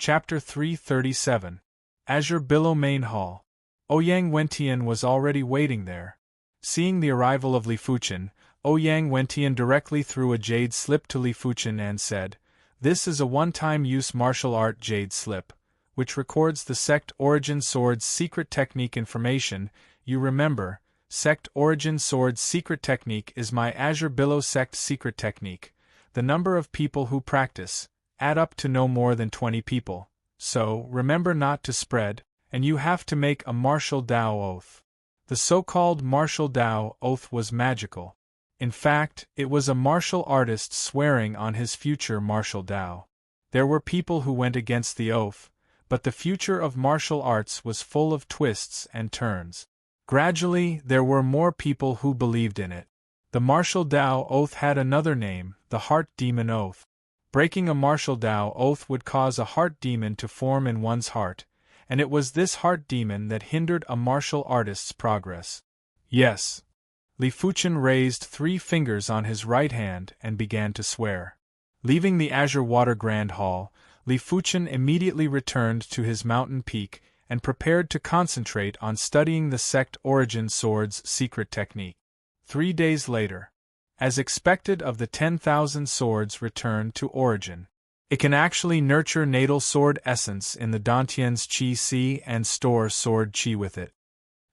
Chapter 337. Azure Billow Main Hall. Ouyang Wentian was already waiting there. Seeing the arrival of Li Fuchen, Ouyang Wentian directly threw a jade slip to Li Fuchen and said, "This is a one-time use martial art jade slip, which records the sect origin sword's secret technique information. You remember, sect origin sword's secret technique is my Azure Billow sect secret technique. The number of people who practice add up to no more than 20 people. So, remember not to spread, and you have to make a martial Dao oath." The so-called martial Dao oath was magical. In fact, it was a martial artist swearing on his future martial Dao. There were people who went against the oath, but the future of martial arts was full of twists and turns. Gradually, there were more people who believed in it. The martial Dao oath had another name, the Heart Demon Oath. Breaking a martial Dao oath would cause a heart demon to form in one's heart, and it was this heart demon that hindered a martial artist's progress. Yes. Li Fuchen raised 3 fingers on his right hand and began to swear. Leaving the Azure Water Grand Hall, Li Fuchen immediately returned to his mountain peak and prepared to concentrate on studying the sect origin sword's secret technique. 3 days later, as expected of the 10,000 swords returned to origin, it can actually nurture natal sword essence in the Dantian's Qi Si and store sword Qi with it.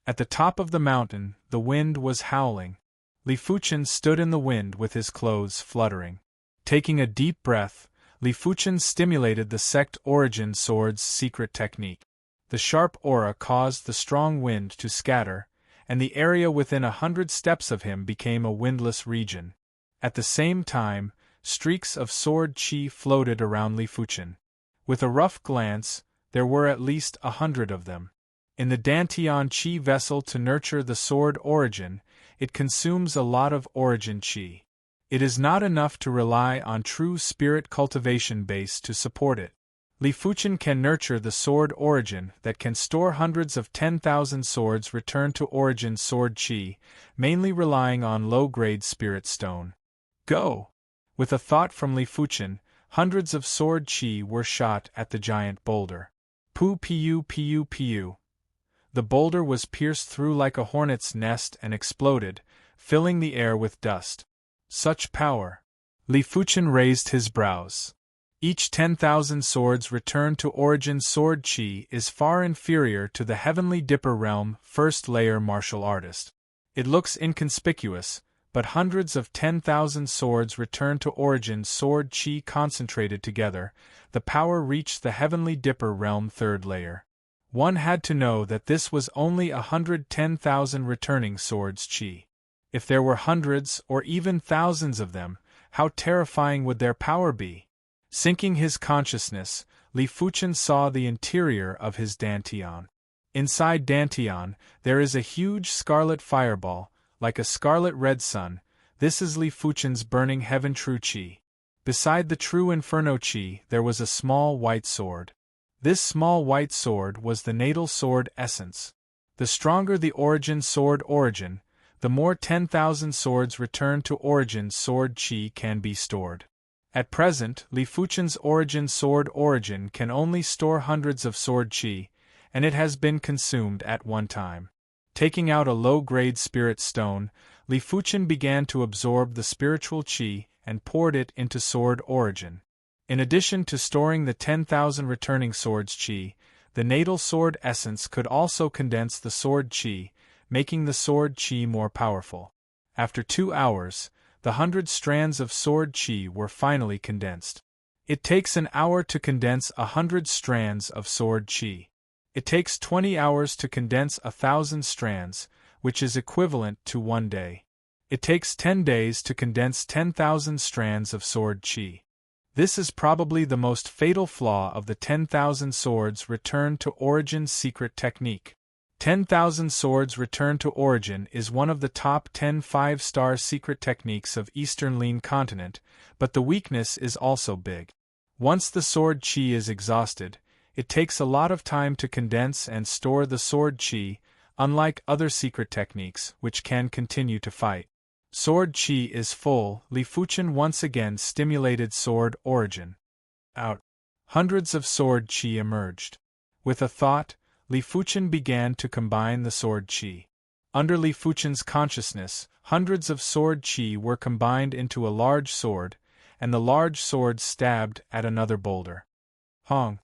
At the top of the mountain, the wind was howling. Li Fuchen stood in the wind with his clothes fluttering. Taking a deep breath, Li Fuchen stimulated the sect origin sword's secret technique. The sharp aura caused the strong wind to scatter, and the area within 100 steps of him became a windless region. At the same time, streaks of sword Qi floated around Li Fuchen. With a rough glance, there were at least 100 of them. In the Dantian Qi vessel to nurture the sword origin, it consumes a lot of origin Qi. It is not enough to rely on true spirit cultivation base to support it. Li Fuchen can nurture the sword origin that can store hundreds of 10,000 swords return to origin sword Qi, mainly relying on low-grade spirit stone. Go! With a thought from Li Fuchen, hundreds of sword Qi were shot at the giant boulder. Pu piu piu piu. The boulder was pierced through like a hornet's nest and exploded, filling the air with dust. Such power! Li Fuchen raised his brows. Each 10,000 swords returned to origin sword Qi is far inferior to the Heavenly Dipper realm first-layer martial artist. It looks inconspicuous, but hundreds of 10,000 swords returned to origin sword Qi concentrated together, the power reached the Heavenly Dipper realm third layer. One had to know that this was only 110,000 returning swords Qi. If there were hundreds or even thousands of them, how terrifying would their power be? Sinking his consciousness, Li Fuchen saw the interior of his Dantian. Inside Dantian, there is a huge scarlet fireball, like a scarlet-red sun. This is Li Fuchen's burning heaven true Qi. Beside the true inferno Qi, there was a small white sword. This small white sword was the natal sword essence. The stronger the origin sword origin, the more 10,000 swords return to origin sword Qi can be stored. At present, Li Fuchen's origin sword origin can only store hundreds of sword Qi, and it has been consumed at one time. Taking out a low-grade spirit stone, Li Fuchen began to absorb the spiritual Qi and poured it into sword origin. In addition to storing the 10,000 returning swords Qi, the natal sword essence could also condense the sword Qi, making the sword Qi more powerful. After 2 hours, the 100 strands of sword Qi were finally condensed. It takes an hour to condense 100 strands of sword Qi. It takes 20 hours to condense 1,000 strands, which is equivalent to 1 day. It takes 10 days to condense 10,000 strands of sword Qi. This is probably the most fatal flaw of the 10,000 swords returned to origin secret technique. 10,000 swords returned to origin is one of the top 10 5-star secret techniques of Eastern Lean Continent, but the weakness is also big. Once the sword Qi is exhausted, it takes a lot of time to condense and store the sword Qi, unlike other secret techniques which can continue to fight. Sword Qi is full. Li Fuchen once again stimulated sword origin. Out. hundreds of sword qi emerged. With a thought, Li Fuchen began to combine the sword qi. Under Li Fuchen's consciousness, hundreds of sword qi were combined into a large sword, and the large sword stabbed at another boulder. Hong!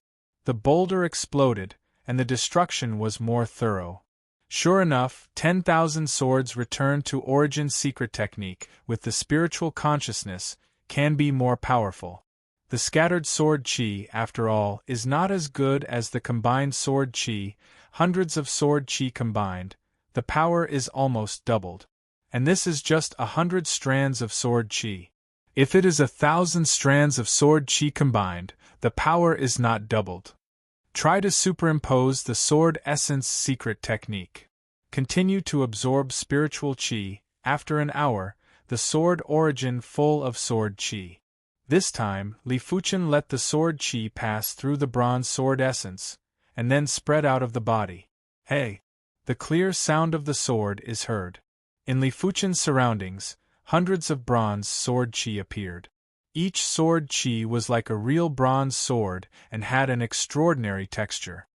The boulder exploded, and the destruction was more thorough. Sure enough, 10,000 swords returned to Origin's secret technique, with the spiritual consciousness, can be more powerful. The scattered sword qi, after all, is not as good as the combined sword qi, hundreds of sword qi combined, the power is almost doubled. And this is just 100 strands of sword qi. If it is 1,000 strands of sword qi combined, the power is not doubled. Try to superimpose the sword essence secret technique. Continue to absorb spiritual qi, after an hour, the sword origin full of sword qi. This time, Li Fuchen let the sword qi pass through the bronze sword essence, and then spread out of the body. Hey! The clear sound of the sword is heard. In Li Fuchen's surroundings, hundreds of bronze sword qi appeared. Each sword qi was like a real bronze sword and had an extraordinary texture.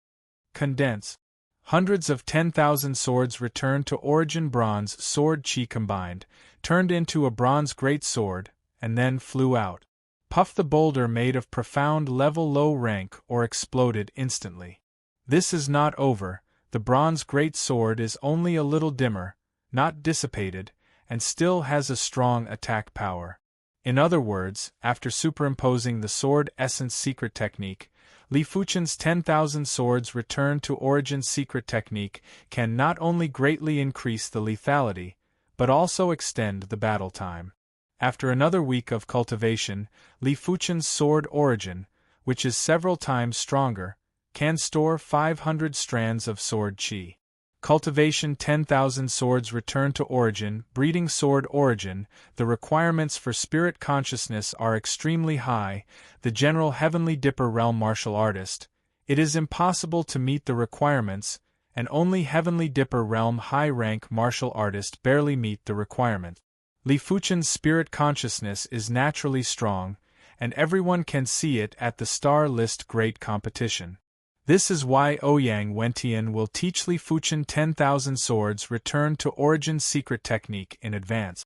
Condense. Hundreds of 10,000 swords returned to origin bronze sword qi combined, turned into a bronze great sword, and then flew out. Puff the boulder made of profound level low rank or exploded instantly. This is not over, the bronze great sword is only a little dimmer, not dissipated, and still has a strong attack power. In other words, after superimposing the sword essence secret technique, Li Fuchen's 10,000 swords returned to Origin's secret technique can not only greatly increase the lethality, but also extend the battle time. After another week of cultivation, Li Fuchen's sword origin, which is several times stronger, can store 500 strands of sword qi. Cultivation 10,000 swords return to origin, breeding sword origin, the requirements for spirit consciousness are extremely high, the general Heavenly Dipper realm martial artist, it is impossible to meet the requirements, and only Heavenly Dipper realm high-rank martial artist barely meet the requirement. Li Fuchen's spirit consciousness is naturally strong, and everyone can see it at the Star List Great Competition. This is why Ouyang Wentian will teach Li Fuchen 10,000 swords return to Origin's secret technique in advance.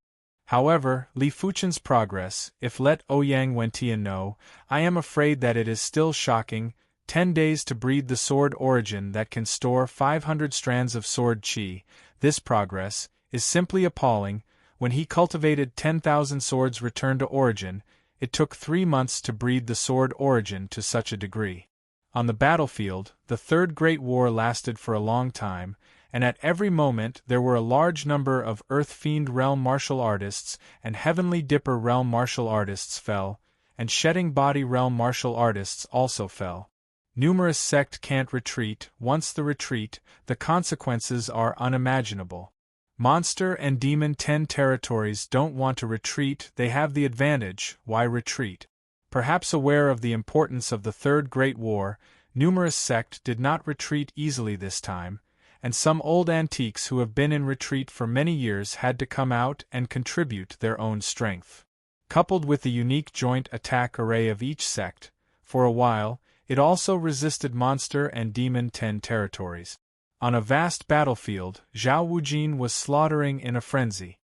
However, Li Fuchen's progress, if let Ouyang Wentian know, I am afraid that it is still shocking, 10 days to breed the sword origin that can store 500 strands of sword qi, this progress, is simply appalling. When he cultivated 10,000 swords return to origin, it took 3 months to breed the sword origin to such a degree. On the battlefield, the Third Great War lasted for a long time, and at every moment there were a large number of Earth Fiend Realm martial artists and Heavenly Dipper Realm martial artists fell, and Shedding Body Realm martial artists also fell. Numerous sect can't retreat, once the retreat, the consequences are unimaginable. Monster and Demon 10 territories don't want to retreat, they have the advantage, why retreat? Perhaps aware of the importance of the Third Great War, numerous sect did not retreat easily this time, and some old antiques who have been in retreat for many years had to come out and contribute their own strength. Coupled with the unique joint attack array of each sect, for a while, it also resisted Monster and Demon 10 territories. On a vast battlefield, Zhao Wujin was slaughtering in a frenzy.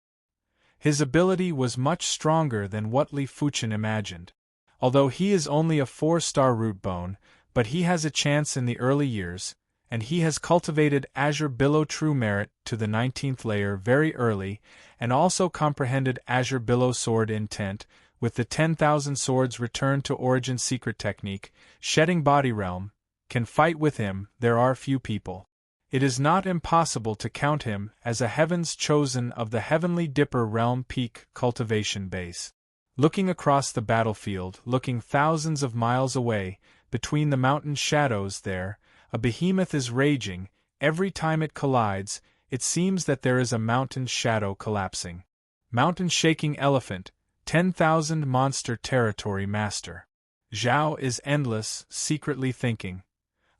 His ability was much stronger than what Li Fuchen imagined. Although he is only a 4-star root bone, but he has a chance in the early years, and he has cultivated Azure Billow True Merit to the 19th layer very early, and also comprehended Azure Billow Sword Intent, with the 10,000 swords returned to Origin secret technique, Shedding Body Realm, can fight with him, there are few people. It is not impossible to count him as a Heaven's Chosen of the Heavenly Dipper Realm Peak cultivation base. Looking across the battlefield, looking thousands of miles away, between the mountain shadows there, a behemoth is raging, every time it collides, it seems that there is a mountain shadow collapsing. Mountain shaking elephant, 10,000 monster territory master. Zhao is endless, secretly thinking.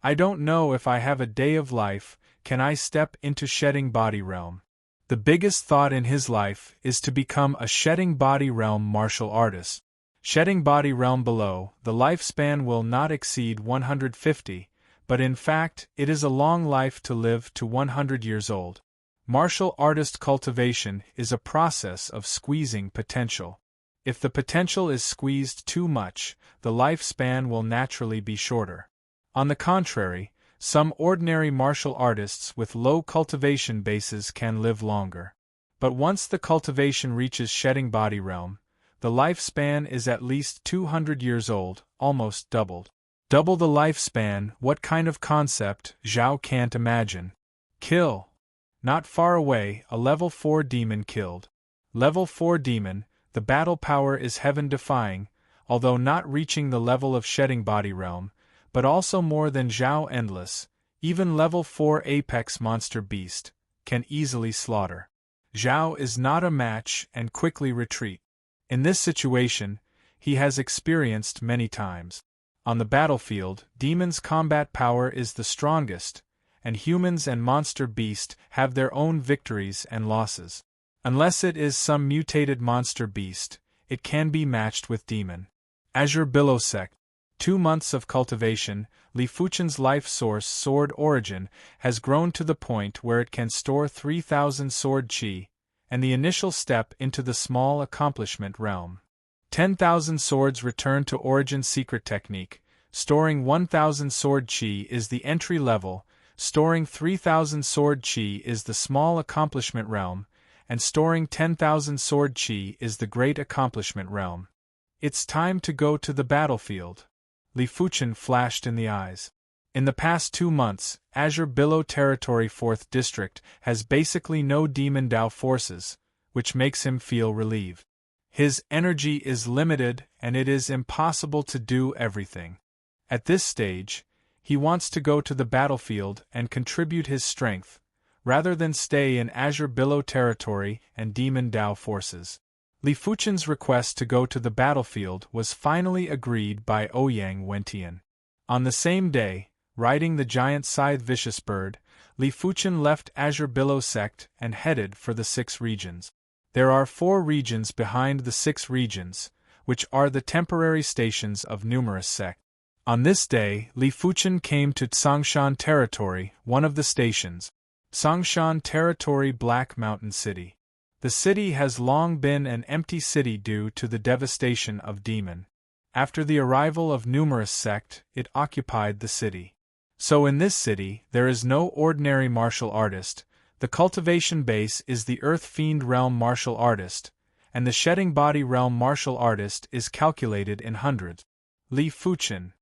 I don't know if I have a day of life, can I step into Shedding Body Realm? The biggest thought in his life is to become a Shedding Body Realm martial artist. Shedding body realm below, the lifespan will not exceed 150, but in fact, it is a long life to live to 100 years old. Martial artist cultivation is a process of squeezing potential. If the potential is squeezed too much, the lifespan will naturally be shorter. On the contrary, some ordinary martial artists with low cultivation bases can live longer. But once the cultivation reaches shedding body realm, the lifespan is at least 200 years old, almost doubled. Double the lifespan, what kind of concept, Zhao can't imagine. Kill. Not far away, a level 4 demon killed. Level 4 demon, the battle power is heaven-defying, although not reaching the level of shedding body realm, but also more than Zhao endless, even level 4 apex monster beast, can easily slaughter. Zhao is not a match and quickly retreat. In this situation, he has experienced many times. On the battlefield, demons' combat power is the strongest, and humans and monster beast have their own victories and losses. Unless it is some mutated monster beast, it can be matched with demon. Azure Billow Sect. 2 months of cultivation, Li Fuchen's life source sword origin has grown to the point where it can store 3,000 sword chi, and the initial step into the small accomplishment realm. 10,000 swords return to origin secret technique, storing 1,000 sword chi is the entry level, storing 3,000 sword chi is the small accomplishment realm, and storing 10,000 sword chi is the great accomplishment realm. It's time to go to the battlefield. Li Fuchen flashed in the eyes. In the past 2 months, Azure Billow Territory 4th District has basically no Demon Dao forces, which makes him feel relieved. His energy is limited and it is impossible to do everything. At this stage, he wants to go to the battlefield and contribute his strength, rather than stay in Azure Billow Territory and Demon Dao forces. Li Fuchen's request to go to the battlefield was finally agreed by Ouyang Wentian. On the same day, riding the giant scythe vicious bird, Li Fuchen left Azure Billow Sect and headed for the 6 regions. There are 4 regions behind the 6 regions, which are the temporary stations of numerous sects. On this day, Li Fuchen came to Tsongshan Territory, one of the stations. Tsongshan Territory, Black Mountain City. The city has long been an empty city due to the devastation of demon. After the arrival of numerous sect, it occupied the city. So in this city, there is no ordinary martial artist, the cultivation base is the Earth Fiend Realm martial artist, and the Shedding Body Realm martial artist is calculated in hundreds. Li Fuchen.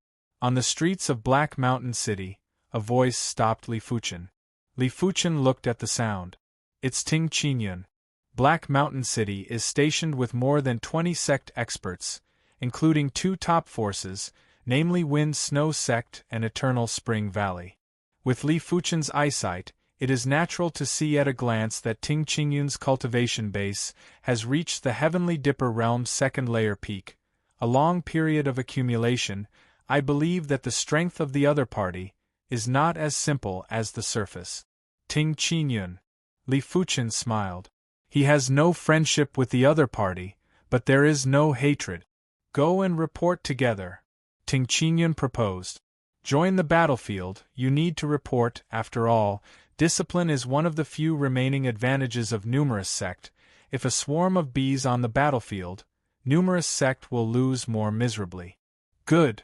On the streets of Black Mountain City, a voice stopped Li Fuchen. Li Fuchen looked at the sound. It's Ting Qingyun. Black Mountain City is stationed with more than 20 sect experts, including 2 top forces, namely Wind Snow Sect and Eternal Spring Valley. With Li Fuchen's eyesight, it is natural to see at a glance that Ting Qingyun's cultivation base has reached the Heavenly Dipper Realm's 2nd layer peak, a long period of accumulation. I believe that the strength of the other party is not as simple as the surface. Ting Qingyun. Li Fuchen smiled. He has no friendship with the other party, but there is no hatred. Go and report together. Ting Qingyun proposed. Join the battlefield, you need to report, after all, discipline is one of the few remaining advantages of numerous sect. If a swarm of bees on the battlefield, numerous sect will lose more miserably. Good.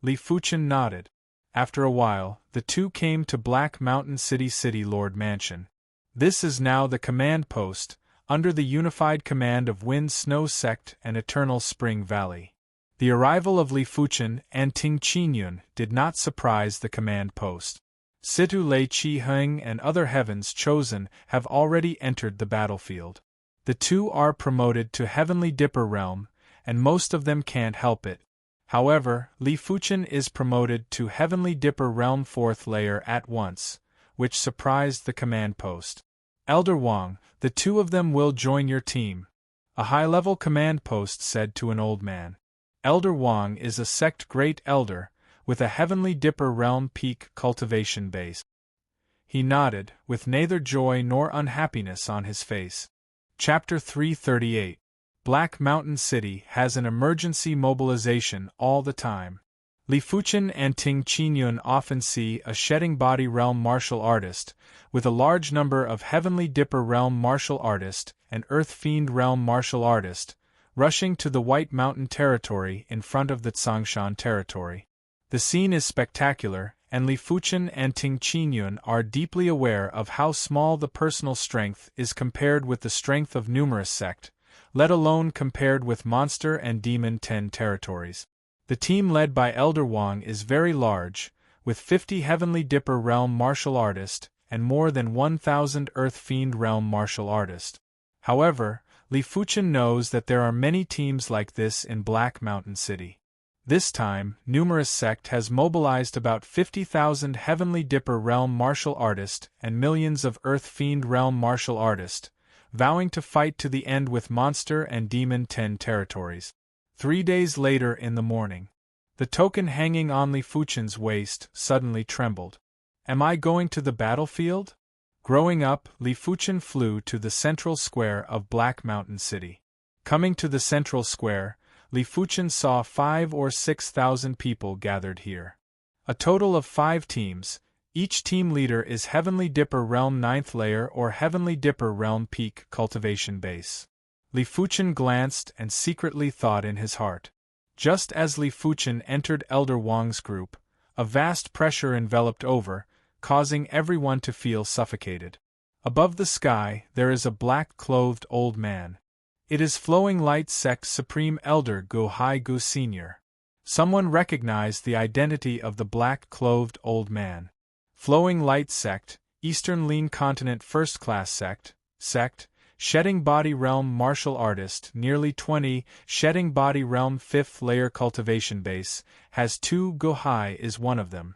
Li Fuchen nodded. After a while, the 2 came to Black Mountain City Lord Mansion. This is now the command post, under the unified command of Wind Snow Sect and Eternal Spring Valley. The arrival of Li Fuchen and Ting Qingyun did not surprise the command post. Situ Lei Qi Heng and other heavens chosen have already entered the battlefield. The 2 are promoted to Heavenly Dipper Realm, and most of them can't help it. However, Li Fuchen is promoted to Heavenly Dipper Realm 4th layer at once, which surprised the command post. Elder Wang, the 2 of them will join your team, a high-level command post said to an old man. Elder Wang is a sect great elder, with a Heavenly Dipper Realm peak cultivation base. He nodded, with neither joy nor unhappiness on his face. Chapter 338. Black Mountain City has an emergency mobilization all the time. Li Fuchen and Ting Qinyun often see a shedding body realm martial artist, with a large number of Heavenly Dipper realm martial artist and Earth Fiend realm martial artist, rushing to the White Mountain territory in front of the Tsangshan territory. The scene is spectacular, and Li Fuchen and Ting Qinyun are deeply aware of how small the personal strength is compared with the strength of numerous sect, let alone compared with Monster and Demon 10 territories. The team led by Elder Wang is very large, with 50 Heavenly Dipper realm martial artists and more than 1,000 Earth Fiend realm martial artists. However, Li Fuchen knows that there are many teams like this in Black Mountain City. This time, numerous sect has mobilized about 50,000 Heavenly Dipper realm martial artists and millions of Earth Fiend realm martial artists, vowing to fight to the end with Monster and Demon 10 territories. 3 days later in the morning, the token hanging on Li Fuchen's waist suddenly trembled. Am I going to the battlefield? Growing up, Li Fuchen flew to the central square of Black Mountain City. Coming to the central square, Li Fuchen saw 5,000 or 6,000 people gathered here. A total of 5 teams. Each team leader is Heavenly Dipper Realm 9th Layer or Heavenly Dipper Realm Peak Cultivation Base. Li Fuchen glanced and secretly thought in his heart. Just as Li Fuchen entered Elder Wang's group, a vast pressure enveloped over, causing everyone to feel suffocated. Above the sky, there is a black-clothed old man. It is Flowing Light Sect Supreme Elder Gu Hai Gu Sr. Someone recognized the identity of the black-clothed old man. Flowing Light Sect, Eastern Lean Continent First Class Sect, Shedding Body Realm Martial Artist, nearly 20, Shedding Body Realm 5th Layer Cultivation Base, has 2. Gu Hai is one of them.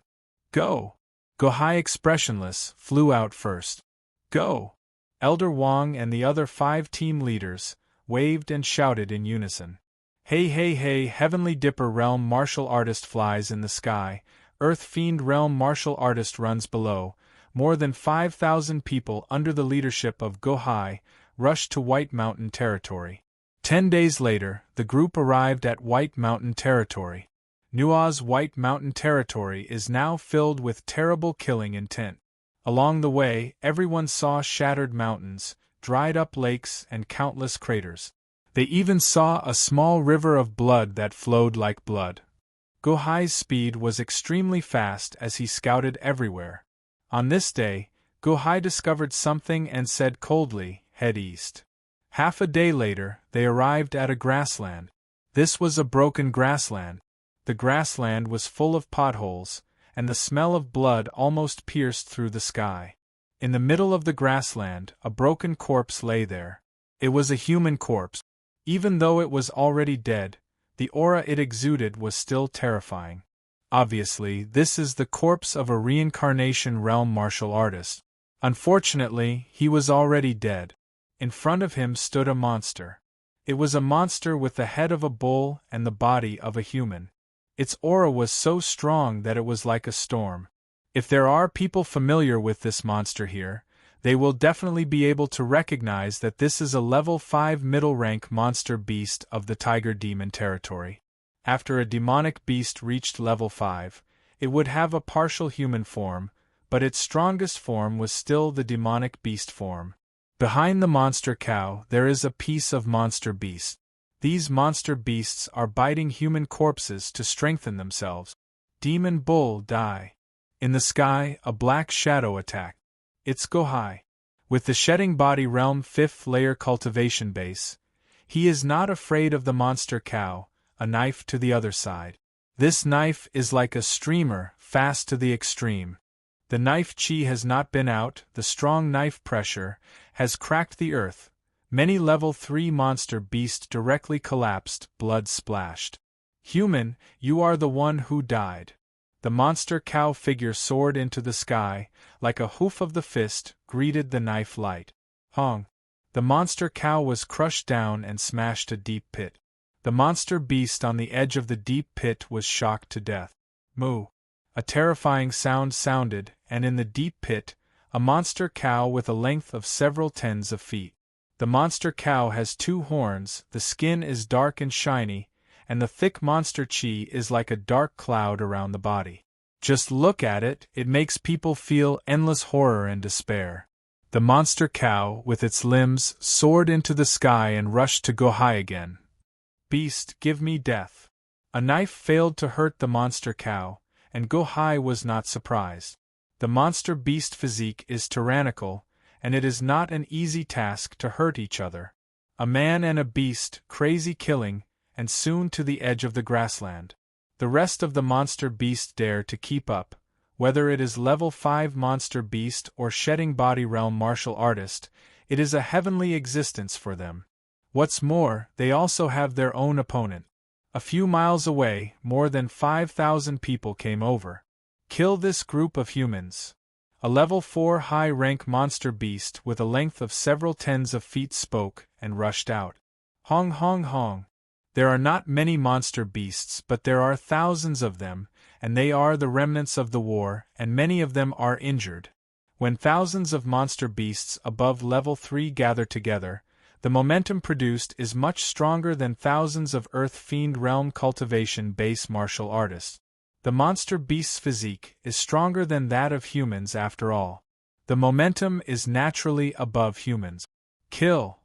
Go! Gu Hai, expressionless, flew out first. Go! Elder Wang and the other 5 team leaders waved and shouted in unison. Hey hey hey, Heavenly Dipper Realm Martial Artist flies in the sky, Earth Fiend Realm Martial Artist runs below. More than 5,000 people under the leadership of Gu Hai rushed to White Mountain territory. 10 days later, the group arrived at White Mountain territory. Nua's White Mountain territory is now filled with terrible killing intent. Along the way, everyone saw shattered mountains, dried-up lakes, and countless craters. They even saw a small river of blood that flowed like blood. Gu Hai's speed was extremely fast as he scouted everywhere. On this day, Gu Hai discovered something and said coldly, "Head east." Half a day later, they arrived at a grassland. This was a broken grassland. The grassland was full of potholes, and the smell of blood almost pierced through the sky. In the middle of the grassland, a broken corpse lay there. It was a human corpse. Even though it was already dead, the aura it exuded was still terrifying. Obviously, this is the corpse of a reincarnation realm martial artist. Unfortunately, he was already dead. In front of him stood a monster. It was a monster with the head of a bull and the body of a human. Its aura was so strong that it was like a storm. If there are people familiar with this monster here, they will definitely be able to recognize that this is a level 5 middle-rank monster beast of the Tiger Demon territory. After a demonic beast reached level 5, it would have a partial human form, but its strongest form was still the demonic beast form. Behind the monster cow there is a piece of monster beast. These monster beasts are biting human corpses to strengthen themselves. Demon bull die. In the sky, a black shadow attacked. It's Gu Hai. With the Shedding Body Realm 5th Layer Cultivation Base, he is not afraid of the monster cow, a knife to the other side. This knife is like a streamer, fast to the extreme. The knife chi has not been out, the strong knife pressure has cracked the earth. Many level 3 monster beasts directly collapsed, blood splashed. Human, you are the one who died. The monster cow figure soared into the sky, like a hoof of the fist, greeted the knife light. Hong. The monster cow was crushed down and smashed a deep pit. The monster beast on the edge of the deep pit was shocked to death. Moo. A terrifying sound sounded, and in the deep pit, a monster cow with a length of several tens of feet. The monster cow has 2 horns, the skin is dark and shiny, and the thick monster chi is like a dark cloud around the body. Just look at it, it makes people feel endless horror and despair. The monster cow, with its limbs, soared into the sky and rushed to go high again. Beast, give me death. A knife failed to hurt the monster cow, and Go Hai was not surprised. The monster beast physique is tyrannical, and it is not an easy task to hurt each other. A man and a beast, crazy killing, and soon to the edge of the grassland. The rest of the monster beast dare to keep up, whether it is level 5 monster beast or shedding body realm martial artist, it is a heavenly existence for them. What's more, they also have their own opponent. A few miles away, more than 5,000 people came over. Kill this group of humans. A level 4 high-rank monster beast with a length of several tens of feet spoke and rushed out. Hong hong hong. There are not many monster beasts, but there are thousands of them, and they are the remnants of the war, and many of them are injured. When thousands of monster beasts above level 3 gather together, the momentum produced is much stronger than thousands of Earth Fiend Realm cultivation base martial artists. The monster beast's physique is stronger than that of humans after all. The momentum is naturally above humans. Kill!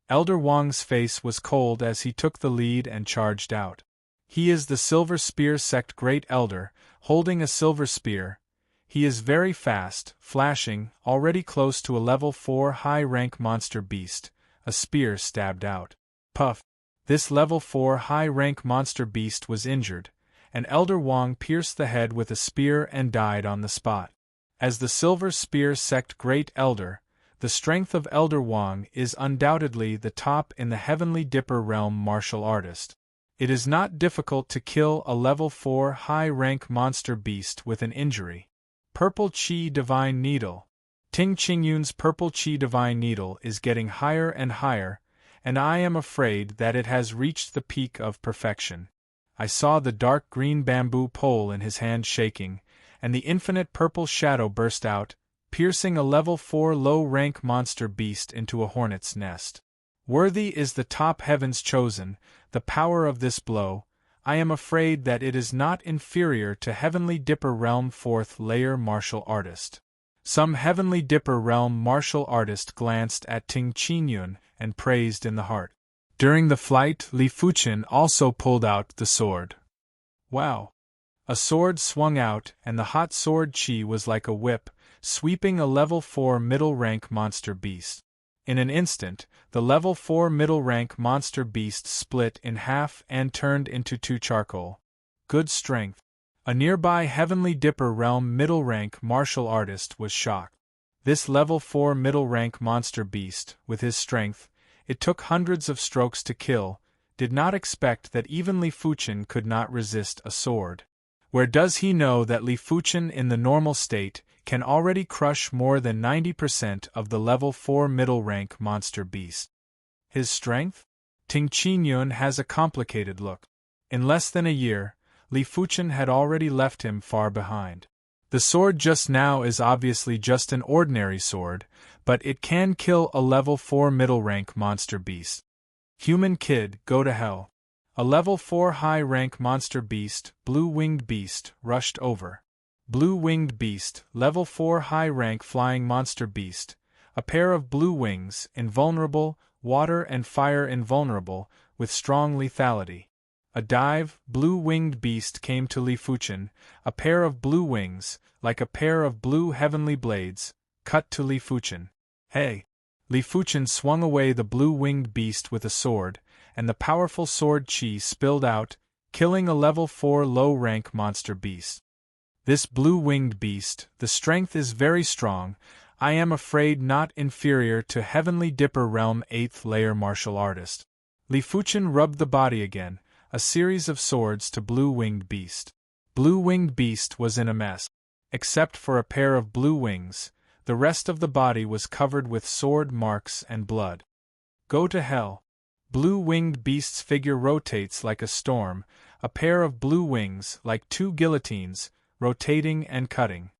Elder Wang's face was cold as he took the lead and charged out. He is the Silver Spear Sect Great Elder, holding a silver spear. He is very fast, flashing, already close to a level 4 high-rank monster beast. A spear stabbed out. Puff! This level 4 high-rank monster beast was injured, and Elder Wang pierced the head with a spear and died on the spot. As the Silver Spear Sect Great Elder, the strength of Elder Wang is undoubtedly the top in the Heavenly Dipper realm martial artist. It is not difficult to kill a level 4 high-rank monster beast with an injury. Purple Chi Divine Needle. Ting Qingyun's Purple Chi Divine Needle is getting higher and higher, and I am afraid that it has reached the peak of perfection. I saw the dark green bamboo pole in his hand shaking, and the infinite purple shadow burst out, piercing a level 4 low-rank monster beast into a hornet's nest. Worthy is the top heavens chosen, the power of this blow. I am afraid that it is not inferior to Heavenly Dipper Realm 4th layer martial artist. Some Heavenly Dipper Realm martial artist glanced at Ting Qingyun and praised in the heart. During the flight, Li Fuchen also pulled out the sword. Wow! A sword swung out, and the hot sword chi was like a whip, sweeping a level 4 middle-rank monster beast. In an instant, the level 4 middle-rank monster beast split in half and turned into 2 charcoal. Good strength. A nearby Heavenly Dipper Realm middle-rank martial artist was shocked. This level 4 middle-rank monster beast, with his strength, it took hundreds of strokes to kill, did not expect that even Li Fuchen could not resist a sword. Where does he know that Li Fuchen in the normal state can already crush more than 90% of the level 4 middle-rank monster beast? His strength? Ting Qingyun has a complicated look. In less than a year, Li Fuchen had already left him far behind. The sword just now is obviously just an ordinary sword, but it can kill a level 4 middle-rank monster beast. Human kid, go to hell. A level 4 high-rank monster beast, blue-winged beast, rushed over. Blue-winged beast, level 4 high-rank flying monster beast, a pair of blue wings, invulnerable, water and fire invulnerable, with strong lethality. A dive, blue-winged beast came to Li Fuchen, a pair of blue wings, like a pair of blue heavenly blades, cut to Li Fuchen. Hey! Li Fuchen swung away the blue-winged beast with a sword, and the powerful sword chi spilled out, killing a level 4 low-rank monster beast. This blue-winged beast, the strength is very strong, I am afraid not inferior to Heavenly Dipper Realm 8th layer martial artist. Li Fuchen rubbed the body again, a series of swords to blue-winged beast. Blue-winged beast was in a mess. Except for a pair of blue wings, the rest of the body was covered with sword marks and blood. Go to hell. Blue-winged beast's figure rotates like a storm, a pair of blue wings like 2 guillotines, rotating and cutting.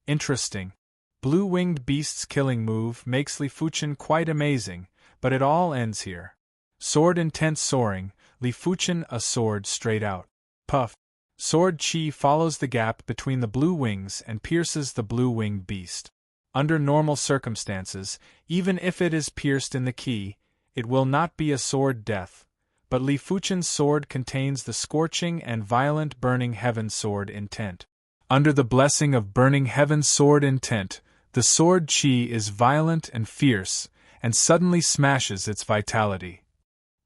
Interesting. Blue-winged beast's killing move makes Li Fuchen quite amazing, but it all ends here. Sword intent soaring, Li Fuchen a sword straight out. Puff. Sword chi follows the gap between the blue wings and pierces the blue-winged beast. Under normal circumstances, even if it is pierced in the ki, it will not be a sword death, but Li Fuchen's sword contains the scorching and violent burning heaven sword intent. Under the blessing of burning heaven sword intent, the sword chi is violent and fierce, and suddenly smashes its vitality.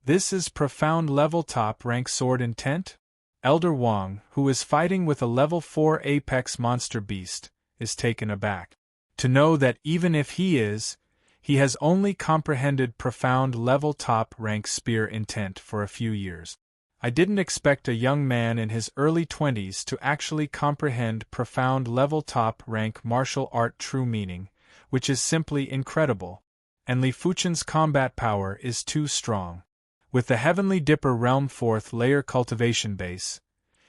This is profound level top rank sword intent? Elder Wang, who is fighting with a level 4 apex monster beast, is taken aback. To know that even if he has only comprehended profound level top rank spear intent for a few years. I didn't expect a young man in his early 20s to actually comprehend profound level top rank martial art true meaning, which is simply incredible. And Li Fuchen's combat power is too strong. With the Heavenly Dipper Realm 4th layer cultivation base,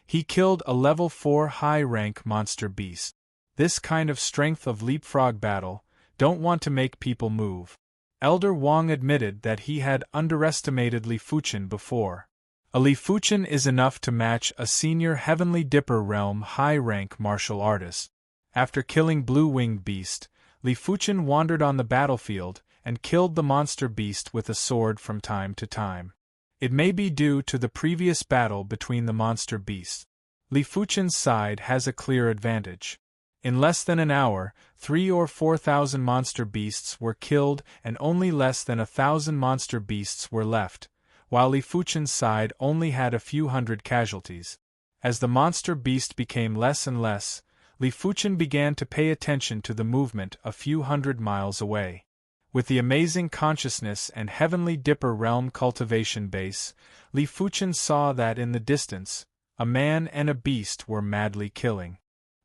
he killed a level 4 high rank monster beast. This kind of strength of leapfrog battle, don't want to make people move. Elder Wang admitted that he had underestimated Li Fuchen before. A Li Fuchen is enough to match a senior Heavenly Dipper Realm high-rank martial artist. After killing Blue-Winged Beast, Li Fuchen wandered on the battlefield and killed the monster beast with a sword from time to time. It may be due to the previous battle between the monster beasts. Li Fuchen's side has a clear advantage. In less than an hour, 3,000 or 4,000 monster beasts were killed and only less than 1,000 monster beasts were left, while Li Fuchen's side only had a few hundred casualties. As the monster beast became less and less, Li Fuchen began to pay attention to the movement a few hundred miles away. With the amazing consciousness and Heavenly Dipper Realm cultivation base, Li Fuchen saw that in the distance, a man and a beast were madly killing.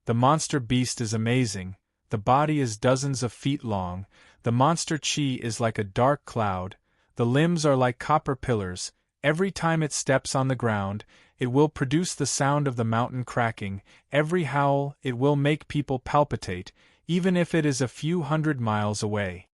The monster beast is amazing, the body is dozens of feet long, the monster chi is like a dark cloud, the limbs are like copper pillars, every time it steps on the ground, it will produce the sound of the mountain cracking, every howl, it will make people palpitate, even if it is a few hundred miles away.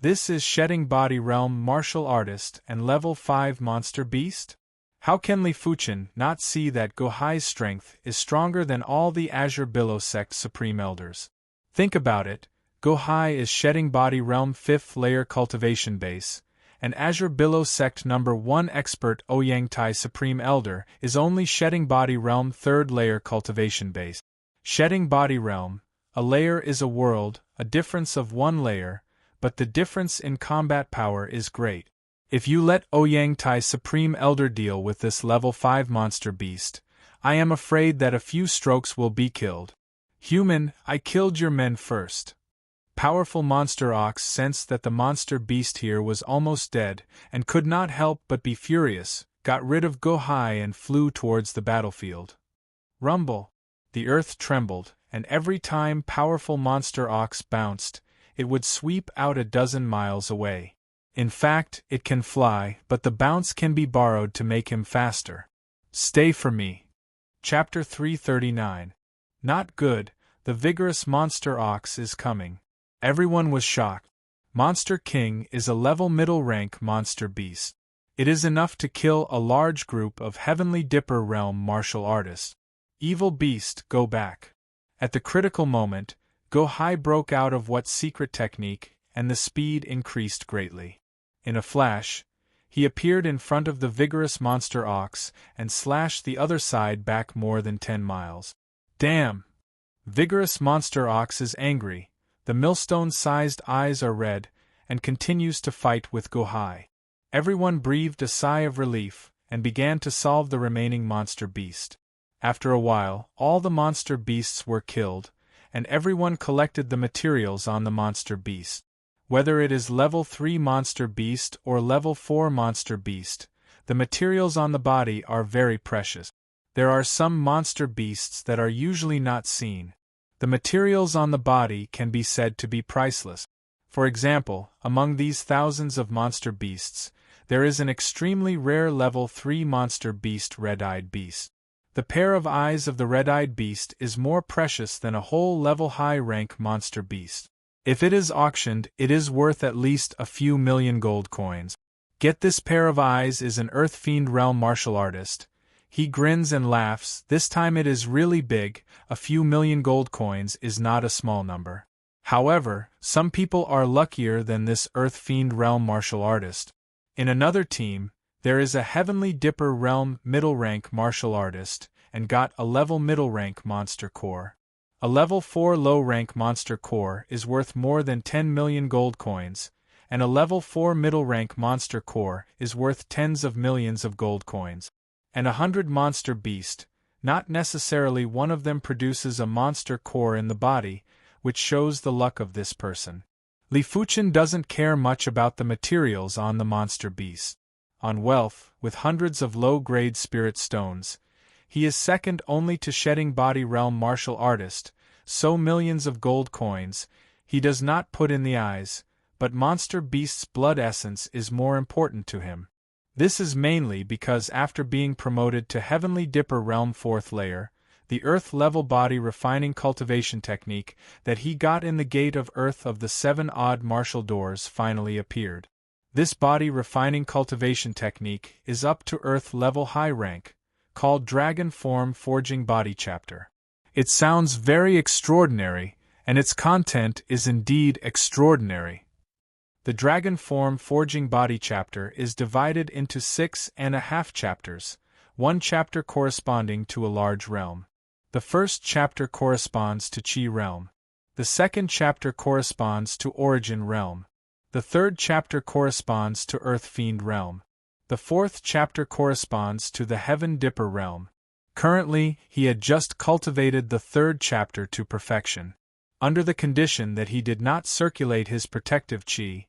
This is Shedding Body Realm martial artist and level 5 monster beast? How can Li Fuchen not see that Gohai's strength is stronger than all the Azure Billow sect supreme elders? Think about it, Gohai is Shedding Body Realm 5th layer cultivation base, and Azure Billow sect number 1 expert Ouyang Tai supreme elder is only Shedding Body Realm 3rd layer cultivation base. Shedding Body Realm, a layer is a world, a difference of 1 layer, but the difference in combat power is great. If you let Ouyang Tai Supreme Elder deal with this level 5 monster beast, I am afraid that a few strokes will be killed. Human, I killed your men first. Powerful Monster Ox sensed that the monster beast here was almost dead, and could not help but be furious, got rid of Gohai and flew towards the battlefield. Rumble! The earth trembled, and every time powerful Monster Ox bounced, it would sweep out a dozen miles away. In fact, it can fly, but the bounce can be borrowed to make him faster. Stay for me. Chapter 339. Not good, the vigorous Monster Ox is coming. Everyone was shocked. Monster King is a level middle rank monster beast. It is enough to kill a large group of Heavenly Dipper Realm martial artists. Evil beast, go back. At the critical moment, Gohai broke out of what secret technique, and the speed increased greatly. In a flash, he appeared in front of the vigorous Monster Ox and slashed the other side back more than 10 miles. Damn! Vigorous Monster Ox is angry, the millstone-sized eyes are red, and continues to fight with Gohai. Everyone breathed a sigh of relief, and began to solve the remaining monster beast. After a while, all the monster beasts were killed, and everyone collected the materials on the monster beast. Whether it is level 3 monster beast or level 4 monster beast, the materials on the body are very precious. There are some monster beasts that are usually not seen. The materials on the body can be said to be priceless. For example, among these thousands of monster beasts, there is an extremely rare level 3 monster beast red-eyed beast. The pair of eyes of the red-eyed beast is more precious than a whole level high rank monster beast. If it is auctioned, it is worth at least a few million gold coins. Get this pair of eyes is an Earth Fiend realm martial artist. He grins and laughs, this time it is really big, a few million gold coins is not a small number. However, some people are luckier than this Earth Fiend realm martial artist. In another team, there is a Heavenly Dipper realm middle rank martial artist, and got a level middle rank monster core. A level 4 low rank monster core is worth more than 10 million gold coins, and a level 4 middle rank monster core is worth tens of millions of gold coins. And 100 monster beast, not necessarily one of them produces a monster core in the body, which shows the luck of this person. Li Fuchen doesn't care much about the materials on the monster beast. On wealth, with hundreds of low-grade spirit stones, he is second only to Shedding Body Realm martial artist, so millions of gold coins, he does not put in the eyes, but monster beast's blood essence is more important to him. This is mainly because after being promoted to Heavenly Dipper Realm 4th layer, the Earth level body refining cultivation technique that he got in the Gate of Earth of the 7 odd martial doors finally appeared. This body refining cultivation technique is up to Earth level high rank, called Dragon Form Forging Body Chapter. It sounds very extraordinary, and its content is indeed extraordinary. The Dragon Form Forging Body Chapter is divided into 6.5 chapters, one chapter corresponding to a large realm. The first chapter corresponds to Chi Realm. The second chapter corresponds to Origin Realm. The third chapter corresponds to Earth Fiend Realm. The fourth chapter corresponds to the Heaven Dipper Realm. Currently, he had just cultivated the third chapter to perfection. Under the condition that he did not circulate his protective chi,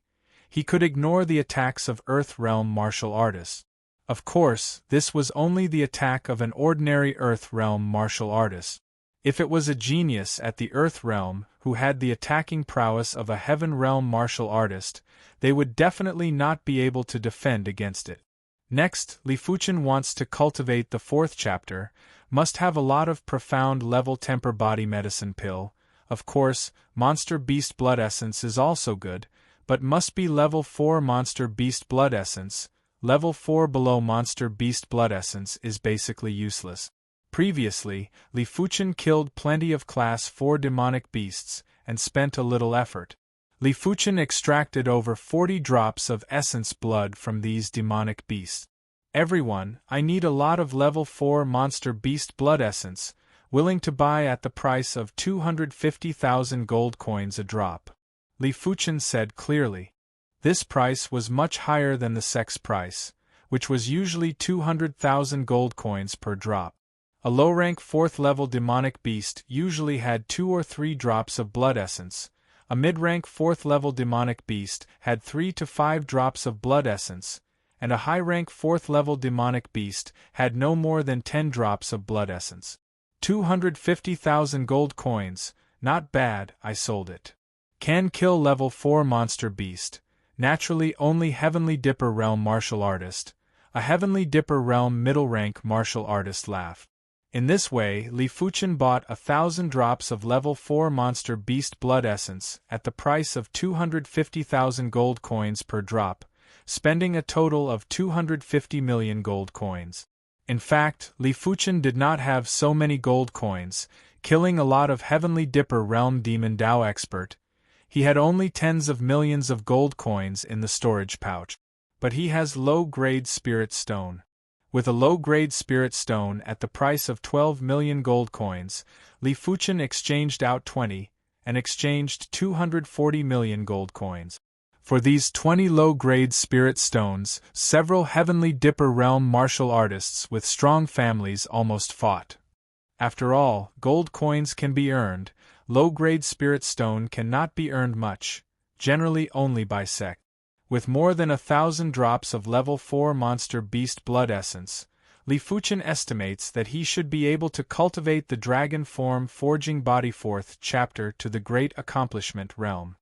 he could ignore the attacks of Earth Realm martial artists. Of course, this was only the attack of an ordinary Earth Realm martial artist. If it was a genius at the Earth Realm who had the attacking prowess of a Heaven Realm martial artist, they would definitely not be able to defend against it. Next, Li Fuchen wants to cultivate the fourth chapter, must have a lot of profound level temper body medicine pill. Of course, Monster Beast Blood Essence is also good, but must be level 4 Monster Beast Blood Essence. Level 4 below Monster Beast Blood Essence is basically useless. Previously, Li Fuchen killed plenty of Class 4 demonic beasts, and spent a little effort. Li Fuchen extracted over 40 drops of essence blood from these demonic beasts. Everyone, I need a lot of level 4 Monster Beast Blood Essence, willing to buy at the price of 250,000 gold coins a drop. Li Fuchen said clearly. This price was much higher than the sex price, which was usually 200,000 gold coins per drop. A low-rank 4th level demonic beast usually had 2 or 3 drops of blood essence. A mid-rank 4th level demonic beast had 3 to 5 drops of blood essence, and a high-rank 4th level demonic beast had no more than 10 drops of blood essence. 250,000 gold coins, not bad, I sold it. Can kill level 4 monster beast, naturally only Heavenly Dipper Realm martial artist. A Heavenly Dipper Realm middle rank martial artist laughed. In this way, Li Fuchen bought 1,000 drops of level 4 Monster Beast Blood Essence at the price of 250,000 gold coins per drop, spending a total of 250 million gold coins. In fact, Li Fuchen did not have so many gold coins, killing a lot of Heavenly Dipper Realm Demon Dao expert. He had only tens of millions of gold coins in the storage pouch. But he has low-grade Spirit Stone. With a low-grade Spirit Stone at the price of 12 million gold coins, Li Fuchen exchanged out 20, and exchanged 240 million gold coins. For these 20 low-grade Spirit Stones, several Heavenly Dipper Realm martial artists with strong families almost fought. After all, gold coins can be earned, low-grade Spirit Stone cannot be earned much, generally only by sect. With more than 1,000 drops of level 4 Monster Beast Blood Essence, Li Fuchen estimates that he should be able to cultivate the Dragon Form Forging Body 4th chapter to the Great Accomplishment Realm.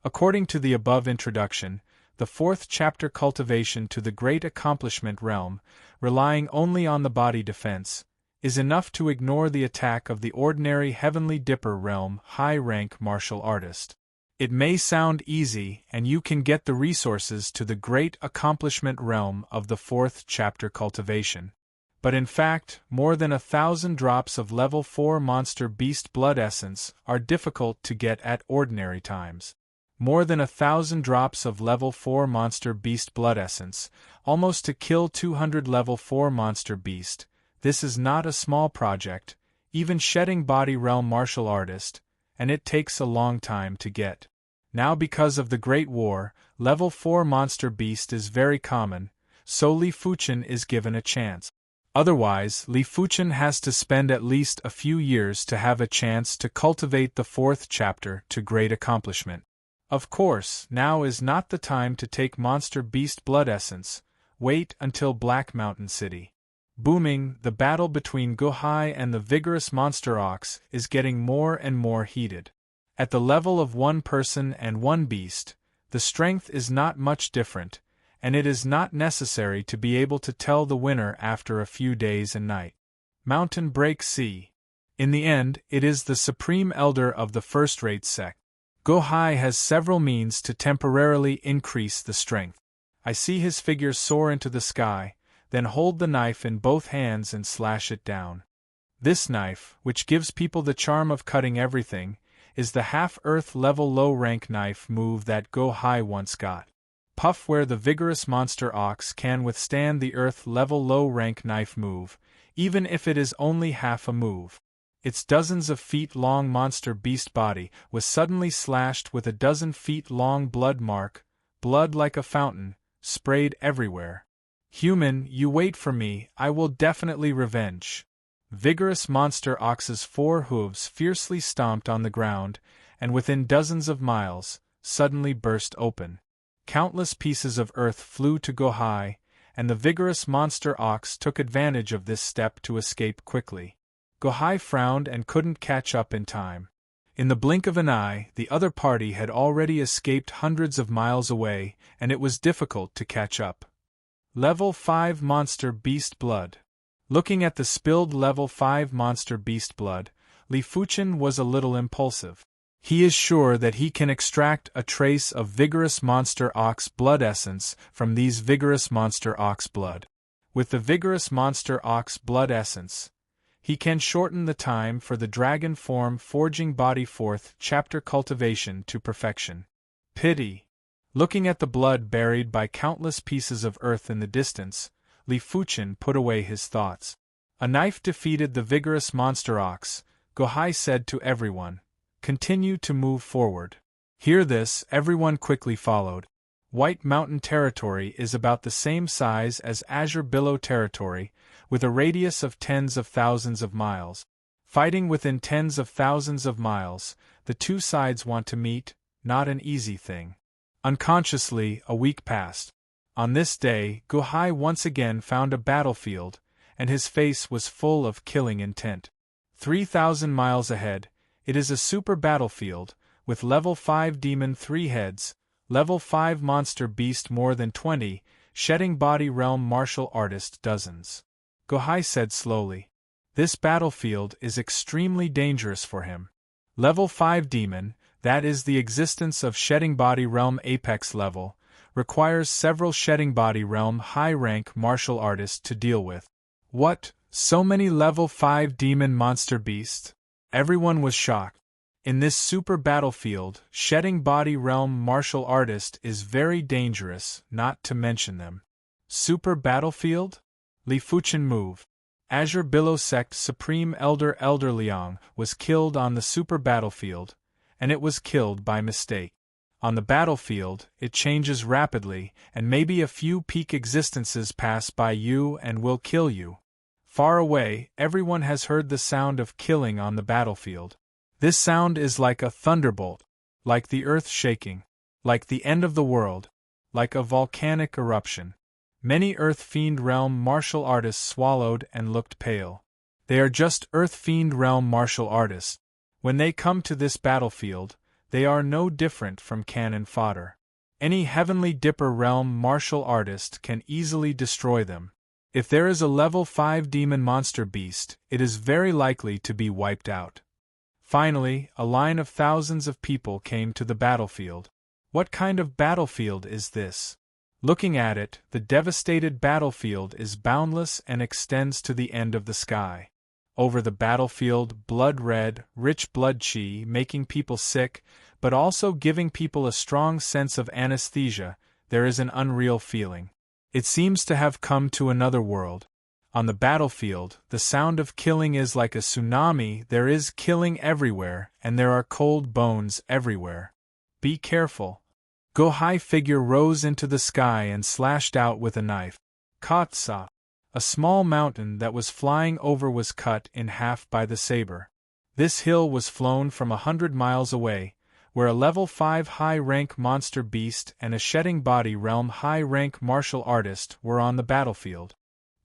According to the above introduction, the 4th chapter cultivation to the Great Accomplishment Realm, relying only on the body defense, is enough to ignore the attack of the ordinary Heavenly Dipper Realm high-rank martial artist. It may sound easy, and you can get the resources to the great accomplishment realm of the 4th chapter cultivation. But in fact, more than 1,000 drops of level 4 monster beast blood essence are difficult to get at ordinary times. More than 1,000 drops of level 4 monster beast blood essence, almost to kill 200 level 4 monster beast. This is not a small project, even shedding body realm martial artist, and it takes a long time to get. Now because of the Great War, level 4 monster beast is very common, so Li Fuchen is given a chance. Otherwise, Li Fuchen has to spend at least a few years to have a chance to cultivate the 4th chapter to great accomplishment. Of course, now is not the time to take monster beast blood essence, wait until Black Mountain City. Booming, the battle between Guhai and the vigorous monster ox is getting more and more heated. At the level of one person and one beast, the strength is not much different, and it is not necessary to be able to tell the winner after a few days and night. Mountain break sea. In the end, it is the supreme elder of the first-rate sect. Guhai has several means to temporarily increase the strength. I see his figure soar into the sky, then hold the knife in both hands and slash it down. This knife, which gives people the charm of cutting everything, is the half-earth level low-rank knife move that Guhai once got. Puff where the vigorous monster ox can withstand the earth level low-rank knife move, even if it is only half a move. Its dozens of feet-long monster beast body was suddenly slashed with a dozen feet-long blood mark, blood like a fountain, sprayed everywhere. Human, you wait for me, I will definitely revenge. Vigorous monster ox's 4 hooves fiercely stomped on the ground, and within dozens of miles, suddenly burst open. Countless pieces of earth flew to Guhai, and the vigorous monster ox took advantage of this step to escape quickly. Guhai frowned and couldn't catch up in time. In the blink of an eye, the other party had already escaped hundreds of miles away, and it was difficult to catch up. Level 5 Monster Beast Blood. Looking at the spilled level 5 monster beast blood, Li Fuchen was a little impulsive. He is sure that he can extract a trace of vigorous monster ox blood essence from these vigorous monster ox blood. With the vigorous monster ox blood essence, he can shorten the time for the dragon form forging body 4th chapter cultivation to perfection. Pity. Looking at the blood buried by countless pieces of earth in the distance, Li Fuchen put away his thoughts. A knife defeated the vigorous monster ox, Guhai said to everyone. Continue to move forward. Hear this, everyone quickly followed. White Mountain territory is about the same size as Azure Billow territory, with a radius of tens of thousands of miles. Fighting within tens of thousands of miles, the two sides want to meet, not an easy thing. Unconsciously, a week passed. On this day, Guhai once again found a battlefield, and his face was full of killing intent. 3,000 miles ahead, it is a super battlefield, with level 5 demon 3 heads, level 5 monster beast more than 20, shedding body realm martial artist dozens. Guhai said slowly. This battlefield is extremely dangerous for him. Level 5 demon, that is the existence of shedding body realm apex level, requires several shedding body realm high-rank martial artists to deal with. What? So many level 5 demon monster beasts? Everyone was shocked. In this super battlefield, shedding body realm martial artist is very dangerous, not to mention them. Super battlefield? Li Fuchen move. Azure Billow Sect Supreme Elder Liang was killed on the super battlefield, and it was killed by mistake. On the battlefield, it changes rapidly, and maybe a few peak existences pass by you and will kill you. Far away, everyone has heard the sound of killing on the battlefield. This sound is like a thunderbolt, like the earth shaking, like the end of the world, like a volcanic eruption. Many Earth Fiend Realm martial artists swallowed and looked pale. They are just Earth Fiend Realm martial artists. When they come to this battlefield, they are no different from cannon fodder. Any Heavenly Dipper Realm martial artist can easily destroy them. If there is a level 5 demon monster beast, it is very likely to be wiped out. Finally, a line of thousands of people came to the battlefield. What kind of battlefield is this? Looking at it, the devastated battlefield is boundless and extends to the end of the sky. Over the battlefield, blood red, rich blood chi, making people sick, but also giving people a strong sense of anesthesia, there is an unreal feeling. It seems to have come to another world. On the battlefield, the sound of killing is like a tsunami. There is killing everywhere, and there are cold bones everywhere. Be careful. Go-Hai figure rose into the sky and slashed out with a knife. Katsa. A small mountain that was flying over was cut in half by the saber. This hill was flown from 100 miles away, where a level 5 high-rank monster beast and a shedding body realm high-rank martial artist were on the battlefield.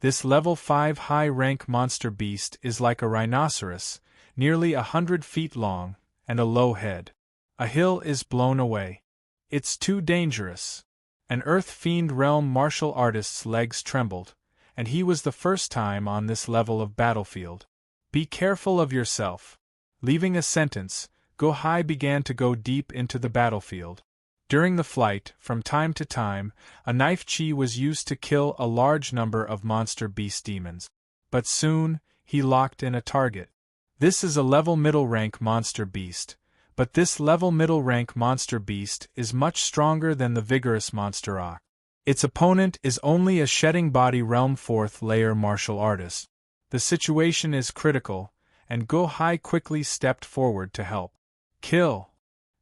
This level 5 high-rank monster beast is like a rhinoceros, nearly 100 feet long, and a low head. A hill is blown away. It's too dangerous. An Earth Fiend realm martial artist's legs trembled, and he was the first time on this level of battlefield. Be careful of yourself. Leaving a sentence, Go-Hai began to go deep into the battlefield. During the flight, from time to time, a knife chi was used to kill a large number of monster beast demons. But soon, he locked in a target. This is a level middle rank monster beast, but this level middle rank monster beast is much stronger than the vigorous monster Ock. Its opponent is only a shedding body realm 4th layer martial artist. The situation is critical, and Go-Hai quickly stepped forward to help. Kill!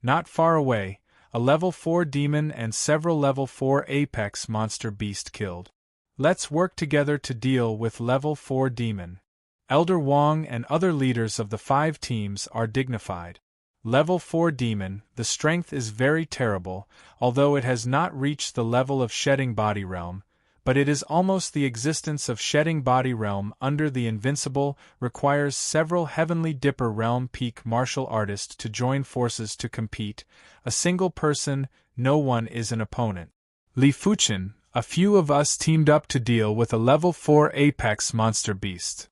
Not far away, a level 4 demon and several level 4 apex monster beast killed. Let's work together to deal with level 4 demon. Elder Wong and other leaders of the 5 teams are dignified. Level 4 demon, the strength is very terrible, although it has not reached the level of shedding body realm, but it is almost the existence of shedding body realm under the invincible, requires several heavenly dipper realm peak martial artists to join forces to compete. A single person, no one is an opponent. Li Fuchen, a few of us teamed up to deal with a level 4 apex monster beast.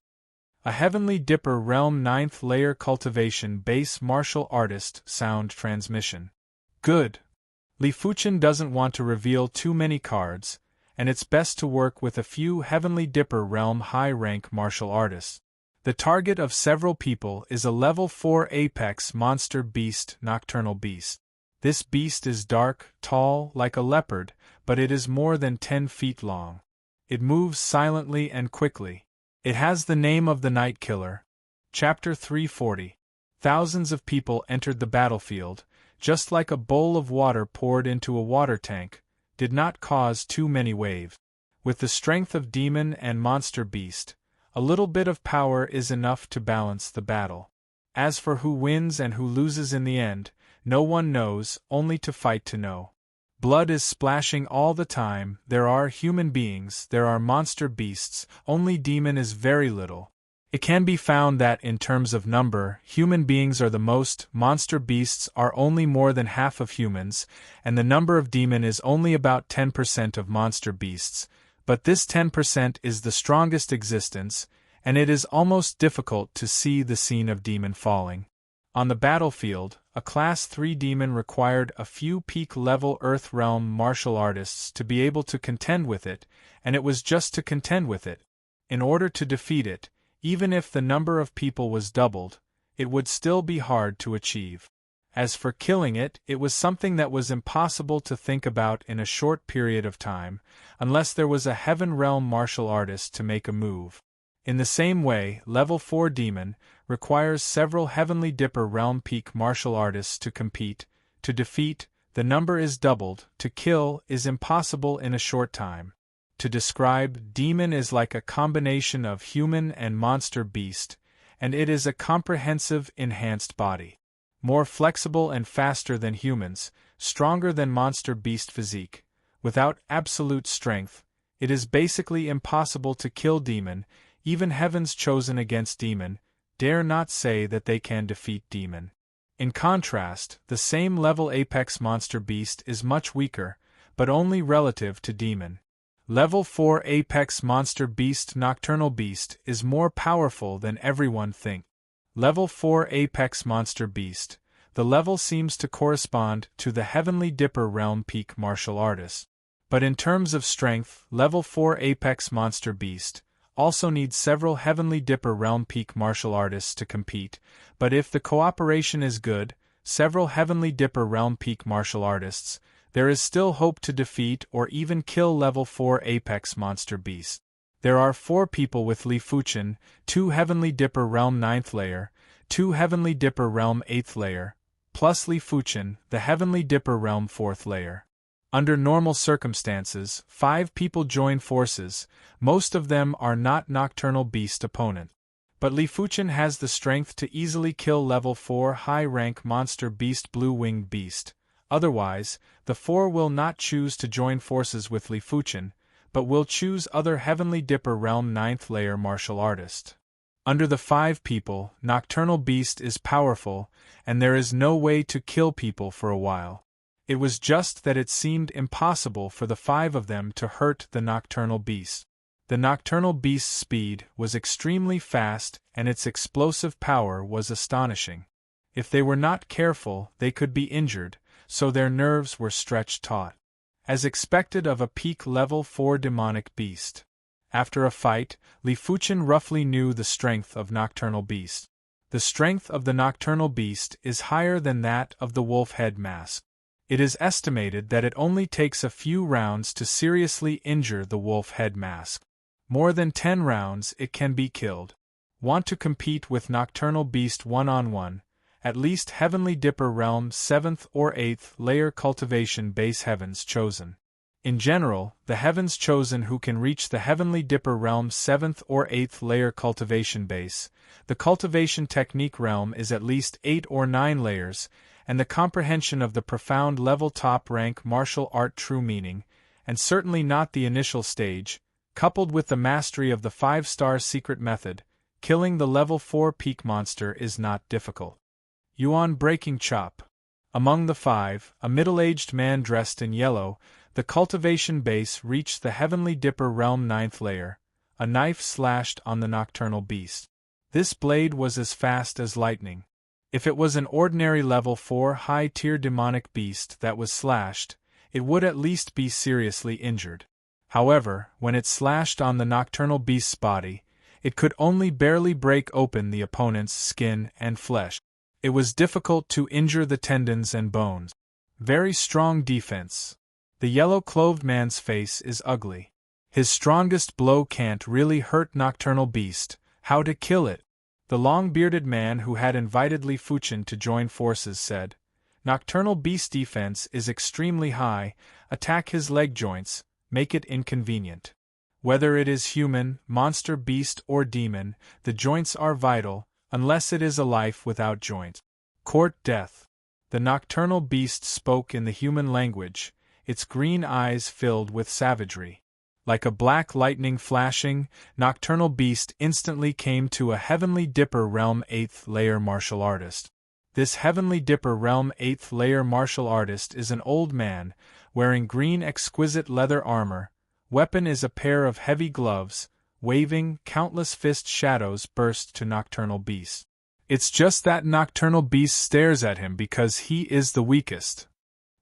A heavenly dipper realm 9th layer cultivation base martial artist sound transmission. Good. Li Fuchen doesn't want to reveal too many cards, and it's best to work with a few heavenly dipper realm high rank martial artists. The target of several people is a level 4 apex monster beast nocturnal beast. This beast is dark, tall, like a leopard, but it is more than 10 feet long. It moves silently and quickly. It has the name of the Night Killer. Chapter 340. Thousands of people entered the battlefield, just like a bowl of water poured into a water tank, did not cause too many waves. With the strength of demon and monster beast, a little bit of power is enough to balance the battle. As for who wins and who loses in the end, no one knows, only to fight to know. Blood is splashing all the time, there are human beings, there are monster beasts, only demon is very little. It can be found that in terms of number, human beings are the most, monster beasts are only more than half of humans, and the number of demon is only about 10% of monster beasts, but this 10% is the strongest existence, and it is almost difficult to see the scene of demon falling. On the battlefield, a Class 3 demon required a few peak-level Earth Realm martial artists to be able to contend with it, and it was just to contend with it. In order to defeat it, even if the number of people was doubled, it would still be hard to achieve. As for killing it, it was something that was impossible to think about in a short period of time, unless there was a Heaven Realm martial artist to make a move. In the same way, Level 4 Demon requires several Heavenly Dipper Realm Peak martial artists to compete. To defeat, the number is doubled. To kill is impossible in a short time. To describe, Demon is like a combination of human and monster beast, and it is a comprehensive, enhanced body. More flexible and faster than humans, stronger than monster beast physique. Without absolute strength, it is basically impossible to kill Demon. Even heavens chosen against Demon dare not say that they can defeat Demon. In contrast, the same level Apex Monster Beast is much weaker, but only relative to Demon. Level 4 Apex Monster Beast Nocturnal Beast is more powerful than everyone thinks. Level 4 Apex Monster Beast. The level seems to correspond to the Heavenly Dipper Realm Peak Martial Artist. But in terms of strength, Level 4 Apex Monster Beast also needs several Heavenly Dipper Realm Peak Martial Artists to compete, but if the cooperation is good, several Heavenly Dipper Realm Peak Martial Artists, there is still hope to defeat or even kill Level 4 Apex Monster Beast. There are 4 people with Li Fuchen, 2 Heavenly Dipper Realm 9th layer, 2 Heavenly Dipper Realm 8th layer, plus Li Fuchen, the Heavenly Dipper Realm 4th layer. Under normal circumstances, 5 people join forces, most of them are not Nocturnal Beast opponent. But Li Fuchen has the strength to easily kill Level 4 high-rank Monster Beast Blue-Winged Beast. Otherwise, the 4 will not choose to join forces with Li Fuchen, but will choose other Heavenly Dipper Realm 9th layer martial artist. Under the 5 people, Nocturnal Beast is powerful, and there is no way to kill people for a while. It was just that it seemed impossible for the 5 of them to hurt the Nocturnal Beast. The Nocturnal Beast's speed was extremely fast and its explosive power was astonishing. If they were not careful, they could be injured, so their nerves were stretched taut. As expected of a peak level 4 demonic beast. After a fight, Li Fuchen roughly knew the strength of Nocturnal Beast. The strength of the Nocturnal Beast is higher than that of the wolf head mask. It is estimated that it only takes a few rounds to seriously injure the wolf head mask. More than 10 rounds it can be killed. Want to compete with Nocturnal Beast one-on-one? At least Heavenly Dipper Realm 7th or 8th layer cultivation base Heavens Chosen. In general, the Heavens Chosen who can reach the Heavenly Dipper Realm 7th or 8th layer cultivation base, the cultivation technique realm is at least 8 or 9 layers, and the comprehension of the profound level top rank martial art true meaning, and certainly not the initial stage, coupled with the mastery of the 5-star secret method, killing the level 4 peak monster is not difficult. Yuan Breaking Chop. Among the 5, a middle-aged man dressed in yellow, the cultivation base reached the Heavenly Dipper Realm 9th layer. A knife slashed on the Nocturnal Beast. This blade was as fast as lightning. If it was an ordinary level 4 high-tier demonic beast that was slashed, it would at least be seriously injured. However, when it slashed on the Nocturnal Beast's body, it could only barely break open the opponent's skin and flesh. It was difficult to injure the tendons and bones. Very strong defense. The yellow-clothed man's face is ugly. His strongest blow can't really hurt Nocturnal Beast. How to kill it? The long-bearded man who had invited Li Fuchen to join forces said, Nocturnal Beast defense is extremely high, attack his leg joints, make it inconvenient. Whether it is human, monster beast or demon, the joints are vital, unless it is a life without joints. Court death. The Nocturnal Beast spoke in the human language, its green eyes filled with savagery. Like a black lightning flashing, Nocturnal Beast instantly came to a Heavenly Dipper Realm 8th layer martial artist. This Heavenly Dipper Realm 8th layer martial artist is an old man, wearing green exquisite leather armor. Weapon is a pair of heavy gloves. Waving, countless fist shadows burst to Nocturnal Beast. It's just that Nocturnal Beast stares at him because he is the weakest.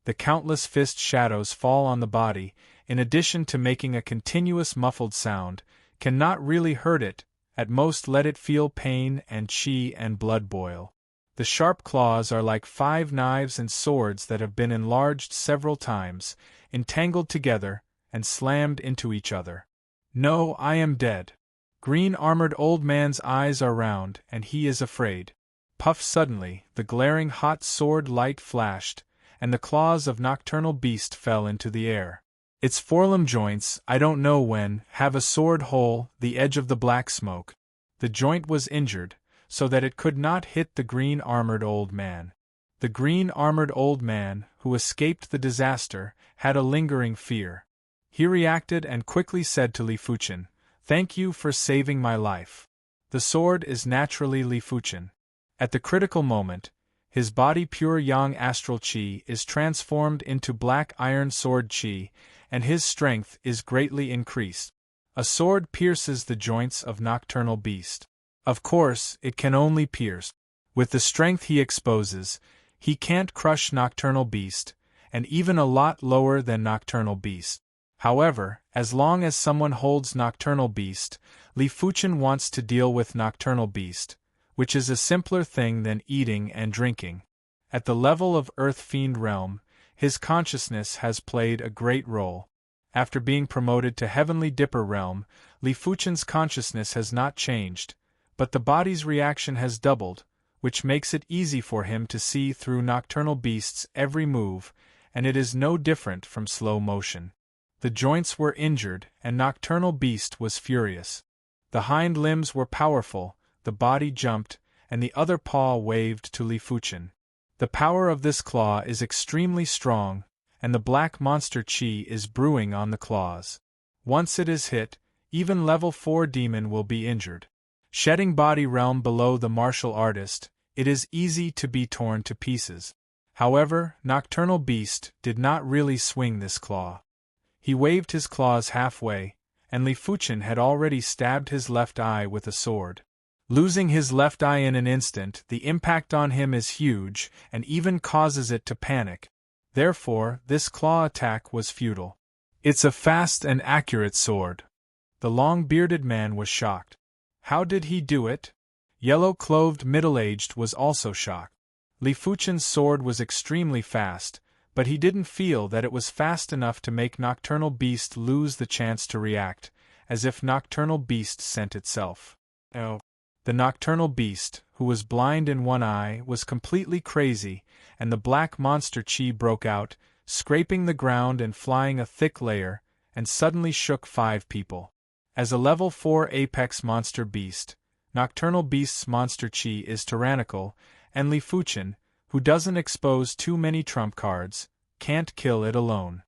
The countless fist shadows fall on the body, in addition to making a continuous muffled sound, cannot really hurt it, at most let it feel pain and chi and blood boil. The sharp claws are like 5 knives and swords that have been enlarged several times, entangled together, and slammed into each other. No, I am dead. Green-armored old man's eyes are round, and he is afraid. Puff suddenly, the glaring hot sword light flashed, and the claws of Nocturnal Beast fell into the air. Its forelimb joints, I don't know when, have a sword hole, the edge of the black smoke. The joint was injured, so that it could not hit the green-armored old man. The green-armored old man, who escaped the disaster, had a lingering fear. He reacted and quickly said to Li Fuchen, "Thank you for saving my life." The sword is naturally Li Fuchen. At the critical moment, his body pure yang astral chi is transformed into black iron sword chi, and his strength is greatly increased. A sword pierces the joints of Nocturnal Beast. Of course, it can only pierce. With the strength he exposes, he can't crush Nocturnal Beast, and even a lot lower than Nocturnal Beast. However, as long as someone holds Nocturnal Beast, Li Fuchen wants to deal with Nocturnal Beast, which is a simpler thing than eating and drinking. At the level of Earth Fiend Realm, his consciousness has played a great role. After being promoted to Heavenly Dipper Realm, Li Fuchen's consciousness has not changed, but the body's reaction has doubled, which makes it easy for him to see through Nocturnal Beast's every move, and it is no different from slow motion. The joints were injured, and Nocturnal Beast was furious. The hind limbs were powerful, the body jumped, and the other paw waved to Li Fuchen. The power of this claw is extremely strong, and the black monster chi is brewing on the claws. Once it is hit, even level 4 demon will be injured. Shedding body realm below the martial artist, it is easy to be torn to pieces. However, Nocturnal Beast did not really swing this claw. He waved his claws halfway, and Li Fuchen had already stabbed his left eye with a sword. Losing his left eye in an instant, the impact on him is huge, and even causes it to panic. Therefore, this claw attack was futile. It's a fast and accurate sword. The long-bearded man was shocked. How did he do it? Yellow-clothed middle-aged was also shocked. Li Fuchen's sword was extremely fast, but he didn't feel that it was fast enough to make Nocturnal Beast lose the chance to react, as if Nocturnal Beast sent itself. Oh. The Nocturnal Beast, who was blind in one eye, was completely crazy, and the black monster chi broke out, scraping the ground and flying a thick layer, and suddenly shook 5 people. As a level 4 apex monster beast, Nocturnal Beast's monster chi is tyrannical, and Li Fuchen, who doesn't expose too many trump cards, can't kill it alone.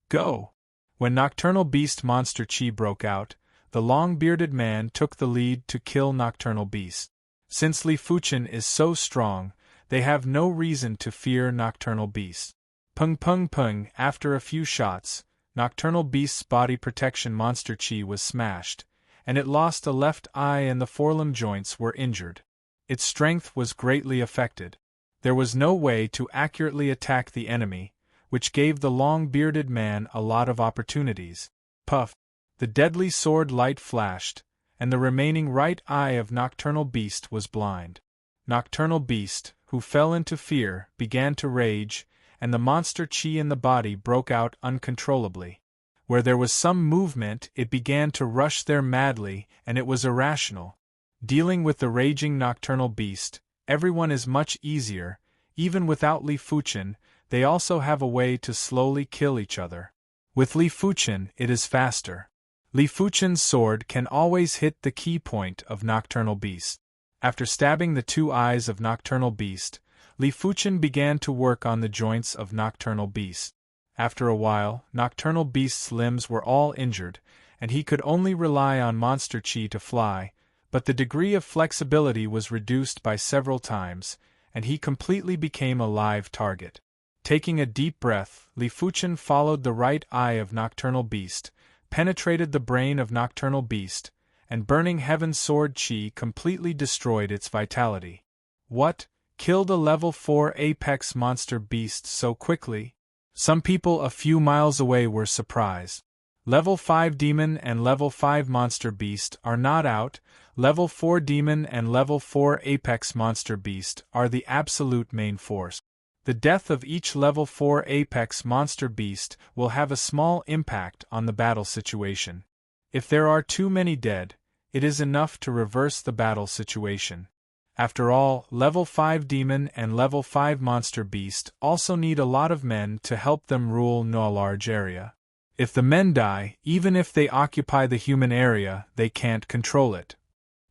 Go! When Nocturnal Beast monster chi broke out, the long-bearded man took the lead to kill Nocturnal Beast. Since Li Fuchen is so strong, they have no reason to fear Nocturnal Beast. Pung pung pung, after a few shots, Nocturnal Beast's body protection monster chi was smashed, and it lost a left eye and the forelimb joints were injured. Its strength was greatly affected. There was no way to accurately attack the enemy, which gave the long-bearded man a lot of opportunities. Puff! The deadly sword light flashed, and the remaining right eye of Nocturnal Beast was blind. Nocturnal Beast, who fell into fear, began to rage, and the monster chi in the body broke out uncontrollably. Where there was some movement, it began to rush there madly, and it was irrational. Dealing with the raging Nocturnal Beast, everyone is much easier. Even without Li Fuchen, they also have a way to slowly kill each other. With Li Fuchen, it is faster. Li Fuchen's sword can always hit the key point of Nocturnal Beast. After stabbing the 2 eyes of Nocturnal Beast, Li Fuchen began to work on the joints of Nocturnal Beast. After a while, Nocturnal Beast's limbs were all injured, and he could only rely on monster chi to fly, but the degree of flexibility was reduced by several times, and he completely became a live target. Taking a deep breath, Li Fuchen followed the right eye of Nocturnal Beast, penetrated the brain of Nocturnal Beast, and burning Heaven's sword chi completely destroyed its vitality. What? Killed a level 4 apex monster beast so quickly? Some people a few miles away were surprised. Level 5 demon and level 5 monster beast are not out, level 4 demon and level 4 apex monster beast are the absolute main force. The death of each level 4 apex monster beast will have a small impact on the battle situation. If there are too many dead, it is enough to reverse the battle situation. After all, level 5 demon and level 5 monster beast also need a lot of men to help them rule no large area. If the men die, even if they occupy the human area, they can't control it.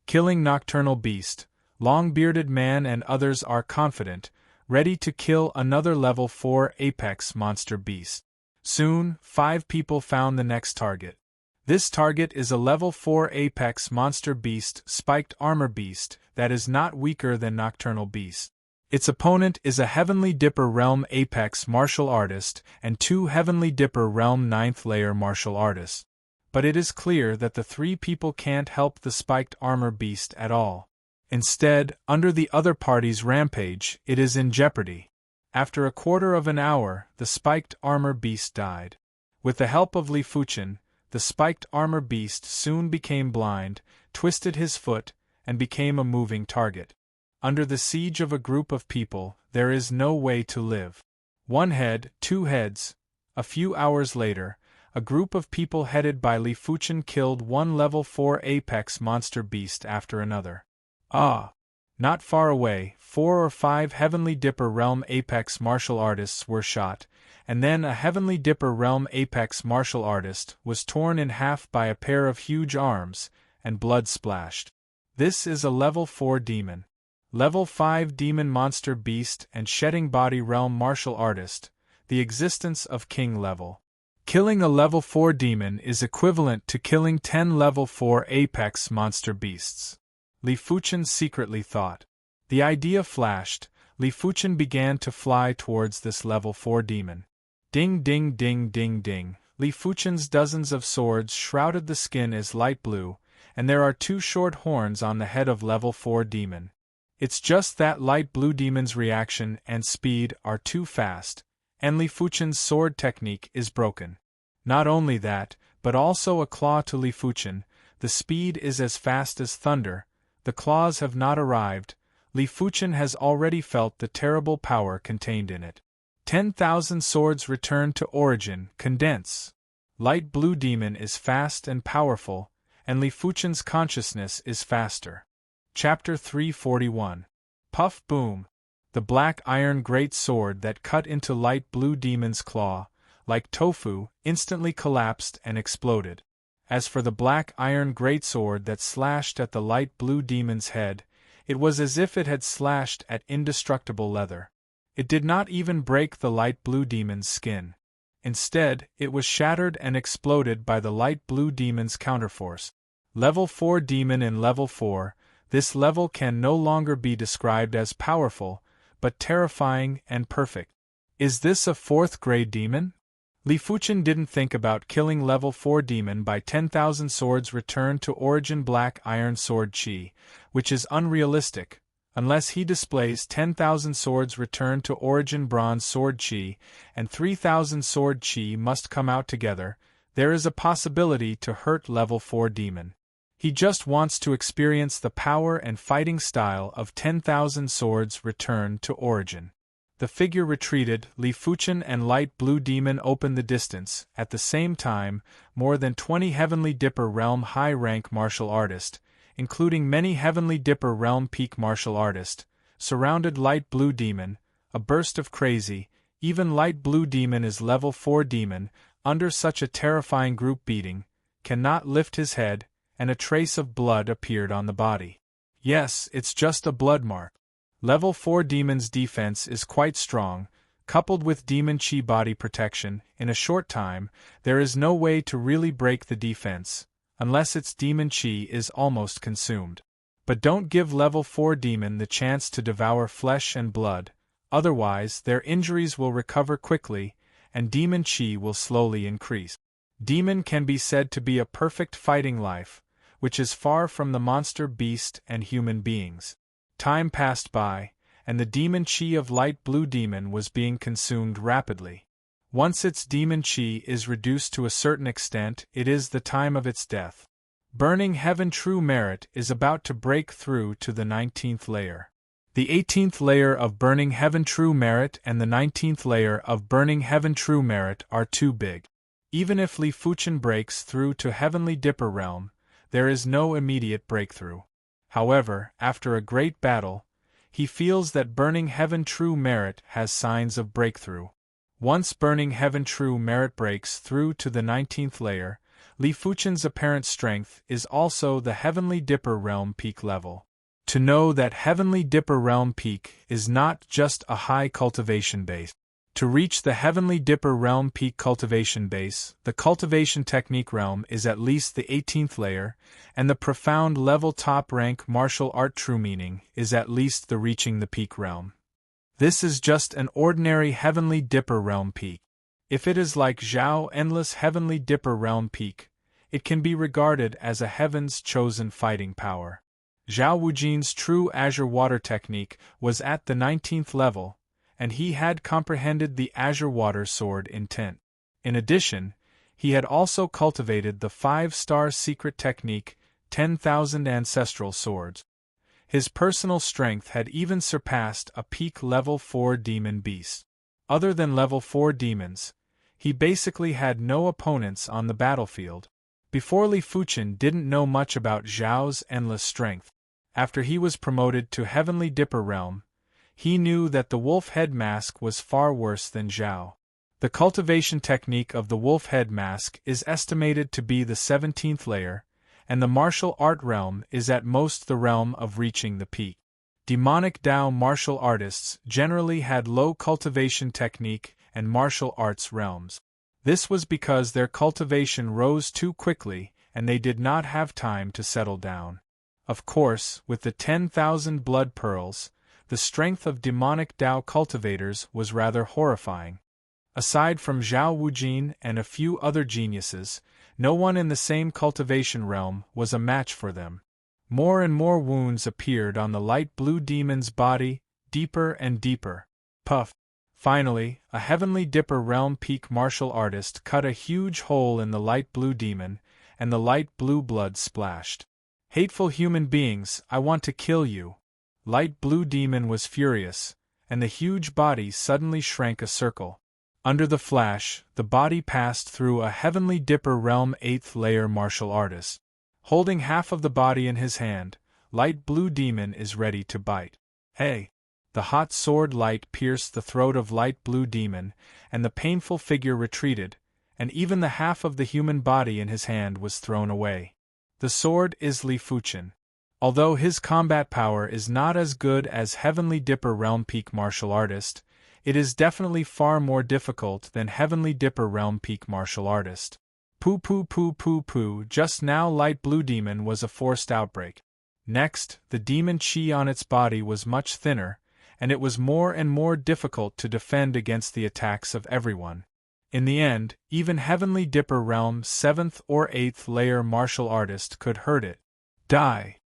Killing Nocturnal Beast, long-bearded man and others are confident, ready to kill another level 4 apex monster beast. Soon, 5 people found the next target. This target is a level 4 apex monster beast spiked armor beast that is not weaker than Nocturnal Beast. Its opponent is a Heavenly Dipper Realm apex martial artist and 2 Heavenly Dipper Realm 9th layer martial artists. But it is clear that the 3 people can't help the spiked armor beast at all. Instead, under the other party's rampage, it is in jeopardy. After a quarter of an hour, the spiked armor beast died. With the help of Li Fuchen, the spiked armor beast soon became blind, twisted his foot, and became a moving target. Under the siege of a group of people, there is no way to live. One head, two heads. A few hours later, a group of people headed by Li Fuchen killed one level 4 apex monster beast after another. Not far away, 4 or 5 Heavenly Dipper Realm apex martial artists were shot, and then a Heavenly Dipper Realm apex martial artist was torn in half by a pair of huge arms, and blood splashed. This is a level 4 demon. Level 5 demon monster beast and shedding body realm martial artist, the existence of king level. Killing a level 4 demon is equivalent to killing 10 level 4 apex monster beasts. Li Fuchen secretly thought. The idea flashed. Li Fuchen began to fly towards this level 4 demon. Ding ding ding ding ding. Li Fuchen's dozens of swords shrouded the skin as light blue, and there are 2 short horns on the head of level 4 demon. It's just that light blue demon's reaction and speed are too fast, and Li Fuchen's sword technique is broken. Not only that, but also a claw to Li Fuchen. The speed is as fast as thunder. The claws have not arrived. Li Fuchen has already felt the terrible power contained in it. 10,000 swords return to origin, condense. Light blue demon is fast and powerful, and Li Fuchen's consciousness is faster. Chapter 341. Puff Boom. The black iron great sword that cut into light blue demon's claw, like tofu, instantly collapsed and exploded. As for the black iron greatsword that slashed at the light blue demon's head, it was as if it had slashed at indestructible leather. It did not even break the light blue demon's skin. Instead, it was shattered and exploded by the light blue demon's counterforce. Level 4 demon in level 4, this level can no longer be described as powerful, but terrifying and perfect. Is this a 4th grade demon? Li Fuchen didn't think about killing level 4 demon by 10,000 swords return to origin black iron sword chi, which is unrealistic, unless he displays 10,000 swords return to origin bronze sword chi, and 3,000 sword chi must come out together. There is a possibility to hurt level 4 demon. He just wants to experience the power and fighting style of 10,000 swords return to origin. The figure retreated. Li Fuchen and light blue demon opened the distance. At the same time, more than 20 Heavenly Dipper Realm high-rank martial artists, including many Heavenly Dipper Realm peak martial artists, surrounded light blue demon. A burst of crazy. Even light blue demon is level 4 demon, under such a terrifying group beating, cannot lift his head, and a trace of blood appeared on the body. Yes, it's just a blood mark. Level 4 demon's defense is quite strong, coupled with demon chi body protection. In a short time, there is no way to really break the defense, unless its demon chi is almost consumed. But don't give level 4 demon the chance to devour flesh and blood, otherwise their injuries will recover quickly, and demon chi will slowly increase. Demon can be said to be a perfect fighting life, which is far from the monster beast and human beings. Time passed by, and the demon chi of light blue demon was being consumed rapidly. Once its demon chi is reduced to a certain extent, it is the time of its death. Burning Heaven True Merit is about to break through to the 19th layer. The 18th layer of Burning Heaven True Merit and the 19th layer of Burning Heaven True Merit are too big. Even if Li Fuchen breaks through to Heavenly Dipper Realm, there is no immediate breakthrough. However, after a great battle, he feels that Burning Heaven True Merit has signs of breakthrough. Once Burning Heaven True Merit breaks through to the 19th layer, Li Fuchen's apparent strength is also the Heavenly Dipper Realm peak level. To know that Heavenly Dipper Realm peak is not just a high cultivation base. To reach the Heavenly Dipper Realm peak cultivation base, the cultivation technique realm is at least the 18th layer, and the profound level top rank martial art true meaning is at least the reaching the peak realm. This is just an ordinary Heavenly Dipper Realm peak. If it is like Zhao Endless Heavenly Dipper Realm peak, it can be regarded as a heaven's chosen fighting power. Zhao Wujin's true azure water technique was at the 19th level, and he had comprehended the azure water sword intent. In addition, he had also cultivated the 5-star secret technique, 10,000 ancestral swords. His personal strength had even surpassed a peak level 4 demon beast. Other than level 4 demons, he basically had no opponents on the battlefield. Before Li Fuchen didn't know much about Zhao's endless strength. After he was promoted to Heavenly Dipper realm, he knew that the wolf head mask was far worse than Zhao. The cultivation technique of the wolf head mask is estimated to be the 17th layer, and the martial art realm is at most the realm of reaching the peak. Demonic Dao martial artists generally had low cultivation technique and martial arts realms. This was because their cultivation rose too quickly and they did not have time to settle down. Of course, with the 10,000 blood pearls, the strength of demonic Dao cultivators was rather horrifying. Aside from Zhao Wujin and a few other geniuses, no one in the same cultivation realm was a match for them. More and more wounds appeared on the light blue demon's body, deeper and deeper. Puff! Finally, a Heavenly Dipper realm peak martial artist cut a huge hole in the light blue demon, and the light blue blood splashed. Hateful human beings, I want to kill you. Light blue demon was furious, and the huge body suddenly shrank a circle. Under the flash, the body passed through a Heavenly Dipper realm 8th layer martial artist. Holding half of the body in his hand, light blue demon is ready to bite. Hey! The hot sword light pierced the throat of light blue demon, and the painful figure retreated, and even the half of the human body in his hand was thrown away. The sword is Li Fuchen. Although his combat power is not as good as Heavenly Dipper realm peak martial artist, it is definitely far more difficult than Heavenly Dipper realm peak martial artist. Poo poo poo poo poo, just now light blue demon was a forced outbreak. Next, the demon chi on its body was much thinner, and it was more and more difficult to defend against the attacks of everyone. In the end, even Heavenly Dipper realm 7th or 8th layer martial artist could hurt it. Die!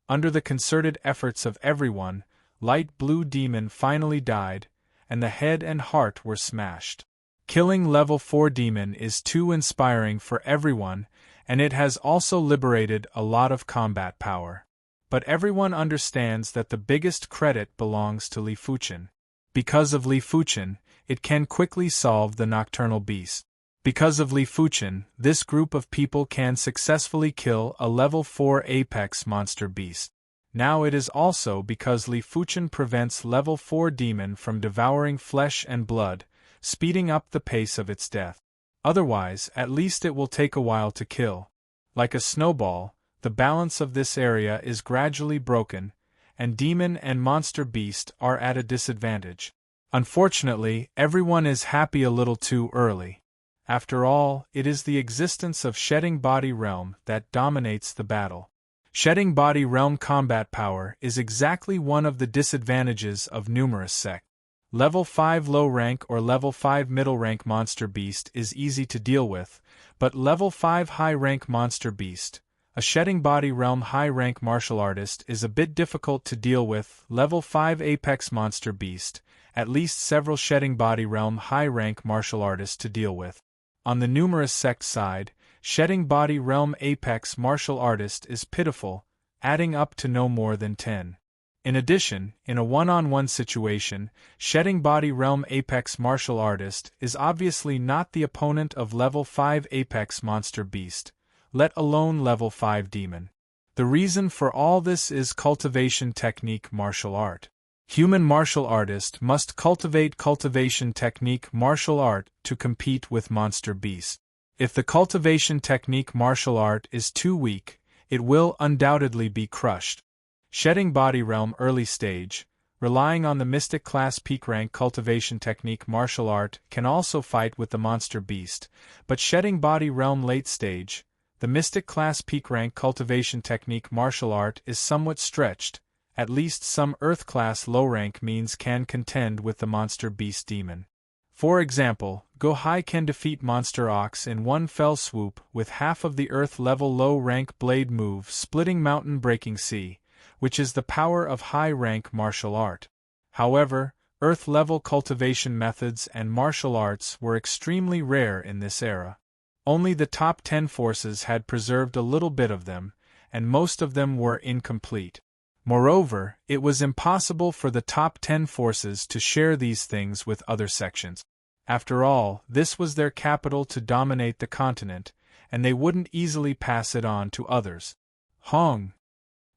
Under the concerted efforts of everyone, light blue demon finally died, and the head and heart were smashed. Killing level 4 demon is too inspiring for everyone, and it has also liberated a lot of combat power. But everyone understands that the biggest credit belongs to Li Fuchen. Because of Li Fuchen, it can quickly solve the nocturnal beast. Because of Li Fuchen, this group of people can successfully kill a level 4 apex monster beast. Now it is also because Li Fuchen prevents level 4 demon from devouring flesh and blood, speeding up the pace of its death. Otherwise, at least it will take a while to kill. Like a snowball, the balance of this area is gradually broken, and demon and monster beast are at a disadvantage. Unfortunately, everyone is happy a little too early. After all, it is the existence of Shedding Body Realm that dominates the battle. Shedding Body Realm combat power is exactly one of the disadvantages of numerous sects. Level 5 low rank or level 5 middle rank monster beast is easy to deal with, but level 5 high rank monster beast, a Shedding Body Realm high rank martial artist, is a bit difficult to deal with. Level 5 apex monster beast, at least several Shedding Body Realm high rank martial artists to deal with. On the numerous sect side, Shedding Body Realm apex martial artist is pitiful, adding up to no more than 10. In addition, in a one-on-one situation, Shedding Body Realm apex martial artist is obviously not the opponent of level 5 apex monster beast, let alone level 5 demon. The reason for all this is cultivation technique martial art. Human martial artist must cultivate cultivation technique martial art to compete with monster beast. If the cultivation technique martial art is too weak, it will undoubtedly be crushed. Shedding Body Realm early stage, relying on the Mystic class peak rank cultivation technique martial art, can also fight with the monster beast, but Shedding Body Realm late stage, the Mystic class peak rank cultivation technique martial art is somewhat stretched. At least some Earth class low rank means can contend with the monster beast demon. For example, Go High can defeat Monster Ox in one fell swoop with half of the Earth level low rank blade move splitting mountain breaking sea, which is the power of high-rank martial art. However, Earth-level cultivation methods and martial arts were extremely rare in this era. Only the top 10 forces had preserved a little bit of them, and most of them were incomplete. Moreover, it was impossible for the top 10 forces to share these things with other sections. After all, this was their capital to dominate the continent, and they wouldn't easily pass it on to others. Hong!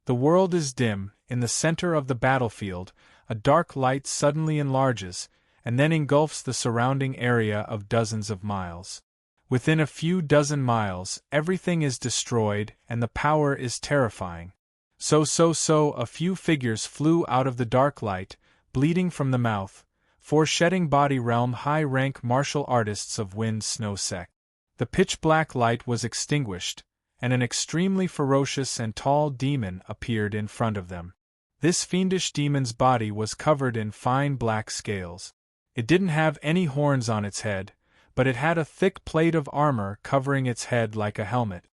The world is dim. In the center of the battlefield, a dark light suddenly enlarges, and then engulfs the surrounding area of dozens of miles. Within a few dozen miles, everything is destroyed, and the power is terrifying. A few figures flew out of the dark light, bleeding from the mouth, foreshedding body realm high-rank martial artists of Wind Snow sect. The pitch-black light was extinguished, and an extremely ferocious and tall demon appeared in front of them. This fiendish demon's body was covered in fine black scales. It didn't have any horns on its head, but it had a thick plate of armor covering its head like a helmet.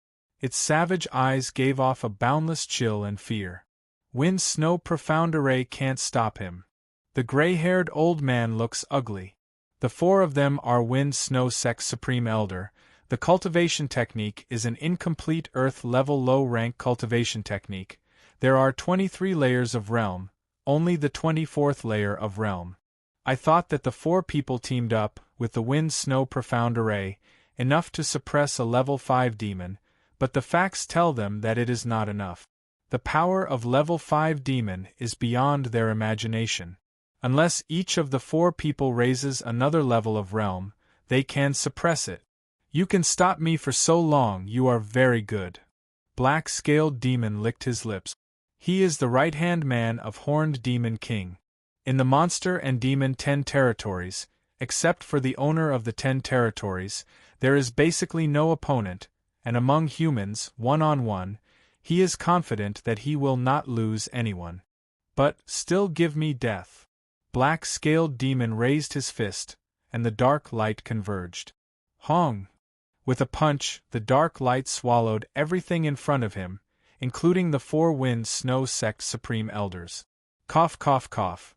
Its savage eyes gave off a boundless chill and fear. Wind Snow Profound Array can't stop him. The gray-haired old man looks ugly. The 4 of them are Wind Snow Sect's Supreme Elder. The cultivation technique is an incomplete Earth-level low-rank cultivation technique. There are 23 layers of realm, only the 24th layer of realm. I thought that the 4 people teamed up, with the Wind Snow Profound Array, enough to suppress a level 5 demon, but the facts tell them that it is not enough. The power of level 5 demon is beyond their imagination. Unless each of the 4 people raises another level of realm, they can suppress it. You can stop me for so long, you are very good. Black-scaled demon licked his lips. He is the right-hand man of Horned Demon King. In the Monster and Demon 10 territories, except for the owner of the 10 territories, there is basically no opponent, and among humans, one-on-one, he is confident that he will not lose anyone. But, still give me death. Black-scaled demon raised his fist, and the dark light converged. Hong! With a punch, the dark light swallowed everything in front of him, including the 4 Wind Snow Sect Supreme Elders. Cough, cough, cough.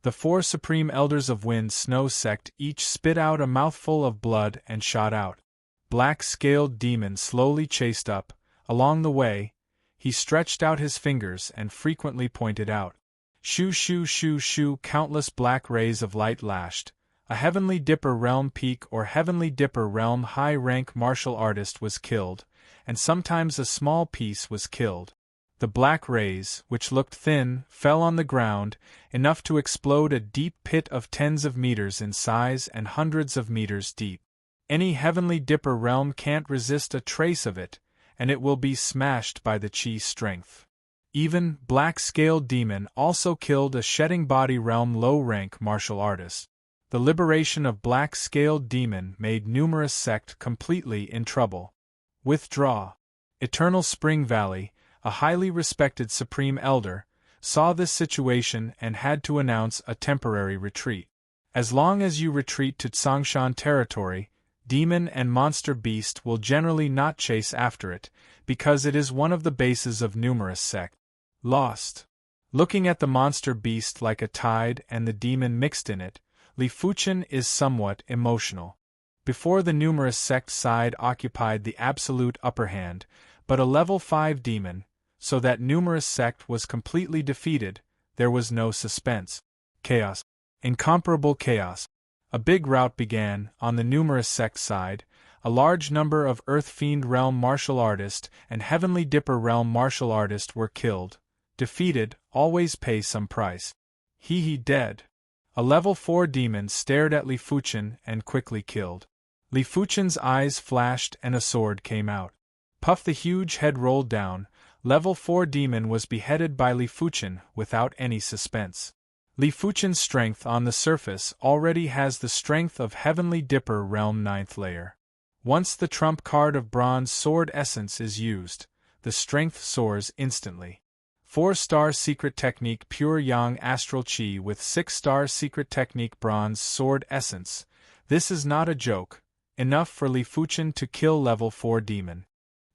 The 4 Supreme Elders of Wind Snow Sect each spit out a mouthful of blood and shot out. Black-scaled demon slowly chased up. Along the way, he stretched out his fingers and frequently pointed out. Shoo shoo shoo shoo, countless black rays of light lashed. A Heavenly Dipper Realm Peak or Heavenly Dipper Realm high-rank martial artist was killed, and sometimes a small piece was killed. The black rays, which looked thin, fell on the ground, enough to explode a deep pit of tens of meters in size and hundreds of meters deep. Any Heavenly Dipper realm can't resist a trace of it, and it will be smashed by the Chi's strength. Even Black-Scaled Demon also killed a Shedding Body realm low-rank martial artist. The liberation of Black-Scaled Demon made numerous sect completely in trouble. Withdraw. Eternal Spring Valley, a highly respected Supreme Elder, saw this situation and had to announce a temporary retreat. As long as you retreat to Tsongshan territory, demon and monster beast will generally not chase after it, because it is one of the bases of numerous sects. Lost. Looking at the monster beast like a tide and the demon mixed in it, Li Fuchen is somewhat emotional. Before the numerous sect side occupied the absolute upper hand, but a level 5 demon, so that numerous sect was completely defeated, there was no suspense. Chaos. Incomparable chaos. A big rout began, on the numerous sect side. A large number of Earth Fiend Realm martial artists and Heavenly Dipper Realm martial artists were killed. Defeated, always pay some price. He dead. A level 4 demon stared at Li Fuchen and quickly killed. Li Fuchen's eyes flashed and a sword came out. Puff, the huge head rolled down. Level 4 demon was beheaded by Li Fuchen without any suspense. Li Fuchen's strength on the surface already has the strength of Heavenly Dipper Realm 9th layer. Once the trump card of Bronze Sword Essence is used, the strength soars instantly. 4-star Secret Technique Pure Yang Astral Chi with 6-star Secret Technique Bronze Sword Essence. This is not a joke. Enough for Li Fuchen to kill level 4 demon.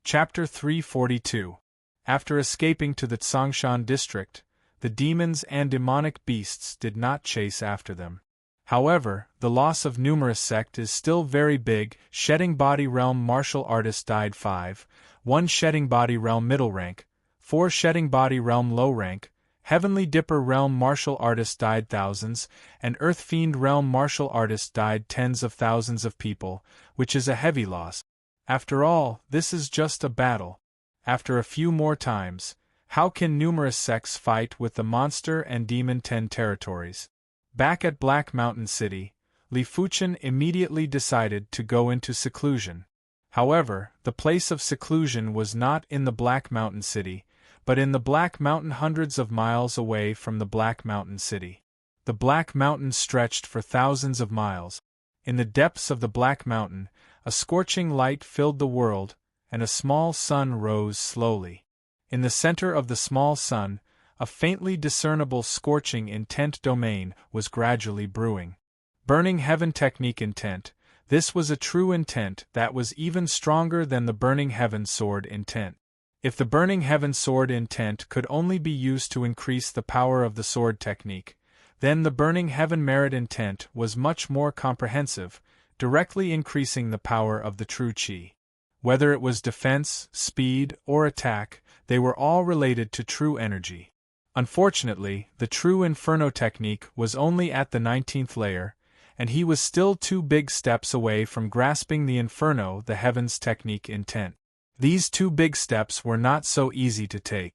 Chapter 342. After escaping to the Tsongshan district, the demons and demonic beasts did not chase after them. However, the loss of numerous sect is still very big. Shedding Body Realm Martial Artist died 5, 1 Shedding Body Realm Middle Rank, 4 Shedding Body Realm Low Rank, Heavenly Dipper Realm Martial Artist died thousands, and Earth Fiend Realm Martial Artist died tens of thousands of people, which is a heavy loss. After all, this is just a battle. After a few more times, how can numerous sects fight with the monster and demon 10 territories? Back at Black Mountain City, Li Fuchen immediately decided to go into seclusion. However, the place of seclusion was not in the Black Mountain City, but in the Black Mountain hundreds of miles away from the Black Mountain City. The Black Mountain stretched for thousands of miles. In the depths of the Black Mountain, a scorching light filled the world, and a small sun rose slowly. In the center of the small sun, a faintly discernible scorching intent domain was gradually brewing. Burning Heaven Technique Intent. This was a true intent that was even stronger than the Burning Heaven Sword intent. If the Burning Heaven Sword intent could only be used to increase the power of the sword technique, then the Burning Heaven Merit intent was much more comprehensive, directly increasing the power of the true Qi. Whether it was defense, speed, or attack, they were all related to true energy. Unfortunately, the true Inferno technique was only at the 19th layer, and he was still 2 big steps away from grasping the Inferno the Heavens technique intent. These 2 big steps were not so easy to take.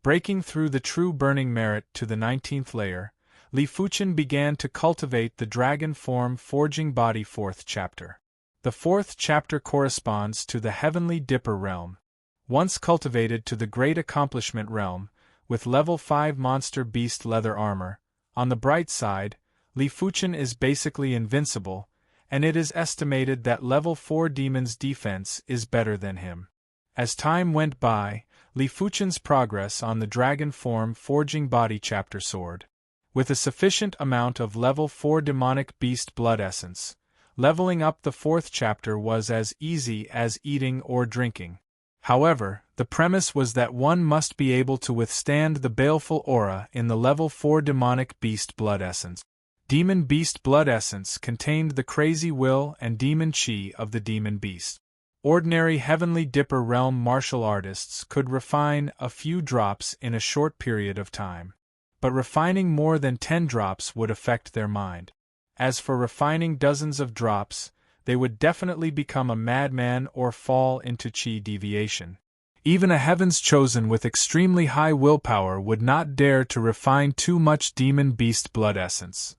Breaking through the true burning merit to the 19th layer, Li Fuchen began to cultivate the dragon form forging body 4th chapter. The 4th chapter corresponds to the Heavenly Dipper realm. Once cultivated to the Great Accomplishment realm, with level 5 monster beast leather armor, on the bright side, Li Fuchen is basically invincible, and it is estimated that level 4 demon's defense is better than him. As time went by, Li Fuchen's progress on the dragon form forging body chapter soared. With a sufficient amount of level 4 demonic beast blood essence, leveling up the 4th chapter was as easy as eating or drinking. However, the premise was that one must be able to withstand the baleful aura in the level 4 demonic beast blood essence. Demon beast blood essence contained the crazy will and demon chi of the demon beast. Ordinary Heavenly Dipper realm martial artists could refine a few drops in a short period of time. But refining more than 10 drops would affect their mind. As for refining dozens of drops, they would definitely become a madman or fall into chi deviation. Even a Heavens Chosen with extremely high willpower would not dare to refine too much demon beast blood essence.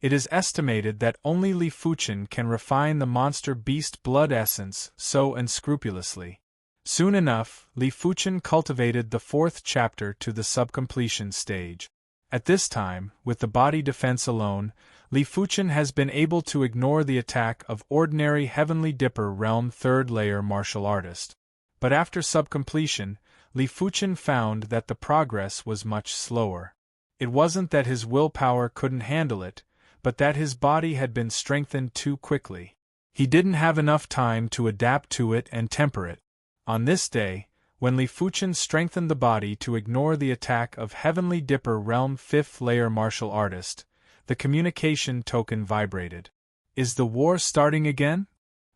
It is estimated that only Li Fuchen can refine the monster beast blood essence so unscrupulously. Soon enough, Li Fuchen cultivated the 4th chapter to the subcompletion stage. At this time, with the body defense alone, Li Fuchen has been able to ignore the attack of ordinary Heavenly Dipper realm 3rd layer martial artist. But after subcompletion, Li Fuchen found that the progress was much slower. It wasn't that his willpower couldn't handle it, but that his body had been strengthened too quickly. He didn't have enough time to adapt to it and temper it. On this day, when Li Fuchen strengthened the body to ignore the attack of Heavenly Dipper realm 5th layer martial artist, the communication token vibrated. Is the war starting again?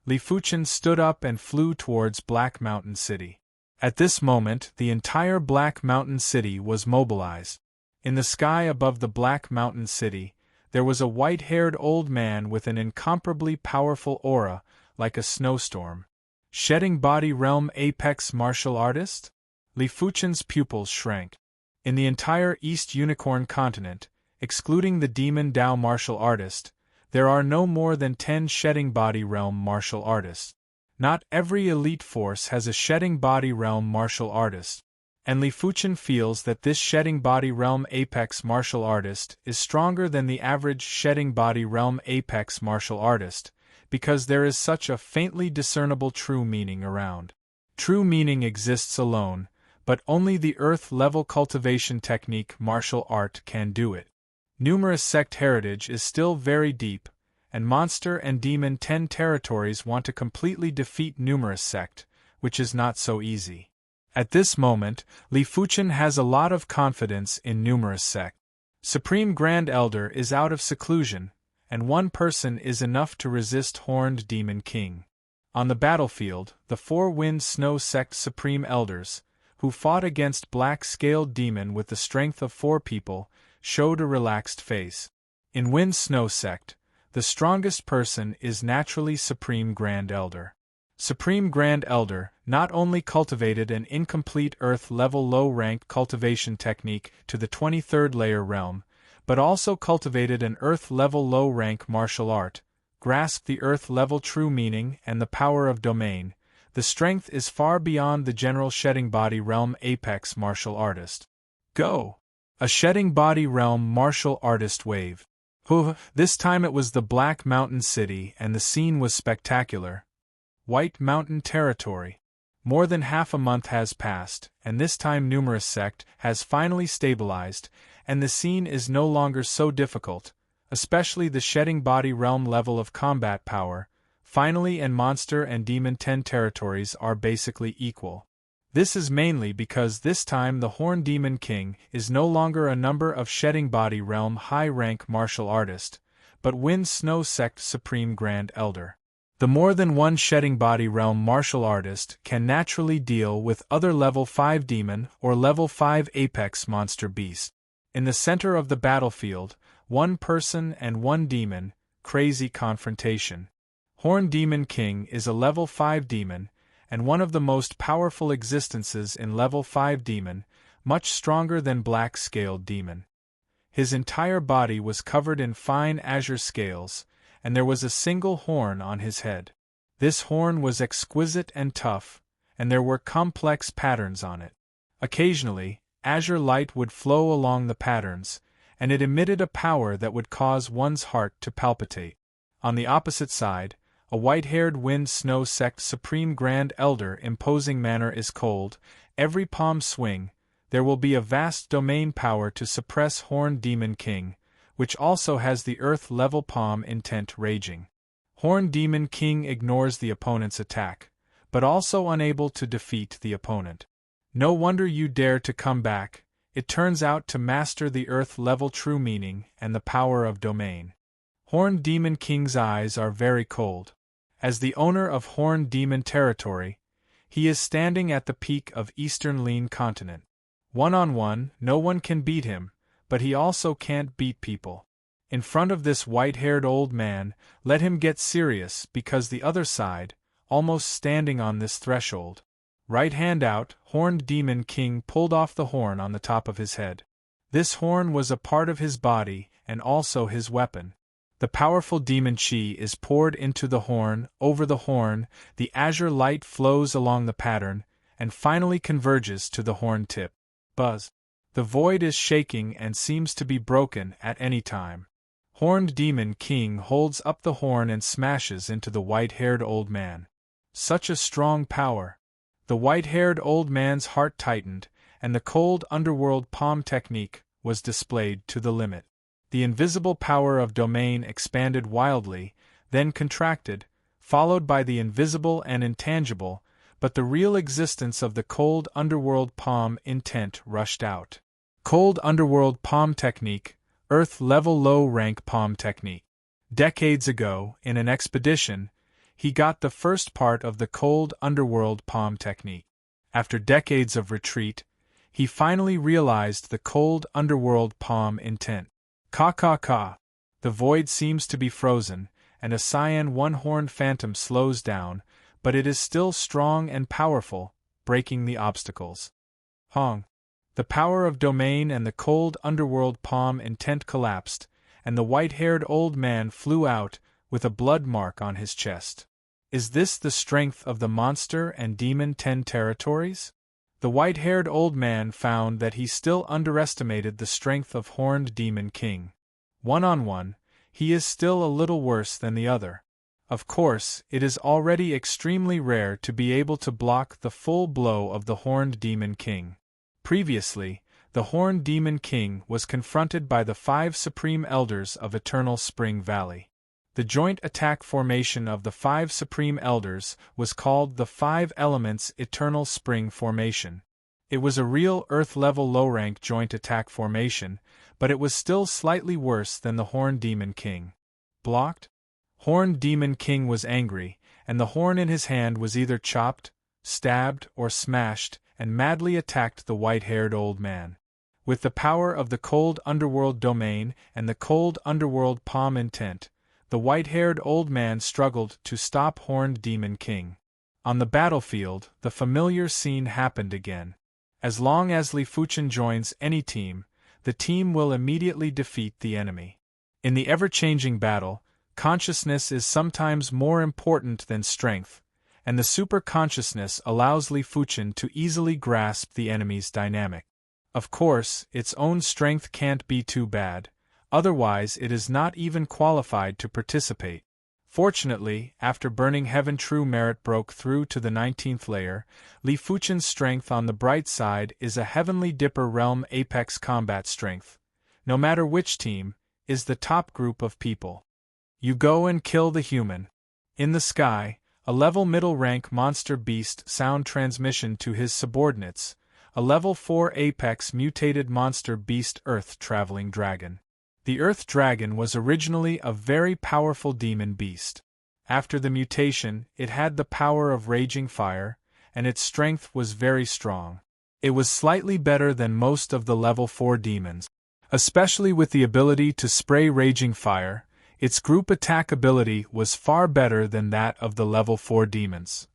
Li Fuchen stood up and flew towards Black Mountain City. At this moment, the entire Black Mountain City was mobilized. In the sky above the Black Mountain City, there was a white-haired old man with an incomparably powerful aura, like a snowstorm. Shedding Body Realm Apex Martial Artist? Li Fuchen's pupils shrank. In the entire East Unicorn continent, excluding the Demon Dao Martial Artist, there are no more than 10 Shedding Body Realm Martial Artists. Not every elite force has a Shedding Body Realm Martial Artist, and Li Fuchen feels that this Shedding Body Realm Apex Martial Artist is stronger than the average Shedding Body Realm Apex Martial Artist, because there is such a faintly discernible true meaning around. True meaning exists alone, but only the Earth-level cultivation technique martial art can do it. Numerous sect heritage is still very deep, and monster and demon 10 territories want to completely defeat numerous sect, which is not so easy. At this moment, Li Fuchen has a lot of confidence in numerous sects. Supreme Grand Elder is out of seclusion, and one person is enough to resist Horned Demon King. On the battlefield, the 4 Wind Snow Sect Supreme Elders, who fought against Black Scaled Demon with the strength of 4 people, showed a relaxed face. In Wind Snow Sect, the strongest person is naturally Supreme Grand Elder. Supreme Grand Elder not only cultivated an incomplete Earth-level low-rank cultivation technique to the 23rd layer realm, but also cultivated an Earth-level low-rank martial art, grasped the Earth-level true meaning and the power of domain. The strength is far beyond the general Shedding Body Realm apex martial artist. Go! A Shedding Body Realm martial artist wave. This time it was the Black Mountain City and the scene was spectacular. White Mountain Territory. More than half a month has passed, and this time numerous sect has finally stabilized, and the scene is no longer so difficult, especially the Shedding Body Realm level of combat power. Finally, and Monster and Demon 10 territories are basically equal. This is mainly because this time the Horned Demon King is no longer a number of Shedding Body Realm high-rank martial artist, but Wind Snow Sect Supreme Grand Elder. The more than one Shedding Body Realm martial artist can naturally deal with other level 5 demon or level 5 apex monster beast. In the center of the battlefield, 1 person and 1 demon, crazy confrontation. Horned Demon King is a level 5 demon, and one of the most powerful existences in level 5 demon, much stronger than Black Scaled Demon. His entire body was covered in fine azure scales, and there was a single horn on his head. This horn was exquisite and tough, and there were complex patterns on it. Occasionally, azure light would flow along the patterns, and it emitted a power that would cause one's heart to palpitate. On the opposite side, a white-haired Wind Snow Sect Supreme Grand Elder imposing manner is cold. Every palm swing, there will be a vast domain power to suppress Horned Demon King, which also has the Earth-level palm intent raging. Horned Demon King ignores the opponent's attack, but also unable to defeat the opponent. No wonder you dare to come back. It turns out to master the Earth-level true meaning and the power of domain. Horned Demon King's eyes are very cold. As the owner of Horned Demon territory, he is standing at the peak of Eastern Lean Continent. One-on-one, no one can beat him, but he also can't beat people. In front of this white-haired old man, let him get serious because the other side, almost standing on this threshold. Right hand out, Horned Demon King pulled off the horn on the top of his head. This horn was a part of his body and also his weapon. The powerful demon chi is poured into the horn. Over the horn, the azure light flows along the pattern, and finally converges to the horn tip. Buzz. The void is shaking and seems to be broken at any time. Horned Demon King holds up the horn and smashes into the white-haired old man. Such a strong power. The white-haired old man's heart tightened, and the cold underworld palm technique was displayed to the limit. The invisible power of domain expanded wildly, then contracted, followed by the invisible and intangible, but the real existence of the cold underworld palm intent rushed out. Cold underworld palm technique, Earth-level low-rank palm technique. Decades ago, in an expedition, he got the first part of the cold underworld palm technique. After decades of retreat, he finally realized the cold underworld palm intent. Ka. The void seems to be frozen, and a cyan one-horned phantom slows down, but it is still strong and powerful, breaking the obstacles. Hong. The power of domain and the cold underworld palm intent collapsed, and the white-haired old man flew out, with a blood mark on his chest. Is this the strength of the Monster and Demon 10 territories? The white-haired old man found that he still underestimated the strength of Horned Demon King. One-on-one, he is still a little worse than the other. Of course, it is already extremely rare to be able to block the full blow of the Horned Demon King. Previously, the Horned Demon King was confronted by the 5 Supreme Elders of Eternal Spring Valley. The joint attack formation of the 5 Supreme Elders was called the 5 Elements Eternal Spring Formation. It was a real Earth-level low-rank joint attack formation, but it was still slightly worse than the Horned Demon King. Blocked? Horned Demon King was angry, and the horn in his hand was either chopped, stabbed, or smashed, and madly attacked the white-haired old man. With the power of the cold underworld domain and the cold underworld palm intent, the white-haired old man struggled to stop Horned Demon King. On the battlefield, the familiar scene happened again. As long as Li Fuchen joins any team, the team will immediately defeat the enemy. In the ever-changing battle, consciousness is sometimes more important than strength, and the super-consciousness allows Li Fuchen to easily grasp the enemy's dynamic. Of course, its own strength can't be too bad, otherwise it is not even qualified to participate. Fortunately, after Burning Heaven True Merit broke through to the 19th layer, Li Fuchen's strength on the bright side is a Heavenly Dipper Realm Apex Combat Strength. No matter which team, is the top group of people. You go and kill the human. In the sky, a level middle rank monster beast sound transmission to his subordinates, a level 4 apex mutated monster beast Earth Traveling Dragon. The Earth Dragon was originally a very powerful demon beast. After the mutation, it had the power of raging fire, and its strength was very strong. It was slightly better than most of the level 4 demons, especially with the ability to spray raging fire. Its group attack ability was far better than that of the level 4 demons.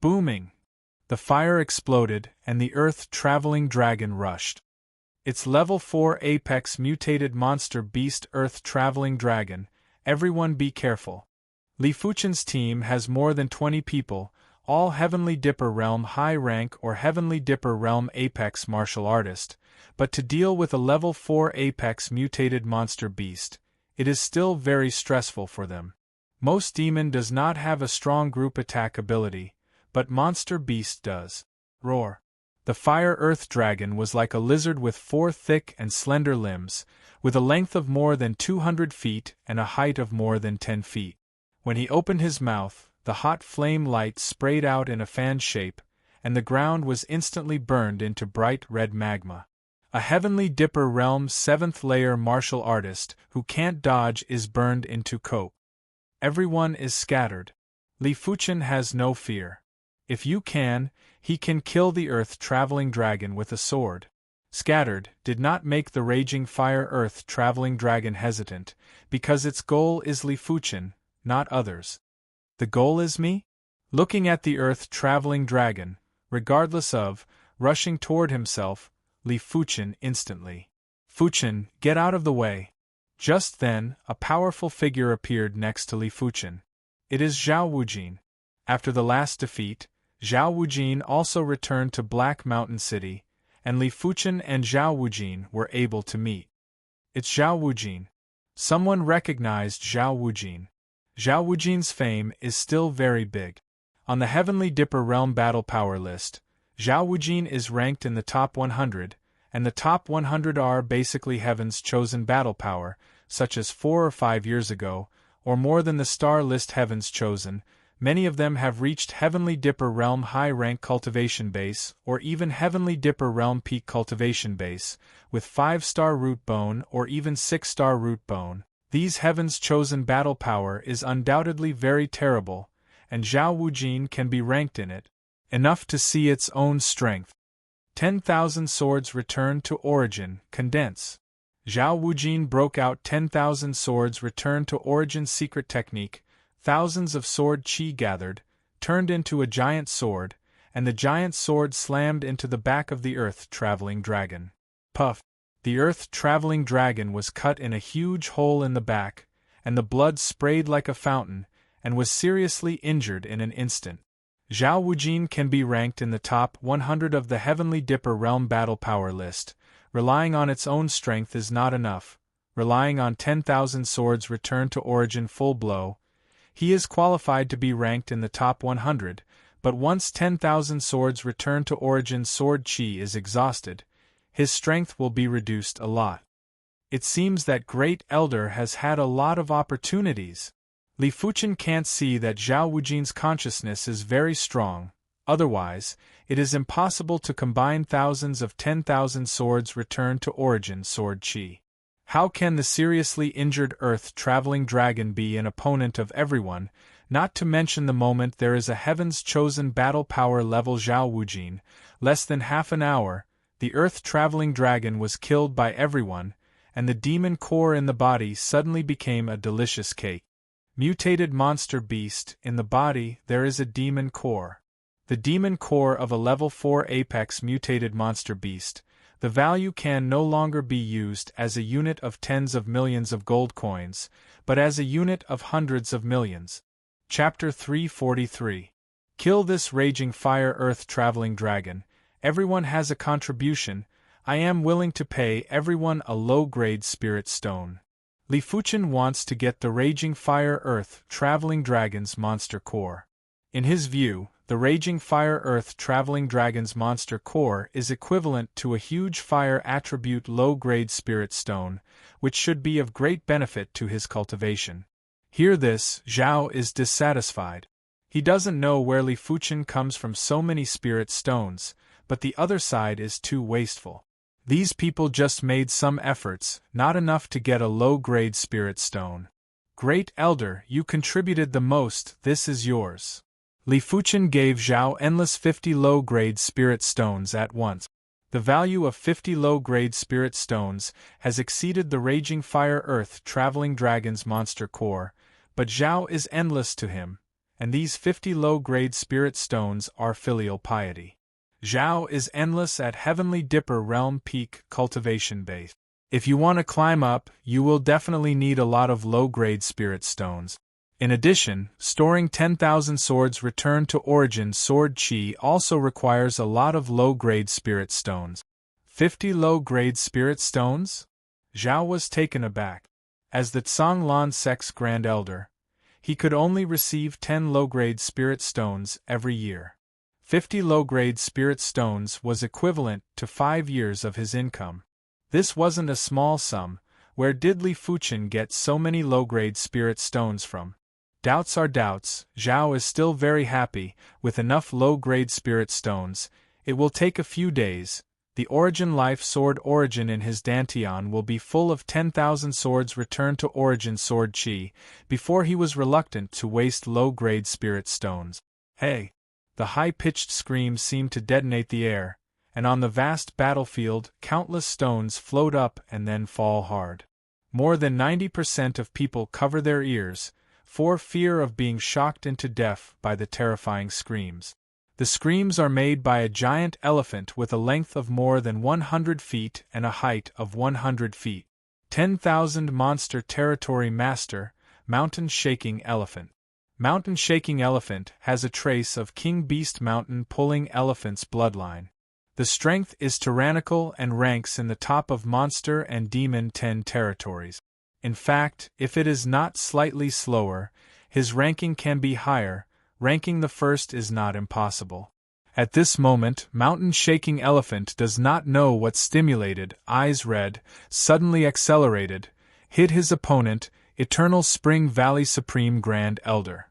Booming! The fire exploded, and the Earth Traveling Dragon rushed. Its level 4 apex mutated monster beast Earth Traveling Dragon. Everyone be careful. Li Fuchen's team has more than 20 people, all Heavenly Dipper Realm high rank or Heavenly Dipper Realm apex martial artist, but to deal with a level 4 apex mutated monster beast, it is still very stressful for them. Most demon does not have a strong group attack ability, but monster beast does. Roar! The Fire Earth Dragon was like a lizard with 4 thick and slender limbs, with a length of more than 200 feet and a height of more than 10 feet. When he opened his mouth, the hot flame light sprayed out in a fan shape, and the ground was instantly burned into bright red magma. A Heavenly Dipper Realm 7th layer martial artist who can't dodge is burned into coke. Everyone is scattered. Li Fuchen has no fear. If you can, he can kill the Earth Traveling Dragon with a sword. Scattered did not make the Raging Fire Earth Traveling Dragon hesitant, because its goal is Li Fuchen, not others. The goal is me? Looking at the Earth Traveling Dragon, regardless of, rushing toward himself, Li Fuchen instantly. Fuchen, get out of the way. Just then, a powerful figure appeared next to Li Fuchen. It is Zhao Wujin. After the last defeat, Zhao Wujin also returned to Black Mountain City, and Li Fuchen and Zhao Wujin were able to meet. It's Zhao Wujin. Someone recognized Zhao Wujin. Zhao Wujin's fame is still very big. On the Heavenly Dipper Realm Battle Power list, Zhao Wujin is ranked in the top 100, and the top 100 are basically Heaven's chosen battle power, such as 4 or 5 years ago, or more than the star list Heaven's chosen. Many of them have reached Heavenly Dipper Realm High Rank Cultivation Base, or even Heavenly Dipper Realm Peak Cultivation Base, with 5-star Root Bone or even 6-star Root Bone. These Heaven's chosen battle power is undoubtedly very terrible, and Zhao Wujin can be ranked in it, enough to see its own strength. 10,000 Swords Return to Origin, Condense. Zhao Wujin broke out 10,000 Swords Return to Origin secret technique. Thousands of sword chi gathered, turned into a giant sword, and the giant sword slammed into the back of the Earth Traveling Dragon. Puff! The Earth Traveling Dragon was cut in a huge hole in the back, and the blood sprayed like a fountain, and was seriously injured in an instant. Zhao Wujin can be ranked in the top 100 of the Heavenly Dipper Realm Battle Power list. Relying on its own strength is not enough. Relying on 10,000 Swords Return to Origin full blow, he is qualified to be ranked in the top 100, but once 10,000 Swords Return to Origin sword chi is exhausted, his strength will be reduced a lot. It seems that Great Elder has had a lot of opportunities. Li Fuchen can't see that Zhao Wujin's consciousness is very strong, otherwise, it is impossible to combine thousands of 10,000 swords return to origin sword chi. How can the seriously injured earth-traveling dragon be an opponent of everyone, not to mention the moment there is a heavens-chosen battle power level Zhao Wujin, less than half an hour, the earth-traveling dragon was killed by everyone, and the demon core in the body suddenly became a delicious cake. Mutated monster beast, in the body there is a demon core. The demon core of a level 4 apex mutated monster beast. The value can no longer be used as a unit of tens of millions of gold coins, but as a unit of hundreds of millions. Chapter 343. Kill this raging fire earth-traveling dragon. Everyone has a contribution. I am willing to pay everyone a low-grade spirit stone. Li Fuchen wants to get the raging fire earth-traveling dragon's monster core. In his view, the raging fire earth-traveling dragon's monster core is equivalent to a huge fire attribute low-grade spirit stone, which should be of great benefit to his cultivation. Hear this, Zhao is dissatisfied. He doesn't know where Li Fuchen comes from so many spirit stones, but the other side is too wasteful. These people just made some efforts, not enough to get a low-grade spirit stone. Great Elder, you contributed the most, this is yours. Li Fuchen gave Zhao endless 50 low-grade spirit stones at once. The value of 50 low-grade spirit stones has exceeded the raging fire earth-traveling dragon's monster core, but Zhao is endless to him, and these 50 low-grade spirit stones are filial piety. Zhao is endless at Heavenly Dipper Realm Peak Cultivation Base. If you want to climb up, you will definitely need a lot of low-grade spirit stones. In addition, storing 10,000 swords returned to origin sword chi also requires a lot of low-grade spirit stones. 50 low-grade spirit stones? Zhao was taken aback. As the Tsang Lan Sect's Grand Elder, he could only receive 10 low-grade spirit stones every year. 50 low-grade spirit stones was equivalent to 5 years of his income. This wasn't a small sum. Where did Li Fuchen get so many low-grade spirit stones from? Doubts are doubts. Zhao is still very happy, with enough low-grade spirit stones. It will take a few days. The Origin Life Sword Origin in his Dantian will be full of 10,000 swords returned to Origin Sword Chi, before he was reluctant to waste low-grade spirit stones. Hey! The high-pitched scream seemed to detonate the air, and on the vast battlefield, countless stones float up and then fall hard. More than 90% of people cover their ears, for fear of being shocked into death by the terrifying screams. The screams are made by a giant elephant with a length of more than 100 feet and a height of 100 feet. 10,000 Monster Territory Master, Mountain Shaking Elephant. Mountain Shaking Elephant has a trace of King Beast Mountain Pulling Elephant's bloodline. The strength is tyrannical and ranks in the top of Monster and Demon 10 territories. In fact, if it is not slightly slower, his ranking can be higher. Ranking the first is not impossible. At this moment, Mountain Shaking Elephant does not know what stimulated, eyes red, suddenly accelerated, hit his opponent, Eternal Spring Valley Supreme Grand Elder.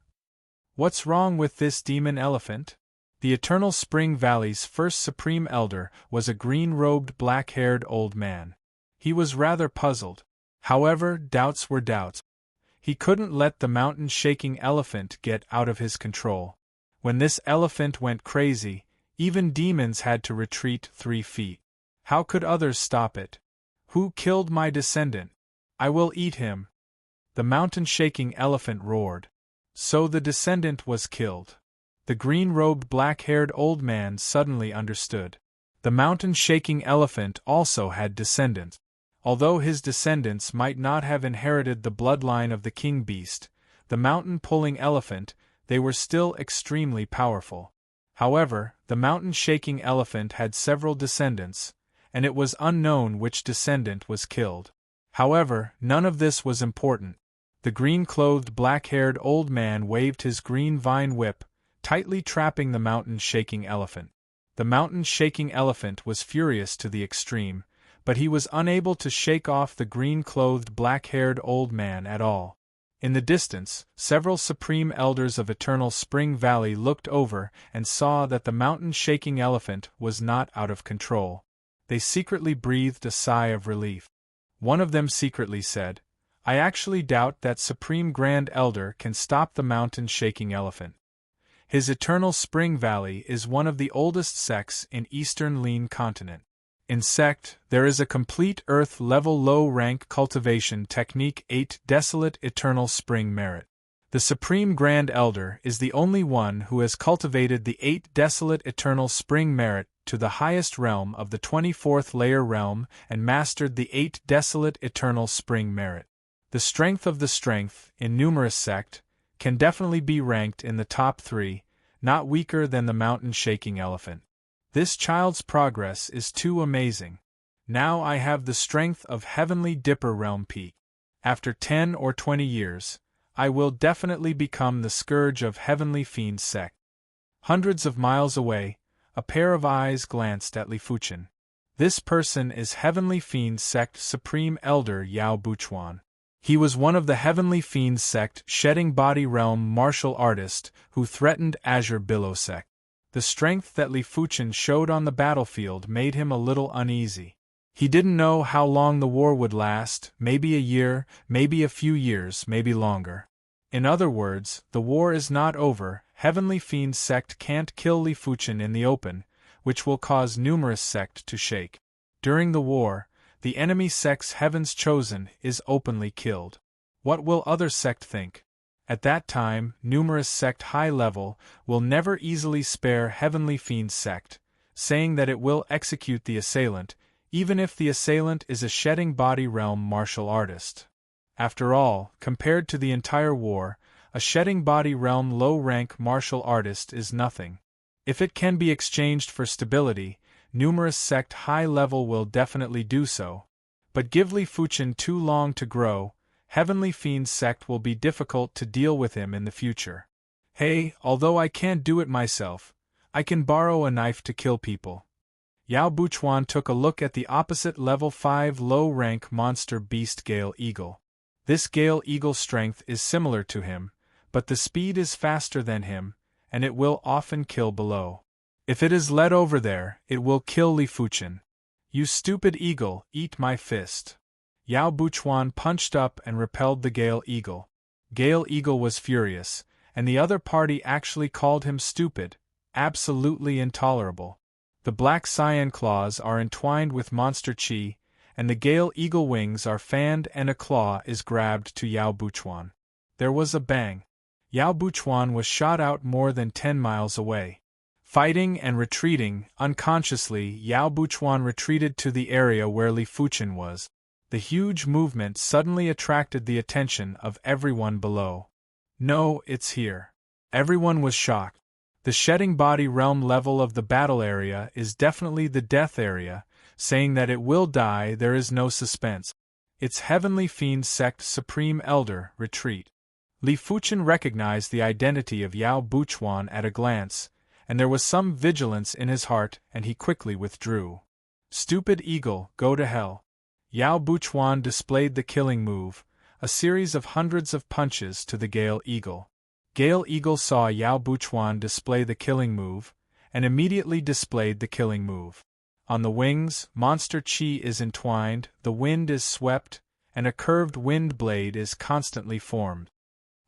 What's wrong with this demon elephant? The Eternal Spring Valley's first Supreme Elder was a green-robed, black-haired old man. He was rather puzzled. However, doubts were doubts. He couldn't let the mountain-shaking elephant get out of his control. When this elephant went crazy, even demons had to retreat 3 feet. How could others stop it? Who killed my descendant? I will eat him. The mountain-shaking elephant roared. So the descendant was killed. The green-robed, black-haired old man suddenly understood. The mountain-shaking elephant also had descendants. Although his descendants might not have inherited the bloodline of the king beast, the mountain-pulling elephant, they were still extremely powerful. However, the mountain-shaking elephant had several descendants, and it was unknown which descendant was killed. However, none of this was important. The green-clothed, black-haired old man waved his green vine whip, tightly trapping the mountain-shaking elephant. The mountain-shaking elephant was furious to the extreme, but he was unable to shake off the green-clothed, black-haired old man at all. In the distance, several supreme elders of Eternal Spring Valley looked over and saw that the mountain-shaking elephant was not out of control. They secretly breathed a sigh of relief. One of them secretly said, "I actually doubt that Supreme Grand Elder can stop the mountain-shaking elephant. His Eternal Spring Valley is one of the oldest sects in Eastern Lean Continent. In sect, there is a complete Earth-level low-rank cultivation technique 8 Desolate Eternal Spring Merit. The Supreme Grand Elder is the only one who has cultivated the 8 Desolate Eternal Spring Merit to the highest realm of the 24th layer realm and mastered the 8 Desolate Eternal Spring Merit. The strength of the strength, in numerous sect, can definitely be ranked in the top 3, not weaker than the mountain-shaking elephant. This child's progress is too amazing. Now I have the strength of Heavenly Dipper Realm Peak. After 10 or 20 years, I will definitely become the scourge of Heavenly Fiend sect." Hundreds of miles away, a pair of eyes glanced at Li Fuchen. This person is Heavenly Fiend sect Supreme Elder Yao Buchuan. He was one of the Heavenly Fiend sect Shedding Body Realm martial artist who threatened Azure Billow sect. The strength that Li Fuchen showed on the battlefield made him a little uneasy. He didn't know how long the war would last, maybe a year, maybe a few years, maybe longer. In other words, the war is not over. Heavenly Fiend sect can't kill Li Fuchen in the open, which will cause numerous sect to shake. During the war, the enemy sect's Heaven's Chosen is openly killed. What will other sect think? At that time, numerous sect high level will never easily spare Heavenly Fiend sect, saying that it will execute the assailant, even if the assailant is a Shedding Body Realm martial artist. After all, compared to the entire war, a Shedding Body Realm low-rank martial artist is nothing. If it can be exchanged for stability, numerous sect high level will definitely do so. But give Li Fuchen too long to grow, Heavenly Fiend sect will be difficult to deal with him in the future. Hey, although I can't do it myself, I can borrow a knife to kill people. Yao Buchuan took a look at the opposite level 5 low-rank monster beast Gale Eagle. This Gale Eagle strength is similar to him, but the speed is faster than him, and it will often kill below. If it is led over there, it will kill Li Fuchen. You stupid eagle, eat my fist. Yao Buchuan punched up and repelled the Gale Eagle. Gale Eagle was furious, and the other party actually called him stupid, absolutely intolerable. The black cyan claws are entwined with monster chi, and the Gale Eagle wings are fanned and a claw is grabbed to Yao Buchuan. There was a bang. Yao Buchuan was shot out more than 10 miles away. Fighting and retreating, unconsciously Yao Buchuan retreated to the area where Li Fuchen was. The huge movement suddenly attracted the attention of everyone below. No, it's here. Everyone was shocked. The Shedding Body Realm level of the battle area is definitely the death area, saying that it will die. There is no suspense. It's Heavenly Fiend sect Supreme Elder, retreat. Li Fuchen recognized the identity of Yao Buchuan at a glance, and there was some vigilance in his heart, and he quickly withdrew. Stupid eagle, go to hell. Yao Buchuan displayed the killing move, a series of hundreds of punches to the Gale Eagle. Gale Eagle saw Yao Buchuan display the killing move, and immediately displayed the killing move. On the wings, monster chi is entwined, the wind is swept, and a curved wind blade is constantly formed.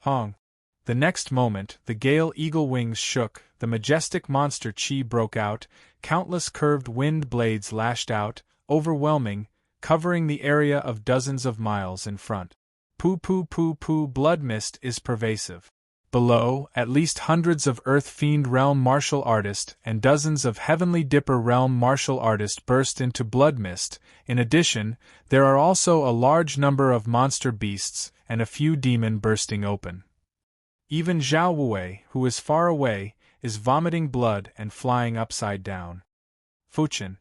Hong. The next moment, the Gale Eagle wings shook, the majestic monster chi broke out, countless curved wind blades lashed out, overwhelming, covering the area of dozens of miles in front. Blood mist is pervasive. Below, at least hundreds of Earth Fiend Realm martial artists and dozens of Heavenly Dipper Realm martial artists burst into blood mist. In addition, there are also a large number of monster beasts and a few demon bursting open. Even Zhao Wei, who is far away, is vomiting blood and flying upside down. Fuchen.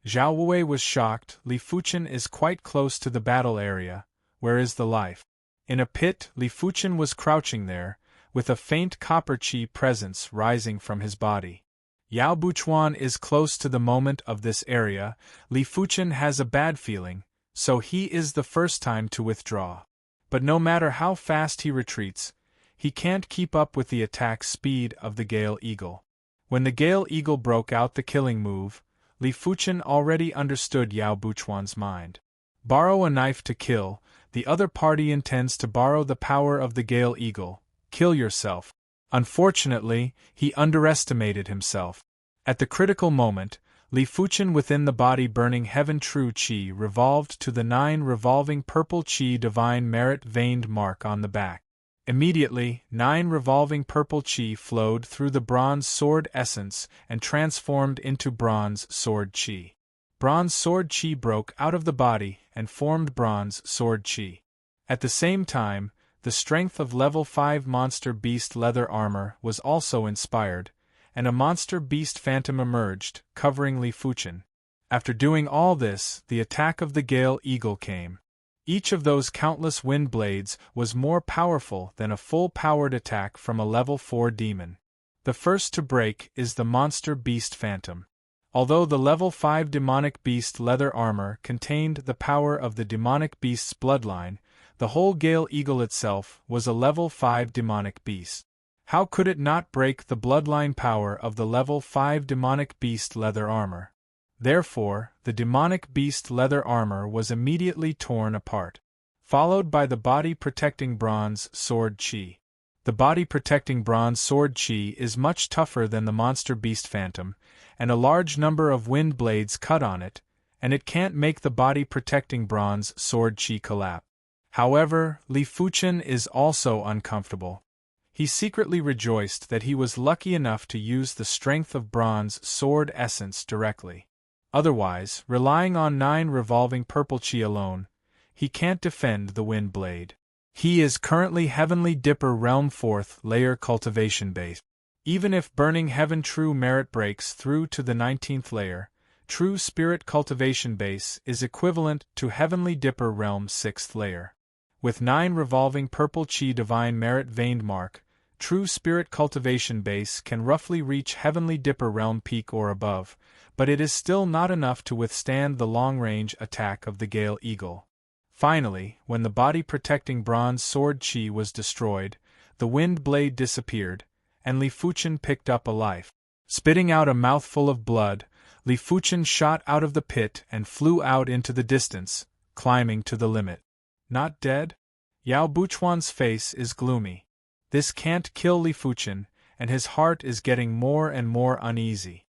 Zhao Wei was shocked. Li Fuchen is quite close to the battle area. Where is the life? In a pit, Li Fuchen was crouching there, with a faint copper chi presence rising from his body. Yao Buchuan is close to the moment of this area. Li Fuchen has a bad feeling, so he is the first time to withdraw. But no matter how fast he retreats, he can't keep up with the attack speed of the Gale Eagle. When the Gale Eagle broke out the killing move, Li Fuchen already understood Yao Buchuan's mind. Borrow a knife to kill, the other party intends to borrow the power of the Gale Eagle. Kill yourself. Unfortunately, he underestimated himself. At the critical moment, Li Fuchen within the body burning heaven true qi revolved to the 9 revolving purple qi divine merit veined mark on the back. Immediately, 9 revolving purple qi flowed through the bronze sword essence and transformed into bronze sword qi. Bronze sword qi broke out of the body and formed bronze sword qi. At the same time, the strength of level 5 monster beast leather armor was also inspired, and a monster beast phantom emerged, covering Li Fuchen. After doing all this, the attack of the Gale Eagle came. Each of those countless wind blades was more powerful than a full-powered attack from a level 4 demon. The first to break is the monster beast phantom. Although the level 5 demonic beast leather armor contained the power of the demonic beast's bloodline, the whole Gale Eagle itself was a level 5 demonic beast. How could it not break the bloodline power of the level 5 demonic beast leather armor? Therefore, the demonic beast leather armor was immediately torn apart, followed by the body-protecting bronze sword qi. The body-protecting bronze sword qi is much tougher than the monster beast phantom, and a large number of wind blades cut on it, and it can't make the body-protecting bronze sword qi collapse. However, Li Fuchen is also uncomfortable. He secretly rejoiced that he was lucky enough to use the strength of bronze sword essence directly. Otherwise, relying on 9 revolving purple qi alone, he can't defend the wind blade. He is currently Heavenly Dipper Realm 4th layer cultivation base. Even if Burning Heaven True Merit breaks through to the 19th layer, True Spirit Cultivation Base is equivalent to Heavenly Dipper Realm 6th layer. With 9 revolving purple qi divine merit veined mark, True Spirit Cultivation Base can roughly reach Heavenly Dipper Realm Peak or above, but it is still not enough to withstand the long-range attack of the Gale Eagle. Finally, when the body-protecting bronze sword qi was destroyed, the wind blade disappeared, and Li Fuchen picked up a life. Spitting out a mouthful of blood, Li Fuchen shot out of the pit and flew out into the distance, climbing to the limit. Not dead? Yao Buchuan's face is gloomy. This can't kill Li Fuchen, and his heart is getting more and more uneasy.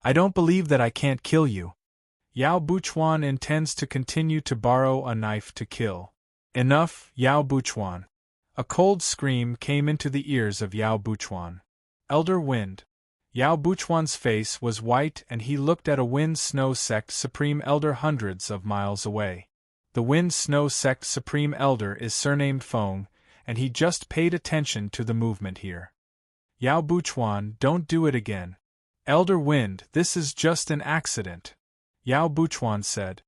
I don't believe that I can't kill you. Yao Buchuan intends to continue to borrow a knife to kill. Enough, Yao Buchuan. A cold scream came into the ears of Yao Buchuan. Elder Wind. Yao Buchuan's face was white and he looked at a Wind Snow Sect Supreme Elder hundreds of miles away. The Wind Snow Sect Supreme Elder is surnamed Feng, and he just paid attention to the movement here. Yao Buchuan, don't do it again. Elder Wind, this is just an accident. Yao Buchuan said.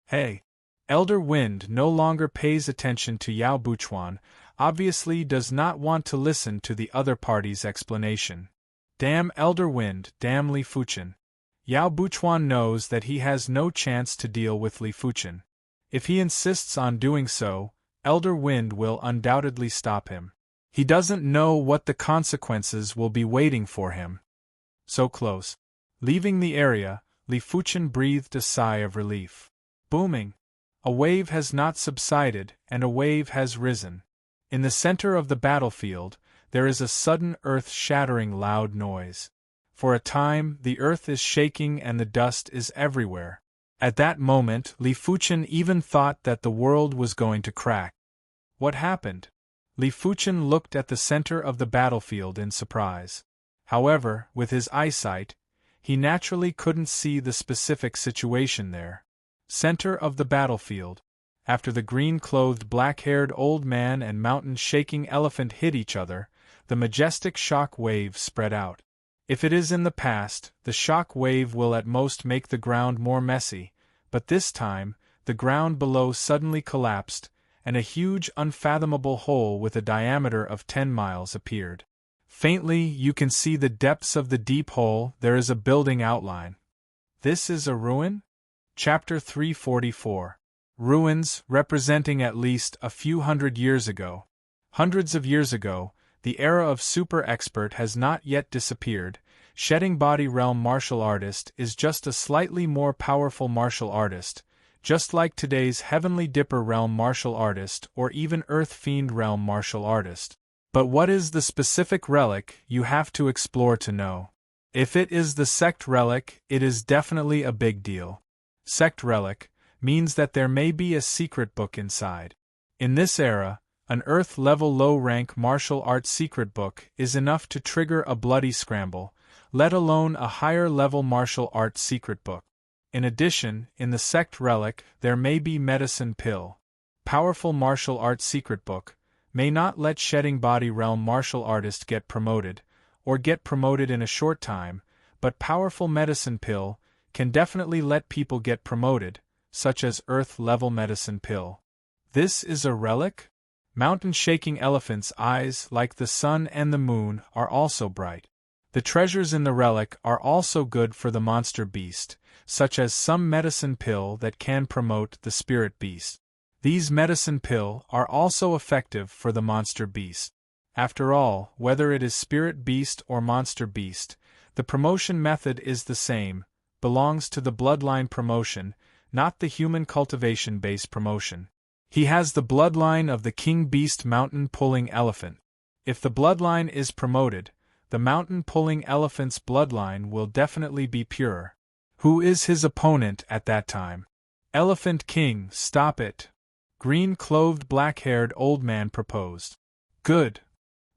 Hey. Elder Wind no longer pays attention to Yao Buchuan, obviously does not want to listen to the other party's explanation. Damn Elder Wind, damn Li Fuchen. Yao Buchuan knows that he has no chance to deal with Li Fuchen. If he insists on doing so, Elder Wind will undoubtedly stop him. He doesn't know what the consequences will be waiting for him. So close. Leaving the area, Li Fuchen breathed a sigh of relief. Booming. A wave has not subsided, and a wave has risen. In the center of the battlefield, there is a sudden earth-shattering loud noise. For a time, the earth is shaking and the dust is everywhere. At that moment, Li Fuchen even thought that the world was going to crack. What happened? Li Fuchen looked at the center of the battlefield in surprise. However, with his eyesight, he naturally couldn't see the specific situation there. Center of the battlefield. After the green-clothed black-haired old man and mountain-shaking elephant hit each other, the majestic shock wave spread out. If it is in the past, the shock wave will at most make the ground more messy, but this time, the ground below suddenly collapsed, and a huge unfathomable hole with a diameter of 10 miles appeared. Faintly, you can see the depths of the deep hole. There is a building outline. This is a ruin? Chapter 344. Ruins, representing at least a few hundred years ago. Hundreds of years ago, the era of super expert has not yet disappeared. Shedding Body Realm martial artist is just a slightly more powerful martial artist, just like today's Heavenly Dipper Realm martial artist or even Earth Fiend Realm martial artist. But what is the specific relic you have to explore to know? If it is the Sect Relic, it is definitely a big deal. Sect Relic means that there may be a secret book inside. In this era, an Earth-level low-rank martial arts secret book is enough to trigger a bloody scramble, let alone a higher-level martial arts secret book. In addition, in the Sect Relic, there may be Medicine Pill. Powerful martial arts secret book may not let Shedding Body Realm martial artist get promoted, or get promoted in a short time, but powerful Medicine Pill can definitely let people get promoted, such as Earth-level Medicine Pill. This is a relic? Mountain-shaking elephant's eyes, like the sun and the moon, are also bright. The treasures in the relic are also good for the monster beast, such as some medicine pill that can promote the spirit beast. These medicine pill are also effective for the monster beast. After all, whether it is spirit beast or monster beast, the promotion method is the same, belongs to the bloodline promotion, not the human cultivation-based promotion. He has the bloodline of the king beast mountain-pulling elephant. If the bloodline is promoted, the mountain-pulling elephant's bloodline will definitely be pure. Who is his opponent at that time? Elephant King, stop it! Green-clothed black-haired old man proposed. Good.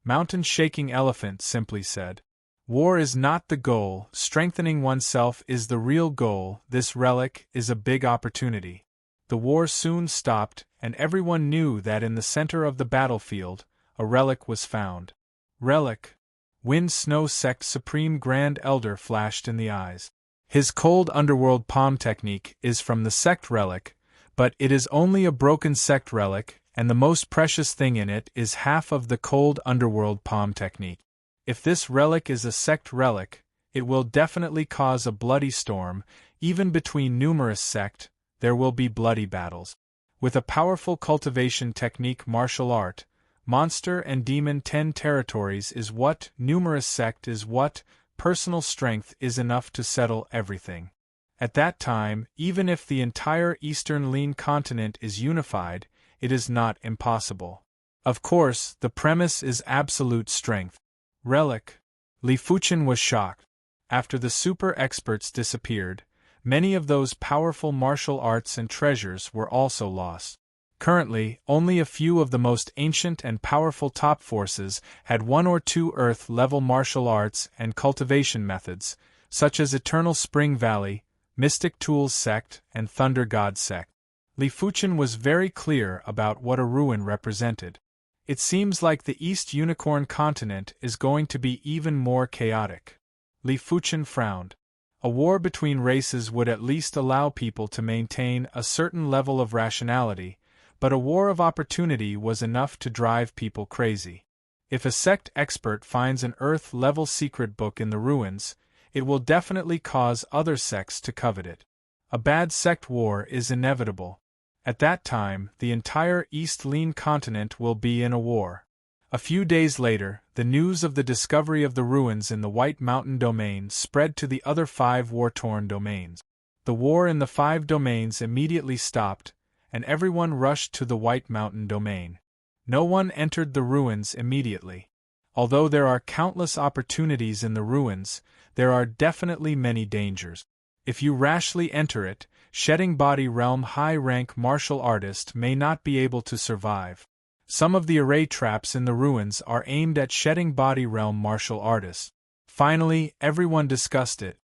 Mountain-shaking elephant simply said. War is not the goal, strengthening oneself is the real goal. This relic is a big opportunity. The war soon stopped, and everyone knew that in the center of the battlefield, a relic was found. Relic. Wind Snow Sect Supreme Grand Elder flashed in the eyes. His cold underworld palm technique is from the sect relic, but it is only a broken sect relic, and the most precious thing in it is half of the cold underworld palm technique. If this relic is a sect relic, it will definitely cause a bloody storm. Even between numerous sect, there will be bloody battles. With a powerful cultivation technique martial art, monster and demon 10 territories is what, numerous sect is what, personal strength is enough to settle everything. At that time, even if the entire Eastern Lean continent is unified, it is not impossible. Of course, the premise is absolute strength. Relic. Li Fuchen was shocked. After the super experts disappeared, many of those powerful martial arts and treasures were also lost. Currently, only a few of the most ancient and powerful top forces had 1 or 2 Earth-level martial arts and cultivation methods, such as Eternal Spring Valley, Mystic Tools Sect, and Thunder God Sect. Li Fuchen was very clear about what a ruin represented. It seems like the East Unicorn continent is going to be even more chaotic. Li Fuchen frowned. A war between races would at least allow people to maintain a certain level of rationality, but a war of opportunity was enough to drive people crazy. If a sect expert finds an Earth-level secret book in the ruins, it will definitely cause other sects to covet it. A bad sect war is inevitable. At that time, the entire East Lean continent will be in a war. A few days later, the news of the discovery of the ruins in the White Mountain domain spread to the other 5 war-torn domains. The war in the 5 domains immediately stopped, and everyone rushed to the White Mountain domain. No one entered the ruins immediately. Although there are countless opportunities in the ruins, there are definitely many dangers. If you rashly enter it, Shedding Body Realm high-rank martial artist may not be able to survive. Some of the array traps in the ruins are aimed at Shedding Body Realm martial artists. Finally, everyone discussed it.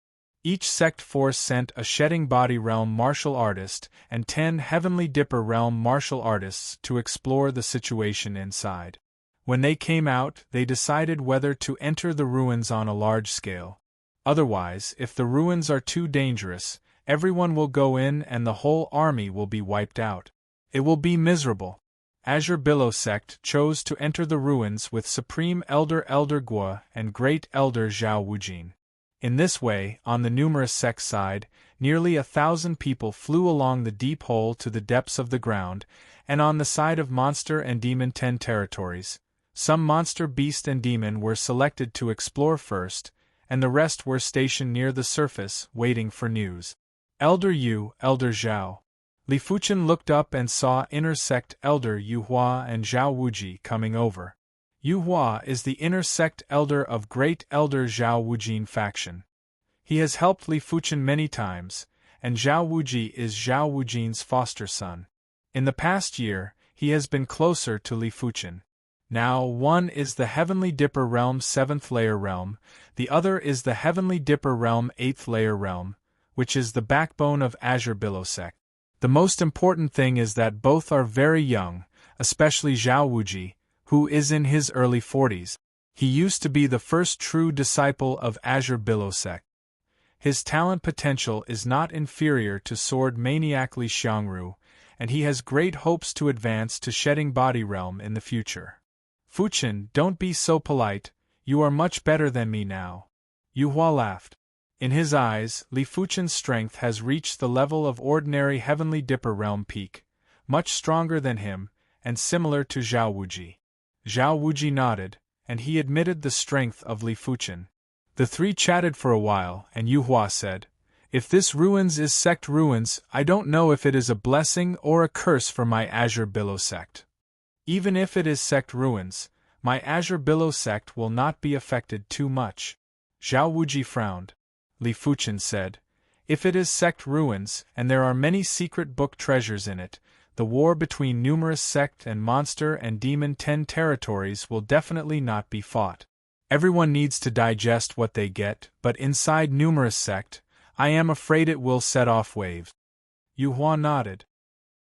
Each sect force sent a Shedding Body Realm martial artist and 10 Heavenly Dipper Realm martial artists to explore the situation inside. When they came out, they decided whether to enter the ruins on a large scale. Otherwise, if the ruins are too dangerous, everyone will go in and the whole army will be wiped out. It will be miserable. Azure Billow sect chose to enter the ruins with Supreme Elder Elder Gua and Great Elder Zhao Wujin. In this way, on the numerous sect side, nearly 1,000 people flew along the deep hole to the depths of the ground, and on the side of monster and demon 10 territories, some monster, beast and demon were selected to explore first, and the rest were stationed near the surface, waiting for news. Elder Yu, Elder Zhao. Li Fuchen looked up and saw inner sect Elder Yu Hua and Zhao Wuji coming over. Yu Hua is the inner sect elder of Great Elder Zhao Wujin faction. He has helped Li Fuchen many times, and Zhao Wuji is Zhao Wujin's foster son. In the past year, he has been closer to Li Fuchen. Now, one is the Heavenly Dipper Realm 7th layer realm, the other is the Heavenly Dipper Realm 8th layer realm, which is the backbone of Azure Billow sect. The most important thing is that both are very young, especially Zhao Wuji, who is in his early 40s. He used to be the first true disciple of Azure Billow sect. His talent potential is not inferior to Sword Maniac Li Xiangru, and he has great hopes to advance to Shedding Body Realm in the future. Fuchen, don't be so polite, you are much better than me now. Yu Hua laughed. In his eyes, Li Fuchen's strength has reached the level of ordinary Heavenly Dipper Realm peak, much stronger than him, and similar to Zhao Wuji. Zhao Wuji nodded, and he admitted the strength of Li Fuchen. The three chatted for a while, and Yu Hua said, "If this ruins is sect ruins, I don't know if it is a blessing or a curse for my Azure Billow sect. Even if it is sect ruins, my Azure Billow sect will not be affected too much." Zhao Wuji frowned. Li Fuchen said, "If it is sect ruins, and there are many secret book treasures in it, the war between numerous sect and monster and demon 10 territories will definitely not be fought. Everyone needs to digest what they get, but inside numerous sect, I am afraid it will set off waves." Yu Hua nodded.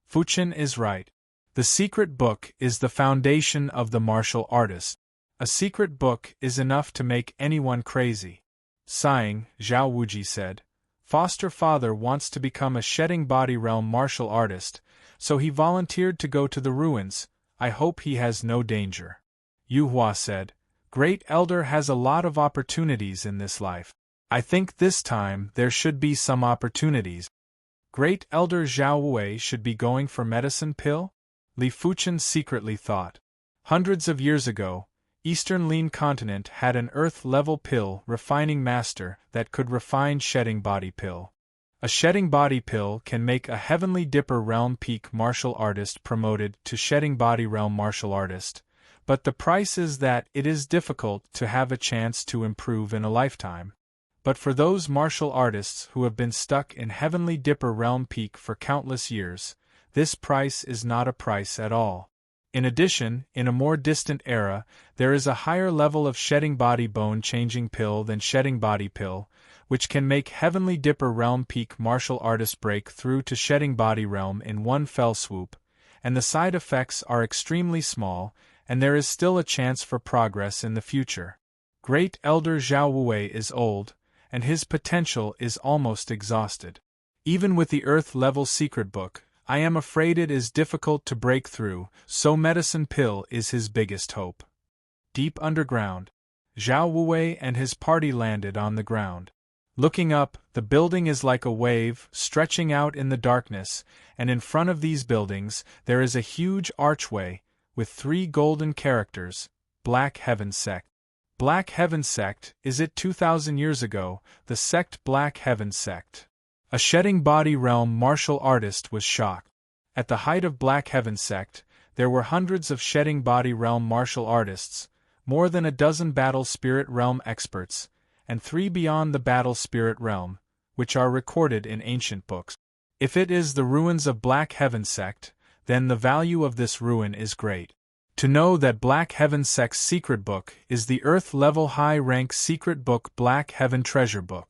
Fuchen is right. The secret book is the foundation of the martial artist. A secret book is enough to make anyone crazy. Sighing, Zhao Wuji said, "Foster father wants to become a Shedding Body Realm martial artist, so he volunteered to go to the ruins. I hope he has no danger." Yu Hua said, "Great Elder has a lot of opportunities in this life. I think this time there should be some opportunities." Great Elder Zhao Wei should be going for medicine pill? Li Fuchen secretly thought. Hundreds of years ago, Eastern Lean Continent had an Earth-level pill refining master that could refine Shedding Body pill. A Shedding Body pill can make a Heavenly Dipper Realm peak martial artist promoted to Shedding Body Realm martial artist, but the price is that it is difficult to have a chance to improve in a lifetime. But for those martial artists who have been stuck in Heavenly Dipper Realm peak for countless years, this price is not a price at all. In addition, in a more distant era, there is a higher level of Shedding Body bone-changing pill than Shedding Body pill, which can make Heavenly Dipper Realm peak martial artist break through to Shedding Body Realm in one fell swoop, and the side effects are extremely small, and there is still a chance for progress in the future. Great Elder Zhao Wei is old, and his potential is almost exhausted. Even with the Earth-level secret book, I am afraid it is difficult to break through, so medicine pill is his biggest hope. Deep underground, Zhao Wei and his party landed on the ground. Looking up, the building is like a wave, stretching out in the darkness, and in front of these buildings, there is a huge archway, with 3 golden characters, Black Heaven Sect. Black Heaven Sect, is it 2,000 years ago, the sect Black Heaven Sect? A Shedding Body Realm martial artist was shocked. At the height of Black Heaven Sect, there were hundreds of Shedding Body Realm martial artists, more than a dozen Battle Spirit Realm experts, and 3 beyond the Battle Spirit Realm, which are recorded in ancient books. If it is the ruins of Black Heaven Sect, then the value of this ruin is great. To know that Black Heaven Sect's secret book is the Earth-level high-rank secret book Black Heaven Treasure Book.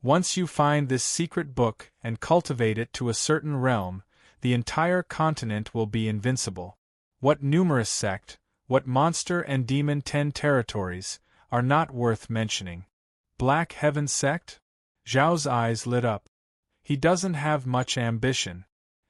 Once you find this secret book and cultivate it to a certain realm, the entire continent will be invincible. What numerous sect, what monster and demon 10 territories, are not worth mentioning. Black Heaven Sect? Zhao's eyes lit up. He doesn't have much ambition.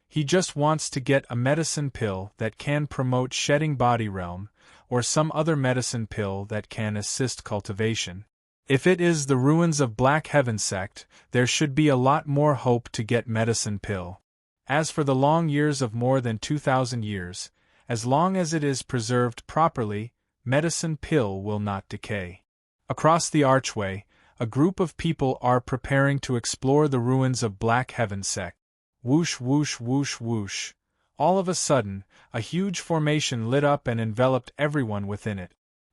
He just wants to get a medicine pill that can promote Shedding Body Realm, or some other medicine pill that can assist cultivation. If it is the ruins of Black Heaven sect, there should be a lot more hope to get medicine pill. As for the long years of more than 2,000 years, as long as it is preserved properly, medicine pill will not decay. Across the archway, a group of people are preparing to explore the ruins of Black Heaven sect. Whoosh whoosh whoosh whoosh. All of a sudden, a huge formation lit up and enveloped everyone within it.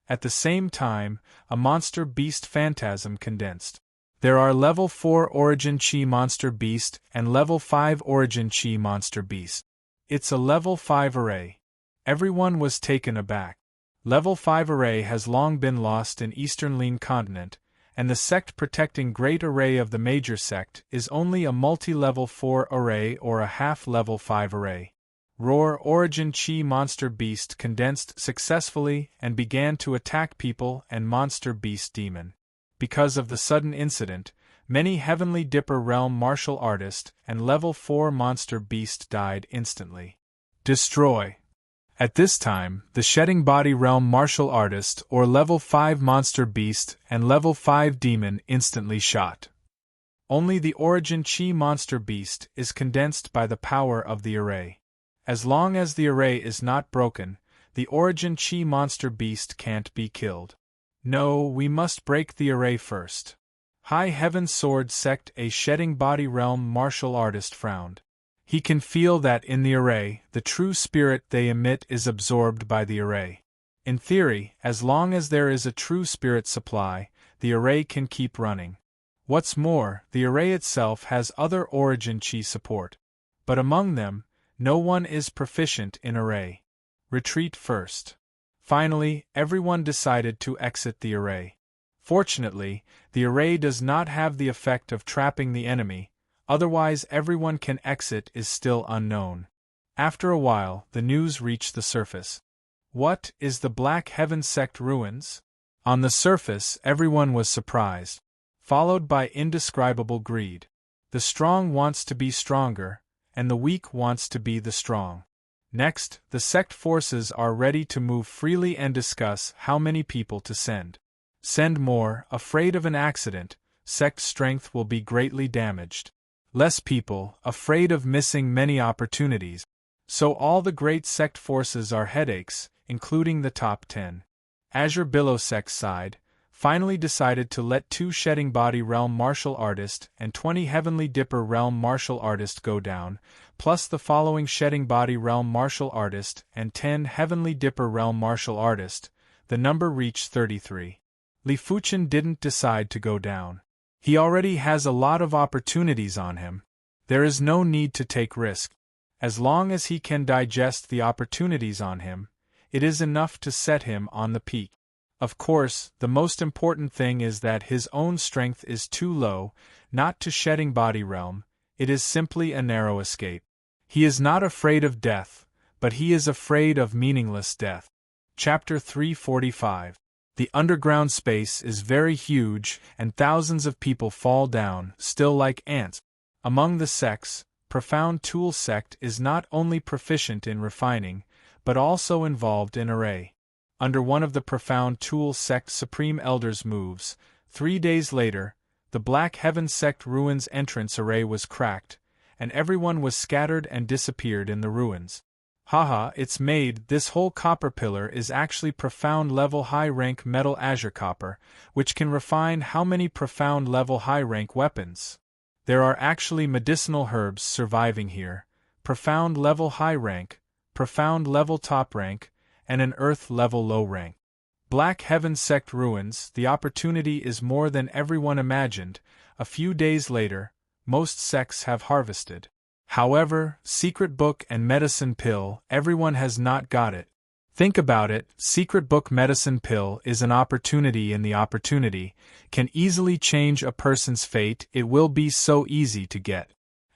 At the same time, a monster beast phantasm condensed. There are level 4 Origin Chi monster beast and level 5 Origin Chi monster beast. It's a level 5 array. Everyone was taken aback. Level 5 array has long been lost in Eastern Lean continent, and the sect protecting Great Array of the major sect is only a multi-level 4 array or a half-level 5 array. Roar Origin Chi monster beast condensed successfully and began to attack people and monster beast demon. Because of the sudden incident, many Heavenly Dipper realm martial artist and level 4 monster beast died instantly. Destroy. At this time, the Shedding Body realm martial artist or level 5 monster beast and level 5 demon instantly shot. Only the Origin Chi monster beast is condensed by the power of the array. As long as the array is not broken, the Origin Chi monster beast can't be killed. No, we must break the array first. High Heaven Sword Sect A Shedding Body realm martial artist frowned. He can feel that in the array, the true spirit they emit is absorbed by the array. In theory, as long as there is a true spirit supply, the array can keep running. What's more, the array itself has other Origin Chi support. But among them, no one is proficient in array. Retreat first. Finally, everyone decided to exit the array. Fortunately, the array does not have the effect of trapping the enemy, otherwise everyone can exit is still unknown. After a while, the news reached the surface. What is the Black Heaven sect ruins? On the surface, everyone was surprised, followed by indescribable greed. The strong wants to be stronger, and the weak wants to be the strong. Next, the sect forces are ready to move freely and discuss how many people to send. Send more, afraid of an accident, sect strength will be greatly damaged. Less people, afraid of missing many opportunities. So all the great sect forces are headaches, including the top 10. Azure Billow sect side finally decided to let 2 Shedding Body realm martial artist and 20 Heavenly Dipper realm martial artist go down, plus the following Shedding Body realm martial artist and 10 Heavenly Dipper realm martial artist. The number reached 33. Li Fuchen didn't decide to go down. He already has a lot of opportunities on him. There is no need to take risk. As long as he can digest the opportunities on him, it is enough to set him on the peak. Of course, the most important thing is that his own strength is too low, not to Shedding Body realm, it is simply a narrow escape. He is not afraid of death, but he is afraid of meaningless death. Chapter 345. The underground space is very huge and thousands of people fall down, still like ants. Among the sects, Profound Tool sect is not only proficient in refining, but also involved in array. Under one of the Profound Tool sect Supreme Elders' moves, 3 days later, the Black Heaven sect ruins entrance array was cracked, and everyone was scattered and disappeared in the ruins. Haha, it's made. This whole copper pillar is actually profound level high rank metal azure copper, which can refine how many profound level high rank weapons. There are actually medicinal herbs surviving here, profound level high rank, profound level top rank, and an earth level low rank. Black Heaven sect ruins, the opportunity is more than everyone imagined. A few days later, most sects have harvested. However, secret book and medicine pill, everyone has not got it. Think about it, secret book medicine pill is an opportunity, and the opportunity can easily change a person's fate. It will be so easy to get.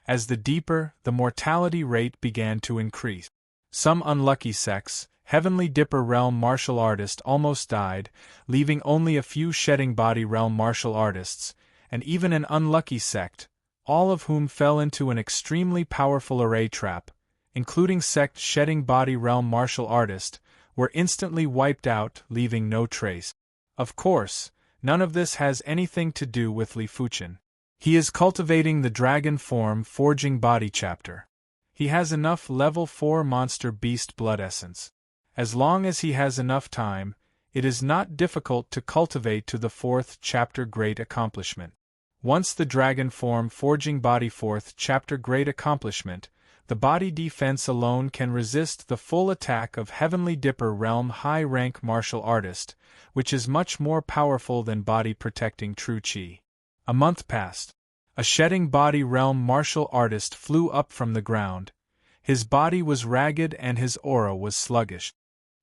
As the deeper, the mortality rate began to increase. Some unlucky sects, Heavenly Dipper realm martial artist almost died, leaving only a few Shedding Body realm martial artists, and even an unlucky sect, all of whom fell into an extremely powerful array trap, including sect Shedding Body realm martial artist, were instantly wiped out, leaving no trace. Of course, none of this has anything to do with Li Fuchen. He is cultivating the dragon form forging body chapter. He has enough level 4 monster beast blood essence. As long as he has enough time, it is not difficult to cultivate to the 4th chapter great accomplishment. Once the dragon form forging body 4th chapter great accomplishment, the body defense alone can resist the full attack of Heavenly Dipper realm high rank martial artist, which is much more powerful than body protecting true chi. A month passed. A shedding body realm martial artist flew up from the ground. His body was ragged and his aura was sluggish.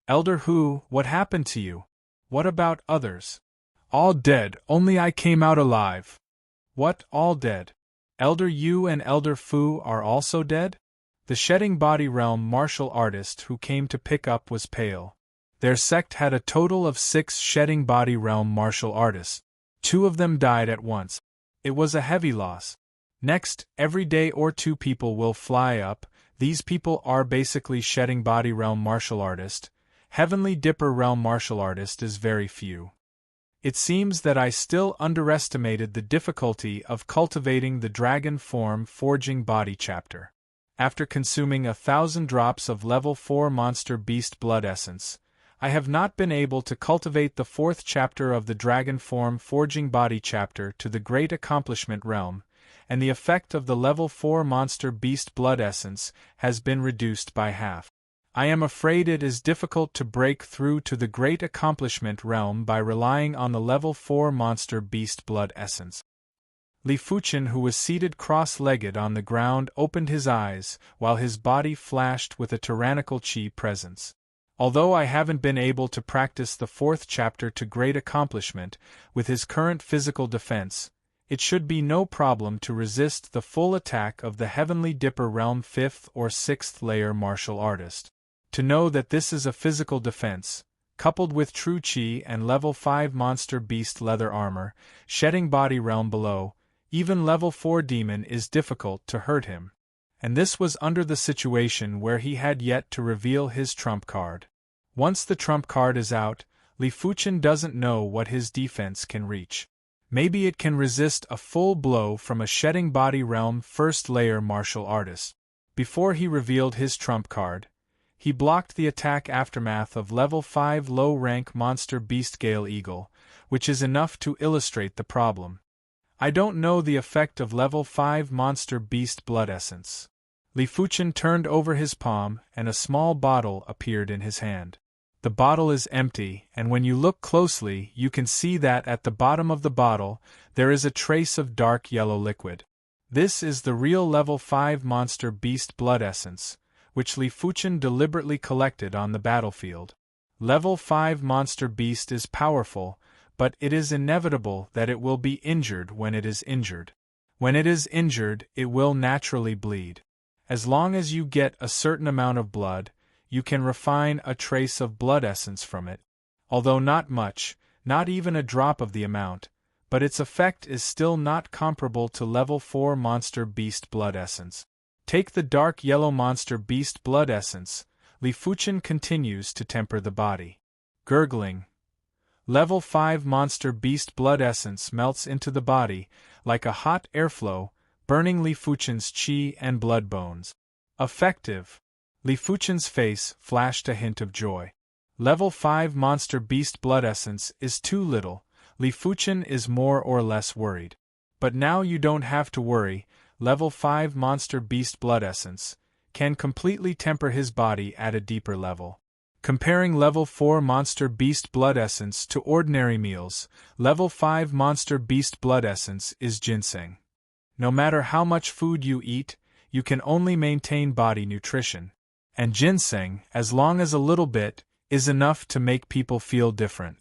Elder Hu, what happened to you? What about others? All dead, only I came out alive. What, all dead? Elder Yu and Elder Fu are also dead? The shedding body realm martial artist who came to pick up was pale. Their sect had a total of 6 shedding body realm martial artists. 2 of them died at once. It was a heavy loss. Next, every day or 2 people will fly up. These people are basically shedding body realm martial artist. Heavenly Dipper realm martial artist is very few. It seems that I still underestimated the difficulty of cultivating the dragon form forging body chapter. After consuming 1,000 drops of level 4 monster beast blood essence, I have not been able to cultivate the 4th chapter of the dragon form forging body chapter to the great accomplishment realm, and the effect of the level 4 monster beast blood essence has been reduced by half. I am afraid it is difficult to break through to the great accomplishment realm by relying on the level 4 monster beast blood essence. Li Fuchen, who was seated cross-legged on the ground, opened his eyes, while his body flashed with a tyrannical chi presence. Although I haven't been able to practice the 4th chapter to great accomplishment, with his current physical defense, it should be no problem to resist the full attack of the Heavenly Dipper realm 5th or 6th layer martial artist. To know that this is a physical defense, coupled with true chi and level 5 monster beast leather armor, shedding body realm below, even level 4 demon is difficult to hurt him. And this was under the situation where he had yet to reveal his trump card. Once the trump card is out, Li Fuchen doesn't know what his defense can reach. Maybe it can resist a full blow from a shedding body realm 1st layer martial artist. Before he revealed his trump card, he blocked the attack aftermath of level 5 low-rank monster beast Gale Eagle, which is enough to illustrate the problem. I don't know the effect of level 5 monster beast blood essence. Li Fuchen turned over his palm and a small bottle appeared in his hand. The bottle is empty, and when you look closely you can see that at the bottom of the bottle there is a trace of dark yellow liquid. This is the real level 5 monster beast blood essence, which Li Fuchen deliberately collected on the battlefield. Level 5 monster beast is powerful, but it is inevitable that it will be injured when it is injured. When it is injured, it will naturally bleed. As long as you get a certain amount of blood, you can refine a trace of blood essence from it. Although not much, not even a drop of the amount, but its effect is still not comparable to level 4 monster beast blood essence. Take the dark yellow monster beast blood essence. Li Fuchen continues to temper the body. Gurgling. Level 5 monster beast blood essence melts into the body, like a hot airflow, burning Li Fuchen's chi and blood bones. Effective. Li Fuchen's face flashed a hint of joy. Level 5 monster beast blood essence is too little. Li Fuchen is more or less worried. But now you don't have to worry. Level 5 monster beast blood essence can completely temper his body at a deeper level. Comparing level 4 monster beast blood essence to ordinary meals, level 5 monster beast blood essence is ginseng. No matter how much food you eat, you can only maintain body nutrition. And ginseng, as long as a little bit, is enough to make people feel different.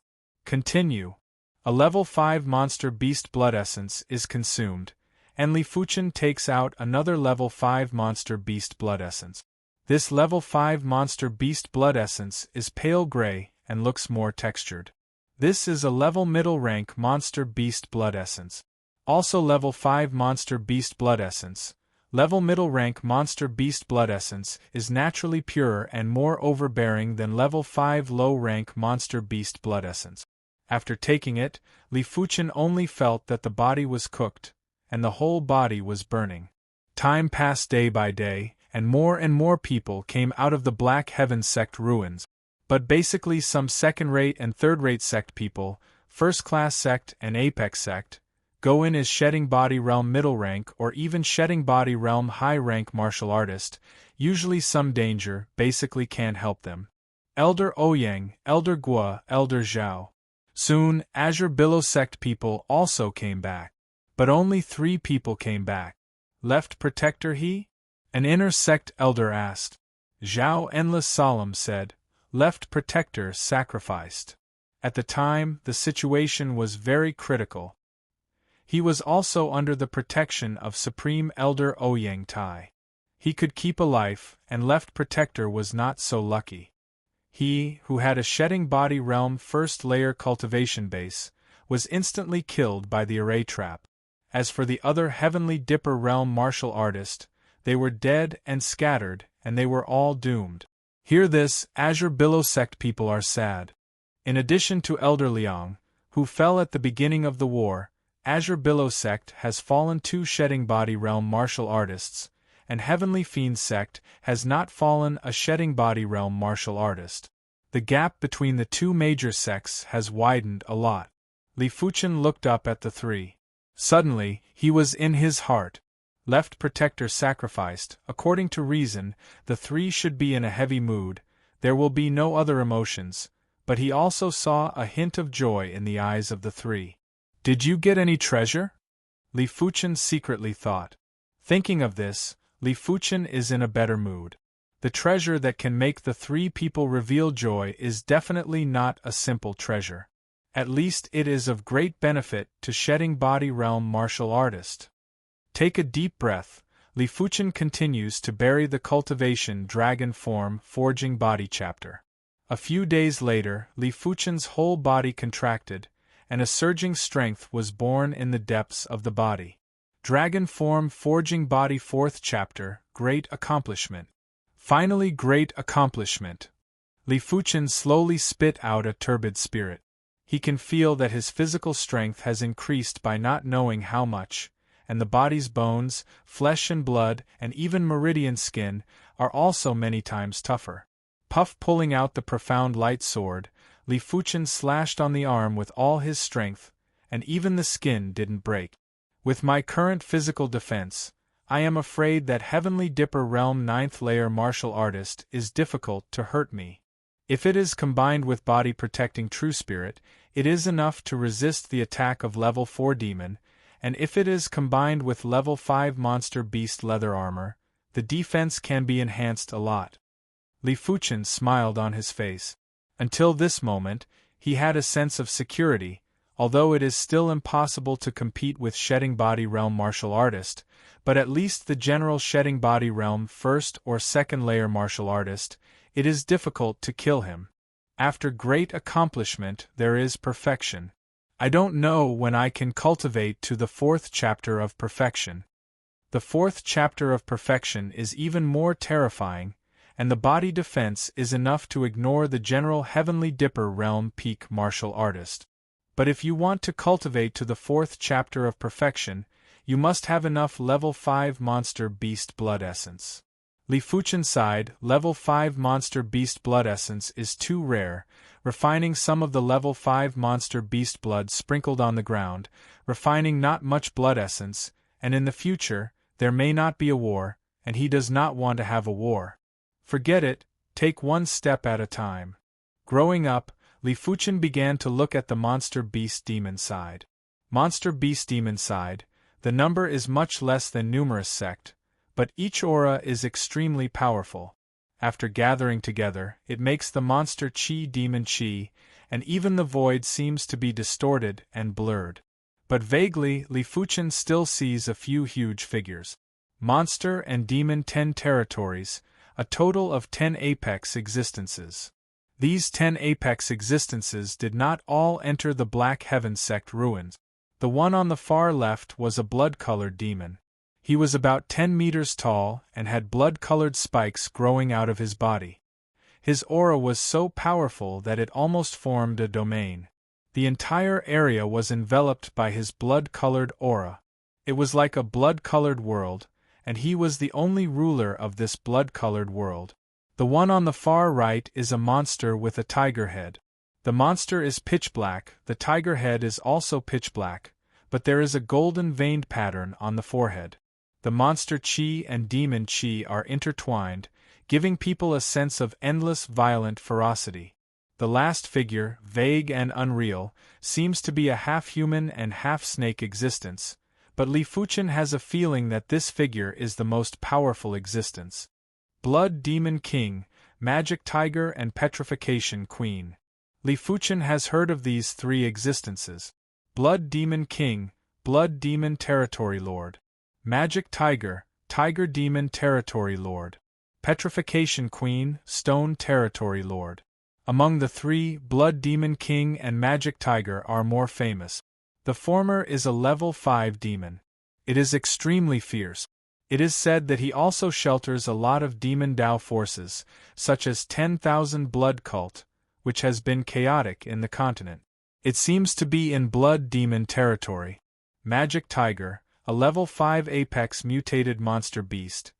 Continue. A level 5 monster beast blood essence is consumed, and Li Fuchen takes out another level 5 monster beast blood essence. This level 5 monster beast blood essence is pale gray and looks more textured. This is a level middle rank monster beast blood essence. Also level 5 monster beast blood essence. Level middle rank monster beast blood essence is naturally purer and more overbearing than level 5 low rank monster beast blood essence. After taking it, Li Fuchen only felt that the body was cooked, and the whole body was burning. Time passed day by day, and more people came out of the Black Heaven sect ruins. But basically some second-rate and third-rate sect people, first-class sect and apex sect, go in as shedding body realm middle rank or even shedding body realm high rank martial artist, usually some danger basically can't help them. Elder Ouyang, Elder Guo, Elder Zhao. Soon, Azure Billow sect people also came back. But only 3 people came back. Left Protector he? An inner sect elder asked. Zhao Endless Solemn said, Left Protector sacrificed. At the time, the situation was very critical. He was also under the protection of Supreme Elder Ouyang Tai. He could keep a life, and Left Protector was not so lucky. He, who had a shedding body realm first layer cultivation base, was instantly killed by the array trap. As for the other Heavenly Dipper realm martial artist, they were dead and scattered, and they were all doomed. Hear this, Azure Billow sect people are sad. In addition to Elder Liang, who fell at the beginning of the war, Azure Billow sect has fallen 2 shedding body realm martial artists, and Heavenly Fiend sect has not fallen a shedding body realm martial artist. The gap between the 2 major sects has widened a lot. Li Fuchen looked up at the 3. Suddenly, he was in his heart. Left Protector sacrificed, according to reason, the 3 should be in a heavy mood, there will be no other emotions, but he also saw a hint of joy in the eyes of the 3. Did you get any treasure? Li Fuchen secretly thought. Thinking of this, Li Fuchen is in a better mood. The treasure that can make the 3 people reveal joy is definitely not a simple treasure. At least it is of great benefit to shedding body realm martial artist. Take a deep breath. Li Fuchen continues to bury the cultivation dragon form forging body chapter. A few days later, Li Fuchen's whole body contracted, and a surging strength was born in the depths of the body. Dragon form forging body 4th chapter, great accomplishment. Finally great accomplishment. Li Fuchen slowly spit out a turbid spirit. He can feel that his physical strength has increased by not knowing how much, and the body's bones, flesh and blood, and even meridian skin, are also many times tougher. Puff pulling out the profound light sword, Li Fuchen slashed on the arm with all his strength, and even the skin didn't break. With my current physical defense, I am afraid that Heavenly Dipper Realm 9th layer martial artist is difficult to hurt me. If it is combined with body protecting true spirit, it is enough to resist the attack of level 4 demon, and if it is combined with level 5 monster beast leather armor, the defense can be enhanced a lot. Li Fuchen smiled on his face. Until this moment, he had a sense of security, although it is still impossible to compete with shedding body realm martial artist, but at least the general shedding body realm 1st or 2nd layer martial artist, it is difficult to kill him. After great accomplishment there is perfection. I don't know when I can cultivate to the 4th chapter of perfection. The 4th chapter of perfection is even more terrifying, and the body defense is enough to ignore the general Heavenly Dipper realm peak martial artist. But if you want to cultivate to the 4th chapter of perfection, you must have enough level 5 monster beast blood essence. Li Fuchen sighed, level 5 monster beast blood essence is too rare, refining some of the level 5 monster beast blood sprinkled on the ground, refining not much blood essence, and in the future, there may not be a war, and he does not want to have a war. Forget it, take one step at a time. Growing up, Li Fuchen began to look at the monster beast demon side. Monster beast demon side, the number is much less than numerous sect, but each aura is extremely powerful. After gathering together, it makes the monster chi demon chi, and even the void seems to be distorted and blurred. But vaguely, Li Fuchen still sees a few huge figures. Monster and demon 10 territories, a total of 10 apex existences. These 10 apex existences did not all enter the Black Heaven sect ruins. The one on the far left was a blood-colored demon. He was about 10 meters tall and had blood-colored spikes growing out of his body. His aura was so powerful that it almost formed a domain. The entire area was enveloped by his blood-colored aura. It was like a blood-colored world, and he was the only ruler of this blood-colored world. The one on the far right is a monster with a tiger head. The monster is pitch black, the tiger head is also pitch black, but there is a golden veined pattern on the forehead. The monster chi and demon chi are intertwined, giving people a sense of endless violent ferocity. The last figure, vague and unreal, seems to be a half-human and half-snake existence, but Li Fuchen has a feeling that this figure is the most powerful existence. Blood Demon King, Magic Tiger and Petrification Queen. Li Fuchen has heard of these three existences. Blood Demon King, Blood Demon Territory Lord. Magic Tiger, Tiger Demon Territory Lord. Petrification Queen, Stone Territory Lord. Among the three, Blood Demon King and Magic Tiger are more famous. The former is a level 5 demon. It is extremely fierce. It is said that he also shelters a lot of demon Dao forces, such as 10,000 Blood Cult, which has been chaotic in the continent. It seems to be in Blood Demon territory. Magic Tiger, a level 5 apex mutated monster beast,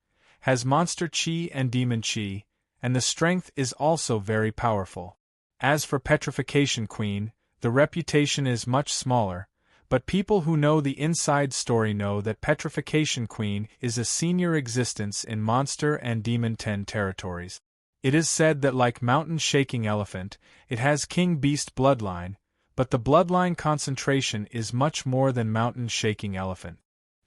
has monster chi and demon chi, and the strength is also very powerful. As for Petrification Queen, the reputation is much smaller, but people who know the inside story know that Petrification Queen is a senior existence in Monster and Demon 10 territories. It is said that like Mountain Shaking Elephant, it has King Beast bloodline, but the bloodline concentration is much more than Mountain Shaking Elephant.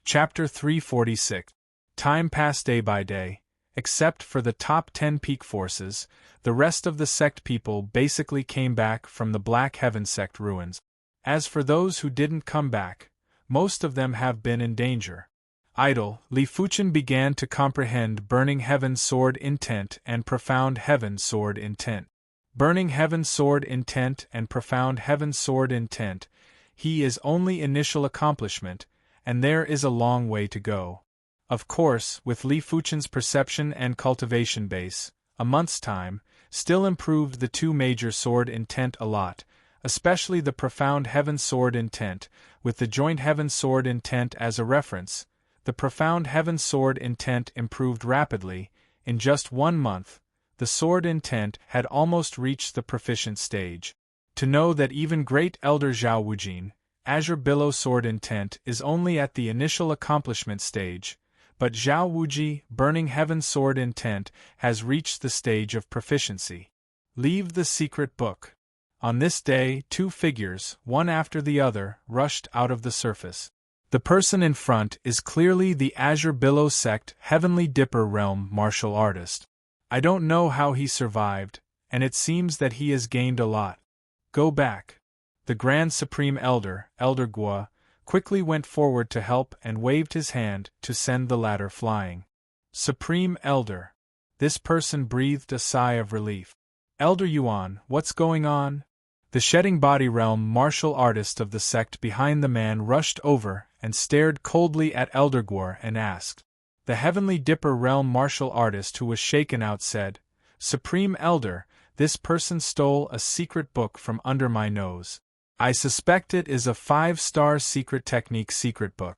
Chapter 346. Time passed day by day. Except for the top 10 peak forces, the rest of the sect people basically came back from the Black Heaven sect ruins. As for those who didn't come back, most of them have been in danger. Idle, Li Fuchen began to comprehend Burning Heaven Sword Intent and Profound Heaven Sword Intent. Burning Heaven Sword Intent and Profound Heaven Sword Intent, he is only initial accomplishment, and there is a long way to go. Of course, with Li Fuchen's perception and cultivation base, a month's time still improved the two major sword intent a lot, especially the Profound Heaven Sword Intent, with the Joint Heaven Sword Intent as a reference. The Profound Heaven Sword Intent improved rapidly. In just 1 month, the Sword Intent had almost reached the proficient stage. To know that even Great Elder Zhao Wujin, Azure Billow Sword Intent, is only at the initial accomplishment stage, but Zhao Wuji, Burning Heaven Sword Intent, has reached the stage of proficiency. Leave the secret book. On this day, 2 figures, one after the other, rushed out of the surface. The person in front is clearly the Azure Billow Sect Heavenly Dipper Realm martial artist. I don't know how he survived, and it seems that he has gained a lot. Go back. The Grand Supreme Elder, Elder Guo, quickly went forward to help and waved his hand to send the latter flying. Supreme Elder. This person breathed a sigh of relief. Elder Yuan, what's going on? The Shedding Body Realm martial artist of the sect behind the man rushed over and stared coldly at Elder Guo and asked. The Heavenly Dipper Realm martial artist who was shaken out said, Supreme Elder, this person stole a secret book from under my nose. I suspect it is a 5-star secret technique secret book.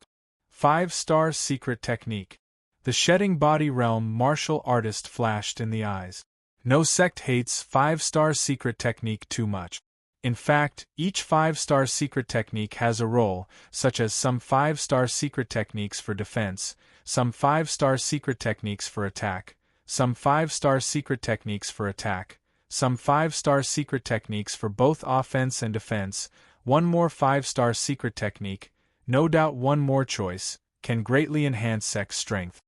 5-star secret technique. The Shedding Body Realm martial artist flashed in the eyes. No sect hates 5-star secret technique too much. In fact, each 5-star secret technique has a role, such as some 5-star secret techniques for defense, some 5-star secret techniques for attack, some 5-star secret techniques for attack, some 5-star secret techniques for both offense and defense, one more 5-star secret technique, no doubt one more choice, can greatly enhance sect strength.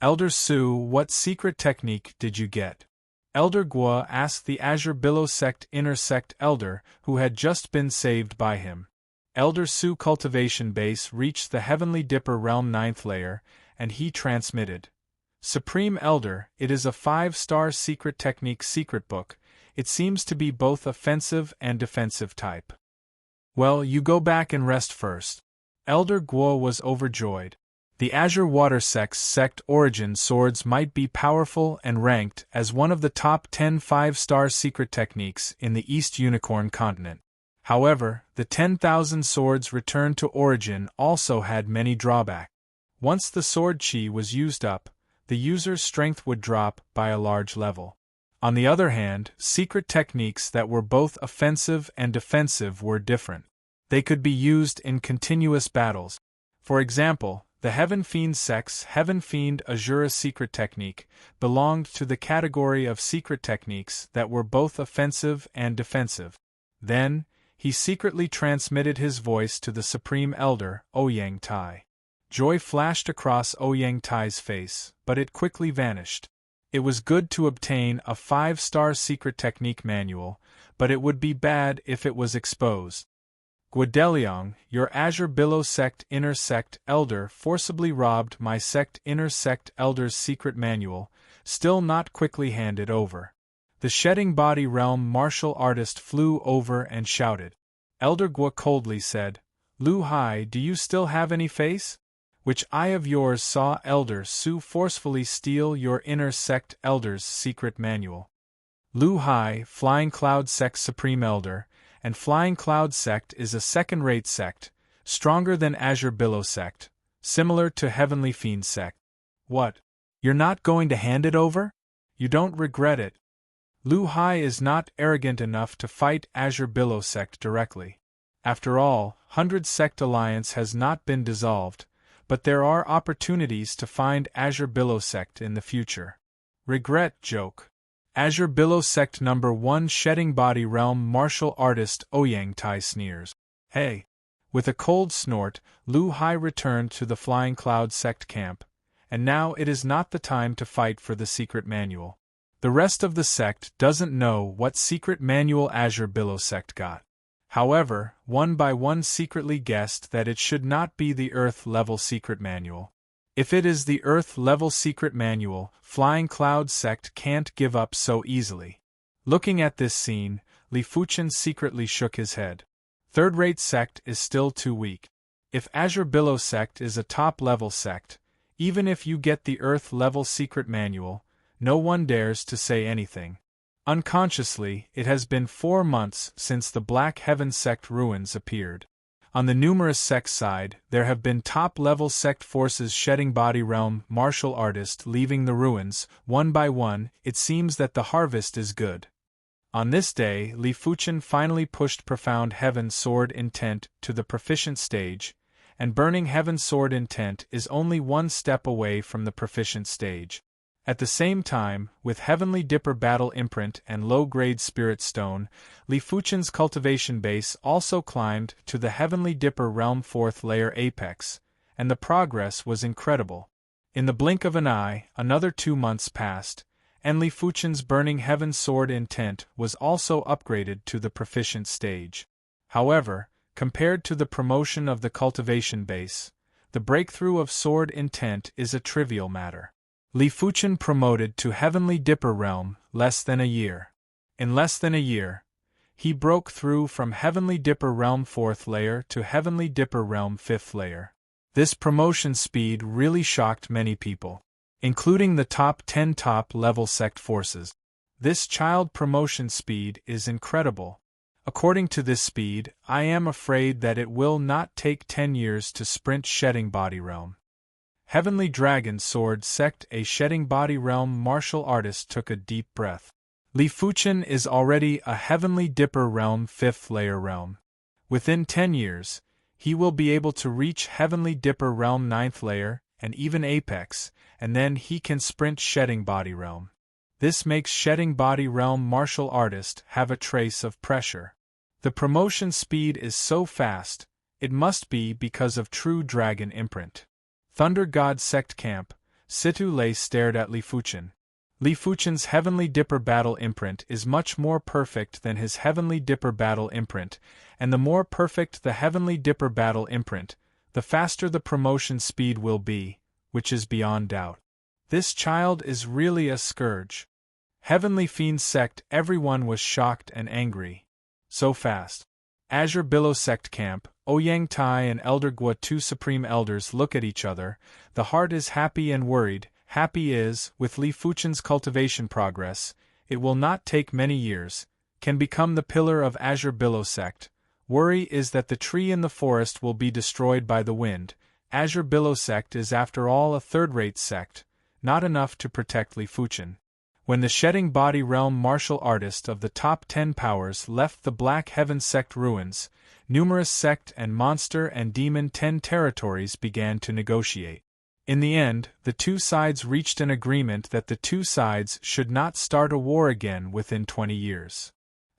Elder Su, what secret technique did you get? Elder Guo asked the Azure Billow Sect Inner Sect Elder, who had just been saved by him. Elder Su cultivation base reached the Heavenly Dipper Realm 9th layer, and he transmitted. Supreme Elder, it is a 5-star secret technique secret book. It seems to be both offensive and defensive type. Well, you go back and rest first. Elder Guo was overjoyed. The Azure Water Sect's sect origin swords might be powerful and ranked as one of the top 10 5-star secret techniques in the East Unicorn continent. However, the 10,000 swords returned to origin also had many drawbacks. Once the sword chi was used up, the user's strength would drop by a large level. On the other hand, secret techniques that were both offensive and defensive were different. They could be used in continuous battles. For example, the Heaven Fiend Sect's Heaven Fiend Azura secret technique belonged to the category of secret techniques that were both offensive and defensive. Then, he secretly transmitted his voice to the Supreme Elder, Ouyang Tai. Joy flashed across Ouyang Tai's face, but it quickly vanished. It was good to obtain a 5-star secret technique manual, but it would be bad if it was exposed. Guodeliang, your Azure Billow Sect Inner Sect Elder forcibly robbed my Sect Inner Sect Elder's secret manual, still not quickly handed over. The Shedding Body Realm martial artist flew over and shouted. Elder Guo coldly said, Lu Hai, do you still have any face? Which eye of yours saw Elder Su forcefully steal your Inner Sect Elder's secret manual? Lu Hai, Flying Cloud Sect's Supreme Elder, and Flying Cloud Sect is a second-rate sect, stronger than Azure Billow Sect, similar to Heavenly Fiend Sect. What? You're not going to hand it over? You don't regret it? Lu Hai is not arrogant enough to fight Azure Billow Sect directly. After all, 100 Sect Alliance has not been dissolved, but there are opportunities to find Azure Billow Sect in the future. Regret joke. Azure Billow Sect number 1 Shedding Body Realm martial artist Ouyang Tai sneers. Hey! With a cold snort, Lu Hai returned to the Flying Cloud Sect camp, and now it is not the time to fight for the secret manual. The rest of the sect doesn't know what secret manual Azure Billow Sect got. However, one by one secretly guessed that it should not be the Earth-level secret manual. If it is the Earth-level secret manual, Flying Cloud Sect can't give up so easily. Looking at this scene, Li Fuchen secretly shook his head. Third-rate sect is still too weak. If Azure Billow Sect is a top-level sect, even if you get the Earth-level secret manual, no one dares to say anything. Unconsciously, it has been 4 months since the Black Heaven Sect ruins appeared. On the numerous sect side, there have been top-level sect forces Shedding Body Realm martial artist leaving the ruins, one by one. It seems that the harvest is good. On this day, Li Fuchen finally pushed Profound Heaven Sword Intent to the proficient stage, and Burning Heaven Sword Intent is only 1 step away from the proficient stage. At the same time, with Heavenly Dipper Battle Imprint and low-grade Spirit Stone, Li Fuchen's cultivation base also climbed to the Heavenly Dipper Realm 4th layer apex, and the progress was incredible. In the blink of an eye, another 2 months passed, and Li Fuchen's Burning Heaven Sword Intent was also upgraded to the proficient stage. However, compared to the promotion of the cultivation base, the breakthrough of Sword Intent is a trivial matter. Li Fuchen promoted to Heavenly Dipper Realm less than a year. In less than a year, he broke through from Heavenly Dipper Realm 4th layer to Heavenly Dipper Realm 5th layer. This promotion speed really shocked many people, including the top 10 top-level sect forces. This child promotion speed is incredible. According to this speed, I am afraid that it will not take 10 years to sprint Shedding Body Realm. Heavenly Dragon Sword Sect A Shedding Body Realm martial artist took a deep breath. Li Fuchen is already a Heavenly Dipper Realm 5th layer realm. Within 10 years, he will be able to reach Heavenly Dipper Realm 9th layer, and even Apex, and then he can sprint Shedding Body Realm. This makes Shedding Body Realm martial artist have a trace of pressure. The promotion speed is so fast, it must be because of true dragon imprint. Thunder God Sect Camp, Situ Lei stared at Li Fuchen. Li Fuchen's Heavenly Dipper Battle Imprint is much more perfect than his Heavenly Dipper Battle Imprint, and the more perfect the Heavenly Dipper Battle Imprint, the faster the promotion speed will be, which is beyond doubt. This child is really a scourge. Heavenly Fiend Sect, everyone was shocked and angry. So fast. Azure Billow Sect Camp, Ouyang Tai and Elder Guo, 2 Supreme Elders, look at each other. The heart is happy and worried. Happy is, with Li Fuchen's cultivation progress, it will not take many years, can become the pillar of Azure Billow Sect. Worry is that the tree in the forest will be destroyed by the wind. Azure Billow sect is after all a third-rate sect, not enough to protect Li Fuchen. When the Shedding Body Realm martial artist of the top 10 powers left the Black Heaven sect ruins, numerous sect and monster and demon 10 territories began to negotiate. In the end, the two sides reached an agreement that the two sides should not start a war again within 20 years.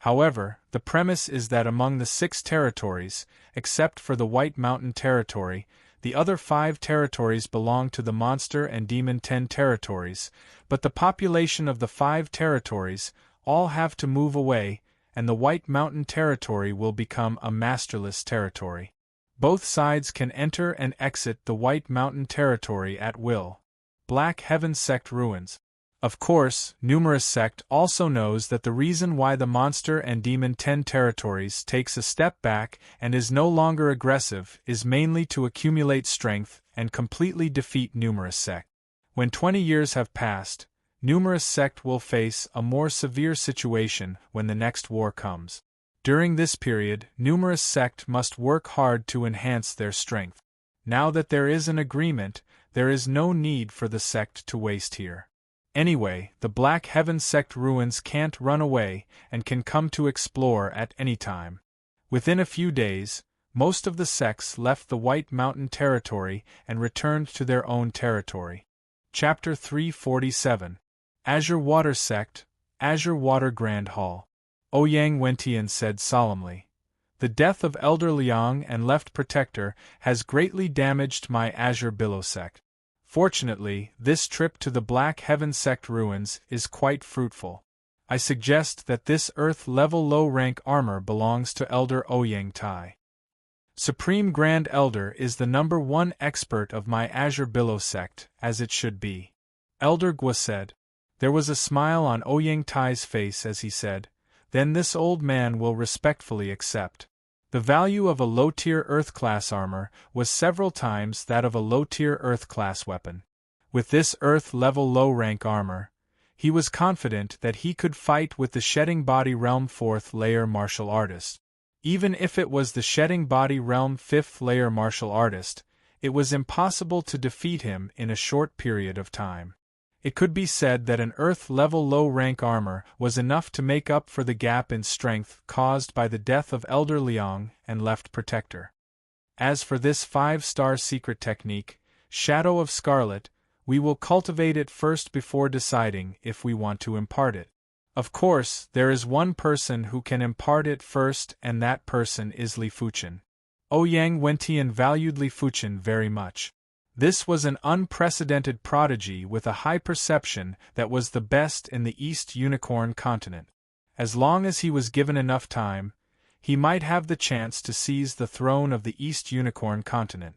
However, the premise is that among the 6 territories, except for the White Mountain territory, the other 5 territories belong to the Monster and Demon 10 territories, but the population of the 5 territories all have to move away, and the White Mountain territory will become a masterless territory. Both sides can enter and exit the White Mountain territory at will. Black Heaven sect ruins. Of course, numerous sect also knows that the reason why the Monster and Demon 10 territories takes a step back and is no longer aggressive is mainly to accumulate strength and completely defeat numerous sect. When 20 years have passed, numerous sect will face a more severe situation when the next war comes. During this period, numerous sect must work hard to enhance their strength. Now that there is an agreement, there is no need for the sect to waste here. Anyway, the Black Heaven sect ruins can't run away and can come to explore at any time. Within a few days, most of the sects left the White Mountain territory and returned to their own territory. Chapter 347. Azure Water Sect, Azure Water Grand Hall. Ouyang Wentian said solemnly, "The death of Elder Liang and Left Protector has greatly damaged my Azure Billow sect. Fortunately, this trip to the Black Heaven sect ruins is quite fruitful. I suggest that this Earth-level low-rank armor belongs to Elder Ouyang Tai. Supreme Grand Elder is the #1 expert of my Azure Billow sect, as it should be." Elder Gua said. There was a smile on Ouyang Tai's face as he said, "Then this old man will respectfully accept." The value of a low-tier Earth-class armor was several times that of a low-tier Earth-class weapon. With this Earth-level low-rank armor, he was confident that he could fight with the Shedding Body Realm 4th layer martial artist. Even if it was the Shedding Body Realm 5th layer martial artist, it was impossible to defeat him in a short period of time. It could be said that an Earth-level low-rank armor was enough to make up for the gap in strength caused by the death of Elder Liang and Left Protector. As for this 5-star secret technique, Shadow of Scarlet, we will cultivate it first before deciding if we want to impart it. Of course, there is one person who can impart it first, and that person is Li Fuchen. Ouyang Wentian valued Li Fuchen very much. This was an unprecedented prodigy with a high perception that was the best in the East Unicorn continent. As long as he was given enough time, he might have the chance to seize the throne of the East Unicorn continent.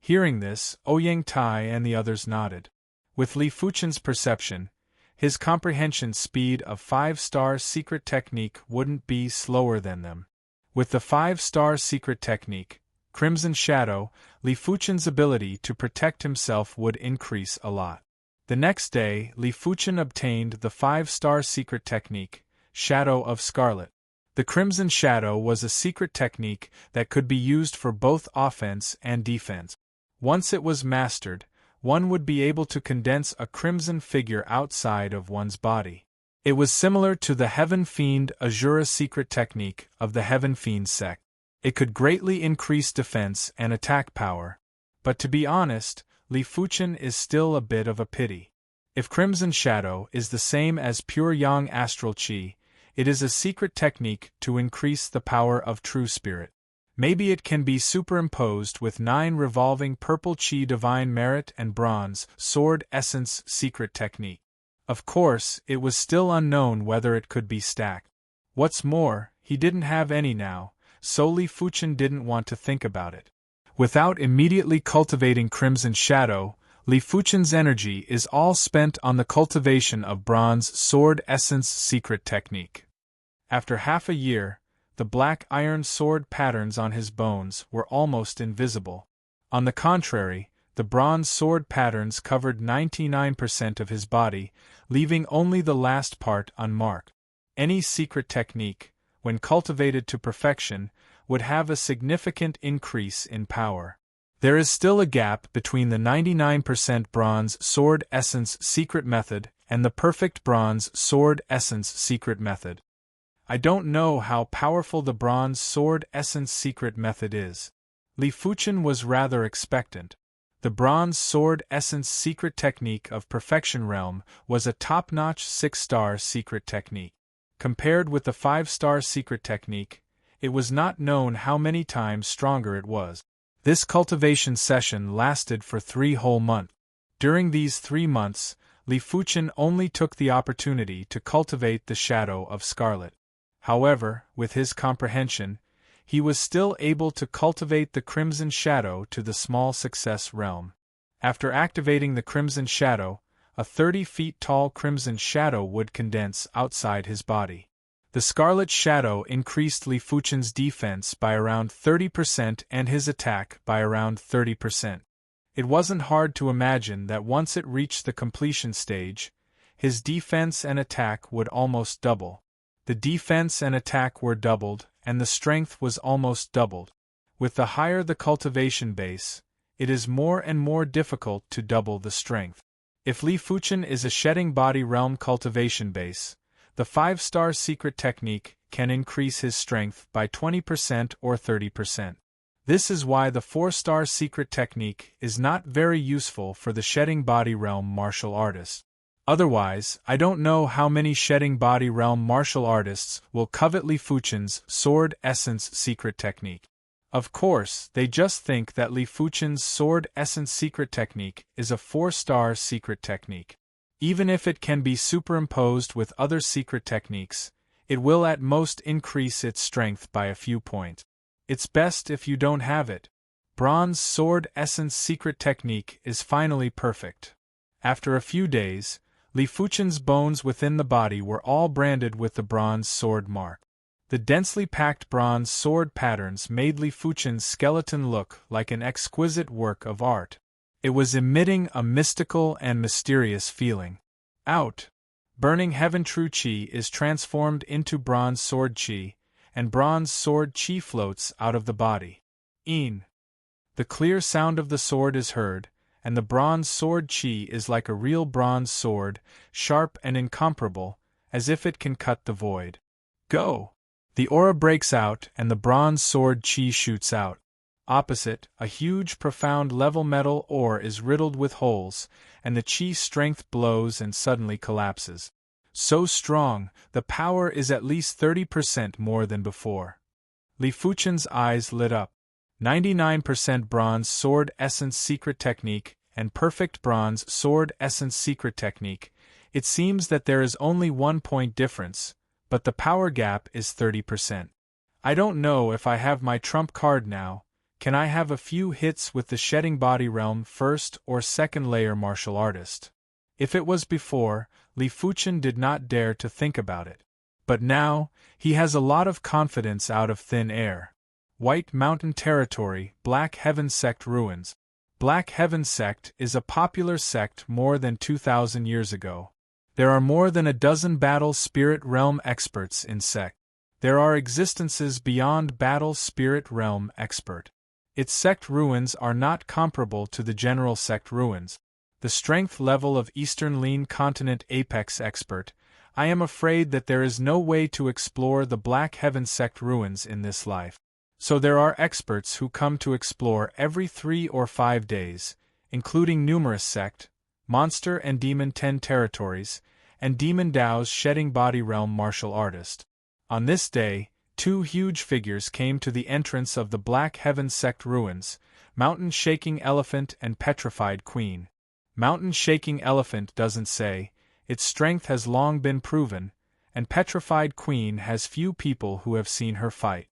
Hearing this, Ouyang Tai and the others nodded. With Li Fuchen's perception, his comprehension speed of 5-star secret technique wouldn't be slower than them. With the 5-star secret technique, Crimson Shadow, Li Fuchen's ability to protect himself would increase a lot. The next day, Li Fuchen obtained the 5-star secret technique, Shadow of Scarlet. The Crimson Shadow was a secret technique that could be used for both offense and defense. Once it was mastered, one would be able to condense a crimson figure outside of one's body. It was similar to the Heaven Fiend Azura secret technique of the Heaven Fiend sect. It could greatly increase defense and attack power. But to be honest, Li Fuchen is still a bit of a pity. If Crimson Shadow is the same as Pure Yang Astral Qi, it is a secret technique to increase the power of True Spirit. Maybe it can be superimposed with 9 revolving Purple Qi Divine Merit and Bronze Sword Essence secret technique. Of course, it was still unknown whether it could be stacked. What's more, he didn't have any now, so Li Fuchen didn't want to think about it. Without immediately cultivating Crimson Shadow, Li Fuchen's energy is all spent on the cultivation of Bronze Sword Essence secret technique. After half a year, the black iron sword patterns on his bones were almost invisible. On the contrary, the bronze sword patterns covered 99% of his body, leaving only the last part unmarked. Any secret technique, when cultivated to perfection, would have a significant increase in power. There is still a gap between the 99% Bronze Sword Essence secret method and the perfect Bronze Sword Essence secret method. I don't know how powerful the Bronze Sword Essence secret method is. Li Fuchen was rather expectant. The Bronze Sword Essence secret technique of Perfection Realm was a top-notch 6-star secret technique. Compared with the 5-star secret technique, it was not known how many times stronger it was. This cultivation session lasted for 3 whole months. During these 3 months, Li Fuchen only took the opportunity to cultivate the shadow of Scarlet. However, with his comprehension, he was still able to cultivate the Crimson Shadow to the small success realm. After activating the Crimson Shadow, a 30 feet tall Crimson Shadow would condense outside his body. The Scarlet Shadow increased Li Fuchen's defense by around 30% and his attack by around 30%. It wasn't hard to imagine that once it reached the completion stage, his defense and attack would almost double. The defense and attack were doubled, and the strength was almost doubled. With the higher the cultivation base, it is more and more difficult to double the strength. If Li Fuchen is a shedding body realm cultivation base, the 5-star secret technique can increase his strength by 20% or 30%. This is why the 4-star secret technique is not very useful for the shedding body realm martial artist. Otherwise, I don't know how many shedding body realm martial artists will covet Li Fuchen's Sword Essence secret technique. Of course, they just think that Li Fuchen's Sword Essence secret technique is a 4-star secret technique. Even if it can be superimposed with other secret techniques, it will at most increase its strength by a few points. It's best if you don't have it. Bronze Sword Essence secret technique is finally perfect. After a few days, Li Fuchen's bones within the body were all branded with the bronze sword mark. The densely packed bronze sword patterns made Li Fuchen's skeleton look like an exquisite work of art. It was emitting a mystical and mysterious feeling. Out! Burning Heaven True Qi is transformed into Bronze Sword Qi, and Bronze Sword Qi floats out of the body. The clear sound of the sword is heard, and the Bronze Sword Qi is like a real bronze sword, sharp and incomparable, as if it can cut the void. Go! The aura breaks out and the Bronze Sword Qi shoots out. Opposite, a huge profound level metal ore is riddled with holes, and the Qi strength blows and suddenly collapses. So strong, the power is at least 30% more than before. Li Fuchen's eyes lit up. 99% Bronze Sword Essence secret technique and perfect Bronze Sword Essence secret technique. It seems that there is only 1 point difference, but the power gap is 30%. I don't know if I have my trump card now. Can I have a few hits with the shedding body realm first or second layer martial artist? If it was before, Li Fuchen did not dare to think about it. But now, he has a lot of confidence out of thin air. White Mountain Territory, Black Heaven Sect Ruins. Black Heaven Sect is a popular sect more than 2,000 years ago. There are more than a dozen battle spirit realm experts in sect. There are existences beyond battle spirit realm expert. Its sect ruins are not comparable to the general sect ruins. The strength level of Eastern Lean Continent Apex expert. I am afraid that there is no way to explore the Black Heaven Sect ruins in this life. So there are experts who come to explore every 3 or 5 days, including numerous sect, monster and demon 10 territories, and Demon Dao's shedding body realm martial artist. On this day, 2 huge figures came to the entrance of the Black Heaven Sect ruins, Mountain Shaking Elephant and Petrified Queen. Mountain Shaking Elephant doesn't say, its strength has long been proven, and Petrified Queen has few people who have seen her fight.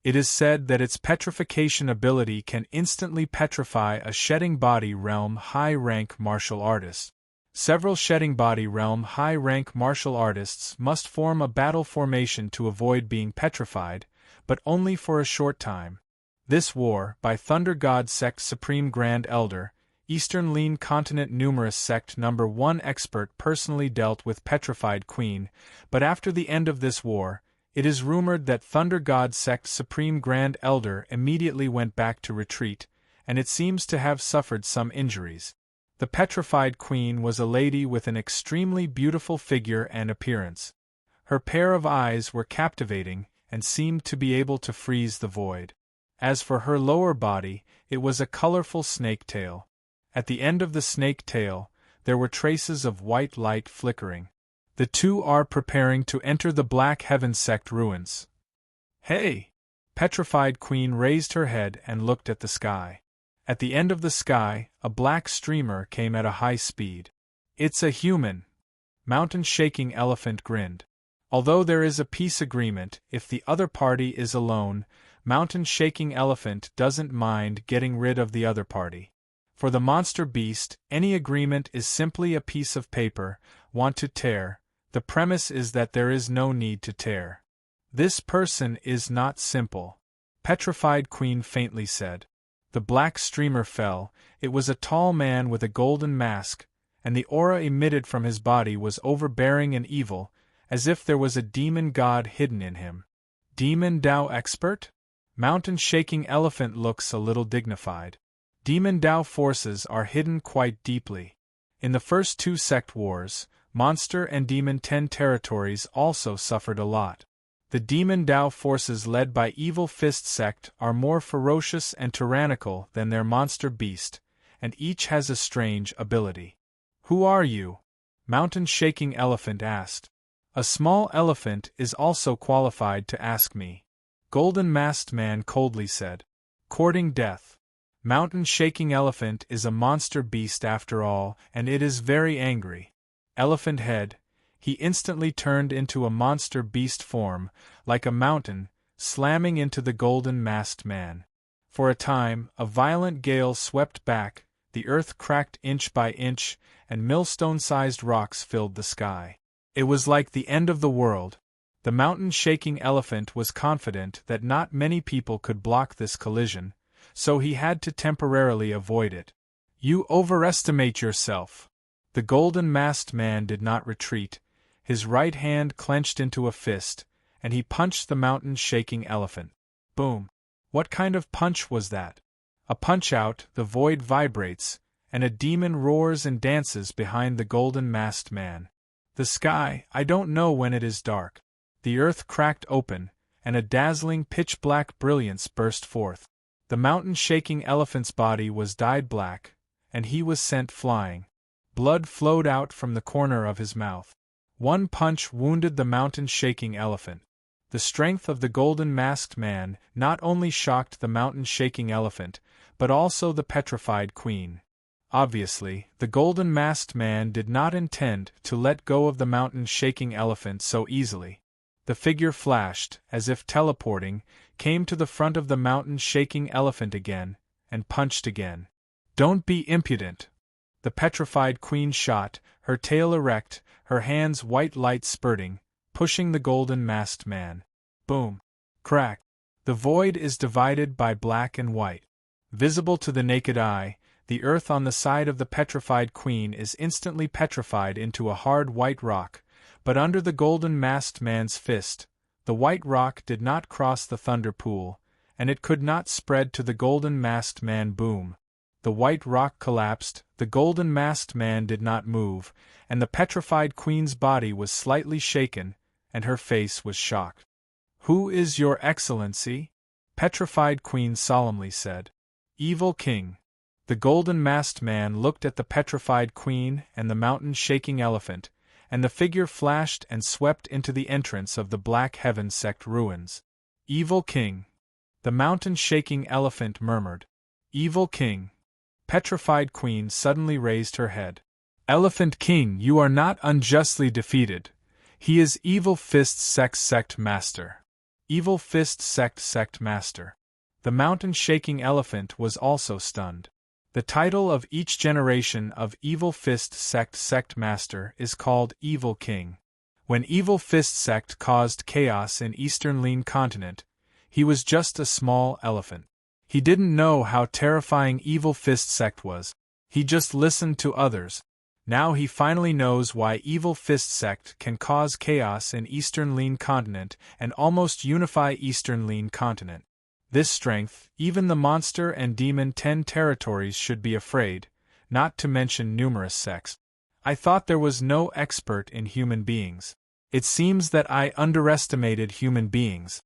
It is said that its petrification ability can instantly petrify a shedding body realm high-rank martial artist. Several shedding body realm high-rank martial artists must form a battle formation to avoid being petrified, but only for a short time. This war, by Thunder God Sect Supreme Grand Elder, Eastern Lean Continent Numerous Sect No. 1 expert personally dealt with Petrified Queen, but after the end of this war, It is rumored that Thunder God Sect's Supreme Grand Elder immediately went back to retreat, and it seems to have suffered some injuries. The petrified queen was a lady with an extremely beautiful figure and appearance. Her pair of eyes were captivating and seemed to be able to freeze the void. As for her lower body, it was a colorful snake tail. At the end of the snake tail, there were traces of white light flickering. The two are preparing to enter the Black Heaven Sect ruins. Hey! Petrified Queen raised her head and looked at the sky. At the end of the sky, a black streamer came at a high speed. It's a human. Mountain-shaking elephant grinned. Although there is a peace agreement if the other party is alone, mountain-shaking elephant doesn't mind getting rid of the other party. For the monster beast, any agreement is simply a piece of paper. Want to tear? The premise is that there is no need to tear. This person is not simple. Petrified Queen faintly said. The black streamer fell. It was a tall man with a golden mask, and the aura emitted from his body was overbearing and evil, as if there was a demon god hidden in him. Demon Dao expert? Mountain-shaking elephant looks a little dignified. Demon Dao forces are hidden quite deeply. In the first two sect wars, Monster and Demon 10 territories also suffered a lot. The Demon Dao forces led by Evil Fist sect are more ferocious and tyrannical than their monster beast, and each has a strange ability. Who are you? Mountain-shaking elephant asked. A small elephant is also qualified to ask me. Golden Masked Man coldly said. Courting death. Mountain-shaking elephant is a monster beast after all, and it is very angry. Elephant head. He instantly turned into a monster beast form, like a mountain, slamming into the Golden Masked Man. For a time, a violent gale swept back, the earth cracked inch by inch, and millstone-sized rocks filled the sky. It was like the end of the world. The mountain-shaking elephant was confident that not many people could block this collision, so he had to temporarily avoid it. You overestimate yourself. The Golden Masked Man did not retreat. His right hand clenched into a fist, and he punched the mountain-shaking elephant. Boom! What kind of punch was that? A punch-out, the void vibrates, and a demon roars and dances behind the Golden Masked Man. The sky, I don't know when it is dark. The earth cracked open, and a dazzling pitch-black brilliance burst forth. The mountain-shaking elephant's body was dyed black, and he was sent flying. Blood flowed out from the corner of his mouth. One punch wounded the mountain-shaking elephant. The strength of the Golden Masked Man not only shocked the mountain-shaking elephant, but also the petrified queen. Obviously, the Golden Masked Man did not intend to let go of the mountain-shaking elephant so easily. The figure flashed, as if teleporting, came to the front of the mountain-shaking elephant again, and punched again. Don't be impudent. The petrified queen shot, her tail erect, her hands white light spurting, pushing the Golden Masked Man. Boom! Crack! The void is divided by black and white. Visible to the naked eye, the earth on the side of the petrified queen is instantly petrified into a hard white rock, but under the Golden Masked Man's fist, the white rock did not cross the thunder pool, and it could not spread to the Golden Masked Man. Boom! The white rock collapsed, the Golden Masked Man did not move, and the petrified queen's body was slightly shaken, and her face was shocked. Who is your excellency? Petrified Queen solemnly said. Evil King. The Golden Masked Man looked at the petrified queen and the mountain-shaking elephant, and the figure flashed and swept into the entrance of the Black Heaven Sect ruins. Evil King. The mountain-shaking elephant murmured. Evil King. Petrified Queen suddenly raised her head. Elephant King, you are not unjustly defeated. He is Evil Fist Sect Master. Evil Fist Sect Master. The mountain-shaking elephant was also stunned. The title of each generation of Evil Fist Sect Master is called Evil King. When Evil Fist Sect caused chaos in Eastern Lean Continent, he was just a small elephant. He didn't know how terrifying Evil Fist Sect was. He just listened to others. Now he finally knows why Evil Fist Sect can cause chaos in Eastern Lean Continent and almost unify Eastern Lean Continent. This strength, even the monster and demon 10 territories should be afraid, not to mention numerous sects. I thought there was no expert in human beings. It seems that I underestimated human beings.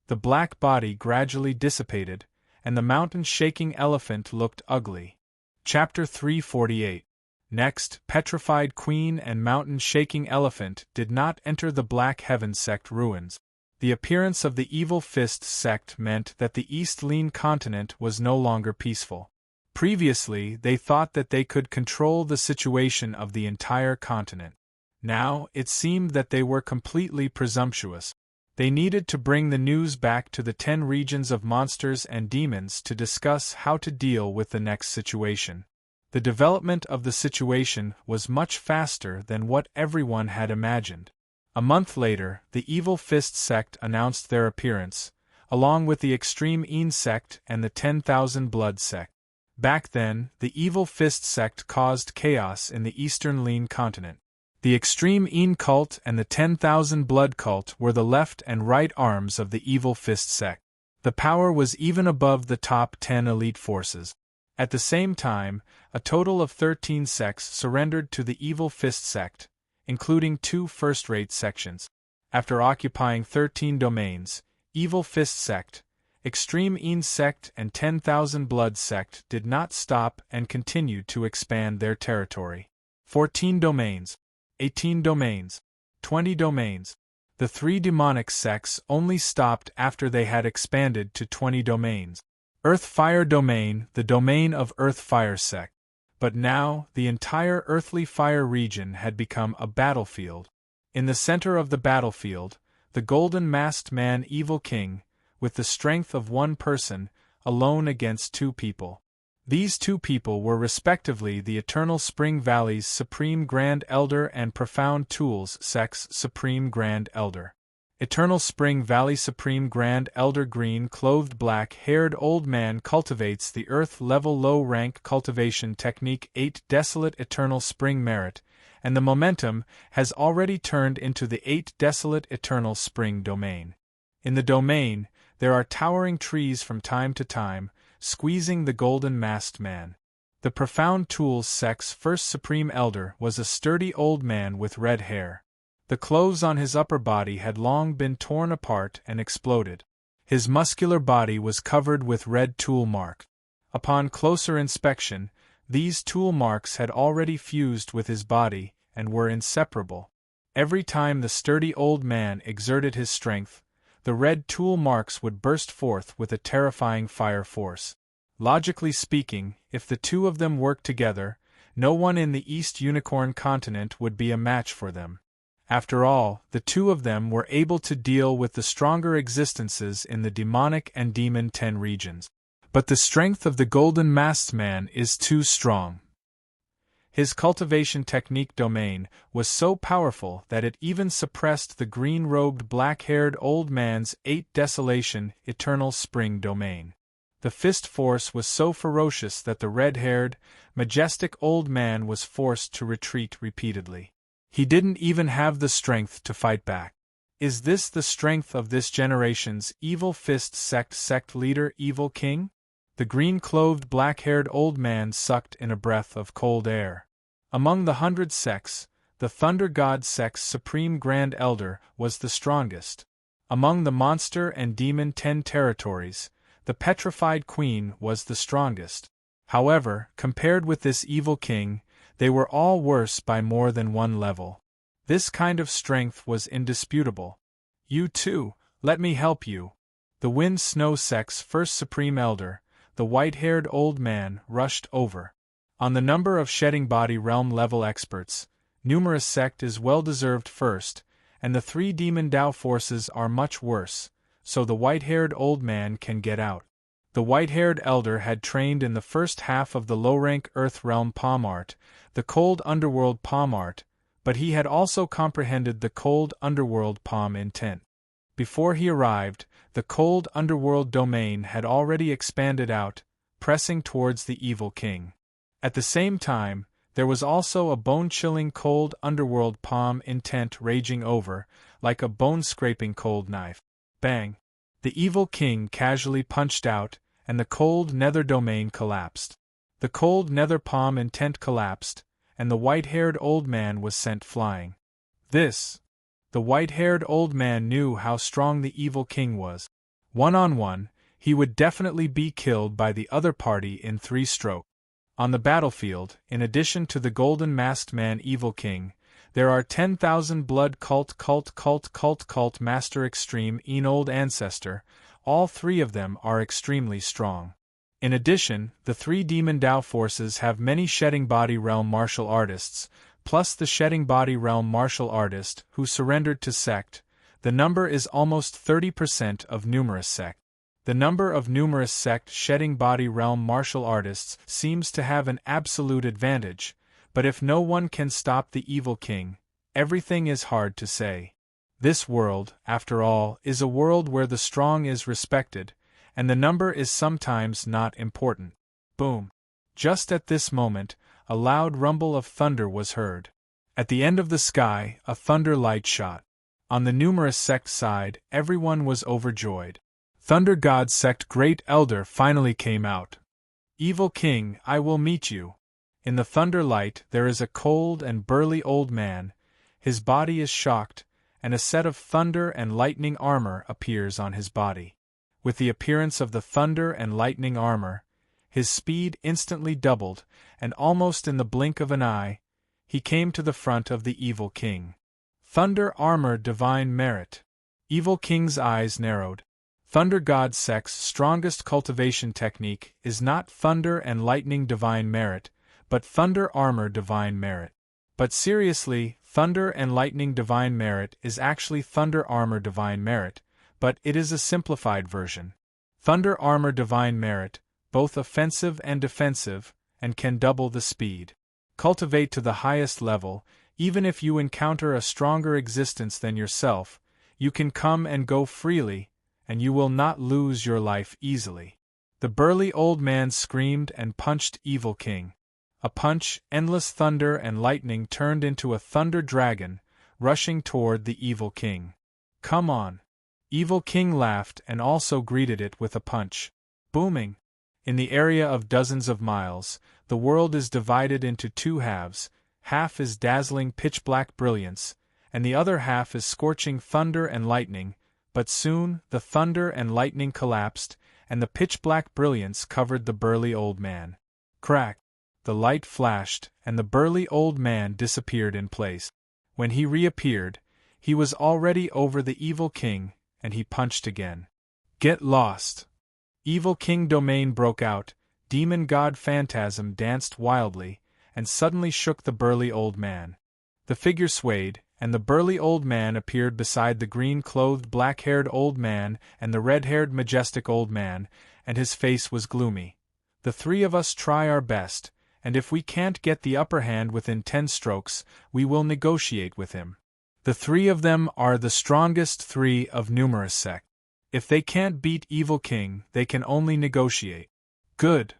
The black body gradually dissipated, and the mountain-shaking elephant looked ugly. Chapter 348. Next, Petrified Queen and Mountain-Shaking Elephant did not enter the Black Heaven Sect ruins. The appearance of the Evil Fist Sect meant that the East Lean Continent was no longer peaceful. Previously, they thought that they could control the situation of the entire continent. Now, it seemed that they were completely presumptuous. They needed to bring the news back to the 10 regions of monsters and demons to discuss how to deal with the next situation. The development of the situation was much faster than what everyone had imagined. A month later, the Evil Fist Sect announced their appearance, along with the Extreme Een Sect and the 10,000 Blood Sect. Back then, the Evil Fist Sect caused chaos in the Eastern Lean Continent. The Extreme Een Cult and the 10,000 Blood Cult were the left and right arms of the Evil Fist Sect. The power was even above the top 10 elite forces. At the same time, a total of 13 sects surrendered to the Evil Fist Sect, including 2 first-rate sections. After occupying 13 domains, Evil Fist Sect, Extreme Een Sect and 10,000 Blood Sect did not stop and continued to expand their territory. 14 domains, 18 domains, 20 domains. The 3 demonic sects only stopped after they had expanded to 20 domains. Earth-Fire Domain, the domain of Earth-Fire Sect. But now, the entire earthly fire region had become a battlefield. In the center of the battlefield, the golden-masked man Evil King, with the strength of one person, alone against 2 people. These 2 people were respectively the Eternal Spring Valley's Supreme Grand Elder and Profound Tools Sect's Supreme Grand Elder. Eternal Spring Valley Supreme Grand Elder green-clothed black-haired old man cultivates the Earth-level low-rank cultivation technique 8 Desolate Eternal Spring Merit, and the momentum has already turned into the 8 Desolate Eternal Spring Domain. In the domain, there are towering trees from time to time, squeezing the golden-masked man. The Profound Tools Sect's first Supreme Elder was a sturdy old man with red hair. The clothes on his upper body had long been torn apart and exploded. His muscular body was covered with red tool marks. Upon closer inspection, these tool marks had already fused with his body and were inseparable. Every time the sturdy old man exerted his strength, the red tool marks would burst forth with a terrifying fire force. Logically speaking, if the 2 of them worked together, no one in the East Unicorn Continent would be a match for them. After all, the 2 of them were able to deal with the stronger existences in the demonic and demon 10 regions. But the strength of the Golden Masked Man is too strong. His cultivation technique domain was so powerful that it even suppressed the green-robed black-haired old man's 8 Desolation Eternal Spring domain. The fist force was so ferocious that the red-haired, majestic old man was forced to retreat repeatedly. He didn't even have the strength to fight back. Is this the strength of this generation's Evil Fist Sect leader Evil King? The green-clothed black-haired old man sucked in a breath of cold air. Among the 100 sects, the Thunder God Sect's Supreme Grand Elder was the strongest. Among the Monster and Demon 10 territories, the Petrified Queen was the strongest. However, compared with this Evil King, they were all worse by more than one level. This kind of strength was indisputable. You too, let me help you. The Wind Snow Sect's first Supreme Elder, the white-haired old man, rushed over. On the number of shedding body realm-level experts, numerous sect is well-deserved first, and the 3 demon Tao forces are much worse, so the white-haired old man can get out. The white-haired elder had trained in the first half of the low-rank Earth Realm Palm Art, the Cold Underworld Palm Art, but he had also comprehended the Cold Underworld Palm intent. Before he arrived, the Cold Underworld domain had already expanded out, pressing towards the Evil King. At the same time, there was also a bone-chilling cold underworld palm intent raging over, like a bone-scraping cold knife. Bang! The evil king casually punched out, and the cold nether domain collapsed. The cold nether palm intent collapsed, and the white-haired old man was sent flying. The white-haired old man knew how strong the evil king was. One-on-one, he would definitely be killed by the other party in 3 strokes. On the battlefield, in addition to the golden masked man evil king, there are 10,000 blood cult master extreme old ancestor. All 3 of them are extremely strong. In addition, the 3 demon Dao forces have many shedding body realm martial artists, plus the shedding body realm martial artist who surrendered to sect. The number is almost 30% of numerous sect. The number of numerous sect shedding body realm martial artists seems to have an absolute advantage, but if no one can stop the evil king, everything is hard to say. This world, after all, is a world where the strong is respected, and the number is sometimes not important. Boom! Just at this moment, a loud rumble of thunder was heard. At the end of the sky, a thunder light shot. On the numerous sect side, everyone was overjoyed. Thunder God sect Great Elder finally came out. Evil King, I will meet you. In the thunder light there is a cold and burly old man, his body is shocked, and a set of thunder and lightning armor appears on his body. With the appearance of the thunder and lightning armor, his speed instantly doubled, and almost in the blink of an eye, he came to the front of the evil king. Thunder armor divine merit. Evil King's eyes narrowed. Thunder God sect's strongest cultivation technique is not thunder and lightning divine merit, but thunder armor divine merit. But seriously, thunder and lightning divine merit is actually thunder armor divine merit, but it is a simplified version. Thunder armor divine merit, both offensive and defensive, and can double the speed. Cultivate to the highest level, even if you encounter a stronger existence than yourself, you can come and go freely, and you will not lose your life easily. The burly old man screamed and punched Evil King. A punch, endless thunder and lightning turned into a thunder dragon, rushing toward the Evil King. Come on! Evil King laughed and also greeted it with a punch. Booming! In the area of dozens of miles, the world is divided into 2 halves. Half is dazzling pitch-black brilliance, and the other half is scorching thunder and lightning, but soon the thunder and lightning collapsed, and the pitch-black brilliance covered the burly old man. Crack! The light flashed, and the burly old man disappeared in place. When he reappeared, he was already over the Evil King, and he punched again. Get lost! Evil King domain broke out, demon god phantasm danced wildly, and suddenly shook the burly old man. The figure swayed, and the burly old man appeared beside the green-clothed black-haired old man and the red-haired majestic old man, and his face was gloomy. The 3 of us try our best, and if we can't get the upper hand within 10 strokes, we will negotiate with him. The 3 of them are the strongest 3 of numerous sect. If they can't beat Evil King, they can only negotiate. Good!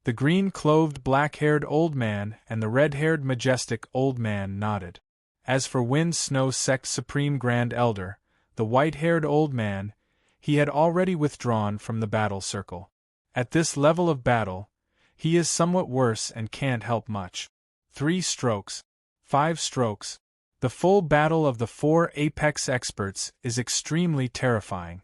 The green-clothed black-haired old man and the red-haired majestic old man nodded. As for Wind Snow Sect Supreme Grand Elder, the white-haired old man, he had already withdrawn from the battle circle. At this level of battle, he is somewhat worse and can't help much. 3 strokes. 5 strokes. The full battle of the 4 apex experts is extremely terrifying.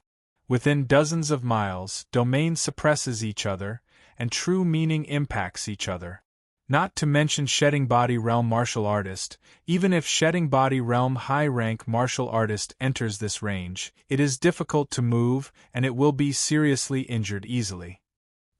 Within dozens of miles, domain suppresses each other, and true meaning impacts each other. Not to mention Shedding Body Realm Martial Artist, even if Shedding Body Realm high-rank martial artist enters this range, it is difficult to move and it will be seriously injured easily.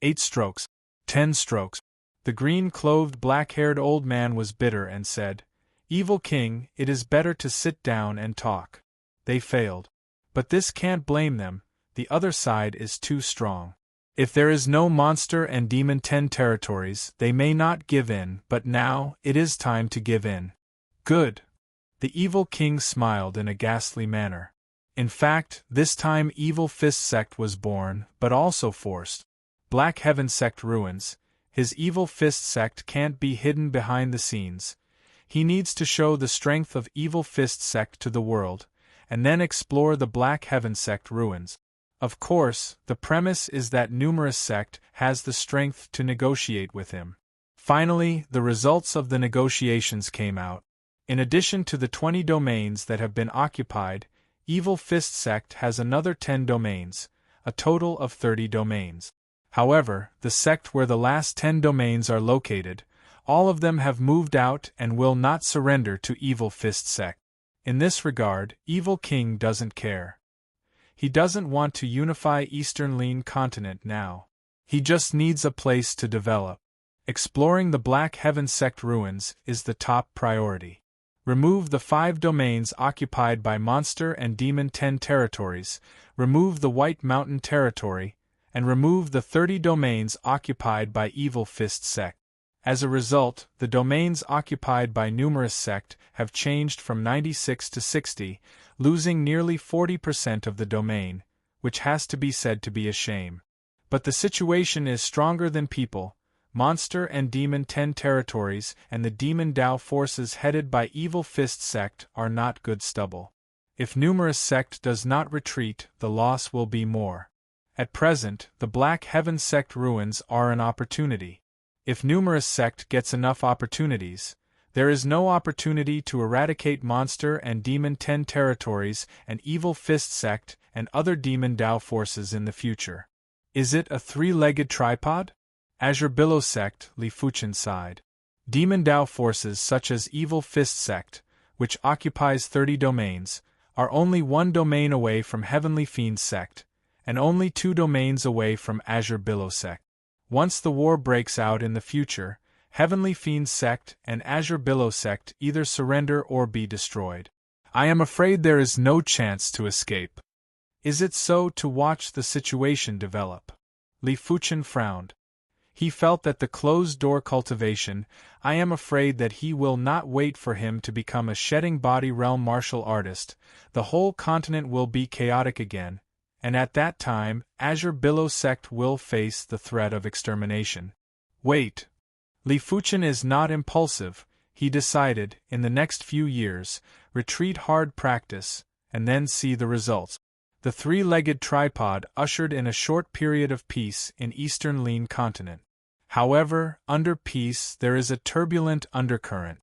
8 strokes. 10 strokes. The green-clothed black-haired old man was bitter and said, Evil King, it is better to sit down and talk. They failed. But this can't blame them, the other side is too strong. If there is no monster and demon 10 territories, they may not give in, but now, it is time to give in. Good! The Evil King smiled in a ghastly manner. In fact, this time Evil Fist Sect was born, but also forced. Black Heaven Sect ruins, His Evil Fist sect can't be hidden behind the scenes. He needs to show the strength of Evil Fist sect to the world, and then explore the Black Heaven sect ruins. Of course, the premise is that Numerous sect has the strength to negotiate with him. Finally, the results of the negotiations came out. In addition to the 20 domains that have been occupied, Evil Fist sect has another 10 domains, a total of 30 domains. However, the sect where the last 10 domains are located, all of them have moved out and will not surrender to Evil Fist sect. In this regard, Evil King doesn't care. He doesn't want to unify Eastern Lean Continent now. He just needs a place to develop. Exploring the Black Heaven sect ruins is the top priority. Remove the 5 domains occupied by Monster and Demon 10 territories, remove the White Mountain territory, and remove the 30 domains occupied by Evil Fist sect. As a result, the domains occupied by Numerous sect have changed from 96 to 60, losing nearly 40% of the domain, which has to be said to be a shame. But the situation is stronger than people. Monster and Demon 10 territories and the Demon Dao forces headed by Evil Fist sect are not good stubble. If Numerous sect does not retreat, the loss will be more. At present, the Black Heaven sect ruins are an opportunity. If Numerous sect gets enough opportunities, there is no opportunity to eradicate Monster and Demon 10 territories and Evil Fist sect and other Demon Dao forces in the future. Is it a 3-legged tripod? Azure Billow sect, Li Fuchen sighed. Demon Dao forces such as Evil Fist sect, which occupies 30 domains, are only 1 domain away from Heavenly Fiend sect, and only 2 domains away from Azure Billow sect. Once the war breaks out in the future, Heavenly Fiend sect and Azure Billow sect either surrender or be destroyed. I am afraid there is no chance to escape. Is it so to watch the situation develop? Li Fuchen frowned. He felt that the closed-door cultivation, I am afraid that he will not wait for him to become a shedding body realm martial artist, the whole continent will be chaotic again, and at that time, Azure Billow sect will face the threat of extermination. Wait. Li Fuchen is not impulsive, he decided, in the next few years, retreat hard practice, and then see the results. The 3-legged tripod ushered in a short period of peace in Eastern Lean Continent. However, under peace there is a turbulent undercurrent.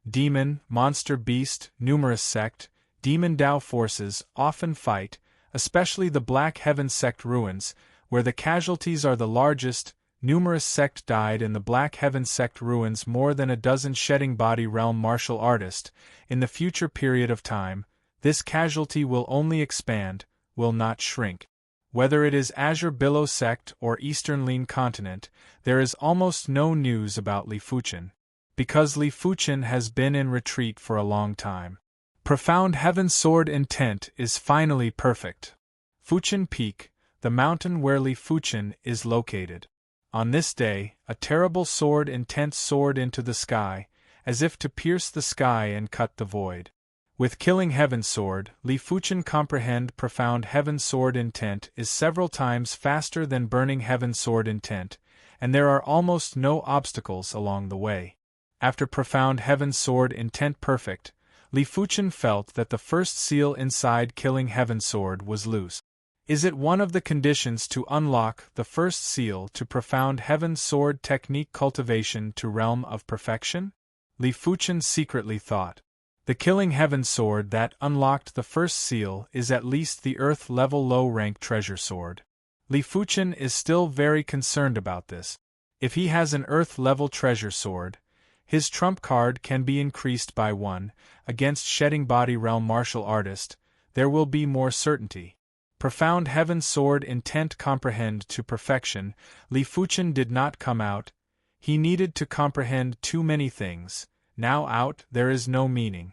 Demon, Monster Beast, Numerous sect, Demon Dao forces often fight, especially the Black Heaven sect ruins, where the casualties are the largest. Numerous sect died in the Black Heaven sect ruins more than a dozen shedding body realm martial artists. In the future period of time, this casualty will only expand, will not shrink. Whether it is Azure Billow sect or Eastern Lean Continent, there is almost no news about Li Fuchen, because Li Fuchen has been in retreat for a long time. Profound Heaven Sword intent is finally perfect. Fuchen Peak, the mountain where Li Fuchen is located. On this day, a terrible sword intent soared into the sky, as if to pierce the sky and cut the void. With Killing Heaven Sword, Li Fuchen comprehend Profound Heaven Sword intent is several times faster than Burning Heaven Sword intent, and there are almost no obstacles along the way. After Profound Heaven Sword intent perfect, Li Fuchen felt that the first seal inside Killing Heaven Sword was loose. Is it one of the conditions to unlock the first seal to Profound Heaven Sword technique cultivation to Realm of Perfection? Li Fuchen secretly thought. The Killing Heaven Sword that unlocked the first seal is at least the Earth-level low-rank treasure sword. Li Fuchen is still very concerned about this. If he has an Earth-level treasure sword, his trump card can be increased by 1, against Shedding Body Realm martial artist, there will be more certainty. Profound Heaven Sword intent comprehend to perfection, Li Fuchen did not come out, he needed to comprehend too many things, now out there is no meaning.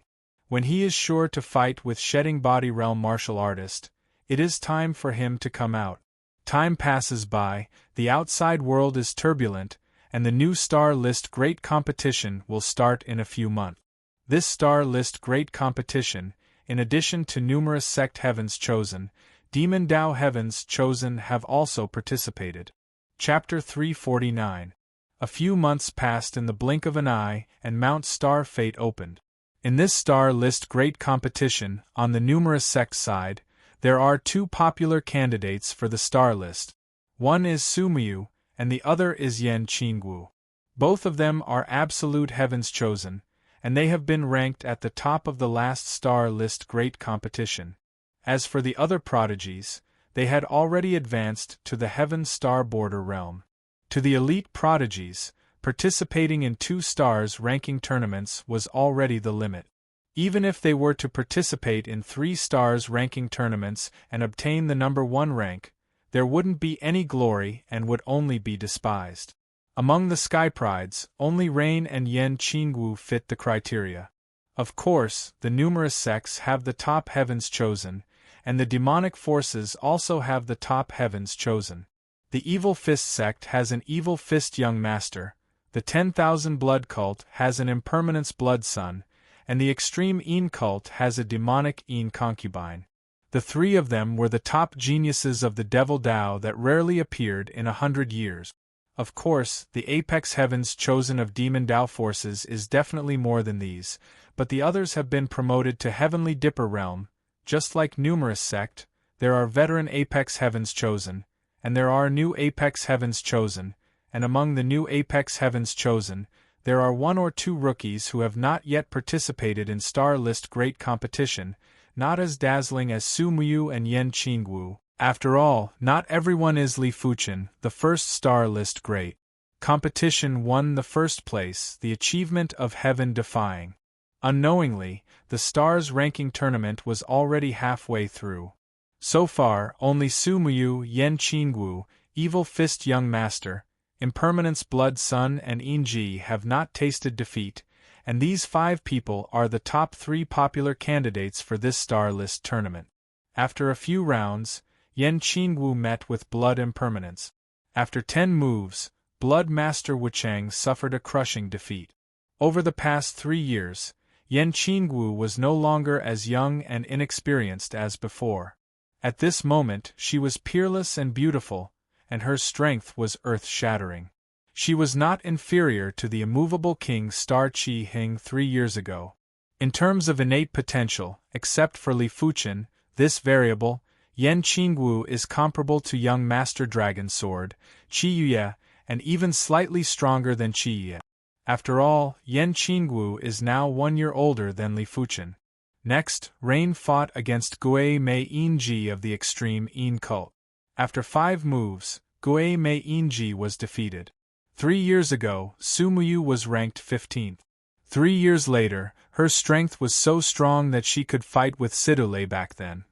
When he is sure to fight with Shedding Body Realm martial artist, it is time for him to come out. Time passes by, the outside world is turbulent, and the new Star List Great Competition will start in a few months. This Star List Great Competition, in addition to numerous sect heavens chosen, Demon Dao heavens chosen have also participated. Chapter 349. A few months passed in the blink of an eye, and Mount Star Fate opened. In this star list great competition, on the numerous sect side, there are two popular candidates for the star list. One is Sumiyu, and the other is Yen Qingwu. Both of them are absolute heavens chosen, and they have been ranked at the top of the last star list great competition. As for the other prodigies, they had already advanced to the heaven star border realm. To the elite prodigies, participating in 2 stars ranking tournaments was already the limit. Even if they were to participate in 3 stars ranking tournaments and obtain the number 1 rank, there wouldn't be any glory and would only be despised. Among the Sky Prides, only Rain and Yen Qingwu fit the criteria. Of course, the numerous sects have the top heavens chosen, and the demonic forces also have the top heavens chosen. The Evil Fist sect has an Evil Fist young master, the 10,000 blood cult has an impermanence blood son, and the extreme Een cult has a demonic Een concubine. The 3 of them were the top geniuses of the Devil Tao that rarely appeared in 100 years. Of course, the apex heavens chosen of demon Tao forces is definitely more than these, but the others have been promoted to Heavenly Dipper realm. Just like numerous sect, there are veteran apex heavens chosen, and there are new apex heavens chosen, and among the new apex heavens chosen, there are 1 or 2 rookies who have not yet participated in star list great competition, not as dazzling as Sumiyu and Yen Qingwu. After all, not everyone is Li Fuchen, the first star list great competition won the first place, the achievement of heaven defying. Unknowingly, the stars ranking tournament was already halfway through. So far, only Sumiyu, Yen Qingwu, Evil Fist young master, Impermanence blood son and Enji have not tasted defeat, and these 5 people are the top 3 popular candidates for this star list tournament. After a few rounds, Yen Qingwu met with Blood Impermanence. After 10 moves, Blood Master Wuchang suffered a crushing defeat. Over the past 3 years, Yen Qingwu was no longer as young and inexperienced as before. At this moment she was peerless and beautiful, and her strength was earth-shattering. She was not inferior to the immovable King Star Qi Hing 3 years ago. In terms of innate potential, except for Li Fuchen, this variable, Yen Qingwu is comparable to young Master Dragon Sword, Qi Yuye, and even slightly stronger than Qi Yuye. After all, Yen Qingwu is now 1 year older than Li Fuchen. Next, Rain fought against Gui Mei Enji of the extreme Een cult. After 5 moves, Gui Mei Enji was defeated. 3 years ago, Sumiyu was ranked 15th. 3 years later, her strength was so strong that she could fight with Sidule back then.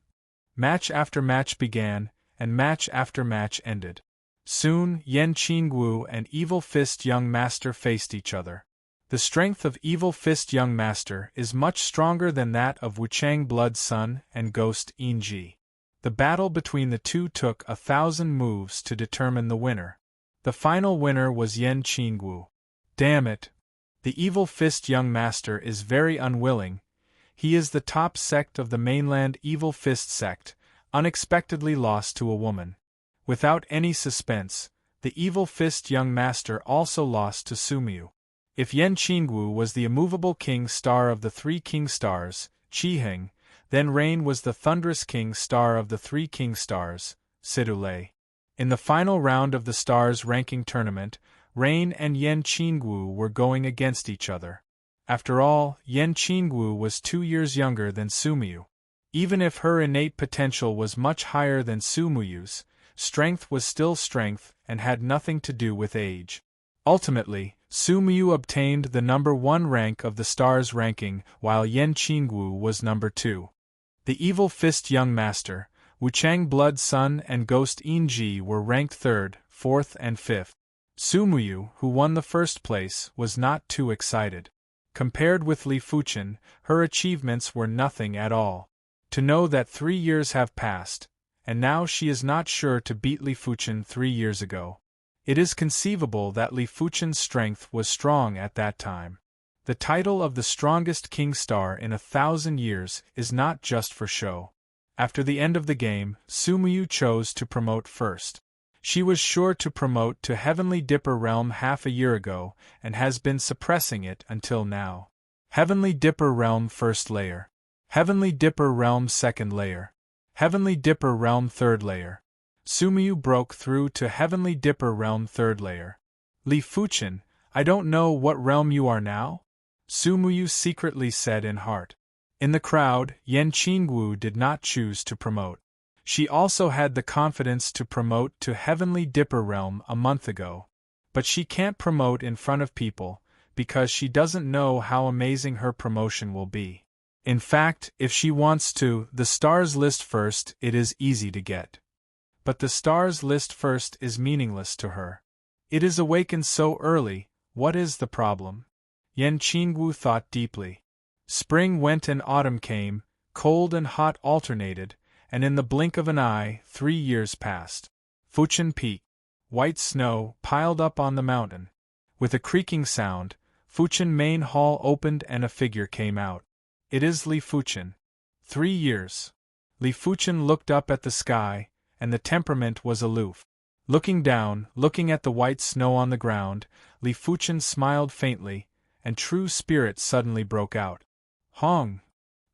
Match after match began, and match after match ended. Soon, Yen Qingwu and Evil Fist Young Master faced each other. The strength of Evil Fist Young Master is much stronger than that of Wuchang Blood Sun and Ghost Enji. The battle between the two took 1,000 moves to determine the winner. The final winner was Yen Qingwu. Damn it! The Evil Fist Young Master is very unwilling. He is the top sect of the mainland Evil Fist sect, unexpectedly lost to a woman. Without any suspense, the Evil Fist Young Master also lost to Sumiyu. If Yen Qingwu was the immovable king star of the 3 king stars, Qiheng, then Rain was the thunderous king star of the 3 king stars, Sidule. In the final round of the stars ranking tournament, Rain and Yen Qingwu were going against each other. After all, Yen Qingwu was 2 years younger than Sumiyu. Even if her innate potential was much higher than Sumiyu's, strength was still strength and had nothing to do with age. Ultimately, Sumiyu obtained the number 1 rank of the stars ranking while Yen Qingwu was number 2. The Evil Fist Young Master, Wuchang Blood Sun and Ghost Enji were ranked 3rd, 4th and 5th. Sumiyu, who won the first place, was not too excited. Compared with Li Fuchen, her achievements were nothing at all. To know that 3 years have passed, and now she is not sure to beat Li Fuchen 3 years ago. It is conceivable that Li Fuchen's strength was strong at that time. The title of the strongest king star in 1,000 years is not just for show. After the end of the game, Sumiyu chose to promote first. She was sure to promote to Heavenly Dipper Realm half a year ago and has been suppressing it until now. Heavenly Dipper Realm First Layer. Heavenly Dipper Realm Second Layer. Heavenly Dipper Realm Third Layer. Sumiyu broke through to Heavenly Dipper Realm Third Layer. Li Fuchen, I don't know what realm you are now? Sumiyu secretly said in heart. In the crowd, Yan Qingwu did not choose to promote. She also had the confidence to promote to Heavenly Dipper Realm a month ago. But she can't promote in front of people, because she doesn't know how amazing her promotion will be. In fact, if she wants to, the stars list first, it is easy to get. But the stars list first is meaningless to her. It is awakened so early, what is the problem? Yan Qingwu thought deeply. Spring went and autumn came, cold and hot alternated, and in the blink of an eye, 3 years passed. Fuchen Peak. White snow piled up on the mountain. With a creaking sound, Fuchen Main Hall opened and a figure came out. It is Li Fuchen. 3 years. Li Fuchen looked up at the sky, and the temperament was aloof. Looking down, looking at the white snow on the ground, Li Fuchen smiled faintly, and true spirit suddenly broke out. Hong!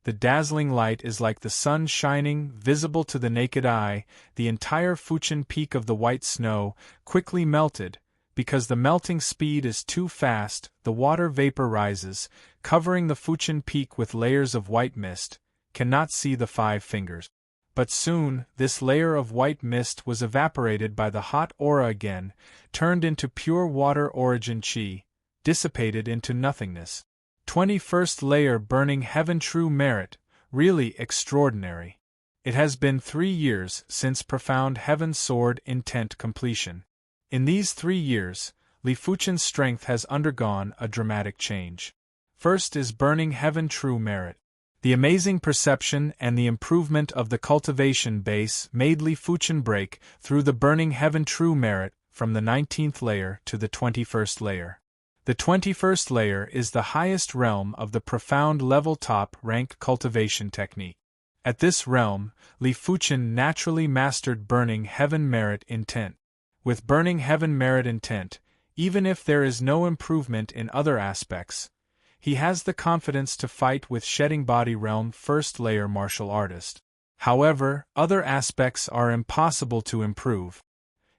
The dazzling light is like the sun shining, visible to the naked eye. The entire Fuchen Peak of the white snow quickly melted. Because the melting speed is too fast, the water vapor rises, covering the Fuchen Peak with layers of white mist, cannot see the 5 fingers. But soon, this layer of white mist was evaporated by the hot aura again, turned into pure water origin chi, dissipated into nothingness. 21st layer burning heaven true merit, really extraordinary. It has been 3 years since profound heaven sword intent completion. In these 3 years, Li Fuchen's strength has undergone a dramatic change. First is burning heaven true merit. The amazing perception and the improvement of the cultivation base made Li Fuchen break through the burning heaven true merit from the 19th layer to the 21st layer. The 21st layer is the highest realm of the profound level top rank cultivation technique. At this realm, Li Fuchen naturally mastered burning heaven merit intent. With burning heaven merit intent, even if there is no improvement in other aspects, he has the confidence to fight with shedding body realm first layer martial artist. However, other aspects are impossible to improve.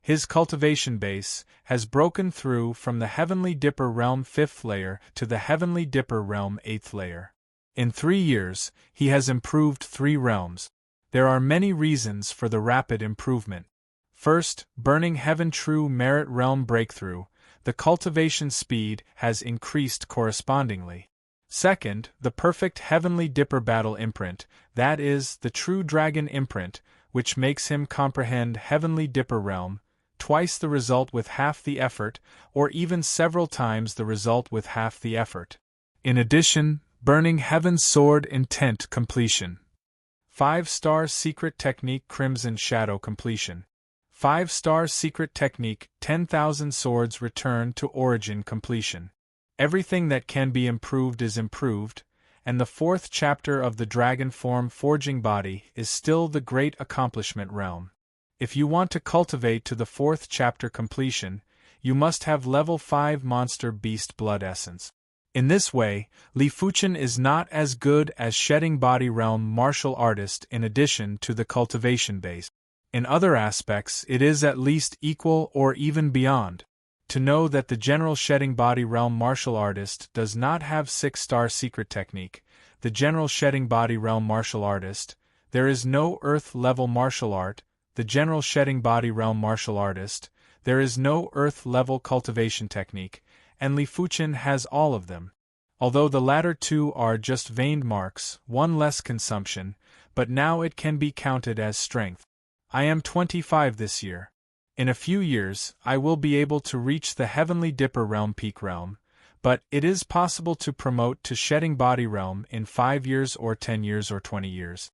His cultivation base has broken through from the Heavenly Dipper realm 5th layer to the Heavenly Dipper realm 8th layer. In 3 years, he has improved 3 realms. There are many reasons for the rapid improvement. First, burning heaven true merit realm breakthrough, the cultivation speed has increased correspondingly. Second, the perfect Heavenly Dipper battle imprint, that is, the true dragon imprint, which makes him comprehend Heavenly Dipper realm, twice the result with half the effort, or even several times the result with half the effort. In addition, burning heaven's sword intent completion. 5-star secret technique Crimson Shadow completion. 5-star secret technique 10,000 swords return to origin completion. Everything that can be improved is improved, and the 4th chapter of the dragon form forging body is still the great accomplishment realm. If you want to cultivate to the 4th chapter completion, you must have level 5 monster beast blood essence. In this way, Li Fuchen is not as good as shedding body realm martial artist in addition to the cultivation base. In other aspects, it is at least equal or even beyond. To know that the general shedding body realm martial artist does not have 6-star secret technique, the general shedding body realm martial artist, there is no earth level martial art, the general shedding body realm martial artist, there is no earth level cultivation technique, and Li Fuchen has all of them. Although the latter 2 are just veined marks, 1 less consumption, but now it can be counted as strength. I am 25 this year. In a few years, I will be able to reach the Heavenly Dipper realm peak realm, but it is possible to promote to shedding body realm in 5 years or 10 years or 20 years.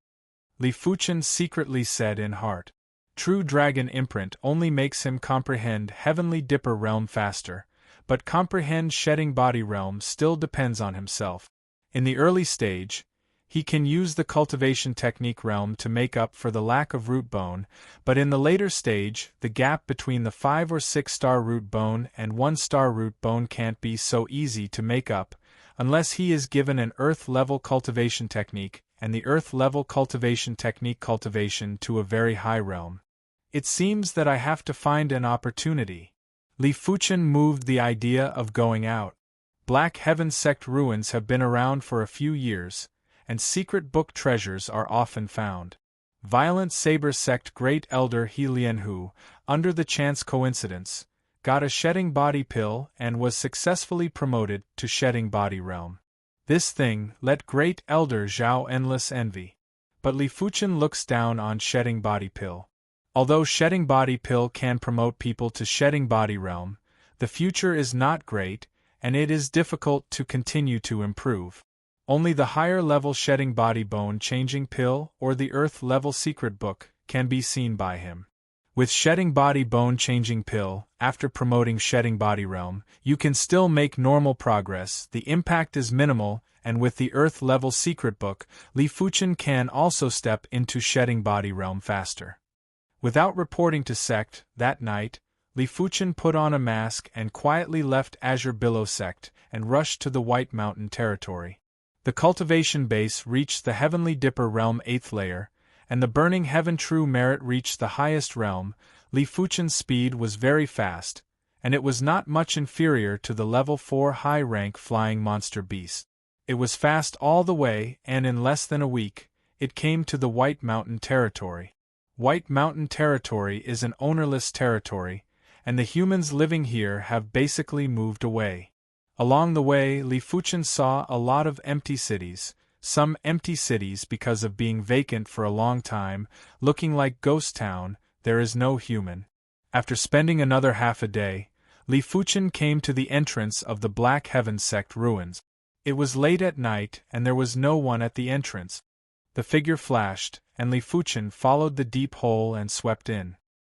Li Fuchen secretly said in heart. True dragon imprint only makes him comprehend Heavenly Dipper realm faster, but comprehend shedding body realm still depends on himself. In the early stage, He can use the cultivation technique realm to make up for the lack of root bone, but in the later stage, the gap between the 5 or 6 star root bone and 1 star root bone can't be so easy to make up, unless he is given an earth-level cultivation technique, and the earth-level cultivation technique cultivation to a very high realm. It seems that I have to find an opportunity. Li Fuchen moved the idea of going out. Black Heaven sect ruins have been around for a few years, and secret book treasures are often found. Violent Saber sect Great Elder He Lianhu, under the chance coincidence, got a shedding body pill and was successfully promoted to shedding body realm. This thing let Great Elder Zhao endless envy. But Li Fuchen looks down on shedding body pill. Although shedding body pill can promote people to shedding body realm, the future is not great, and it is difficult to continue to improve. Only the higher level shedding body bone changing pill or the earth level secret book can be seen by him. With shedding body bone changing pill, after promoting shedding body realm, you can still make normal progress, the impact is minimal, and with the earth level secret book, Li Fuchen can also step into shedding body realm faster. Without reporting to sect, that night, Li Fuchen put on a mask and quietly left Azure Billow sect and rushed to the White Mountain territory. The cultivation base reached the Heavenly Dipper realm 8th layer, and the Burning Heaven True Merit reached the highest realm. Li Fuchen's speed was very fast, and it was not much inferior to the level 4 high-rank flying monster beast. It was fast all the way, and in less than a week, it came to the White Mountain territory. White Mountain territory is an ownerless territory, and the humans living here have basically moved away. Along the way, Li Fuchen saw a lot of empty cities, some empty cities because of being vacant for a long time, looking like ghost town. There is no human. After spending another half a day, Li Fuchen came to the entrance of the Black Heaven sect ruins. It was late at night and there was no one at the entrance. The figure flashed, and Li Fuchen followed the deep hole and swept in.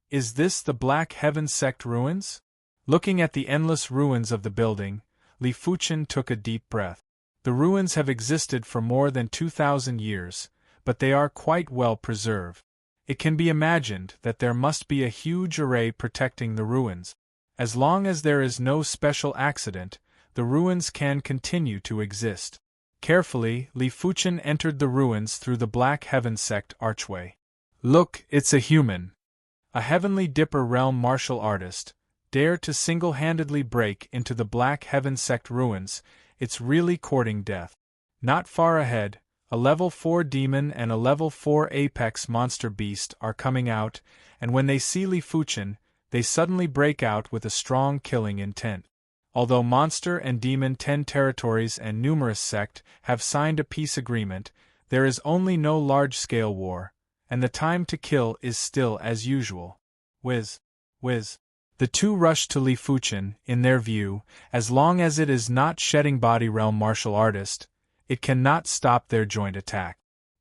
Is this the Black Heaven sect ruins? Looking at the endless ruins of the building, Li Fuchen took a deep breath. The ruins have existed for more than 2,000 years, but they are quite well preserved. It can be imagined that there must be a huge array protecting the ruins. As long as there is no special accident, the ruins can continue to exist. Carefully, Li Fuchen entered the ruins through the Black Heaven sect archway. Look, it's a human. A Heavenly Dipper realm martial artist, dare to single-handedly break into the Black Heaven sect ruins. It's really courting death. Not far ahead, a level 4 demon and a level 4 apex monster beast are coming out, and when they see Li Fuchen, they suddenly break out with a strong killing intent. Although monster and demon 10 territories and numerous sect have signed a peace agreement, there is only no large-scale war, and the time to kill is still as usual. Whiz. Whiz. The two rush to Li Fuchen. In their view, as long as it is not shedding body realm martial artist, it cannot stop their joint attack.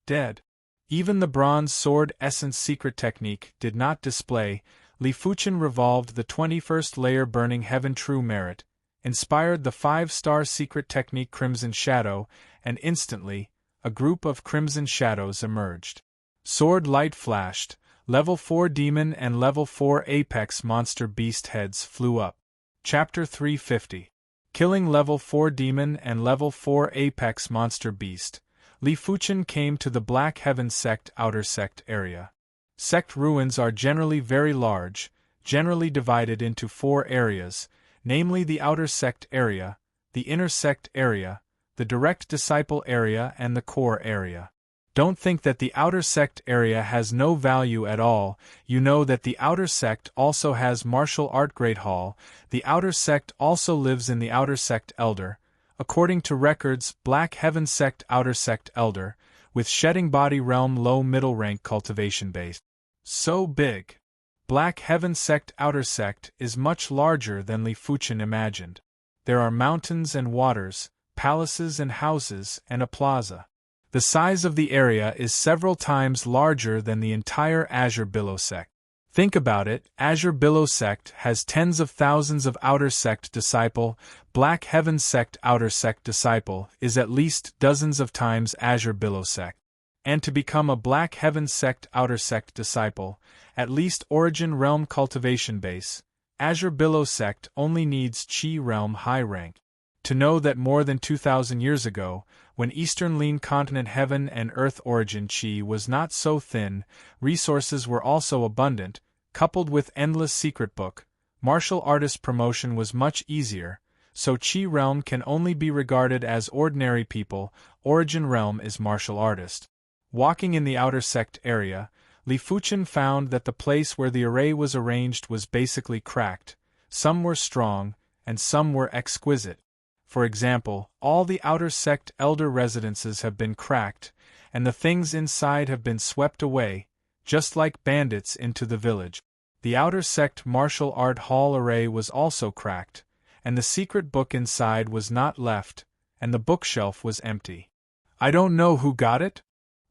Dead. Even the bronze sword essence secret technique did not display. Li Fuchen revolved the 21st layer Burning Heaven True Merit, inspired the 5-star secret technique Crimson Shadow, and instantly, a group of Crimson Shadows emerged. Sword light flashed. Level 4 Demon and Level 4 Apex Monster Beast heads flew up. Chapter 350. Killing Level 4 Demon and Level 4 Apex Monster Beast, Li Fuchen came to the Black Heaven sect outer sect area. Sect ruins are generally very large, generally divided into 4 areas, namely the outer sect area, the inner sect area, the direct disciple area and the core area. Don't think that the outer sect area has no value at all. You know that the outer sect also has martial art Great Hall. The outer sect also lives in the outer sect Elder. According to records, Black Heaven sect outer sect Elder, with shedding body realm low middle rank cultivation base. So big. Black Heaven sect outer sect is much larger than Li Fuchen imagined. There are mountains and waters, palaces and houses, and a plaza. The size of the area is several times larger than the entire Azure Billow sect. Think about it, Azure Billow sect has tens of thousands of outer sect disciple, Black Heaven sect outer sect disciple is at least dozens of times Azure Billow sect. And to become a Black Heaven sect outer sect disciple, at least Origin Realm cultivation base, Azure Billow sect only needs Chi Realm high rank. To know that more than 2,000 years ago, when Eastern Lean Continent Heaven and Earth Origin Chi was not so thin, resources were also abundant, coupled with endless secret book, martial artist promotion was much easier, so Chi Realm can only be regarded as ordinary people, Origin Realm is martial artist. Walking in the outer sect area, Li Fuchen found that the place where the array was arranged was basically cracked, some were strong, and some were exquisite. For example, all the outer sect elder residences have been cracked, and the things inside have been swept away, just like bandits into the village. The outer sect martial art hall array was also cracked, and the secret book inside was not left, and the bookshelf was empty. I don't know who got it?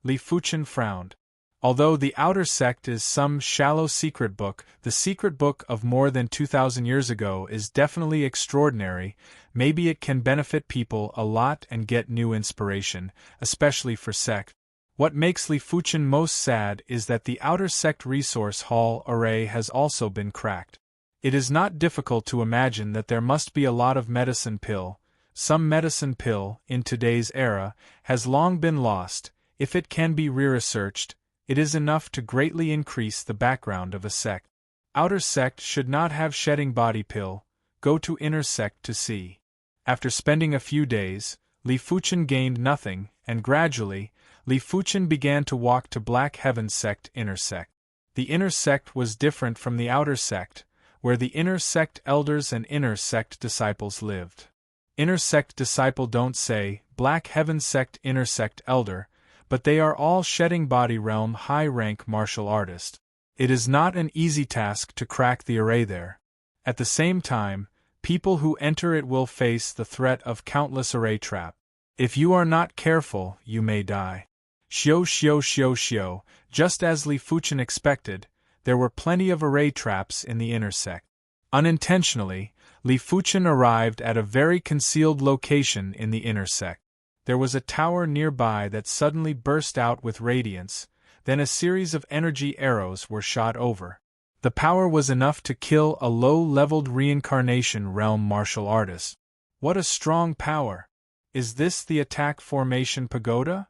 Li Fuchen frowned. Although the outer sect is some shallow secret book, the secret book of more than 2,000 years ago is definitely extraordinary. Maybe it can benefit people a lot and get new inspiration, especially for sect. What makes Li Fuchen most sad is that the outer sect resource hall array has also been cracked. It is not difficult to imagine that there must be a lot of medicine pill. Some medicine pill, in today's era, has long been lost. If it can be re-researched, it is enough to greatly increase the background of a sect. Outer sect should not have shedding body pill, go to inner sect to see. After spending a few days, Li Fuchen gained nothing, and gradually, Li Fuchen began to walk to Black Heaven sect inner sect. The inner sect was different from the outer sect, where the inner sect elders and inner sect disciples lived. Inner sect disciple don't say, Black Heaven sect inner sect elder, but they are all shedding body realm high-rank martial artist. It is not an easy task to crack the array there. At the same time, people who enter it will face the threat of countless array trap. If you are not careful, you may die. Xiao. Just as Li Fuchen expected, there were plenty of array traps in the inner sect. Unintentionally, Li Fuchen arrived at a very concealed location in the inner sect. There was a tower nearby that suddenly burst out with radiance, then a series of energy arrows were shot over. The power was enough to kill a low-leveled reincarnation realm martial artist. What a strong power! Is this the attack formation pagoda?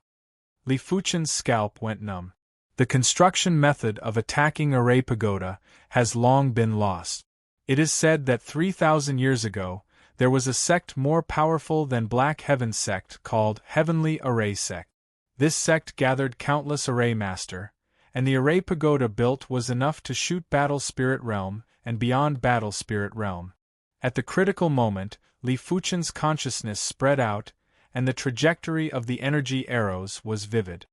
Li Fuchen's scalp went numb. The construction method of attacking array pagoda has long been lost. It is said that 3,000 years ago, there was a sect more powerful than Black Heaven sect called Heavenly Array Sect. This sect gathered countless array master, and the array pagoda built was enough to shoot Battle Spirit Realm and beyond Battle Spirit Realm. At the critical moment, Li Fuchen's consciousness spread out, and the trajectory of the energy arrows was vivid.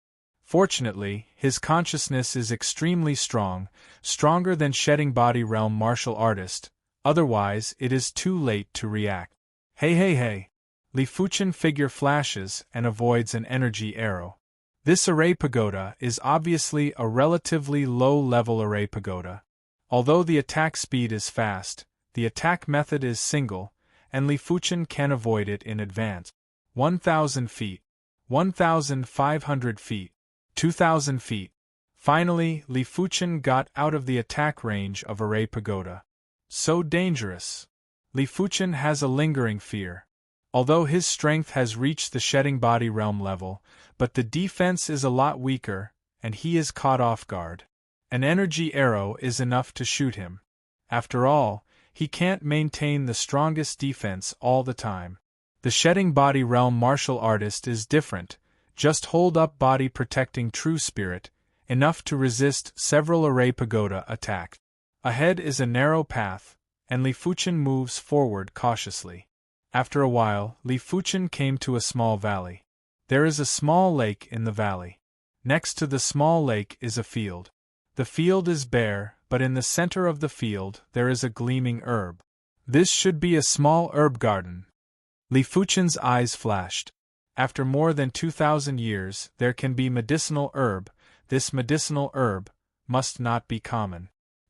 Fortunately, his consciousness is extremely strong, stronger than shedding body realm martial artist. Otherwise, it is too late to react. Hey. Li Fuchen figure flashes and avoids an energy arrow. This array pagoda is obviously a relatively low-level array pagoda. Although the attack speed is fast, the attack method is single, and Li Fuchen can avoid it in advance. 1,000 feet. 1,500 feet. 2,000 feet. Finally, Li Fuchen got out of the attack range of array pagoda. So dangerous. Li Fuchen has a lingering fear. Although his strength has reached the shedding body realm level, but the defense is a lot weaker, and he is caught off guard. An energy arrow is enough to shoot him. After all, he can't maintain the strongest defense all the time. The shedding body realm martial artist is different, just hold up body protecting true spirit, enough to resist several array pagoda attacks. Ahead is a narrow path, and Li Fuchen moves forward cautiously. After a while, Li Fuchen came to a small valley. There is a small lake in the valley. Next to the small lake is a field. The field is bare, but in the center of the field there is a gleaming herb. This should be a small herb garden. Li Fuchen's eyes flashed. After more than 2,000 years, there can be medicinal herb. This medicinal herb must not be common.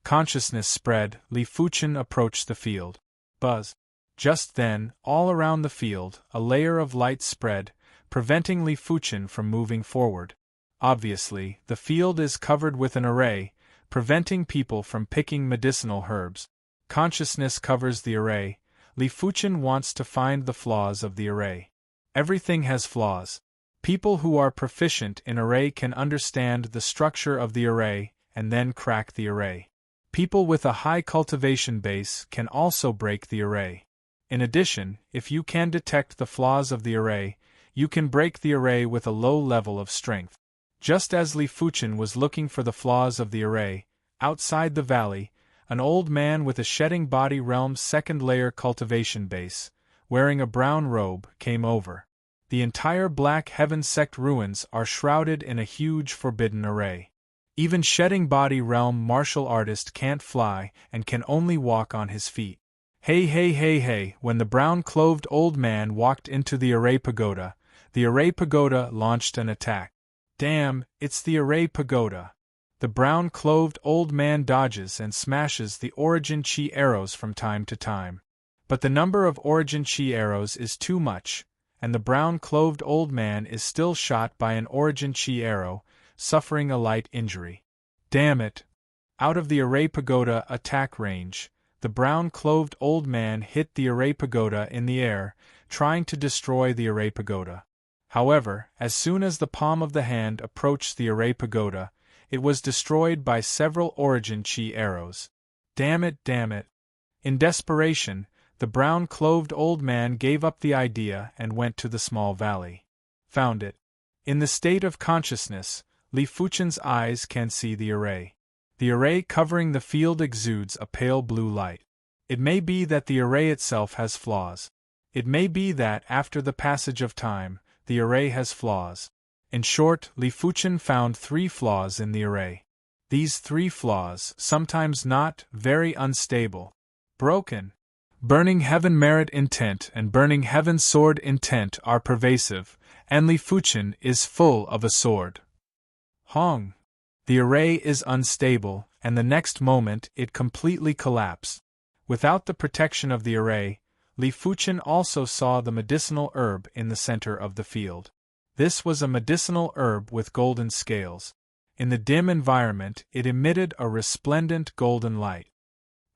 Consciousness spread, Li Fuchen approached the field. Buzz. Just then, all around the field, a layer of light spread, preventing Li Fuchen from moving forward. Obviously, the field is covered with an array, preventing people from picking medicinal herbs. Consciousness covers the array. Li Fuchen wants to find the flaws of the array. Everything has flaws. People who are proficient in array can understand the structure of the array and then crack the array. People with a high cultivation base can also break the array. In addition, if you can detect the flaws of the array, you can break the array with a low level of strength. Just as Li Fuchen was looking for the flaws of the array, outside the valley, an old man with a shedding body realm's second-layer cultivation base, wearing a brown robe, came over. The entire Black Heaven sect ruins are shrouded in a huge forbidden array. Even shedding body realm martial artist can't fly and can only walk on his feet. Hey hey hey hey, when the brown-clothed old man walked into the array pagoda launched an attack. Damn, it's the array pagoda. The brown-clothed old man dodges and smashes the origin chi arrows from time to time. But the number of origin chi arrows is too much, and the brown-clothed old man is still shot by an origin chi arrow, suffering a light injury. Damn it! Out of the array pagoda attack range, the brown-clothed old man hit the array pagoda in the air, trying to destroy the array pagoda. However, as soon as the palm of the hand approached the array pagoda, it was destroyed by several origin chi arrows. Damn it, damn it! In desperation, the brown-clothed old man gave up the idea and went to the small valley. Found it. In the state of consciousness, Li Fuchen's eyes can see the array. The array covering the field exudes a pale blue light. It may be that the array itself has flaws. It may be that after the passage of time, the array has flaws. In short, Li Fuchen found 3 flaws in the array. These 3 flaws, sometimes not, very unstable, broken. Burning Heaven merit intent and Burning Heaven sword intent are pervasive, and Li Fuchen is full of a sword. Hong. The array is unstable, and the next moment it completely collapsed. Without the protection of the array, Li Fuchen also saw the medicinal herb in the center of the field. This was a medicinal herb with golden scales. In the dim environment, it emitted a resplendent golden light.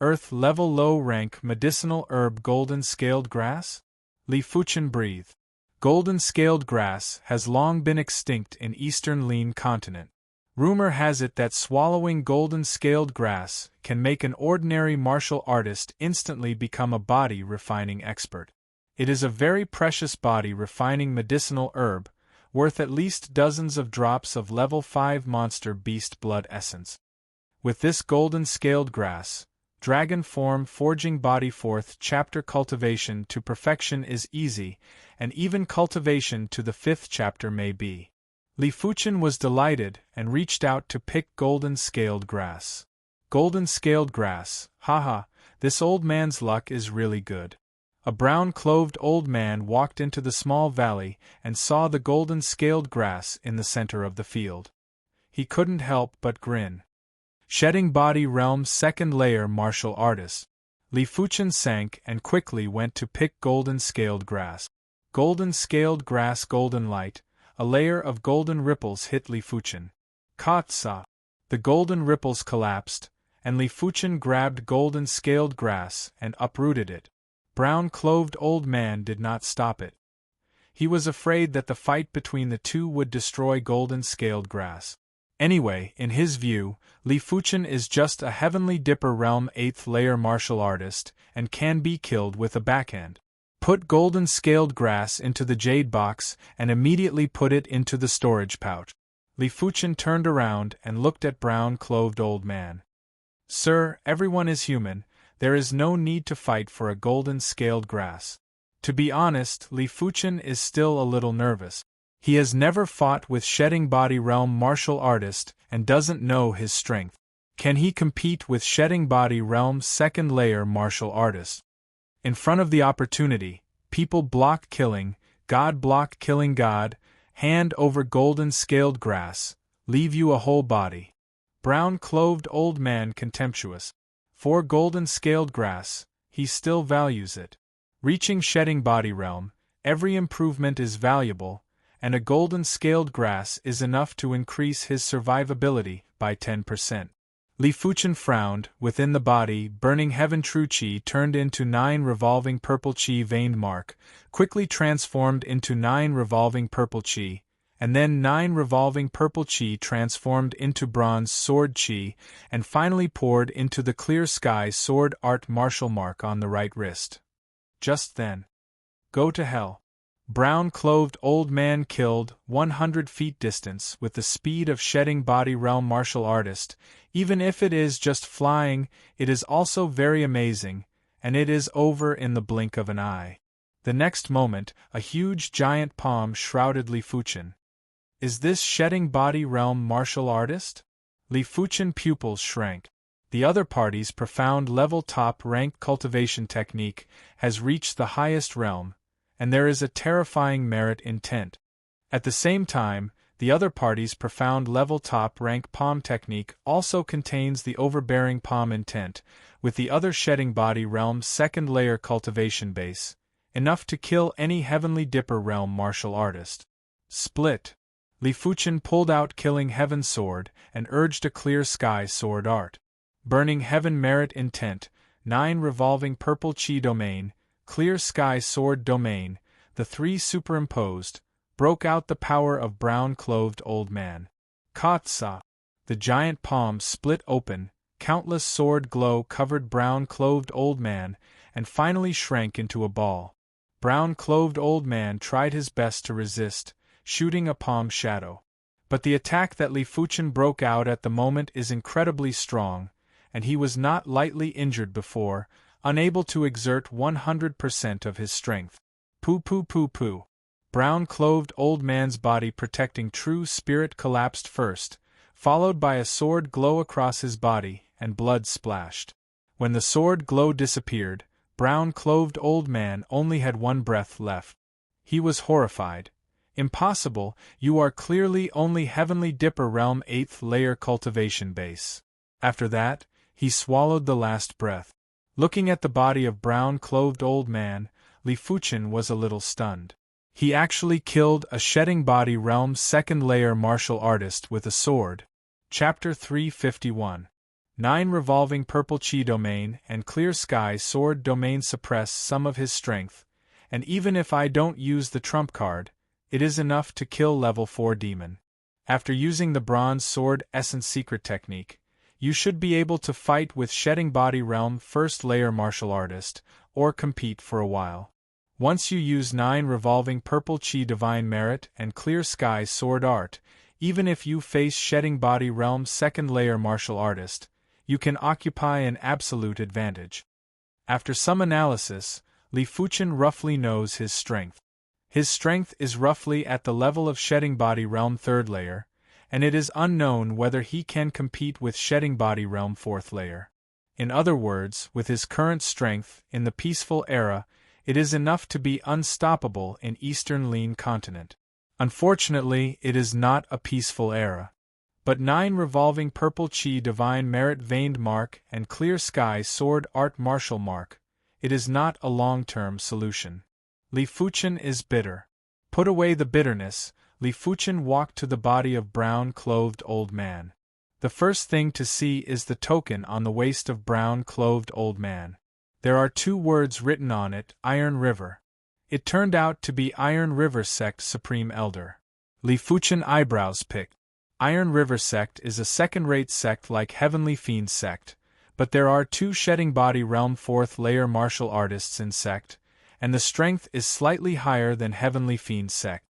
Earth-level low-rank medicinal herb golden-scaled grass? Li Fuchen breathed. Golden-scaled grass has long been extinct in eastern Lin continent. Rumor has it that swallowing golden-scaled grass can make an ordinary martial artist instantly become a body-refining expert. It is a very precious body-refining medicinal herb, worth at least dozens of drops of level 5 monster beast blood essence. With this golden-scaled grass, dragon form forging body 4th chapter cultivation to perfection is easy, and even cultivation to the 5th chapter may be. Li Fuchen was delighted and reached out to pick golden-scaled grass. Golden-scaled grass, haha, this old man's luck is really good. A brown-clothed old man walked into the small valley and saw the golden-scaled grass in the center of the field. He couldn't help but grin. Shedding body realm second layer martial artist. Li Fuchen sank and quickly went to pick golden-scaled grass. Golden-scaled grass golden light. A layer of golden ripples hit Li Fuchen. Katsa! The golden ripples collapsed, and Li Fuchen grabbed golden-scaled grass and uprooted it. Brown-clothed old man did not stop it. He was afraid that the fight between the two would destroy golden-scaled grass. Anyway, in his view, Li Fuchen is just a Heavenly Dipper Realm 8th layer martial artist and can be killed with a backhand. Put golden-scaled grass into the jade box and immediately put it into the storage pouch. Li Fuchen turned around and looked at brown-clothed old man. Sir, everyone is human, there is no need to fight for a golden-scaled grass. To be honest, Li Fuchen is still a little nervous. He has never fought with Shedding Body Realm martial artist and doesn't know his strength. Can he compete with Shedding Body Realm's second layer martial artist? In front of the opportunity, people block killing God, hand over golden-scaled grass, leave you a whole body. Brown-cloved old man contemptuous. For golden scaled grass, he still values it. Reaching shedding body realm, every improvement is valuable, and a golden scaled grass is enough to increase his survivability by 10%. Li Fuchen frowned. Within the body, burning heaven true chi turned into 9 revolving purple chi veined mark, quickly transformed into 9 revolving purple chi, and then 9 revolving purple chi transformed into bronze sword chi, and finally poured into the clear sky sword art martial mark on the right wrist. Just then. Go to hell. Brown-clothed old man killed 100 feet distance with the speed of shedding body realm martial artist. Even if it is just flying, it is also very amazing, and it is over in the blink of an eye. The next moment, a huge giant palm shrouded Li Fuchen. Is this shedding body realm martial artist? Li Fuchen pupils shrank. The other party's profound level top rank cultivation technique has reached the highest realm, and there is a terrifying merit intent. At the same time, the other party's profound level top rank palm technique also contains the overbearing palm intent, with the other shedding body realm's second layer cultivation base, enough to kill any heavenly dipper realm martial artist. Split. Li Fuchen pulled out killing heaven sword and urged a clear sky sword art. Burning heaven merit intent, 9 revolving purple chi domain, clear sky sword domain, the 3 superimposed, broke out the power of brown-clothed old man. Katsa. The giant palm split open, countless sword glow covered brown-clothed old man, and finally shrank into a ball. Brown-clothed old man tried his best to resist, shooting a palm shadow. But the attack that Li Fuchen broke out at the moment is incredibly strong, and he was not lightly injured before, unable to exert 100% of his strength. Poo poo poo poo. Brown-clothed old man's body protecting true spirit collapsed first, followed by a sword glow across his body, and blood splashed. When the sword glow disappeared, brown-clothed old man only had 1 breath left. He was horrified. Impossible, you are clearly only heavenly dipper realm 8th layer cultivation base. After that, he swallowed the last breath. Looking at the body of brown-clothed old man, Li Fuchen was a little stunned. He actually killed a shedding body realm 2nd layer martial artist with a sword. Chapter 351. 9 revolving purple chi domain and clear sky sword domain suppress some of his strength, and even if I don't use the trump card, it is enough to kill level 4 demon. After using the bronze sword essence secret technique, you should be able to fight with shedding body realm 1st layer martial artist, or compete for a while. Once you use 9 revolving purple chi divine merit and clear sky sword art, even if you face shedding body realm 2nd layer martial artist, you can occupy an absolute advantage. After some analysis, Li Fuchen roughly knows his strength. His strength is roughly at the level of shedding body realm 3rd layer, and it is unknown whether he can compete with shedding body realm 4th layer. In other words, with his current strength, in the peaceful era, it is enough to be unstoppable in Eastern Lean Continent. Unfortunately, it is not a peaceful era. But 9 revolving purple chi divine merit veined mark and clear sky sword art martial mark, it is not a long-term solution. Li Fuchen is bitter. Put away the bitterness, Li Fuchen walked to the body of brown-clothed old man. The first thing to see is the token on the waist of brown-clothed old man. There are 2 words written on it, Iron River. It turned out to be Iron River Sect Supreme Elder. Li Fuchen eyebrows picked. Iron River Sect is a second-rate sect like Heavenly Fiend Sect, but there are 2 shedding body realm 4th layer martial artists in sect, and the strength is slightly higher than Heavenly Fiend Sect.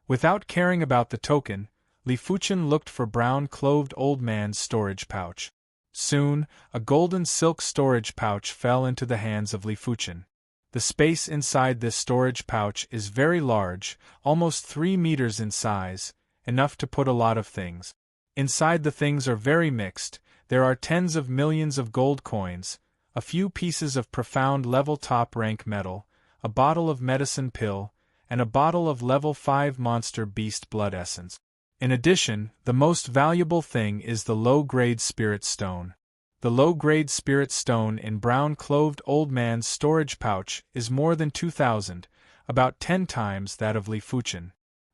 Without caring about the token, Li Fuchen looked for brown-clothed old man's storage pouch. Soon, a golden silk storage pouch fell into the hands of Li Fuchen. The space inside this storage pouch is very large, almost 3 meters in size, enough to put a lot of things. Inside the things are very mixed. There are tens of millions of gold coins, a few pieces of profound level top rank metal, a bottle of medicine pill, and a bottle of level 5 monster beast blood essence. In addition, the most valuable thing is the low-grade spirit stone. The low-grade spirit stone in brown-clothed old man's storage pouch is more than 2,000, about 10 times that of Li Fuchen.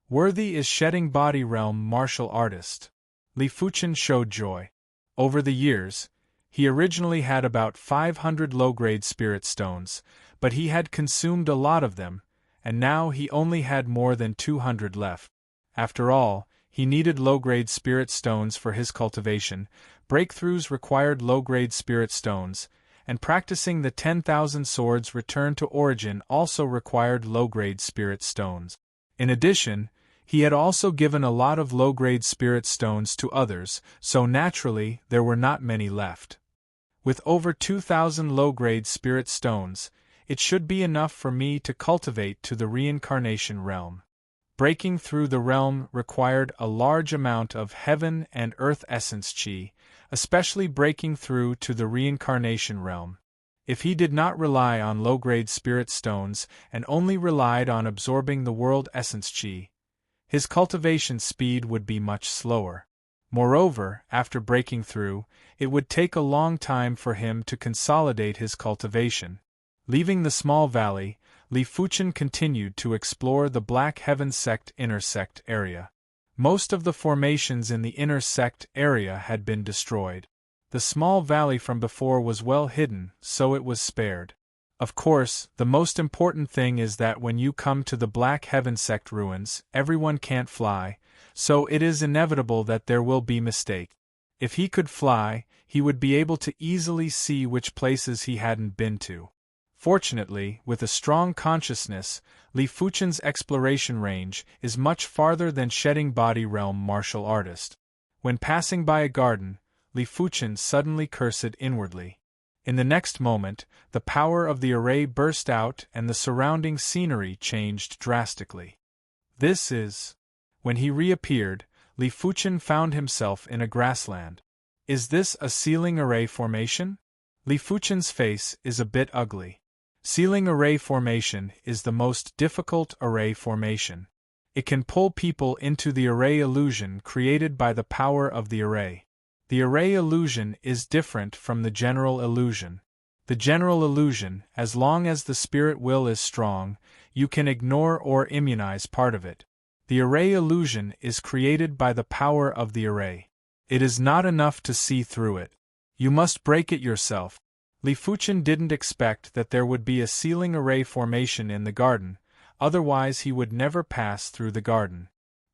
Worthy is shedding body realm martial artist. Li Fuchen showed joy. Over the years, he originally had about 500 low-grade spirit stones, but he had consumed a lot of them, and now he only had more than 200 left. After all, he needed low-grade spirit stones for his cultivation, breakthroughs required low-grade spirit stones, and practicing the 10,000 swords return to origin also required low-grade spirit stones. In addition, he had also given a lot of low-grade spirit stones to others, so naturally there were not many left. With over 2,000 low-grade spirit stones, it should be enough for me to cultivate to the reincarnation realm. Breaking through the realm required a large amount of heaven and earth essence chi, especially breaking through to the reincarnation realm. If he did not rely on low-grade spirit stones and only relied on absorbing the world essence chi, his cultivation speed would be much slower. Moreover, after breaking through, it would take a long time for him to consolidate his cultivation. Leaving the small valley, Li Fuchen continued to explore the Black Heaven Sect inner sect area. Most of the formations in the inner sect area had been destroyed. The small valley from before was well hidden, so it was spared. Of course, the most important thing is that when you come to the Black Heaven Sect ruins, everyone can't fly, so it is inevitable that there will be mistake. If he could fly, he would be able to easily see which places he hadn't been to. Fortunately, with a strong consciousness, Li Fuchen's exploration range is much farther than shedding body realm martial artist. When passing by a garden, Li Fuchen suddenly cursed inwardly. In the next moment, the power of the array burst out and the surrounding scenery changed drastically. This is... When he reappeared, Li Fuchen found himself in a grassland. Is this a ceiling array formation? Li Fuchen's face is a bit ugly. Ceiling array formation is the most difficult array formation. It can pull people into the array illusion created by the power of the array. The array illusion is different from the general illusion. The general illusion, as long as the spirit will is strong, you can ignore or immunize part of it. The array illusion is created by the power of the array. It is not enough to see through it. You must break it yourself. Li Fuchen didn't expect that there would be a ceiling array formation in the garden, otherwise he would never pass through the garden.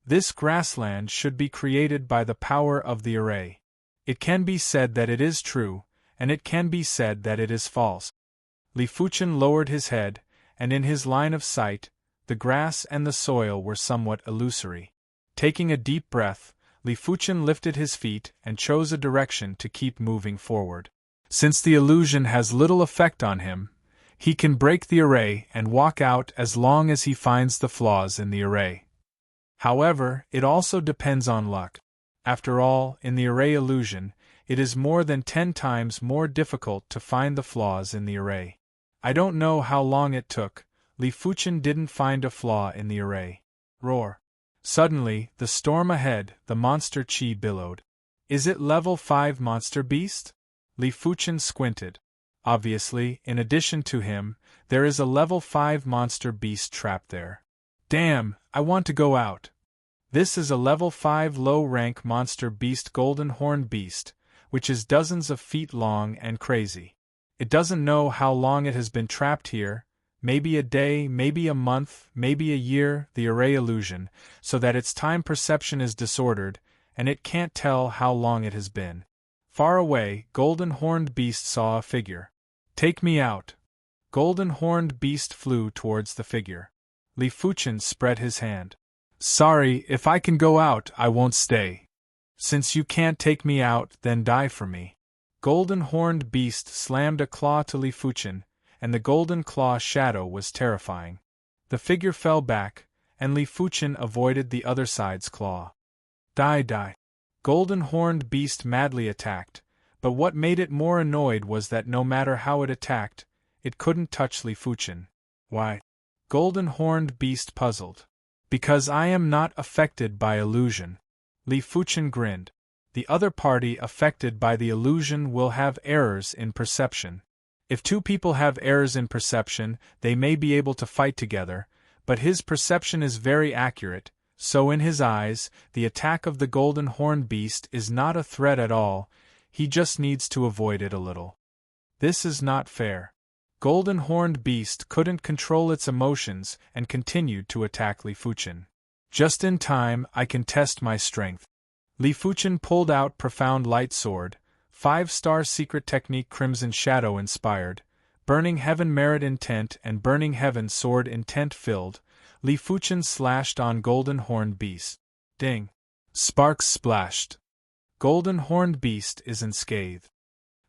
This grassland should be created by the power of the array. It can be said that it is true, and it can be said that it is false. Li Fuchen lowered his head, and in his line of sight, the grass and the soil were somewhat illusory. Taking a deep breath, Li Fuchen lifted his feet and chose a direction to keep moving forward. Since the illusion has little effect on him, he can break the array and walk out as long as he finds the flaws in the array. However, it also depends on luck. After all, in the array illusion, it is more than 10 times more difficult to find the flaws in the array. I don't know how long it took, Li Fuchen didn't find a flaw in the array. Roar. Suddenly, the storm ahead, the monster chi billowed. Is it level 5 monster beast? Li Fuchen squinted. Obviously, in addition to him, there is a level 5 monster beast trapped there. Damn, I want to go out. This is a level 5 low-rank monster beast golden horned beast, which is dozens of feet long and crazy. It doesn't know how long it has been trapped here, maybe a day, maybe a month, maybe a year, the array illusion, so that its time perception is disordered, and it can't tell how long it has been. Far away, golden horned beast saw a figure. Take me out. Golden horned beast flew towards the figure. Li Fuchen spread his hand. Sorry, if I can go out, I won't stay. Since you can't take me out, then die for me. Golden horned beast slammed a claw to Li Fuchen, and the golden claw shadow was terrifying. The figure fell back, and Li Fuchen avoided the other side's claw. Die. Golden horned beast madly attacked, but what made it more annoyed was that no matter how it attacked, it couldn't touch Li Fuchen. Why? Golden horned beast puzzled. Because I am not affected by illusion. Li Fuchen grinned. The other party affected by the illusion will have errors in perception. If two people have errors in perception, they may be able to fight together, but his perception is very accurate, so in his eyes, the attack of the golden horned beast is not a threat at all, he just needs to avoid it a little. This is not fair. Golden horned beast couldn't control its emotions and continued to attack Li Fuchen. Just in time, I can test my strength. Li Fuchen pulled out profound light sword, 5-star secret technique Crimson Shadow inspired, Burning Heaven merit intent and Burning Heaven sword intent filled. Li Fuchen slashed on golden horned beast. Ding! Sparks splashed. Golden horned beast is unscathed.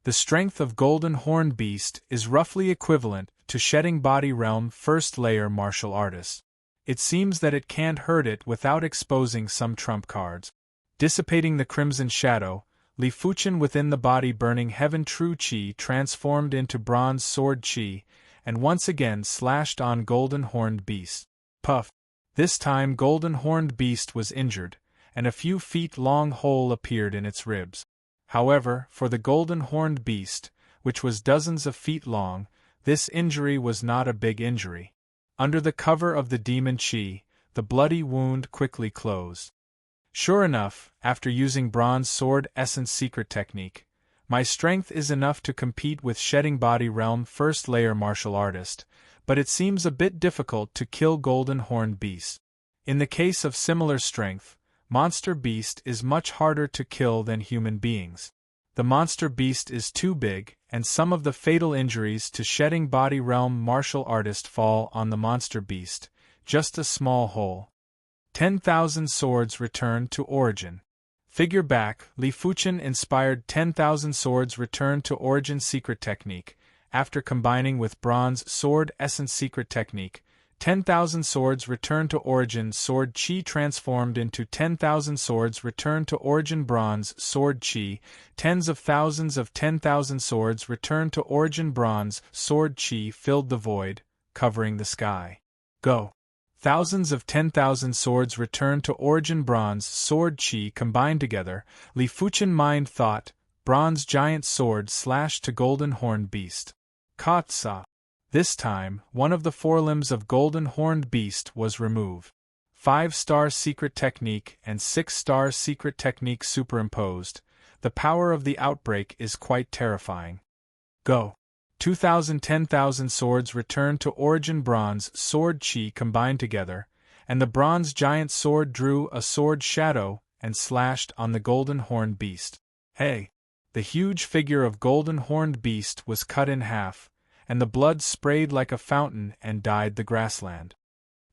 The strength of golden horned beast is roughly equivalent to shedding body realm first layer martial artist. It seems that it can't hurt it without exposing some trump cards. Dissipating the Crimson Shadow, Li Fuchen within the body Burning Heaven True Chi transformed into Bronze Sword Chi, and once again slashed on Golden Horned Beast. Puff! This time Golden Horned Beast was injured, and a few feet-long hole appeared in its ribs. However, for the Golden Horned Beast, which was dozens of feet long, this injury was not a big injury. Under the cover of the demon Chi, the bloody wound quickly closed. Sure enough, after using Bronze Sword Essence secret technique, my strength is enough to compete with Shedding Body Realm first layer martial artist, but it seems a bit difficult to kill Golden Horned Beast. In the case of similar strength, Monster Beast is much harder to kill than human beings. The Monster Beast is too big, and some of the fatal injuries to Shedding Body Realm martial artist fall on the Monster Beast, just a small hole. 10,000 swords return to origin. Figure back, Li Fuchen inspired 10,000 swords return to origin secret technique. After combining with Bronze Sword Essence secret technique, 10,000 swords return to origin sword chi transformed into 10,000 swords return to origin Bronze Sword Chi. Tens of thousands of 10,000 swords return to origin Bronze Sword Chi filled the void, covering the sky. Go! Thousands of 10,000 swords return to origin Bronze Sword Chi combined together. Li Fuchen mind thought, Bronze Giant Sword slashed to Golden Horned Beast. Katsa! This time, one of the forelimbs of Golden Horned Beast was removed. 5-star secret technique and 6-star secret technique superimposed. The power of the outbreak is quite terrifying. Go! 2,000 10,000 swords return to origin Bronze Sword Chi combined together, and the Bronze Giant Sword drew a sword shadow and slashed on the Golden Horned Beast. Hey! The huge figure of Golden Horned Beast was cut in half, and the blood sprayed like a fountain and dyed the grassland.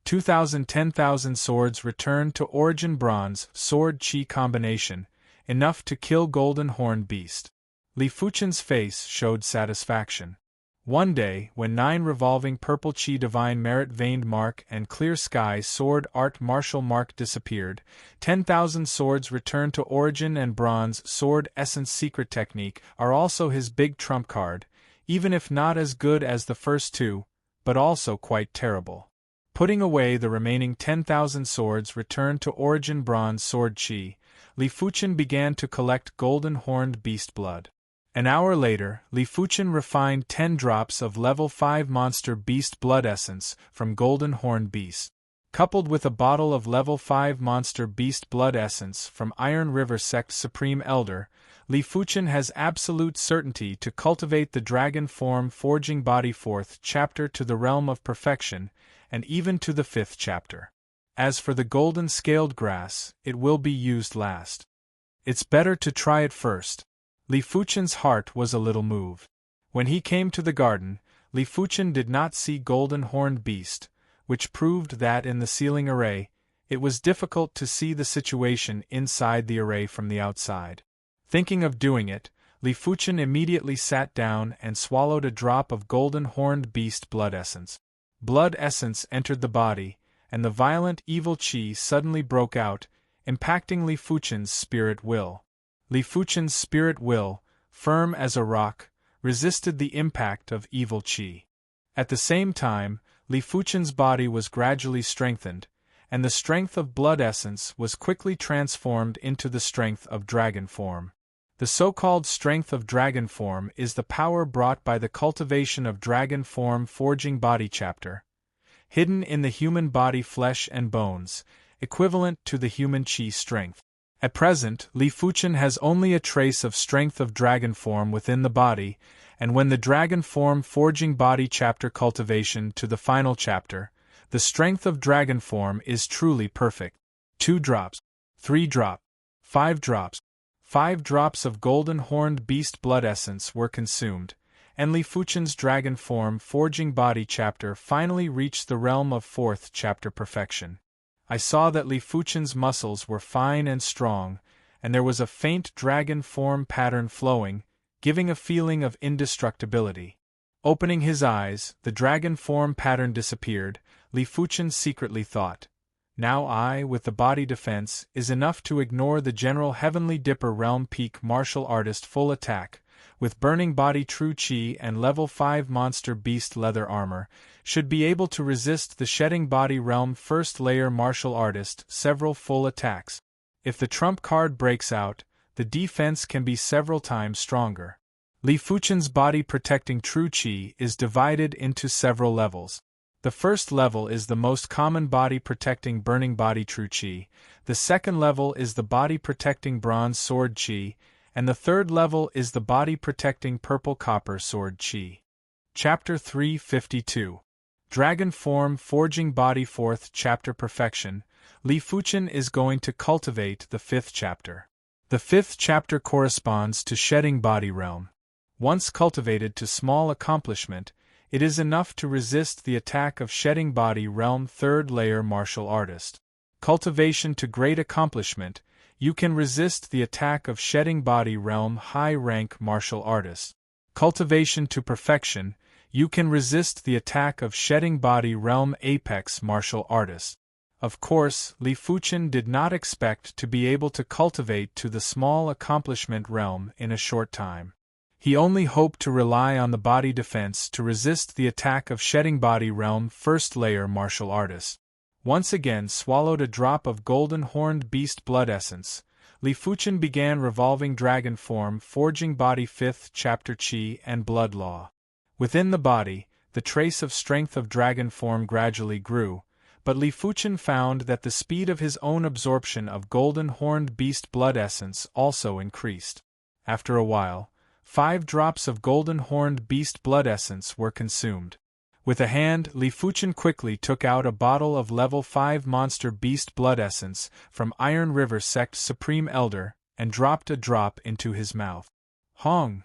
2,000 10,000 swords returned to origin Bronze Sword Chi combination, enough to kill Golden Horned Beast. Li Fuchen's face showed satisfaction. One day, when 9 revolving purple Chi divine merit veined mark and clear sky sword art martial mark disappeared, 10,000 swords returned to origin and Bronze Sword Essence secret technique are also his big trump card, even if not as good as the first two, but also quite terrible. Putting away the remaining 10,000 swords returned to origin Bronze Sword Chi, Li Fuchen began to collect Golden Horned Beast blood. An hour later, Li Fuchen refined 10 drops of level 5 Monster Beast blood essence from Golden Horned Beast. Coupled with a bottle of level 5 Monster Beast blood essence from Iron River Sect Supreme Elder, Li Fuchen has absolute certainty to cultivate the dragon form forging body 4th chapter to the realm of perfection, and even to the 5th chapter. As for the golden scaled grass, it will be used last. It's better to try it first. Li Fuchen's heart was a little moved. When he came to the garden, Li Fuchen did not see Golden Horned Beast, which proved that in the ceiling array, it was difficult to see the situation inside the array from the outside. Thinking of doing it, Li Fuchen immediately sat down and swallowed a drop of Golden Horned Beast blood essence. Blood essence entered the body, and the violent evil chi suddenly broke out, impacting Li Fuchen's spirit will. Li Fuchen's spirit will, firm as a rock, resisted the impact of evil chi. At the same time, Li Fuchen's body was gradually strengthened, and the strength of blood essence was quickly transformed into the strength of dragon form. The so-called strength of dragon form is the power brought by the cultivation of dragon form forging body chapter, hidden in the human body flesh and bones, equivalent to the human chi strength. At present, Li Fuchen has only a trace of strength of dragon form within the body, and when the dragon form forging body chapter cultivation to the final chapter, the strength of dragon form is truly perfect. 2 drops, 3 drops, 5 drops. 5 drops of golden horned beast blood essence were consumed, and Li Fuchen's dragon form forging body chapter finally reached the realm of 4th chapter perfection. I saw that Li Fuchen's muscles were fine and strong, and there was a faint dragon form pattern flowing, giving a feeling of indestructibility. Opening his eyes, the dragon form pattern disappeared. Li Fuchen secretly thought, "Now I, with the body defense, is enough to ignore the general Heavenly Dipper realm peak martial artist full attack, with burning body true chi and level 5 monster beast leather armor, should be able to resist the shedding body realm first layer martial artist several full attacks. If the trump card breaks out, the defense can be several times stronger." Li Fuchen's body protecting true chi is divided into several levels. The first level is the most common body protecting burning body true chi, the second level is the body protecting bronze sword chi, and the third level is the body protecting purple copper sword chi. Chapter 352. Dragon Form Forging Body 4th Chapter Perfection. Li Fuchen is going to cultivate the 5th chapter. The 5th chapter corresponds to shedding body realm. Once cultivated to small accomplishment, it is enough to resist the attack of shedding body realm 3rd layer martial artist. Cultivation to great accomplishment, you can resist the attack of shedding body realm high rank martial artist. Cultivation to perfection, you can resist the attack of shedding body realm apex martial artist. Of course, Li Fuchen did not expect to be able to cultivate to the small accomplishment realm in a short time. He only hoped to rely on the body defense to resist the attack of shedding body realm first layer martial artist. Once again swallowed a drop of golden horned beast blood essence, Li Fuchen began revolving dragon form forging body 5th chapter chi and blood law. Within the body, the trace of strength of dragon form gradually grew, but Li Fuchen found that the speed of his own absorption of golden horned beast blood essence also increased. After a while, 5 drops of golden horned beast blood essence were consumed. With a hand, Li Fuchen quickly took out a bottle of level 5 monster beast blood essence from Iron River Sect Supreme Elder and dropped a drop into his mouth. Hong!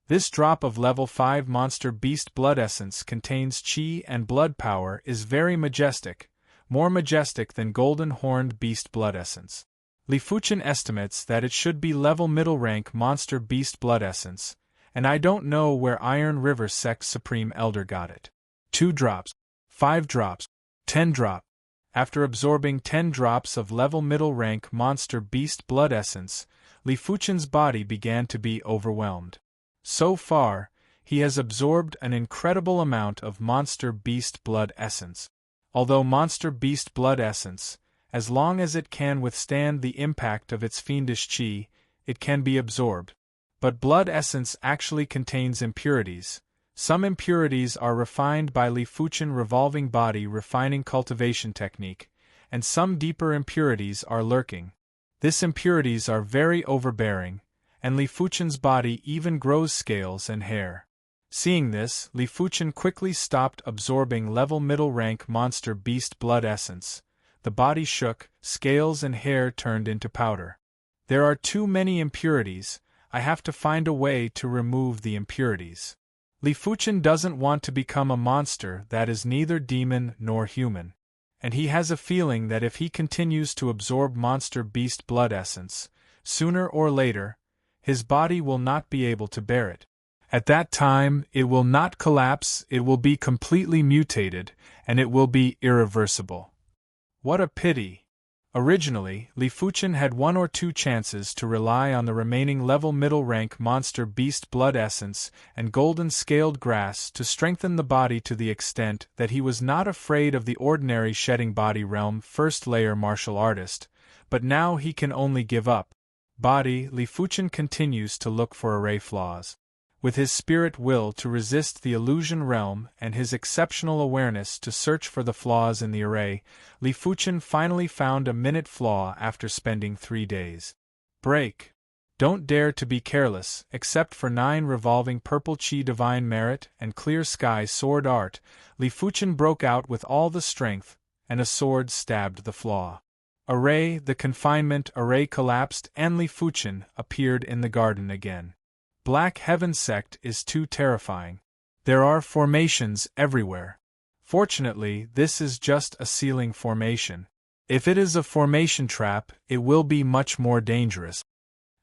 This drop of level 5 monster beast blood essence contains chi and blood power is very majestic, more majestic than golden horned beast blood essence. Li Fuchen estimates that it should be level middle rank monster beast blood essence, and I don't know where Iron River Sect Supreme Elder got it. 2 drops, 5 drops, 10 drops. After absorbing 10 drops of level middle rank monster beast blood essence, Li Fuchen's body began to be overwhelmed. So far, he has absorbed an incredible amount of monster beast blood essence. Although monster beast blood essence, as long as it can withstand the impact of its fiendish chi, it can be absorbed. But blood essence actually contains impurities. Some impurities are refined by Li Fuchen revolving body refining cultivation technique, and some deeper impurities are lurking. These impurities are very overbearing, and Li Fuchen's body even grows scales and hair. Seeing this, Li Fuchen quickly stopped absorbing level middle rank monster beast blood essence. The body shook, scales and hair turned into powder. There are too many impurities, I have to find a way to remove the impurities. Li Fuchen doesn't want to become a monster that is neither demon nor human. And he has a feeling that if he continues to absorb monster beast blood essence, sooner or later, his body will not be able to bear it. At that time, it will not collapse, it will be completely mutated, and it will be irreversible. What a pity! Originally, Li Fuchen had one or two chances to rely on the remaining level middle rank monster beast blood essence and golden scaled grass to strengthen the body to the extent that he was not afraid of the ordinary shedding body realm first layer martial artist, but now he can only give up. Body, Li Fuchen continues to look for array flaws. With his spirit will to resist the illusion realm and his exceptional awareness to search for the flaws in the array, Li Fuchen finally found a minute flaw after spending 3 days. Break. Don't dare to be careless, except for 9 revolving purple chi divine merit and clear sky sword art. Li Fuchen broke out with all the strength, and a sword stabbed the flaw. Array, the confinement array collapsed and Li Fuchen appeared in the garden again. Black Heaven sect is too terrifying. There are formations everywhere. Fortunately, this is just a ceiling formation. If it is a formation trap, it will be much more dangerous.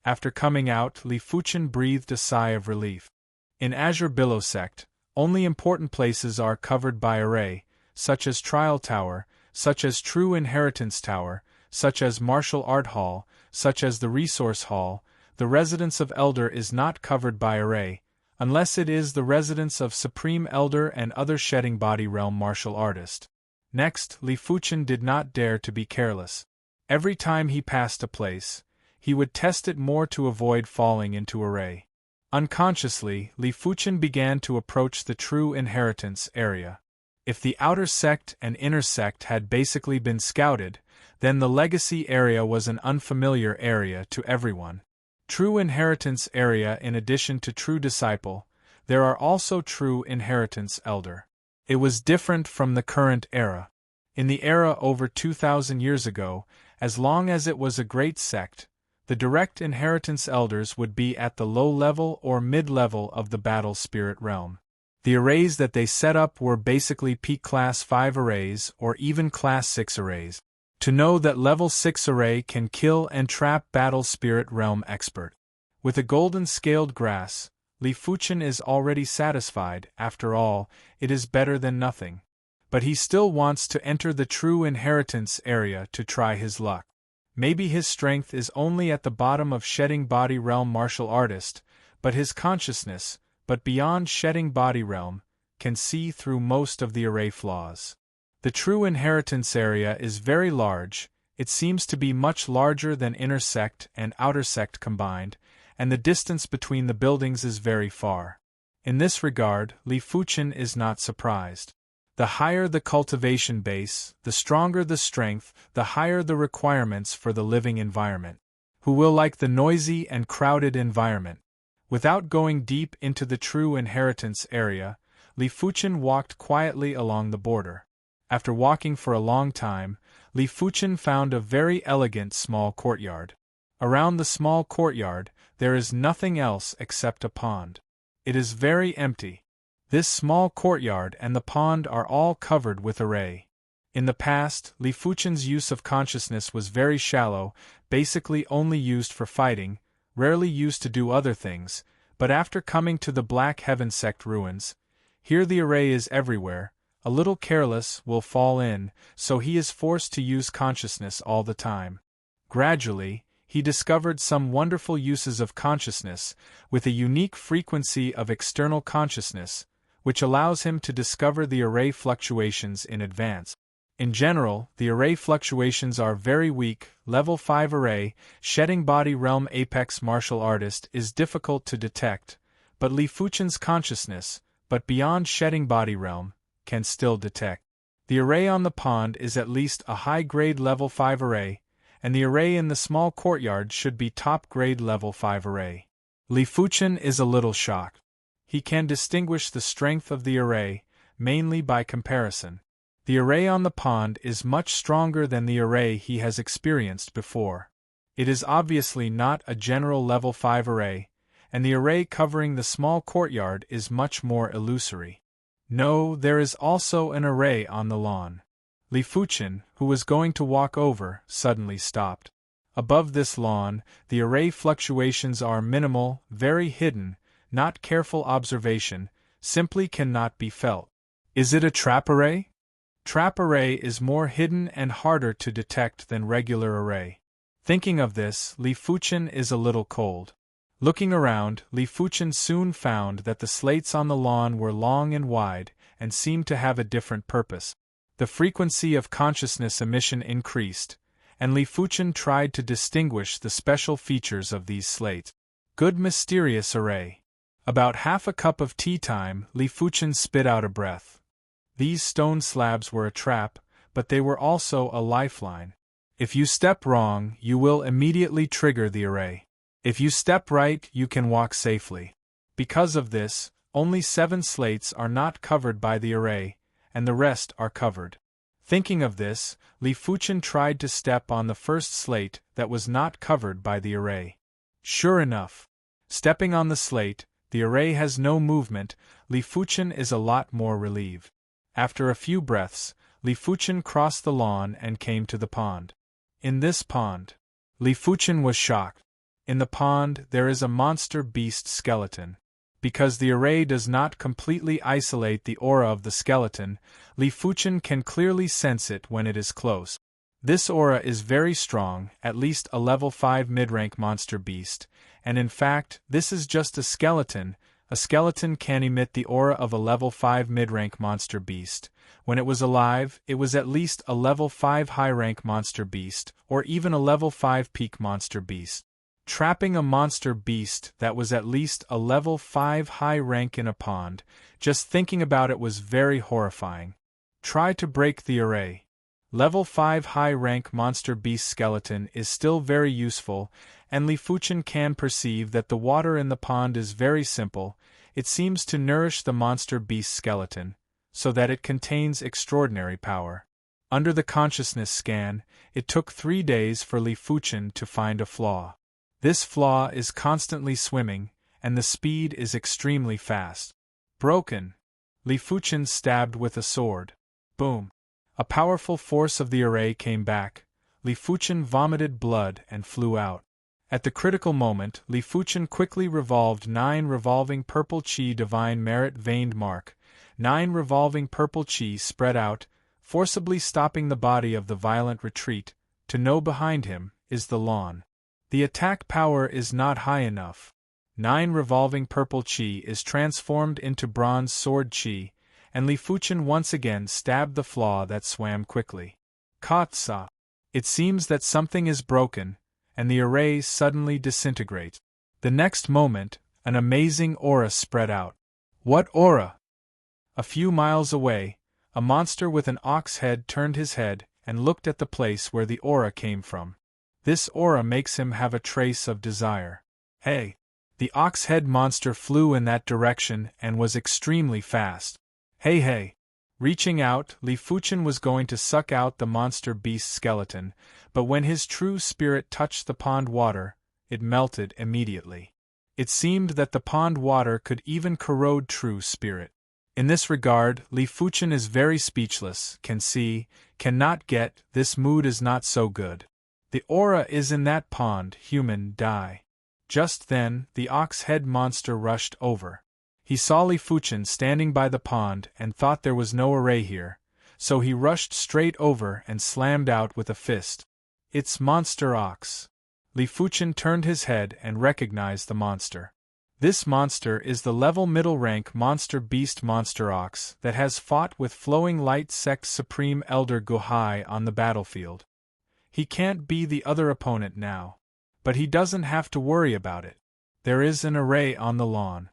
After coming out, Li Fuchen breathed a sigh of relief. In Azure Billow sect, only important places are covered by array, such as Trial Tower, such as True Inheritance Tower, such as Martial Art Hall, such as the Resource Hall. The residence of Elder is not covered by array, unless it is the residence of Supreme Elder and other shedding body realm martial artist. Next, Li Fuchen did not dare to be careless. Every time he passed a place, he would test it more to avoid falling into array. Unconsciously, Li Fuchen began to approach the True Inheritance area. If the outer sect and inner sect had basically been scouted, then the legacy area was an unfamiliar area to everyone. True Inheritance area. In addition to True Disciple, there are also True Inheritance Elder. It was different from the current era. In the era over 2,000 years ago, as long as it was a great sect, the direct inheritance elders would be at the low level or mid-level of the battle spirit realm. The arrays that they set up were basically peak class 5 arrays or even class 6 arrays. To know that level 6 array can kill and trap battle spirit realm expert. With a golden scaled grass, Li Fuchen is already satisfied. After all, it is better than nothing. But he still wants to enter the True Inheritance area to try his luck. Maybe his strength is only at the bottom of shedding body realm martial artist, but his consciousness, but beyond shedding body realm, can see through most of the array flaws. The True Inheritance area is very large. It seems to be much larger than inner sect and outer sect combined, and the distance between the buildings is very far. In this regard, Li Fuchen is not surprised. The higher the cultivation base, the stronger the strength, the higher the requirements for the living environment. Who will like the noisy and crowded environment? Without going deep into the True Inheritance area, Li Fuchen walked quietly along the border. After walking for a long time, Li Fuchen found a very elegant small courtyard. Around the small courtyard, there is nothing else except a pond. It is very empty. This small courtyard and the pond are all covered with array. In the past, Li Fuchen's use of consciousness was very shallow, basically only used for fighting, rarely used to do other things, but after coming to the Black Heaven sect ruins, here the array is everywhere. A little careless will fall in, so he is forced to use consciousness all the time. Gradually, he discovered some wonderful uses of consciousness, with a unique frequency of external consciousness, which allows him to discover the array fluctuations in advance. In general, the array fluctuations are very weak. Level 5 array, shedding body realm apex martial artist is difficult to detect, but Li Fuchen's consciousness, but beyond shedding body realm, can still detect. The array on the pond is at least a high-grade level 5 array, and the array in the small courtyard should be top-grade level 5 array. Li Fuchen is a little shocked. He can distinguish the strength of the array, mainly by comparison. The array on the pond is much stronger than the array he has experienced before. It is obviously not a general level 5 array, and the array covering the small courtyard is much more illusory. No, there is also an array on the lawn. Li Fuchen, who was going to walk over, suddenly stopped. Above this lawn, the array fluctuations are minimal, very hidden, not careful observation, simply cannot be felt. Is it a trap array? Trap array is more hidden and harder to detect than regular array. Thinking of this, Li Fuchen is a little cold. Looking around, Li Fuchen soon found that the slates on the lawn were long and wide, and seemed to have a different purpose. The frequency of consciousness emission increased, and Li Fuchen tried to distinguish the special features of these slates. Good mysterious array. About half a cup of tea time, Li Fuchen spit out a breath. These stone slabs were a trap, but they were also a lifeline. If you step wrong, you will immediately trigger the array. If you step right, you can walk safely. Because of this, only 7 slates are not covered by the array, and the rest are covered. Thinking of this, Li Fuchen tried to step on the first slate that was not covered by the array. Sure enough, stepping on the slate, the array has no movement. Li Fuchen is a lot more relieved. After a few breaths, Li Fuchen crossed the lawn and came to the pond. In this pond, Li Fuchen was shocked. In the pond there is a monster beast skeleton. Because the array does not completely isolate the aura of the skeleton, Li Fuchen can clearly sense it when it is close. This aura is very strong, at least a level 5 mid-rank monster beast, and in fact, this is just a skeleton. A skeleton can emit the aura of a level 5 mid-rank monster beast. When it was alive, it was at least a level 5 high-rank monster beast, or even a level 5 peak monster beast. Trapping a monster beast that was at least a level 5 high rank in a pond, just thinking about it was very horrifying. Try to break the array. Level 5 high rank monster beast skeleton is still very useful, and Li Fuchen can perceive that the water in the pond is very simple. It seems to nourish the monster beast skeleton, so that it contains extraordinary power. Under the consciousness scan, it took 3 days for Li Fuchen to find a flaw. This flaw is constantly swimming, and the speed is extremely fast. Broken. Li Fuchen stabbed with a sword. Boom. A powerful force of the array came back. Li Fuchen vomited blood and flew out. At the critical moment, Li Fuchen quickly revolved 9 revolving purple chi divine merit veined mark. 9 revolving purple chi spread out, forcibly stopping the body of the violent retreat. To know behind him is the lawn. The attack power is not high enough. 9 revolving purple chi is transformed into bronze sword chi, and Li Fuchen once again stabbed the flaw that swam quickly. Katsa. It seems that something is broken, and the array suddenly disintegrates. The next moment, an amazing aura spread out. What aura? A few miles away, a monster with an ox head turned his head and looked at the place where the aura came from. This aura makes him have a trace of desire. Hey! The ox-head monster flew in that direction and was extremely fast. Hey! Reaching out, Li Fuchen was going to suck out the monster beast skeleton, but when his true spirit touched the pond water, it melted immediately. It seemed that the pond water could even corrode true spirit. In this regard, Li Fuchen is very speechless, can see, cannot get, this mood is not so good. The aura is in that pond, human, die. Just then, the ox-head monster rushed over. He saw Li Fuchen standing by the pond and thought there was no array here, so he rushed straight over and slammed out with a fist. It's Monster Ox. Li Fuchen turned his head and recognized the monster. This monster is the level middle rank monster beast Monster Ox that has fought with Flowing Light Sect Supreme Elder Guhai on the battlefield. He can't be the other opponent now. But he doesn't have to worry about it. There is an array on the lawn.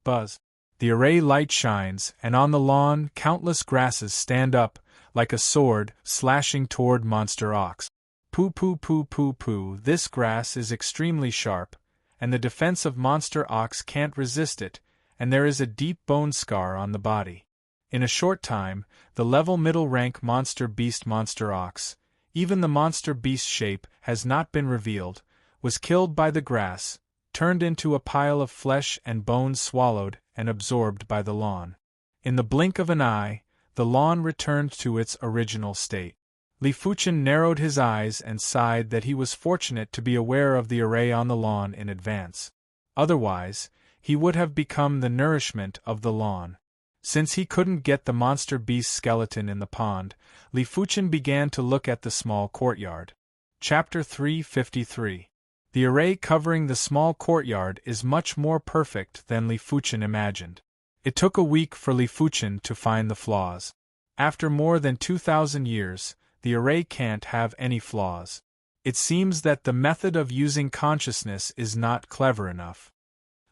Buzz. The array light shines, and on the lawn countless grasses stand up, like a sword, slashing toward Monster Ox. Poo. This grass is extremely sharp, and the defense of Monster Ox can't resist it, and there is a deep bone scar on the body. In a short time, the level middle rank monster beast Monster Ox, even the monster beast shape has not been revealed, was killed by the grass, turned into a pile of flesh and bones swallowed and absorbed by the lawn. In the blink of an eye, the lawn returned to its original state. Li Fuchen narrowed his eyes and sighed that he was fortunate to be aware of the array on the lawn in advance. Otherwise, he would have become the nourishment of the lawn. Since he couldn't get the monster beast skeleton in the pond, Li Fuchen began to look at the small courtyard. Chapter 353. The array covering the small courtyard is much more perfect than Li Fuchen imagined. It took a week for Li Fuchen to find the flaws. After more than 2,000 years, the array can't have any flaws. It seems that the method of using consciousness is not clever enough.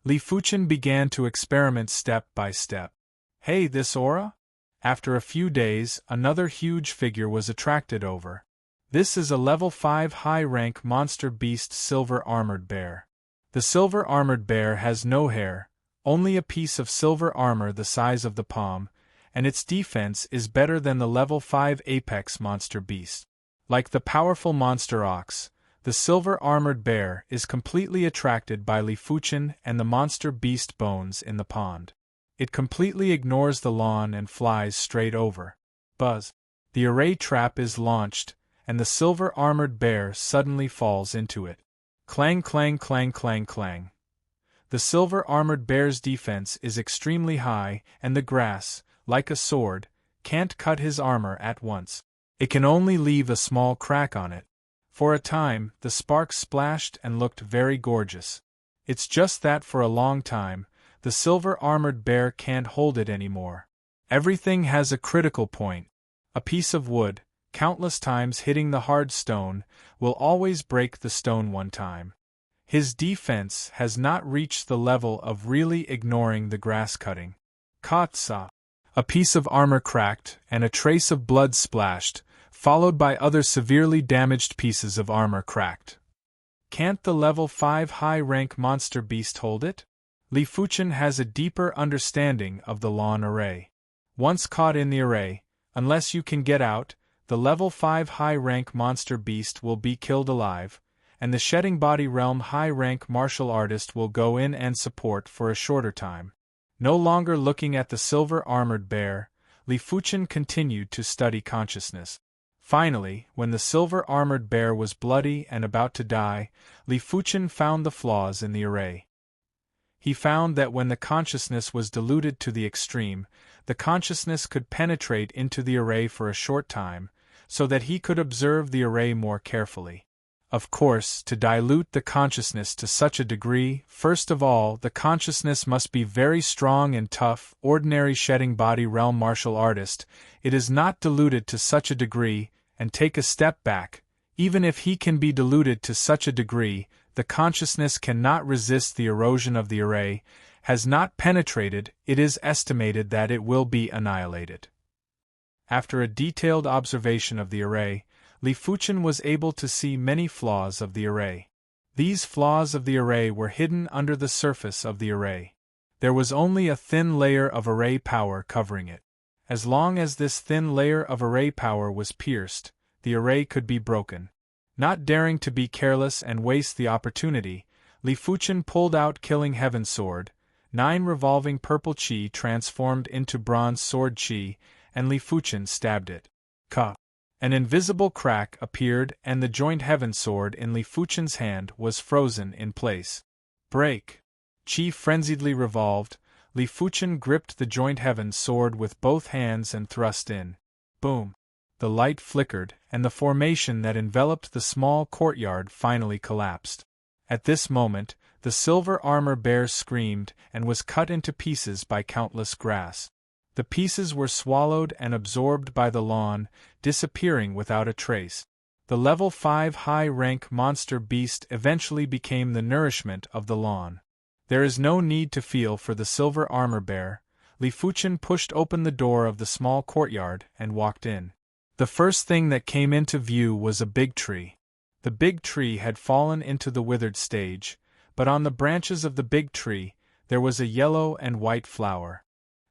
Li Fuchen began to experiment step by step. Hey, this aura? After a few days, another huge figure was attracted over. This is a level 5 high-rank monster beast silver armored bear. The silver armored bear has no hair, only a piece of silver armor the size of the palm, and its defense is better than the level 5 apex monster beast. Like the powerful monster ox, the silver armored bear is completely attracted by Li Fuchen and the monster beast bones in the pond. It completely ignores the lawn and flies straight over. Buzz. The array trap is launched, and the silver armored bear suddenly falls into it. Clang clang clang clang clang. The silver armored bear's defense is extremely high, and the grass, like a sword, can't cut his armor at once. It can only leave a small crack on it. For a time, the sparks splashed and looked very gorgeous. It's just that for a long time, the silver armored bear can't hold it anymore. Everything has a critical point. A piece of wood, countless times hitting the hard stone, will always break the stone one time. His defense has not reached the level of really ignoring the grass cutting. Katsa. A piece of armor cracked and a trace of blood splashed, followed by other severely damaged pieces of armor cracked. Can't the level 5 high-rank monster beast hold it? Li Fuchen has a deeper understanding of the lawn array. Once caught in the array, unless you can get out, the level 5 high-rank monster beast will be killed alive, and the shedding body realm high-rank martial artist will go in and support for a shorter time. No longer looking at the silver armored bear, Li Fuchen continued to study consciousness. Finally, when the silver armored bear was bloody and about to die, Li Fuchen found the flaws in the array. He found that when the consciousness was diluted to the extreme, the consciousness could penetrate into the array for a short time, so that he could observe the array more carefully. Of course, to dilute the consciousness to such a degree, first of all, the consciousness must be very strong and tough. Ordinary shedding body realm martial artist, it is not diluted to such a degree, and take a step back. Even if he can be diluted to such a degree, the consciousness cannot resist the erosion of the array, has not penetrated, it is estimated that it will be annihilated. After a detailed observation of the array, Li Fuchen was able to see many flaws of the array. These flaws of the array were hidden under the surface of the array. There was only a thin layer of array power covering it. As long as this thin layer of array power was pierced, the array could be broken. Not daring to be careless and waste the opportunity, Li Fuchen pulled out Killing Heaven Sword. 9 revolving purple chi transformed into bronze sword chi, and Li Fuchen stabbed it. Ka. An invisible crack appeared and the joint heaven sword in Li Fuchen's hand was frozen in place. Break. Chi frenziedly revolved. Li Fuchen gripped the joint heaven sword with both hands and thrust in. Boom. The light flickered, and the formation that enveloped the small courtyard finally collapsed. At this moment, the silver armor bear screamed and was cut into pieces by countless grass. The pieces were swallowed and absorbed by the lawn, disappearing without a trace. The level 5 high-rank monster beast eventually became the nourishment of the lawn. There is no need to feel for the silver armor bear. Li Fuchen pushed open the door of the small courtyard and walked in. The first thing that came into view was a big tree. The big tree had fallen into the withered stage, but on the branches of the big tree, there was a yellow and white flower.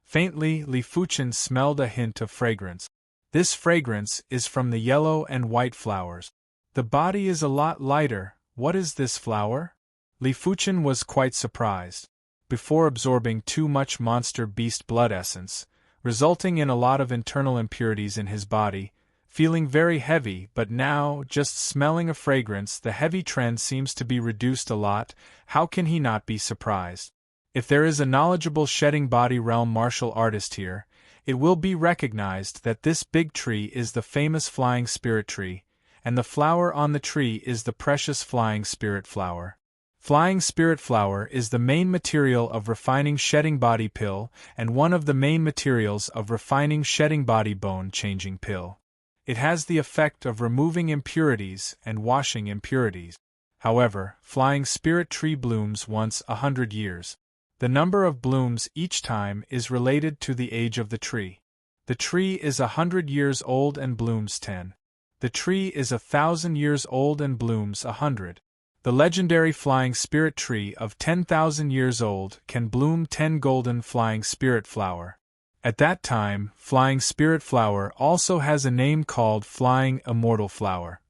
Faintly, Li Fuchen smelled a hint of fragrance. This fragrance is from the yellow and white flowers. The body is a lot lighter. What is this flower? Li Fuchen was quite surprised. Before absorbing too much monster beast blood essence, resulting in a lot of internal impurities in his body, feeling very heavy, but now, just smelling a fragrance, the heavy trend seems to be reduced a lot. How can he not be surprised? If there is a knowledgeable shedding body realm martial artist here, it will be recognized that this big tree is the famous flying spirit tree, and the flower on the tree is the precious flying spirit flower. Flying spirit flower is the main material of refining shedding body pill and one of the main materials of refining shedding body bone changing pill. It has the effect of removing impurities and washing impurities. However, flying spirit tree blooms once 100 years. The number of blooms each time is related to the age of the tree. The tree is 100 years old and blooms 10. The tree is 1,000 years old and blooms 100. The legendary flying spirit tree of 10,000 years old can bloom 10 golden flying spirit flower. At that time, flying spirit flower also has a name called flying immortal flower.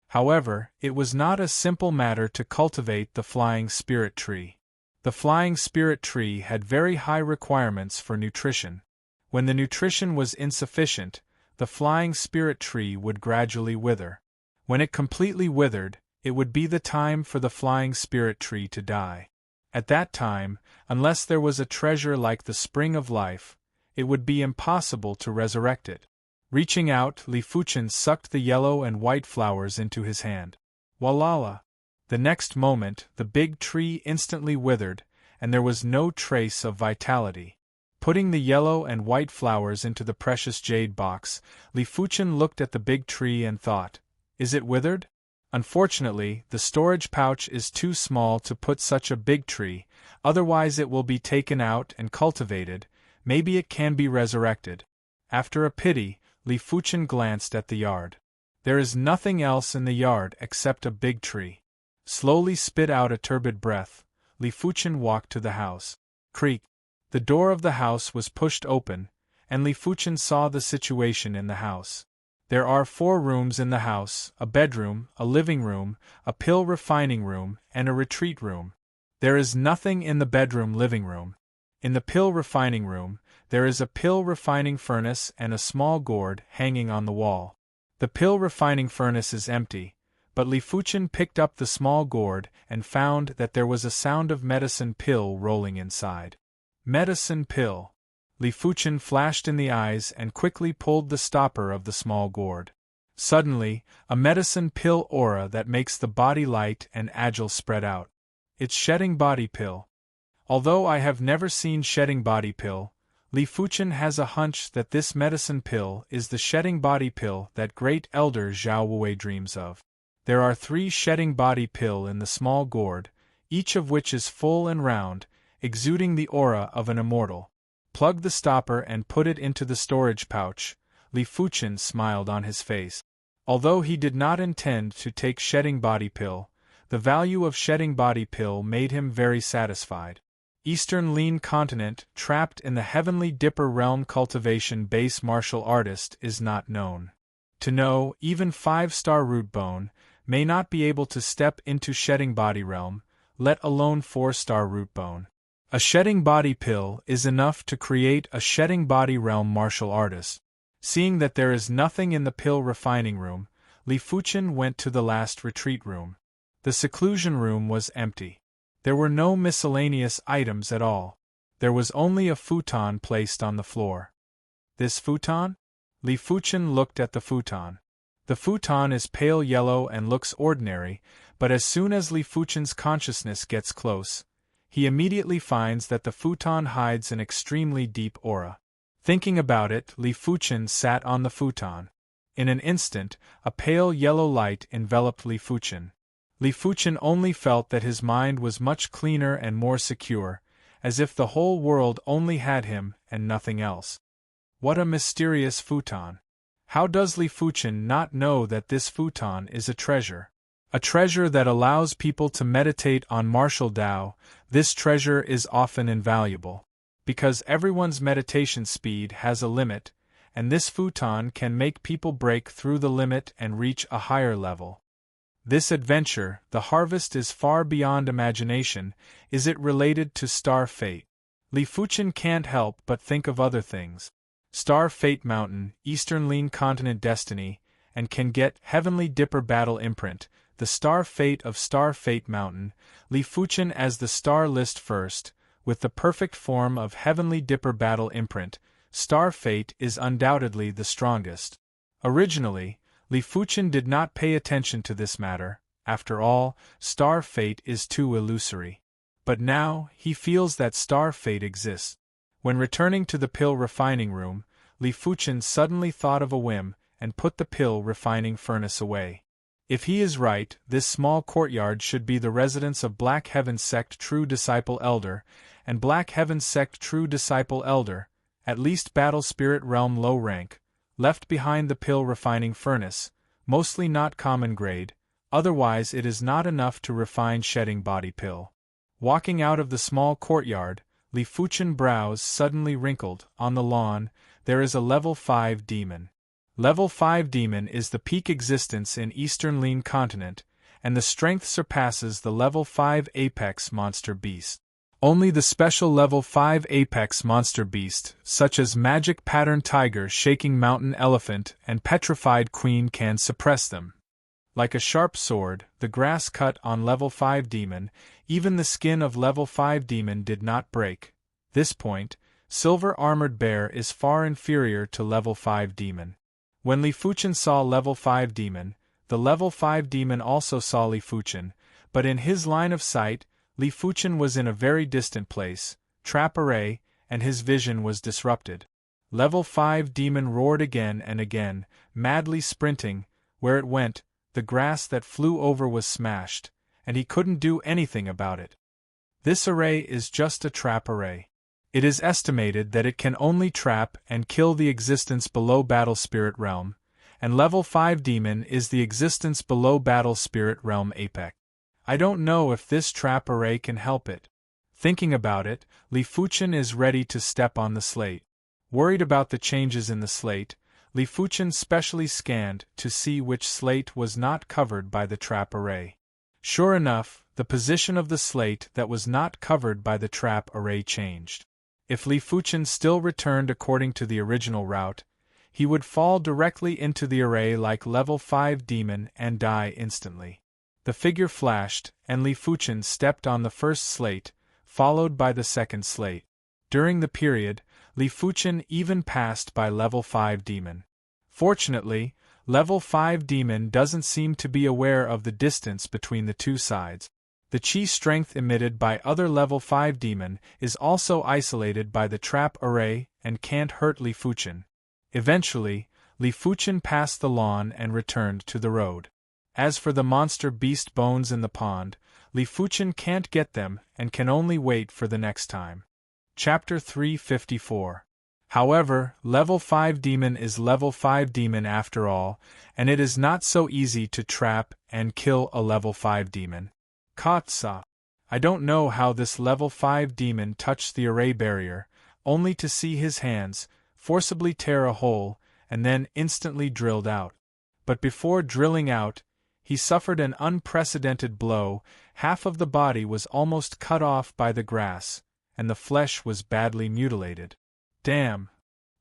However, it was not a simple matter to cultivate the flying spirit tree. The flying spirit tree had very high requirements for nutrition. When the nutrition was insufficient, the flying spirit tree would gradually wither. When it completely withered, it would be the time for the flying spirit tree to die. At that time, unless there was a treasure like the spring of life, it would be impossible to resurrect it. Reaching out, Li Fuchen sucked the yellow and white flowers into his hand. Walala! The next moment, the big tree instantly withered, and there was no trace of vitality. Putting the yellow and white flowers into the precious jade box, Li Fuchen looked at the big tree and thought, "Is it withered?" Unfortunately, the storage pouch is too small to put such a big tree, otherwise it will be taken out and cultivated, maybe it can be resurrected. After a pity, Li Fuchen glanced at the yard. There is nothing else in the yard except a big tree. Slowly spit out a turbid breath, Li Fuchen walked to the house. Creak! The door of the house was pushed open, and Li Fuchen saw the situation in the house. There are 4 rooms in the house, a bedroom, a living room, a pill refining room, and a retreat room. There is nothing in the bedroom living room. In the pill refining room, there is a pill refining furnace and a small gourd hanging on the wall. The pill refining furnace is empty, but Li Fuchen picked up the small gourd and found that there was a sound of medicine pill rolling inside. Medicine pill. Li Fuchen flashed in the eyes and quickly pulled the stopper of the small gourd. Suddenly, a medicine pill aura that makes the body light and agile spread out. It's shedding body pill. Although I have never seen shedding body pill, Li Fuchen has a hunch that this medicine pill is the shedding body pill that great elder Zhao Wei dreams of. There are 3 shedding body pill in the small gourd, each of which is full and round, exuding the aura of an immortal. Plug the stopper and put it into the storage pouch. Li Fuchen smiled on his face. Although he did not intend to take shedding body pill, the value of shedding body pill made him very satisfied. Eastern Lean Continent, trapped in the Heavenly Dipper realm cultivation base martial artist is not known. To know, even 5-star root bone, may not be able to step into shedding body realm, let alone 4-star root bone. A shedding body pill is enough to create a shedding body realm martial artist. Seeing that there is nothing in the pill refining room, Li Fuchen went to the last retreat room. The seclusion room was empty. There were no miscellaneous items at all. There was only a futon placed on the floor. This futon? Li Fuchen looked at the futon. The futon is pale yellow and looks ordinary, but as soon as Li Fuchen's consciousness gets close, he immediately finds that the futon hides an extremely deep aura. Thinking about it, Li Fuchen sat on the futon. In an instant, a pale yellow light enveloped Li Fuchen. Li Fuchen only felt that his mind was much cleaner and more secure, as if the whole world only had him and nothing else. What a mysterious futon! How does Li Fuchen not know that this futon is a treasure? A treasure that allows people to meditate on martial Tao. This treasure is often invaluable. Because everyone's meditation speed has a limit, and this futon can make people break through the limit and reach a higher level. This adventure, the harvest is far beyond imagination. Is it related to star fate? Li Fuchen can't help but think of other things. Star Fate Mountain, Eastern Lean Continent Destiny, and can get Heavenly Dipper Battle Imprint, the Star Fate of Star Fate Mountain, Li Fuchen as the star list first, with the perfect form of Heavenly Dipper battle imprint, Star Fate is undoubtedly the strongest. Originally, Li Fuchen did not pay attention to this matter. After all, Star Fate is too illusory. But now, he feels that Star Fate exists. When returning to the pill refining room, Li Fuchen suddenly thought of a whim and put the pill refining furnace away. If he is right, this small courtyard should be the residence of Black Heaven Sect True Disciple Elder, and Black Heaven Sect True Disciple Elder, at least Battle Spirit Realm low rank, left behind the pill refining furnace, mostly not common grade, otherwise it is not enough to refine shedding body pill. Walking out of the small courtyard, Li Fuchen brows suddenly wrinkled. On the lawn, there is a level 5 demon. Level 5 demon is the peak existence in Eastern Lean Continent, and the strength surpasses the level 5 apex monster beast. Only the special level 5 apex monster beast, such as Magic Pattern Tiger, Shaking Mountain Elephant, and Petrified Queen, can suppress them. Like a sharp sword, the grass cut on level 5 demon, even the skin of level 5 demon did not break. This point, Silver Armored Bear is far inferior to level 5 demon. When Li Fuchen saw level 5 demon, the level 5 demon also saw Li Fuchen, but in his line of sight, Li Fuchen was in a very distant place, trap array, and his vision was disrupted. Level 5 demon roared again and again, madly sprinting. Where it went, the grass that flew over was smashed, and he couldn't do anything about it. This array is just a trap array. It is estimated that it can only trap and kill the existence below Battle Spirit Realm, and level 5 demon is the existence below Battle Spirit Realm apex. I don't know if this trap array can help it. Thinking about it, Li Fuchen is ready to step on the slate. Worried about the changes in the slate, Li Fuchen specially scanned to see which slate was not covered by the trap array. Sure enough, the position of the slate that was not covered by the trap array changed. If Li Fuchen still returned according to the original route, he would fall directly into the array like level 5 demon and die instantly. The figure flashed, and Li Fuchen stepped on the first slate, followed by the second slate. During the period, Li Fuchen even passed by level 5 demon. Fortunately, level 5 demon doesn't seem to be aware of the distance between the two sides. The chi strength emitted by other level 5 demon is also isolated by the trap array and can't hurt Li Fuchen. Eventually, Li Fuchen passed the lawn and returned to the road. As for the monster beast bones in the pond, Li Fuchen can't get them and can only wait for the next time. Chapter 354. However, level 5 demon is level 5 demon after all, and it is not so easy to trap and kill a level 5 demon. Katsa. I don't know how this level 5 demon touched the array barrier, only to see his hands forcibly tear a hole and then instantly drilled out. But before drilling out, he suffered an unprecedented blow. Half of the body was almost cut off by the grass, and the flesh was badly mutilated. Damn!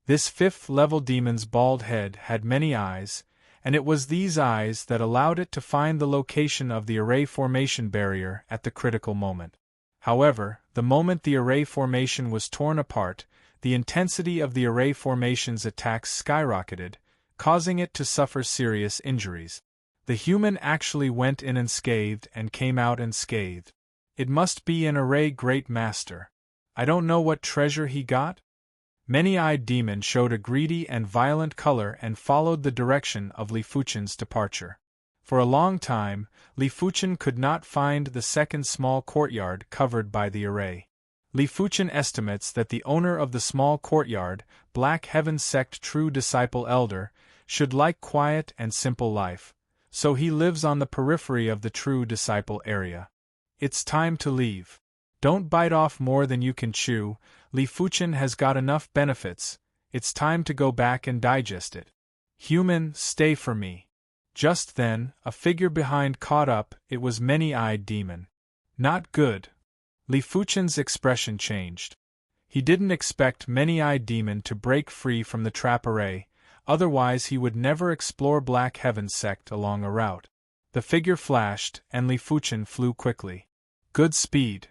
This 5th level demon's bald head had many eyes, and it was these eyes that allowed it to find the location of the array formation barrier at the critical moment. However, the moment the array formation was torn apart, the intensity of the array formation's attacks skyrocketed, causing it to suffer serious injuries. The human actually went in unscathed and came out unscathed. It must be an array great master. I don't know what treasure he got? Many-eyed demon showed a greedy and violent color and followed the direction of Li Fuchen's departure. For a long time, Li Fuchen could not find the second small courtyard covered by the array. Li Fuchen estimates that the owner of the small courtyard, Black Heaven Sect True Disciple Elder, should like quiet and simple life, so he lives on the periphery of the True Disciple area. It's time to leave. Don't bite off more than you can chew. Li Fuchen has got enough benefits. It's time to go back and digest it. Human, stay for me. Just then, a figure behind caught up. It was Many-Eyed Demon. Not good. Li Fuchen's expression changed. He didn't expect Many-Eyed Demon to break free from the trap array, otherwise he would never explore Black Heaven Sect along a route. The figure flashed, and Li Fuchen flew quickly. Good speed.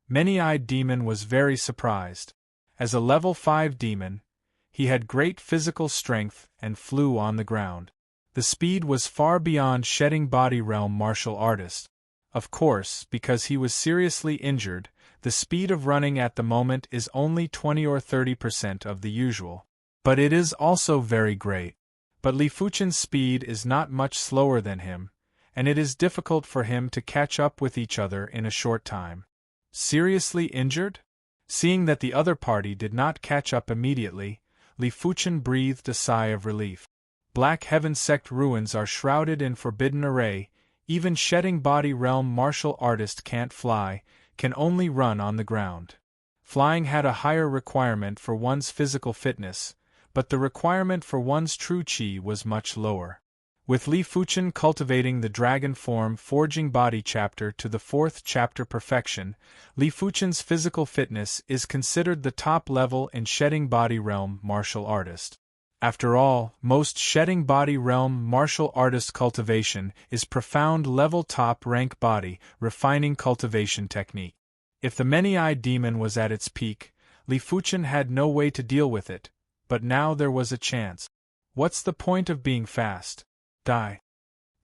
Many-eyed demon was very surprised. As a level 5 demon, he had great physical strength and flew on the ground. The speed was far beyond shedding body realm martial artist. Of course, because he was seriously injured, the speed of running at the moment is only 20 or 30% of the usual. But it is also very great. But Li Fuchen's speed is not much slower than him, and it is difficult for him to catch up with each other in a short time. Seriously injured? Seeing that the other party did not catch up immediately, Li Fuchen breathed a sigh of relief. Black Heaven Sect ruins are shrouded in forbidden array, even shedding body realm martial artist can't fly, can only run on the ground. Flying had a higher requirement for one's physical fitness, but the requirement for one's true chi was much lower. With Li Fuchen cultivating the dragon form forging body chapter to the 4th chapter perfection, Li Fuchen's physical fitness is considered the top level in shedding body realm martial artist. After all, most shedding body realm martial artist cultivation is profound level top rank body refining cultivation technique. If the many-eyed demon was at its peak, Li Fuchen had no way to deal with it, but now there was a chance. What's the point of being fast? Die.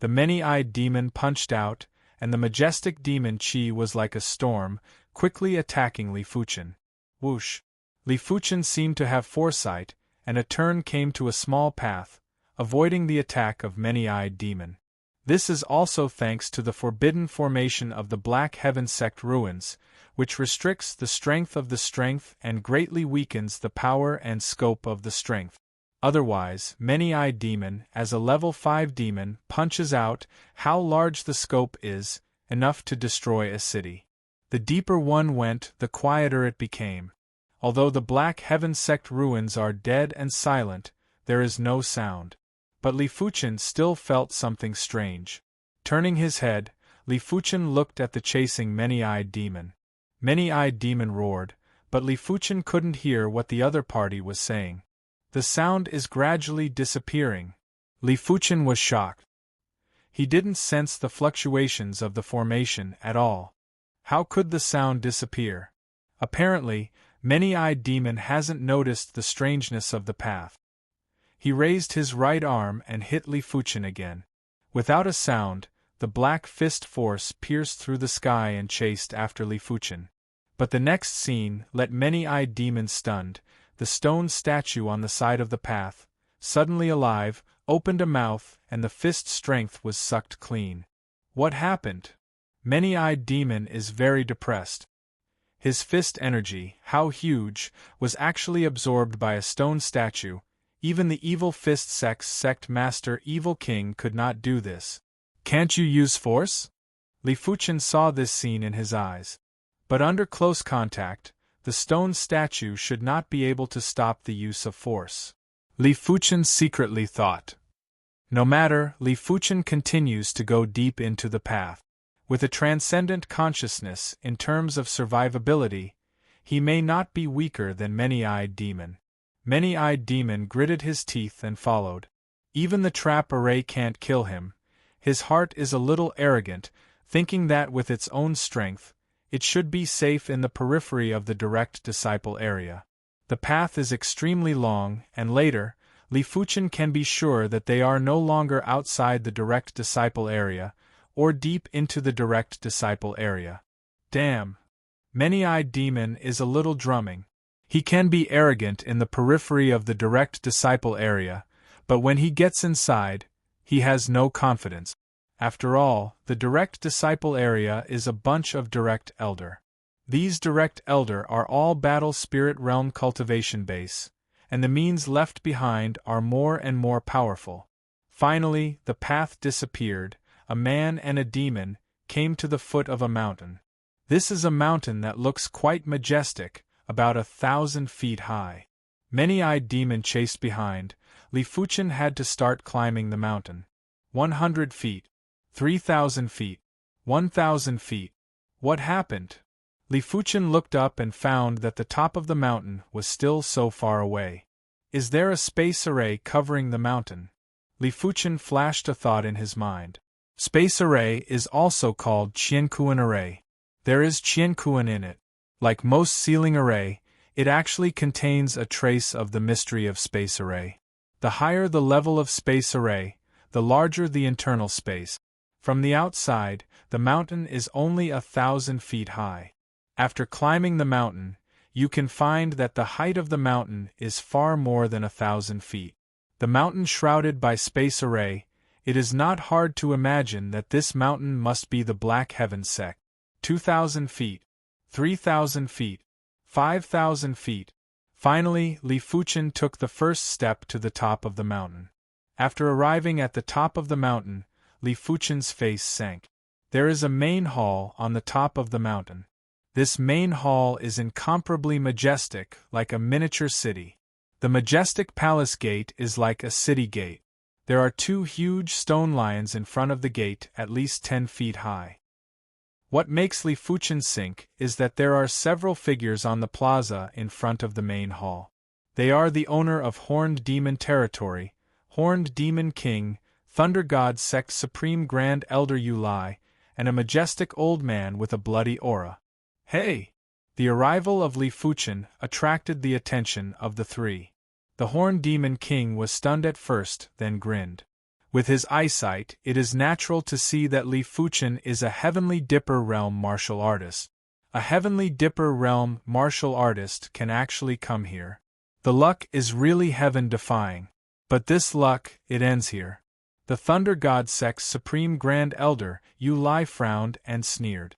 The many-eyed demon punched out, and the majestic demon chi was like a storm, quickly attacking Li Fuchen. Whoosh! Li Fuchen seemed to have foresight, and a turn came to a small path, avoiding the attack of many-eyed demon. This is also thanks to the forbidden formation of the Black Heaven Sect ruins, which restricts the strength of the strength and greatly weakens the power and scope of the strength. Otherwise, many-eyed demon, as a level 5 demon, punches out, how large the scope is, enough to destroy a city. The deeper one went, the quieter it became. Although the Black Heaven Sect ruins are dead and silent, there is no sound. But Li Fuchen still felt something strange. Turning his head, Li Fuchen looked at the chasing many-eyed demon. Many-eyed demon roared, but Li Fuchen couldn't hear what the other party was saying. The sound is gradually disappearing. Li Fuchen was shocked. He didn't sense the fluctuations of the formation at all. How could the sound disappear? Apparently, Many-eyed demon hasn't noticed the strangeness of the path. He raised his right arm and hit Li Fuchen again. Without a sound, the black fist force pierced through the sky and chased after Li Fuchen. But the next scene let many-eyed demon stunned. The stone statue on the side of the path, suddenly alive, opened a mouth and the fist strength was sucked clean. What happened? Many-eyed demon is very depressed. His fist energy, how huge, was actually absorbed by a stone statue. Even the evil fist sect master Evil King could not do this. Can't you use force? Li Fuchen saw this scene in his eyes. But under close contact, the stone statue should not be able to stop the use of force. Li Fuchen secretly thought. No matter, Li Fuchen continues to go deep into the path. With a transcendent consciousness in terms of survivability, he may not be weaker than Many-eyed Demon. Many-eyed Demon gritted his teeth and followed. Even the trap array can't kill him. His heart is a little arrogant, thinking that with its own strength, it should be safe in the periphery of the direct disciple area. The path is extremely long, and later, Li Fuchen can be sure that they are no longer outside the direct disciple area, or deep into the direct disciple area. Damn! Many-eyed Demon is a little drumming. He can be arrogant in the periphery of the direct disciple area, but when he gets inside, he has no confidence. After all, the direct disciple area is a bunch of direct elder. These direct elder are all battle spirit realm cultivation base, and the means left behind are more and more powerful. Finally, the path disappeared. A man and a demon came to the foot of a mountain. This is a mountain that looks quite majestic, about 1,000 feet high. Many-eyed Demon chased behind. Li Fuchen had to start climbing the mountain. 100 feet. 3,000 feet. 1,000 feet. What happened? Li Fuchen looked up and found that the top of the mountain was still so far away. Is there a space array covering the mountain? Li Fuchen flashed a thought in his mind. Space array is also called Qiankuan array. There is Qiankuan in it. Like most ceiling array, it actually contains a trace of the mystery of space array. The higher the level of space array, the larger the internal space. From the outside, the mountain is only 1,000 feet high. After climbing the mountain, you can find that the height of the mountain is far more than 1,000 feet. The mountain shrouded by space array, it is not hard to imagine that this mountain must be the Black Heaven sect. 2,000 feet, 3,000 feet, 5,000 feet. Finally, Li Fuchen took the first step to the top of the mountain. After arriving at the top of the mountain, Li Fuchen's face sank. There is a main hall on the top of the mountain. This main hall is incomparably majestic, like a miniature city. The majestic palace gate is like a city gate. There are 2 huge stone lions in front of the gate, at least 10 feet high. What makes Li Fuchen sink is that there are several figures on the plaza in front of the main hall. They are the owner of Horned Demon Territory, Horned Demon King, Thunder God Sect Supreme Grand Elder Yu Lai, and a majestic old man with a bloody aura. Hey! The arrival of Li Fuchen attracted the attention of the 3. The Horned Demon King was stunned at first, then grinned. With his eyesight, it is natural to see that Li Fuchen is a Heavenly Dipper Realm martial artist. A Heavenly Dipper Realm martial artist can actually come here. The luck is really heaven-defying. But this luck, it ends here. The Thunder God Sect's Supreme Grand Elder, Yu Lai, frowned and sneered.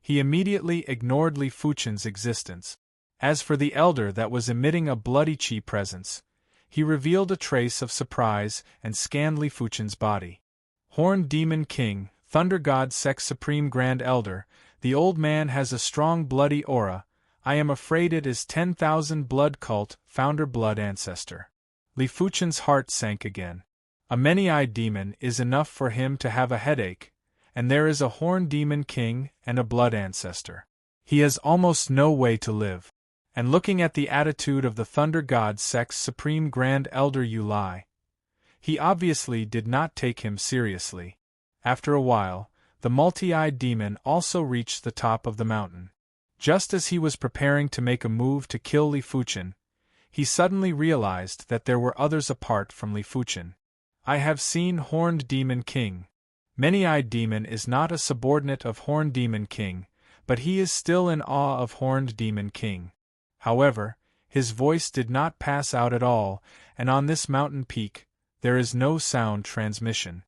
He immediately ignored Li Fuchen's existence. As for the elder that was emitting a bloody chi presence, he revealed a trace of surprise and scanned Li Fuchen's body. Horned Demon King, Thunder God Sect's Supreme Grand Elder, the old man has a strong bloody aura. I am afraid it is 10,000 blood cult, founder blood ancestor. Li Fuchen's heart sank again. A many-eyed demon is enough for him to have a headache, and there is a Horned Demon King and a blood ancestor. He has almost no way to live. And looking at the attitude of the Thunder God Sect's Supreme Grand Elder Yu Lai, he obviously did not take him seriously. After a while, the multi-eyed demon also reached the top of the mountain. Just as he was preparing to make a move to kill Li Fuchen, he suddenly realized that there were others apart from Li Fuchen. I have seen Horned Demon King. Many-eyed demon is not a subordinate of Horned Demon King, but he is still in awe of Horned Demon King. However, his voice did not pass out at all, and on this mountain peak, there is no sound transmission.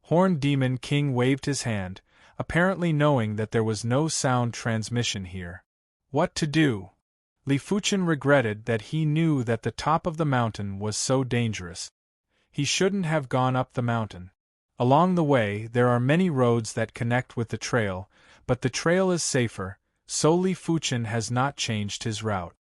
Horned Demon King waved his hand, apparently knowing that there was no sound transmission here. What to do? Li Fuchen regretted that he knew that the top of the mountain was so dangerous. He shouldn't have gone up the mountain. Along the way there are many roads that connect with the trail, but the trail is safer, so Li Fuchen has not changed his route.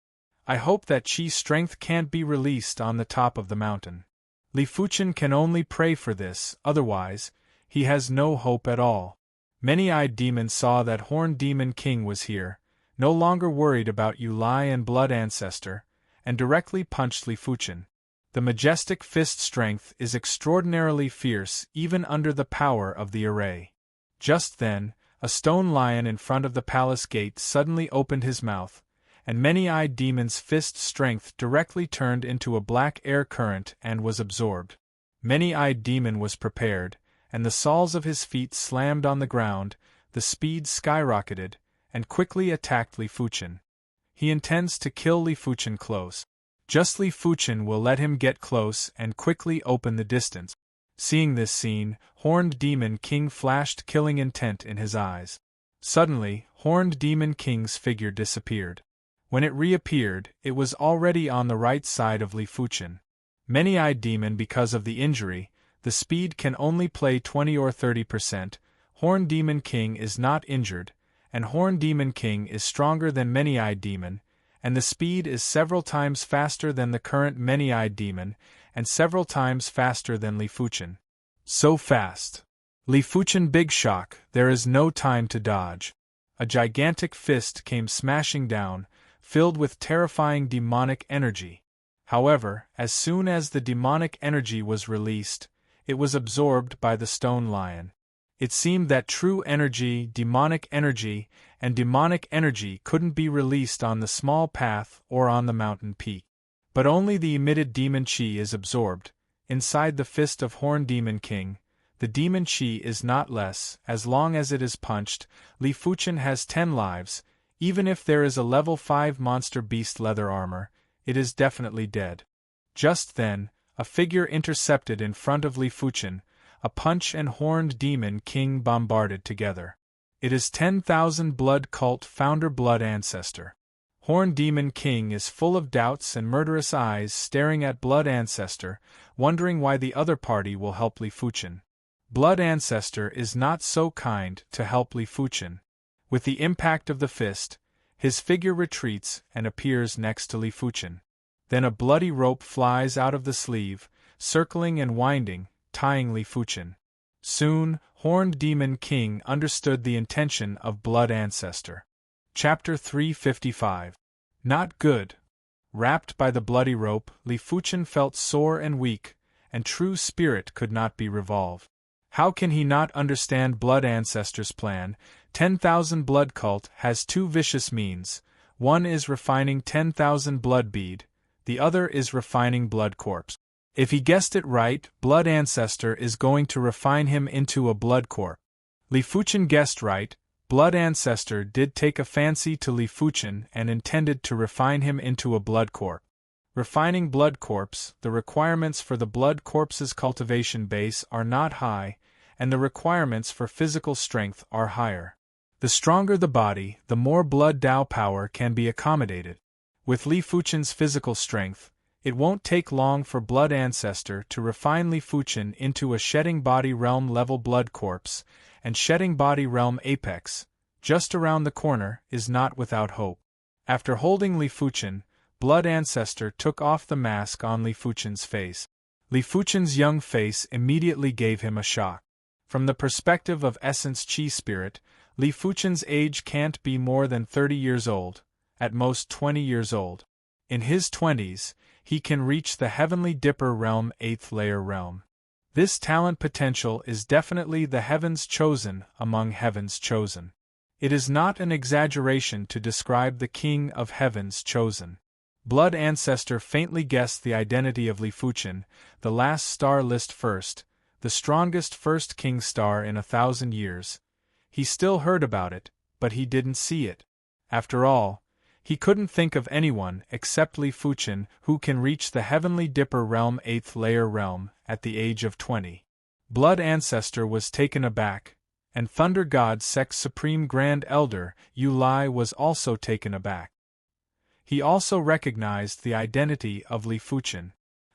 I hope that chi strength can't be released on the top of the mountain. Li Fuchen can only pray for this, otherwise, he has no hope at all. Many-eyed demon saw that Horned Demon King was here, no longer worried about Yu Lai and blood ancestor, and directly punched Li Fuchen. The majestic fist strength is extraordinarily fierce even under the power of the array. Just then, a stone lion in front of the palace gate suddenly opened his mouth, and Many-Eyed Demon's fist strength directly turned into a black air current and was absorbed. Many-Eyed Demon was prepared, and the soles of his feet slammed on the ground, the speed skyrocketed, and quickly attacked Li Fuchen. He intends to kill Li Fuchen close. Just Li Fuchen will let him get close and quickly open the distance. Seeing this scene, Horned Demon King flashed killing intent in his eyes. Suddenly, Horned Demon King's figure disappeared. When it reappeared, it was already on the right side of Li Fuchen. Many-Eyed Demon, because of the injury, the speed can only play 20 or 30%. Horned Demon King is not injured, and Horned Demon King is stronger than Many-Eyed Demon, and the speed is several times faster than the current Many-Eyed Demon, and several times faster than Li Fuchen. So fast! Li Fuchen big shock, there is no time to dodge. A gigantic fist came smashing down, filled with terrifying demonic energy. However, as soon as the demonic energy was released, it was absorbed by the stone lion. It seemed that true energy, and demonic energy couldn't be released on the small path or on the mountain peak. But only the emitted demon chi is absorbed. Inside the fist of Horn Demon King, the demon chi is not less. As long as it is punched, Li Fuchen has 10 lives. Even if there is a level 5 monster beast leather armor, it is definitely dead. Just then, a figure intercepted in front of Li Fuchen, a punch and Horned Demon King bombarded together. It is 10,000 Blood Cult founder Blood Ancestor. Horned Demon King is full of doubts and murderous eyes staring at Blood Ancestor, wondering why the other party will help Li Fuchen. Blood Ancestor is not so kind to help Li Fuchen. With the impact of the fist, his figure retreats and appears next to Li Fuchen. Then a bloody rope flies out of the sleeve, circling and winding, tying Li Fuchen. Soon, Horned Demon King understood the intention of Blood Ancestor. Chapter 355. Not good. Wrapped by the bloody rope, Li Fuchen felt sore and weak, and true spirit could not be revolved. How can he not understand Blood Ancestor's plan? 10,000 Blood Cult has 2 vicious means. One is refining 10,000 blood bead, the other is refining blood corpse. If he guessed it right, Blood Ancestor is going to refine him into a blood corpse. Li Fuchen guessed right. Blood Ancestor did take a fancy to Li Fuchen and intended to refine him into a blood corpse. Refining blood corpse, the requirements for the blood corpse's cultivation base are not high, and the requirements for physical strength are higher. The stronger the body, the more blood Dao power can be accommodated. With Li Fuchen's physical strength, it won't take long for Blood Ancestor to refine Li Fuchen into a Shedding Body Realm level blood corpse, and Shedding Body Realm Apex, just around the corner, is not without hope. After holding Li Fuchen, Blood Ancestor took off the mask on Li Fuchen's face. Li Fuchen's young face immediately gave him a shock. From the perspective of Essence Chi Spirit, Li Fuchen's age can't be more than 30 years old, at most 20 years old. In his 20s, he can reach the Heavenly Dipper Realm 8th Layer Realm. This talent potential is definitely the Heaven's Chosen among Heaven's Chosen. It is not an exaggeration to describe the King of Heaven's Chosen. Blood Ancestor faintly guessed the identity of Li Fuchen, the last star list first, the strongest first king star in 1,000 years. He still heard about it, but he didn't see it. After all, he couldn't think of anyone except Li Fuchen who can reach the Heavenly Dipper Realm 8th Layer Realm at the age of 20. Blood Ancestor was taken aback, and Thunder God Sect's Supreme Grand Elder, Yu Lai, was also taken aback. He also recognized the identity of Li Fuchen.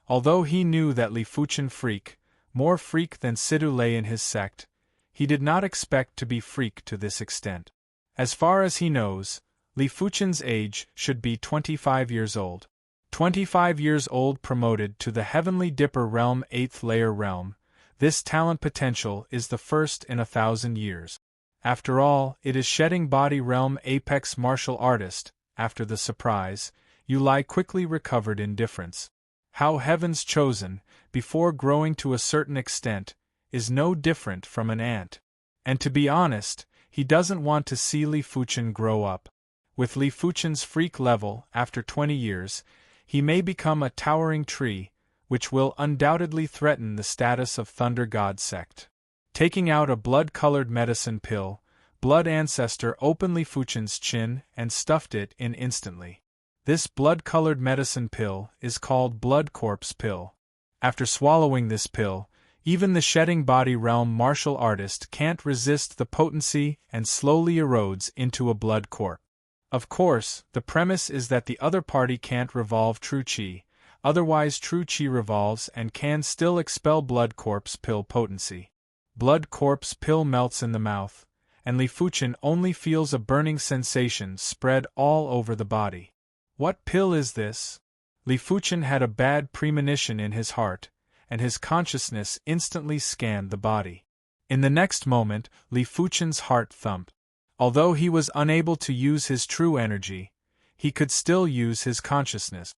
Although he knew that Li Fuchen freak, more freak than Sidu Lei in his sect, he did not expect to be freak to this extent. As far as he knows, Li Fuchen's age should be 25 years old. 25 years old, promoted to the Heavenly Dipper Realm 8th Layer Realm. This talent potential is the first in 1,000 years. After all, it is Shedding Body Realm Apex Martial Artist. After the surprise, Yu Lai quickly recovered indifference. How Heaven's Chosen, before growing to a certain extent, is no different from an ant. And to be honest, he doesn't want to see Li Fuchen grow up. With Li Fuchen's freak level, after 20 years, he may become a towering tree, which will undoubtedly threaten the status of Thunder God Sect. Taking out a blood-colored medicine pill, Blood Ancestor opened Li Fuchen's chin and stuffed it in instantly. This blood-colored medicine pill is called Blood Corpse Pill. After swallowing this pill, even the Shedding Body Realm martial artist can't resist the potency and slowly erodes into a blood corpse. Of course, the premise is that the other party can't revolve true chi, otherwise true chi revolves and can still expel Blood Corpse Pill potency. Blood Corpse Pill melts in the mouth, and Li Fuchen only feels a burning sensation spread all over the body. What pill is this? Li Fuchen had a bad premonition in his heart, and his consciousness instantly scanned the body. In the next moment, Li Fuchen's heart thumped. Although he was unable to use his true energy, he could still use his consciousness.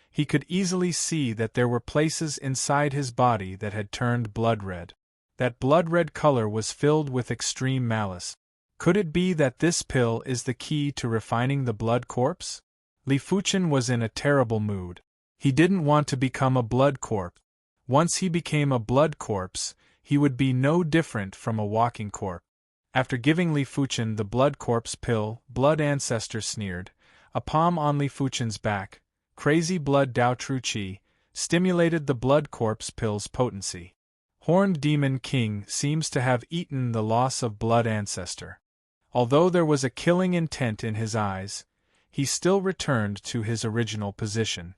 He could easily see that there were places inside his body that had turned blood red. That blood-red color was filled with extreme malice. Could it be that this pill is the key to refining the blood corpse? Li Fuchen was in a terrible mood. He didn't want to become a blood corpse. Once he became a blood corpse, he would be no different from a walking corpse. After giving Li Fuchen the blood corpse pill, Blood Ancestor sneered. A palm on Li Fuchen's back, crazy blood Dao Tru Chi, stimulated the blood corpse pill's potency. Horned Demon King seems to have eaten the loss of Blood Ancestor. Although there was a killing intent in his eyes, he still returned to his original position.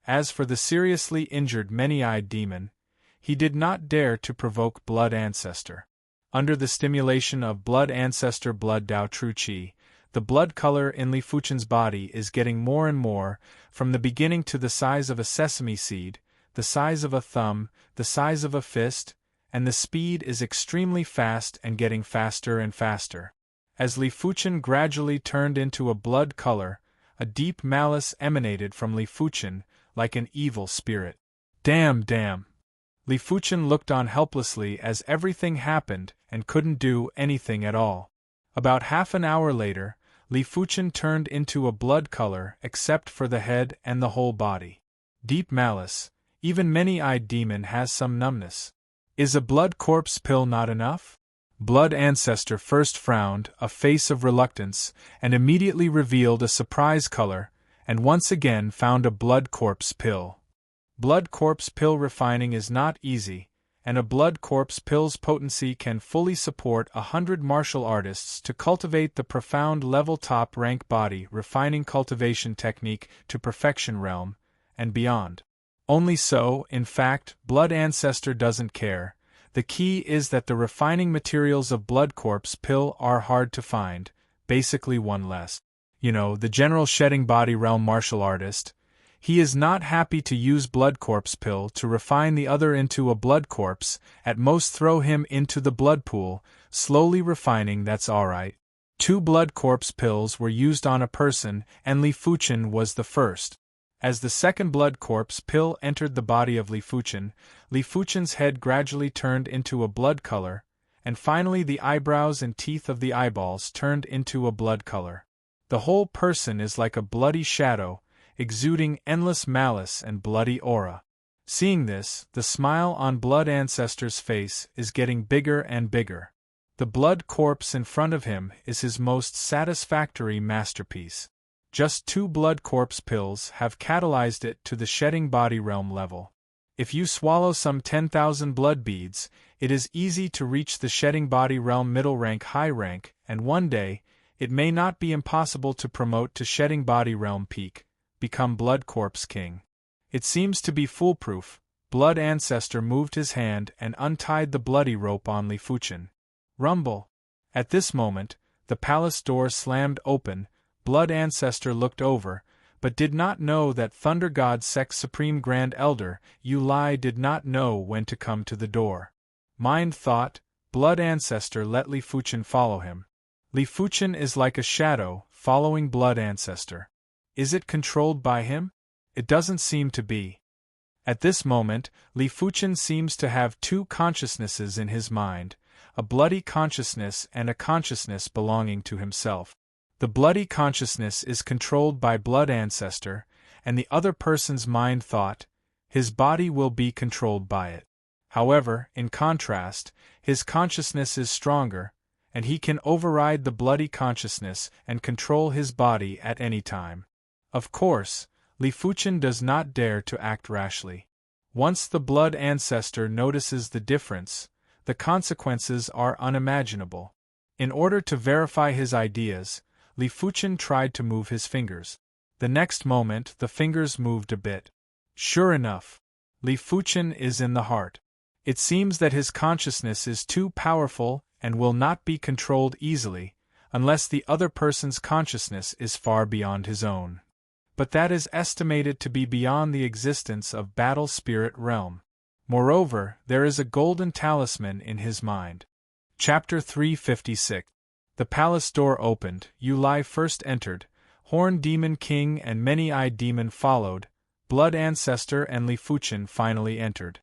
As for the seriously injured many-eyed demon, he did not dare to provoke Blood Ancestor. Under the stimulation of Blood Ancestor Blood Dao Tru Chi, the blood color in Li Fuchen's body is getting more and more, from the beginning to the size of a sesame seed, the size of a thumb, the size of a fist, and the speed is extremely fast and getting faster and faster. As Li Fuchen gradually turned into a blood color, a deep malice emanated from Li Fuchen, like an evil spirit. Damn! Li Fuchen looked on helplessly as everything happened and couldn't do anything at all. About half an hour later, Li Fuchen turned into a blood color except for the head and the whole body. Deep malice, even many-eyed demon has some numbness. Is a blood corpse pill not enough? Blood Ancestor first frowned, a face of reluctance, and immediately revealed a surprise color, and once again found a blood corpse pill. Blood corpse pill refining is not easy, and a blood corpse pill's potency can fully support 100 martial artists to cultivate the profound level top-rank body refining cultivation technique to perfection realm, and beyond. Only so, in fact, Blood Ancestor doesn't care. The key is that the refining materials of blood corpse pill are hard to find, basically one less. The general shedding body realm martial artist. He is not happy to use blood corpse pill to refine the other into a blood corpse, at most throw him into the blood pool, slowly refining. That's alright. 2 blood corpse pills were used on a person and Li Fuchen was the first. As the second blood corpse pill entered the body of Li Fuchen's head gradually turned into a blood color, and finally the eyebrows and teeth of the eyeballs turned into a blood color. The whole person is like a bloody shadow, exuding endless malice and bloody aura. Seeing this, the smile on Blood Ancestor's face is getting bigger and bigger. The blood corpse in front of him is his most satisfactory masterpiece. Just 2 blood corpse pills have catalyzed it to the shedding body realm level. If you swallow some 10,000 blood beads, it is easy to reach the shedding body realm middle rank high rank, and one day, it may not be impossible to promote to shedding body realm peak, become blood corpse king. It seems to be foolproof. Blood Ancestor moved his hand and untied the bloody rope on Li Fuchen. Rumble. At this moment, the palace door slammed open. Blood Ancestor looked over, but did not know that Thunder God Sex Supreme Grand Elder Yu Lai did not know when to come to the door. Mind thought, Blood Ancestor let Li Fuchen follow him. Li Fuchen is like a shadow, following Blood Ancestor. Is it controlled by him? It doesn't seem to be. At this moment, Li Fuchen seems to have 2 consciousnesses in his mind, a bloody consciousness and a consciousness belonging to himself. The bloody consciousness is controlled by Blood Ancestor, and the other person's mind thought, his body will be controlled by it. However, in contrast, his consciousness is stronger, and he can override the bloody consciousness and control his body at any time. Of course, Li Fuchen does not dare to act rashly. Once the Blood Ancestor notices the difference, the consequences are unimaginable. In order to verify his ideas, Li Fuchen tried to move his fingers. The next moment the fingers moved a bit. Sure enough, Li Fuchen is in the heart. It seems that his consciousness is too powerful and will not be controlled easily, unless the other person's consciousness is far beyond his own. But that is estimated to be beyond the existence of battle spirit realm. Moreover, there is a golden talisman in his mind. Chapter 356. The palace door opened, Yu Lai first entered, Horned Demon King and Many-Eyed Demon followed, Blood Ancestor and Li Fuchen finally entered.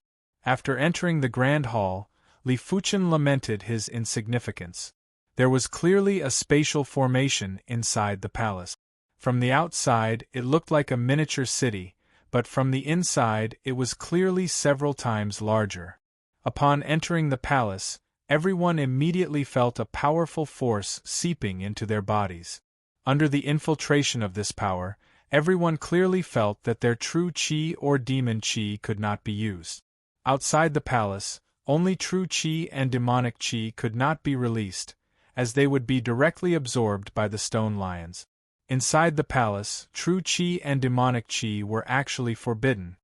After entering the grand hall, Li Fuchen lamented his insignificance. There was clearly a spatial formation inside the palace. From the outside, it looked like a miniature city, but from the inside, it was clearly several times larger. Upon entering the palace, everyone immediately felt a powerful force seeping into their bodies. Under the infiltration of this power, everyone clearly felt that their true qi or demon qi could not be used. Outside the palace, only true qi and demonic qi could not be released, as they would be directly absorbed by the stone lions. Inside the palace, true qi and demonic qi were actually forbidden.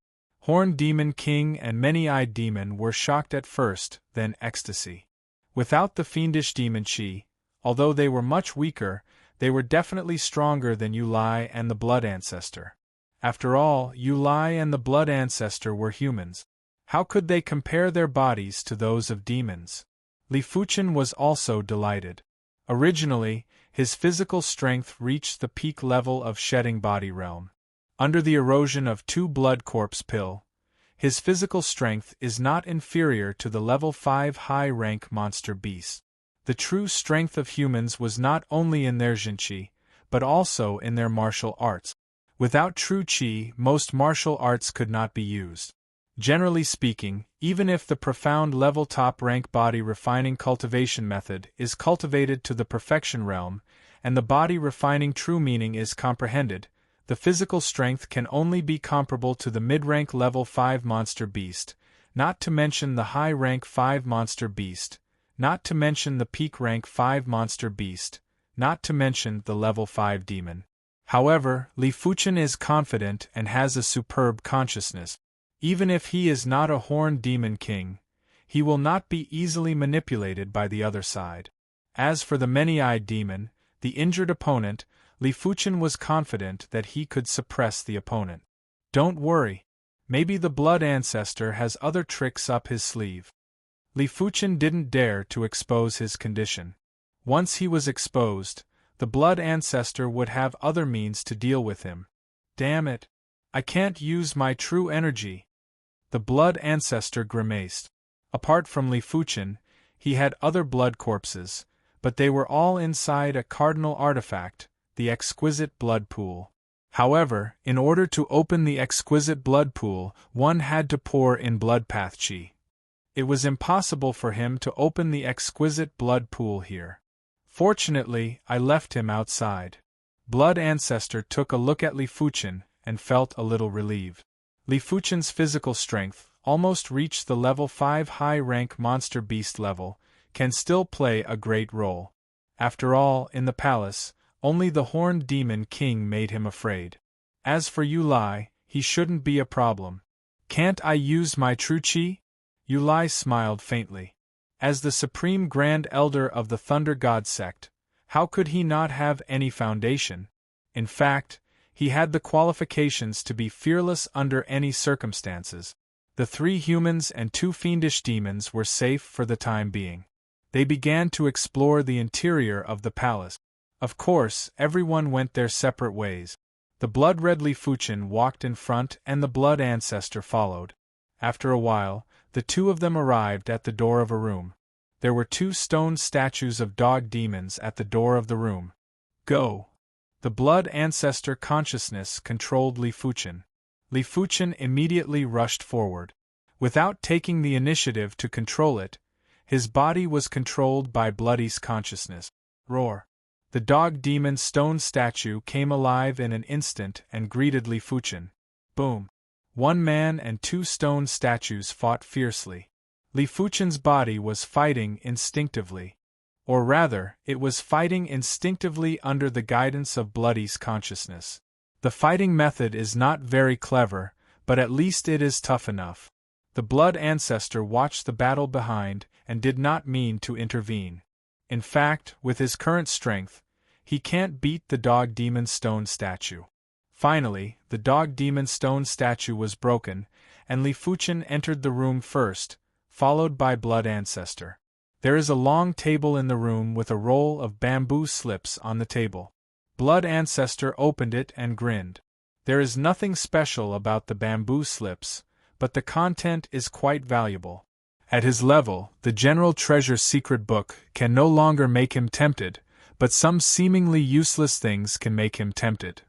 Horned Demon King and Many-Eyed Demon were shocked at first, then ecstasy. Without the fiendish demon qi, although they were much weaker, they were definitely stronger than Yulai and the Blood Ancestor. After all, Yulai and the Blood Ancestor were humans. How could they compare their bodies to those of demons? Li Fuchen was also delighted. Originally, his physical strength reached the peak level of Shedding Body Realm. Under the erosion of 2 Blood Corpse Pill, his physical strength is not inferior to the level 5 high-rank monster beast. The true strength of humans was not only in their Jinqi, but also in their martial arts. Without true qi, most martial arts could not be used. Generally speaking, even if the profound level top-rank body refining cultivation method is cultivated to the perfection realm, and the body refining true meaning is comprehended, the physical strength can only be comparable to the mid-rank level 5 monster beast, not to mention the high-rank 5 monster beast, not to mention the peak rank 5 monster beast, not to mention the level 5 demon. However, Li Fuchen is confident and has a superb consciousness. Even if he is not a Horned Demon King, he will not be easily manipulated by the other side. As for the Many-Eyed Demon, the injured opponent, Li Fuchen was confident that he could suppress the opponent. Don't worry. Maybe the Blood Ancestor has other tricks up his sleeve. Li Fuchen didn't dare to expose his condition. Once he was exposed, the Blood Ancestor would have other means to deal with him. Damn it! I can't use my true energy. The Blood Ancestor grimaced. Apart from Li Fuchen, he had other blood corpses, but they were all inside a cardinal artifact, the exquisite blood pool. However, in order to open the exquisite blood pool, one had to pour in blood path qi. It was impossible for him to open the exquisite blood pool here. Fortunately, I left him outside. Blood Ancestor took a look at Li Fuchen and felt a little relieved. Li Fuchen's physical strength, almost reached the level 5 high-rank monster beast level, can still play a great role. After all, in the palace, only the Horned Demon King made him afraid. As for Yulai, he shouldn't be a problem. Can't I use my true qi? Yulai smiled faintly. As the Supreme Grand Elder of the Thunder God sect, how could he not have any foundation? In fact, he had the qualifications to be fearless under any circumstances. The 3 humans and 2 fiendish demons were safe for the time being. They began to explore the interior of the palace. Of course, everyone went their separate ways. The blood-red Li Fuchen walked in front and the Blood Ancestor followed. After a while, the 2 of them arrived at the door of a room. There were 2 stone statues of dog demons at the door of the room. Go! The Blood Ancestor consciousness controlled Li Fuchen. Li Fuchen immediately rushed forward. Without taking the initiative to control it, his body was controlled by Bloody's consciousness. Roar! The dog demon stone statue came alive in an instant and greeted Li Fuchen. Boom! 1 man and 2 stone statues fought fiercely. Li Fuchen's body was fighting instinctively. Or rather, it was fighting instinctively under the guidance of Bloody's consciousness. The fighting method is not very clever, but at least it is tough enough. The Blood Ancestor watched the battle behind and did not mean to intervene. In fact, with his current strength, he can't beat the dog demon stone statue. Finally, the dog demon stone statue was broken, and Li Fuchen entered the room first, followed by Blood Ancestor. There is a long table in the room with a roll of bamboo slips on the table. Blood Ancestor opened it and grinned. There is nothing special about the bamboo slips, but the content is quite valuable. At his level, the general treasure's secret book can no longer make him tempted, but some seemingly useless things can make him tempted.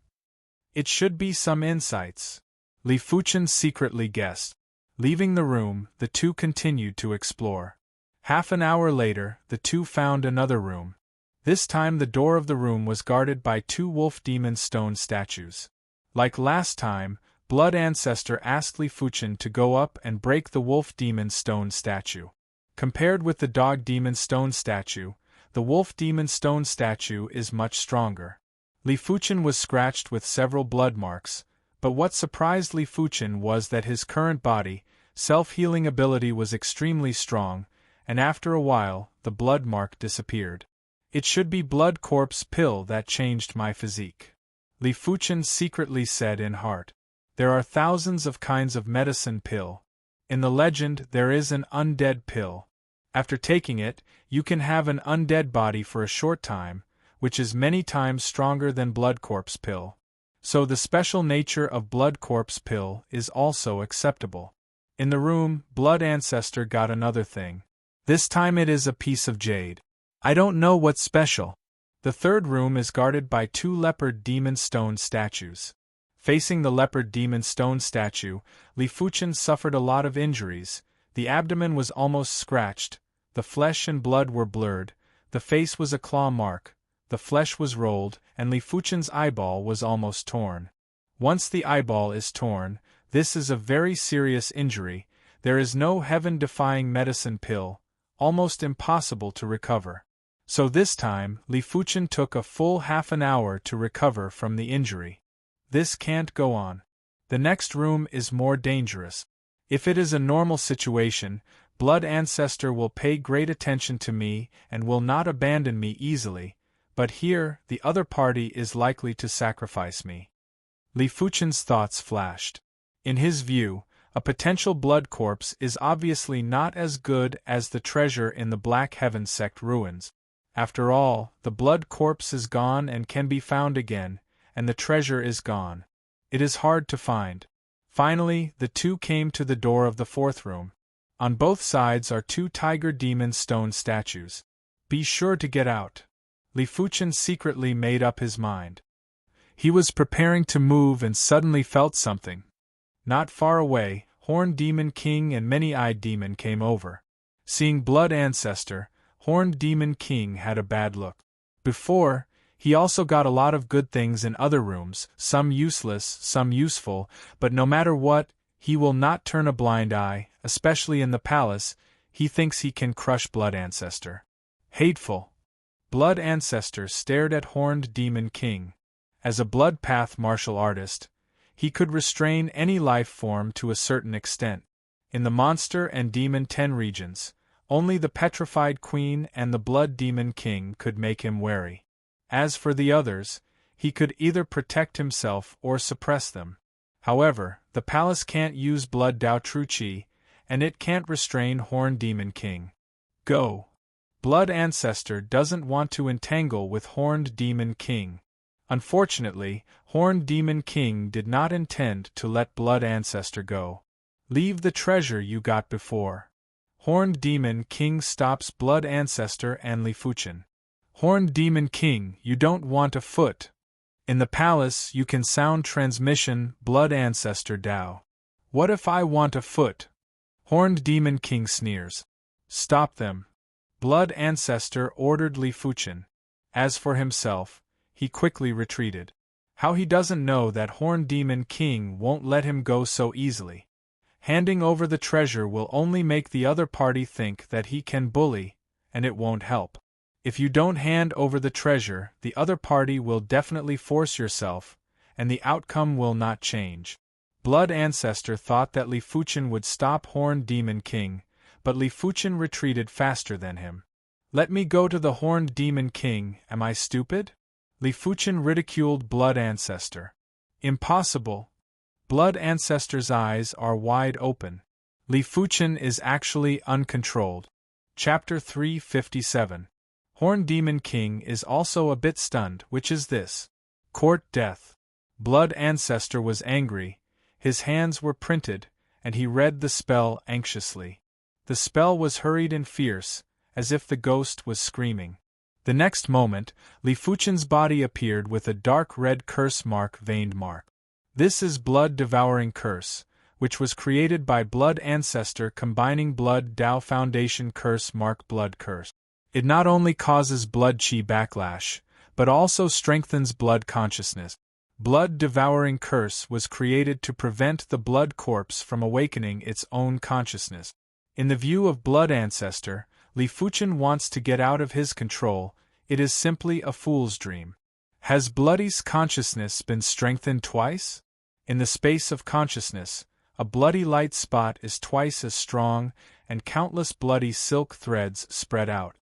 It should be some insights, Li Fuchen secretly guessed. Leaving the room, the two continued to explore. Half an hour later, the two found another room. This time the door of the room was guarded by two wolf demon stone statues. Like last time, Blood Ancestor asked Li Fuchen to go up and break the wolf demon stone statue. Compared with the dog demon stone statue, the wolf demon stone statue is much stronger. Li Fuchen was scratched with several blood marks, but what surprised Li Fuchen was that his current body, self-healing ability was extremely strong, and after a while, the blood mark disappeared. It should be blood corpse pill that changed my physique, Li Fuchen secretly said in heart. There are thousands of kinds of medicine pill. In the legend, there is an undead pill. After taking it, you can have an undead body for a short time, which is many times stronger than blood corpse pill. So the special nature of blood corpse pill is also acceptable. In the room, Blood Ancestor got another thing. This time it is a piece of jade. I don't know what's special. The third room is guarded by two leopard demon stone statues. Facing the leopard demon stone statue, Li Fuchen suffered a lot of injuries. The abdomen was almost scratched, the flesh and blood were blurred, the face was a claw mark, the flesh was rolled, and Li Fuchen's eyeball was almost torn. Once the eyeball is torn, this is a very serious injury. There is no heaven-defying medicine pill, almost impossible to recover. So this time, Li Fuchen took a full half an hour to recover from the injury. This can't go on. The next room is more dangerous. If it is a normal situation, Blood Ancestor will pay great attention to me and will not abandon me easily, but here, the other party is likely to sacrifice me. Li Fuchen's thoughts flashed. In his view, a potential blood corpse is obviously not as good as the treasure in the Black Heaven sect ruins. After all, the blood corpse is gone and can be found again, and the treasure is gone. It is hard to find. Finally, the two came to the door of the fourth room. On both sides are two tiger demon stone statues. Be sure to get out. Li Fuchen secretly made up his mind. He was preparing to move and suddenly felt something. Not far away, Horned Demon King and Many-Eyed Demon came over. Seeing Blood Ancestor, Horned Demon King had a bad look. Before, he also got a lot of good things in other rooms, some useless, some useful, but no matter what, he will not turn a blind eye, especially in the palace. He thinks he can crush Blood Ancestor. Hateful. Blood Ancestor stared at Horned Demon King. As a blood path martial artist, he could restrain any life form to a certain extent. In the Monster and Demon 10 regions, only the Petrified Queen and the Blood Demon King could make him wary. As for the others, he could either protect himself or suppress them. However, the palace can't use Blood Dao Tru Chi, and it can't restrain Horned Demon King. Go. Blood Ancestor doesn't want to entangle with Horned Demon King. Unfortunately, Horned Demon King did not intend to let Blood Ancestor go. Leave the treasure you got before. Horned Demon King stops Blood Ancestor and Li Fuchen. Horned Demon King, you don't want a foot. In the palace you can sound transmission Blood Ancestor Dao. What if I want a foot? Horned Demon King sneers. Stop them. Blood Ancestor ordered Li Fuchen. As for himself, he quickly retreated. How he doesn't know that Horned Demon King won't let him go so easily. Handing over the treasure will only make the other party think that he can bully, and it won't help. If you don't hand over the treasure, the other party will definitely force yourself, and the outcome will not change. Blood Ancestor thought that Li Fuchen would stop Horned Demon King, but Li Fuchen retreated faster than him. Let me go to the Horned Demon King, am I stupid? Li Fuchen ridiculed Blood Ancestor. Impossible. Blood Ancestor's eyes are wide open. Li Fuchen is actually uncontrolled. Chapter 357. Horned Demon King is also a bit stunned, which is this. Court death. Blood Ancestor was angry, his hands were printed, and he read the spell anxiously. The spell was hurried and fierce, as if the ghost was screaming. The next moment, Li Fuchen's body appeared with a dark red curse mark veined mark. This is blood-devouring curse, which was created by Blood Ancestor combining Blood Dao Foundation curse mark blood curse. It not only causes blood chi backlash, but also strengthens blood consciousness. Blood-devouring curse was created to prevent the blood corpse from awakening its own consciousness. In the view of Blood Ancestor, Li Fuchen wants to get out of his control. It is simply a fool's dream. Has Bloody's consciousness been strengthened twice? In the space of consciousness, a bloody light spot is twice as strong, and countless bloody silk threads spread out.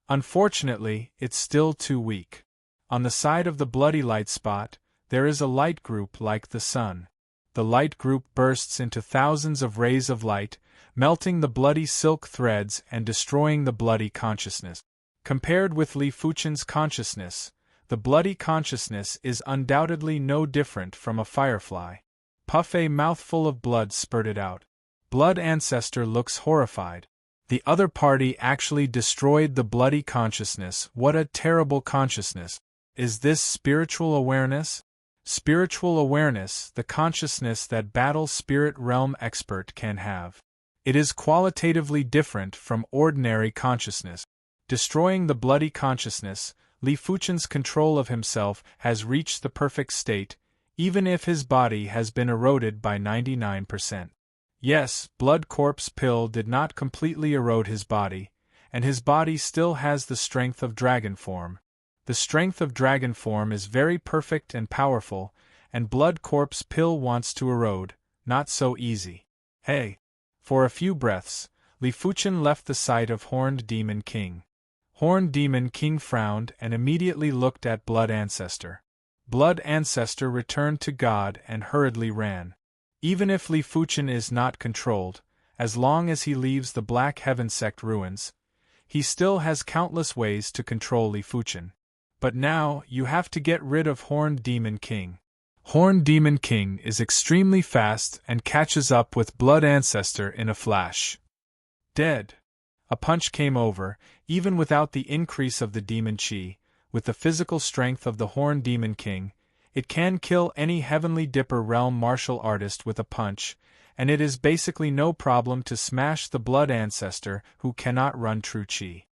Unfortunately, it's still too weak. On the side of the bloody light spot, there is a light group like the sun. The light group bursts into thousands of rays of light, melting the bloody silk threads and destroying the bloody consciousness. Compared with Li Fuchen's consciousness, the bloody consciousness is undoubtedly no different from a firefly. Puff! A mouthful of blood spurted out. Blood Ancestor looks horrified. The other party actually destroyed the bloody consciousness. What a terrible consciousness! Is this spiritual awareness? Spiritual awareness, the consciousness that Battle Spirit Realm expert can have. It is qualitatively different from ordinary consciousness. Destroying the bloody consciousness, Li Fuchen's control of himself has reached the perfect state, even if his body has been eroded by 99%. Yes, Blood Corpse Pill did not completely erode his body, and his body still has the strength of dragon form. The strength of dragon form is very perfect and powerful, and Blood Corpse Pill wants to erode, not so easy. Hey! For a few breaths, Li Fuchen left the sight of Horned Demon King. Horned Demon King frowned and immediately looked at Blood Ancestor. Blood Ancestor returned to God and hurriedly ran. Even if Li Fuchen is not controlled, as long as he leaves the Black Heaven Sect ruins, he still has countless ways to control Li Fuchen. But now, you have to get rid of Horned Demon King. Horned Demon King is extremely fast and catches up with Blood Ancestor in a flash. Dead. A punch came over, even without the increase of the demon chi. With the physical strength of the Horned Demon King, it can kill any Heavenly Dipper realm martial artist with a punch, and it is basically no problem to smash the Blood Ancestor who cannot run true chi.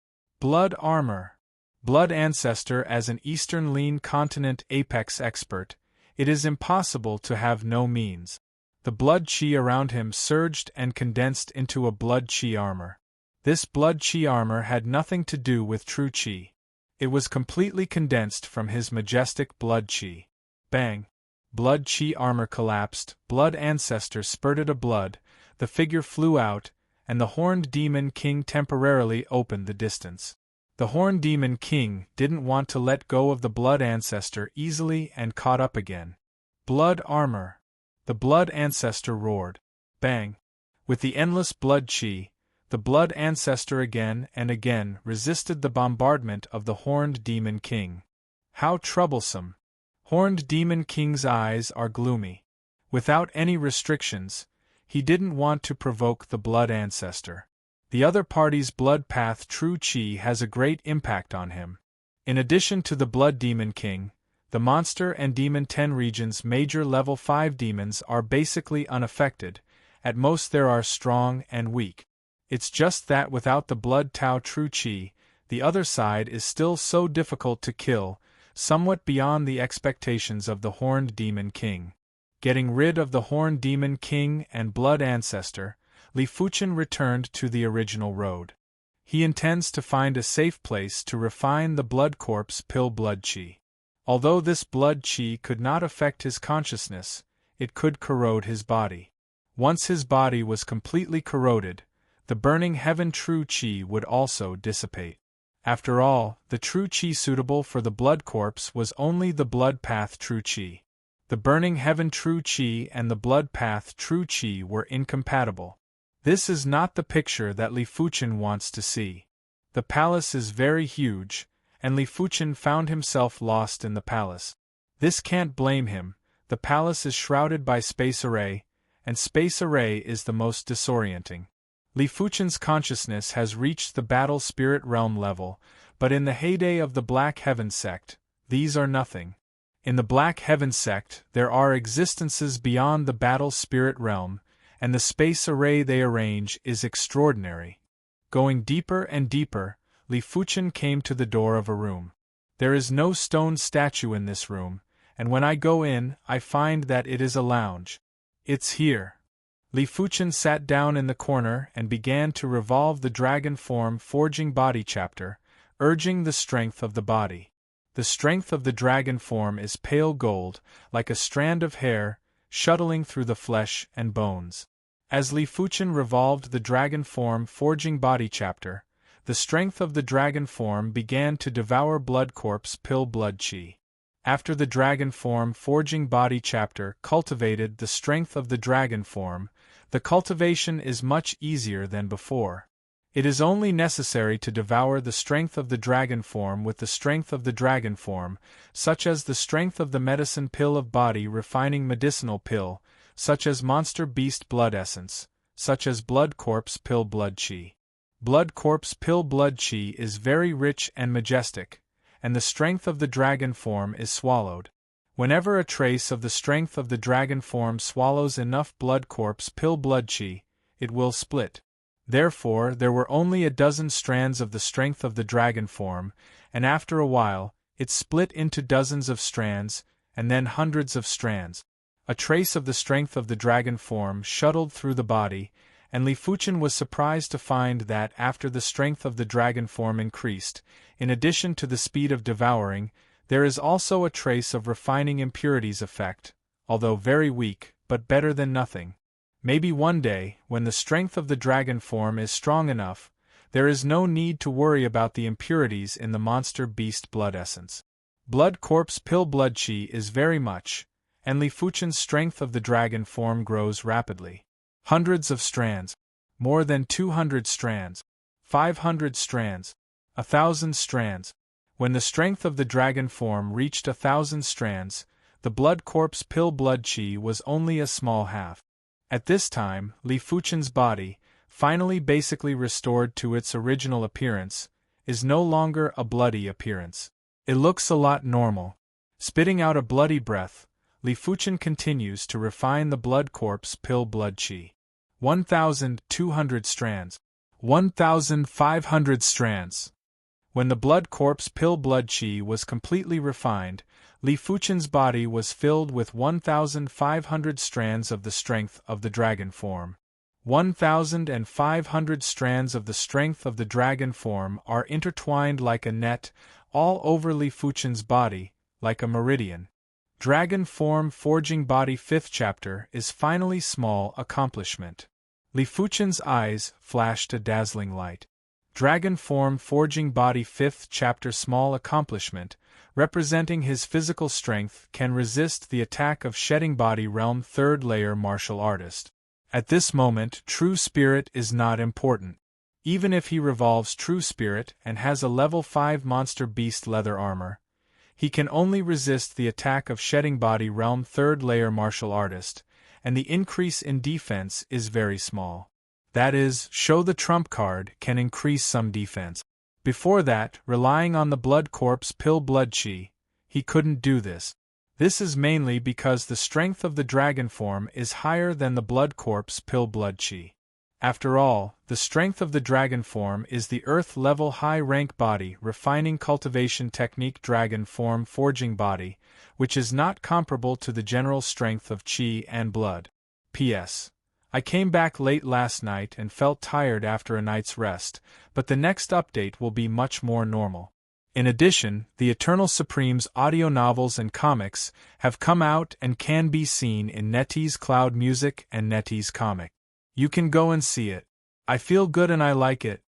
Blood Armor. Blood Ancestor as an Eastern Lean Continent apex expert, it is impossible to have no means. The blood chi around him surged and condensed into a blood chi armor. This blood chi armor had nothing to do with true chi. It was completely condensed from his majestic blood chi. Bang! Blood chi armor collapsed, Blood Ancestor spurted a blood, the figure flew out, and the Horned Demon King temporarily opened the distance. The Horned Demon King didn't want to let go of the Blood Ancestor easily and caught up again. Blood Armor! The Blood Ancestor roared. Bang! With the endless blood chi, the Blood Ancestor again and again resisted the bombardment of the Horned Demon King. How troublesome! Horned Demon King's eyes are gloomy. Without any restrictions, he didn't want to provoke the Blood Ancestor. The other party's blood path true chi has a great impact on him. In addition to the Blood Demon King, the Monster and Demon 10 region's major level 5 demons are basically unaffected. At most there are strong and weak. It's just that without the Blood Tao true chi, the other side is still so difficult to kill, somewhat beyond the expectations of the Horned Demon King. Getting rid of the Horned Demon King and Blood Ancestor, Li Fuchen returned to the original road. He intends to find a safe place to refine the Blood Corpse Pill blood chi. Although this blood chi could not affect his consciousness, it could corrode his body. Once his body was completely corroded, the burning heaven true chi would also dissipate. After all, the true chi suitable for the blood corpse was only the blood path true chi. The burning heaven true chi and the blood path true chi were incompatible. This is not the picture that Li Fuchen wants to see. The palace is very huge, and Li Fuchen found himself lost in the palace. This can't blame him. The palace is shrouded by space array, and space array is the most disorienting. Li Fuchen's consciousness has reached the battle spirit realm level, but in the heyday of the Black Heaven sect, these are nothing. In the Black Heaven sect, there are existences beyond the battle spirit realm, and the space array they arrange is extraordinary. Going deeper and deeper, Li Fuchen came to the door of a room. There is no stone statue in this room, and when I go in, I find that it is a lounge. It's here. Li Fuchen sat down in the corner and began to revolve the dragon form forging body chapter, urging the strength of the body. The strength of the dragon form is pale gold, like a strand of hair, shuttling through the flesh and bones. As Li Fuchen revolved the dragon form forging body chapter, the strength of the dragon form began to devour blood corpse pill blood chi. After the dragon form forging body chapter cultivated the strength of the dragon form, the cultivation is much easier than before. It is only necessary to devour the strength of the dragon form with the strength of the dragon form, such as the strength of the medicine pill of body refining medicinal pill, such as monster beast blood essence, such as blood corpse pill blood chi. Blood corpse pill blood chi is very rich and majestic, and the strength of the dragon form is swallowed. Whenever a trace of the strength of the dragon form swallows enough blood corpse pill blood chi, it will split. Therefore, there were only a dozen strands of the strength of the dragon form, and after a while, it split into dozens of strands, and then hundreds of strands. A trace of the strength of the dragon form shuttled through the body, and Li Fuchen was surprised to find that after the strength of the dragon form increased, in addition to the speed of devouring, there is also a trace of refining impurities effect, although very weak, but better than nothing. Maybe one day, when the strength of the dragon form is strong enough, there is no need to worry about the impurities in the monster beast blood essence. Blood corpse pill blood chi is very much, and Li Fuchen's strength of the dragon form grows rapidly. Hundreds of strands. More than 200 strands. 500 strands. 1,000 strands. When the strength of the dragon form reached 1,000 strands, the blood corpse pill blood chi was only a small half. At this time, Li Fuchen's body, finally basically restored to its original appearance, is no longer a bloody appearance. It looks a lot normal. Spitting out a bloody breath, Li Fuchen continues to refine the blood corpse pill blood chi. 1,200 strands. 1,500 strands. When the blood corpse pill blood chi was completely refined, Li Fuchen's body was filled with 1,500 strands of the strength of the dragon form. 1,500 strands of the strength of the dragon form are intertwined like a net, all over Li Fuchen's body, like a meridian. Dragon form forging body 5th chapter is finally small accomplishment. Li Fuchen's eyes flashed a dazzling light. Dragon form forging body 5th chapter small accomplishment, representing his physical strength, can resist the attack of shedding body realm 3rd layer martial artist. At this moment, true spirit is not important. Even if he revolves true spirit and has a level 5 monster beast leather armor, he can only resist the attack of shedding body realm 3rd layer martial artist, and the increase in defense is very small. That is, show the trump card can increase some defense. Before that, relying on the blood corpse pill blood chi, he couldn't do this. This is mainly because the strength of the dragon form is higher than the blood corpse pill blood chi. After all, the strength of the dragon form is the earth-level high-rank body refining cultivation technique dragon form forging body, which is not comparable to the general strength of chi and blood. P.S. I came back late last night and felt tired after a night's rest, but the next update will be much more normal. In addition, the Eternal Supreme's audio novels and comics have come out and can be seen in NetEase Cloud Music and NetEase Comic. You can go and see it. I feel good and I like it.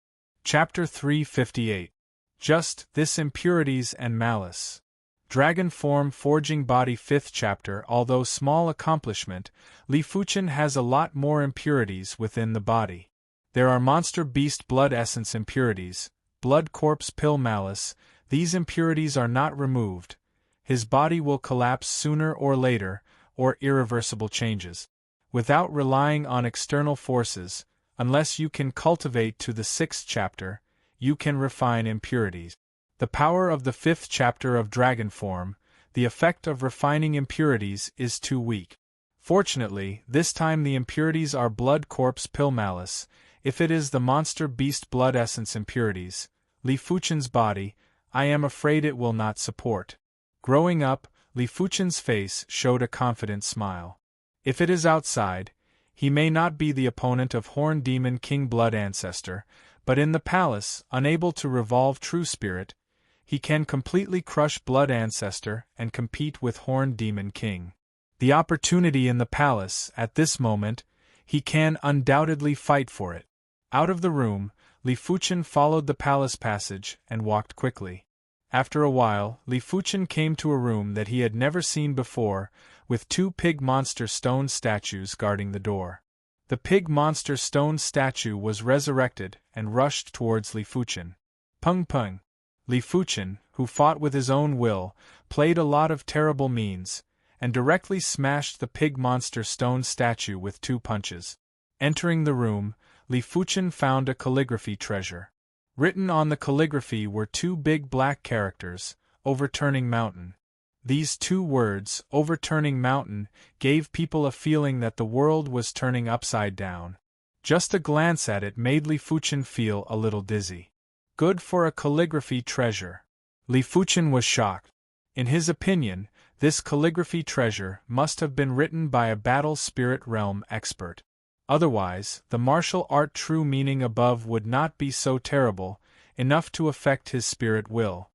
Chapter 358. Just this impurities and malice. Dragon form forging body 5th chapter. Although small accomplishment, Li Fuchen has a lot more impurities within the body. There are monster beast blood essence impurities, blood corpse pill malice. These impurities are not removed. His body will collapse sooner or later, or irreversible changes. Without relying on external forces, unless you can cultivate to the 6th chapter, you can refine impurities. The power of the 5th chapter of dragon form, the effect of refining impurities is too weak. Fortunately, this time the impurities are blood corpse pill malice. If it is the monster beast blood essence impurities, Li Fuchen's body, I am afraid it will not support. Growing up, Li Fuchen's face showed a confident smile. If it is outside, he may not be the opponent of Horn Demon King Blood Ancestor, but in the palace, unable to revolve True Spirit, he can completely crush Blood Ancestor and compete with Horn Demon King. The opportunity in the palace, at this moment, he can undoubtedly fight for it. Out of the room, Li Fuchen followed the palace passage and walked quickly. After a while, Li Fuchen came to a room that he had never seen before, with 2 pig monster stone statues guarding the door. The pig monster stone statue was resurrected and rushed towards Li Fuchen. Pung pung. Li Fuchen, who fought with his own will, played a lot of terrible means, and directly smashed the pig monster stone statue with 2 punches. Entering the room, Li Fuchen found a calligraphy treasure. Written on the calligraphy were 2 big black characters, overturning mountain. These 2 words, overturning mountain, gave people a feeling that the world was turning upside down. Just a glance at it made Li Fuchen feel a little dizzy. Good for a calligraphy treasure. Li Fuchen was shocked. In his opinion, this calligraphy treasure must have been written by a battle spirit realm expert. Otherwise, the martial art true meaning above would not be so terrible, enough to affect his spirit will.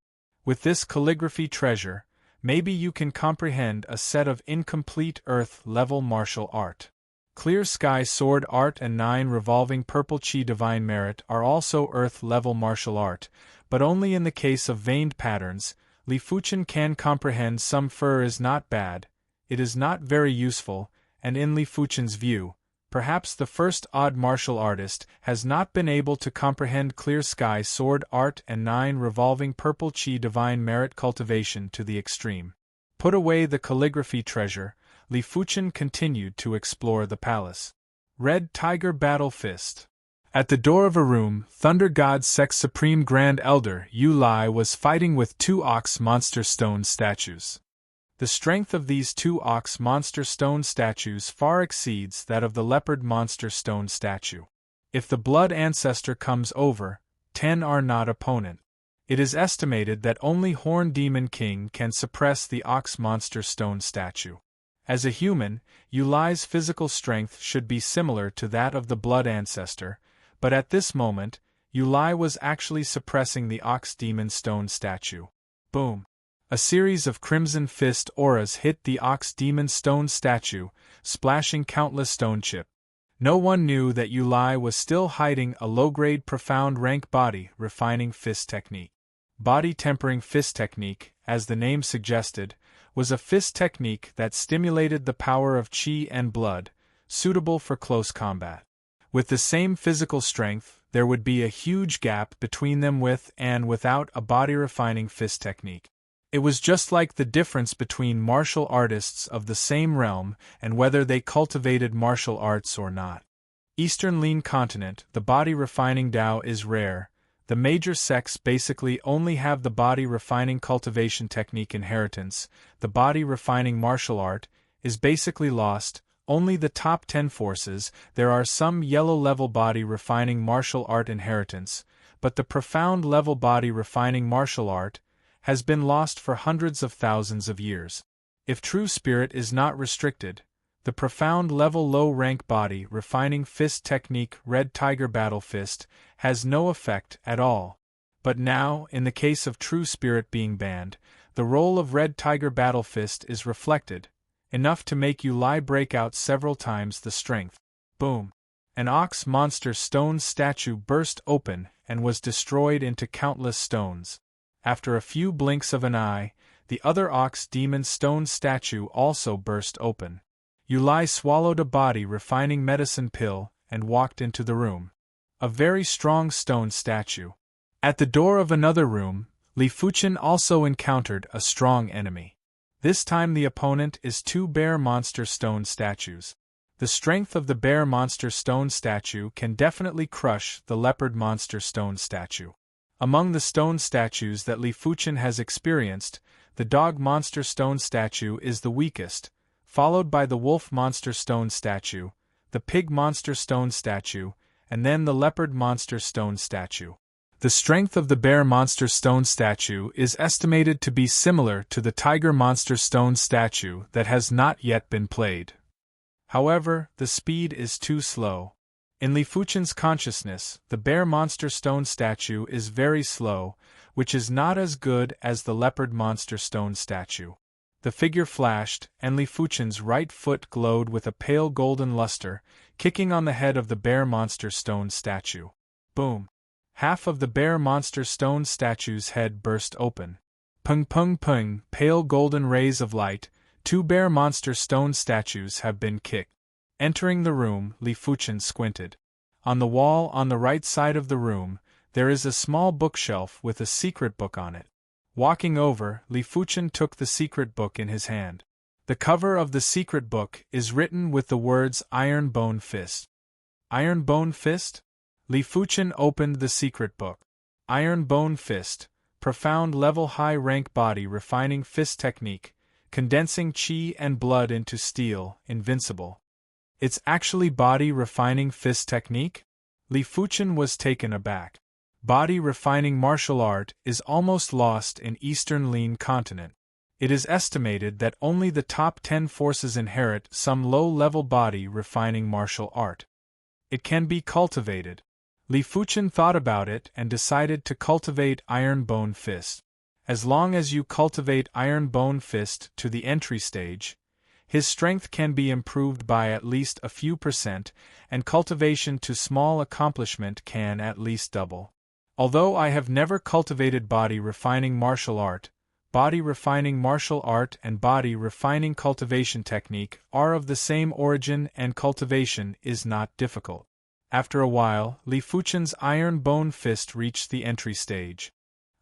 With this calligraphy treasure, maybe you can comprehend a set of incomplete Earth-level martial art. Clear Sky Sword Art and 9 Revolving Purple Chi Divine Merit are also Earth-level martial art, but only in the case of veined patterns. Li Fuchen can comprehend some fur is not bad, it is not very useful, and in Li Fuchen's view, perhaps the first odd martial artist has not been able to comprehend Clear Sky Sword Art and 9 Revolving Purple Chi Divine Merit cultivation to the extreme. Put away the calligraphy treasure, Li Fuchen continued to explore the palace. Red Tiger Battle Fist. At the door of a room, Thunder God Sex Supreme Grand Elder Yu Lai was fighting with 2 ox monster stone statues. The strength of these 2 ox monster stone statues far exceeds that of the leopard monster stone statue. If the blood ancestor comes over, 10 are not opponent. It is estimated that only Horn Demon King can suppress the ox monster stone statue. As a human, Yu Lai's physical strength should be similar to that of the blood ancestor, but at this moment, Yu Lai was actually suppressing the ox demon stone statue. Boom! A series of crimson fist auras hit the ox demon stone statue, splashing countless stone chip. No one knew that Yu Lai was still hiding a low-grade profound rank body refining fist technique. Body tempering fist technique, as the name suggested, was a fist technique that stimulated the power of chi and blood, suitable for close combat. With the same physical strength, there would be a huge gap between them with and without a body-refining fist technique. It was just like the difference between martial artists of the same realm and whether they cultivated martial arts or not. Eastern Lean Continent, the body-refining Dao is rare. The major sects basically only have the body-refining cultivation technique inheritance. The body-refining martial art is basically lost. Only the top 10 forces. There are some yellow-level body-refining martial art inheritance, but the profound level body-refining martial art has been lost for hundreds of thousands of years. If true spirit is not restricted, the profound level low-rank body-refining fist technique Red Tiger Battle Fist has no effect at all. But now, in the case of true spirit being banned, the role of Red Tiger Battle Fist is reflected, enough to make Yu Lai break out several times the strength. Boom! An ox monster stone statue burst open and was destroyed into countless stones. After a few blinks of an eye, the other ox demon stone statue also burst open. Yu Lai swallowed a body-refining medicine pill and walked into the room. A very strong stone statue. At the door of another room, Li Fuchen also encountered a strong enemy. This time the opponent is 2 bear monster stone statues. The strength of the bear monster stone statue can definitely crush the leopard monster stone statue. Among the stone statues that Li Fuchen has experienced, the dog monster stone statue is the weakest, followed by the wolf monster stone statue, the pig monster stone statue, and then the leopard monster stone statue. The strength of the bear monster stone statue is estimated to be similar to the tiger monster stone statue that has not yet been played. However, the speed is too slow. In Li Fuchen's consciousness, the bear monster stone statue is very slow, which is not as good as the leopard monster stone statue. The figure flashed, and Li Fuchen's right foot glowed with a pale golden luster, kicking on the head of the bear monster stone statue. Boom! Half of the bear monster stone statue's head burst open. Pung pung pung, pale golden rays of light, 2 bear monster stone statues have been kicked. Entering the room, Li Fuchen squinted. On the wall on the right side of the room, there is a small bookshelf with a secret book on it. Walking over, Li Fuchen took the secret book in his hand. The cover of the secret book is written with the words Iron Bone Fist. Iron Bone Fist? Li Fuchen opened the secret book. Iron Bone Fist, profound level high rank body refining fist technique, condensing chi and blood into steel, invincible. It's actually body refining fist technique? Li Fuchen was taken aback. Body refining martial art is almost lost in Eastern Lin continent. It is estimated that only the top 10 forces inherit some low-level body refining martial art. It can be cultivated. Li Fuchen thought about it and decided to cultivate Iron Bone Fist. As long as you cultivate Iron Bone Fist to the entry stage, his strength can be improved by at least a few %, and cultivation to small accomplishment can at least double. Although I have never cultivated body refining martial art and body refining cultivation technique are of the same origin and cultivation is not difficult. After a while, Li Fuchen's Iron Bone Fist reached the entry stage.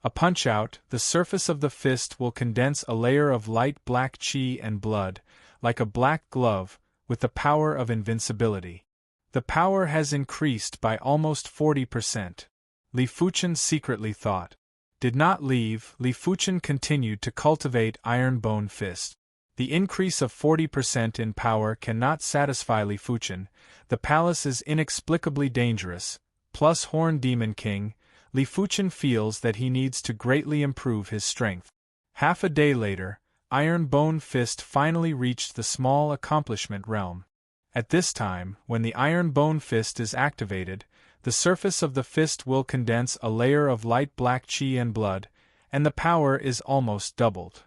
A punch-out, the surface of the fist will condense a layer of light black chi and blood, like a black glove, with the power of invincibility. The power has increased by almost 40%. Li Fuchen secretly thought. Did not leave, Li Fuchen continued to cultivate Iron Bone Fist. The increase of 40% in power cannot satisfy Li Fuchen. The palace is inexplicably dangerous. Plus Horn Demon King, Li Fuchen feels that he needs to greatly improve his strength. Half a day later, Iron Bone Fist finally reached the small accomplishment realm. At this time, when the Iron Bone Fist is activated, the surface of the fist will condense a layer of light black chi and blood, and the power is almost doubled.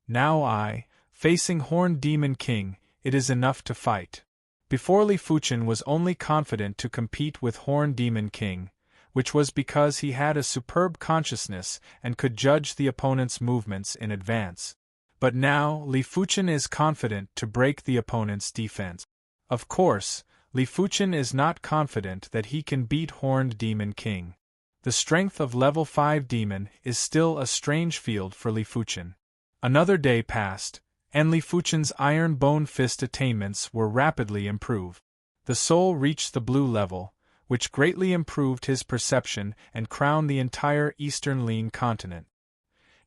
Now facing Horn Demon King, it is enough to fight. Before Li Fuchen was only confident to compete with Horn Demon King, which was because he had a superb consciousness and could judge the opponent's movements in advance. But now, Li Fuchen is confident to break the opponent's defense. Of course, Li Fuchen is not confident that he can beat Horned Demon King. The strength of level 5 demon is still a strange field for Li Fuchen. Another day passed, and Li Fuchen's Iron Bone Fist attainments were rapidly improved. The soul reached the blue level, which greatly improved his perception and crowned the entire Eastern Lin continent.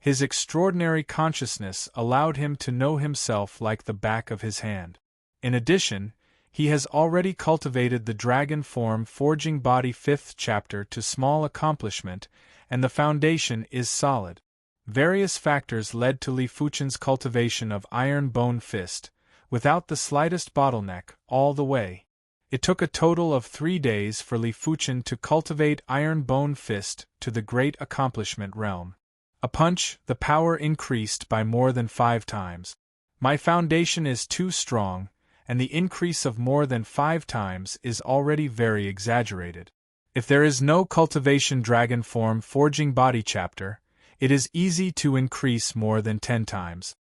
His extraordinary consciousness allowed him to know himself like the back of his hand. In addition, he has already cultivated the dragon form forging body 5th chapter to small accomplishment, and the foundation is solid. Various factors led to Li Fuchen's cultivation of Iron Bone Fist, without the slightest bottleneck, all the way. It took a total of 3 days for Li Fuchen to cultivate Iron Bone Fist to the great accomplishment realm. A punch, the power increased by more than 5 times. My foundation is too strong, and the increase of more than 5 times is already very exaggerated. If there is no cultivation dragon form forging body chapter, it is easy to increase more than 10 times.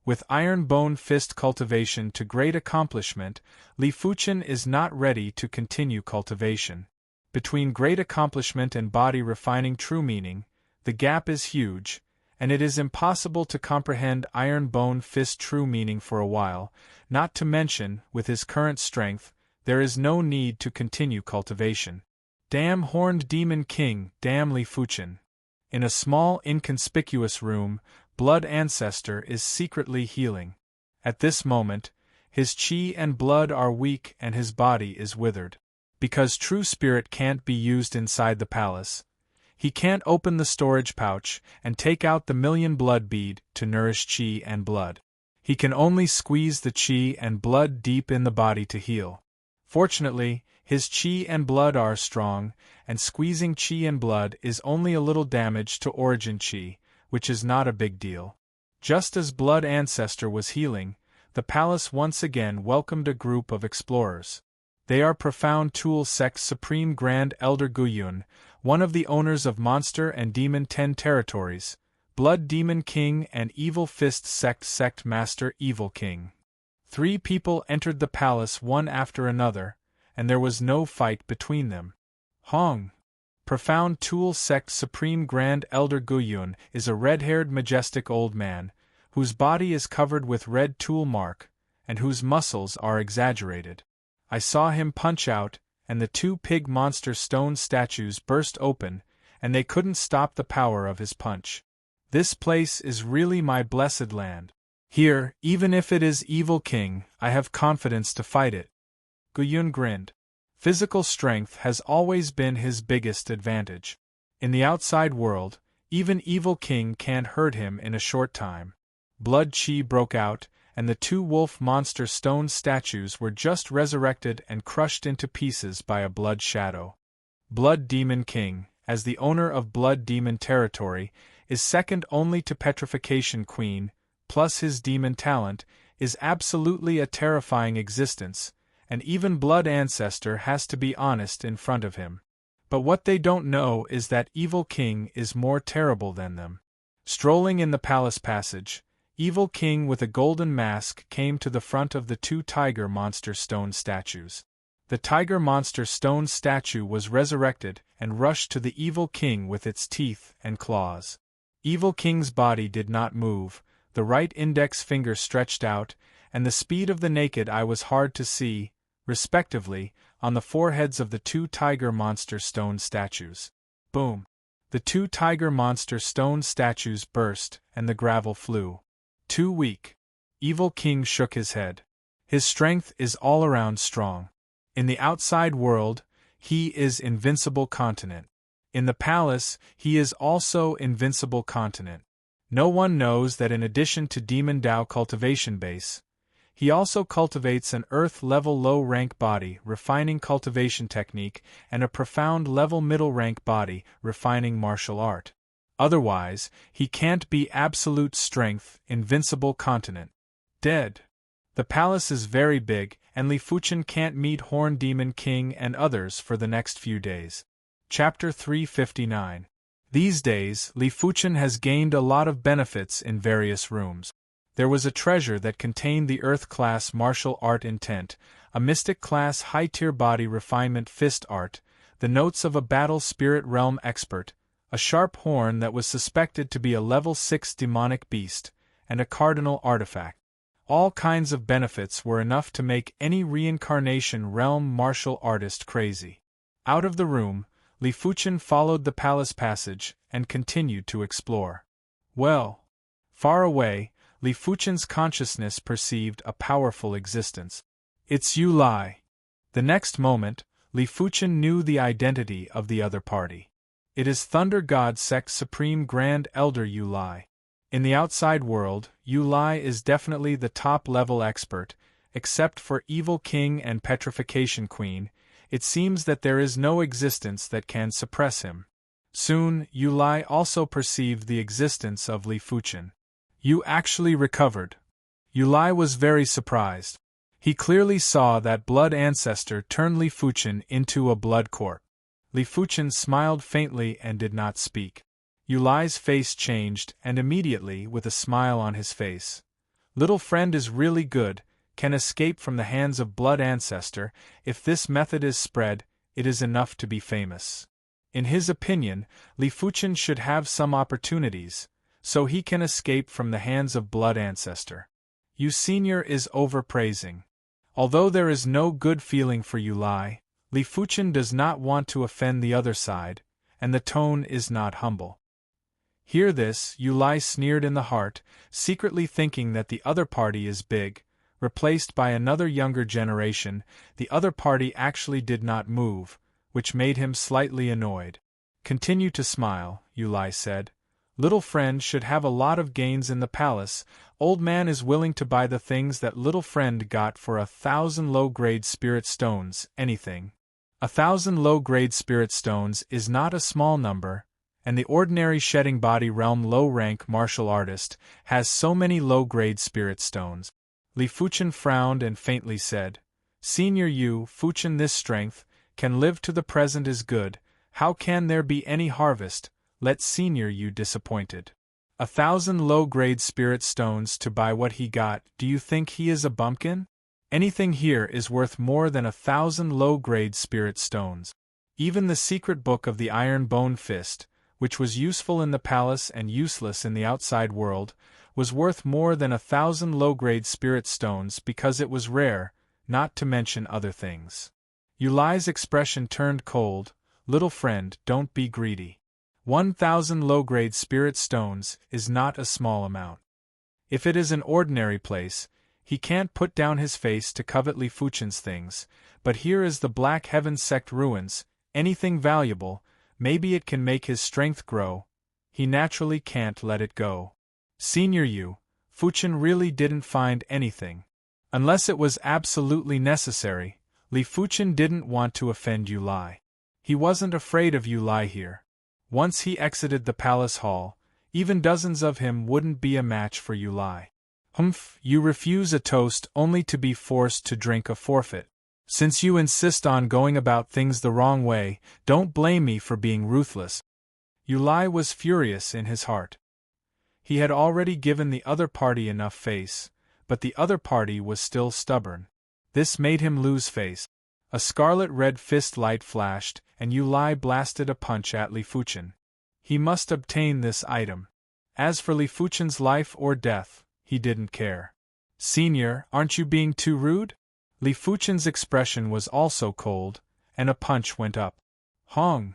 With Iron Bone Fist cultivation to great accomplishment, Li Fuchen is not ready to continue cultivation. Between great accomplishment and body refining true meaning, the gap is huge, and it is impossible to comprehend Iron Bone Fist's true meaning for a while, not to mention, with his current strength, there is no need to continue cultivation. Damn Horned Demon King, damn Li Fuchen. In a small, inconspicuous room, Blood Ancestor is secretly healing. At this moment, his chi and blood are weak and his body is withered. Because true spirit can't be used inside the palace, he can't open the storage pouch and take out the million blood bead to nourish chi and blood. He can only squeeze the chi and blood deep in the body to heal. Fortunately, his chi and blood are strong, and squeezing chi and blood is only a little damage to origin chi, which is not a big deal. Just as Blood Ancestor was healing, the palace once again welcomed a group of explorers. They are Profound Tool Sect's Supreme Grand Elder Guyun, one of the owners of Monster and Demon 10 territories, Blood Demon King and Evil Fist Sect Master Evil King. 3 people entered the palace one after another, and there was no fight between them. Hong. Profound Tool Sect's Supreme Grand Elder Guyun is a red-haired majestic old man, whose body is covered with red tool mark, and whose muscles are exaggerated. I saw him punch out, and the 2 pig monster stone statues burst open, and they couldn't stop the power of his punch. This place is really my blessed land. Here, even if it is Evil King, I have confidence to fight it. Guyun grinned. Physical strength has always been his biggest advantage. In the outside world, even Evil King can't hurt him in a short time. Blood chi broke out, and the 2 wolf monster stone statues were just resurrected and crushed into pieces by a blood shadow. Blood Demon King, as the owner of Blood Demon territory, is second only to Petrification Queen, plus his demon talent, is absolutely a terrifying existence, and even Blood Ancestor has to be honest in front of him. But what they don't know is that Evil King is more terrible than them. Strolling in the palace passage, Evil King with a golden mask came to the front of the 2 tiger monster stone statues. The tiger monster stone statue was resurrected and rushed to the Evil King with its teeth and claws. Evil King's body did not move, the right index finger stretched out, and the speed of the naked eye was hard to see, respectively, on the foreheads of the 2 tiger monster stone statues. Boom! The 2 tiger monster stone statues burst, and the gravel flew. Too weak. Evil King shook his head. His strength is all around strong. In the outside world, he is Invincible Continent. In the palace, he is also Invincible Continent. No one knows that in addition to Demon Dao cultivation base, he also cultivates an Earth-level low-rank body refining cultivation technique and a profound-level middle-rank body refining martial art. Otherwise, he can't be absolute strength, Invincible Continent. Dead. The palace is very big, and Li Fuchen can't meet Horn Demon King and others for the next few days. Chapter 359. These days, Li Fuchen has gained a lot of benefits in various rooms. There was a treasure that contained the Earth-class martial art intent, a Mystic-class high-tier body refinement fist art, the notes of a battle spirit realm expert, a sharp horn that was suspected to be a level 6 demonic beast, and a cardinal artifact. All kinds of benefits were enough to make any reincarnation realm martial artist crazy. Out of the room, Li Fuchen followed the palace passage and continued to explore. Well, far away, Li Fuchen's consciousness perceived a powerful existence. It's Yu Lai. The next moment, Li Fuchen knew the identity of the other party. It is Thunder God Sect's Supreme Grand Elder Yu Lai. In the outside world, Yu Lai is definitely the top-level expert, except for Evil King and Petrification Queen. It seems that there is no existence that can suppress him. Soon, Yu Lai also perceived the existence of Li Fuchen. You actually recovered. Yu Lai was very surprised. He clearly saw that Blood Ancestor turn Li Fuchen into a blood corpse. Li Fuchen smiled faintly and did not speak. Yu Lai's face changed, and immediately, with a smile on his face, "Little friend is really good, can escape from the hands of Blood Ancestor. If this method is spread, it is enough to be famous." In his opinion, Li Fuchen should have some opportunities, so he can escape from the hands of blood ancestor. Yu Senior is overpraising. Although there is no good feeling for Yu Lai, Li Fuchen does not want to offend the other side, and the tone is not humble. Hear this, Yu Lai sneered in the heart, secretly thinking that the other party is big, replaced by another younger generation. The other party actually did not move, which made him slightly annoyed. Continue to smile, Yu Lai said. Little friend should have a lot of gains in the palace. Old man is willing to buy the things that little friend got for 1,000 low-grade spirit stones, anything. 1,000 low-grade spirit stones is not a small number, and the ordinary shedding body realm low-rank martial artist has so many low-grade spirit stones. Li Fuchen frowned and faintly said, Senior Yu Fuchen, this strength can live to the present is good. How can there be any harvest? Let Senior Yu disappointed. 1,000 low-grade spirit stones to buy what he got. Do you think he is a bumpkin? Anything here is worth more than 1,000 low-grade spirit stones. Even the secret book of the Iron Bone Fist, which was useful in the palace and useless in the outside world, was worth more than 1,000 low-grade spirit stones because it was rare, not to mention other things. Yu Lai's expression turned cold. Little friend, don't be greedy. 1,000 low-grade spirit stones is not a small amount. If it is an ordinary place, he can't put down his face to covet Li Fuchen's things, but here is the Black Heaven sect ruins, anything valuable, maybe it can make his strength grow. He naturally can't let it go. Senior Yu Fuchen really didn't find anything. Unless it was absolutely necessary, Li Fuchen didn't want to offend Yu Lai. He wasn't afraid of Yu Lai here. Once he exited the palace hall, even dozens of him wouldn't be a match for Yu Lai. Humph, you refuse a toast only to be forced to drink a forfeit. Since you insist on going about things the wrong way, don't blame me for being ruthless. Yu Lai was furious in his heart. He had already given the other party enough face, but the other party was still stubborn. This made him lose face. A scarlet-red fist light flashed, and Yu Lai blasted a punch at Li Fuchen. He must obtain this item. As for Li Fuchen's life or death, he didn't care. Senior, aren't you being too rude? Li Fuchen's expression was also cold, and a punch went up. Hong!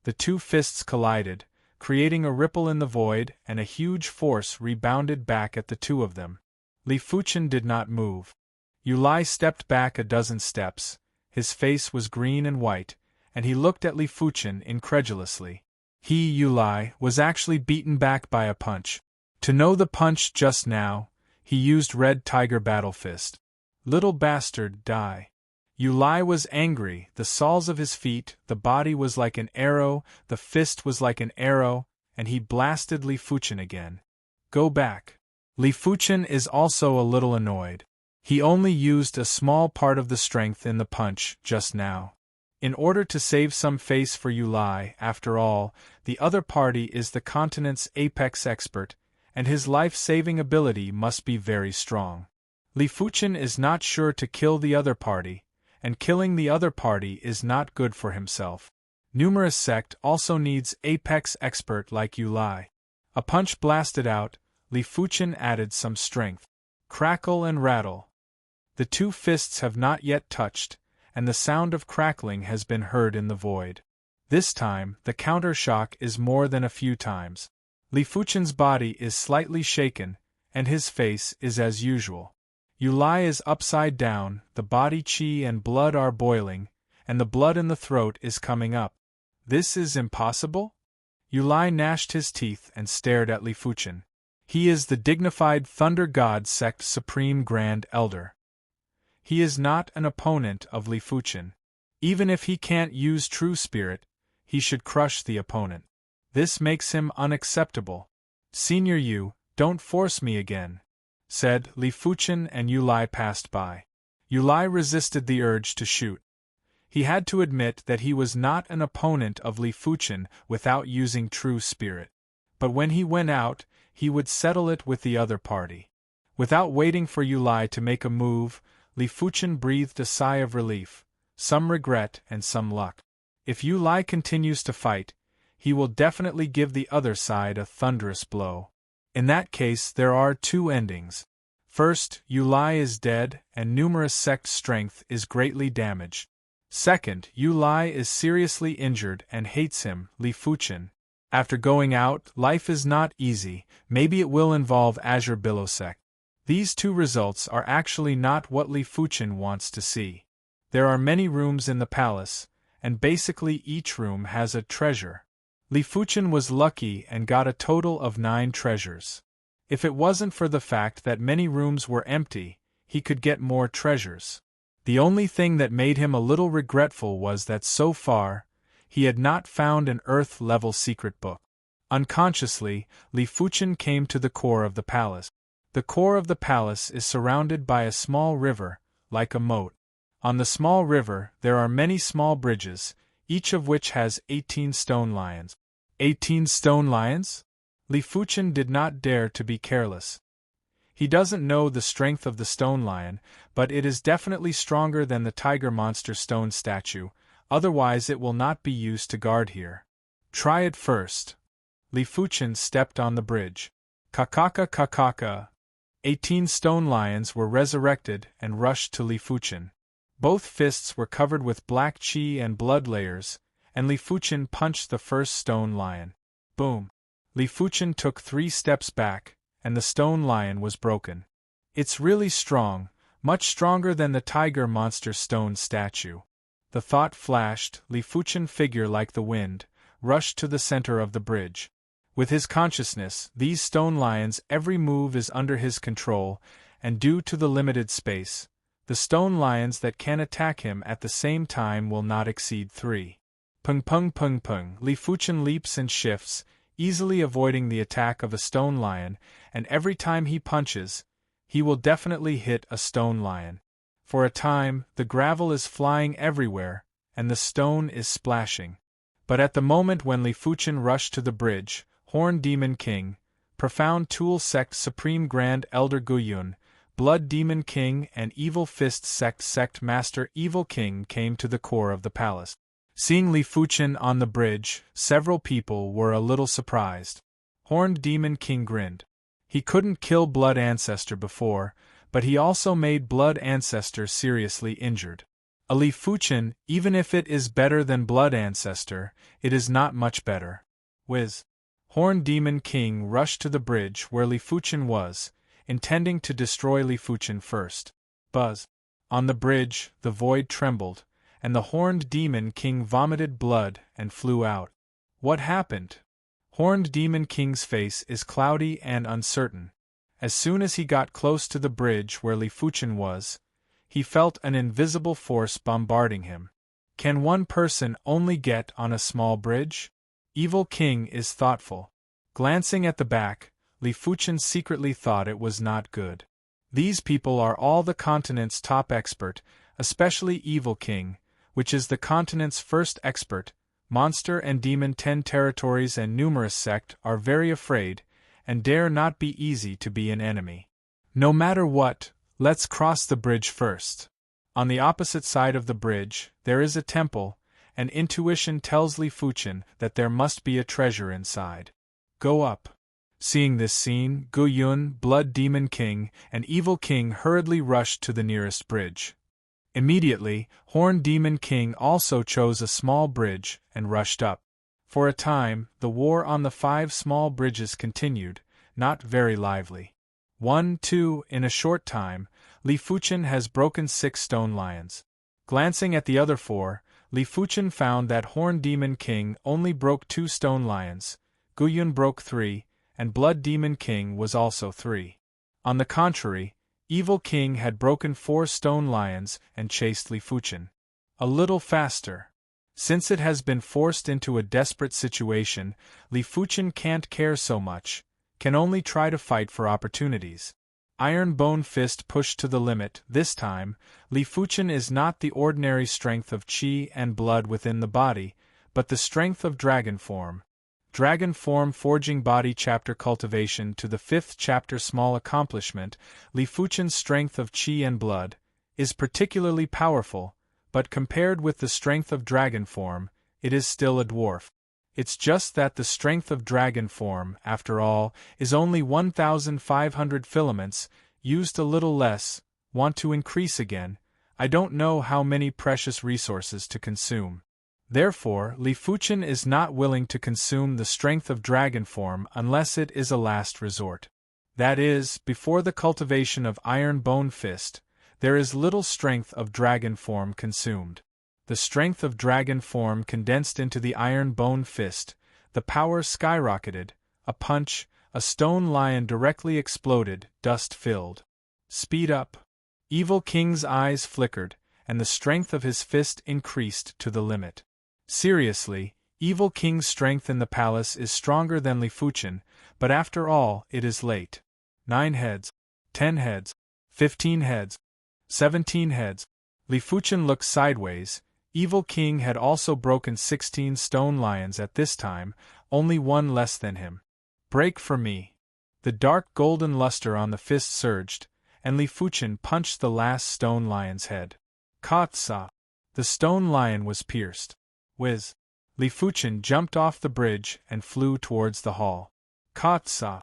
The two fists collided, creating a ripple in the void, and a huge force rebounded back at the two of them. Li Fuchen did not move. Yu Lai stepped back a dozen steps. His face was green and white, and he looked at Li Fuchen incredulously. He, Yu Lai, was actually beaten back by a punch. To know the punch just now, he used Red Tiger Battle Fist. Little bastard, die. Yu Lai was angry, the soles of his feet, the body was like an arrow, the fist was like an arrow, and he blasted Li Fuchen again. Go back. Li Fuchen is also a little annoyed. He only used a small part of the strength in the punch just now. In order to save some face for Yu Lai, after all, the other party is the continent's apex expert, and his life-saving ability must be very strong. Li Fuchen is not sure to kill the other party, and killing the other party is not good for himself. Numerous sect also needs apex expert like Yu Lai. A punch blasted out, Li Fuchen added some strength. Crackle and rattle. The two fists have not yet touched, and the sound of crackling has been heard in the void. This time, the counter-shock is more than a few times. Li Fuchen's body is slightly shaken, and his face is as usual. Yu Lai is upside down, the body qi and blood are boiling, and the blood in the throat is coming up. This is impossible? Yu Lai gnashed his teeth and stared at Li Fuchen. He is the dignified Thunder God Sect Supreme Grand Elder. He is not an opponent of Li Fuchen. Even if he can't use true spirit, he should crush the opponent. This makes him unacceptable. Senior Yu, don't force me again, said Li Fuchen, and Yu Lai passed by. Yu Lai resisted the urge to shoot. He had to admit that he was not an opponent of Li Fuchen without using true spirit. But when he went out, he would settle it with the other party. Without waiting for Yu Lai to make a move, Li Fuchen breathed a sigh of relief, some regret and some luck. If Yu Lai continues to fight, he will definitely give the other side a thunderous blow. In that case, there are two endings. First, Yu Lai is dead and numerous sect strength is greatly damaged. Second, Yu Lai is seriously injured and hates him, Li Fuchen. After going out, life is not easy, maybe it will involve Azure Billow sect. These two results are actually not what Li Fuchen wants to see. There are many rooms in the palace, and basically each room has a treasure. Li Fuchen was lucky and got a total of 9 treasures. If it wasn't for the fact that many rooms were empty, he could get more treasures. The only thing that made him a little regretful was that so far, he had not found an Earth-level secret book. Unconsciously, Li Fuchen came to the core of the palace. The core of the palace is surrounded by a small river, like a moat. On the small river, there are many small bridges, each of which has 18 stone lions. 18 stone lions? Li Fuchen did not dare to be careless. He doesn't know the strength of the stone lion, but it is definitely stronger than the tiger monster stone statue, otherwise it will not be used to guard here. Try it first. Li Fuchen stepped on the bridge. Kakaka kakaka. 18 stone lions were resurrected and rushed to Li Fuchen. Both fists were covered with black qi and blood layers, and Li Fuchen punched the first stone lion. Boom! Li Fuchen took 3 steps back, and the stone lion was broken. It's really strong, much stronger than the tiger monster stone statue. The thought flashed, Li Fuchen figure like the wind, rushed to the center of the bridge. With his consciousness, these stone lions' every move is under his control, and due to the limited space, the stone lions that can attack him at the same time will not exceed 3. Pung pung pung pung. Li Fuchen leaps and shifts, easily avoiding the attack of a stone lion, and every time he punches, he will definitely hit a stone lion. For a time, the gravel is flying everywhere, and the stone is splashing. But at the moment when Li Fuchen rushed to the bridge, Horn Demon King, Profound Tool Sect Supreme Grand Elder Guyun, Blood Demon King and Evil Fist Sect Master Evil King came to the core of the palace. Seeing Li Fuchen on the bridge, several people were a little surprised. Horned Demon King grinned. He couldn't kill Blood Ancestor before, but he also made Blood Ancestor seriously injured. A Li Fuchen, even if it is better than Blood Ancestor, it is not much better. Whiz! Horned Demon King rushed to the bridge where Li Fuchen was, intending to destroy Li Fuchen first. Buzz! On the bridge, the void trembled, and the Horned Demon King vomited blood and flew out. What happened? Horned Demon King's face is cloudy and uncertain. As soon as he got close to the bridge where Li Fuchen was, he felt an invisible force bombarding him. Can one person only get on a small bridge? Evil King is thoughtful. Glancing at the back, Li Fuchen secretly thought it was not good. These people are all the continent's top expert, especially Evil King, which is the continent's first expert. Monster and Demon 10 territories and numerous sect are very afraid, and dare not be easy to be an enemy. No matter what, let's cross the bridge first. On the opposite side of the bridge, there is a temple, and intuition tells Li Fuchen that there must be a treasure inside. Go up. Seeing this scene, Gu Yun, Blood Demon King, and Evil King hurriedly rushed to the nearest bridge. Immediately, Horn Demon King also chose a small bridge and rushed up. For a time, the war on the 5 small bridges continued, not very lively. 1, 2, in a short time, Li Fuchen has broken 6 stone lions. Glancing at the other 4, Li Fuchen found that Horn Demon King only broke 2 stone lions, Guyun broke 3, and Blood Demon King was also 3. On the contrary, Evil King had broken 4 stone lions and chased Li Fuchen a little faster. Since it has been forced into a desperate situation, Li Fuchen can't care so much, can only try to fight for opportunities. Iron Bone Fist pushed to the limit. This time, Li Fuchen is not the ordinary strength of qi and blood within the body, but the strength of dragon form. Dragon Form Forging Body Chapter Cultivation to the 5th Chapter Small Accomplishment. Li Fuchen's strength of qi and blood is particularly powerful, but compared with the strength of dragon form, it is still a dwarf. It's just that the strength of dragon form, after all, is only 1,500 filaments, used a little less, want to increase again, I don't know how many precious resources to consume. Therefore, Li Fuchen is not willing to consume the strength of dragon form unless it is a last resort. That is, before the cultivation of Iron Bone Fist, there is little strength of dragon form consumed. The strength of dragon form condensed into the Iron Bone Fist, the power skyrocketed, a punch, a stone lion directly exploded, dust filled. Speed up. Evil King's eyes flickered, and the strength of his fist increased to the limit. Seriously, Evil King's strength in the palace is stronger than Li Fuchen, but after all, it is late. 9 heads, 10 heads, 15 heads, 17 heads. Li Fuchen looked sideways. Evil King had also broken 16 stone lions at this time, only one less than him. Break for me. The dark golden luster on the fist surged, and Li Fuchen punched the last stone lion's head. Katsa! The stone lion was pierced. Whiz! Li Fuchen jumped off the bridge and flew towards the hall. Katsa!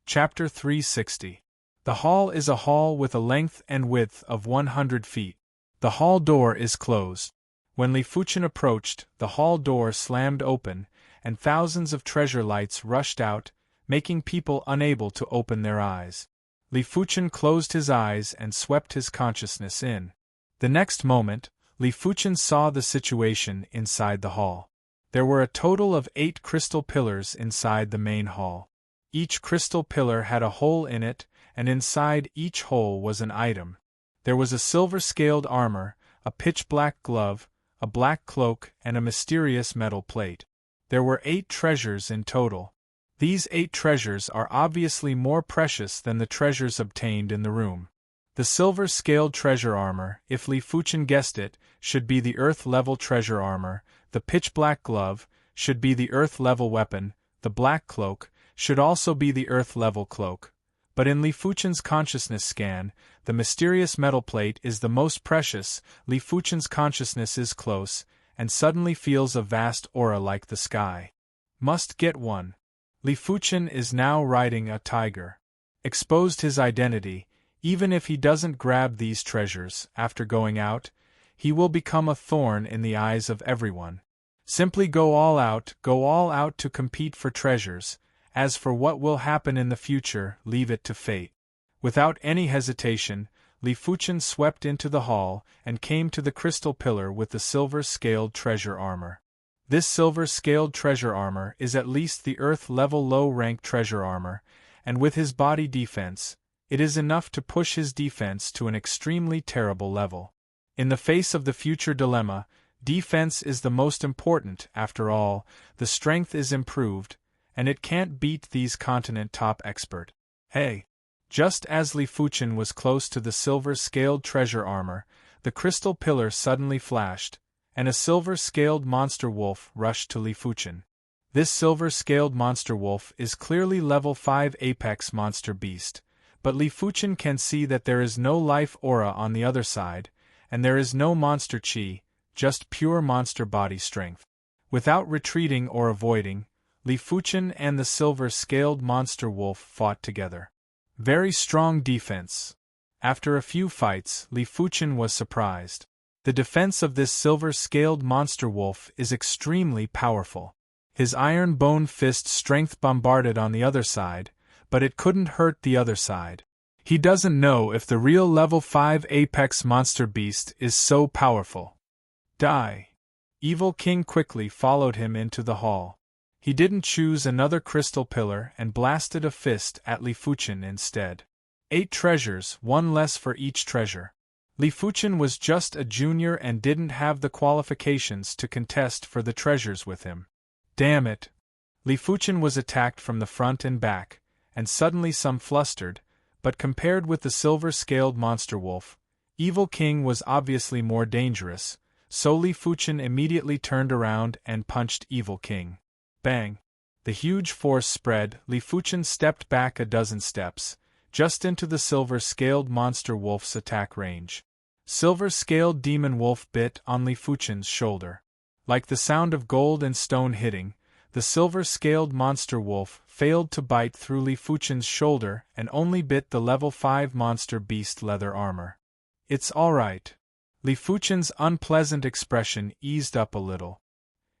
Chapter 360. The hall is a hall with a length and width of 100 feet. The hall door is closed. When Li Fuchen approached, the hall door slammed open, and thousands of treasure lights rushed out, making people unable to open their eyes. Li Fuchen closed his eyes and swept his consciousness in. The next moment, Li Fuchen saw the situation inside the hall. There were a total of 8 crystal pillars inside the main hall. Each crystal pillar had a hole in it, and inside each hole was an item. There was a silver-scaled armor, a pitch-black glove, a black cloak, and a mysterious metal plate. There were 8 treasures in total. These 8 treasures are obviously more precious than the treasures obtained in the room. The silver-scaled treasure armor, if Li Fuchen guessed it, should be the Earth-level treasure armor, the pitch-black glove should be the Earth-level weapon, the black cloak should also be the Earth-level cloak. But in Li Fuchen's consciousness scan, the mysterious metal plate is the most precious. Li Fuchen's consciousness is close, and suddenly feels a vast aura like the sky. Must get one. Li Fuchen is now riding a tiger. Exposed his identity, even if he doesn't grab these treasures, after going out, he will become a thorn in the eyes of everyone. Simply go all out to compete for treasures. As for what will happen in the future, leave it to fate. Without any hesitation, Li Fuchen swept into the hall and came to the crystal pillar with the silver-scaled treasure armor. This silver-scaled treasure armor is at least the Earth-level low-rank treasure armor, and with his body defense, it is enough to push his defense to an extremely terrible level. In the face of the future dilemma, defense is the most important. After all, the strength is improved, and it can't beat these continent top expert. Hey! Just as Li Fuchen was close to the silver-scaled treasure armor, the crystal pillar suddenly flashed, and a silver-scaled monster wolf rushed to Li Fuchen. This silver-scaled monster wolf is clearly level 5 apex monster beast, but Li Fuchen can see that there is no life aura on the other side, and there is no monster chi, just pure monster body strength. Without retreating or avoiding, Li Fuchen and the silver-scaled monster wolf fought together. Very strong defense. After a few fights, Li Fuchen was surprised. The defense of this silver-scaled monster wolf is extremely powerful. His iron bone fist strength bombarded on the other side, but it couldn't hurt the other side. He doesn't know if the real level 5 apex monster beast is so powerful. Die. Evil King quickly followed him into the hall. He didn't choose another crystal pillar and blasted a fist at Li Fuchen instead. 8 treasures, 1 less for each treasure. Li Fuchen was just a junior and didn't have the qualifications to contest for the treasures with him. Damn it! Li Fuchen was attacked from the front and back, and suddenly some flustered, but compared with the silver-scaled monster wolf, Evil King was obviously more dangerous, so Li Fuchen immediately turned around and punched Evil King. Bang! The huge force spread. Li Fuchen stepped back a dozen steps, just into the silver-scaled monster wolf's attack range. Silver-scaled demon wolf bit on Li Fuchen's shoulder. Like the sound of gold and stone hitting, the The silver-scaled monster wolf failed to bite through Li Fuchen's shoulder and only bit the level 5 monster beast leather armor. It's alright. Li Fuchen's unpleasant expression eased up a little.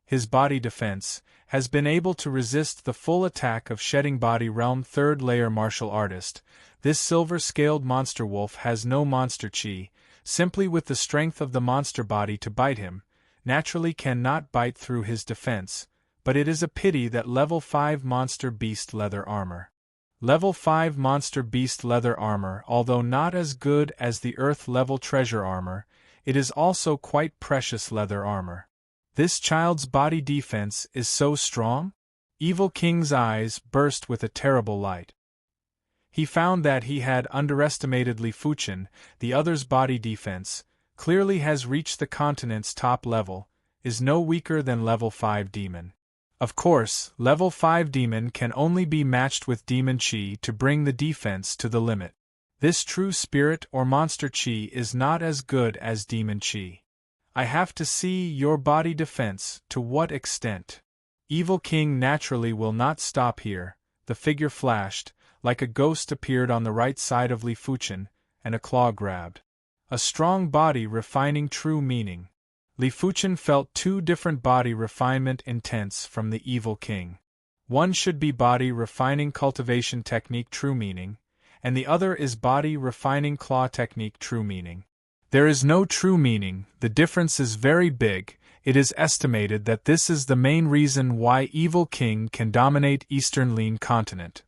His body defense has been able to resist the full attack of Shedding Body Realm 3rd layer martial artist. This silver-scaled monster wolf has no monster chi, simply with the strength of the monster body to bite him, naturally cannot bite through his defense, but it is a pity that level 5 monster beast leather armor. Level 5 monster beast leather armor, although not as good as the earth level treasure armor, it is also quite precious leather armor. This child's body defense is so strong? Evil King's eyes burst with a terrible light. He found that he had underestimated Li Fuchen. The other's body defense clearly has reached the continent's top level, is no weaker than level 5 demon. Of course, level 5 demon can only be matched with demon chi to bring the defense to the limit. This true spirit or monster chi is not as good as demon chi. I have to see your body defense, to what extent. Evil King naturally will not stop here. The figure flashed, like a ghost appeared on the right side of Li Fuchen, and a claw grabbed. A strong body refining true meaning. Li Fuchen felt two different body refinement intents from the Evil King. One should be body refining cultivation technique true meaning, and the other is body refining claw technique true meaning. There is no true meaning, the difference is very big. It is estimated that this is the main reason why Evil King can dominate Eastern Lean Continent.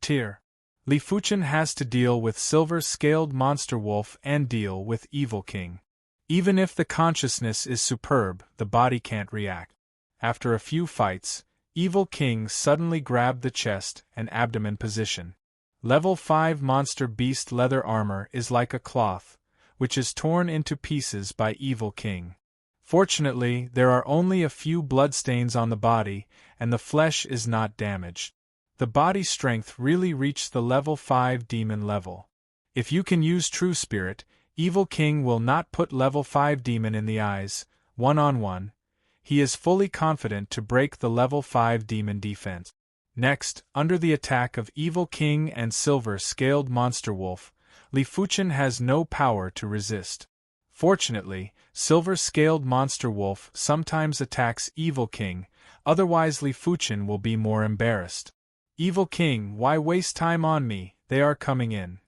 Tier. Li Fuchen has to deal with silver-scaled monster wolf and deal with Evil King. Even if the consciousness is superb, the body can't react. After a few fights, Evil King suddenly grabbed the chest and abdomen position. Level 5 monster beast leather armor is like a cloth, which is torn into pieces by Evil King. Fortunately, there are only a few bloodstains on the body, and the flesh is not damaged. The body strength really reached the level 5 demon level. If you can use True Spirit, Evil King will not put level 5 demon in the eyes, one-on-one. He is fully confident to break the level 5 demon defense. Next, under the attack of Evil King and silver-scaled monster wolf, Li Fuchen has no power to resist. Fortunately, silver-scaled monster wolf sometimes attacks Evil King, otherwise Li Fuchen will be more embarrassed. Evil King, why waste time on me? They are coming in.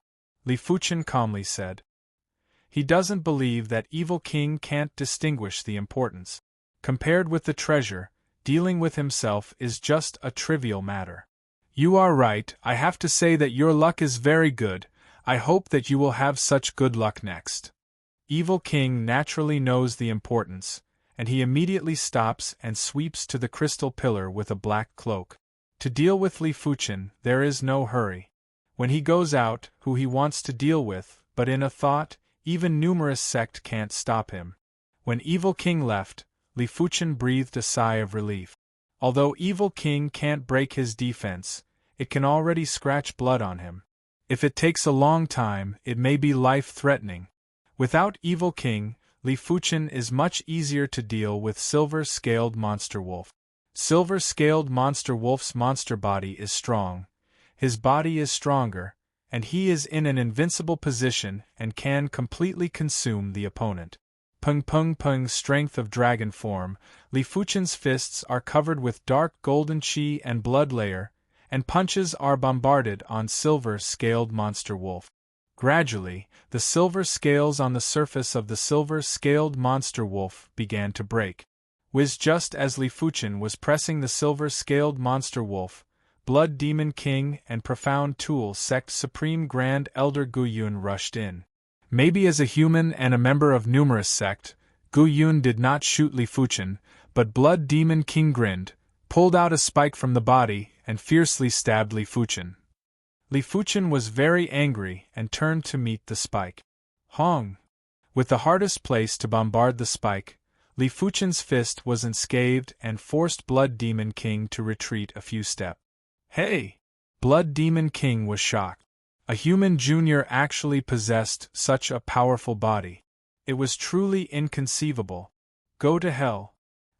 Li Fuchen calmly said. He doesn't believe that Evil King can't distinguish the importance. Compared with the treasure, dealing with himself is just a trivial matter. You are right, I have to say that your luck is very good. I hope that you will have such good luck next. Evil King naturally knows the importance, and he immediately stops and sweeps to the crystal pillar with a black cloak. To deal with Li Fuchen, there is no hurry. When he goes out, who he wants to deal with, but in a thought, even numerous sect can't stop him. When Evil King left, Li Fuchen breathed a sigh of relief. Although Evil King can't break his defense, it can already scratch blood on him. If it takes a long time, it may be life-threatening. Without Evil King, Li Fuchen is much easier to deal with silver-scaled monster wolf. Silver-scaled monster wolf's monster body is strong. His body is stronger, and he is in an invincible position and can completely consume the opponent. Pung pung pung strength of dragon form, Li Fuchen's fists are covered with dark golden chi and blood layer, and punches are bombarded on silver-scaled monster wolf. Gradually, the silver scales on the surface of the silver-scaled monster wolf began to break. Just as Li Fuchen was pressing the silver-scaled monster wolf, Blood Demon King and Profound Tool Sect Supreme Grand Elder Gu Yun rushed in. Maybe as a human and a member of numerous sect, Gu Yun did not shoot Li Fuchen, but Blood Demon King grinned, pulled out a spike from the body, and fiercely stabbed Li Fuchen. Li Fuchen was very angry and turned to meet the spike. Hong! With the hardest place to bombard the spike, Li Fuchen's fist was unscathed and forced Blood Demon King to retreat a few steps. Hey! Blood Demon King was shocked. A human junior actually possessed such a powerful body. It was truly inconceivable. Go to hell.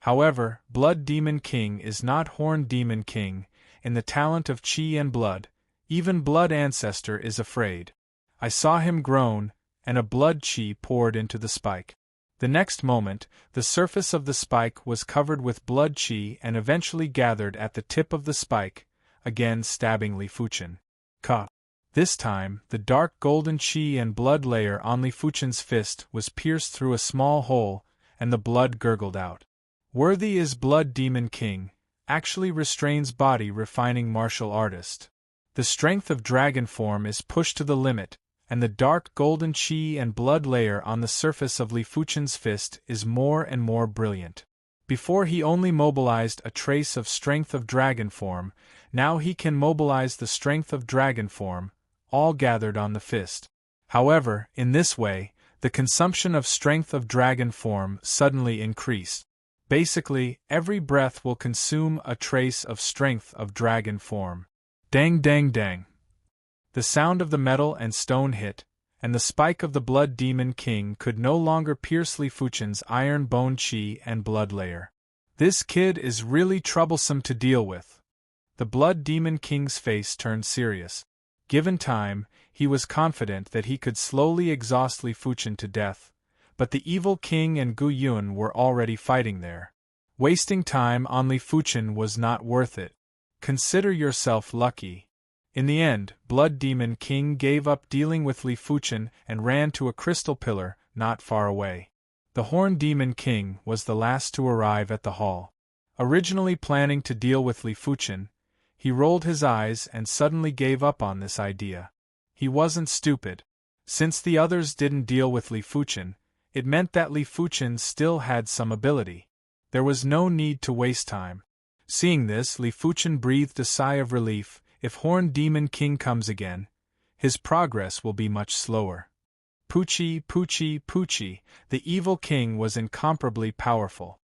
However, Blood Demon King is not Horn Demon King. In the talent of Chi and blood, even Blood Ancestor is afraid. I saw him groan, and a blood chi poured into the spike. The next moment, the surface of the spike was covered with blood chi and eventually gathered at the tip of the spike, again stabbing Li Fuchen. Ka. This time, the dark golden chi and blood layer on Li Fuchen's fist was pierced through a small hole, and the blood gurgled out. Worthy is Blood Demon King, actually restrains body refining martial artist. The strength of dragon form is pushed to the limit, and the dark golden chi and blood layer on the surface of Li Fuchen's fist is more and more brilliant. Before he only mobilized a trace of strength of dragon form, now he can mobilize the strength of dragon form, all gathered on the fist. However, in this way, the consumption of strength of dragon form suddenly increased. Basically, every breath will consume a trace of strength of dragon form. Dang dang dang. The sound of the metal and stone hit, and the spike of the Blood Demon King could no longer pierce Li Fuchen's iron bone chi and blood layer. This kid is really troublesome to deal with. The Blood Demon King's face turned serious. Given time, he was confident that he could slowly exhaust Li Fuchen to death, but the evil king and Gu Yun were already fighting there. Wasting time on Li Fuchen was not worth it. Consider yourself lucky. In the end, Blood Demon King gave up dealing with Li Fuchen and ran to a crystal pillar not far away. The Horn Demon King was the last to arrive at the hall. Originally planning to deal with Li Fuchen, he rolled his eyes and suddenly gave up on this idea. He wasn't stupid. Since the others didn't deal with Li Fuchen, it meant that Li Fuchen still had some ability. There was no need to waste time. Seeing this, Li Fuchen breathed a sigh of relief. If Horn Demon King comes again, his progress will be much slower. Poochie, Poochie, Poochie, the evil king was incomparably powerful.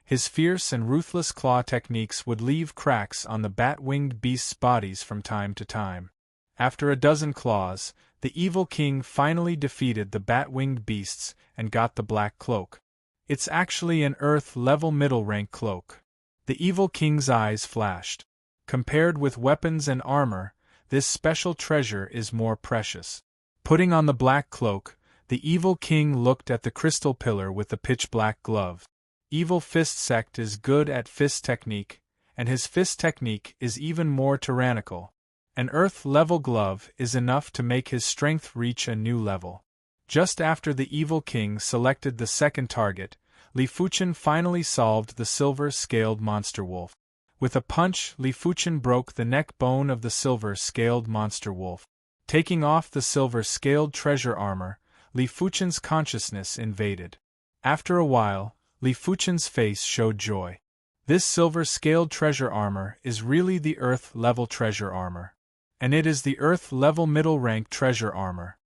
His fierce and ruthless claw techniques would leave cracks on the bat-winged beasts' bodies from time to time. After a dozen claws, the evil king finally defeated the bat-winged beasts and got the black cloak. It's actually an Earth-level middle-rank cloak. The evil king's eyes flashed. Compared with weapons and armor, this special treasure is more precious. Putting on the black cloak, the evil king looked at the crystal pillar with the pitch-black glove. Evil Fist Sect is good at fist technique, and his fist technique is even more tyrannical. An Earth-level glove is enough to make his strength reach a new level. Just after the evil king selected the second target, Li Fuchen finally solved the silver-scaled monster wolf. With a punch, Li Fuchen broke the neck bone of the silver-scaled monster wolf. Taking off the silver-scaled treasure armor, Li Fuchen's consciousness invaded. After a while, Li Fuchen's face showed joy. This silver-scaled treasure armor is really the Earth-level treasure armor. And it is the Earth-level middle-rank treasure armor.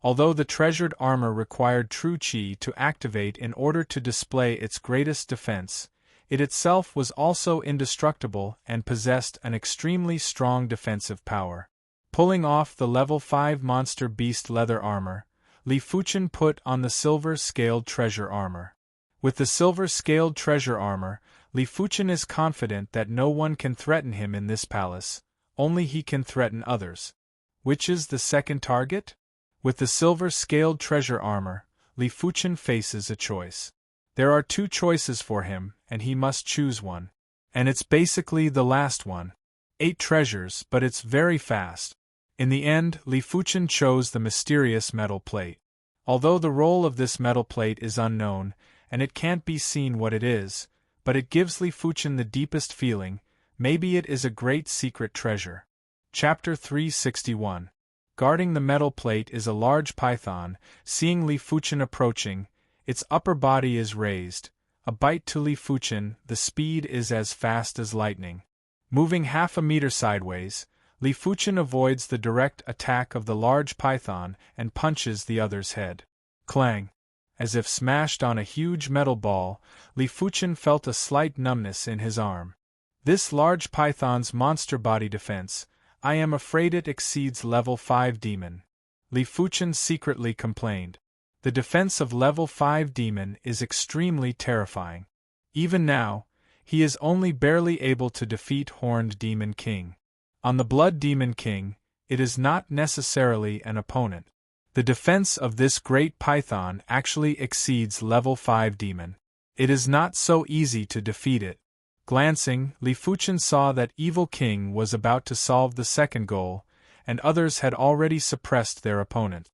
Although the treasured armor required true chi to activate in order to display its greatest defense, it itself was also indestructible and possessed an extremely strong defensive power. Pulling off the level 5 monster beast leather armor, Li Fuchen put on the silver-scaled treasure armor. With the silver-scaled treasure armor, Li Fuchen is confident that no one can threaten him in this palace, only he can threaten others. Which is the second target? With the silver-scaled treasure armor, Li Fuchen faces a choice. There are 2 choices for him, and he must choose one. And it's basically the last one. 8 treasures, but it's very fast. In the end, Li Fuchen chose the mysterious metal plate. Although the role of this metal plate is unknown, and it can't be seen what it is, but it gives Li Fuchen the deepest feeling, maybe it is a great secret treasure. Chapter 361. Guarding the metal plate is a large python. Seeing Li Fuchen approaching, its upper body is raised. A bite to Li Fuchen, the speed is as fast as lightning. Moving half a meter sideways, Li Fuchen avoids the direct attack of the large python and punches the other's head. Clang! As if smashed on a huge metal ball, Li Fuchen felt a slight numbness in his arm. This large python's monster body defense, I am afraid it exceeds level 5 demon. Li Fuchen secretly complained. The defense of level 5 demon is extremely terrifying. Even now, he is only barely able to defeat Horned Demon King. On the Blood Demon King, it is not necessarily an opponent. The defense of this great python actually exceeds level 5 demon. It is not so easy to defeat it. Glancing, Li Fuchen saw that Evil King was about to solve the second goal, and others had already suppressed their opponent.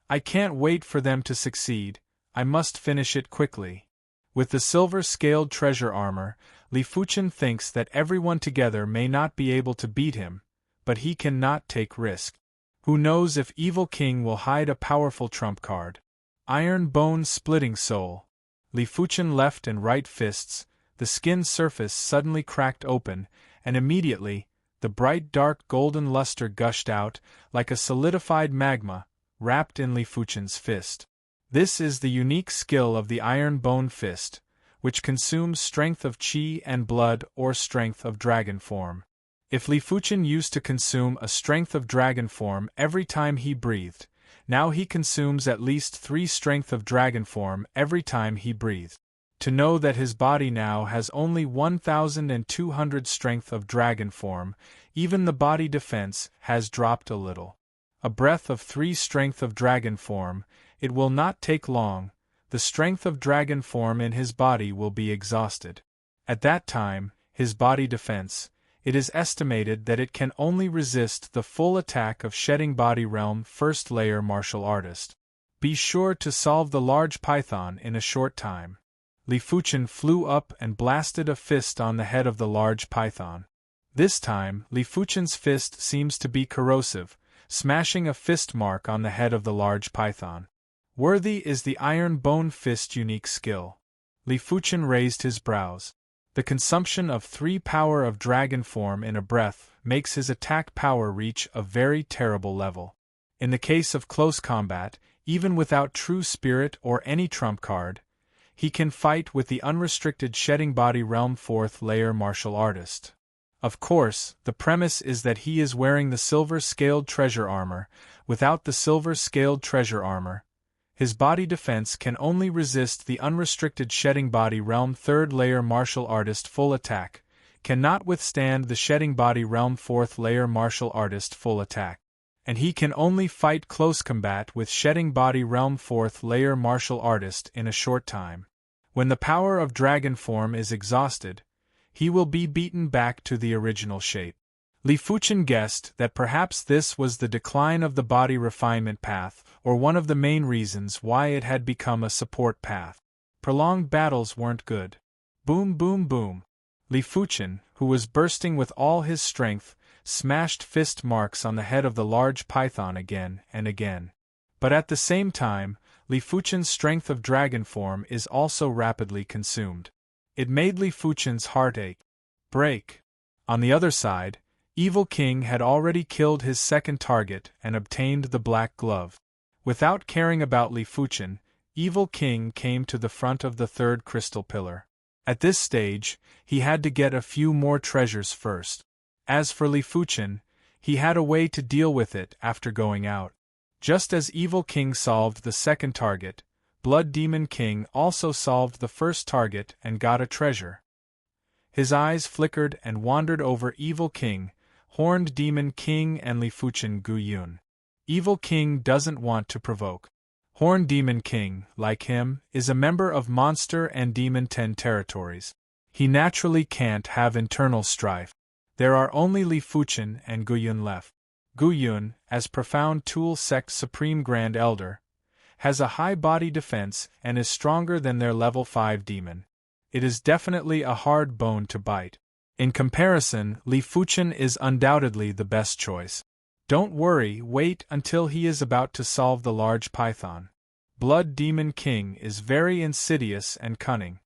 I can't wait for them to succeed, I must finish it quickly. With the silver-scaled treasure armor, Li Fuchen thinks that everyone together may not be able to beat him, but he cannot take risk. Who knows if Evil King will hide a powerful trump card? Iron Bone Splitting Soul. Li Fuchen left and right fists, the skin surface suddenly cracked open, and immediately, the bright dark golden luster gushed out, like a solidified magma, wrapped in Li Fuchen's fist. This is the unique skill of the Iron Bone Fist, which consumes strength of Qi and blood or strength of dragon form. If Li Fuchen used to consume a strength of dragon form every time he breathed, now he consumes at least 3 strength of dragon form every time he breathed. To know that his body now has only 1,200 strength of dragon form, even the body defense has dropped a little. A breath of 3 strength of dragon form, it will not take long, the strength of dragon form in his body will be exhausted. At that time, his body defense, it is estimated that it can only resist the full attack of Shedding Body Realm First Layer Martial Artist. Be sure to solve the large python in a short time. Li Fuchen flew up and blasted a fist on the head of the large python. This time, Li Fuchen's fist seems to be corrosive, smashing a fist mark on the head of the large python. Worthy is the Iron Bone Fist unique skill. Li Fuchen raised his brows. The consumption of 3 power of dragon form in a breath makes his attack power reach a very terrible level. In the case of close combat, even without true spirit or any trump card, he can fight with the unrestricted Shedding Body Realm 4th Layer Martial Artist. Of course, the premise is that he is wearing the silver-scaled treasure armor. Without the silver-scaled treasure armor, his body defense can only resist the unrestricted Shedding Body Realm 3rd Layer Martial Artist full attack, cannot withstand the Shedding Body Realm 4th Layer Martial Artist full attack. And he can only fight close combat with Shedding Body Realm 4th Layer Martial Artist in a short time. When the power of dragon form is exhausted, he will be beaten back to the original shape. Li Fuchen guessed that perhaps this was the decline of the body refinement path, or one of the main reasons why it had become a support path. Prolonged battles weren't good. Boom boom boom. Li Fuchen, who was bursting with all his strength, smashed fist marks on the head of the large python again and again. But at the same time, Li Fuchen's strength of dragon form is also rapidly consumed. It made Li Fuchen's heart break. On the other side, Evil King had already killed his second target and obtained the black glove. Without caring about Li Fuchen, Evil King came to the front of the 3rd crystal pillar. At this stage, he had to get a few more treasures first. As for Li Fuchen, he had a way to deal with it after going out. Just as Evil King solved the second target, Blood Demon King also solved the first target and got a treasure. His eyes flickered and wandered over Evil King, Horned Demon King and Li Fuchen Guyun. Evil King doesn't want to provoke. Horned Demon King, like him, is a member of Monster and Demon 10 territories. He naturally can't have internal strife. There are only Li Fuchen and Guyun left. Guyun, as Profound Tool Sect Supreme Grand Elder, has a high body defense and is stronger than their level 5 demon. It is definitely a hard bone to bite. In comparison, Li Fuchen is undoubtedly the best choice. Don't worry, wait until he is about to solve the large python. Blood Demon King is very insidious and cunning.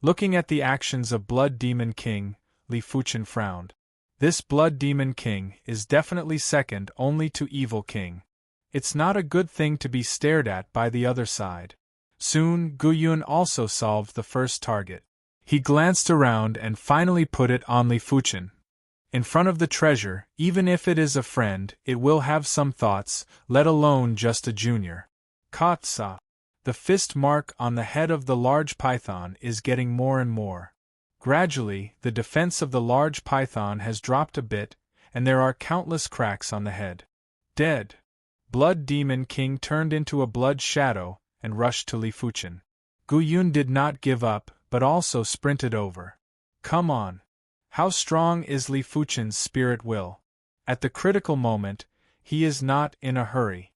Looking at the actions of Blood Demon King, Li Fuchen frowned. This Blood Demon King is definitely second only to Evil King. It's not a good thing to be stared at by the other side. Soon, Guyun also solved the first target. He glanced around and finally put it on Li Fuchen. In front of the treasure, even if it is a friend, it will have some thoughts, let alone just a junior. Katsa. The fist mark on the head of the large python is getting more and more. Gradually, the defense of the large python has dropped a bit, and there are countless cracks on the head. Dead. Blood Demon King turned into a blood shadow and rushed to Li Fuchen. Gu Yun did not give up, but also sprinted over. Come on. How strong is Li Fuchen's spirit will? At the critical moment, he is not in a hurry.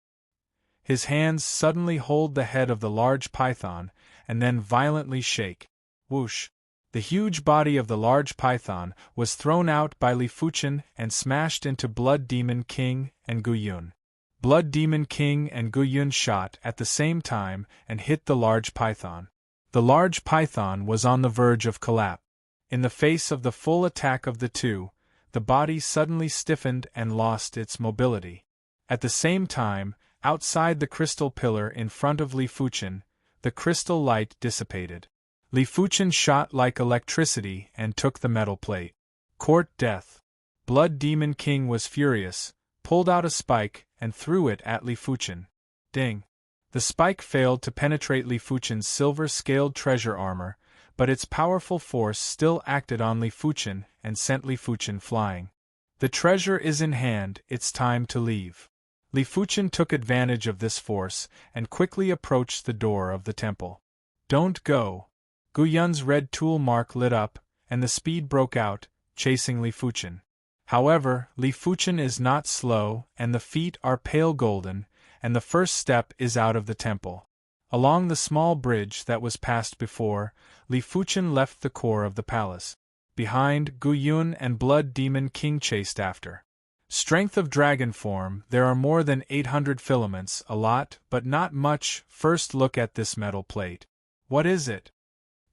His hands suddenly hold the head of the large python, and then violently shake. Whoosh! The huge body of the large python was thrown out by Li Fuchen and smashed into Blood Demon King and Gu Yun. Blood Demon King and Gu Yun shot at the same time and hit the large python. The large python was on the verge of collapse. In the face of the full attack of the two, the body suddenly stiffened and lost its mobility. At the same time, outside the crystal pillar in front of Li Fuchen, the crystal light dissipated. Li Fuchen shot like electricity and took the metal plate. Court death. Blood Demon King was furious, pulled out a spike, and threw it at Li Fuchen. Ding! The spike failed to penetrate Li Fuchen's silver-scaled treasure armor, but its powerful force still acted on Li Fuchen and sent Li Fuchen flying. The treasure is in hand, it's time to leave. Li Fuchen took advantage of this force and quickly approached the door of the temple. Don't go! Gu Yun's red tool mark lit up, and the speed broke out, chasing Li Fuchen. However, Li Fuchen is not slow, and the feet are pale golden, and the first step is out of the temple. Along the small bridge that was passed before, Li Fuchen left the core of the palace. Behind, Gu Yun and Blood Demon King chased after. Strength of dragon form, there are more than 800 filaments, a lot, but not much. First look at this metal plate. What is it?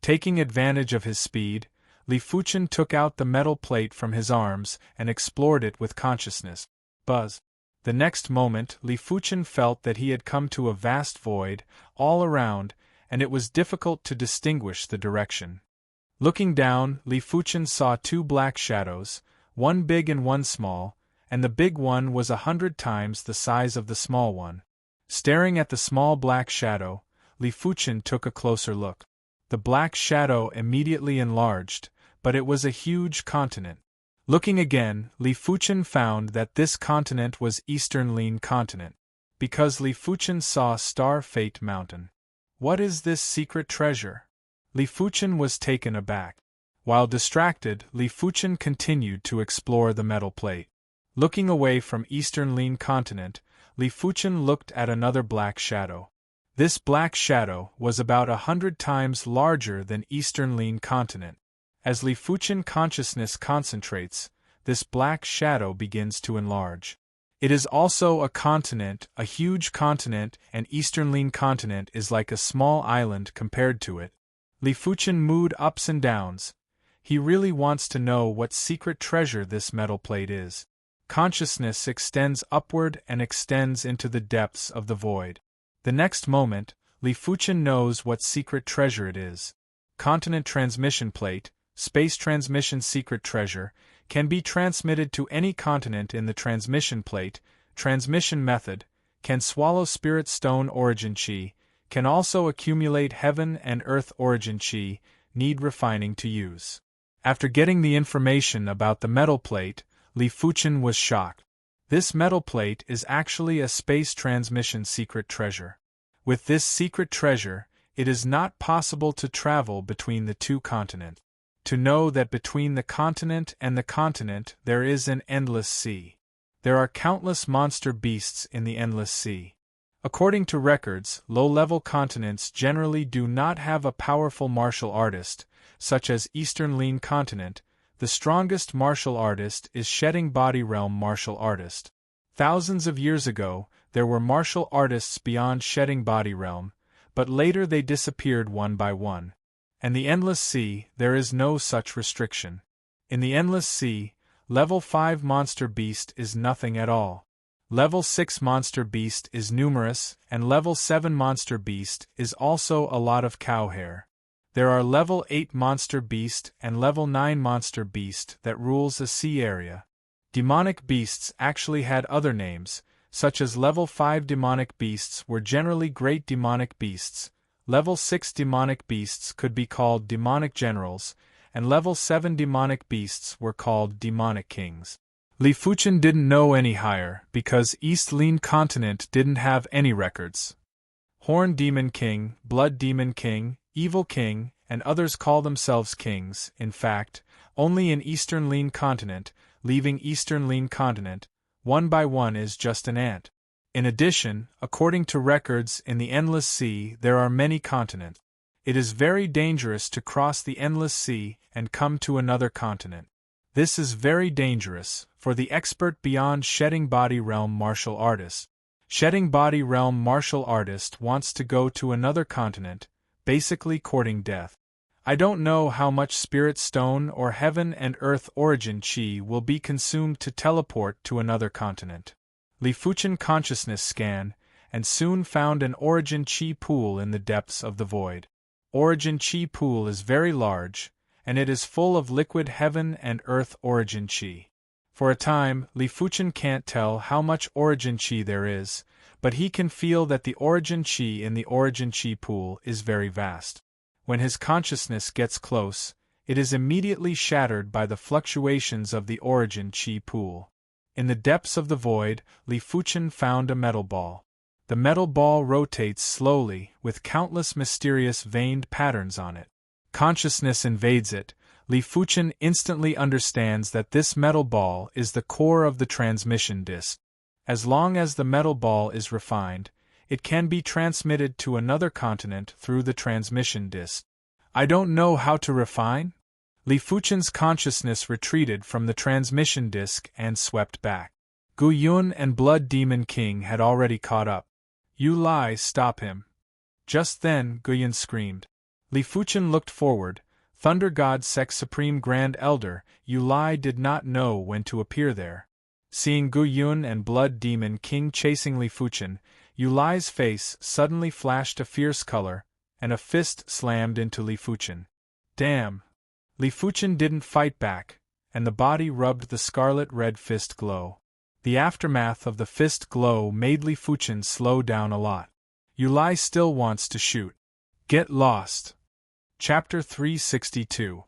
Taking advantage of his speed, Li Fuchen took out the metal plate from his arms and explored it with consciousness. Buzz. The next moment, Li Fuchen felt that he had come to a vast void, all around, and it was difficult to distinguish the direction. Looking down, Li Fuchen saw two black shadows, one big and one small, and the big one was 100 times the size of the small one. Staring at the small black shadow, Li Fuchen took a closer look. The black shadow immediately enlarged, but it was a huge continent. Looking again, Li Fuchen found that this continent was Eastern Lin Continent, because Li Fuchen saw Star Fate Mountain. What is this secret treasure? Li Fuchen was taken aback. While distracted, Li Fuchen continued to explore the metal plate. Looking away from Eastern Lin Continent, Li Fuchen looked at another black shadow. This black shadow was about 100 times larger than Eastern Lin Continent. As Li Fuchen consciousness concentrates, this black shadow begins to enlarge. It is also a continent, a huge continent, and Eastern Lin Continent is like a small island compared to it. Li Fuchen mood ups and downs. He really wants to know what secret treasure this metal plate is. Consciousness extends upward and extends into the depths of the void. The next moment, Li Fuchen knows what secret treasure it is. Continent transmission plate, space transmission secret treasure, can be transmitted to any continent in the transmission plate, transmission method, can swallow spirit stone origin chi, can also accumulate heaven and earth origin chi, need refining to use. After getting the information about the metal plate, Li Fuchen was shocked. This metal plate is actually a space transmission secret treasure. With this secret treasure, it is not possible to travel between the two continents. To know that between the continent and the continent there is an endless sea. There are countless monster beasts in the endless sea. According to records, low-level continents generally do not have a powerful martial artist, such as Eastern Lin Continent. The strongest martial artist is Shedding Body Realm martial artist. Thousands of years ago, there were martial artists beyond Shedding Body Realm, but later they disappeared one by one. And the Endless Sea, there is no such restriction. In the Endless Sea, Level 5 Monster Beast is nothing at all. Level 6 Monster Beast is numerous, and Level 7 Monster Beast is also a lot of cow hair. There are Level 8 Monster Beast and Level 9 Monster Beast that rules a sea area. Demonic beasts actually had other names, such as Level 5 Demonic Beasts were generally Great Demonic Beasts, Level 6 Demonic Beasts could be called Demonic Generals, and level 7 demonic beasts were called demonic kings. Li Fuchen didn't know any higher because East Lin continent didn't have any records. Horn Demon King, Blood Demon King, Evil King, and others call themselves kings, in fact, only in Eastern Lin continent, leaving Eastern Lin continent, one by one is just an ant. In addition, according to records in the Endless Sea, there are many continents. It is very dangerous to cross the Endless Sea and come to another continent. This is very dangerous for the expert beyond Shedding Body Realm martial artist. Shedding Body Realm martial artist wants to go to another continent, basically courting death. I don't know how much Spirit Stone or Heaven and Earth Origin Chi will be consumed to teleport to another continent. Li Fuchen consciousness scan, and soon found an Origin Chi pool in the depths of the void. Origin Chi pool is very large, and it is full of liquid Heaven and Earth Origin Chi. For a time, Li Fuchen can't tell how much Origin Chi there is, but he can feel that the Origin Chi in the Origin Chi pool is very vast. When his consciousness gets close, it is immediately shattered by the fluctuations of the Origin Chi pool. In the depths of the void, Li Fuchen found a metal ball. The metal ball rotates slowly, with countless mysterious veined patterns on it. Consciousness invades it. Li Fuchen instantly understands that this metal ball is the core of the transmission disk. As long as the metal ball is refined, it can be transmitted to another continent through the transmission disk. I don't know how to refine? Li Fuchen's consciousness retreated from the transmission disk and swept back. Gu Yun and Blood Demon King had already caught up. You lie, stop him. Just then, Gu Yun screamed. Li Fuchen looked forward. Thunder God Sex Supreme Grand Elder, Yu Lai did not know when to appear there. Seeing Gu Yun and Blood Demon King chasing Li Fuchen, Yu Lai's face suddenly flashed a fierce color, and a fist slammed into Li Fuchen. Damn! Li Fuchen didn't fight back, and the body rubbed the scarlet-red fist glow. The aftermath of the fist glow made Li Fuchen slow down a lot. Yu Lai still wants to shoot. Get lost! Chapter 362.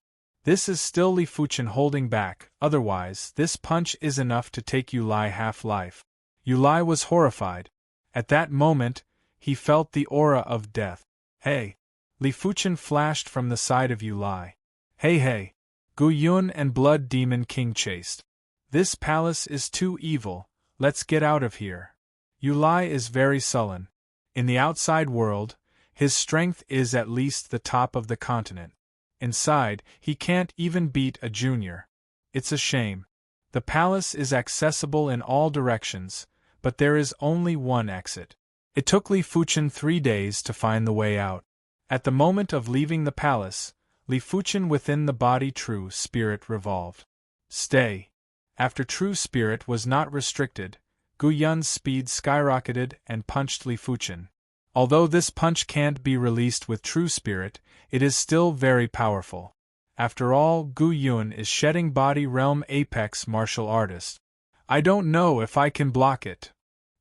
This is still Li Fuchen holding back, otherwise this punch is enough to take Yu Lai half-life. Yu Lai was horrified. At that moment, he felt the aura of death. Hey! Li Fuchen flashed from the side of Yu Lai. Hey! Gu Yun and Blood Demon King chased. This palace is too evil, let's get out of here. Yu Lai is very sullen. In the outside world, his strength is at least the top of the continent. Inside, he can't even beat a junior. It's a shame. The palace is accessible in all directions, but there is only one exit. It took Li Fuchen 3 days to find the way out. At the moment of leaving the palace, Li Fuchen within the body True Spirit revolved. Stay. After True Spirit was not restricted, Gu Yun's speed skyrocketed and punched Li Fuchen. Although this punch can't be released with True Spirit, it is still very powerful. After all, Gu Yun is Shedding Body Realm Apex martial artist. I don't know if I can block it.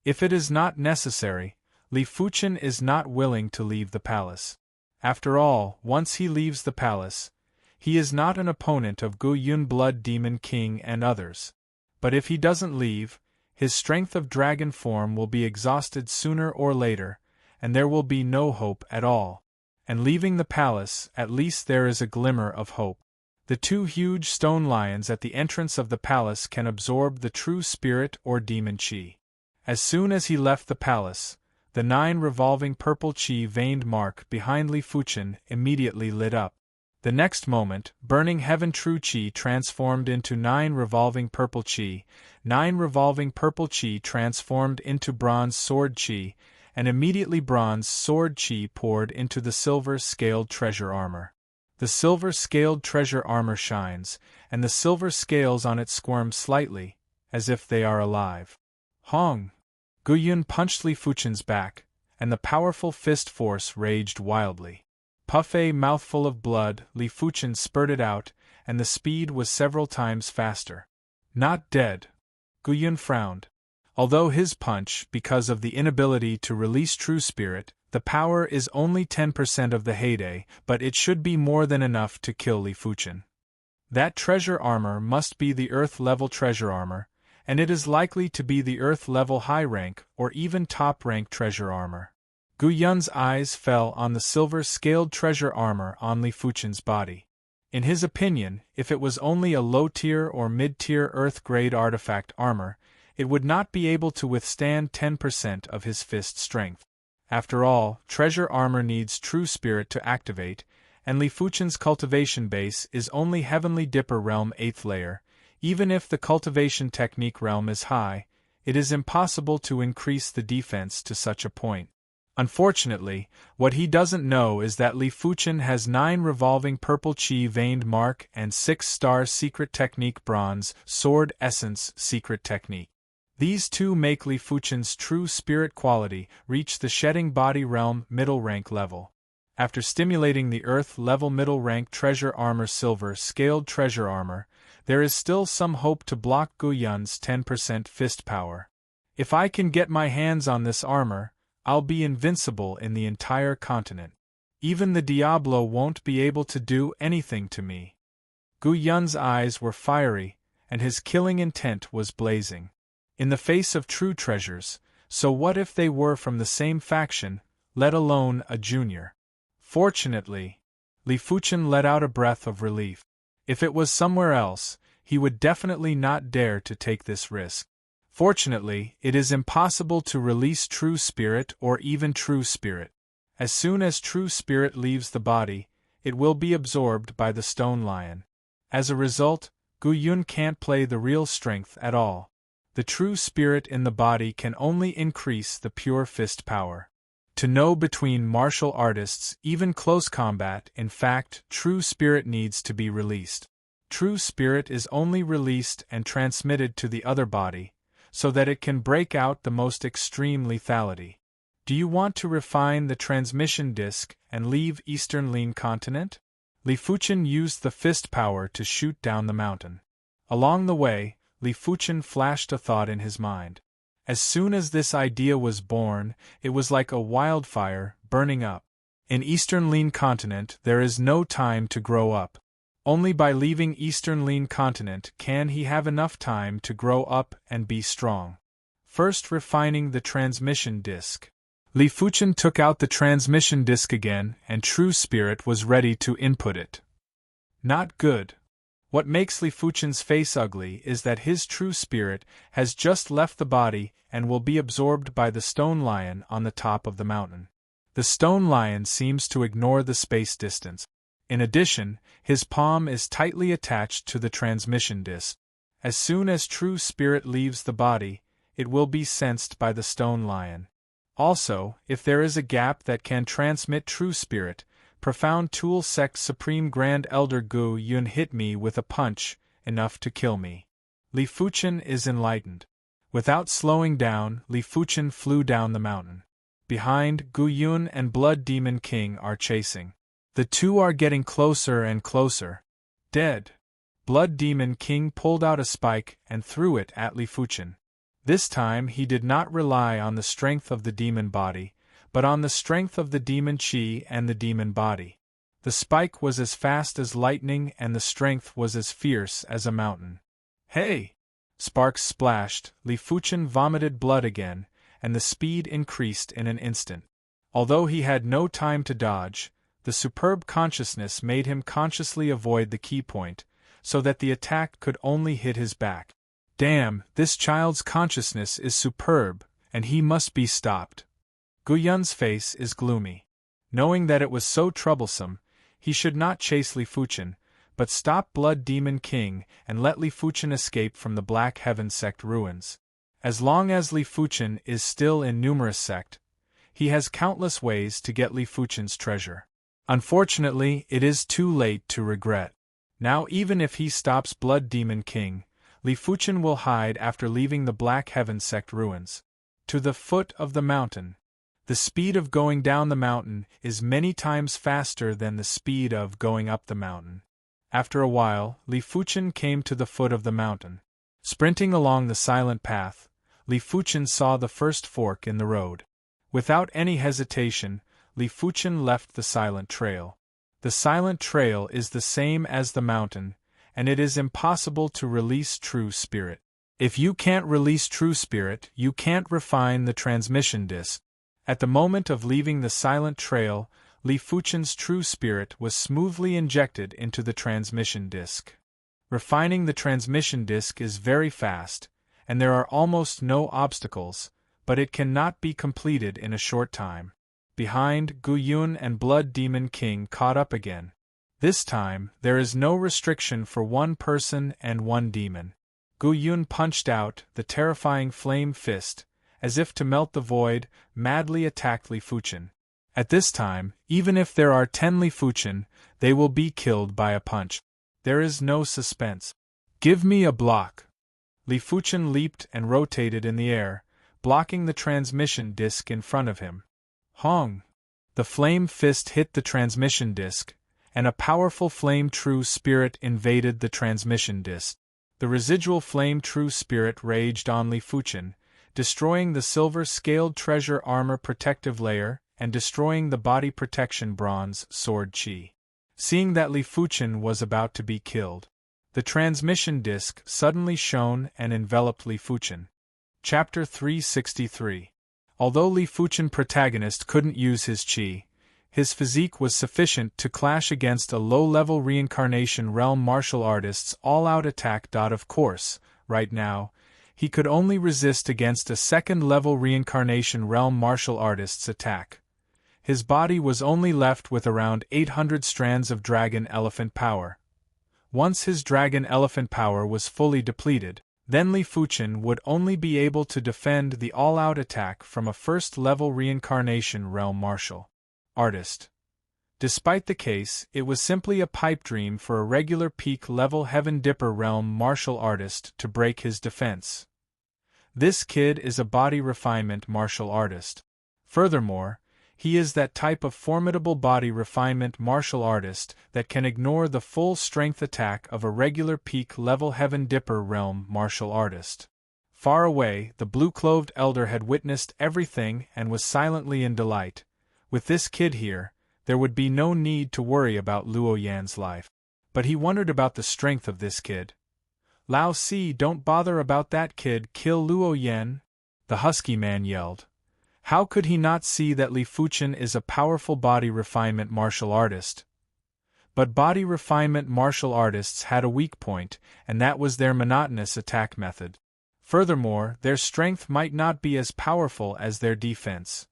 If it is not necessary, Li Fuchen is not willing to leave the palace. After all, once he leaves the palace, he is not an opponent of Gu Yun Blood Demon King and others. But if he doesn't leave, his strength of dragon form will be exhausted sooner or later, and there will be no hope at all. And leaving the palace, at least there is a glimmer of hope. The 2 huge stone lions at the entrance of the palace can absorb the True Spirit or Demon Chi. As soon as he left the palace, the 9 revolving purple Chi veined mark behind Li Fuchen immediately lit up. The next moment, Burning Heaven True Chi transformed into 9 revolving purple Chi, 9 revolving purple Chi transformed into Bronze Sword Chi, and immediately Bronze Sword Chi poured into the silver-scaled treasure armor. The silver-scaled treasure armor shines, and the silver scales on it squirm slightly, as if they are alive. Hong! Gu Yun punched Li Fuchen's back, and the powerful fist force raged wildly. Puff a mouthful of blood, Li Fuchen spurted out, and the speed was several times faster. Not dead. Gu Yun frowned. Although his punch, because of the inability to release True Spirit, the power is only 10% of the heyday, but it should be more than enough to kill Li Fuchen. That treasure armor must be the Earth-level treasure armor, and it is likely to be the Earth-level high-rank or even top-rank treasure armor. Gu Yun's eyes fell on the silver-scaled treasure armor on Li Fuchen's body. In his opinion, if it was only a low-tier or mid-tier Earth-grade artifact armor, it would not be able to withstand 10% of his fist strength. After all, treasure armor needs true spirit to activate, and Li Fuchen's cultivation base is only Heavenly Dipper Realm 8th layer. Even if the cultivation technique realm is high, it is impossible to increase the defense to such a point. Unfortunately, what he doesn't know is that Li Fuchen has 9 revolving purple chi veined mark and 6-star secret technique bronze sword essence secret technique. These two make Li Fuchen's true spirit quality reach the shedding body realm middle rank level. After stimulating the Earth level middle rank treasure armor silver scaled treasure armor, there is still some hope to block Gu Yun's 10% fist power. If I can get my hands on this armor, I'll be invincible in the entire continent. Even the Diablo won't be able to do anything to me. Gu Yun's eyes were fiery, and his killing intent was blazing. In the face of true treasures, so what if they were from the same faction, let alone a junior? Fortunately, Li Fuchen let out a breath of relief. If it was somewhere else, he would definitely not dare to take this risk. Fortunately, it is impossible to release true spirit or even true spirit. As soon as true spirit leaves the body, it will be absorbed by the stone lion. As a result, Gu Yun can't play the real strength at all. The true spirit in the body can only increase the pure fist power. To know between martial artists, even close combat, in fact, true spirit needs to be released. True spirit is only released and transmitted to the other body, so that it can break out the most extreme lethality. Do you want to refine the transmission disk and leave Eastern Lin continent? Li Fuchen used the fist power to shoot down the mountain. Along the way, Li Fuchen flashed a thought in his mind. As soon as this idea was born, it was like a wildfire burning up. In Eastern Lin continent there is no time to grow up. Only by leaving Eastern Lin continent can he have enough time to grow up and be strong. First, refining the transmission disk. Li Fuchen took out the transmission disk again, and true spirit was ready to input it. Not good. What makes Li Fuchen's face ugly is that his true spirit has just left the body and will be absorbed by the stone lion on the top of the mountain. The stone lion seems to ignore the space distance. In addition, his palm is tightly attached to the transmission disc. As soon as true spirit leaves the body, it will be sensed by the stone lion. Also, if there is a gap that can transmit true spirit, Profound Tool Sect Supreme Grand Elder Gu Yun hit me with a punch, enough to kill me. Li Fuchen is enlightened. Without slowing down, Li Fuchen flew down the mountain. Behind, Gu Yun and Blood Demon King are chasing. The two are getting closer and closer. Dead. Blood Demon King pulled out a spike and threw it at Li Fuchen. This time he did not rely on the strength of the demon body, but on the strength of the demon chi and the demon body. The spike was as fast as lightning and the strength was as fierce as a mountain. Hey! Sparks splashed, Li Fuchen vomited blood again, and the speed increased in an instant. Although he had no time to dodge, the superb consciousness made him consciously avoid the key point, so that the attack could only hit his back. Damn, this child's consciousness is superb, and he must be stopped. Gu Yun's face is gloomy. Knowing that it was so troublesome, he should not chase Li Fuchen, but stop Blood Demon King and let Li Fuchen escape from the Black Heaven Sect ruins. As long as Li Fuchen is still in Numerous Sect, he has countless ways to get Li Fuchen's treasure. Unfortunately, it is too late to regret. Now even if he stops Blood Demon King, Li Fuchen will hide after leaving the Black Heaven Sect ruins. To the foot of the mountain. The speed of going down the mountain is many times faster than the speed of going up the mountain. After a while, Li Fuchen came to the foot of the mountain. Sprinting along the silent path, Li Fuchen saw the first fork in the road. Without any hesitation, Li Fuchen left the silent trail. The silent trail is the same as the mountain, and it is impossible to release true spirit. If you can't release true spirit, you can't refine the transmission disc. At the moment of leaving the silent trail, Li Fuchen's true spirit was smoothly injected into the transmission disc. Refining the transmission disc is very fast, and there are almost no obstacles, but it cannot be completed in a short time. Behind, Gu Yun and Blood Demon King caught up again. This time, there is no restriction for one person and one demon. Gu Yun punched out the terrifying flame fist, as if to melt the void, madly attacked Li Fuchen. At this time, even if there are 10 Li Fuchen, they will be killed by a punch. There is no suspense. Give me a block. Li Fuchen leaped and rotated in the air, blocking the transmission disc in front of him. Hong! The flame fist hit the transmission disc, and a powerful flame true spirit invaded the transmission disc. The residual flame true spirit raged on Li Fuchen, destroying the silver-scaled treasure armor protective layer and destroying the body protection bronze sword chi. Seeing that Li Fuchen was about to be killed, the transmission disc suddenly shone and enveloped Li Fuchen. Chapter 363. Although Li Fuchen protagonist couldn't use his chi, his physique was sufficient to clash against a low-level reincarnation realm martial artist's all-out attack. Of course, right now, he could only resist against a second-level reincarnation realm martial artist's attack. His body was only left with around 800 strands of dragon elephant power. Once his dragon elephant power was fully depleted, then Li Fuchen would only be able to defend the all-out attack from a first-level reincarnation realm martial artist. Despite the case, it was simply a pipe dream for a regular peak-level Heaven Dipper realm martial artist to break his defense. This kid is a body refinement martial artist. Furthermore, he is that type of formidable body refinement martial artist that can ignore the full-strength attack of a regular peak-level Heaven Dipper realm martial artist. Far away, the blue-clothed elder had witnessed everything and was silently in delight. With this kid here, there would be no need to worry about Luo Yan's life. But he wondered about the strength of this kid. Lao Si, don't bother about that kid, kill Luo Yan, the husky man yelled. How could he not see that Li Fuchen is a powerful body refinement martial artist? But body refinement martial artists had a weak point, and that was their monotonous attack method. Furthermore, their strength might not be as powerful as their defense.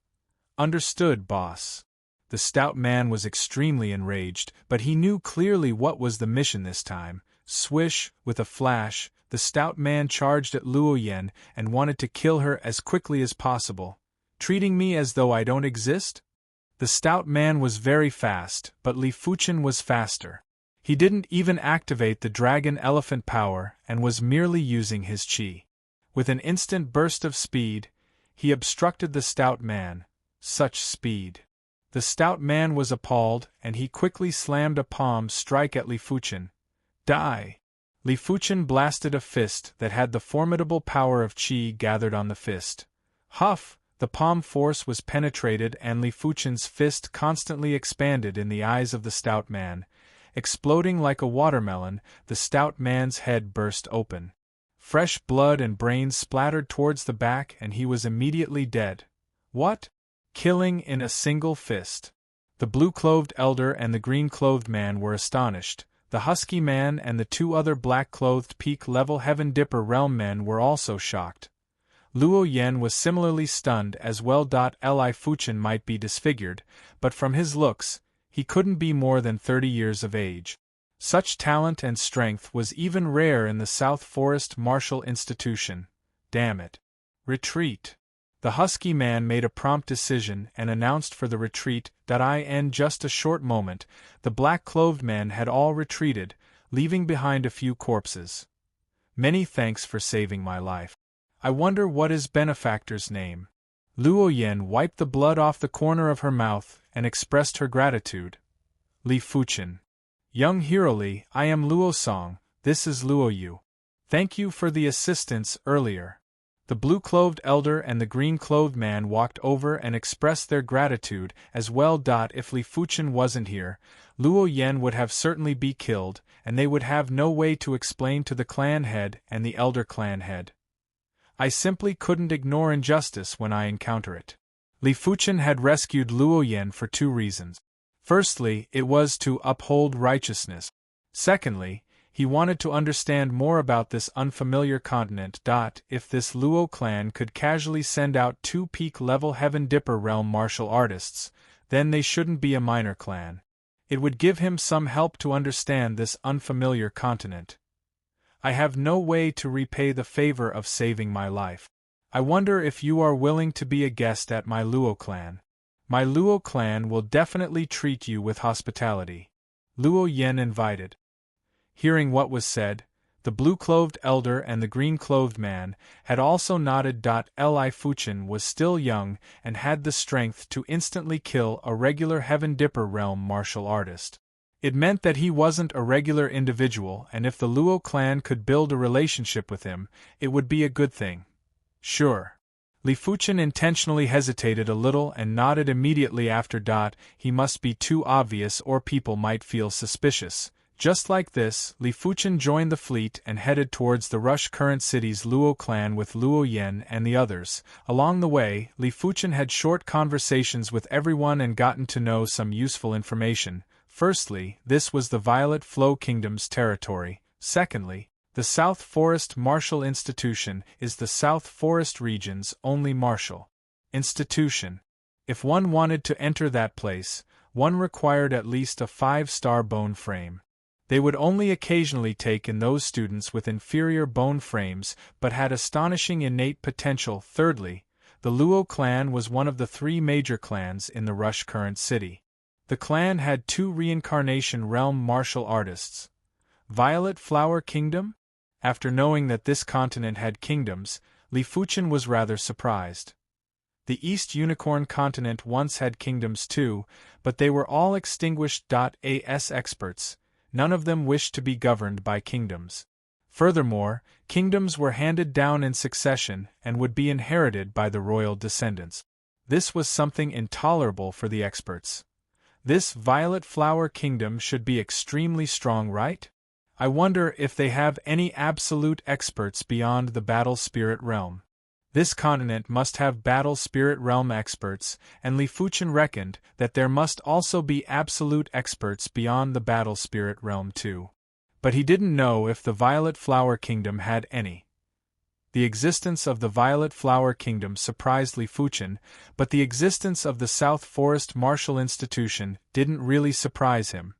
Understood, boss. The stout man was extremely enraged, but he knew clearly what was the mission this time. Swish, with a flash, the stout man charged at Luo Yan and wanted to kill her as quickly as possible. Treating me as though I don't exist? The stout man was very fast, but Li Fuchen was faster. He didn't even activate the dragon elephant power and was merely using his chi. With an instant burst of speed, he obstructed the stout man. Such speed. The stout man was appalled, and he quickly slammed a palm strike at Li Fuchen. Die! Li Fuchen blasted a fist that had the formidable power of chi gathered on the fist. Huff! The palm force was penetrated and Li Fuchen's fist constantly expanded in the eyes of the stout man. Exploding like a watermelon, the stout man's head burst open. Fresh blood and brains splattered towards the back and he was immediately dead. What? Killing in a single fist. The blue-clothed elder and the green-clothed man were astonished. The husky man and the two other black-clothed peak-level Heaven Dipper realm men were also shocked. Luo Yan was similarly stunned as well. Li Fuchen might be disfigured, but from his looks, he couldn't be more than 30 years of age. Such talent and strength was even rare in the South Forest Martial Institution. Damn it. Retreat. The husky man made a prompt decision and announced for the retreat. In just a short moment, the black-clothed men had all retreated, leaving behind a few corpses. Many thanks for saving my life. I wonder what his benefactor's name. Luo Yan wiped the blood off the corner of her mouth and expressed her gratitude. Li Fuchen. Young Hero Li, I am Luo Song, this is Luo Yu. Thank you for the assistance earlier. The blue-clothed elder and the green-clothed man walked over and expressed their gratitude as well. If Li Fuchen wasn't here, Luo Yan would have certainly be killed, and they would have no way to explain to the clan head and the elder clan head. I simply couldn't ignore injustice when I encounter it. Li Fuchen had rescued Luo Yan for two reasons. Firstly, it was to uphold righteousness. Secondly, he wanted to understand more about this unfamiliar continent. If this Luo clan could casually send out 2 peak-level Heaven Dipper realm martial artists, then they shouldn't be a minor clan. It would give him some help to understand this unfamiliar continent. I have no way to repay the favor of saving my life. I wonder if you are willing to be a guest at my Luo clan. My Luo clan will definitely treat you with hospitality. Luo Yan invited. Hearing what was said, the blue-clothed elder and the green-clothed man had also nodded. Li Fuchen was still young and had the strength to instantly kill a regular Heaven Dipper realm martial artist. It meant that he wasn't a regular individual, and if the Luo clan could build a relationship with him, it would be a good thing. Sure. Li Fuchen intentionally hesitated a little and nodded immediately after. He must be too obvious or people might feel suspicious. Just like this, Li Fuchen joined the fleet and headed towards the Rush Current City's Luo clan with Luo Yan and the others. Along the way, Li Fuchen had short conversations with everyone and gotten to know some useful information. Firstly, this was the Violet Flow Kingdom's territory. Secondly, the South Forest Martial Institution is the South Forest region's only martial institution. If one wanted to enter that place, one required at least a 5-star bone frame. They would only occasionally take in those students with inferior bone frames but had astonishing innate potential. Thirdly, the Luo clan was one of the 3 major clans in the Rush Current City. The clan had 2 reincarnation realm martial artists. Violet Flower Kingdom? After knowing that this continent had kingdoms, Li Fuchen was rather surprised. The East Unicorn continent once had kingdoms too, but they were all extinguished. As experts, none of them wished to be governed by kingdoms. Furthermore, kingdoms were handed down in succession and would be inherited by the royal descendants. This was something intolerable for the experts. This Violet Flower Kingdom should be extremely strong, right? I wonder if they have any absolute experts beyond the Battle Spirit Realm. This continent must have Battle Spirit Realm experts, and Li Fuchen reckoned that there must also be absolute experts beyond the Battle Spirit Realm too. But he didn't know if the Violet Flower Kingdom had any. The existence of the Violet Flower Kingdom surprised Li Fuchen, but the existence of the South Forest Martial Institution didn't really surprise him.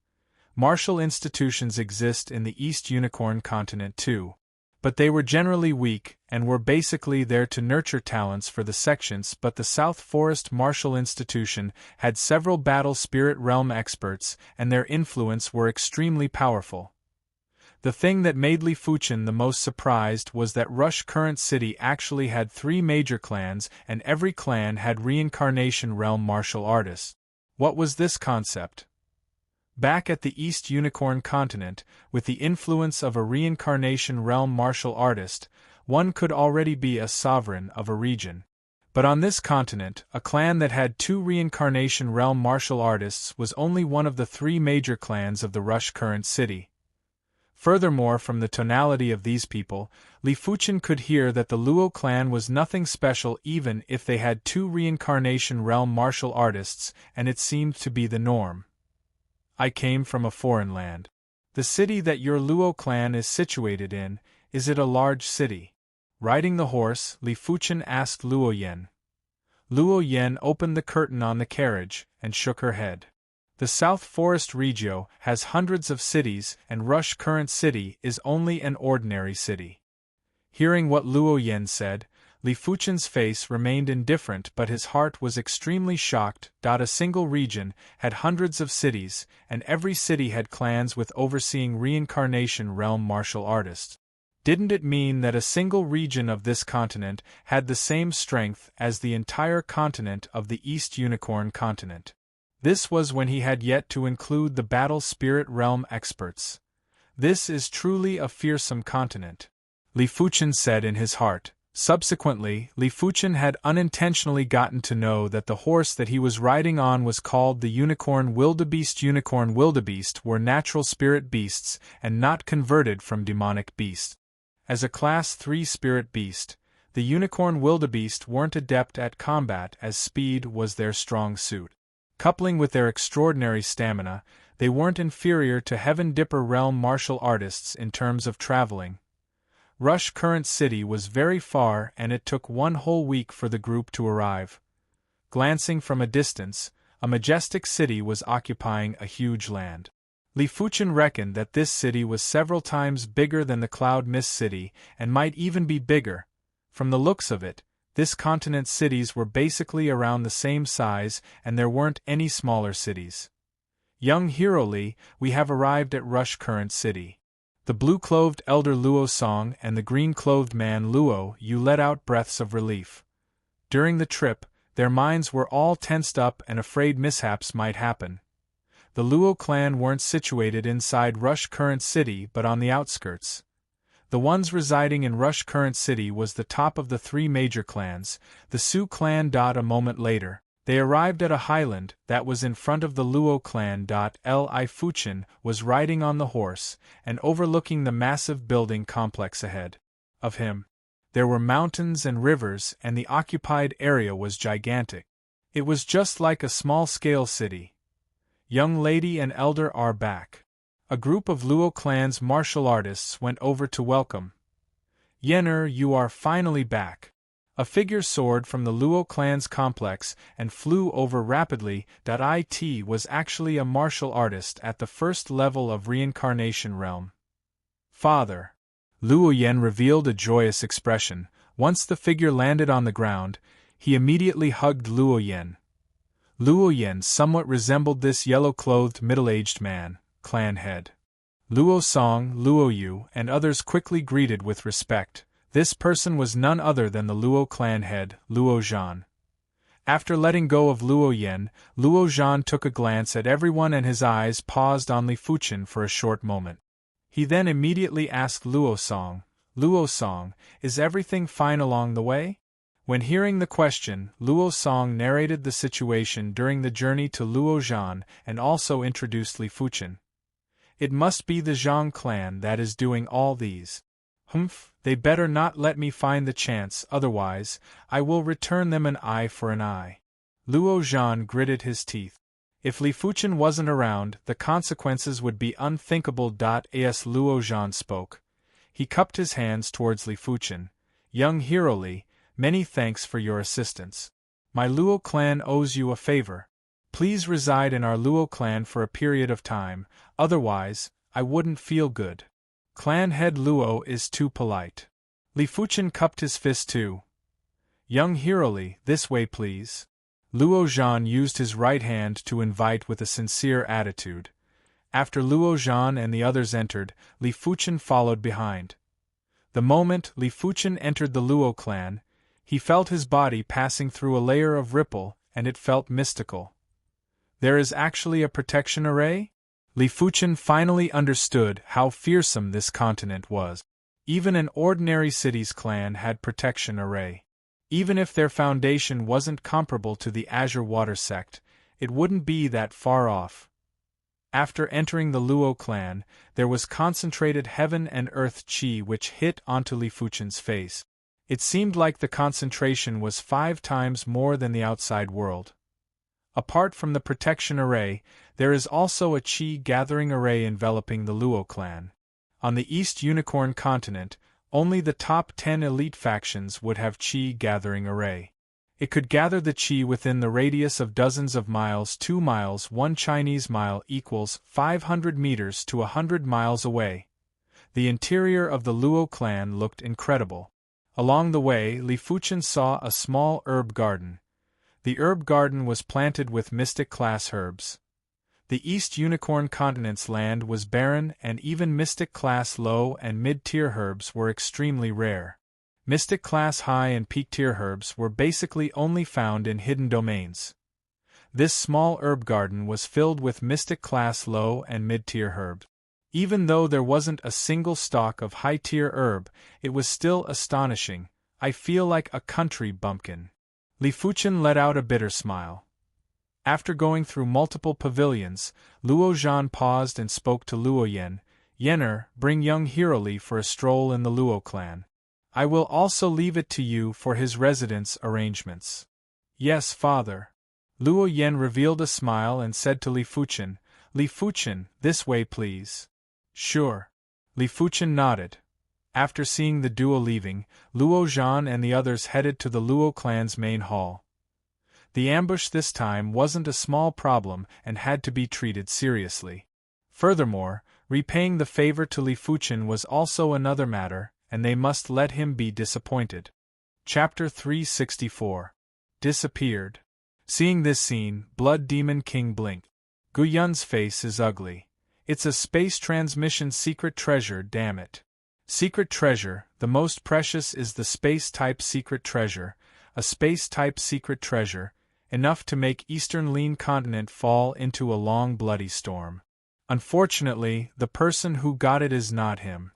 Martial institutions exist in the East Unicorn continent too. But they were generally weak, and were basically there to nurture talents for the sections. But the South Forest Martial Institution had several Battle Spirit Realm experts, and their influence were extremely powerful. The thing that made Li Fuchen the most surprised was that Rush Current City actually had 3 major clans, and every clan had reincarnation realm martial artists. What was this concept? Back at the East Unicorn continent, with the influence of a reincarnation realm martial artist, one could already be a sovereign of a region. But on this continent, a clan that had 2 reincarnation realm martial artists was only one of the 3 major clans of the Rush Current City. Furthermore, from the tonality of these people, Li Fuchen could hear that the Luo clan was nothing special even if they had 2 reincarnation realm martial artists, and it seemed to be the norm. I came from a foreign land. The city that your Luo clan is situated in, is it a large city? Riding the horse, Li Fuchen asked Luo Yan. Luo Yan opened the curtain on the carriage, and shook her head. The South Forest Regio has hundreds of cities, and Rush Current City is only an ordinary city. Hearing what Luo Yan said, Li Fuchen's face remained indifferent, but his heart was extremely shocked. A single region had hundreds of cities, and every city had clans with overseeing reincarnation realm martial artists. Didn't it mean that a single region of this continent had the same strength as the entire continent of the East Unicorn continent? This was when he had yet to include the Battle Spirit Realm experts. This is truly a fearsome continent, Li Fuchen said in his heart, Subsequently, Li Fuchen had unintentionally gotten to know that the horse that he was riding on was called the Unicorn Wildebeest. Unicorn Wildebeest were natural spirit beasts and not converted from demonic beasts. As a Class 3 spirit beast, the Unicorn Wildebeest weren't adept at combat as speed was their strong suit. Coupling with their extraordinary stamina, they weren't inferior to Heaven Dipper realm martial artists in terms of traveling. Rush Current City was very far and it took one whole week for the group to arrive. Glancing from a distance, a majestic city was occupying a huge land. Li Fuchen reckoned that this city was several times bigger than the Cloud Mist City and might even be bigger. From the looks of it, this continent's cities were basically around the same size and there weren't any smaller cities. Young hero Li, we have arrived at Rush Current City. The blue-clothed elder Luo Song and the green-clothed man Luo Yu let out breaths of relief. During the trip, their minds were all tensed up and afraid mishaps might happen. The Luo clan weren't situated inside Rush Current City but on the outskirts. The ones residing in Rush Current City was the top of the three major clans, the Su clan. A moment later, they arrived at a highland that was in front of the Luo clan. Li Fuchen was riding on the horse and overlooking the massive building complex ahead of him. There were mountains and rivers and the occupied area was gigantic. It was just like a small-scale city. Young lady and elder are back. A group of Luo clan's martial artists went over to welcome. Yenner, you are finally back. A figure soared from the Luo clan's complex and flew over rapidly. It was actually a martial artist at the first level of reincarnation realm. Father. Luo Yen revealed a joyous expression. Once the figure landed on the ground, he immediately hugged Luo Yen. Luo Yen somewhat resembled this yellow-clothed middle-aged man, clan head. Luo Song, Luo Yu, and others quickly greeted with respect. This person was none other than the Luo clan head, Luo Zhan. After letting go of Luo Yen, Luo Zhan took a glance at everyone and his eyes paused on Li Fuchen for a short moment. He then immediately asked Luo Song, is everything fine along the way? When hearing the question, Luo Song narrated the situation during the journey to Luo Zhan and also introduced Li Fuchen. It must be the Zhang clan that is doing all these. Humph, they better not let me find the chance, otherwise, I will return them an eye for an eye. Luo Zhan gritted his teeth. If Li Fuchen wasn't around, the consequences would be unthinkable. As Luo Zhan spoke, he cupped his hands towards Li Fuchen. Young hero Li, many thanks for your assistance. My Luo clan owes you a favor. Please reside in our Luo clan for a period of time, otherwise, I wouldn't feel good. Clan head Luo is too polite. Li Fuchen cupped his fist too. Young hero Li, this way please. Luo Zhan used his right hand to invite with a sincere attitude. After Luo Zhan and the others entered, Li Fuchen followed behind. The moment Li Fuchen entered the Luo clan, he felt his body passing through a layer of ripple, and it felt mystical. There is actually a protection array? Li Fuchen finally understood how fearsome this continent was. Even an ordinary city's clan had protection array. Even if their foundation wasn't comparable to the Azure Water sect, it wouldn't be that far off. After entering the Luo clan, there was concentrated heaven and earth chi which hit onto Li Fuchen's face. It seemed like the concentration was 5 times more than the outside world. Apart from the protection array, there is also a chi gathering array enveloping the Luo clan. On the East Unicorn continent, only the top 10 elite factions would have chi gathering array. It could gather the chi within the radius of dozens of miles. 2 miles, 1 Chinese mile equals 500 meters to 100 miles away. The interior of the Luo clan looked incredible. Along the way, Li Fuchen saw a small herb garden. The herb garden was planted with mystic-class herbs. The East Unicorn continent's land was barren and even mystic-class low and mid-tier herbs were extremely rare. Mystic-class high and peak-tier herbs were basically only found in hidden domains. This small herb garden was filled with mystic-class low and mid-tier herbs. Even though there wasn't a single stalk of high-tier herb, it was still astonishing. I feel like a country bumpkin. Li Fuchen let out a bitter smile. After going through multiple pavilions, Luo Zhan paused and spoke to Luo Yen. Yenner, bring young Hiroli for a stroll in the Luo clan. I will also leave it to you for his residence arrangements. Yes, father. Luo Yen revealed a smile and said to Li Fuchen, Li Fuchen, this way please. Sure. Li Fuchen nodded. After seeing the duo leaving, Luo Zhan and the others headed to the Luo clan's main hall. The ambush this time wasn't a small problem and had to be treated seriously. Furthermore, repaying the favor to Li Fuchen was also another matter, and they must let him be disappointed. Chapter 364. Disappeared. Seeing this scene, Blood Demon King blinked. Gu Yun's face is ugly. It's a space transmission secret treasure, damn it. Secret treasure, the most precious is the space-type secret treasure, a space-type secret treasure, enough to make Eastern Lean Continent fall into a long bloody storm. Unfortunately, the person who got it is not him.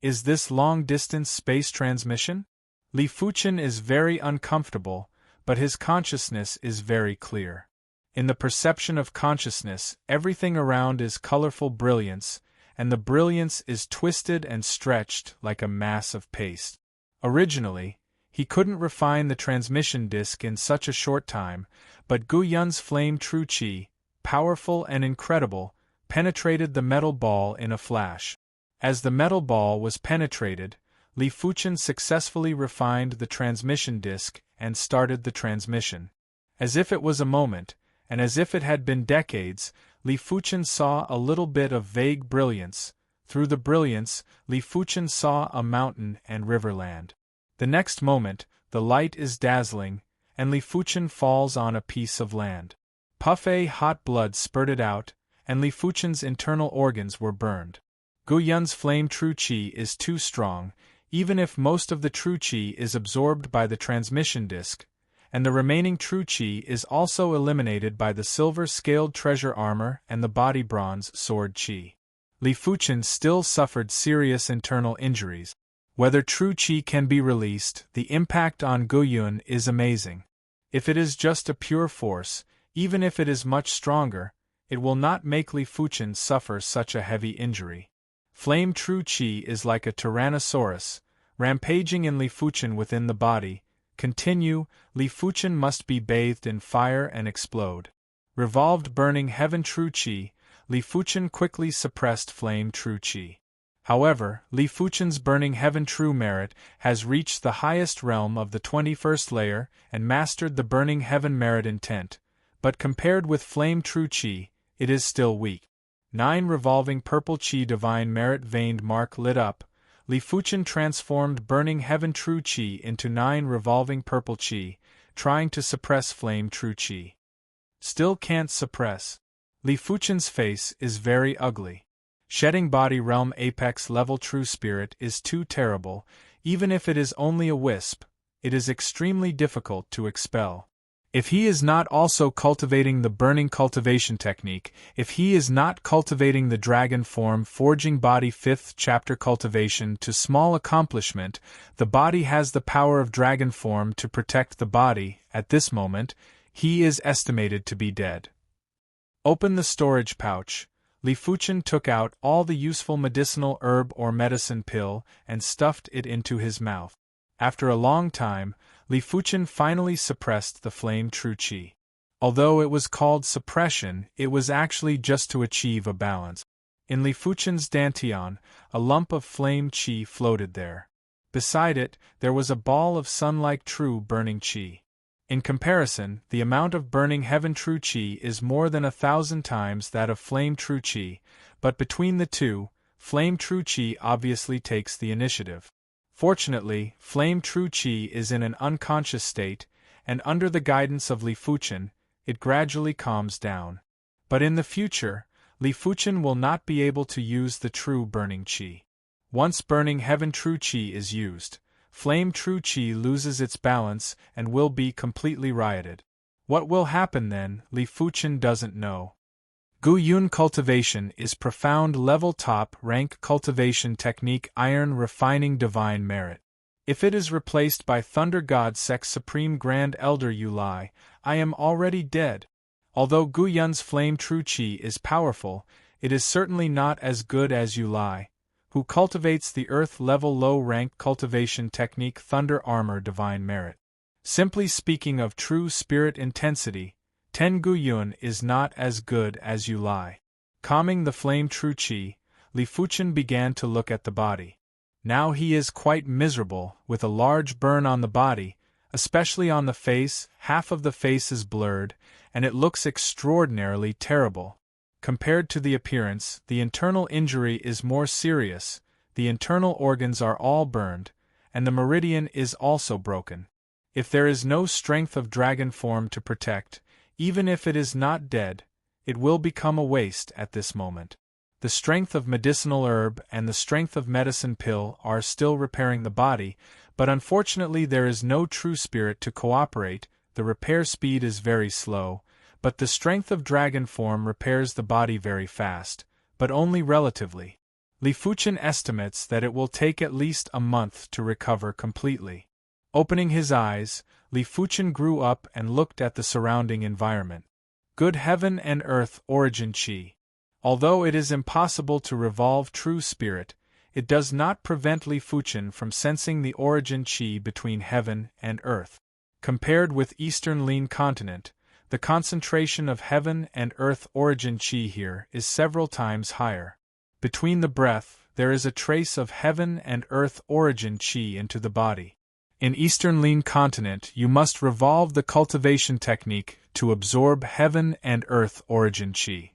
Is this long-distance space transmission? Li Fuchen is very uncomfortable, but his consciousness is very clear. In the perception of consciousness, everything around is colorful brilliance, and the brilliance is twisted and stretched like a mass of paste. Originally, he couldn't refine the transmission disk in such a short time, but Gu Yun's flame true qi, powerful and incredible, penetrated the metal ball in a flash. As the metal ball was penetrated, Li Fuchen successfully refined the transmission disk and started the transmission. As if it was a moment, and as if it had been decades, Li Fuchen saw a little bit of vague brilliance. Through the brilliance, Li Fuchen saw a mountain and riverland. The next moment, the light is dazzling, and Li Fuchen falls on a piece of land. Hot blood spurted out, and Li Fuchen's internal organs were burned. Gu Yun's flame true qi is too strong, even if most of the true qi is absorbed by the transmission disk, and the remaining true qi is also eliminated by the silver-scaled treasure armor and the body bronze sword qi. Li Fuchen still suffered serious internal injuries. Whether true qi can be released, the impact on Gu Yun is amazing. If it is just a pure force, even if it is much stronger, it will not make Li Fuchen suffer such a heavy injury. Flame true qi is like a tyrannosaurus, rampaging in Li Fuchen within the body. Continue, Li Fuchen must be bathed in fire and explode. Revolved burning heaven true qi, Li Fuchen quickly suppressed flame true qi. However, Li Fuchen's burning heaven true merit has reached the highest realm of the 21st layer and mastered the burning heaven merit intent, but compared with flame true qi, it is still weak. 9 revolving purple qi divine merit veined mark lit up. Li Fuchen transformed burning heaven true qi into 9 revolving purple qi, trying to suppress flame true qi. Still can't suppress. Li Fuchen's face is very ugly. Shedding body realm apex level true spirit is too terrible. Even if it is only a wisp, it is extremely difficult to expel. If he is not also cultivating the burning cultivation technique, if he is not cultivating the dragon form forging body 5th chapter cultivation to small accomplishment, the body has the power of dragon form to protect the body. At this moment, he is estimated to be dead. Open the storage pouch. Li Fuchen took out all the useful medicinal herb or medicine pill and stuffed it into his mouth. After a long time, Li Fuchen finally suppressed the flame true qi. Although it was called suppression, it was actually just to achieve a balance. In Li Fuchen's dantian, a lump of flame qi floated there. Beside it, there was a ball of sun-like true burning qi. In comparison, the amount of burning heaven true qi is more than 1,000 times that of flame true qi, but between the two, flame true qi obviously takes the initiative. Fortunately, flame true qi is in an unconscious state, and under the guidance of Li Fuchen, it gradually calms down. But in the future, Li Fuchen will not be able to use the true burning qi. Once burning heaven true qi is used, flame true qi loses its balance and will be completely rioted. What will happen then, Li Fuchen doesn't know. Gu Yun cultivation is profound level top rank cultivation technique iron refining divine merit. If it is replaced by Thunder God Sek's Supreme Grand Elder Yulai, I am already dead. Although Gu Yun's Flame True Qi is powerful, it is certainly not as good as Yulai, who cultivates the Earth-level low-rank cultivation technique Thunder Armor Divine Merit. Simply speaking of true spirit intensity, Ten Gu Yun is not as good as Yulai. Calming the Flame True Qi, Li Fuchen began to look at the body. Now he is quite miserable, with a large burn on the body, especially on the face. Half of the face is blurred, and it looks extraordinarily terrible. Compared to the appearance, the internal injury is more serious. The internal organs are all burned, and the meridian is also broken. If there is no strength of dragon form to protect, even if it is not dead, it will become a waste at this moment. The strength of medicinal herb and the strength of medicine pill are still repairing the body, but unfortunately there is no true spirit to cooperate. The repair speed is very slow, but the strength of dragon form repairs the body very fast, but only relatively. Li Fuchen estimates that it will take at least a month to recover completely. Opening his eyes, Li Fuchen grew up and looked at the surrounding environment. Good heaven and earth origin qi. Although it is impossible to revolve true spirit, it does not prevent Li Fuchen from sensing the origin qi between heaven and earth. Compared with Eastern Lin continent, the concentration of heaven and earth origin qi here is several times higher. Between the breath, there is a trace of heaven and earth origin qi into the body. In Eastern Lin continent, you must revolve the cultivation technique to absorb heaven and earth origin qi.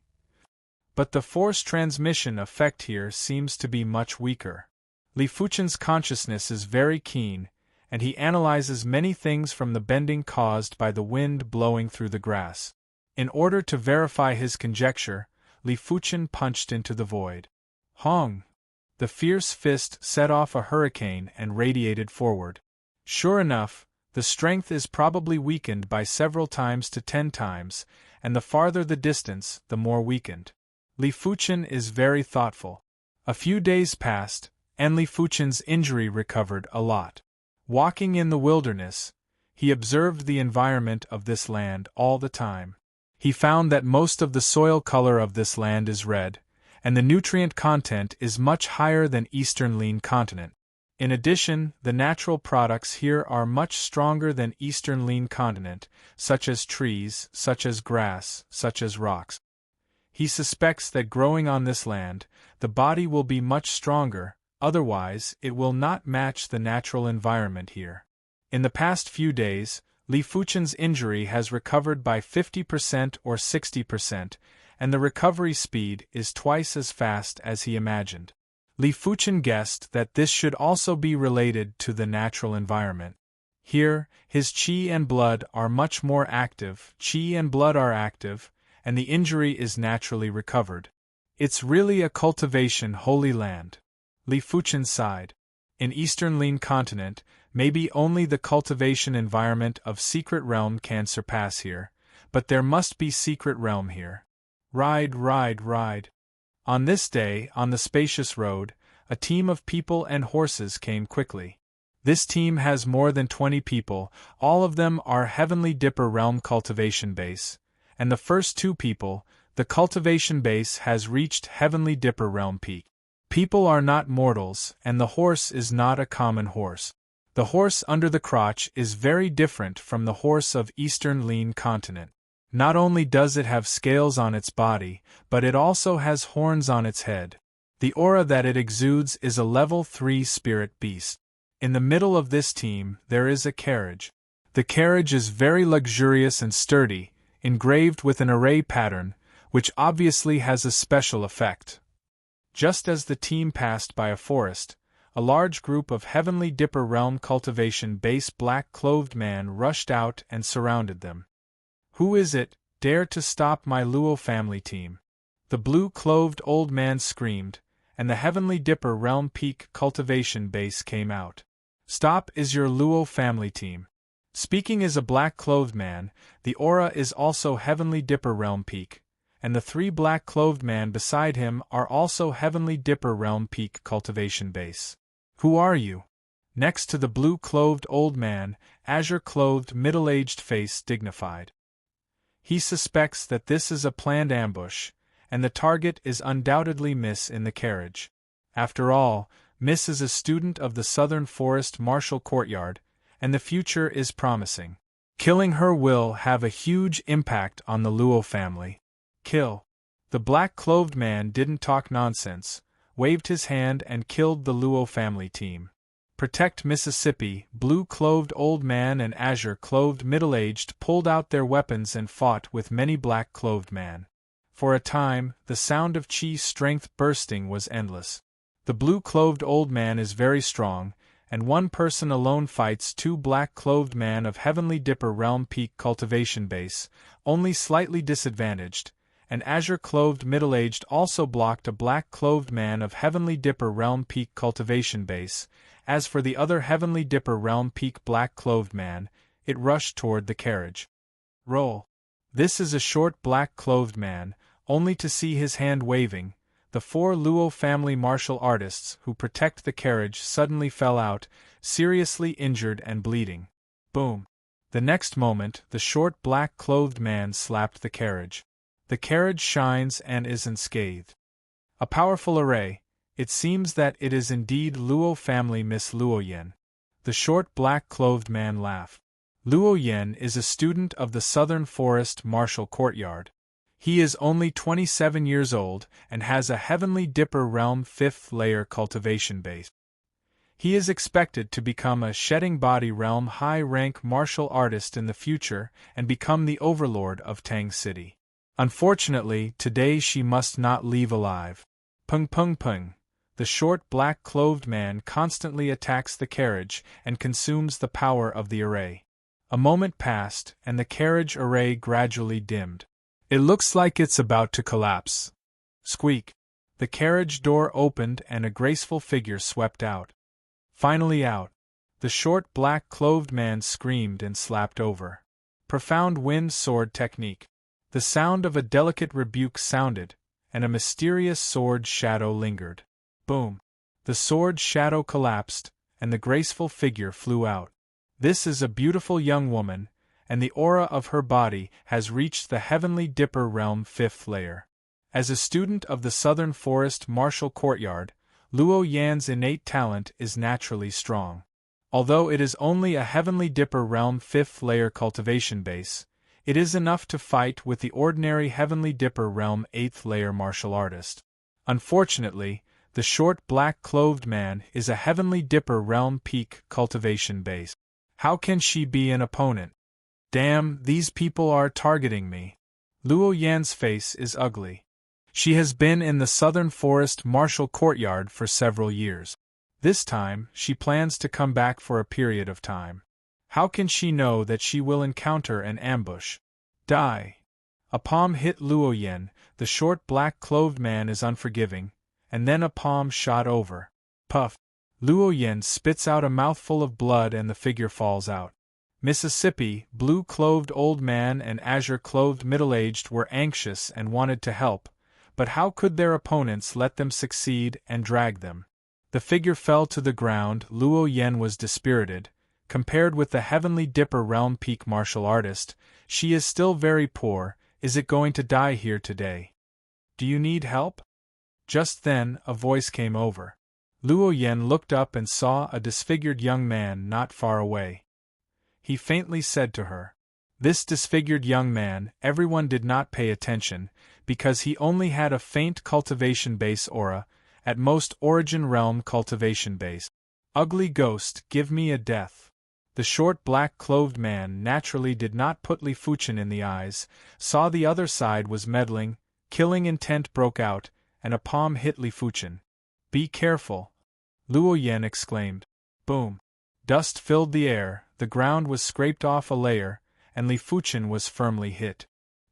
But the force transmission effect here seems to be much weaker. Li Fuchen's consciousness is very keen, and he analyzes many things from the bending caused by the wind blowing through the grass. In order to verify his conjecture, Li Fuchen punched into the void. Hong! The fierce fist set off a hurricane and radiated forward. Sure enough, the strength is probably weakened by several times to 10 times, and the farther the distance, the more weakened. Li Fuchen is very thoughtful. A few days passed, and Li Fuchen's injury recovered a lot. Walking in the wilderness, he observed the environment of this land all the time. He found that most of the soil color of this land is red, and the nutrient content is much higher than Eastern Lin continent. In addition, the natural products here are much stronger than Eastern Lin continent, such as trees, such as grass, such as rocks. He suspects that growing on this land, the body will be much stronger, otherwise it will not match the natural environment here. In the past few days, Li Fuchen's injury has recovered by 50% or 60%, and the recovery speed is twice as fast as he imagined. Li Fuchen guessed that this should also be related to the natural environment. Here, his qi and blood are much more active, qi and blood are active, and the injury is naturally recovered. It's really a cultivation holy land. Li Fuchen sighed. In Eastern Lin continent, maybe only the cultivation environment of Secret Realm can surpass here, but there must be Secret Realm here. Ride, ride, ride. On this day, on the spacious road, a team of people and horses came quickly. This team has more than 20 people, all of them are Heavenly Dipper Realm cultivation base, and the first 2 people, the cultivation base has reached Heavenly Dipper Realm peak. People are not mortals, and the horse is not a common horse. The horse under the crotch is very different from the horse of Eastern Lin continent. Not only does it have scales on its body, but it also has horns on its head. The aura that it exudes is a level 3 spirit beast. In the middle of this team, there is a carriage. The carriage is very luxurious and sturdy, engraved with an array pattern, which obviously has a special effect. Just as the team passed by a forest, a large group of Heavenly Dipper Realm cultivation base black-clothed men rushed out and surrounded them. Who is it, dare to stop my Luo family team? The blue-clothed old man screamed, and the Heavenly Dipper Realm Peak cultivation base came out. Stop is your Luo family team. Speaking as a black-clothed man, the aura is also Heavenly Dipper Realm Peak, and the 3 black-clothed men beside him are also Heavenly Dipper Realm Peak cultivation base. Who are you? Next to the blue-clothed old man, azure-clothed middle-aged face dignified. He suspects that this is a planned ambush, and the target is undoubtedly Miss in the carriage. After all, Miss is a student of the Southern Forest Martial Courtyard, and the future is promising. Killing her will have a huge impact on the Luo family. Kill. The black-clothed man didn't talk nonsense, waved his hand and killed the Luo family team. Protect Mississippi, blue-clothed old man and azure-clothed middle-aged pulled out their weapons and fought with many black-clothed man. For a time, the sound of Chi's strength bursting was endless. The blue-clothed old man is very strong, and one person alone fights two black-clothed men of Heavenly Dipper Realm Peak Cultivation Base, only slightly disadvantaged. An azure-clothed middle-aged also blocked a black-clothed man of Heavenly Dipper Realm Peak Cultivation Base. As for the other Heavenly Dipper Realm Peak black-clothed man, it rushed toward the carriage. Roll. This is a short black-clothed man, only to see his hand waving. The four Luo family martial artists who protect the carriage suddenly fell out, seriously injured and bleeding. Boom. The next moment, the short black-clothed man slapped the carriage. The carriage shines and is unscathed. A powerful array. It seems that it is indeed Luo family Miss Luo Yan. The short black-clothed man laughed. Luo Yan is a student of the Southern Forest Martial Courtyard. He is only 27 years old and has a Heavenly Dipper Realm 5th layer cultivation base. He is expected to become a Shedding Body Realm high-rank martial artist in the future and become the overlord of Tang City. Unfortunately, today she must not leave alive. Pung pung pung. The short black-clothed man constantly attacks the carriage and consumes the power of the array. A moment passed, and the carriage array gradually dimmed. It looks like it's about to collapse. Squeak. The carriage door opened and a graceful figure swept out. Finally out. The short black-clothed man screamed and slapped over. Profound wind sword technique. The sound of a delicate rebuke sounded, and a mysterious sword shadow lingered. Boom. The sword shadow collapsed, and the graceful figure flew out. This is a beautiful young woman, and the aura of her body has reached the Heavenly Dipper Realm 5th layer. As a student of the Southern Forest Martial Courtyard, Luo Yan's innate talent is naturally strong. Although it is only a Heavenly Dipper Realm 5th layer cultivation base, it is enough to fight with the ordinary Heavenly Dipper Realm 8th layer martial artist. Unfortunately, the short black-clothed man is a Heavenly Dipper Realm Peak cultivation base. How can she be an opponent? Damn, these people are targeting me. Luo Yan's face is ugly. She has been in the Southern Forest Martial Courtyard for several years. This time, she plans to come back for a period of time. How can she know that she will encounter an ambush? Die. A palm hit Luo Yan. The short black-clothed man is unforgiving, and then a palm shot over. Puff. Luo Yan spits out a mouthful of blood and the figure falls out. Mississippi, blue-clothed old man and azure-clothed middle-aged were anxious and wanted to help, but how could their opponents let them succeed and drag them? The figure fell to the ground. Luo Yan was dispirited. Compared with the Heavenly Dipper Realm Peak martial artist, she is still very poor. Is it going to die here today? Do you need help? Just then, a voice came over. Luo Yan looked up and saw a disfigured young man not far away. He faintly said to her. This disfigured young man, everyone did not pay attention, because he only had a faint cultivation base aura, at most Origin Realm cultivation base. Ugly ghost, give me a death. The short black-clothed man naturally did not put Li Fuchen in the eyes, saw the other side was meddling, killing intent broke out, and a palm hit Li Fuchen. Be careful. Luo Yan exclaimed. Boom. Dust filled the air, the ground was scraped off a layer, and Li Fuchen was firmly hit.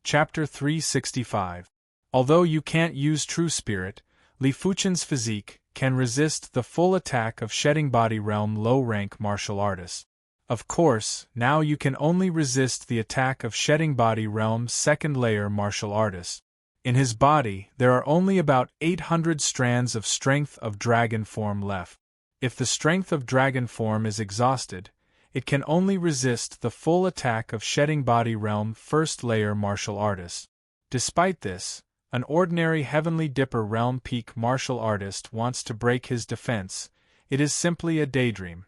Chapter 365. Although you can't use True Spirit, Li Fuchen's physique can resist the full attack of Shedding Body Realm low-rank martial artists. Of course, now you can only resist the attack of Shedding Body Realm's 2nd layer martial artists. In his body, there are only about 800 strands of strength of dragon form left. If the strength of dragon form is exhausted, it can only resist the full attack of shedding body realm first layer martial artist. Despite this, an ordinary Heavenly Dipper realm peak martial artist wants to break his defense. It is simply a daydream.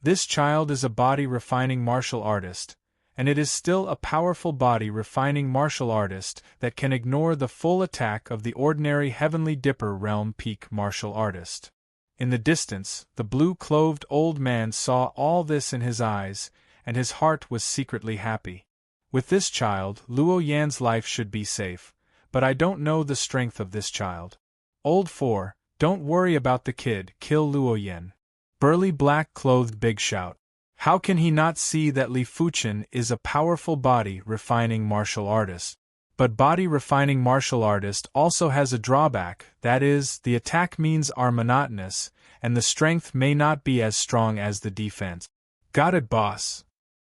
This child is a body refining martial artist, and it is still a powerful body refining martial artist that can ignore the full attack of the ordinary Heavenly Dipper realm peak martial artist. In the distance, the blue-clothed old man saw all this in his eyes, and his heart was secretly happy. With this child, Luo Yan's life should be safe, but I don't know the strength of this child. Old 4, don't worry about the kid, kill Luo Yan. Burly black-clothed big shout. How can he not see that Li Fuchen is a powerful body refining martial artist? But body refining martial artist also has a drawback, that is, the attack means are monotonous, and the strength may not be as strong as the defense. Got it, boss.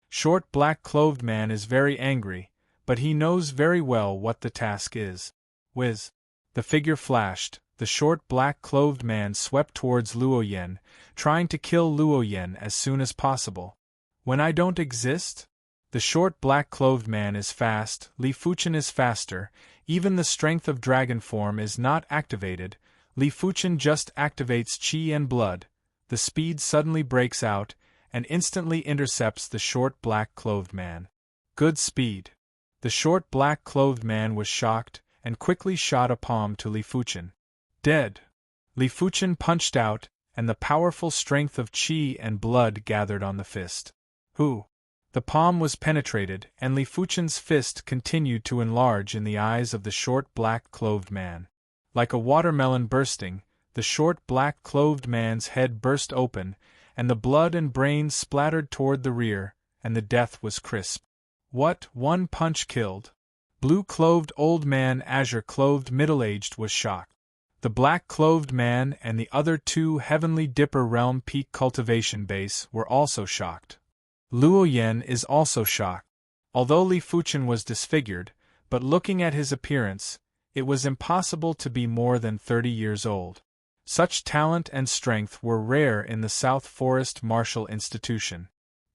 Short black-clothed man is very angry, but he knows very well what the task is. Whiz. The figure flashed, the short black-clothed man swept towards Luo Yan, trying to kill Luo Yan as soon as possible. When I don't exist? The short black-clothed man is fast, Li Fuchen is faster, even the strength of dragon form is not activated, Li Fuchen just activates qi and blood, the speed suddenly breaks out, and instantly intercepts the short black-clothed man. Good speed. The short black-clothed man was shocked, and quickly shot a palm to Li Fuchen. Dead. Li Fuchen punched out, and the powerful strength of qi and blood gathered on the fist. Who? The palm was penetrated, and Li Fuchen's fist continued to enlarge in the eyes of the short black-clothed man. Like a watermelon bursting, the short black-clothed man's head burst open, and the blood and brains splattered toward the rear, and the death was crisp. What, one punch killed? Blue-clothed old man, azure-clothed middle-aged was shocked. The black-clothed man and the other 2 Heavenly Dipper realm peak cultivation base were also shocked. Luo Yan is also shocked. Although Li Fuchen was disfigured, but looking at his appearance, it was impossible to be more than 30 years old. Such talent and strength were rare in the South Forest Martial Institution.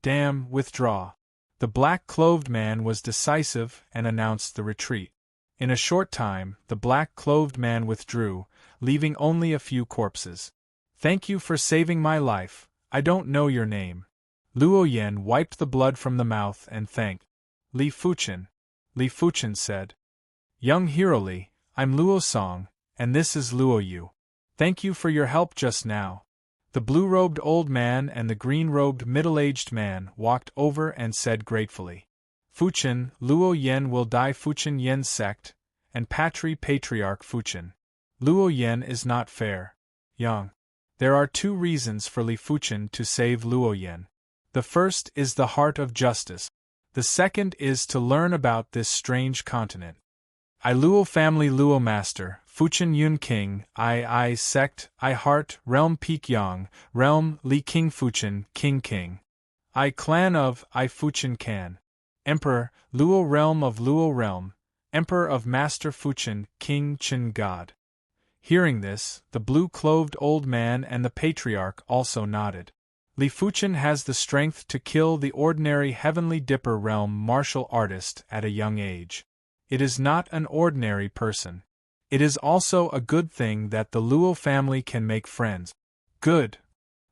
Damn, withdraw. The black-clothed man was decisive and announced the retreat. In a short time, the black-clothed man withdrew, leaving only a few corpses. Thank you for saving my life. I don't know your name. Luo Yan wiped the blood from the mouth and thanked. Li Fuchen. Li Fuchen said. Young hero Li, I'm Luo Song, and this is Luo Yu. Thank you for your help just now. The blue-robed old man and the green-robed middle-aged man walked over and said gratefully. Fuchen, Luo Yan will die Fuchen Yan's sect, and Patriarch Fuchen. Luo Yan is not fair. Young. There are 2 reasons for Li Fuchen to save Luo Yan. The first is the heart of justice. The second is to learn about this strange continent. I Luo family Luo master, Fuchen Yun king, I sect, I heart, realm Peak Yang, realm Li King Fuchen, king. I clan of, I Fuchen can. Emperor, Luo realm of Luo realm, Emperor of Master Fuchen, King Chen God. Hearing this, the blue-clothed old man and the patriarch also nodded. Li Fuchen has the strength to kill the ordinary Heavenly Dipper realm martial artist at a young age. It is not an ordinary person. It is also a good thing that the Luo family can make friends. Good.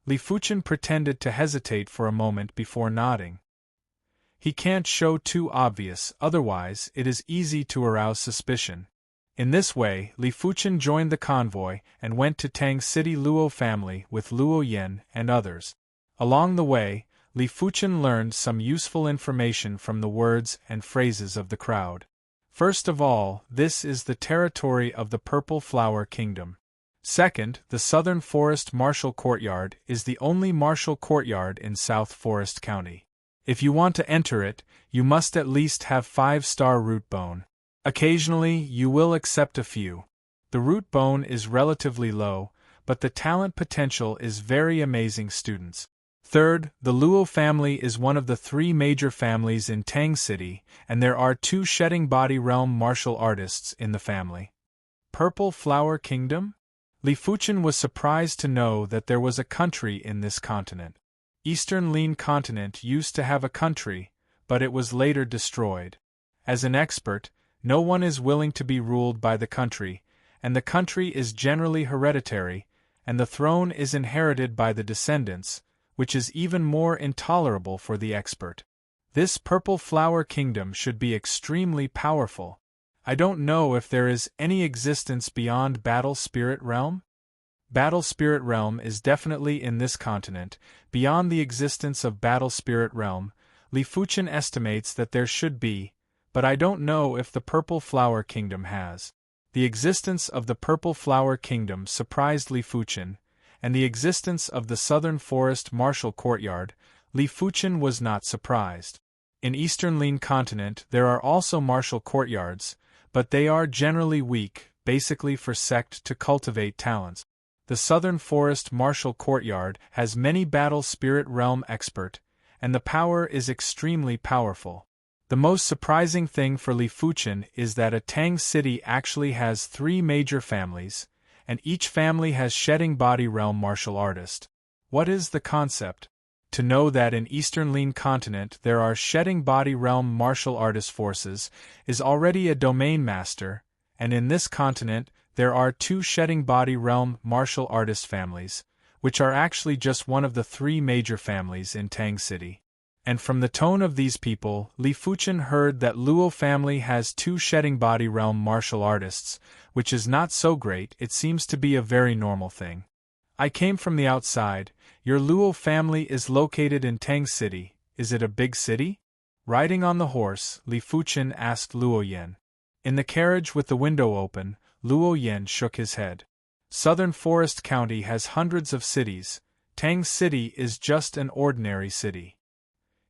Li Fuchen pretended to hesitate for a moment before nodding. He can't show too obvious, otherwise it is easy to arouse suspicion. In this way, Li Fuchen joined the convoy and went to Tang City Luo family with Luo Yan and others. Along the way, Li Fuchen learned some useful information from the words and phrases of the crowd. First of all, this is the territory of the Purple Flower Kingdom. Second, the Southern Forest Martial Courtyard is the only martial courtyard in South Forest County. If you want to enter it, you must at least have 5-star root bone. Occasionally, you will accept a few. The root bone is relatively low, but the talent potential is very amazing students. Third, the Luo family is one of the 3 major families in Tang City, and there are 2 shedding body realm martial artists in the family. Purple Flower Kingdom? Li Fuchen was surprised to know that there was a country in this continent. Eastern Lin continent used to have a country, but it was later destroyed. As an expert, no one is willing to be ruled by the country, and the country is generally hereditary, and the throne is inherited by the descendants, which is even more intolerable for the expert. This purple flower kingdom should be extremely powerful. I don't know if there is any existence beyond Battle Spirit Realm. Battle Spirit Realm is definitely in this continent. Beyond the existence of Battle Spirit Realm, Li Fuchen estimates that there should be, but I don't know if the Purple Flower Kingdom has. The existence of the Purple Flower Kingdom surprised Li Fuchen, and the existence of the Southern Forest Martial Courtyard, Li Fuchen was not surprised. In Eastern Lin continent there are also martial courtyards, but they are generally weak, basically for sect to cultivate talents. The Southern Forest Martial Courtyard has many Battle Spirit Realm expert, and the power is extremely powerful. The most surprising thing for Li Fuchen is that a Tang city actually has 3 major families, and each family has Shedding Body Realm martial artist. What is the concept? To know that in Eastern Lin continent there are Shedding Body Realm martial artist forces is already a domain master, and in this continent there are 2 Shedding Body Realm martial artist families, which are actually just one of the 3 major families in Tang City. And from the tone of these people, Li Fuchen heard that Luo family has 2 Shedding Body Realm martial artists, which is not so great. It seems to be a very normal thing. I came from the outside. Your Luo family is located in Tang City. Is it a big city? Riding on the horse, Li Fuchen asked Luo Yan. In the carriage with the window open, Luo Yan shook his head. Southern Forest County has hundreds of cities. Tang City is just an ordinary city.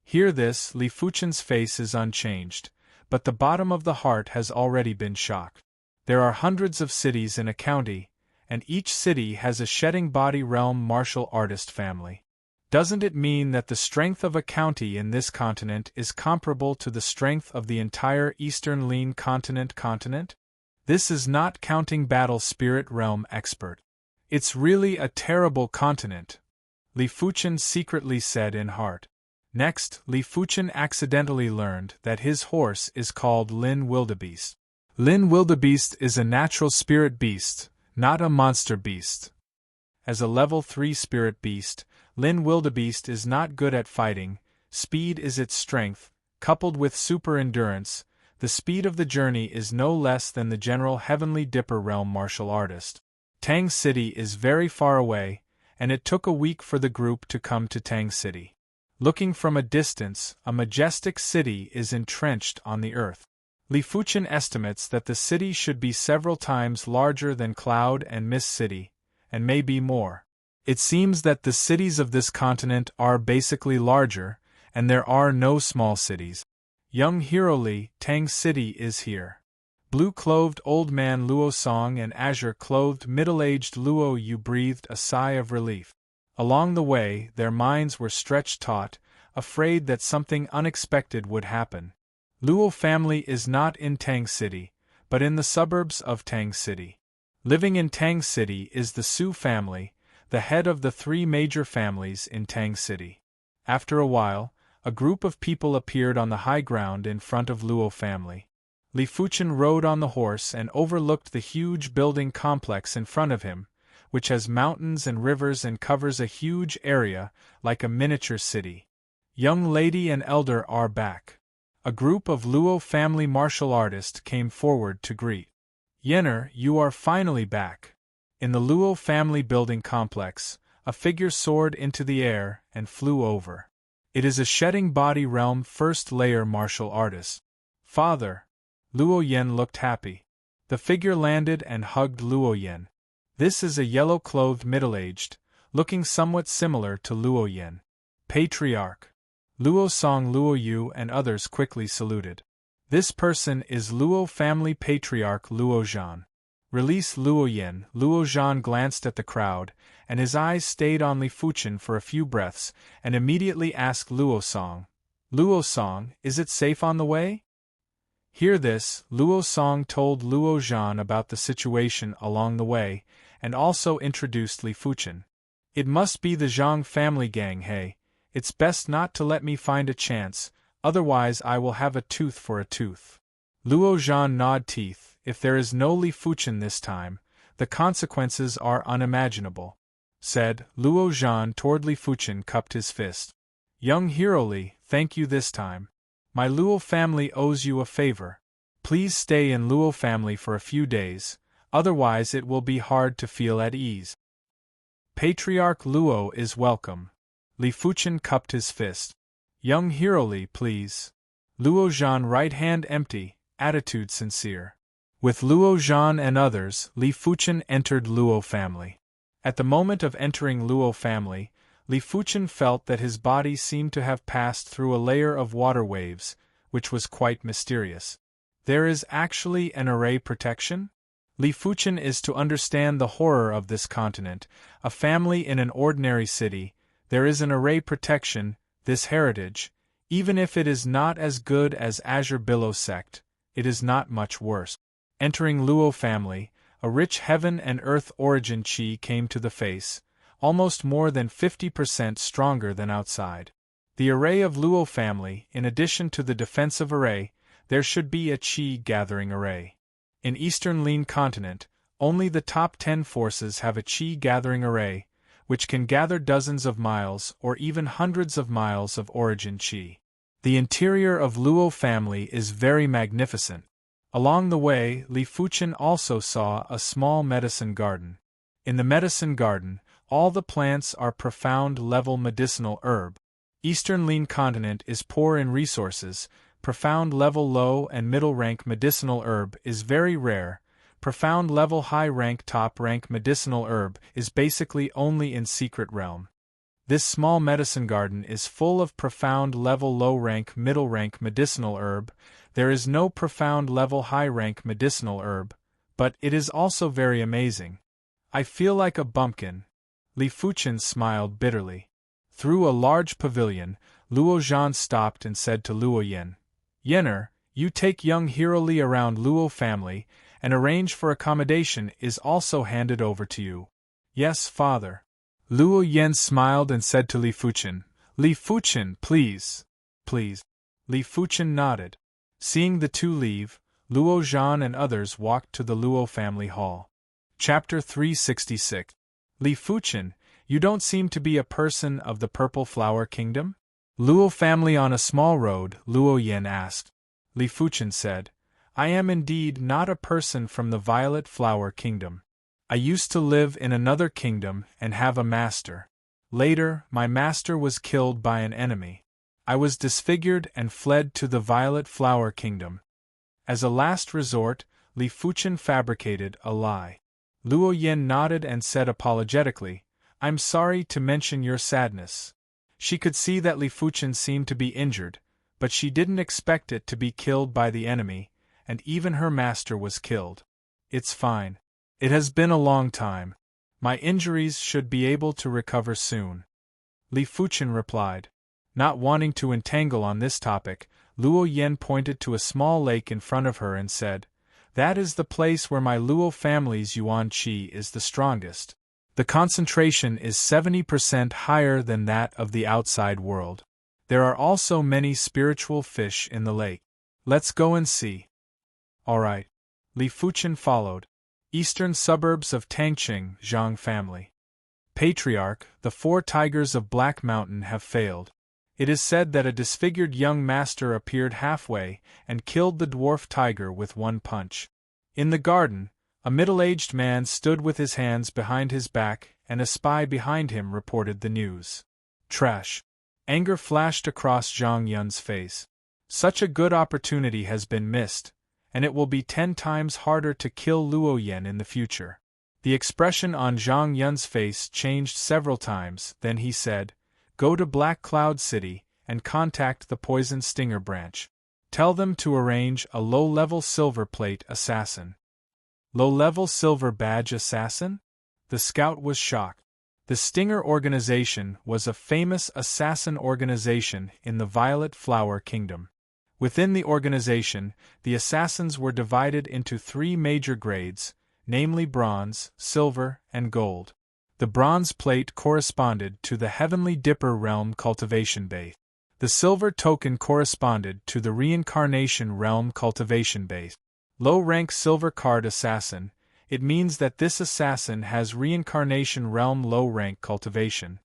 Hear this, Li Fuchen's face is unchanged, but the bottom of the heart has already been shocked. There are hundreds of cities in a county, and each city has a Shedding Body Realm martial artist family. Doesn't it mean that the strength of a county in this continent is comparable to the strength of the entire Eastern Lin continent? This is not counting Battle Spirit Realm expert. It's really a terrible continent, Li Fuchen secretly said in heart. Next, Li Fuchen accidentally learned that his horse is called Lin Wildebeest. Lin Wildebeest is a natural spirit beast, not a monster beast. As a level 3 spirit beast, Lin Wildebeest is not good at fighting. Speed is its strength, coupled with super endurance. The speed of the journey is no less than the general Heavenly Dipper Realm martial artist. Tang City is very far away, and it took a week for the group to come to Tang City. Looking from a distance, a majestic city is entrenched on the earth. Li Fuchen estimates that the city should be several times larger than Cloud and Mist City, and maybe more. It seems that the cities of this continent are basically larger, and there are no small cities. Young hero Li, Tang City is here. Blue-clothed old man Luo Song and azure-clothed middle-aged Luo Yu breathed a sigh of relief. Along the way, their minds were stretched taut, afraid that something unexpected would happen. Luo family is not in Tang City, but in the suburbs of Tang City. Living in Tang City is the Su family, the head of the 3 major families in Tang City. After a while, a group of people appeared on the high ground in front of Luo family. Li Fuchen rode on the horse and overlooked the huge building complex in front of him, which has mountains and rivers and covers a huge area, like a miniature city. Young lady and elder are back. A group of Luo family martial artists came forward to greet. Yenner, you are finally back. In the Luo family building complex, a figure soared into the air and flew over. It is a Shedding Body Realm first layer martial artist. Father. Luo Yan looked happy. The figure landed and hugged Luo Yan. This is a yellow-clothed middle-aged, looking somewhat similar to Luo Yan. Patriarch. Luo Song, Luo Yu and others quickly saluted. This person is Luo family patriarch Luo Zhan. Release Luo Yan. Luo Zhan glanced at the crowd, and his eyes stayed on Li Fuchen for a few breaths, and immediately asked Luo Song, Luo Song, is it safe on the way? Hear this, Luo Song told Luo Zhan about the situation along the way, and also introduced Li Fuchen. It must be the Zhang family gang, hey. It's best not to let me find a chance, otherwise I will have a tooth for a tooth. Luo Zhan gnawed teeth. If there is no Li Fuchen this time, the consequences are unimaginable. Said, Luo Zhan toward Li Fuchen cupped his fist. Young hero Li, thank you this time. My Luo family owes you a favor. Please stay in Luo family for a few days, otherwise it will be hard to feel at ease. Patriarch Luo is welcome. Li Fuchen cupped his fist. Young hero Li, please. Luo Zhan right hand empty, attitude sincere. With Luo Zhan and others, Li Fuchen entered Luo family. At the moment of entering Luo family, Li Fuchen felt that his body seemed to have passed through a layer of water waves, which was quite mysterious. There is actually an array protection? Li Fuchen is to understand the horror of this continent, a family in an ordinary city. There is an array protection, this heritage, even if it is not as good as Azure Billow sect, it is not much worse. Entering Luo family, a rich heaven and earth origin chi came to the face, almost more than 50% stronger than outside. The array of Luo family, in addition to the defensive array, there should be a chi gathering array. In Eastern Lean continent, only the top 10 forces have a chi gathering array, which can gather dozens of miles or even hundreds of miles of origin chi. The interior of Luo family is very magnificent. Along the way, Li Fuchen also saw a small medicine garden. In the medicine garden, all the plants are profound-level medicinal herb. Eastern Lean continent is poor in resources. Profound-level low and middle-rank medicinal herb is very rare. Profound-level high-rank top-rank medicinal herb is basically only in Secret Realm. This small medicine garden is full of profound-level low-rank middle-rank medicinal herb. There is no profound-level high-rank medicinal herb, but it is also very amazing. I feel like a bumpkin. Li Fuchen smiled bitterly. Through a large pavilion, Luo Zhan stopped and said to Luo Yen, Yenner, you take young hero Li around Luo family, and arrange for accommodation is also handed over to you. Yes, father. Luo Yen smiled and said to Li Fuchen, Li Fuchen, please. Please. Li Fuchen nodded. Seeing the two leave, Luo Zhan and others walked to the Luo family hall. Chapter 366. Li Fuchen, you don't seem to be a person of the Purple Flower Kingdom? Luo family on a small road, Luo Yen asked. Li Fuchen said, I am indeed not a person from the Violet Flower Kingdom. I used to live in another kingdom and have a master. Later, my master was killed by an enemy. I was disfigured and fled to the Violet Flower Kingdom. As a last resort, Li Fuchen fabricated a lie. Luo Yen nodded and said apologetically, I'm sorry to mention your sadness. She could see that Li Fuchen seemed to be injured, but she didn't expect it to be killed by the enemy, and even her master was killed. It's fine. It has been a long time. My injuries should be able to recover soon. Li Fuchen replied. Not wanting to entangle on this topic, Luo Yen pointed to a small lake in front of her and said, That is the place where my Luo family's Yuan Qi is the strongest. The concentration is 70% higher than that of the outside world. There are also many spiritual fish in the lake. Let's go and see. All right. Li Fuchen followed. Eastern suburbs of Tangqing, Zhang family. Patriarch, the 4 tigers of Black Mountain have failed. It is said that a disfigured young master appeared halfway and killed the dwarf tiger with one punch. In the garden, a middle-aged man stood with his hands behind his back, and a spy behind him reported the news. Trash. Anger flashed across Zhang Yun's face. Such a good opportunity has been missed, and it will be 10 times harder to kill Luo Yen in the future. The expression on Zhang Yun's face changed several times, then he said, Go to Black Cloud City and contact the Poison Stinger branch. Tell them to arrange a low-level silver plate assassin. Low-level silver badge assassin? The scout was shocked. The Stinger organization was a famous assassin organization in the Violet Flower Kingdom. Within the organization, the assassins were divided into 3 major grades, namely bronze, silver, and gold. The bronze plate corresponded to the Heavenly Dipper realm cultivation base. The silver token corresponded to the Reincarnation realm cultivation base. Low-rank silver card assassin, it means that this assassin has Reincarnation realm low-rank cultivation.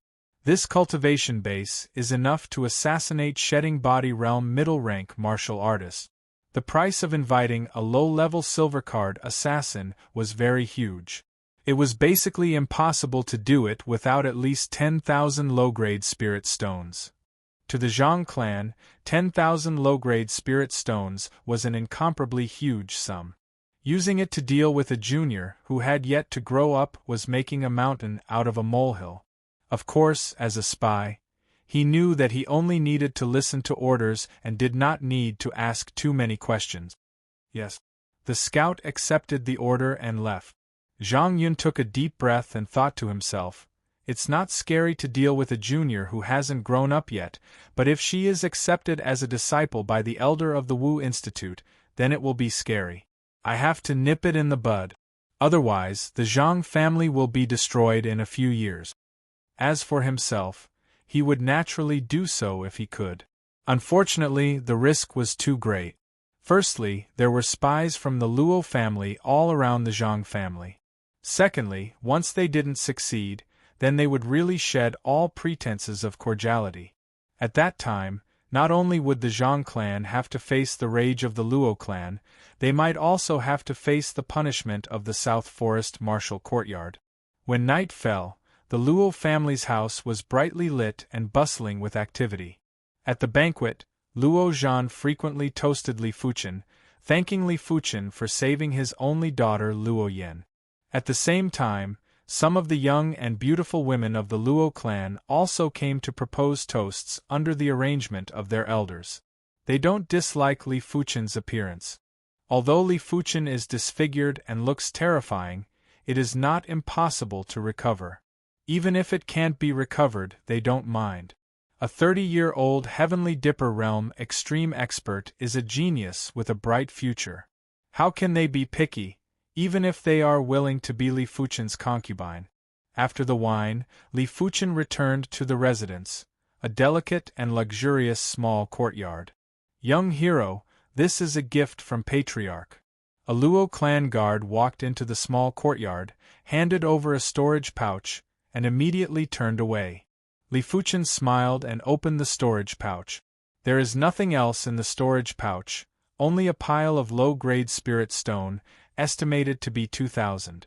This cultivation base is enough to assassinate Shedding Body realm middle-rank martial artists. The price of inviting a low-level silver card assassin was very huge. It was basically impossible to do it without at least 10,000 low-grade spirit stones. To the Zhang clan, 10,000 low-grade spirit stones was an incomparably huge sum. Using it to deal with a junior who had yet to grow up was making a mountain out of a molehill. Of course, as a spy, he knew that he only needed to listen to orders and did not need to ask too many questions. Yes. The scout accepted the order and left. Zhang Yun took a deep breath and thought to himself, it's not scary to deal with a junior who hasn't grown up yet, but if she is accepted as a disciple by the elder of the Wu Institute, then it will be scary. I have to nip it in the bud. Otherwise, the Zhang family will be destroyed in a few years. As for himself, he would naturally do so if he could. Unfortunately, the risk was too great. Firstly, there were spies from the Luo family all around the Zhang family. Secondly, once they didn't succeed, then they would really shed all pretenses of cordiality. At that time, not only would the Zhang clan have to face the rage of the Luo clan, they might also have to face the punishment of the South Forest Martial Courtyard. When night fell, the Luo family's house was brightly lit and bustling with activity. At the banquet, Luo Zhan frequently toasted Li Fuchen, thanking Li Fuchen for saving his only daughter Luo Yan. At the same time, some of the young and beautiful women of the Luo clan also came to propose toasts under the arrangement of their elders. They don't dislike Li Fuchen's appearance. Although Li Fuchen is disfigured and looks terrifying, it is not impossible to recover. Even if it can't be recovered, they don't mind. A 30-year-old Heavenly Dipper realm extreme expert is a genius with a bright future. How can they be picky, even if they are willing to be Li Fuchen's concubine? After the wine, Li Fuchen returned to the residence, a delicate and luxurious small courtyard. Young hero, this is a gift from Patriarch. A Luo clan guard walked into the small courtyard, handed over a storage pouch, and immediately turned away. Li Fuchen smiled and opened the storage pouch. There is nothing else in the storage pouch, only a pile of low-grade spirit stone, estimated to be 2,000.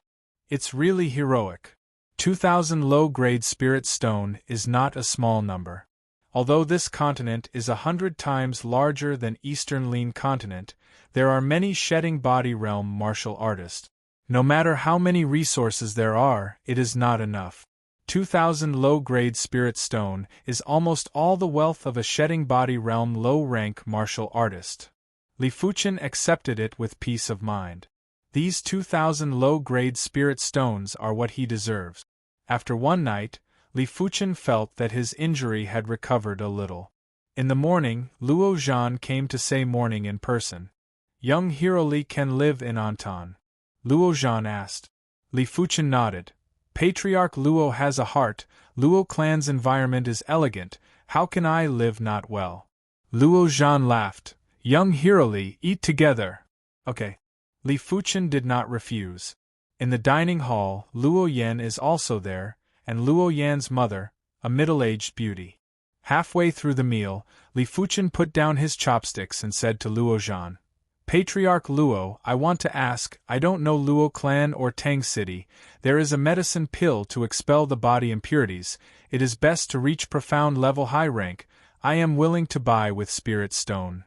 It's really heroic. 2,000 low-grade spirit stone is not a small number. Although this continent is 100 times larger than Eastern Lin continent, there are many Shedding Body realm martial artists. No matter how many resources there are, it is not enough. 2,000 low-grade spirit stone is almost all the wealth of a Shedding Body realm low-rank martial artist. Li Fuchen accepted it with peace of mind. These 2,000 low-grade spirit stones are what he deserves. After one night, Li Fuchen felt that his injury had recovered a little. In the morning, Luo Zhan came to say morning in person. Young hero Li can live in Antan? Luo Zhan asked. Li Fuchen nodded. Patriarch Luo has a heart, Luo clan's environment is elegant, how can I live not well? Luo Zhan laughed. Young hero Li, eat together. Okay. Li Fuchen did not refuse. In the dining hall, Luo Yan is also there, and Luo Yan's mother, a middle-aged beauty. Halfway through the meal, Li Fuchen put down his chopsticks and said to Luo Zhan, Patriarch Luo, I want to ask, I don't know Luo clan or Tang City, there is a medicine pill to expel the body impurities, it is best to reach profound level high rank, I am willing to buy with spirit stone.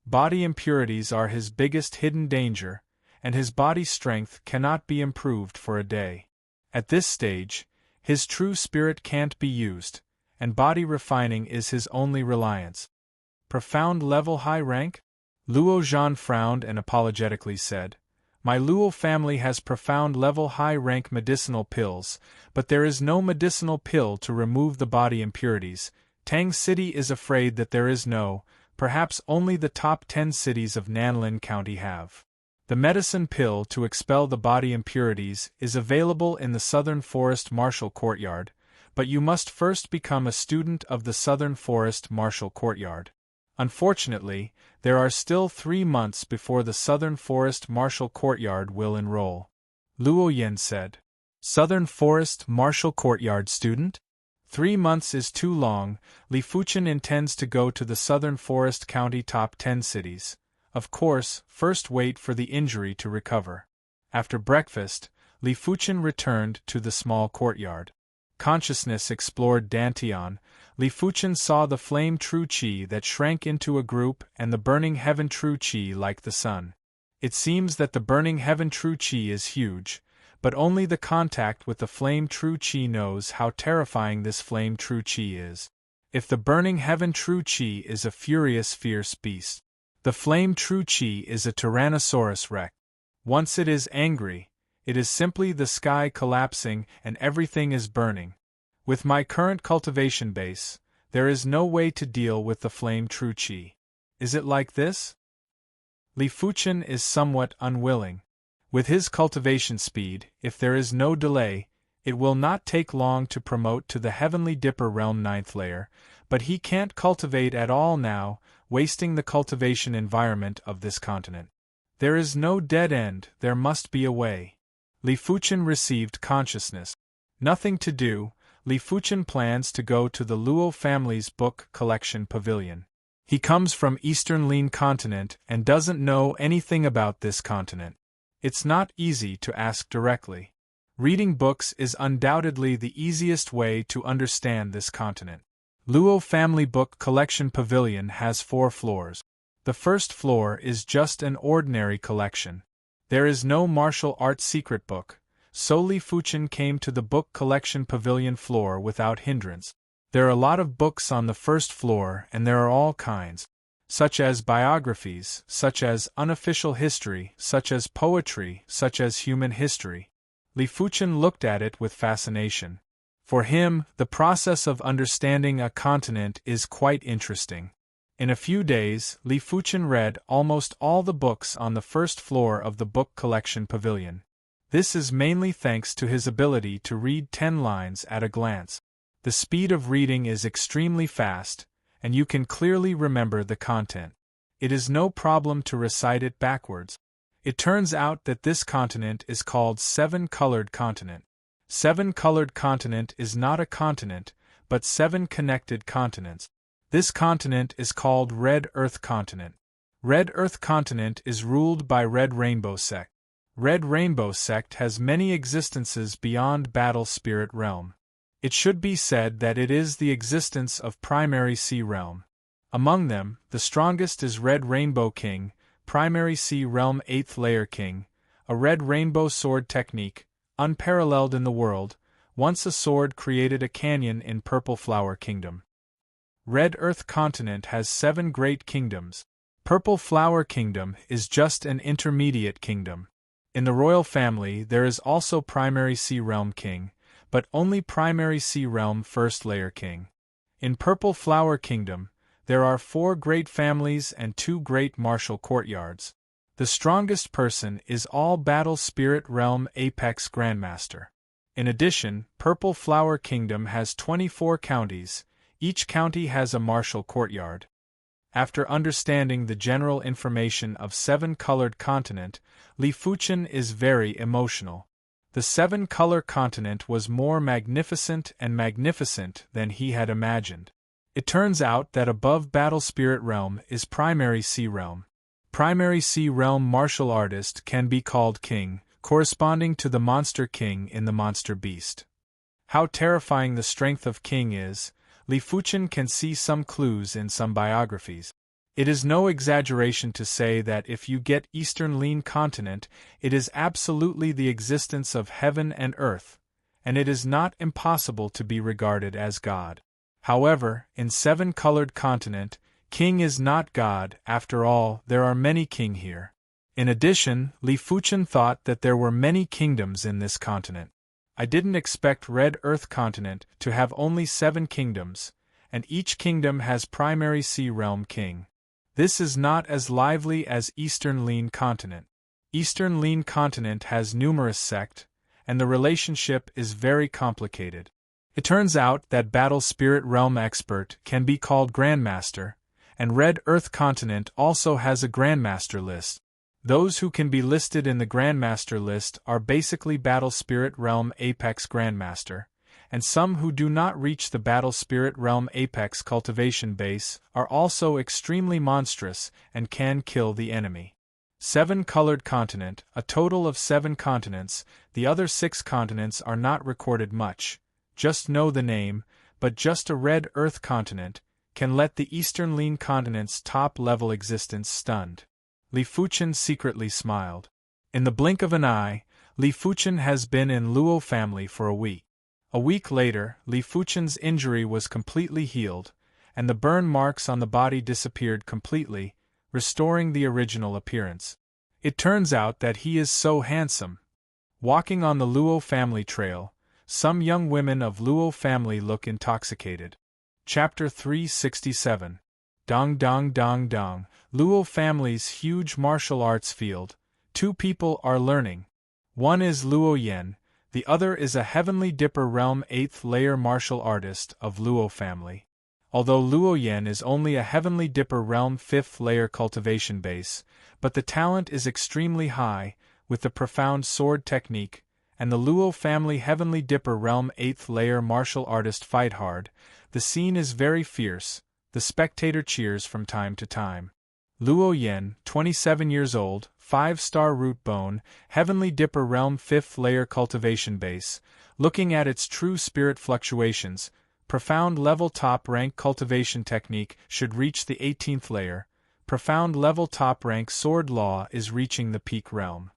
Body impurities are his biggest hidden danger, and his body strength cannot be improved for a day. At this stage, his true spirit can't be used, and body refining is his only reliance. Profound level high rank? Luo Zhan frowned and apologetically said, My Luo family has profound level high rank medicinal pills, but there is no medicinal pill to remove the body impurities. Tang City is afraid that there is no perhaps only the top 10 cities of Nanlin County have. The medicine pill to expel the body impurities is available in the Southern Forest Marshal Courtyard, but you must first become a student of the Southern Forest Marshal Courtyard. Unfortunately, there are still 3 months before the Southern Forest Marshal Courtyard will enroll. Luo Yen said. Southern Forest Marshal Courtyard student? 3 months is too long. Li Fuchen intends to go to the Southern Forest County top 10 cities. Of course, first wait for the injury to recover. After breakfast, Li Fuchen returned to the small courtyard. Consciousness explored Dantian. Li Fuchen saw the flame true chi that shrank into a group and the burning heaven true chi like the sun. It seems that the burning heaven true chi is huge, but only the contact with the flame true chi knows how terrifying this flame true chi is. If the burning heaven true chi is a furious fierce beast, the flame true chi is a Tyrannosaurus rex. Once it is angry, it is simply the sky collapsing and everything is burning. With my current cultivation base, there is no way to deal with the flame true chi. Is it like this? Li Fuchen is somewhat unwilling. With his cultivation speed, if there is no delay, it will not take long to promote to the Heavenly Dipper Realm 9th layer, but he can't cultivate at all now, wasting the cultivation environment of this continent. There is no dead end, there must be a way. Li Fuchen received consciousness. Nothing to do, Li Fuchen plans to go to the Luo family's book collection pavilion. He comes from Eastern Lin continent and doesn't know anything about this continent. It's not easy to ask directly. Reading books is undoubtedly the easiest way to understand this continent. Luo Family Book Collection Pavilion has 4 floors. The first floor is just an ordinary collection. There is no martial arts secret book, so Li Fuchen came to the book collection pavilion floor without hindrance. There are a lot of books on the first floor and there are all kinds, such as biographies, such as unofficial history, such as poetry, such as human history. Li Fuchen looked at it with fascination. For him, the process of understanding a continent is quite interesting. In a few days, Li Fuchen read almost all the books on the first floor of the book collection pavilion. This is mainly thanks to his ability to read 10 lines at a glance. The speed of reading is extremely fast, and you can clearly remember the content. It is no problem to recite it backwards. It turns out that this continent is called 7-colored continent. 7-colored continent is not a continent, but 7 connected continents. This continent is called Red Earth Continent. Red Earth Continent is ruled by Red Rainbow Sect. Red Rainbow Sect has many existences beyond Battle Spirit Realm. It should be said that it is the existence of Primary Sea Realm. Among them, the strongest is Red Rainbow King, Primary Sea Realm 8th Layer King, a red rainbow sword technique, unparalleled in the world. Once a sword created a canyon in Purple Flower Kingdom. Red Earth Continent has 7 great kingdoms. Purple Flower Kingdom is just an intermediate kingdom. In the royal family there is also Primary Sea Realm King, but only Primary Sea Realm 1st Layer King. In Purple Flower Kingdom, there are 4 great families and 2 great martial courtyards. The strongest person is All Battle Spirit Realm Apex Grandmaster. In addition, Purple Flower Kingdom has 24 counties. Each county has a martial courtyard. After understanding the general information of 7-colored continent, Li Fuchen is very emotional. The 7-color continent was more magnificent and magnificent than he had imagined. It turns out that above Battle Spirit Realm is Primary Sea Realm. Primary Sea Realm martial artist can be called King, corresponding to the Monster King in the Monster Beast. How terrifying the strength of King is, Li Fuchen can see some clues in some biographies. It is no exaggeration to say that if you get Eastern Lin Continent, it is absolutely the existence of heaven and earth, and it is not impossible to be regarded as God. However, in 7-colored continent, King is not God. After all, there are many king here. In addition, Li Fuchen thought that there were many kingdoms in this continent. I didn't expect Red Earth Continent to have only 7 kingdoms, and each kingdom has Primary Sea Realm King. This is not as lively as Eastern Lean Continent. Eastern Lean Continent has numerous sects, and the relationship is very complicated. It turns out that Battle Spirit Realm Expert can be called Grandmaster, and Red Earth Continent also has a Grandmaster list. Those who can be listed in the Grandmaster list are basically Battle Spirit Realm Apex Grandmaster, and some who do not reach the Battle Spirit Realm Apex cultivation base are also extremely monstrous and can kill the enemy. 7-colored continent, a total of 7 continents, the other 6 continents are not recorded much, just know the name, but just a Red Earth Continent can let the Eastern Lean Continent's top-level existence stunned. Li Fuchen secretly smiled. In the blink of an eye, Li Fuchen has been in Luo family for a week. A week later, Li Fuchen's injury was completely healed, and the burn marks on the body disappeared completely, restoring the original appearance. It turns out that he is so handsome. Walking on the Luo family trail, some young women of Luo family look intoxicated. Chapter 367. Dong Dong Dong Dong, Luo family's huge martial arts field. 2 people are learning. One is Luo Yan, the other is a Heavenly Dipper Realm 8th layer martial artist of Luo family. Although Luo Yan is only a Heavenly Dipper Realm 5th layer cultivation base, but the talent is extremely high, with the profound sword technique, and the Luo family Heavenly Dipper Realm 8th layer martial artist fight hard. The scene is very fierce. The spectator cheers from time to time. Luo Yan, 27 years old, 5-star root bone, Heavenly Dipper Realm 5th layer cultivation base, looking at its true spirit fluctuations, profound level top rank cultivation technique should reach the 18th layer, profound level top rank sword law is reaching the peak realm.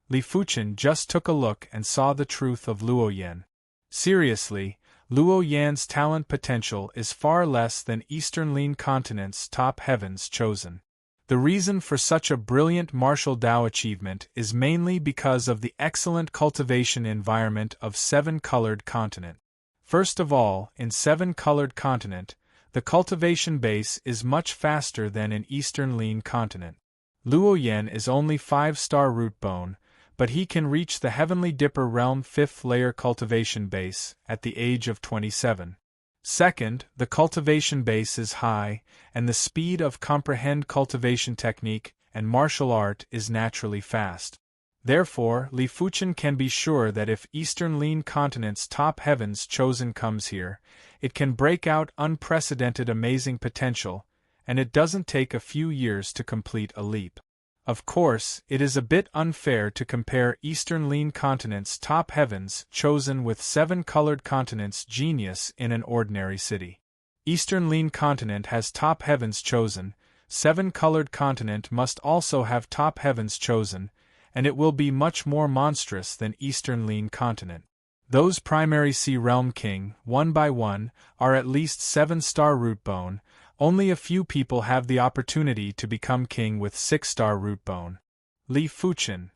Li Fuchen just took a look and saw the truth of Luo Yan. Seriously, Luo Yan's talent potential is far less than Eastern Lean Continent's top heavens chosen. The reason for such a brilliant martial Dao achievement is mainly because of the excellent cultivation environment of 7-colored continent. First of all, in 7-colored continent, the cultivation base is much faster than in Eastern Lean Continent. Luo Yan is only 5-star root bone, but he can reach the Heavenly Dipper Realm 5th layer cultivation base at the age of 27. Second, the cultivation base is high, and the speed of comprehend cultivation technique and martial art is naturally fast. Therefore, Li Fuchen can be sure that if Eastern Lean Continent's top heavens chosen comes here, it can break out unprecedented amazing potential, and it doesn't take a few years to complete a leap. Of course, it is a bit unfair to compare Eastern Lean Continent's top heavens chosen with 7-colored continent's genius in an ordinary city. Eastern Lean Continent has top heavens chosen, 7-colored continent must also have top heavens chosen, and it will be much more monstrous than Eastern Lean Continent. Those primary Sea Realm King, one by one, are at least 7-star root bone. Only a few people have the opportunity to become king with 6-star root bone. Li Fuchen.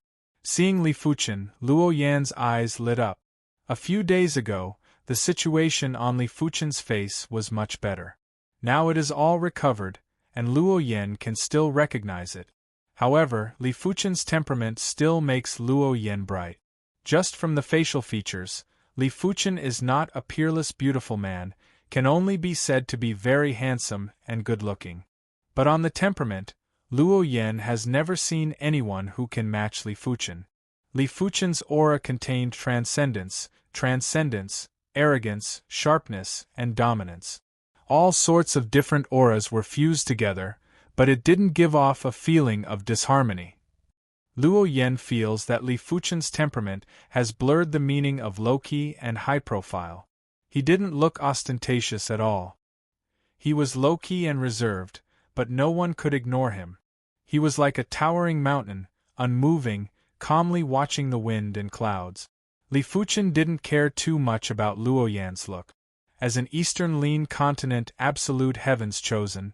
Seeing Li Fuchen, Luo Yan's eyes lit up. A few days ago, the situation on Li Fuchen's face was much better. Now it is all recovered, and Luo Yan can still recognize it. However, Li Fuchen's temperament still makes Luo Yan bright. Just from the facial features, Li Fuchen is not a peerless beautiful man, can only be said to be very handsome and good-looking. But on the temperament, Luo Yan has never seen anyone who can match Li Fuchen. Li Fuchen's aura contained transcendence, arrogance, sharpness, and dominance. All sorts of different auras were fused together, but it didn't give off a feeling of disharmony. Luo Yan feels that Li Fuchen's temperament has blurred the meaning of low-key and high-profile. He didn't look ostentatious at all. He was low-key and reserved, but no one could ignore him. He was like a towering mountain, unmoving, calmly watching the wind and clouds. Li Fuchen didn't care too much about Luo Yan's look. As an Eastern Lean Continent absolute heavens chosen,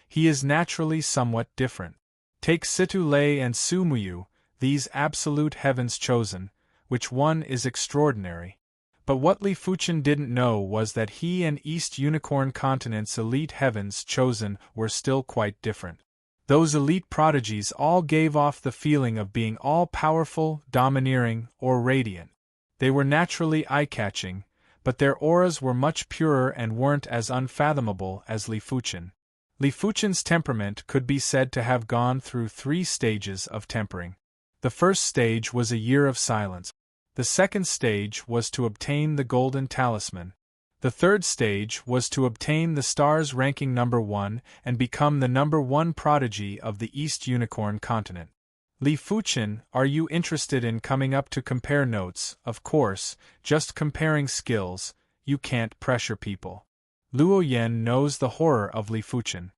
he is naturally somewhat different. Take Situ Lei and Su Muyu, these absolute heavens chosen, which one is extraordinary. But what Li Fuchen didn't know was that he and East Unicorn Continent's elite heavens chosen were still quite different. Those elite prodigies all gave off the feeling of being all-powerful, domineering, or radiant. They were naturally eye-catching, but their auras were much purer and weren't as unfathomable as Li Fuchen. Li Fuchen's temperament could be said to have gone through 3 stages of tempering. The first stage was a year of silence. The second stage was to obtain the golden talisman. The third stage was to obtain the star's ranking number 1 and become the number 1 prodigy of the East Unicorn continent. Li Fuchen, are you interested in coming up to compare notes? Of course, just comparing skills, you can't pressure people. Luo Yan knows the horror of Li Fuchen.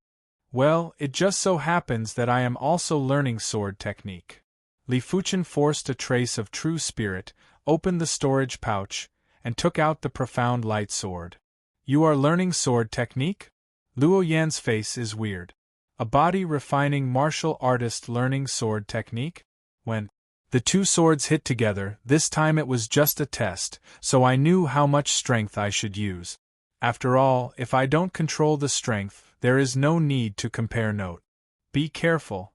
Well, it just so happens that I am also learning sword technique. Li Fuchen forced a trace of true spirit, opened the storage pouch, and took out the profound light sword. You are learning sword technique? Luo Yan's face is weird. A body refining martial artist learning sword technique? When the 2 swords hit together, this time it was just a test, so I knew how much strength I should use. After all, if I don't control the strength, there is no need to compare note. Be careful.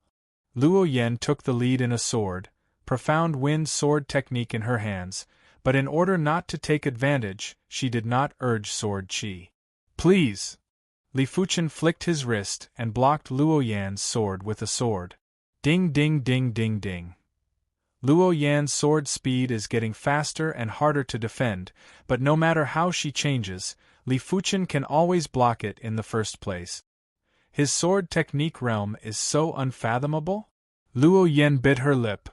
Luo Yan took the lead in a sword, profound wind sword technique in her hands, but in order not to take advantage, she did not urge sword chi. Please! Li Fuchen flicked his wrist and blocked Luo Yan's sword with a sword. Ding ding ding ding ding. Luo Yan's sword speed is getting faster and harder to defend, but no matter how she changes, Li Fuchen can always block it in the first place. His sword technique realm is so unfathomable? Luo Yan bit her lip.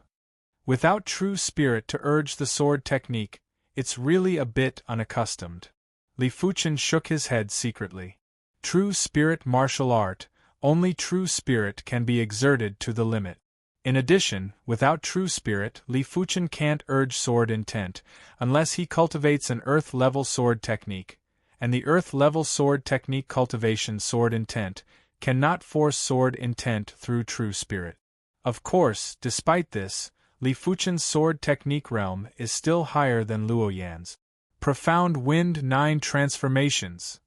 Without true spirit to urge the sword technique, it's really a bit unaccustomed. Li Fuchen shook his head secretly. True spirit martial art, only true spirit can be exerted to the limit. In addition, without true spirit, Li Fuchen can't urge sword intent, unless he cultivates an earth-level sword technique, and the earth-level sword technique cultivation sword intent cannot force sword intent through true spirit. Of course, despite this, Li Fuchen's sword technique realm is still higher than Luo Yan's. Profound Wind 9 Transformations.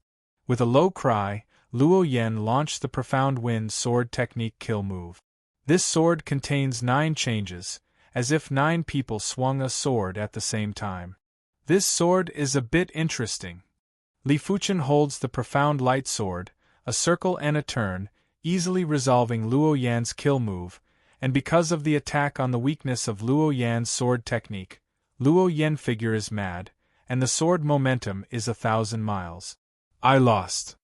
With a low cry, Luo Yan launched the Profound Wind sword technique kill move. This sword contains 9 changes, as if 9 people swung a sword at the same time. This sword is a bit interesting. Li Fuchen holds the Profound Light sword, a circle and a turn, easily resolving Luo Yan's kill move, and because of the attack on the weakness of Luo Yan's sword technique, Luo Yan figure is mad, and the sword momentum is 1,000 miles. I lost.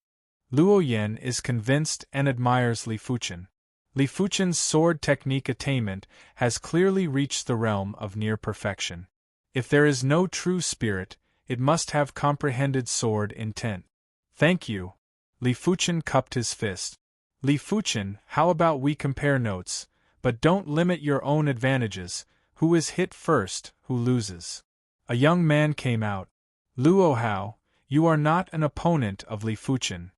Luo Yan is convinced and admires Li Fuchen. Li Fuchen's sword technique attainment has clearly reached the realm of near perfection. If there is no true spirit, it must have comprehended sword intent. Thank you. Li Fuchen cupped his fist. Li Fuchen, how about we compare notes? But don't limit your own advantages. Who is hit first, who loses? A young man came out. Luo Hao, you are not an opponent of Li Fuchen.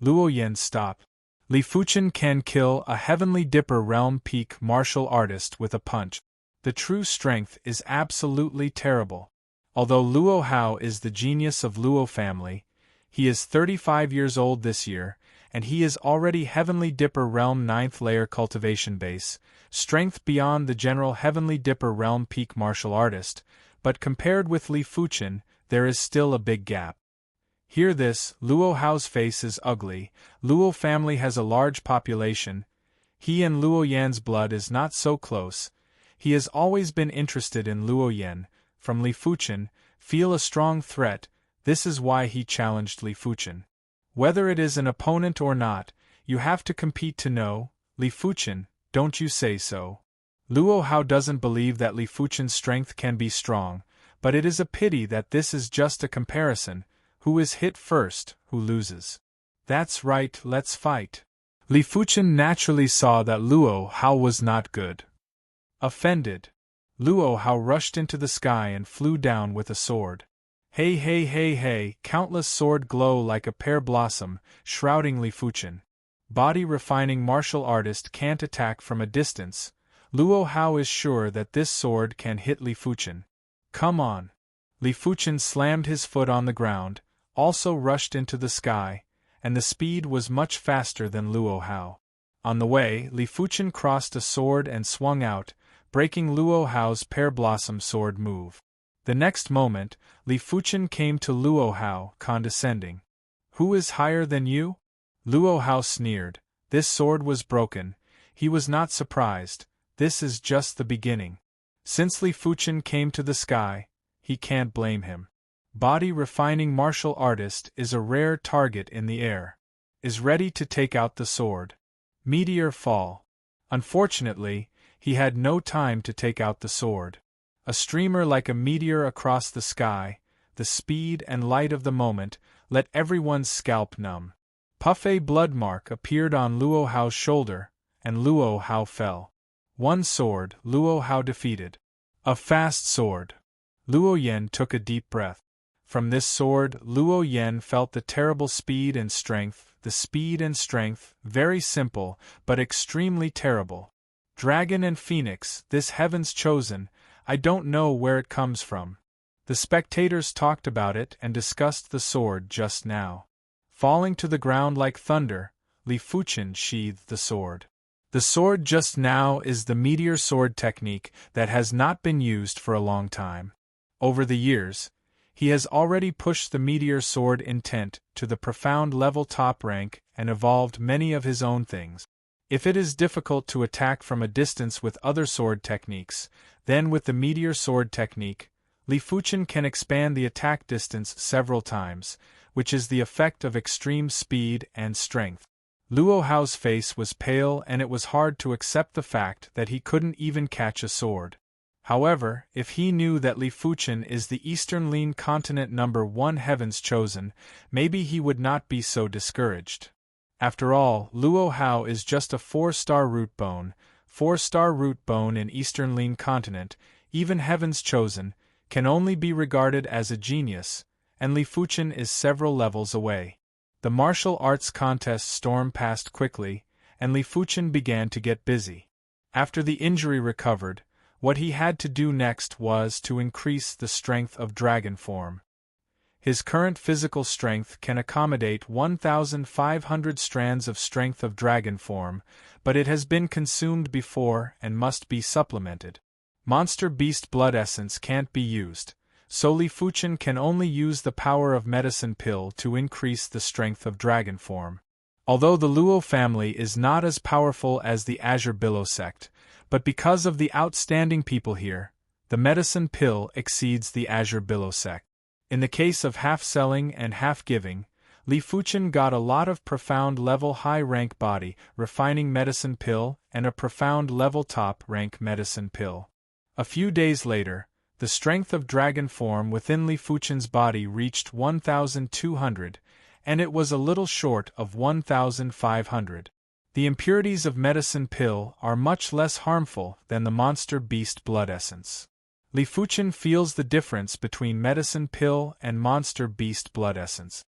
Luo Yan stopped. Li Fuchen can kill a Heavenly Dipper realm peak martial artist with a punch. The true strength is absolutely terrible. Although Luo Hao is the genius of Luo family, he is 35 years old this year, and he is already Heavenly Dipper Realm 9th layer cultivation base, strength beyond the general Heavenly Dipper Realm peak martial artist, but compared with Li Fuchen, there is still a big gap. Hear this, Luo Hao's face is ugly, Luo family has a large population, he and Luo Yan's blood is not so close, he has always been interested in Luo Yan, from Li Fuchen, feel a strong threat, this is why he challenged Li Fuchen. Whether it is an opponent or not, you have to compete to know, Li Fuchen, don't you say so? Luo Hao doesn't believe that Li Fuchen's strength can be strong, but it is a pity that this is just a comparison, who is hit first, who loses. That's right, let's fight. Li Fuchen naturally saw that Luo Hao was not good. Offended, Luo Hao rushed into the sky and flew down with a sword. Hey hey hey hey, countless sword glow like a pear blossom, shrouding Li Fuchen. Body refining martial artist can't attack from a distance. Luo Hao is sure that this sword can hit Li Fuchen. Come on. Li Fuchen slammed his foot on the ground, also rushed into the sky, and the speed was much faster than Luo Hao. On the way, Li Fuchen crossed a sword and swung out, breaking Luo Hao's pear blossom sword move. The next moment, Li Fuchen came to Luo Hao, condescending. "Who is higher than you?" Luo Hao sneered. This sword was broken. He was not surprised. This is just the beginning. Since Li Fuchen came to the sky, he can't blame him. Body refining martial artist is a rare target in the air. Is ready to take out the sword. Meteor fall. Unfortunately, he had no time to take out the sword. A streamer like a meteor across the sky, the speed and light of the moment, let everyone's scalp numb. A blood mark appeared on Luo Hao's shoulder, and Luo Hao fell. One sword, Luo Hao defeated. A fast sword. Luo Yan took a deep breath. From this sword, Luo Yan felt the terrible speed and strength, very simple, but extremely terrible. Dragon and Phoenix, this heaven's chosen, I don't know where it comes from. The spectators talked about it and discussed the sword just now. Falling to the ground like thunder, Li Fuchen sheathed the sword. The sword just now is the meteor sword technique that has not been used for a long time. Over the years, he has already pushed the meteor sword intent to the profound level top rank and evolved many of his own things. If it is difficult to attack from a distance with other sword techniques, then with the meteor sword technique, Li Fuchen can expand the attack distance several times, which is the effect of extreme speed and strength. Luo Hao's face was pale and it was hard to accept the fact that he couldn't even catch a sword. However, if he knew that Li Fuchen is the Eastern Lin continent #1 heavens chosen, maybe he would not be so discouraged. After all, Luo Hao is just a 4-star root bone. 4-star root bone in Eastern Lin continent, even heavens chosen, can only be regarded as a genius, and Li Fuchen is several levels away. The martial arts contest storm passed quickly, and Li Fuchen began to get busy. After the injury recovered, what he had to do next was to increase the strength of dragon form. His current physical strength can accommodate 1,500 strands of strength of dragon form, but it has been consumed before and must be supplemented. Monster beast blood essence can't be used, so Li Fuchen can only use the power of medicine pill to increase the strength of dragon form. Although the Luo family is not as powerful as the Azure Billow sect, but because of the outstanding people here, the medicine pill exceeds the Azure Billow sect. In the case of half selling and half giving, Li Fuchen got a lot of profound level high rank body refining medicine pill and a profound level top rank medicine pill. A few days later, the strength of dragon form within Li Fuchen's body reached 1,200, and it was a little short of 1,500. The impurities of medicine pill are much less harmful than the monster beast blood essence. Li Fuchen feels the difference between medicine pill and monster beast blood essence.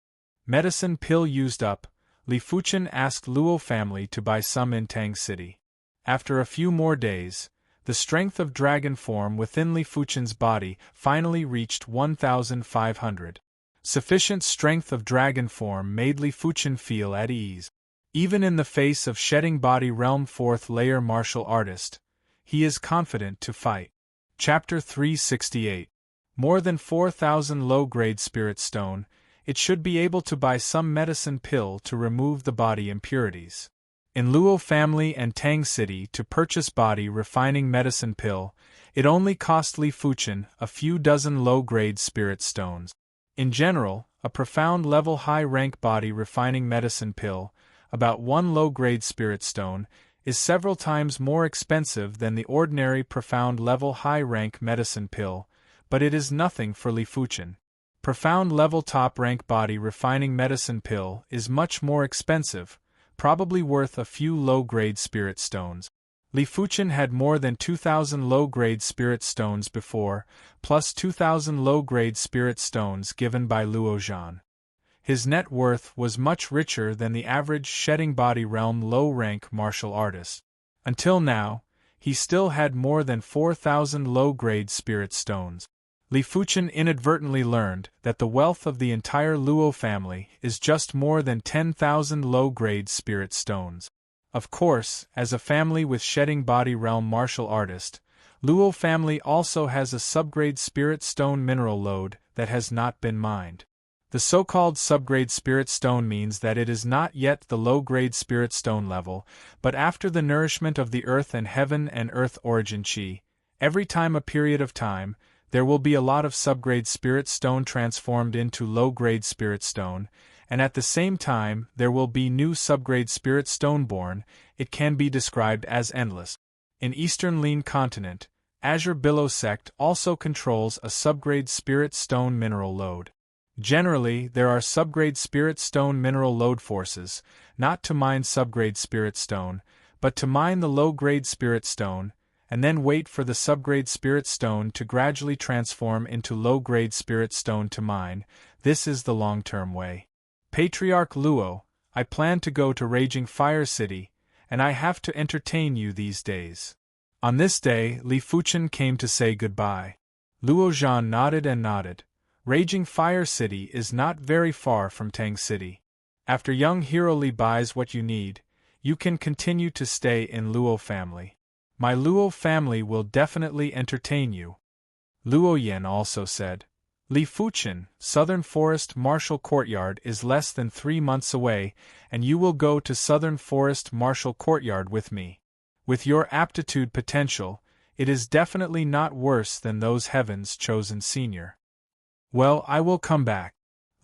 Medicine pill used up, Li Fuchen asked Luo family to buy some in Tang City. After a few more days, the strength of dragon form within Li Fuchen's body finally reached 1,500. Sufficient strength of dragon form made Li Fuchen feel at ease. Even in the face of shedding body realm 4th layer martial artist, he is confident to fight. Chapter 368. More than 4,000 low-grade spirit stone, it should be able to buy some medicine pill to remove the body impurities. In Luo family and Tang City to purchase body refining medicine pill, it only cost Li Fuchen a few dozen low-grade spirit stones. In general, a profound level high-rank body refining medicine pill, about 1 low-grade spirit stone, is several times more expensive than the ordinary profound level high-rank medicine pill, but it is nothing for Li Fuchen. Profound level top-rank body refining medicine pill is much more expensive, probably worth a few low-grade spirit stones. Li Fuchen had more than 2,000 low-grade spirit stones before, plus 2,000 low-grade spirit stones given by Luo Zhan. His net worth was much richer than the average shedding body realm low-rank martial artist. Until now, he still had more than 4,000 low-grade spirit stones. Li Fuchen inadvertently learned that the wealth of the entire Luo family is just more than 10,000 low-grade spirit stones. Of course, as a family with Shedding Body Realm martial artist, Luo family also has a subgrade spirit stone mineral lode that has not been mined. The so-called subgrade spirit stone means that it is not yet the low-grade spirit stone level, but after the nourishment of the earth and heaven and earth origin chi, every time a period of time, there will be a lot of subgrade spirit stone transformed into low-grade spirit stone, and at the same time there will be new subgrade spirit stone born. It can be described as endless. In Eastern Lean Continent, Azure Billow sect also controls a subgrade spirit stone mineral lode. Generally, there are subgrade spirit stone mineral lode forces, not to mine subgrade spirit stone, but to mine the low-grade spirit stone, and then wait for the subgrade spirit stone to gradually transform into low-grade spirit stone to mine. This is the long-term way. Patriarch Luo, I plan to go to Raging Fire City, and I have to entertain you these days. On this day, Li Fuchen came to say goodbye. Luo Zhan nodded and nodded. Raging Fire City is not very far from Tang City. After young hero Li buys what you need, you can continue to stay in Luo family. My Luo family will definitely entertain you. Luo Yen also said. Li Fuchen, Southern Forest Martial Courtyard is less than 3 months away, and you will go to Southern Forest Martial Courtyard with me. With your aptitude potential, it is definitely not worse than those heavens chosen senior. Well, I will come back.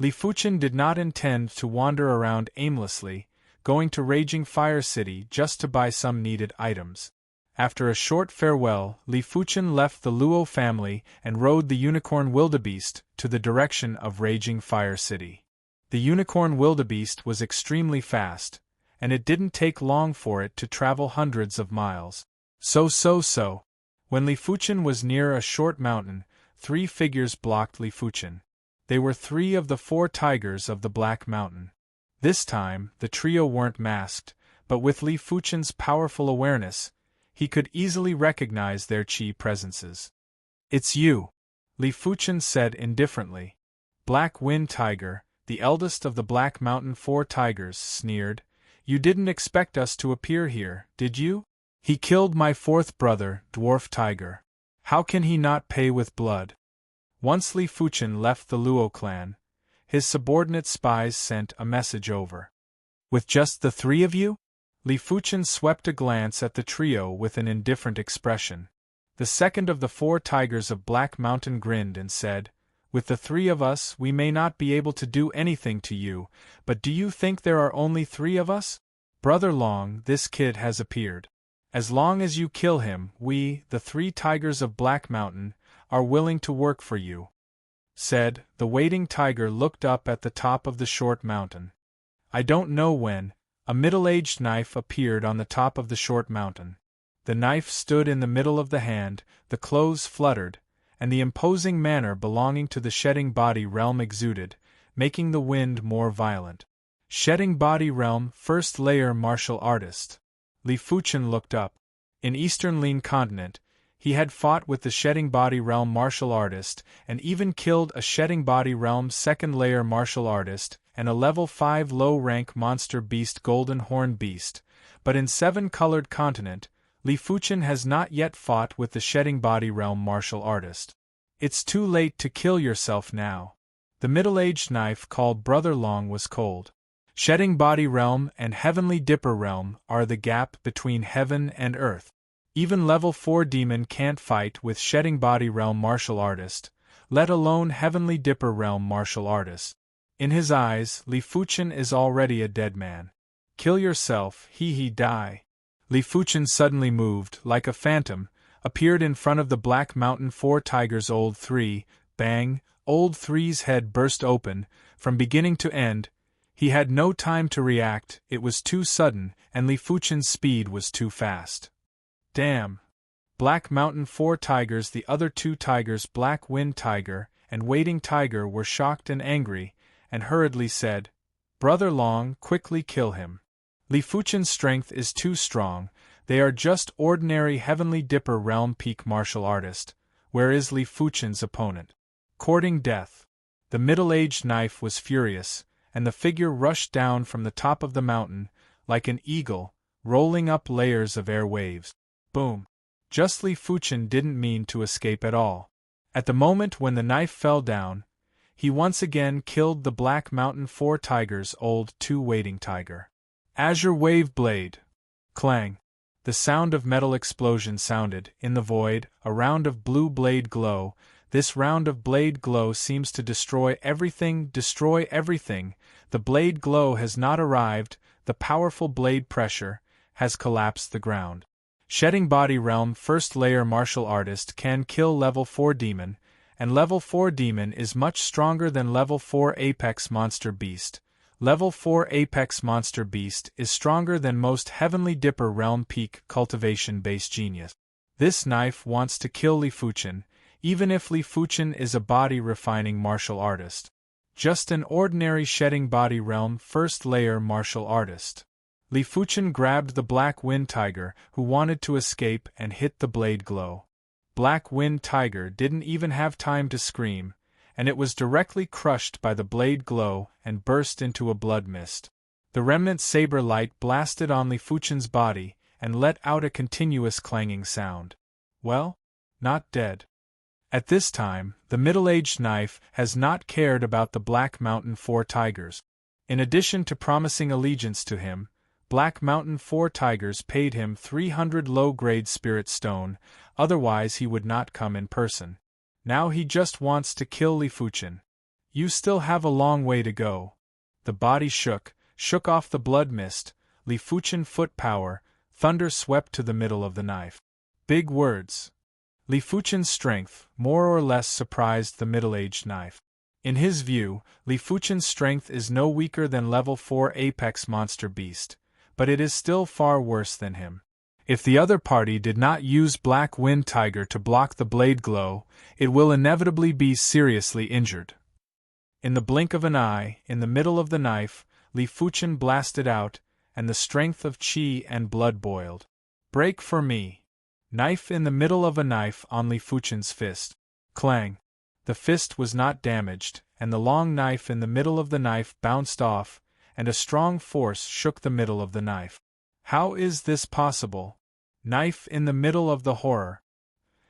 Li Fuchen did not intend to wander around aimlessly, going to Raging Fire City just to buy some needed items. After a short farewell, Li Fuchen left the Luo family and rode the unicorn wildebeest to the direction of Raging Fire City. The unicorn wildebeest was extremely fast, and it didn't take long for it to travel hundreds of miles. So. When Li Fuchen was near a short mountain, 3 figures blocked Li Fuchen. They were 3 of the 4 tigers of the Black Mountain. This time, the trio weren't masked, but with Li Fuchen's powerful awareness, he could easily recognize their chi presences. It's you, Li Fuchen said indifferently. Black Wind Tiger, the eldest of the Black Mountain 4 tigers, sneered. You didn't expect us to appear here, did you? He killed my 4th brother, Dwarf Tiger. How can he not pay with blood? Once Li Fuchen left the Luo clan, his subordinate spies sent a message over. With just the 3 of you? Li Fuchen swept a glance at the trio with an indifferent expression. The second of the 4 tigers of Black Mountain grinned and said, With the 3 of us we may not be able to do anything to you, but do you think there are only 3 of us? Brother Long, this kid has appeared. As long as you kill him, we, the 3 tigers of Black Mountain, are willing to work for you. Said, the waiting tiger looked up at the top of the short mountain. I don't know when, a middle-aged knife appeared on the top of the short mountain. The knife stood in the middle of the hand, the clothes fluttered, and the imposing manner belonging to the Shedding Body Realm exuded, making the wind more violent. Shedding Body Realm First Layer Martial Artist. Li Fuchen looked up. In Eastern Lean Continent, he had fought with the Shedding Body Realm martial artist and even killed a Shedding Body Realm Second Layer martial artist and a level 5 low-rank monster beast Golden Horn Beast, but in 7-colored continent, Li Fuchen has not yet fought with the Shedding Body Realm martial artist. It's too late to kill yourself now. The middle-aged knife called Brother Long was cold. Shedding Body Realm and Heavenly Dipper Realm are the gap between heaven and earth. Even level 4 demon can't fight with Shedding Body Realm martial artist, let alone Heavenly Dipper Realm martial artist. In his eyes, Li Fuchen is already a dead man. Kill yourself, he die. Li Fuchen suddenly moved, like a phantom, appeared in front of the Black Mountain 4 tigers Old 3, bang, Old 3's head burst open, from beginning to end. He had no time to react, it was too sudden, and Li Fuchen's speed was too fast. Damn! Black Mountain 4 tigers, the other 2 tigers Black Wind Tiger and Waiting Tiger were shocked and angry, and hurriedly said, Brother Long, quickly kill him. Li Fuchen's strength is too strong, they are just ordinary Heavenly Dipper Realm peak martial artist. Where is Li Fuchen's opponent? Courting death. The middle-aged knife was furious, and the figure rushed down from the top of the mountain, like an eagle, rolling up layers of air waves. Boom! Just Li Fuchen didn't mean to escape at all. At the moment when the knife fell down, he once again killed the Black Mountain 4 Tiger's old 2-waiting tiger. Azure Wave Blade. Clang. The sound of metal explosion sounded, in the void, a round of blue blade glow. This round of blade glow seems to destroy everything. The blade glow has not arrived, the powerful blade pressure has collapsed the ground. Shedding Body Realm First Layer Martial Artist can kill Level 4 Demon, and Level 4 Demon is much stronger than Level 4 Apex Monster Beast. Level 4 Apex Monster Beast is stronger than most Heavenly Dipper Realm Peak Cultivation Base Genius. This knife wants to kill Li Fuchen, even if Li Fuchen is a body refining martial artist. Just an ordinary Shedding Body Realm First Layer martial artist. Li Fuchen grabbed the Black Wind Tiger, who wanted to escape, and hit the blade glow. Black Wind Tiger didn't even have time to scream, and it was directly crushed by the blade glow and burst into a blood mist. The remnant saber light blasted on Li Fuchen's body and let out a continuous clanging sound. Well, not dead. At this time, the middle-aged knife has not cared about the Black Mountain 4 Tigers. In addition to promising allegiance to him, Black Mountain 4 Tigers paid him 300 low-grade spirit stone, otherwise he would not come in person. Now he just wants to kill Li Fuchen. You still have a long way to go. The body shook off the blood mist. Li Fuchen foot power, thunder swept to the middle of the knife. Big words. Li Fuchen's strength more or less surprised the middle-aged knife. In his view, Li Fuchen's strength is no weaker than Level 4 Apex Monster Beast, but it is still far worse than him. If the other party did not use Black Wind Tiger to block the blade glow, it will inevitably be seriously injured. In the blink of an eye, in the middle of the knife, Li Fuchen blasted out, and the strength of chi and blood boiled. Break for me. Knife in the middle of a knife on Li Fuchen's fist. Clang. The fist was not damaged, and the long knife in the middle of the knife bounced off, and a strong force shook the middle of the knife. How is this possible? Knife in the middle of the horror.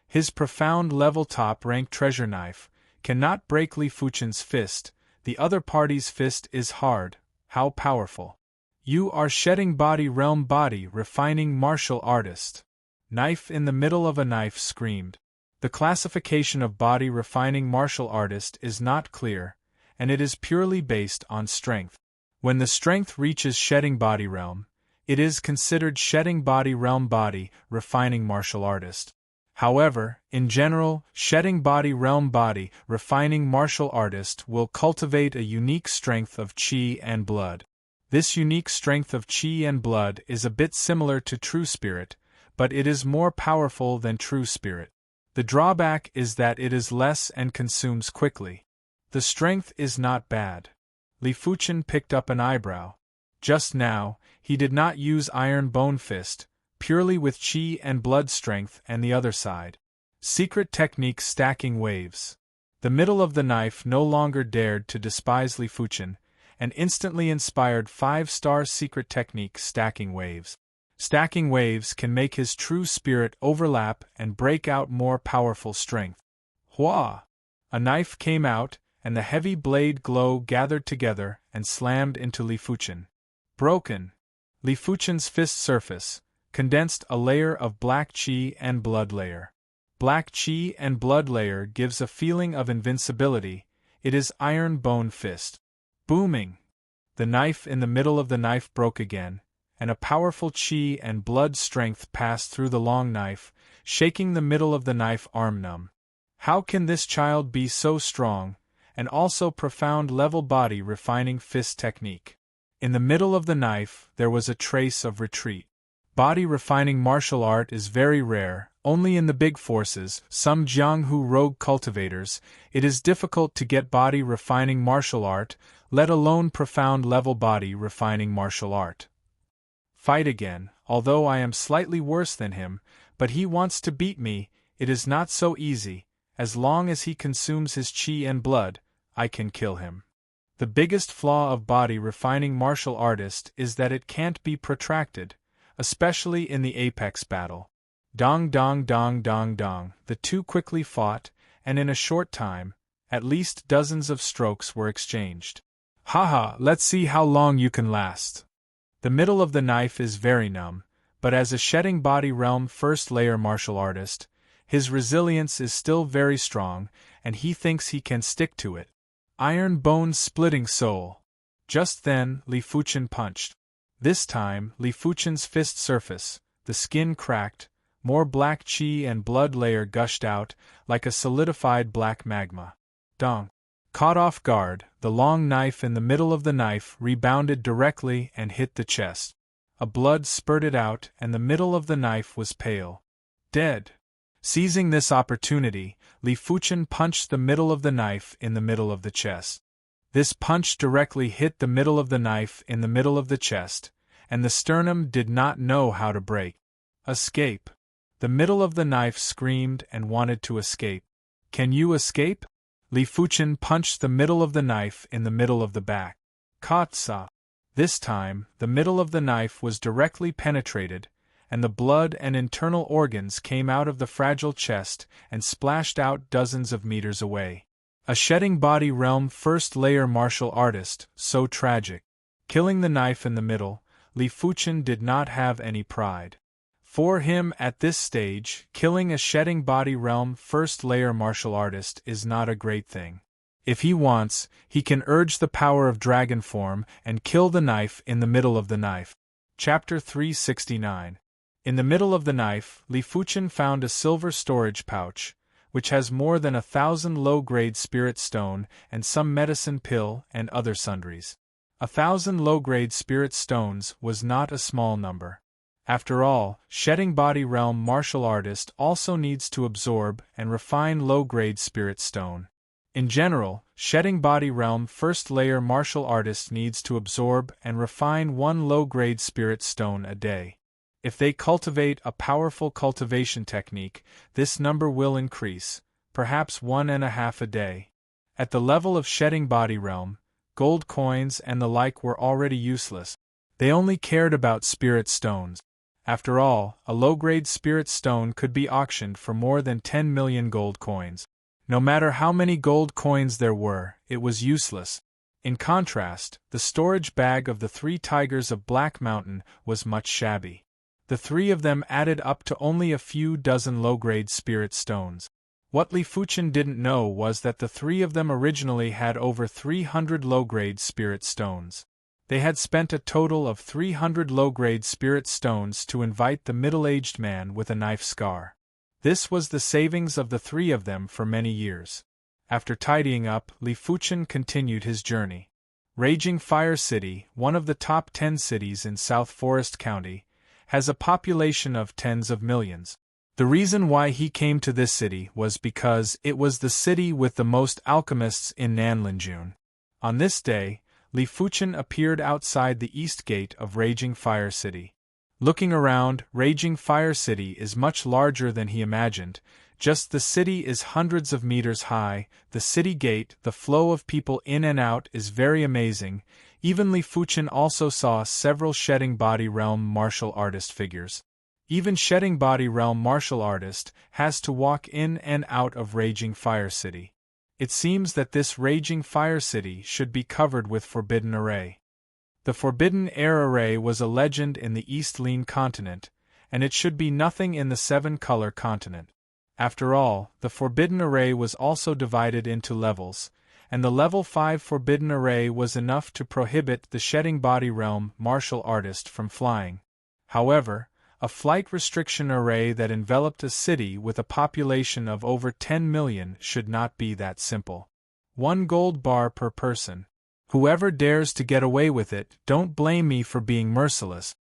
His profound level top-rank treasure knife cannot break Li Fuchen's fist. The other party's fist is hard. How powerful. You are Shedding Body Realm Body Refining Martial Artist. Knife in the middle of a knife screamed. The classification of body refining martial artist is not clear, and it is purely based on strength. When the strength reaches Shedding Body Realm, it is considered Shedding Body Realm Body Refining Martial Artist. However, in general, Shedding Body Realm Body Refining Martial Artist will cultivate a unique strength of chi and blood. This unique strength of chi and blood is a bit similar to True Spirit, but it is more powerful than True Spirit. The drawback is that it is less and consumes quickly. The strength is not bad. Li Fuchen picked up an eyebrow. Just now, he did not use Iron Bone Fist, purely with chi and blood strength and the other side. Secret technique stacking waves. The middle of the knife no longer dared to despise Li Fuchen, and instantly inspired 5-star secret technique stacking waves. Stacking waves can make his true spirit overlap and break out more powerful strength. Hua! A knife came out, and the heavy blade glow gathered together and slammed into Li Fuchen. Broken. Li Fuchen's fist surface condensed a layer of black chi and blood layer. Black chi and blood layer gives a feeling of invincibility. It is Iron Bone Fist. Booming. The knife in the middle of the knife broke again, and a powerful chi and blood strength passed through the long knife, shaking the middle of the knife arm numb. How can this child be so strong, and also profound level body refining fist technique? In the middle of the knife there was a trace of retreat. Body refining martial art is very rare, only in the big forces, some Jianghu rogue cultivators. It is difficult to get body refining martial art, let alone profound level body refining martial art. Fight again, although I am slightly worse than him, but he wants to beat me. It is not so easy. As long as he consumes his chi and blood, I can kill him. The biggest flaw of body refining martial artist is that it can't be protracted. especially in the apex battle. Dong dong dong dong dong, the two quickly fought, and in a short time, at least dozens of strokes were exchanged. Haha, let's see how long you can last. The middle of the knife is very numb, but as a shedding body realm first layer martial artist, his resilience is still very strong, and he thinks he can stick to it. Iron bones splitting soul. Just then, Li Fuchen punched. This time, Li Fuchen's fist surface, the skin cracked, more black chi and blood layer gushed out, like a solidified black magma. Dong. Caught off guard, the long knife in the middle of the knife rebounded directly and hit the chest. A blood spurted out and the middle of the knife was pale. Dead. Seizing this opportunity, Li Fuchen punched the middle of the knife in the middle of the chest. This punch directly hit the middle of the knife in the middle of the chest, and the sternum did not know how to break. Escape. The middle of the knife screamed and wanted to escape. Can you escape? Li Fuchen punched the middle of the knife in the middle of the back. Katsa. This time, the middle of the knife was directly penetrated, and the blood and internal organs came out of the fragile chest and splashed out dozens of meters away. A shedding body realm first layer martial artist, so tragic. Killing the knife in the middle, Li Fuchen did not have any pride. For him at this stage, killing a shedding body realm first layer martial artist is not a great thing. If he wants, he can urge the power of dragon form and kill the knife in the middle of the knife. Chapter 369. In the middle of the knife, Li Fuchen found a silver storage pouch, which has more than 1,000 low-grade spirit stone and some medicine pill and other sundries. 1,000 low-grade spirit stones was not a small number. After all, shedding body realm martial artist also needs to absorb and refine low-grade spirit stone. In general, shedding body realm first layer martial artist needs to absorb and refine 1 low-grade spirit stone a day. If they cultivate a powerful cultivation technique, this number will increase, perhaps 1.5 a day. At the level of shedding body realm, gold coins and the like were already useless. They only cared about spirit stones. After all, a low-grade spirit stone could be auctioned for more than 10 million gold coins. No matter how many gold coins there were, it was useless. In contrast, the storage bag of the 3 tigers of Black Mountain was much shabby. The 3 of them added up to only a few dozen low-grade spirit stones. What Li Fuchen didn't know was that the 3 of them originally had over 300 low-grade spirit stones. They had spent a total of 300 low-grade spirit stones to invite the middle-aged man with a knife scar. This was the savings of the 3 of them for many years. After tidying up, Li Fuchen continued his journey. Raging Fire City, one of the top 10 cities in South Forest County, has a population of tens of millions. The reason why he came to this city was because it was the city with the most alchemists in Nanlinjun. On this day, Li Fuchen appeared outside the east gate of Raging Fire City. Looking around, Raging Fire City is much larger than he imagined. Just the city is hundreds of meters high, the city gate, the flow of people in and out is very amazing. Even Li Fuchen also saw several shedding body realm martial artist figures. Even shedding body realm martial artist has to walk in and out of Raging Fire City. It seems that this Raging Fire City should be covered with Forbidden Array. The Forbidden Air Array was a legend in the East Lean continent, and it should be nothing in the 7-color continent. After all, the Forbidden Array was also divided into levels, and the Level 5 Forbidden Array was enough to prohibit the shedding body realm martial artist from flying. However, a flight restriction array that enveloped a city with a population of over 10 million should not be that simple. 1 gold bar per person. Whoever dares to get away with it, don't blame me for being merciless.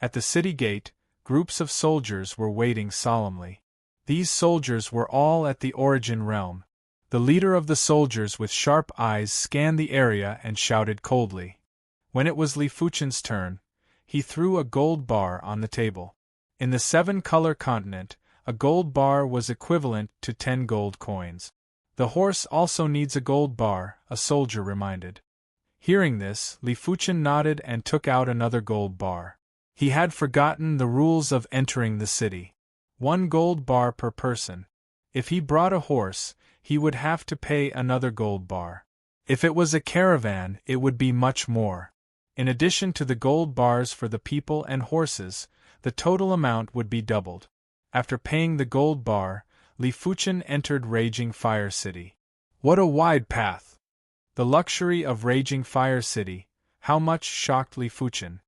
At the city gate, groups of soldiers were waiting solemnly. These soldiers were all at the Origin realm. The leader of the soldiers with sharp eyes scanned the area and shouted coldly. When it was Li Fuchen's turn, he threw a gold bar on the table. In the 7-color continent, a gold bar was equivalent to 10 gold coins. The horse also needs a gold bar, a soldier reminded. Hearing this, Li Fuchen nodded and took out another gold bar. He had forgotten the rules of entering the city. 1 gold bar per person. If he brought a horse, he would have to pay another gold bar. If it was a caravan, it would be much more. In addition to the gold bars for the people and horses, the total amount would be doubled. After paying the gold bar, Li Fuchen entered Raging Fire City. What a wide path! The luxury of Raging Fire City, how much shocked Li Fuchen.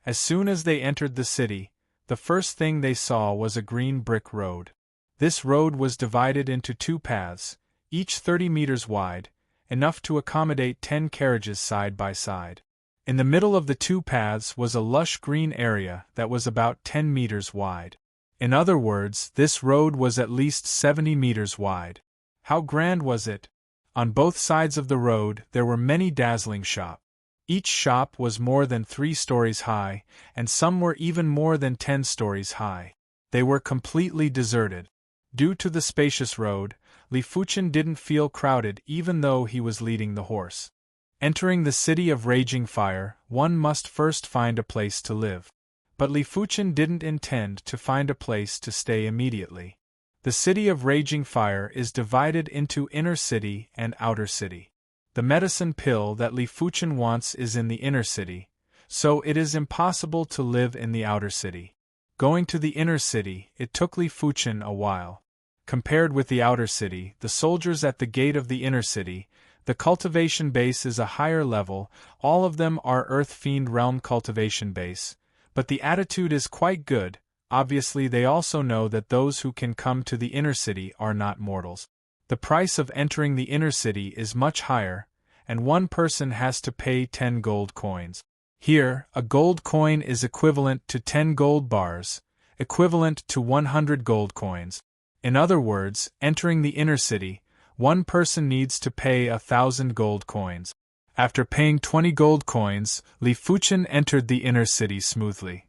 As soon as they entered the city, the first thing they saw was a green brick road. This road was divided into 2 paths, each 30 meters wide, enough to accommodate 10 carriages side by side. In the middle of the 2 paths was a lush green area that was about 10 meters wide. In other words, this road was at least 70 meters wide. How grand was it? On both sides of the road there were many dazzling shops. Each shop was more than 3 stories high, and some were even more than 10 stories high. They were completely deserted. Due to the spacious road, Li Fuchen didn't feel crowded even though he was leading the horse. Entering the city of Raging Fire, one must first find a place to live. But Li Fuchen didn't intend to find a place to stay immediately. The city of Raging Fire is divided into inner city and outer city. The medicine pill that Li Fuchen wants is in the inner city, so it is impossible to live in the outer city. Going to the inner city, it took Li Fuchen a while. Compared with the outer city, the soldiers at the gate of the inner city, the cultivation base is a higher level, all of them are Earth Fiend Realm cultivation base, but the attitude is quite good. Obviously they also know that those who can come to the inner city are not mortals. The price of entering the inner city is much higher, and one person has to pay 10 gold coins. Here, a gold coin is equivalent to 10 gold bars, equivalent to 100 gold coins. In other words, entering the inner city, one person needs to pay 1,000 gold coins. After paying 20 gold coins, Li Fuchen entered the inner city smoothly.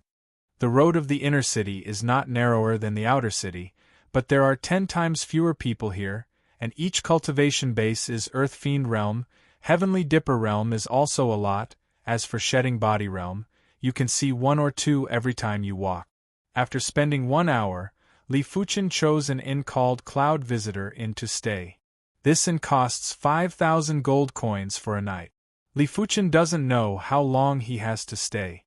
The road of the inner city is not narrower than the outer city, but there are 10 times fewer people here, and each cultivation base is Earth Fiend Realm. Heavenly Dipper Realm is also a lot. As for Shedding Body Realm, you can see 1 or 2 every time you walk. After spending 1 hour, Li Fuchen chose an inn called Cloud Visitor Inn to stay. This inn costs 5,000 gold coins for a night. Li Fuchen doesn't know how long he has to stay.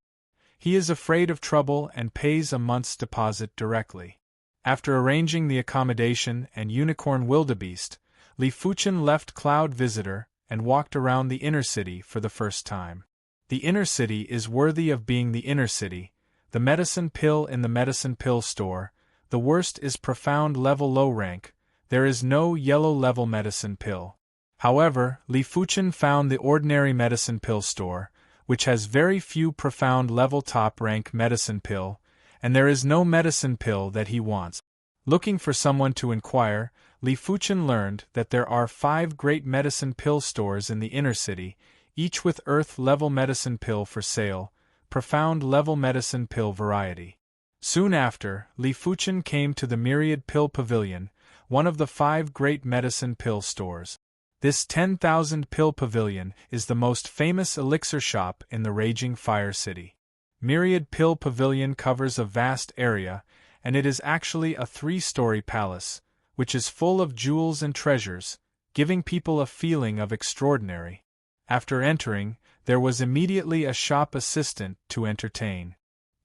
He is afraid of trouble and pays a month's deposit directly. After arranging the accommodation and Unicorn Wildebeest, Li Fuchen left Cloud Visitor and walked around the inner city for the first time. The inner city is worthy of being the inner city. The medicine pill in the medicine pill store. The worst is profound level low rank. There is no yellow level medicine pill. However, Li Fuchen found the ordinary medicine pill store, which has very few profound level top rank medicine pill, and there is no medicine pill that he wants. Looking for someone to inquire, Li Fuchen learned that there are 5 great medicine pill stores in the inner city, each with earth level medicine pill for sale, profound level medicine pill variety. Soon after, Li Fuchen came to the Myriad Pill Pavilion, one of the 5 great medicine pill stores. This 10,000 pill pavilion is the most famous elixir shop in the Raging Fire City. Myriad Pill Pavilion covers a vast area, and it is actually a 3-story palace, which is full of jewels and treasures, giving people a feeling of extraordinary. After entering, there was immediately a shop assistant to entertain.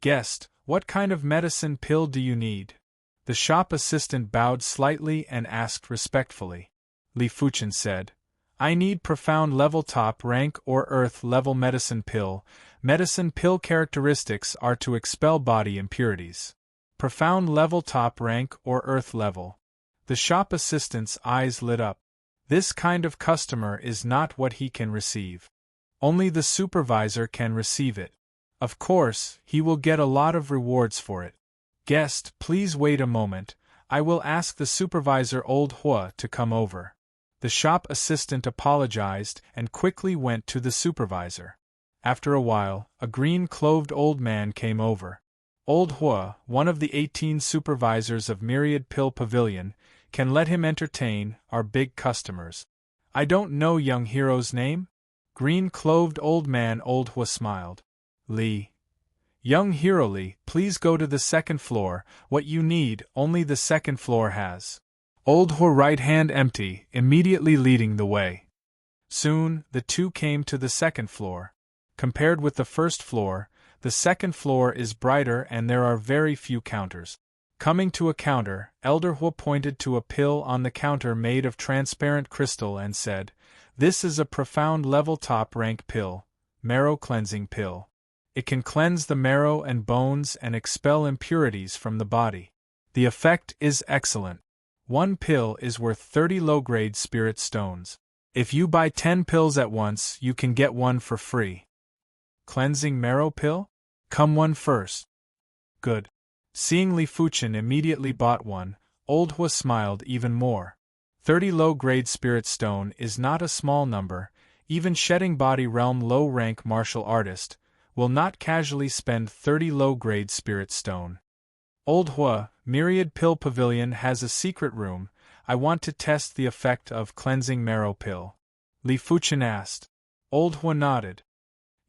"Guest, what kind of medicine pill do you need?" The shop assistant bowed slightly and asked respectfully. Li Fuchen said, "I need profound level top rank or earth level medicine pill. Medicine pill characteristics are to expel body impurities. Profound level top rank or earth level." The shop assistant's eyes lit up. This kind of customer is not what he can receive. Only the supervisor can receive it. Of course, he will get a lot of rewards for it. "Guest, please wait a moment, I will ask the supervisor Old Hua to come over." The shop assistant apologized and quickly went to the supervisor. After a while, a green-clothed old man came over. Old Hua, one of the 18 supervisors of Myriad Pill Pavilion, can let him entertain our big customers. "I don't know young hero's name?" Green-clothed old man Old Hua smiled. "Li. Young Hero Lee, please go to the second floor, what you need, only the second floor has. Old Hua right hand empty, immediately leading the way. Soon, the two came to the second floor. Compared with the first floor, the second floor is brighter and there are very few counters. Coming to a counter, Elder Hua pointed to a pill on the counter made of transparent crystal and said, "This is a profound level top rank pill, marrow cleansing pill. It can cleanse the marrow and bones and expel impurities from the body. The effect is excellent. One pill is worth 30 low-grade spirit stones. If you buy 10 pills at once, you can get one for free." Cleansing marrow pill? Come one first. Good. Seeing Li Fuchen immediately bought one, Old Hua smiled even more. 30 low-grade spirit stone is not a small number. Even shedding body realm low-rank martial artist will not casually spend 30 low-grade spirit stone. Old Hua, Myriad Pill Pavilion has a secret room. I want to test the effect of cleansing marrow pill. Li Fuchen asked. Old Hua nodded.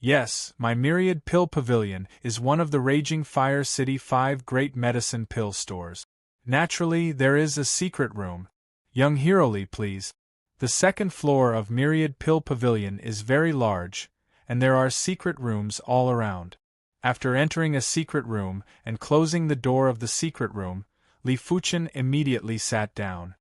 Yes, my Myriad Pill Pavilion is one of the Raging Fire City 5 great medicine pill stores. Naturally, there is a secret room. Young Hero Lee, please. The second floor of Myriad Pill Pavilion is very large, and there are secret rooms all around. After entering a secret room and closing the door of the secret room, Li Fuchen immediately sat down.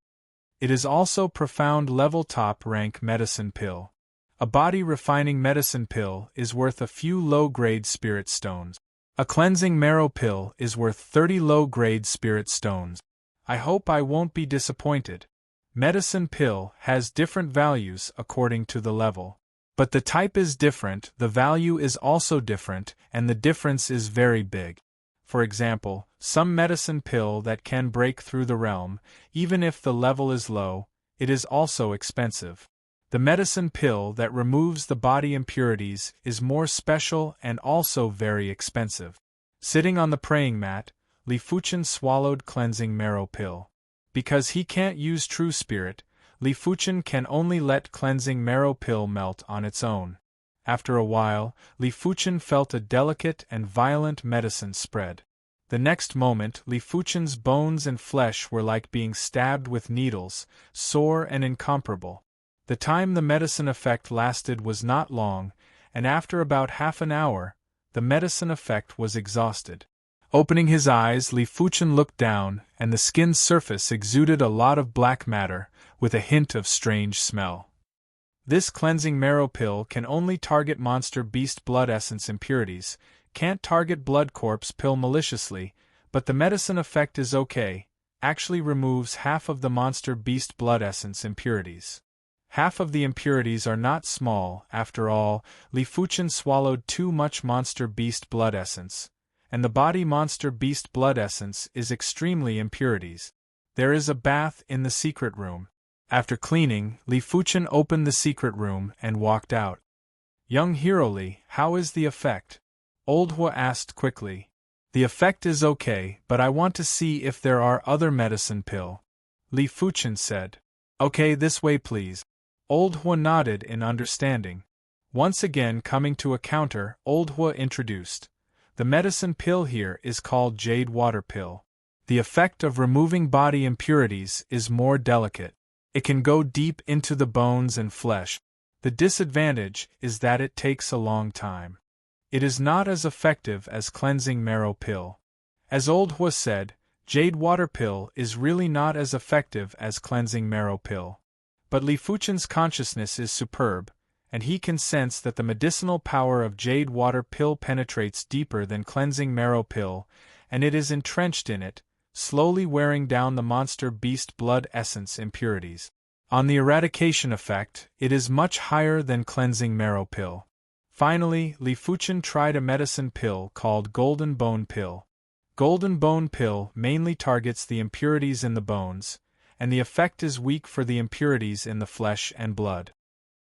It is also profound level top rank medicine pill. A body refining medicine pill is worth a few low-grade spirit stones. A cleansing marrow pill is worth 30 low-grade spirit stones. I hope I won't be disappointed. Medicine pill has different values according to the level. But the type is different, the value is also different, and the difference is very big. For example, some medicine pill that can break through the realm, even if the level is low, it is also expensive. The medicine pill that removes the body impurities is more special and also very expensive. Sitting on the praying mat, Li Fuchen swallowed cleansing marrow pill. Because he can't use true spirit, Li Fuchen can only let cleansing marrow pill melt on its own. After a while, Li Fuchen felt a delicate and violent medicine spread. The next moment, Li Fuchen's bones and flesh were like being stabbed with needles, sore and incomparable. The time the medicine effect lasted was not long, and after about half an hour, the medicine effect was exhausted. Opening his eyes, Li Fuchen looked down, and the skin's surface exuded a lot of black matter, with a hint of strange smell. This cleansing marrow pill can only target monster beast blood essence impurities, can't target blood corpse pill maliciously, but the medicine effect is okay, actually removes half of the monster beast blood essence impurities. Half of the impurities are not small, after all. Li Fuchen swallowed too much monster beast blood essence, and the body monster beast blood essence is extremely impurities. There is a bath in the secret room. After cleaning, Li Fuchen opened the secret room and walked out. Young Hero Lee, how is the effect? Old Hua asked quickly. The effect is okay, but I want to see if there are other medicine pill. Li Fuchen said. Okay, this way please. Old Hua nodded in understanding. Once again coming to a counter, Old Hua introduced. The medicine pill here is called Jade Water Pill. The effect of removing body impurities is more delicate. It can go deep into the bones and flesh. The disadvantage is that it takes a long time. It is not as effective as cleansing marrow pill. As Old Hua said, Jade Water Pill is really not as effective as cleansing marrow pill. But Li Fuchen's consciousness is superb, and he can sense that the medicinal power of Jade Water Pill penetrates deeper than cleansing marrow pill, and it is entrenched in it, slowly wearing down the monster beast blood essence impurities. On the eradication effect, it is much higher than cleansing marrow pill. Finally, Li Fuchen tried a medicine pill called Golden Bone Pill. Golden Bone Pill mainly targets the impurities in the bones, and the effect is weak for the impurities in the flesh and blood.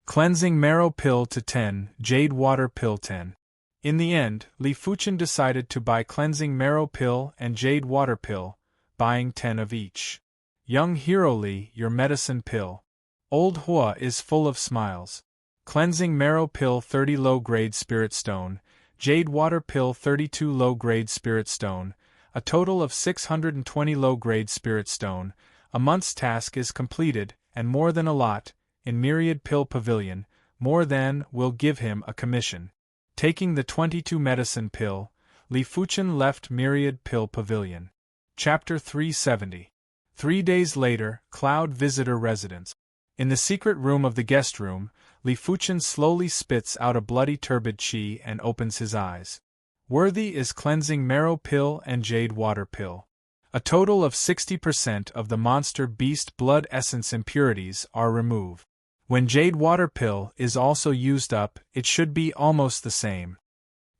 Cleansing marrow pill to 10, Jade Water Pill 10. In the end, Li Fuchen decided to buy cleansing marrow pill and Jade Water Pill, buying 10 of each. Young Hero Lee, your medicine pill. Old Hua is full of smiles. Cleansing marrow pill 30 low-grade spirit stone, Jade water pill 32 low-grade spirit stone, a total of 620 low-grade spirit stone. A month's task is completed, and more than a lot, in Myriad Pill Pavilion, more than will give him a commission. Taking the 22 medicine pill, Li Fuchen left Myriad Pill Pavilion. Chapter 370. 3 days later, Cloud Visitor Residence. In the secret room of the guest room, Li Fuchen slowly spits out a bloody turbid chi and opens his eyes. Worthy is cleansing marrow pill and jade water pill. A total of 60% of the monster beast blood essence impurities are removed. When jade water pill is also used up, it should be almost the same.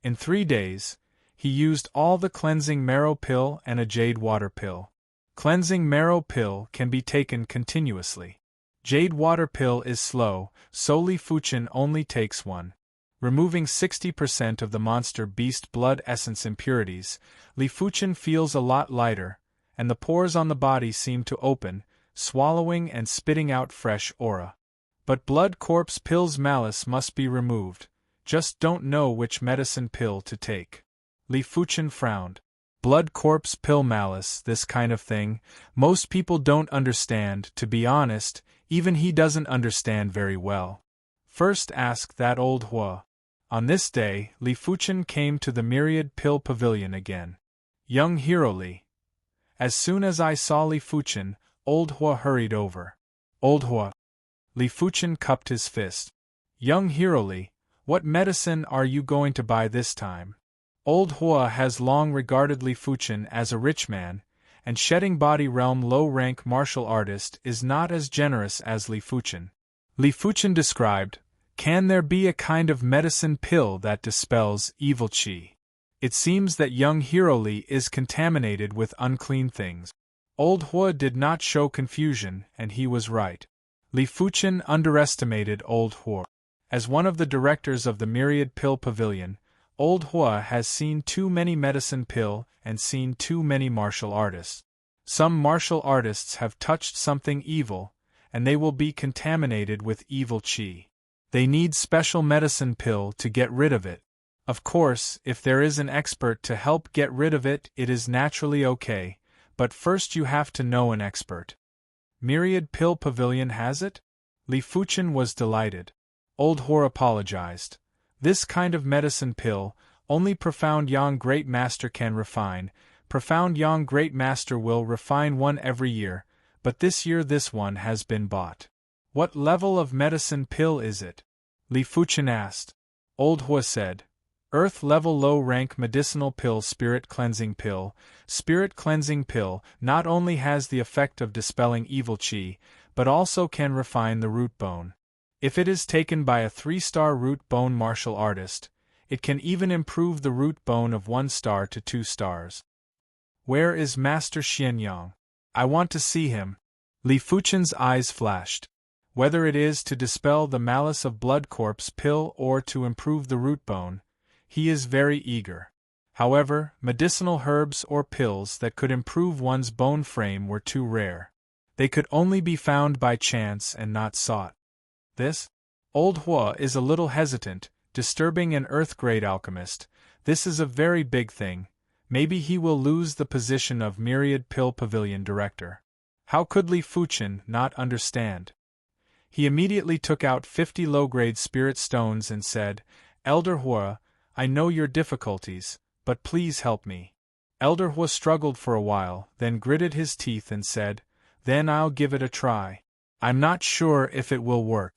In 3 days, he used all the cleansing marrow pill and a jade water pill. Cleansing marrow pill can be taken continuously. Jade water pill is slow, so Li Fuchen only takes one. Removing 60% of the monster beast blood essence impurities, Li Fuchen feels a lot lighter, and the pores on the body seem to open, swallowing and spitting out fresh aura. But blood corpse pill's malice must be removed, just don't know which medicine pill to take. Li Fuchen frowned. Blood corpse pill malice, this kind of thing, most people don't understand, to be honest, even he doesn't understand very well. First ask that old Hua. On this day, Li Fuchen came to the Myriad Pill Pavilion again. Young Hero Li. As soon as I saw Li Fuchen, old Hua hurried over. Old Hua. Li Fuchen cupped his fist. Young Hero Li, what medicine are you going to buy this time? Old Hua has long regarded Li Fuchen as a rich man, and shedding body realm low-rank martial artist is not as generous as Li Fuchen. Li Fuchen described, can there be a kind of medicine pill that dispels evil qi? It seems that young Hero Li is contaminated with unclean things. Old Hua did not show confusion, and he was right. Li Fuchen underestimated old Hua. As one of the directors of the Myriad Pill Pavilion, old Hua has seen too many medicine pill and seen too many martial artists. Some martial artists have touched something evil, and they will be contaminated with evil qi. They need special medicine pill to get rid of it. Of course, if there is an expert to help get rid of it, it is naturally okay, but first you have to know an expert. Myriad Pill Pavilion has it? Li Fuchen was delighted. Old Hor apologized. This kind of medicine pill, only Profound Yang Great Master can refine. Profound Yang Great Master will refine one every year, but this year this one has been bought. What level of medicine pill is it? Li Fuchen asked. Old Hua said, Earth level low rank medicinal pill. Spirit cleansing pill not only has the effect of dispelling evil qi, but also can refine the root bone. If it is taken by a 3-star root bone martial artist, it can even improve the root bone of 1 star to 2 stars. Where is Master Xianyang? I want to see him. Li Fuchen's eyes flashed. Whether it is to dispel the malice of blood corpse pill or to improve the root bone, he is very eager. However, medicinal herbs or pills that could improve one's bone frame were too rare. They could only be found by chance and not sought. This? Old Hua is a little hesitant, disturbing an earth-grade alchemist. This is a very big thing. Maybe he will lose the position of Myriad Pill Pavilion director. How could Li Fuchen not understand? He immediately took out 50 low-grade spirit stones and said, Elder Hua, I know your difficulties, but please help me. Elder Hua struggled for a while, then gritted his teeth and said, Then I'll give it a try. I'm not sure if it will work.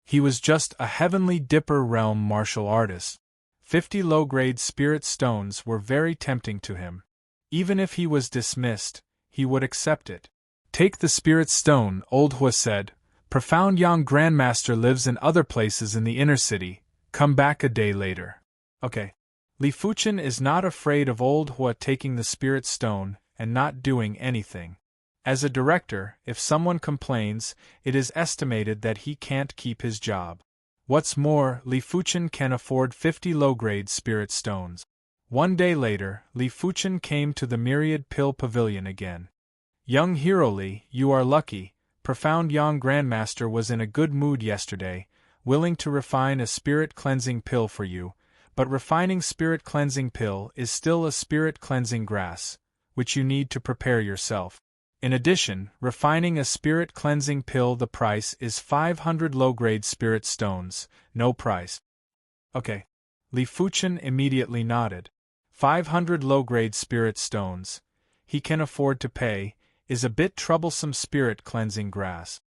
He was just a Heavenly Dipper realm martial artist. 50 low-grade spirit stones were very tempting to him. Even if he was dismissed, he would accept it. Take the spirit stone, Old Hua said. Profound Yang Grandmaster lives in other places in the inner city. Come back a day later. Okay. Li Fuchen is not afraid of Old Hua taking the spirit stone and not doing anything. As a director, if someone complains, it is estimated that he can't keep his job. What's more, Li Fuchen can afford 50 low-grade spirit stones. 1 day later, Li Fuchen came to the Myriad Pill Pavilion again. Young Hero Li, you are lucky. Profound Yang Grandmaster was in a good mood yesterday, willing to refine a spirit cleansing pill for you, but refining spirit cleansing pill is still a spirit cleansing grass, which you need to prepare yourself. In addition, refining a spirit cleansing pill, the price is 500 low-grade spirit stones, no price. Okay. Li Fuchen immediately nodded. 500 low-grade spirit stones, he can afford to pay, is a bit troublesome spirit cleansing grass.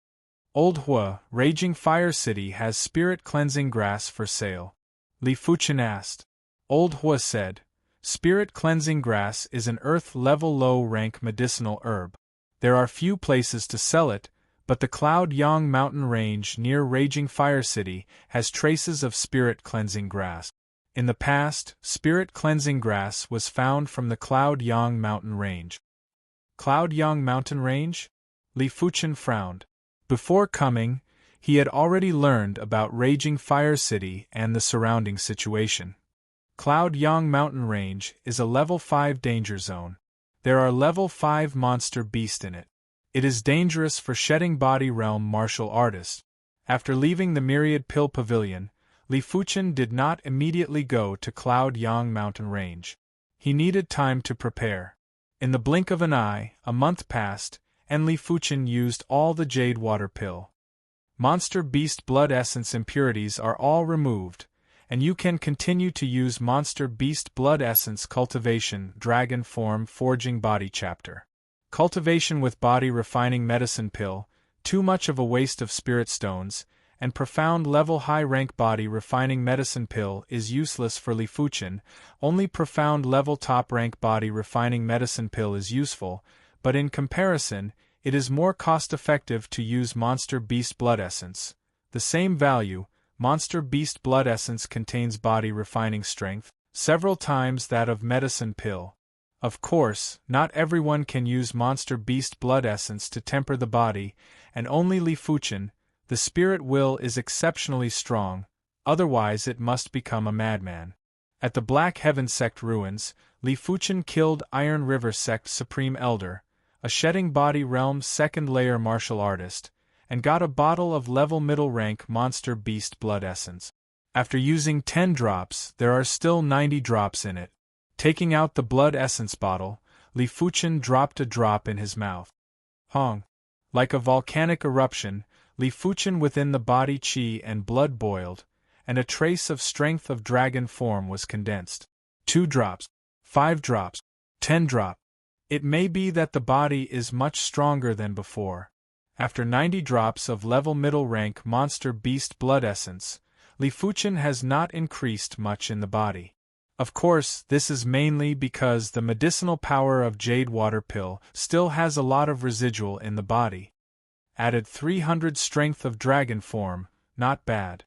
Old Hua, Raging Fire City has spirit cleansing grass for sale. Li Fuchen asked. Old Hua said, spirit cleansing grass is an earth-level low-rank medicinal herb. There are few places to sell it, but the Cloud Yang mountain range near Raging Fire City has traces of spirit cleansing grass. In the past, spirit cleansing grass was found from the Cloud Yang mountain range. Cloud Yang mountain range? Li Fuchen frowned. Before coming, he had already learned about Raging Fire City and the surrounding situation. Cloud Yang mountain range is a level 5 danger zone. There are level 5 monster beasts in it. It is dangerous for shedding body realm martial artists. After leaving the Myriad Pill Pavilion, Li Fuchen did not immediately go to Cloud Yang mountain range. He needed time to prepare. In the blink of an eye, a month passed, and Li Fuchen used all the Jade Water Pill. Monster Beast Blood Essence impurities are all removed, and you can continue to use Monster Beast Blood Essence Cultivation Dragon Form Forging Body Chapter. Cultivation with Body Refining Medicine Pill, too much of a waste of spirit stones, and Profound Level High Rank Body Refining Medicine Pill is useless for Li Fuchen. Only Profound Level Top Rank Body Refining Medicine Pill is useful, but in comparison, it is more cost-effective to use Monster Beast Blood Essence. The same value, Monster Beast Blood Essence contains body refining strength, several times that of Medicine Pill. Of course, not everyone can use Monster Beast Blood Essence to temper the body, and only Li Fuchen, the spirit will is exceptionally strong, otherwise it must become a madman. At the Black Heaven Sect ruins, Li Fuchen killed Iron River Sect Supreme Elder, a shedding body realm second-layer martial artist, and got a bottle of level middle-rank Monster Beast Blood Essence. After using 10 drops, there are still 90 drops in it. Taking out the blood essence bottle, Li Fuchen dropped a drop in his mouth. Hong. Like a volcanic eruption, Li Fuchen within the body qi and blood boiled, and a trace of strength of dragon form was condensed. 2 drops, 5 drops, 10 drops. It may be that the body is much stronger than before. After 90 drops of level middle rank Monster Beast Blood Essence, Li Fuchen has not increased much in the body. Of course, this is mainly because the medicinal power of Jade Water Pill still has a lot of residual in the body. Added 300 strength of dragon form, not bad.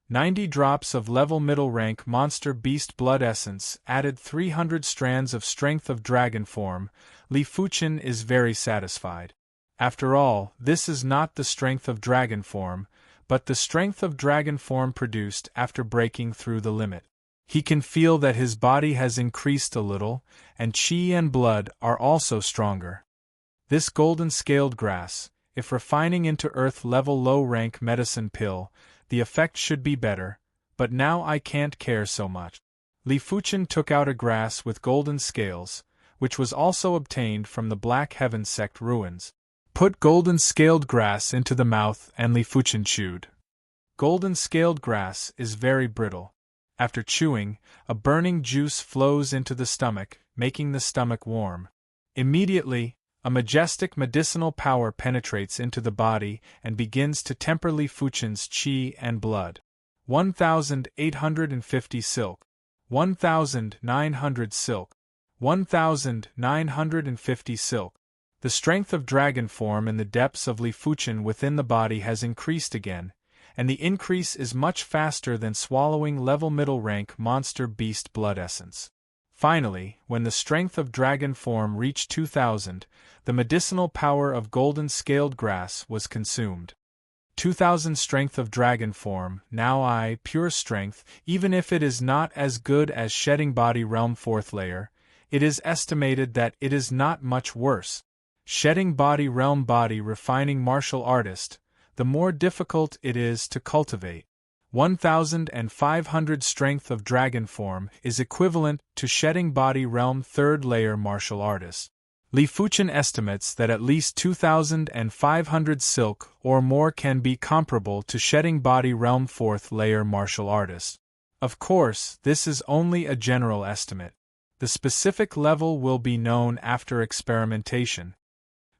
90 drops of level middle rank Monster Beast Blood Essence added 300 strands of strength of dragon form. Li Fuchen is very satisfied. After all, this is not the strength of dragon form, but the strength of dragon form produced after breaking through the limit. He can feel that his body has increased a little, and qi and blood are also stronger. This golden scaled grass, if refining into earth level low rank medicine pill, the effect should be better, but now I can't care so much. Li Fuchen took out a grass with golden scales, which was also obtained from the Black Heaven Sect ruins. Put golden scaled grass into the mouth and Li Fuchen chewed. Golden scaled grass is very brittle. After chewing, a burning juice flows into the stomach, making the stomach warm. Immediately, a majestic medicinal power penetrates into the body and begins to temper Li Fuchen's qi and blood. 1,850 silk. 1,900 silk. 1,950 silk. The strength of dragon form in the depths of Li Fuchen within the body has increased again, and the increase is much faster than swallowing level middle rank Monster Beast Blood Essence. Finally, when the strength of dragon form reached 2,000, the medicinal power of golden scaled grass was consumed. 2,000 strength of dragon form, now I, pure strength, even if it is not as good as shedding body realm 4th layer, it is estimated that it is not much worse. Shedding body realm body refining martial artist, the more difficult it is to cultivate. 1,500 strength of dragon form is equivalent to shedding body realm 3rd layer martial artist. Li Fuchen estimates that at least 2,500 silk or more can be comparable to shedding body realm 4th layer martial artist. Of course, this is only a general estimate. The specific level will be known after experimentation.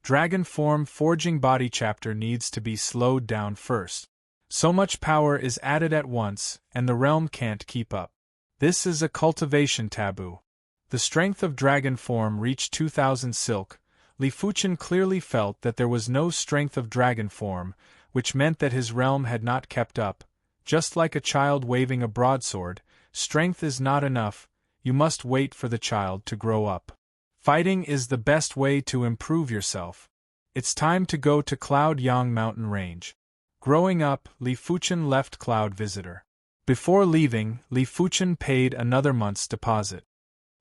Dragon form forging body chapter needs to be slowed down first. So much power is added at once, and the realm can't keep up. This is a cultivation taboo. The strength of dragon form reached 2,000 silk. Li Fuchen clearly felt that there was no strength of dragon form, which meant that his realm had not kept up. Just like a child waving a broadsword, strength is not enough, you must wait for the child to grow up. Fighting is the best way to improve yourself. It's time to go to Cloud Yang mountain range. Growing up, Li Fuchen left Cloud Visitor. Before leaving, Li Fuchen paid another month's deposit.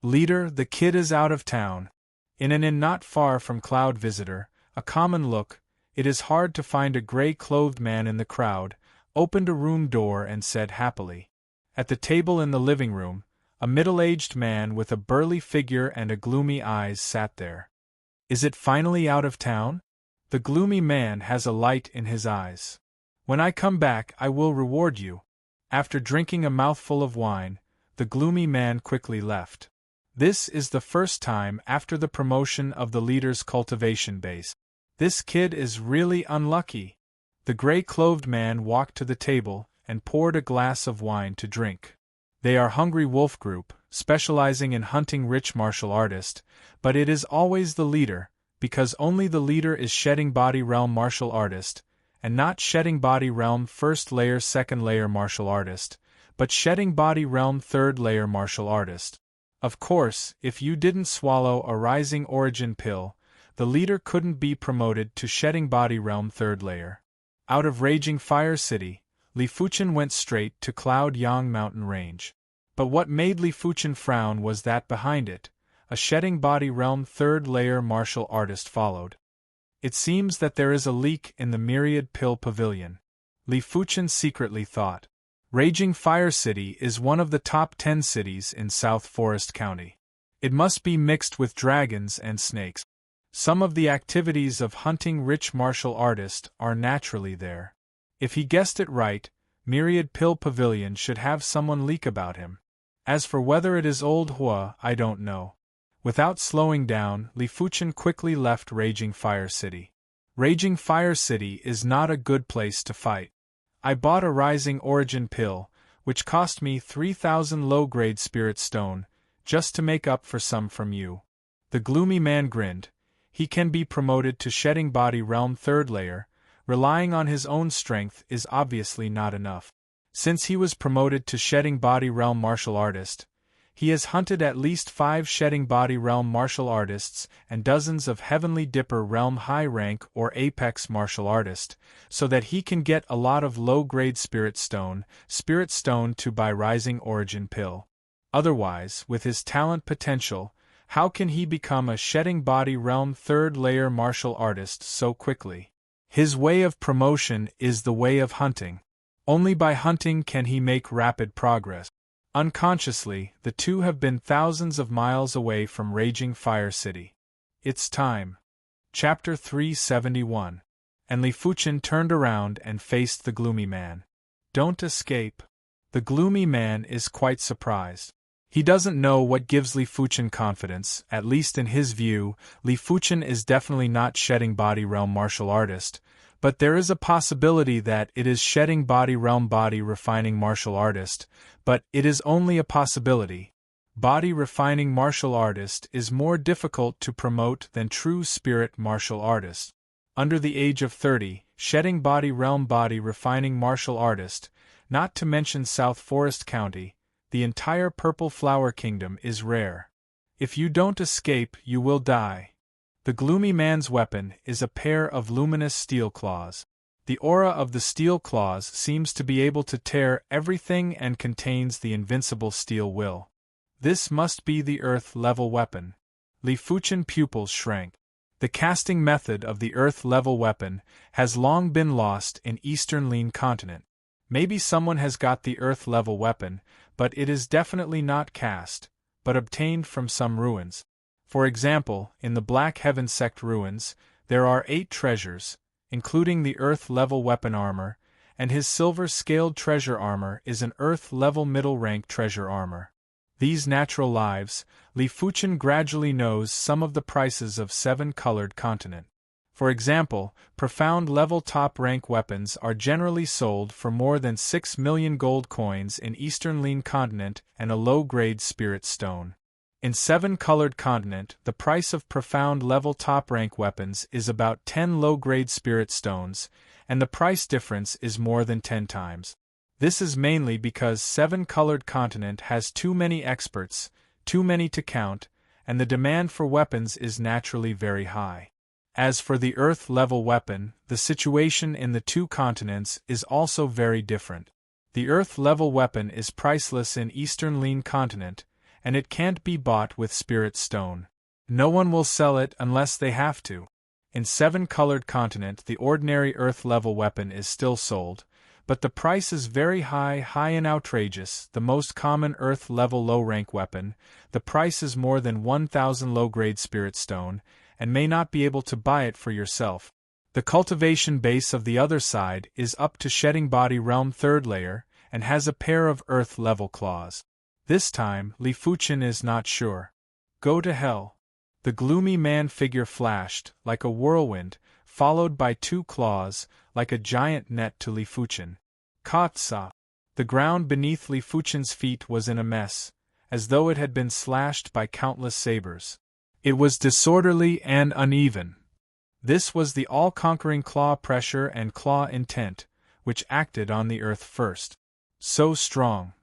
Leader, the kid is out of town. In an inn not far from Cloud Visitor, a common look, it is hard to find a gray-clothed man in the crowd, opened a room door and said happily. At the table in the living room, a middle-aged man with a burly figure and a gloomy eyes sat there. Is it finally out of town? The gloomy man has a light in his eyes. When I come back, I will reward you. After drinking a mouthful of wine, the gloomy man quickly left. This is the first time after the promotion of the leader's cultivation base. This kid is really unlucky. The gray-clothed man walked to the table and poured a glass of wine to drink. They are Hungry Wolf Group, specializing in hunting rich martial artist, but it is always the leader, because only the leader is shedding body realm martial artist, and not shedding body realm 1st layer 2nd layer martial artist, but shedding body realm 3rd layer martial artist. Of course, if you didn't swallow a rising origin pill, the leader couldn't be promoted to shedding body realm 3rd layer. Out of Raging Fire City, Li Fuchen went straight to Cloud Yang mountain range. But what made Li Fuchen frown was that behind it, a shedding body realm 3rd layer martial artist followed. It seems that there is a leak in the Myriad Pill Pavilion. Li Fuchen secretly thought. Raging Fire City is one of the top 10 cities in South Forest County. It must be mixed with dragons and snakes. Some of the activities of hunting rich martial artist are naturally there. If he guessed it right, Myriad Pill Pavilion should have someone leak about him. As for whether it is Old Hua, I don't know. Without slowing down, Li Fuchen quickly left Raging Fire City. Raging Fire City is not a good place to fight. I bought a Rising Origin pill, which cost me 3,000 low-grade spirit stone, just to make up for some from you. The gloomy man grinned. He can be promoted to shedding body realm 3rd layer. Relying on his own strength is obviously not enough. Since he was promoted to shedding body realm martial artist, he has hunted at least 5 shedding body realm martial artists and dozens of Heavenly Dipper realm high rank or apex martial artist, so that he can get a lot of low-grade spirit stone to buy Rising Origin pill. Otherwise, with his talent potential, how can he become a shedding body realm 3rd layer martial artist so quickly? His way of promotion is the way of hunting. Only by hunting can he make rapid progress. Unconsciously, the two have been thousands of miles away from Raging Fire City. It's time. Chapter 371. And Li Fuchen turned around and faced the gloomy man. Don't escape. The gloomy man is quite surprised. He doesn't know what gives Li Fuchen confidence. At least in his view, Li Fuchen is definitely not shedding body realm martial artist, but there is a possibility that it is shedding body realm body refining martial artist, but it is only a possibility. Body refining martial artist is more difficult to promote than true spirit martial artist. Under the age of 30, shedding body realm body refining martial artist, not to mention South Forest County, the entire Purple Flower Kingdom is rare. If you don't escape, you will die. The gloomy man's weapon is a pair of luminous steel claws. The aura of the steel claws seems to be able to tear everything and contains the invincible steel will. This must be the Earth-level weapon. Li Fuchen pupils shrank. The casting method of the Earth-level weapon has long been lost in Eastern Lean continent. Maybe someone has got the earth-level weapon, but it is definitely not cast, but obtained from some ruins. For example, in the Black Heaven sect ruins, there are 8 treasures, including the earth-level weapon armor, and his silver-scaled treasure armor is an earth-level middle-rank treasure armor. These natural lives, Li Fuchen gradually knows some of the prices of 7-colored continent. For example, profound-level top-rank weapons are generally sold for more than 6 million gold coins in Eastern Lean Continent and a low-grade spirit stone. In 7-colored continent, the price of profound-level top-rank weapons is about 10 low-grade spirit stones, and the price difference is more than 10 times. This is mainly because 7-colored continent has too many experts, too many to count, and the demand for weapons is naturally very high. As for the earth-level weapon, the situation in the 2 continents is also very different. The earth-level weapon is priceless in Eastern Lean Continent, and it can't be bought with spirit stone. No one will sell it unless they have to. In 7-colored continent, the ordinary earth-level weapon is still sold, but the price is very high and outrageous. The most common earth-level low-rank weapon, the price is more than 1,000 low-grade spirit stone, and may not be able to buy it for yourself. The cultivation base of the other side is up to Shedding Body Realm 3rd layer, and has a pair of earth-level claws. This time, Li Fuchen is not sure. Go to hell. The gloomy man figure flashed, like a whirlwind, followed by 2 claws, like a giant net to Li Fuchen. Katsa! The ground beneath Li Fuchen's feet was in a mess, as though it had been slashed by countless sabers. It was disorderly and uneven. This was the all-conquering claw pressure and claw intent, which acted on the earth first. So strong.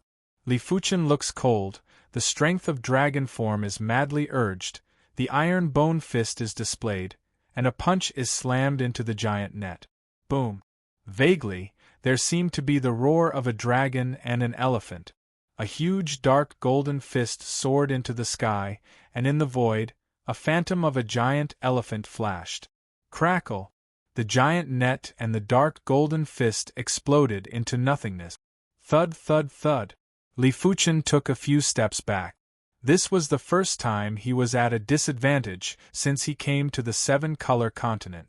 Li Fuchen looks cold, the strength of dragon form is madly urged, the iron bone fist is displayed, and a punch is slammed into the giant net. Boom! Vaguely, there seemed to be the roar of a dragon and an elephant. A huge dark golden fist soared into the sky, and in the void, a phantom of a giant elephant flashed. Crackle! The giant net and the dark golden fist exploded into nothingness. Thud, thud, thud. Li Fuchen took a few steps back. This was the first time he was at a disadvantage since he came to the 7-color continent.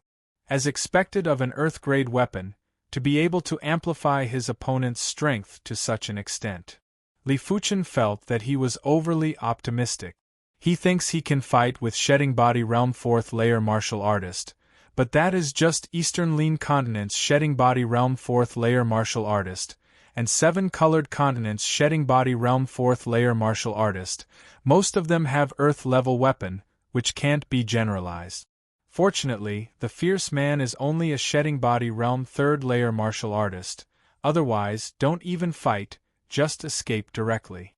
As expected of an earth-grade weapon, to be able to amplify his opponent's strength to such an extent. Li Fuchen felt that he was overly optimistic. He thinks he can fight with Shedding Body Realm 4th layer martial artist, but that is just Eastern Lean Continent's Shedding Body Realm 4th layer martial artist, and 7-colored continents Shedding Body Realm 4th layer martial artist. Most of them have earth-level weapon, which can't be generalized. Fortunately, the fierce man is only a Shedding Body Realm 3rd layer martial artist, otherwise don't even fight, just escape directly.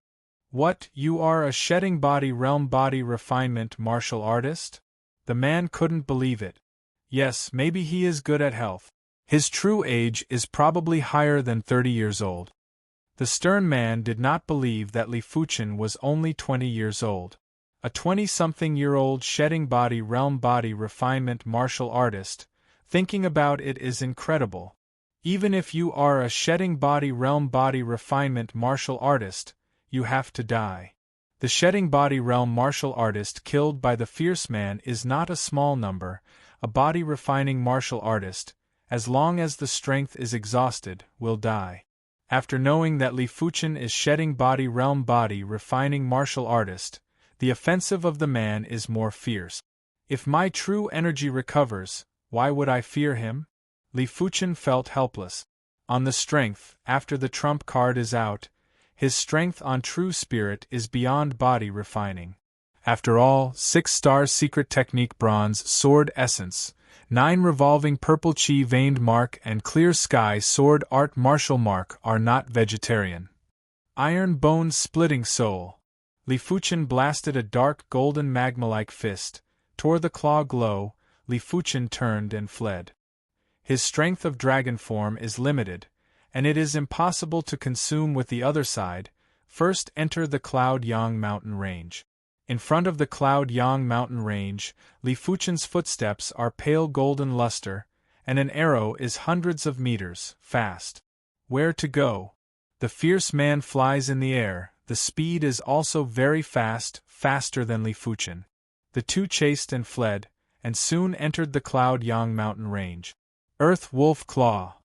What, you are a Shedding Body Realm body refinement martial artist? The man couldn't believe it. Yes, maybe he is good at health. His true age is probably higher than 30 years old. The stern man did not believe that Li Fuchen was only 20 years old. A 20-something-year-old Shedding Body Realm body refinement martial artist, thinking about it is incredible. Even if you are a Shedding Body Realm body refinement martial artist, you have to die. The Shedding Body Realm martial artist killed by the fierce man is not a small number. A body refining martial artist, as long as the strength is exhausted, will die. After knowing that Li Fuchen is Shedding Body Realm body refining martial artist, the offensive of the man is more fierce. If my true energy recovers, why would I fear him? Li Fuchen felt helpless. On the strength, after the trump card is out, his strength on true spirit is beyond body refining. After all, 6-star secret technique bronze sword essence, 9 revolving purple chi veined mark and clear sky sword art martial mark are not vegetarian. Iron bone splitting soul. Li Fuchen blasted a dark golden magma-like fist, tore the claw glow. Li Fuchen turned and fled. His strength of dragon form is limited, and it is impossible to consume with the other side. First enter the Cloud Yang mountain range. In front of the Cloud Yang mountain range, Li Fuchen's footsteps are pale golden luster, and an arrow is hundreds of meters fast. Where to go? The fierce man flies in the air, the speed is also very fast, faster than Li Fuchen. The two chased and fled, and soon entered the Cloud Yang mountain range. Earth Wolf Claw!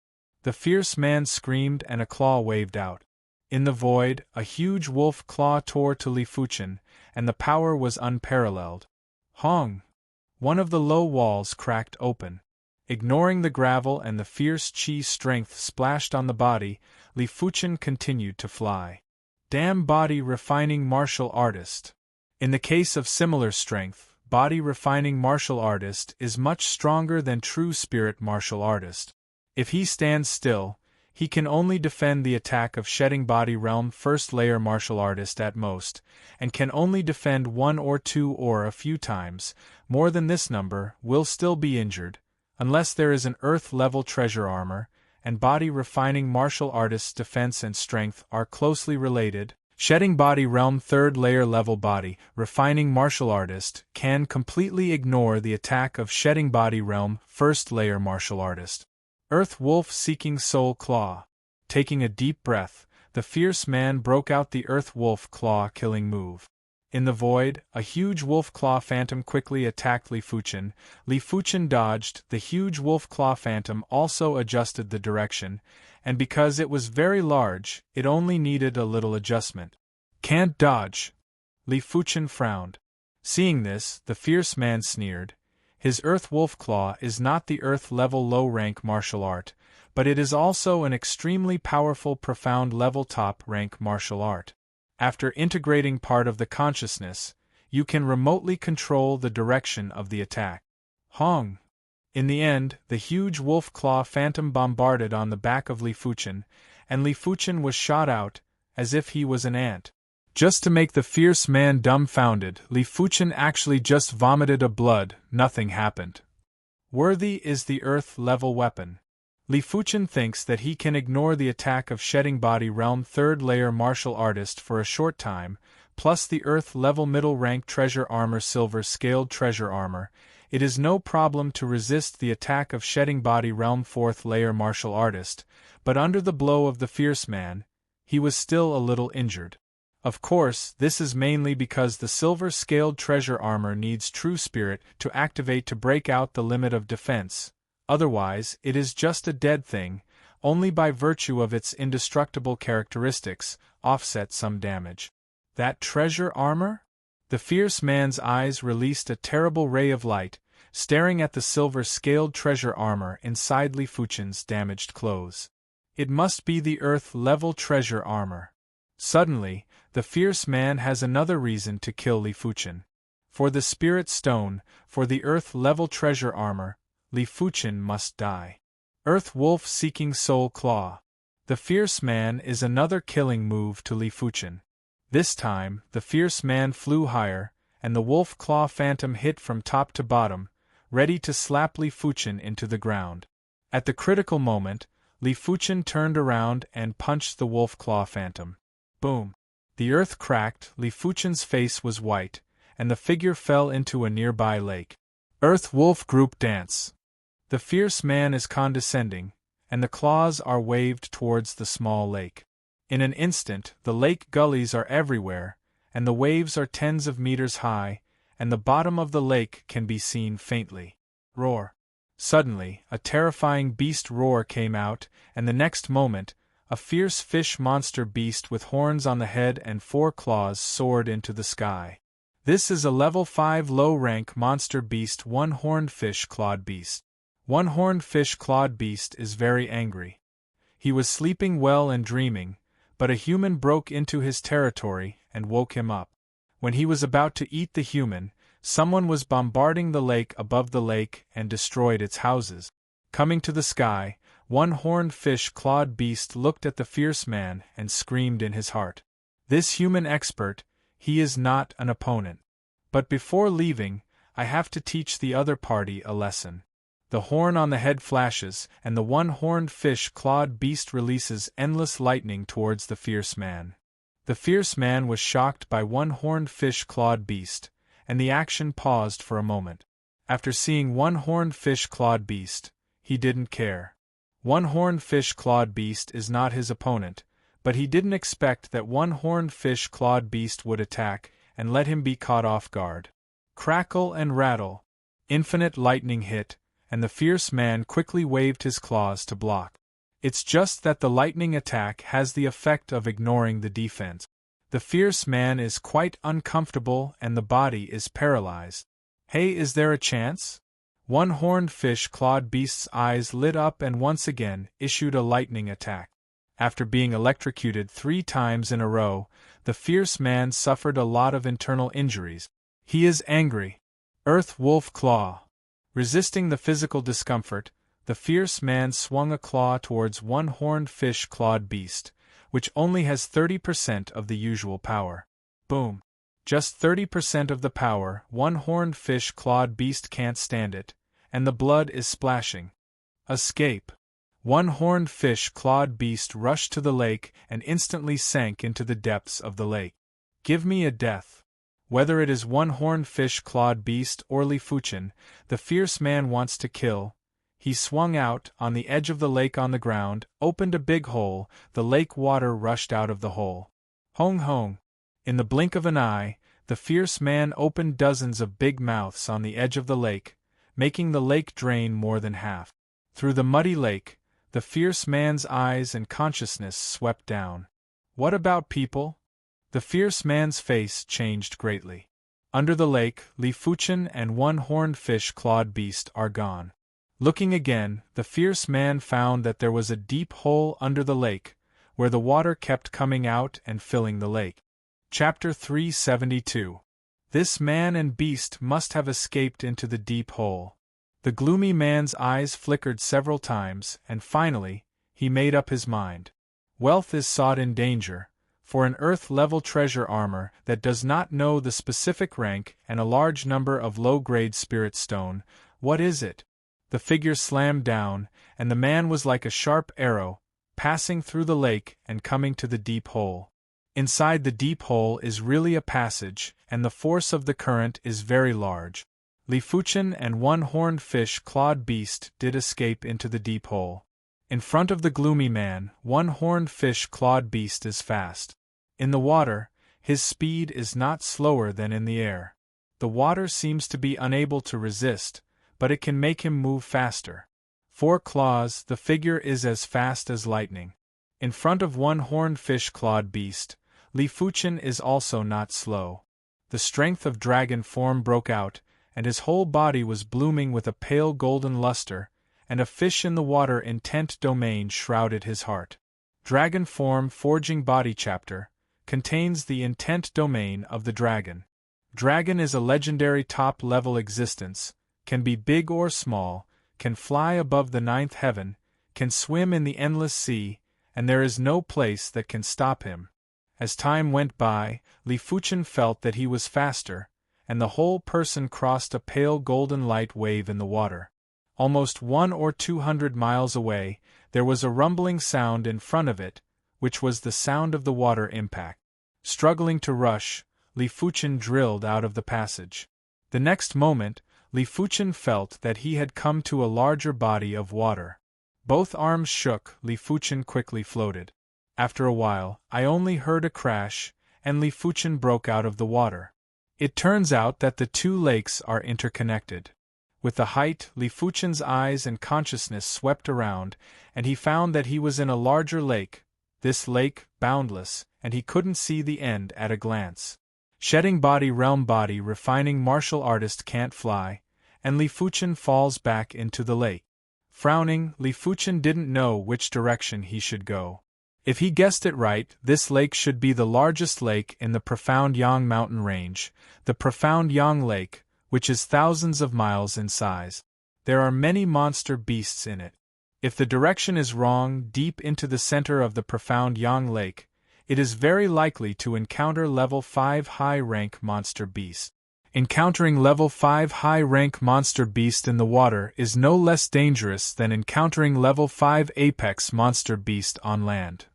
The fierce man screamed and a claw waved out. In the void, a huge wolf claw tore to Li Fuchen, and the power was unparalleled. Hong! One of the low walls cracked open. Ignoring the gravel and the fierce chi strength splashed on the body, Li Fuchen continued to fly. Damn body refining martial artist! In the case of similar strength, body refining martial artist is much stronger than true spirit martial artist. If he stands still, he can only defend the attack of shedding body realm first layer martial artist at most, and can only defend one or two or a few times. More than this number will still be injured, unless there is an earth-level treasure armor, and body refining martial artist's defense and strength are closely related. Shedding body realm third layer level body refining martial artist can completely ignore the attack of shedding body realm first layer martial artist. Earth Wolf Seeking Soul Claw. Taking a deep breath, the fierce man broke out the Earth Wolf Claw killing move. In the void, a huge wolf claw phantom quickly attacked Li Fuchen. Li Fuchen dodged, the huge wolf claw phantom also adjusted the direction, and because it was very large, it only needed a little adjustment. Can't dodge! Li Fuchen frowned. Seeing this, the fierce man sneered. His Earth Wolf Claw is not the Earth-level low-rank martial art, but it is also an extremely powerful profound-level top-rank martial art. After integrating part of the consciousness, you can remotely control the direction of the attack. Hong! In the end, the huge wolf claw phantom bombarded on the back of Li Fuchen, and Li Fuchen was shot out, as if he was an ant. Just to make the fierce man dumbfounded, Li Fuchen actually just vomited a blood, nothing happened. Worthy is the Earth-level weapon. Li Fuchen thinks that he can ignore the attack of Shedding Body Realm third-layer martial artist for a short time, plus the Earth-level middle-rank treasure armor silver-scaled treasure armor. It is no problem to resist the attack of Shedding Body Realm fourth-layer martial artist, but under the blow of the fierce man, he was still a little injured. Of course, this is mainly because the silver-scaled treasure armor needs true spirit to activate to break out the limit of defense. Otherwise, it is just a dead thing, only by virtue of its indestructible characteristics, offset some damage. That treasure armor? The fierce man's eyes released a terrible ray of light, staring at the silver-scaled treasure armor inside Li Fuchen's damaged clothes. It must be the Earth-level treasure armor. Suddenly, the fierce man has another reason to kill Li Fuchen. For the Spirit Stone, for the Earth-level treasure armor, Li Fuchen must die. Earth Wolf Seeking Soul Claw. The fierce man is another killing move to Li Fuchen. This time, the fierce man flew higher, and the wolf claw phantom hit from top to bottom, ready to slap Li Fuchen into the ground. At the critical moment, Li Fuchen turned around and punched the wolf claw phantom. Boom! The earth cracked, Li Fuchen's face was white, and the figure fell into a nearby lake. Earth-Wolf Group Dance. The fierce man is condescending, and the claws are waved towards the small lake. In an instant, the lake gullies are everywhere, and the waves are tens of meters high, and the bottom of the lake can be seen faintly. Roar! Suddenly, a terrifying beast roar came out, and the next moment, a fierce fish monster beast with horns on the head and 4 claws soared into the sky. This is a level 5 low-rank monster beast one-horned fish-clawed beast. One-horned fish-clawed beast is very angry. He was sleeping well and dreaming, but a human broke into his territory and woke him up. When he was about to eat the human, someone was bombarding the lake above the lake and destroyed its houses. Coming to the sky, one-horned fish-clawed beast looked at the fierce man and screamed in his heart. This human expert, he is not an opponent. But before leaving, I have to teach the other party a lesson. The horn on the head flashes, and the one-horned fish-clawed beast releases endless lightning towards the fierce man. The fierce man was shocked by one-horned fish-clawed beast, and the action paused for a moment. After seeing one-horned fish-clawed beast, he didn't care. One-horned fish-clawed beast is not his opponent, but he didn't expect that one-horned fish-clawed beast would attack and let him be caught off guard. Crackle and rattle. Infinite lightning hit, and the fierce man quickly waved his claws to block. It's just that the lightning attack has the effect of ignoring the defense. The fierce man is quite uncomfortable and the body is paralyzed. Hey, is there a chance? One-horned fish-clawed beast's eyes lit up and once again issued a lightning attack. After being electrocuted 3 times in a row, the fierce man suffered a lot of internal injuries. He is angry. Earth Wolf Claw. Resisting the physical discomfort, the fierce man swung a claw towards one-horned fish-clawed beast, which only has 30% of the usual power. Boom. Just 30% of the power. One-horned fish-clawed beast can't stand it, and the blood is splashing. Escape. One-horned fish-clawed beast rushed to the lake and instantly sank into the depths of the lake. Give me a death. Whether it is one-horned fish-clawed beast or Lifuchen, the fierce man wants to kill. He swung out on the edge of the lake on the ground, opened a big hole, the lake water rushed out of the hole. Hong hong. In the blink of an eye, the fierce man opened dozens of big mouths on the edge of the lake, making the lake drain more than half. Through the muddy lake, the fierce man's eyes and consciousness swept down. What about people? The fierce man's face changed greatly. Under the lake, Lifuchen and one-horned fish-clawed beast are gone. Looking again, the fierce man found that there was a deep hole under the lake, where the water kept coming out and filling the lake. Chapter 372. This man and beast must have escaped into the deep hole. The gloomy man's eyes flickered several times, and finally, he made up his mind. Wealth is sought in danger. For an earth-level treasure armor that does not know the specific rank and a large number of low-grade spirit stone, what is it? The figure slammed down, and the man was like a sharp arrow, passing through the lake and coming to the deep hole. Inside the deep hole is really a passage, and the force of the current is very large. Lifuchen and one-horned fish-clawed beast did escape into the deep hole. In front of the gloomy man, one-horned fish-clawed beast is fast. In the water, his speed is not slower than in the air. The water seems to be unable to resist, but it can make him move faster. 4 claws, the figure is as fast as lightning. In front of one-horned fish-clawed beast, Lifuchen is also not slow. The strength of dragon form broke out, and his whole body was blooming with a pale golden luster, and a fish in the water intent domain shrouded his heart. Dragon form forging body chapter contains the intent domain of the dragon. Dragon is a legendary top-level existence, can be big or small, can fly above the 9th heaven, can swim in the endless sea, and there is no place that can stop him. As time went by, Lifuchen felt that he was faster, and the whole person crossed a pale golden light wave in the water. Almost 100 or 200 miles away, there was a rumbling sound in front of it, which was the sound of the water impact. Struggling to rush, Lifuchen drilled out of the passage. The next moment, Lifuchen felt that he had come to a larger body of water. Both arms shook, Lifuchen quickly floated. After a while, I only heard a crash, and Lifuchen broke out of the water. It turns out that the 2 lakes are interconnected. With the height, Lifuchen's eyes and consciousness swept around, and he found that he was in a larger lake, this lake, boundless, and he couldn't see the end at a glance. Shedding body realm body refining martial artist can't fly, and Lifuchen falls back into the lake. Frowning, Lifuchen didn't know which direction he should go. If he guessed it right, this lake should be the largest lake in the Profound Yang mountain range, the Profound Yang Lake, which is thousands of miles in size. There are many monster beasts in it. If the direction is wrong deep into the center of the Profound Yang Lake, it is very likely to encounter level 5 high-rank monster beast. Encountering level 5 high-rank monster beast in the water is no less dangerous than encountering level 5 apex monster beast on land.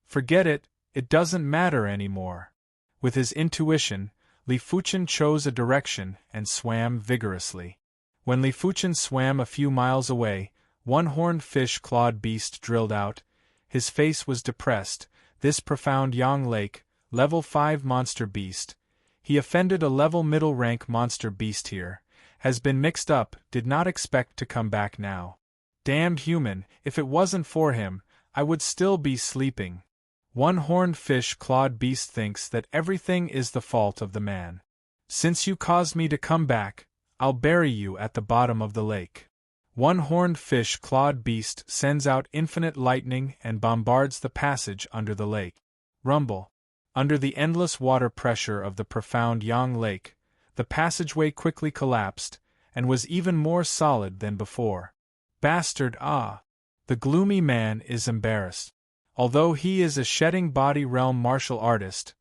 Forget it, it doesn't matter anymore. With his intuition, Lifuchen chose a direction and swam vigorously. When Lifuchen swam a few miles away, one-horned fish-clawed beast drilled out. His face was depressed. This profound Yang Lake, level 5 monster beast. He offended a level middle rank monster beast here. Has been mixed up, did not expect to come back now. Damned human, if it wasn't for him, I would still be sleeping. One-horned fish-clawed beast thinks that everything is the fault of the man. Since you caused me to come back, I'll bury you at the bottom of the lake. One-horned fish-clawed beast sends out infinite lightning and bombards the passage under the lake. Rumble. Under the endless water pressure of the profound Yang Lake, the passageway quickly collapsed, and was even more solid than before. Bastard, ah! The gloomy man is embarrassed. Although he is a shedding body realm martial artist,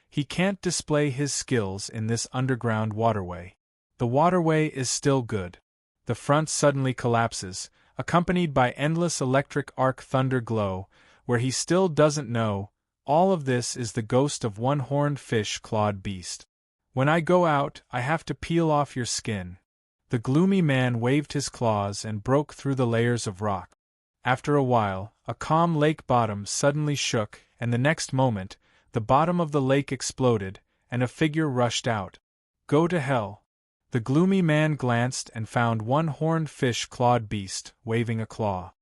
he can't display his skills in this underground waterway. The waterway is still good. The front suddenly collapses, accompanied by endless electric arc thunder glow, where he still doesn't know. All of this is the ghost of one-horned fish-clawed beast. When I go out, I have to peel off your skin. The gloomy man waved his claws and broke through the layers of rock. After a while, a calm lake bottom suddenly shook, and the next moment, the bottom of the lake exploded, and a figure rushed out. Go to hell. The gloomy man glanced and found one-horned fish-clawed beast, waving a claw.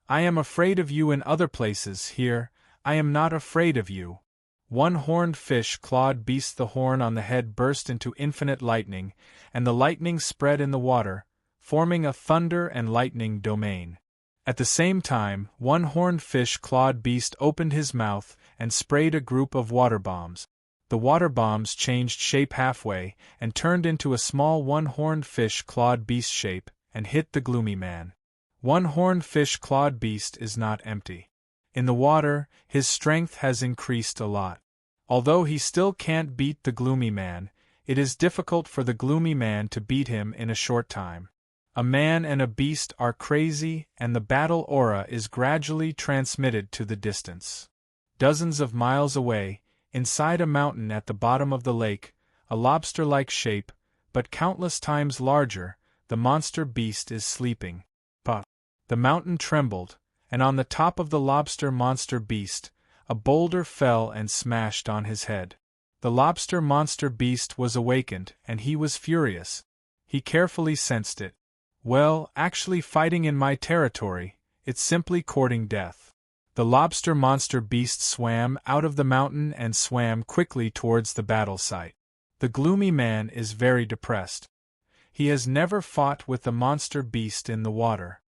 I am afraid of you in other places. Here, I am not afraid of you. One-horned fish-clawed beast. The horn on the head burst into infinite lightning, and the lightning spread in the water, forming a thunder and lightning domain. At the same time, one-horned fish-clawed beast opened his mouth and sprayed a group of water bombs. The water bombs changed shape halfway and turned into a small one-horned fish-clawed beast shape and hit the gloomy man. One-horned fish-clawed beast is not empty. In the water, his strength has increased a lot. Although he still can't beat the gloomy man, it is difficult for the gloomy man to beat him in a short time. A man and a beast are crazy, and the battle aura is gradually transmitted to the distance. Dozens of miles away, inside a mountain at the bottom of the lake, a lobster-like shape, but countless times larger, the monster beast is sleeping. But the mountain trembled, and on the top of the lobster monster beast, a boulder fell and smashed on his head. The lobster monster beast was awakened, and he was furious. He carefully sensed it. Well, actually fighting in my territory, it's simply courting death. The lobster monster beast swam out of the mountain and swam quickly towards the battle site. The gloomy man is very depressed. He has never fought with the monster beast in the water.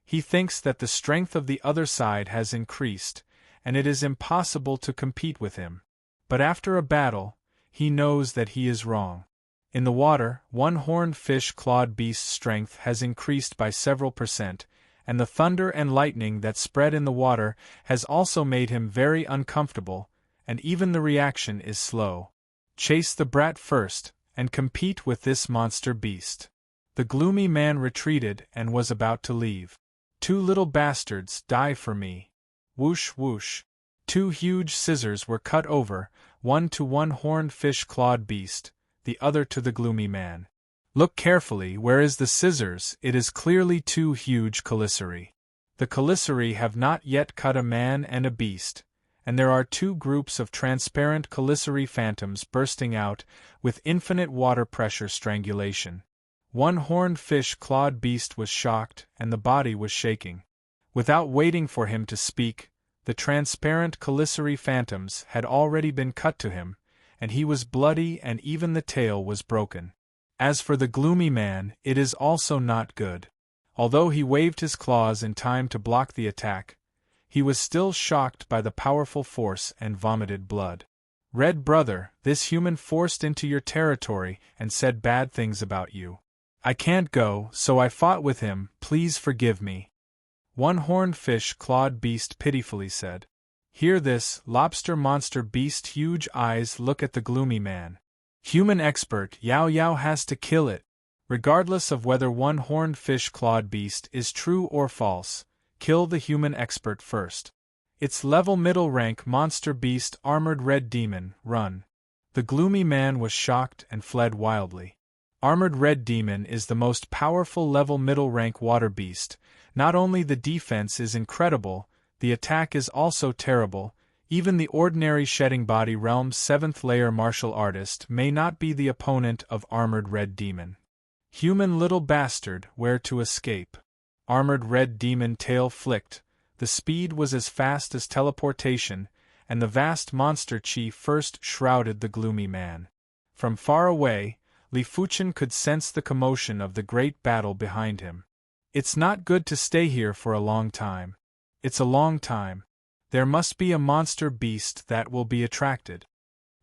He thinks that the strength of the other side has increased, and it is impossible to compete with him. But after a battle, he knows that he is wrong. In the water, one-horned fish-clawed beast's strength has increased by several %, and the thunder and lightning that spread in the water has also made him very uncomfortable, and even the reaction is slow. Chase the brat first, and compete with this monster beast. The gloomy man retreated and was about to leave. Two little bastards, die for me. Whoosh whoosh. Two huge scissors were cut over, one to one-horned fish-clawed beast, the other to the gloomy man. Look carefully, where is the scissors? It is clearly two huge caliceri. The caliceri have not yet cut a man and a beast, and there are two groups of transparent caliceri phantoms bursting out, with infinite water pressure strangulation. One-horned fish-clawed beast was shocked, and the body was shaking. Without waiting for him to speak, the transparent caliceri phantoms had already been cut to him, and he was bloody and even the tail was broken. As for the gloomy man, it is also not good. Although he waved his claws in time to block the attack, he was still shocked by the powerful force and vomited blood. Red brother, this human forced into your territory and said bad things about you. I can't go, so I fought with him, please forgive me. One-horned fish-clawed beast pitifully said. Hear this, lobster monster beast huge eyes look at the gloomy man. Human expert Yao Yao has to kill it. Regardless of whether one-horned fish-clawed beast is true or false, kill the human expert first. It's level middle rank monster beast armored red demon, run. The gloomy man was shocked and fled wildly. Armored red demon is the most powerful level middle rank water beast, Not only the defense is incredible, the attack is also terrible. Even the ordinary Shedding Body Realm's 7th layer martial artist may not be the opponent of Armored Red Demon. Human little bastard, where to escape? Armored Red Demon tail flicked. The speed was as fast as teleportation, and the vast monster chi first shrouded the gloomy man. From far away, Li Fuchen could sense the commotion of the great battle behind him. It's not good to stay here for a long time. It's a long time. There must be a monster beast that will be attracted.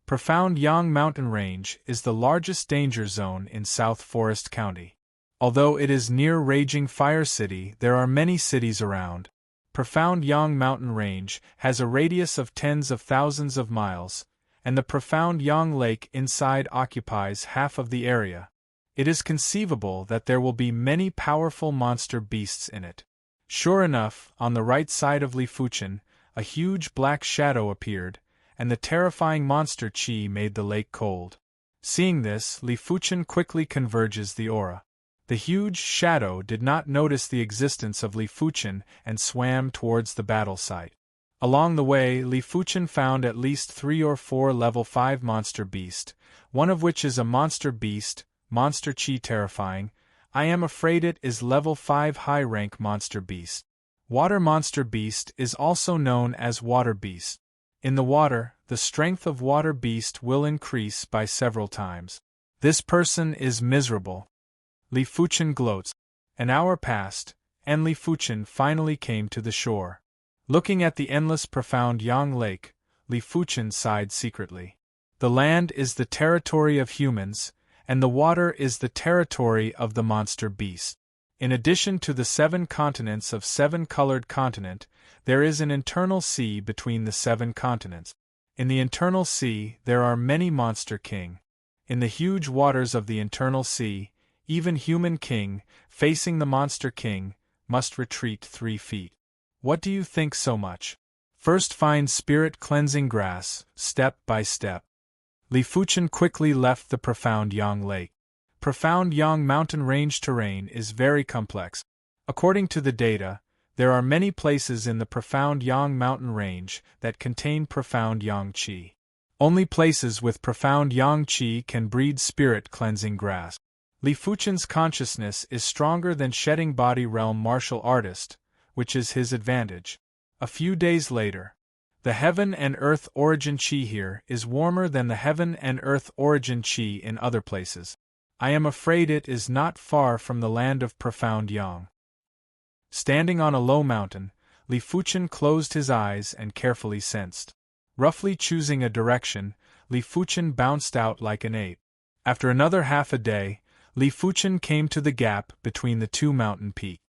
Profound Yang Mountain Range is the largest danger zone in South Forest County. Although it is near Raging Fire City, there are many cities around. Profound Yang Mountain Range has a radius of tens of thousands of miles, and the Profound Yang Lake inside occupies half of the area. It is conceivable that there will be many powerful monster beasts in it. Sure enough, on the right side of Li Fuchen, a huge black shadow appeared, and the terrifying monster chi made the lake cold. Seeing this, Li Fuchen quickly converges the aura. The huge shadow did not notice the existence of Li Fuchen and swam towards the battle site. Along the way, Li Fuchen found at least 3 or 4 level 5 monster beasts, one of which is a monster beast, monster chi terrifying. I am afraid it is level 5 high-rank monster beast. Water monster beast is also known as water beast. In the water, the strength of water beast will increase by several times. This person is miserable. Li Fuchen gloats. An hour passed, and Li Fuchen finally came to the shore. Looking at the endless profound Yang Lake, Li Fuchen sighed secretly. The land is the territory of humans, and the water is the territory of the monster beast. In addition to the 7 continents of 7-colored continent, there is an internal sea between the 7 continents. In the internal sea, there are many monster king. In the huge waters of the internal sea, even human king, facing the monster king, must retreat 3 feet. What do you think so much? First find spirit cleansing grass, step by step. Li Fuchen quickly left the Profound Yang Lake. Profound Yang Mountain Range terrain is very complex. According to the data, there are many places in the Profound Yang Mountain Range that contain Profound Yang Qi. Only places with Profound Yang Qi can breed spirit cleansing grass. Li Fuchen's consciousness is stronger than Shedding Body Realm martial artist, which is his advantage. A few days later, the Heaven and Earth origin Qi here is warmer than the Heaven and Earth origin Qi in other places. I am afraid it is not far from the land of Profound Yang. Standing on a low mountain, Li Fuchen closed his eyes and carefully sensed. Roughly choosing a direction, Li Fuchen bounced out like an ape. After another half a day, Li Fuchen came to the gap between the 2 mountain peaks.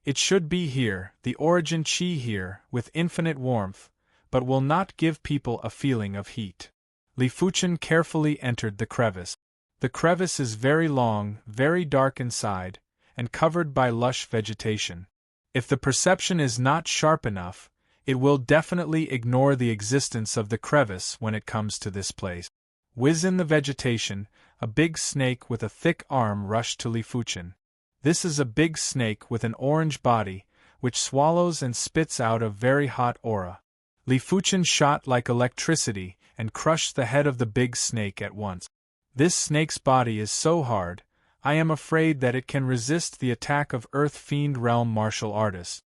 It should be here, the origin Qi here, with infinite warmth, but will not give people a feeling of heat. Li Fuchen carefully entered the crevice. The crevice is very long, very dark inside, and covered by lush vegetation. If the perception is not sharp enough, it will definitely ignore the existence of the crevice when it comes to this place. Whiz in the vegetation, a big snake with a thick arm rushed to Li Fuchen. This is a big snake with an orange body, which swallows and spits out a very hot aura. Li Fuchen shot like electricity and crushed the head of the big snake at once. This snake's body is so hard, I am afraid that it can resist the attack of Earth Fiend Realm martial artists.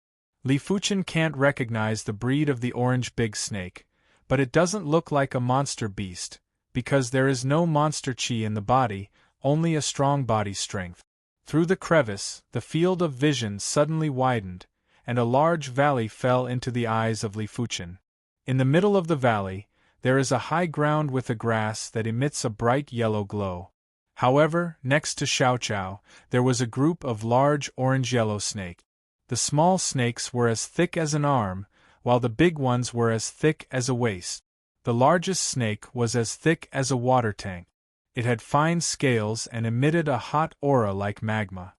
Li Fuchen can't recognize the breed of the orange big snake, but it doesn't look like a monster beast, because there is no monster chi in the body, only a strong body strength. Through the crevice, the field of vision suddenly widened, and a large valley fell into the eyes of Li Fuchen. In the middle of the valley, there is a high ground with a grass that emits a bright yellow glow. However, next to Xiao Chao, there was a group of large orange-yellow snakes. The small snakes were as thick as an arm, while the big ones were as thick as a waist. The largest snake was as thick as a water tank. It had fine scales and emitted a hot aura like magma.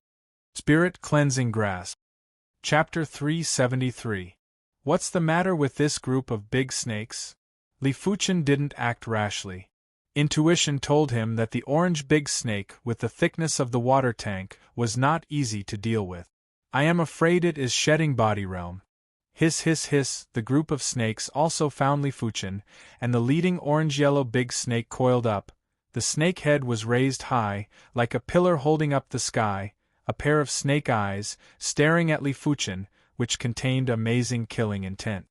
Spirit Cleansing Grass. Chapter 373. What's the matter with this group of big snakes? Li Fuchen didn't act rashly. Intuition told him that the orange big snake with the thickness of the water tank was not easy to deal with. I am afraid it is shedding body realm. Hiss hiss hiss, the group of snakes also found Li Fuchen, and the leading orange-yellow big snake coiled up. The snake head was raised high, like a pillar holding up the sky, a pair of snake eyes, staring at Li Fuchen, which contained amazing killing intent.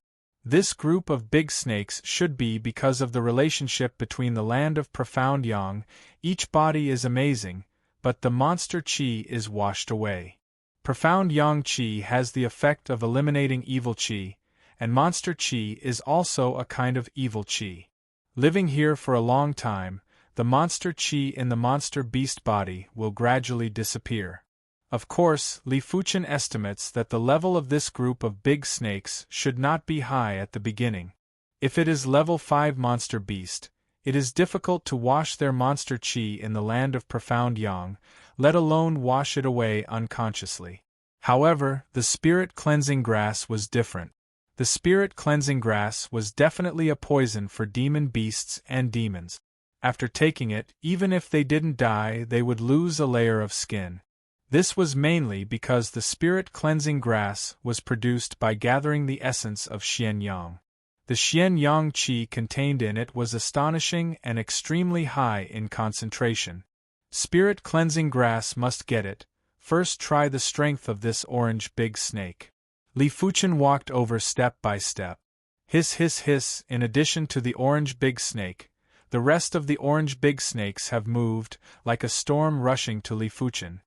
This group of big snakes should be because of the relationship between the land of profound yang. Each body is amazing, but the monster chi is washed away. Profound yang chi has the effect of eliminating evil chi, and monster chi is also a kind of evil chi. Living here for a long time, the monster chi in the monster beast body will gradually disappear. Of course, Li Fuchen estimates that the level of this group of big snakes should not be high at the beginning. If it is level 5 monster beast, it is difficult to wash their monster chi in the land of profound yang, let alone wash it away unconsciously. However, the spirit cleansing grass was different. The spirit cleansing grass was definitely a poison for demon beasts and demons. After taking it, even if they didn't die, they would lose a layer of skin. This was mainly because the spirit cleansing grass was produced by gathering the essence of Xian Yang. The Xian Yang qi contained in it was astonishing and extremely high in concentration. Spirit cleansing grass must get it. First try the strength of this orange big snake. Li Fuchen walked over step by step. Hiss hiss hiss, in addition to the orange big snake, the rest of the orange big snakes have moved, like a storm rushing to Li Fuchen.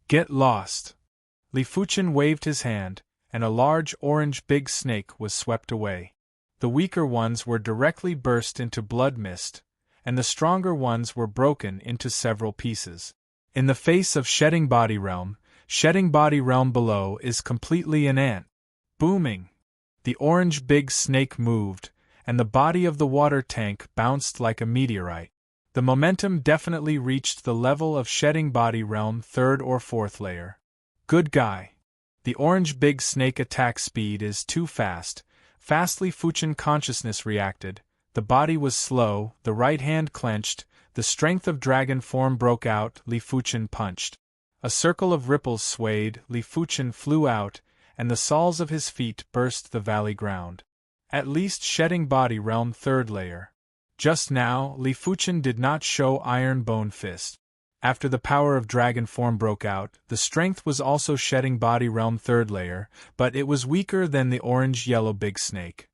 Get lost! Li Fuchen waved his hand, and a large orange big snake was swept away. The weaker ones were directly burst into blood mist, and the stronger ones were broken into several pieces. In the face of shedding body realm below is completely an ant. Booming! The orange big snake moved, and the body of the water tank bounced like a meteorite. The momentum definitely reached the level of shedding body realm 3rd or 4th layer. Good guy. The orange big snake attack speed is too fast. Fastly Fuchen consciousness reacted. The body was slow, the right hand clenched, the strength of dragon form broke out, Li Fuchen punched. A circle of ripples swayed, Li Fuchen flew out, and the soles of his feet burst the valley ground. At least shedding body realm 3rd layer. Just now, Li Fuchen did not show iron bone fist. After the power of dragon form broke out, the strength was also shedding body realm 3rd layer, but it was weaker than the orange-yellow big snake.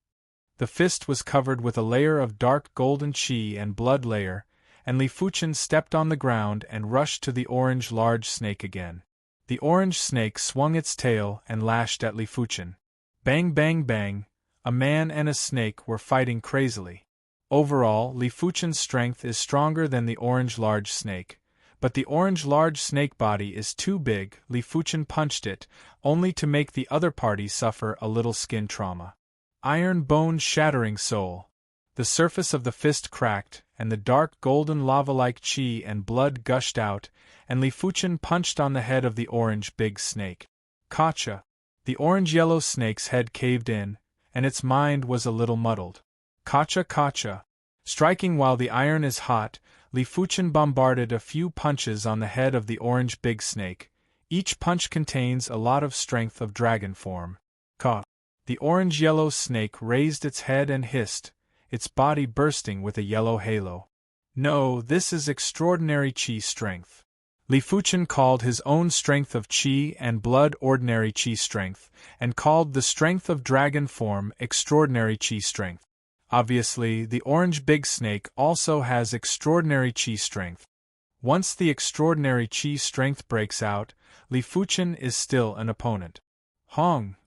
The fist was covered with a layer of dark golden chi and blood layer, and Li Fuchen stepped on the ground and rushed to the orange large snake again. The orange snake swung its tail and lashed at Li Fuchen. Bang bang bang, a man and a snake were fighting crazily. Overall, Li Fuchen's strength is stronger than the orange large snake, but the orange large snake body is too big. Li Fuchen punched it, only to make the other party suffer a little skin trauma. Iron bone shattering soul. The surface of the fist cracked, and the dark golden lava-like chi and blood gushed out, and Li Fuchen punched on the head of the orange big snake. Gotcha! The orange-yellow snake's head caved in, and its mind was a little muddled. Gotcha gotcha! Striking while the iron is hot, Li Fuchen bombarded a few punches on the head of the orange big snake. Each punch contains a lot of strength of dragon form. Ka! The orange-yellow snake raised its head and hissed, its body bursting with a yellow halo. No, this is extraordinary chi strength. Li Fuchen called his own strength of chi and blood ordinary chi strength, and called the strength of dragon form extraordinary chi strength. Obviously, the orange big snake also has extraordinary chi strength. Once the extraordinary chi strength breaks out, Li Fuchen is still an opponent. Hong!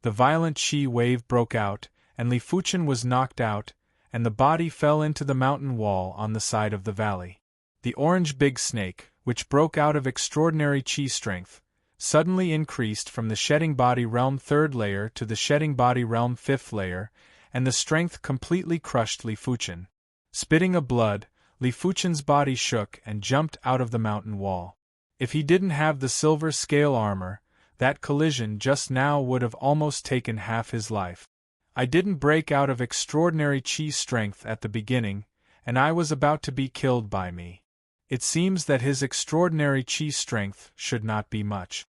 The violent chi wave broke out, and Li Fuchen was knocked out, and the body fell into the mountain wall on the side of the valley. The orange big snake, which broke out of extraordinary chi strength, suddenly increased from the shedding body realm 3rd layer to the shedding body realm 5th layer, and the strength completely crushed Li Fuchen. Spitting a blood, Li Fuchen's body shook and jumped out of the mountain wall. If he didn't have the silver scale armor, that collision just now would have almost taken half his life. I didn't break out of extraordinary chi strength at the beginning, and I was about to be killed by me. It seems that his extraordinary chi strength should not be much.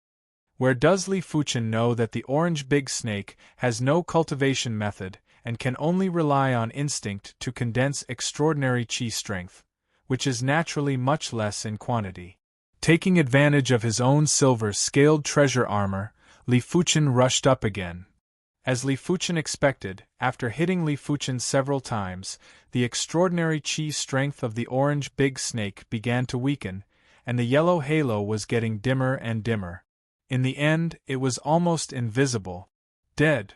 Where does Li Fuchen know that the orange big snake has no cultivation method and can only rely on instinct to condense extraordinary chi strength, which is naturally much less in quantity? Taking advantage of his own silver-scaled treasure armor, Li Fuchen rushed up again. As Li Fuchen expected, after hitting Li Fuchen several times, the extraordinary chi strength of the orange big snake began to weaken, and the yellow halo was getting dimmer and dimmer. In the end, it was almost invisible. Dead.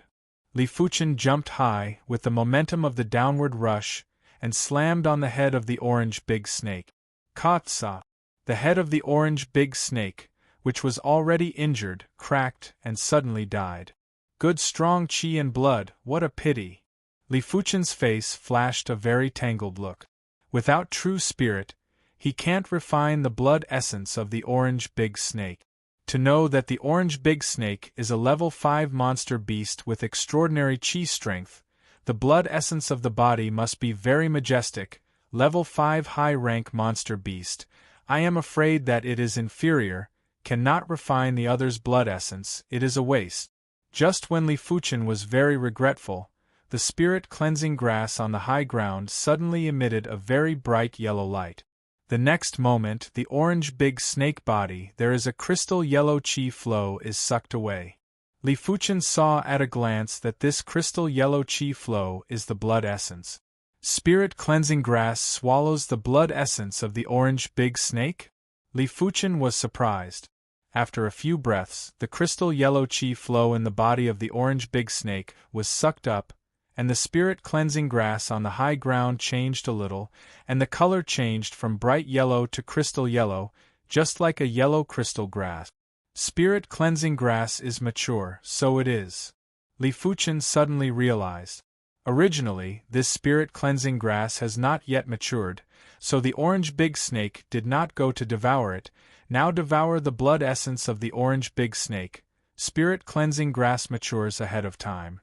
Li Fuchen jumped high, with the momentum of the downward rush, and slammed on the head of the orange big snake. Katsa! The head of the orange big snake, which was already injured, cracked, and suddenly died. Good strong chi and blood, what a pity! Li Fuchen's face flashed a very tangled look. Without true spirit, he can't refine the blood essence of the orange big snake. To know that the orange big snake is a level 5 monster beast with extraordinary chi strength, the blood essence of the body must be very majestic, level 5 high-rank monster beast. I am afraid that it is inferior, cannot refine the other's blood essence, it is a waste. Just when Li Fuchen was very regretful, the spirit cleansing grass on the high ground suddenly emitted a very bright yellow light. The next moment, the orange big snake body, there is a crystal yellow chi flow, is sucked away. Li Fuchen saw at a glance that this crystal yellow chi flow is the blood essence. Spirit cleansing grass swallows the blood essence of the orange big snake? Li Fuchen was surprised. After a few breaths, the crystal yellow chi flow in the body of the orange big snake was sucked up, and the spirit cleansing grass on the high ground changed a little, and the color changed from bright yellow to crystal yellow, just like a yellow crystal grass. Spirit cleansing grass is mature, so it is. Li Fuchen suddenly realized. Originally, this spirit cleansing grass has not yet matured, so the orange big snake did not go to devour it, now devour the blood essence of the orange big snake. Spirit cleansing grass matures ahead of time.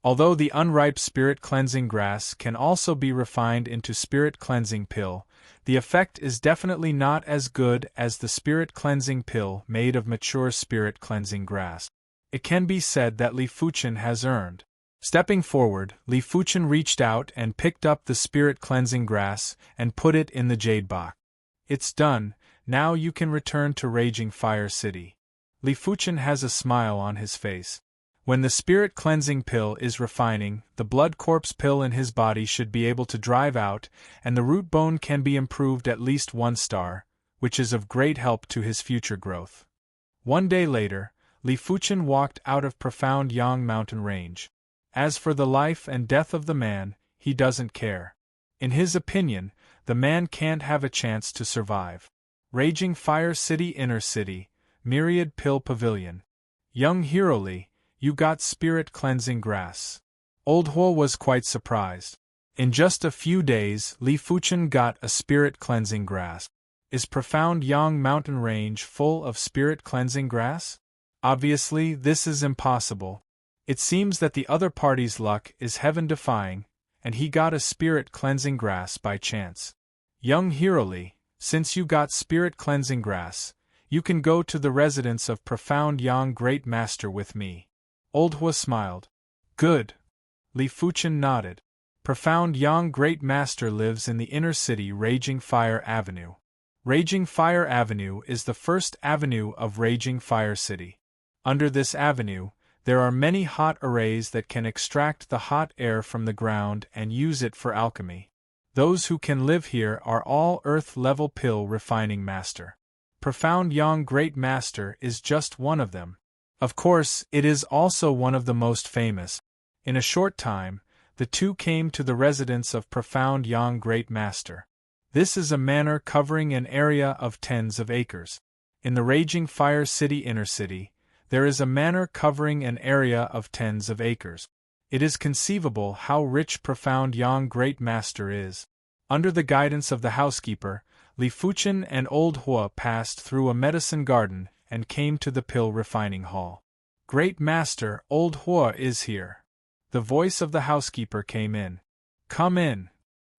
Although the unripe spirit cleansing grass can also be refined into spirit cleansing pill, the effect is definitely not as good as the spirit cleansing pill made of mature spirit cleansing grass. It can be said that Li Fuchen has earned. Stepping forward, Li Fuchen reached out and picked up the spirit cleansing grass and put it in the jade box. It's done, now you can return to Raging Fire City. Li Fuchen has a smile on his face. When the spirit cleansing pill is refining, the blood corpse pill in his body should be able to drive out, and the root bone can be improved at least 1 star, which is of great help to his future growth. One day later, Li Fuchen walked out of profound Yang mountain range. As for the life and death of the man, he doesn't care. In his opinion, the man can't have a chance to survive. Raging Fire City, Inner City, Myriad Pill Pavilion. Young Hero Li, you got spirit cleansing grass. Old Huo was quite surprised. In just a few days, Li Fuchen got a spirit cleansing grass. Is profound Yang mountain range full of spirit cleansing grass? Obviously, this is impossible. It seems that the other party's luck is heaven-defying, and he got a spirit cleansing grass by chance. Young Hero Li, since you got spirit cleansing grass, you can go to the residence of profound Yang Great Master with me. Old Hua smiled. Good. Li Fuchen nodded. Profound Yang Great Master lives in the inner city Raging Fire Avenue. Raging Fire Avenue is the first avenue of Raging Fire City. Under this avenue, there are many hot arrays that can extract the hot air from the ground and use it for alchemy. Those who can live here are all Earth-level pill refining master. Profound Yang Great Master is just one of them. Of course, it is also one of the most famous. In a short time, the two came to the residence of profound Yang Great Master. This is a manor covering an area of tens of acres. In the Raging Fire City Inner City, there is a manor covering an area of tens of acres. It is conceivable how rich profound Yang Great Master is. Under the guidance of the housekeeper, Li Fuchen and Old Hua passed through a medicine garden and came to the pill refining hall. Great Master, Old Hua is here. The voice of the housekeeper came in. Come in.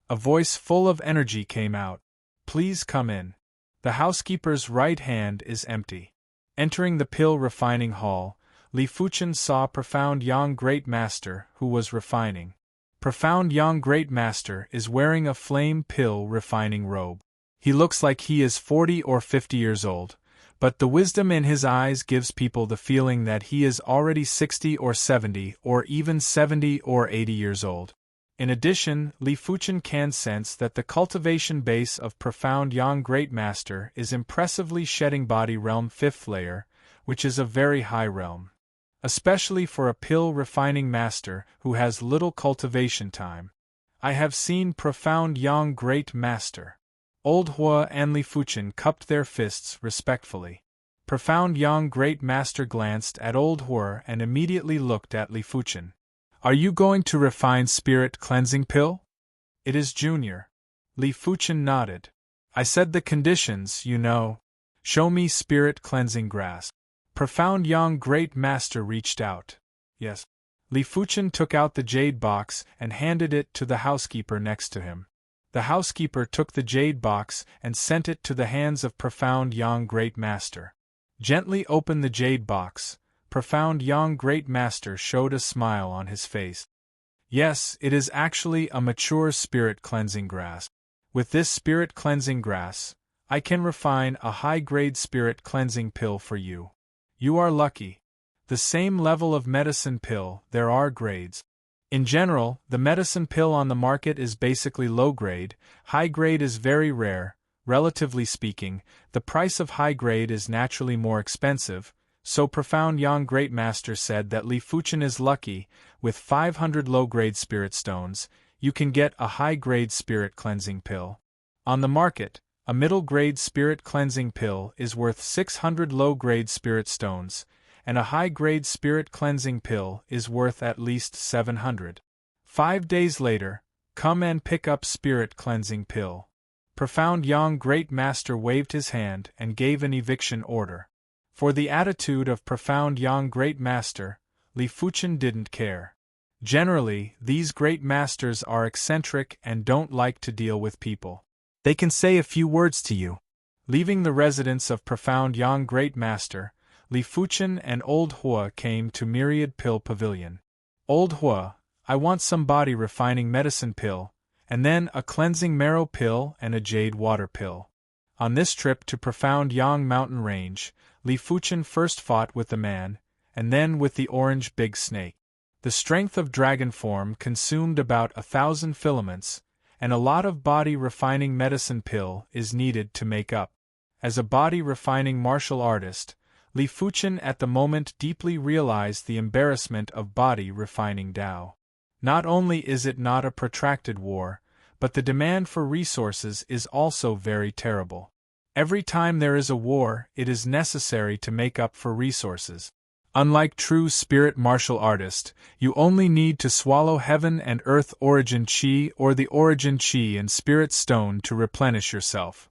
A voice full of energy came out. Please come in. The housekeeper's right hand is empty. Entering the pill refining hall, Li Fuchen saw Profound Yang Great Master, who was refining. Profound Yang Great Master is wearing a flame pill refining robe. He looks like he is 40 or 50 years old, but the wisdom in his eyes gives people the feeling that he is already 60 or 70 or even 70 or 80 years old. In addition, Li Fuchen can sense that the cultivation base of Profound Yang Great Master is impressively shedding body realm 5th layer, which is a very high realm. Especially for a pill refining master who has little cultivation time. I have seen Profound Yang Great Master. Old Hua and Li Fuchen cupped their fists respectfully. Profound Yang Great Master glanced at Old Hua and immediately looked at Li Fuchen. Are you going to refine spirit cleansing pill? It is Junior. Li Fuchen nodded. I said the conditions, you know. Show me spirit cleansing grass. Profound Yang Great Master reached out. Yes. Li Fuchen took out the jade box and handed it to the housekeeper next to him. The housekeeper took the jade box and sent it to the hands of Profound Yang Great Master. Gently open the jade box. Profound Yang Great Master showed a smile on his face. Yes, it is actually a mature spirit cleansing grass. With this spirit cleansing grass, I can refine a high-grade spirit cleansing pill for you. You are lucky. The same level of medicine pill, there are grades. In general, the medicine pill on the market is basically low-grade, high-grade is very rare. Relatively speaking, the price of high-grade is naturally more expensive, so Profound Yang Great Master said that Li Fuchen is lucky. With 500 low-grade spirit stones, you can get a high-grade spirit cleansing pill. On the market, a middle-grade spirit cleansing pill is worth 600 low-grade spirit stones, and a high-grade spirit cleansing pill is worth at least 700. 5 days later, come and pick up spirit cleansing pill. Profound Yang Great Master waved his hand and gave an eviction order. For the attitude of Profound Yang Great Master, Li Fuchen didn't care. Generally, these great masters are eccentric and don't like to deal with people. They can say a few words to you. Leaving the residence of Profound Yang Great Master, Li Fuchen and Old Hua came to Myriad Pill Pavilion. Old Hua, I want some body refining medicine pill, and then a cleansing marrow pill and a jade water pill. On this trip to Profound Yang Mountain Range, Li Fuchen first fought with the man, and then with the orange big snake. The strength of dragon form consumed about 1,000 filaments, and a lot of body refining medicine pill is needed to make up. As a body refining martial artist, Li Fuchen at the moment deeply realized the embarrassment of body refining Tao. Not only is it not a protracted war, but the demand for resources is also very terrible. Every time there is a war, it is necessary to make up for resources. Unlike true spirit martial artist, you only need to swallow heaven and earth origin chi or the origin chi and spirit stone to replenish yourself.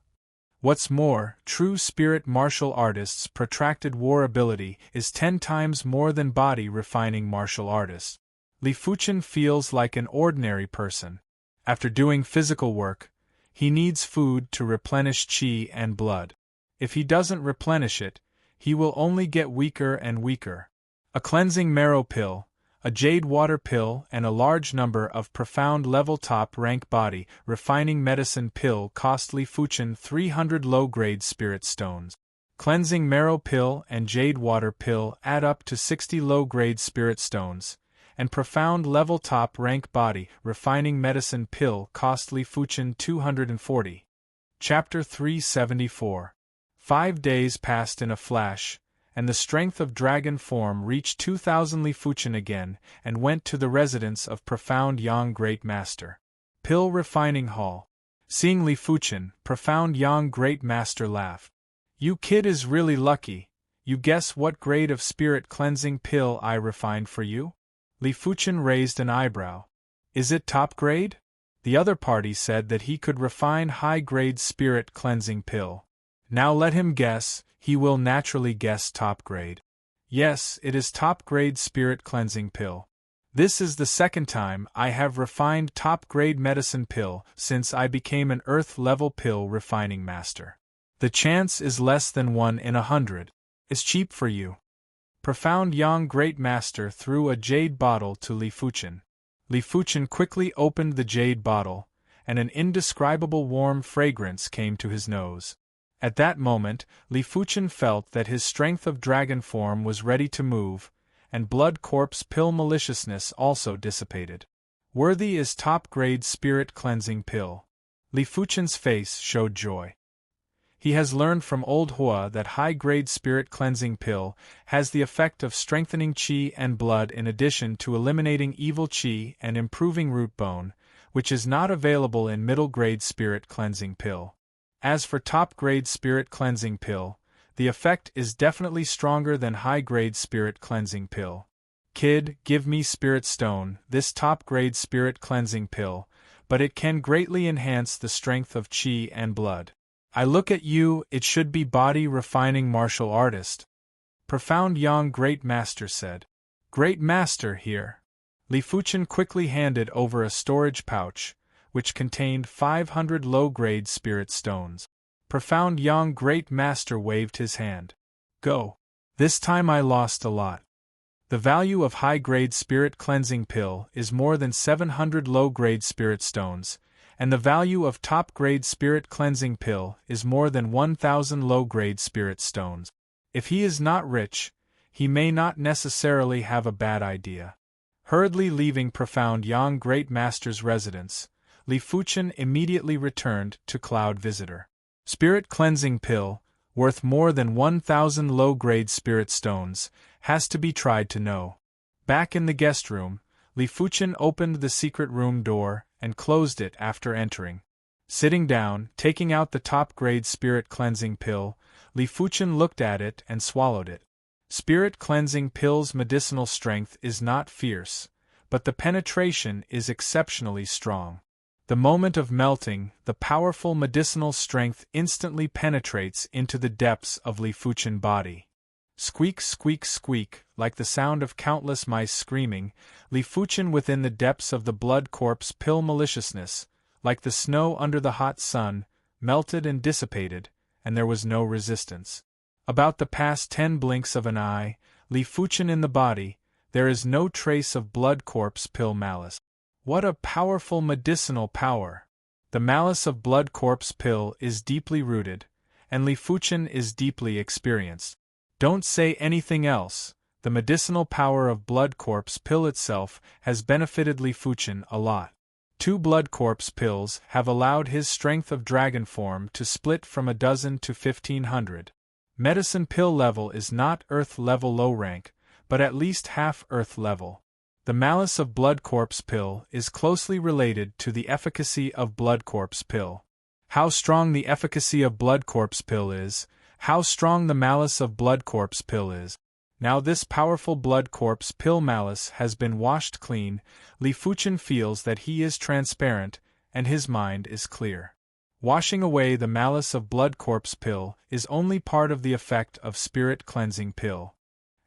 What's more, true spirit martial artists' protracted war ability is 10 times more than body refining martial artists. Li Fuchen feels like an ordinary person. After doing physical work, he needs food to replenish chi and blood. If he doesn't replenish it, he will only get weaker and weaker. A cleansing marrow pill, a jade water pill and a large number of profound level top rank body refining medicine pill cost Li Fuchen 300 low-grade spirit stones. Cleansing marrow pill and jade water pill add up to 60 low-grade spirit stones, and profound level top rank body refining medicine pill cost Li Fuchen 240. Chapter 374. 5 days passed in a flash, and the strength of dragon form reached 2,000 Li Fuchen again and went to the residence of Profound Yang Great Master. Pill Refining Hall. Seeing Li Fuchen, Profound Yang Great Master laughed. You kid is really lucky. You guess what grade of spirit cleansing pill I refined for you? Li Fuchen raised an eyebrow. Is it top grade? The other party said that he could refine high-grade spirit cleansing pill. Now let him guess, he will naturally guess top grade. Yes, it is top grade spirit cleansing pill. This is the second time I have refined top grade medicine pill since I became an earth level pill refining master. The chance is less than 1 in 100. Is cheap for you. Profound Yang Great Master threw a jade bottle to Li Fuchen. Li Fuchen quickly opened the jade bottle, and an indescribable warm fragrance came to his nose. At that moment, Li Fuchen felt that his strength of dragon form was ready to move, and blood corpse pill maliciousness also dissipated. Worthy is top-grade spirit cleansing pill. Li Fuchen's face showed joy. He has learned from Old Hua that high-grade spirit cleansing pill has the effect of strengthening qi and blood in addition to eliminating evil qi and improving root bone, which is not available in middle-grade spirit cleansing pill. As for top-grade spirit cleansing pill, the effect is definitely stronger than high-grade spirit cleansing pill. Kid, give me spirit stone, this top-grade spirit cleansing pill, but it can greatly enhance the strength of qi and blood. I look at you, it should be body refining martial artist. Profound Yang Great Master said. Great Master here. Li Fuchen quickly handed over a storage pouch, which contained 500 low-grade spirit stones. Profound Yang Great Master waved his hand. Go. This time I lost a lot. The value of high-grade spirit cleansing pill is more than 700 low-grade spirit stones, and the value of top-grade spirit cleansing pill is more than 1,000 low-grade spirit stones. If he is not rich, he may not necessarily have a bad idea. Hurriedly leaving Profound Yang Great Master's residence, Li Fuchen immediately returned to Cloud Visitor. Spirit cleansing pill, worth more than 1,000 low-grade spirit stones, has to be tried to know. Back in the guest room, Li Fuchen opened the secret room door and closed it after entering. Sitting down, taking out the top-grade spirit cleansing pill, Li Fuchen looked at it and swallowed it. Spirit cleansing pill's medicinal strength is not fierce, but the penetration is exceptionally strong. The moment of melting, the powerful medicinal strength instantly penetrates into the depths of Li Fuchen's body. Squeak, squeak, squeak, like the sound of countless mice screaming, Li Fuchen within the depths of the blood corpse pill maliciousness, like the snow under the hot sun, melted and dissipated, and there was no resistance. About the past 10 blinks of an eye, Li Fuchen in the body, there is no trace of blood corpse pill malice. What a powerful medicinal power! The malice of blood corpse pill is deeply rooted, and Li Fuchen is deeply experienced. Don't say anything else, the medicinal power of blood corpse pill itself has benefited Li Fuchen a lot. 2 blood corpse pills have allowed his strength of dragon form to split from 12 to 1,500. Medicine pill level is not Earth level low rank, but at least half Earth level. The malice of blood corpse pill is closely related to the efficacy of blood corpse pill. How strong the efficacy of blood corpse pill is, how strong the malice of blood corpse pill is. Now this powerful blood corpse pill malice has been washed clean, Li Fuchen feels that he is transparent, and his mind is clear. Washing away the malice of blood corpse pill is only part of the effect of spirit cleansing pill.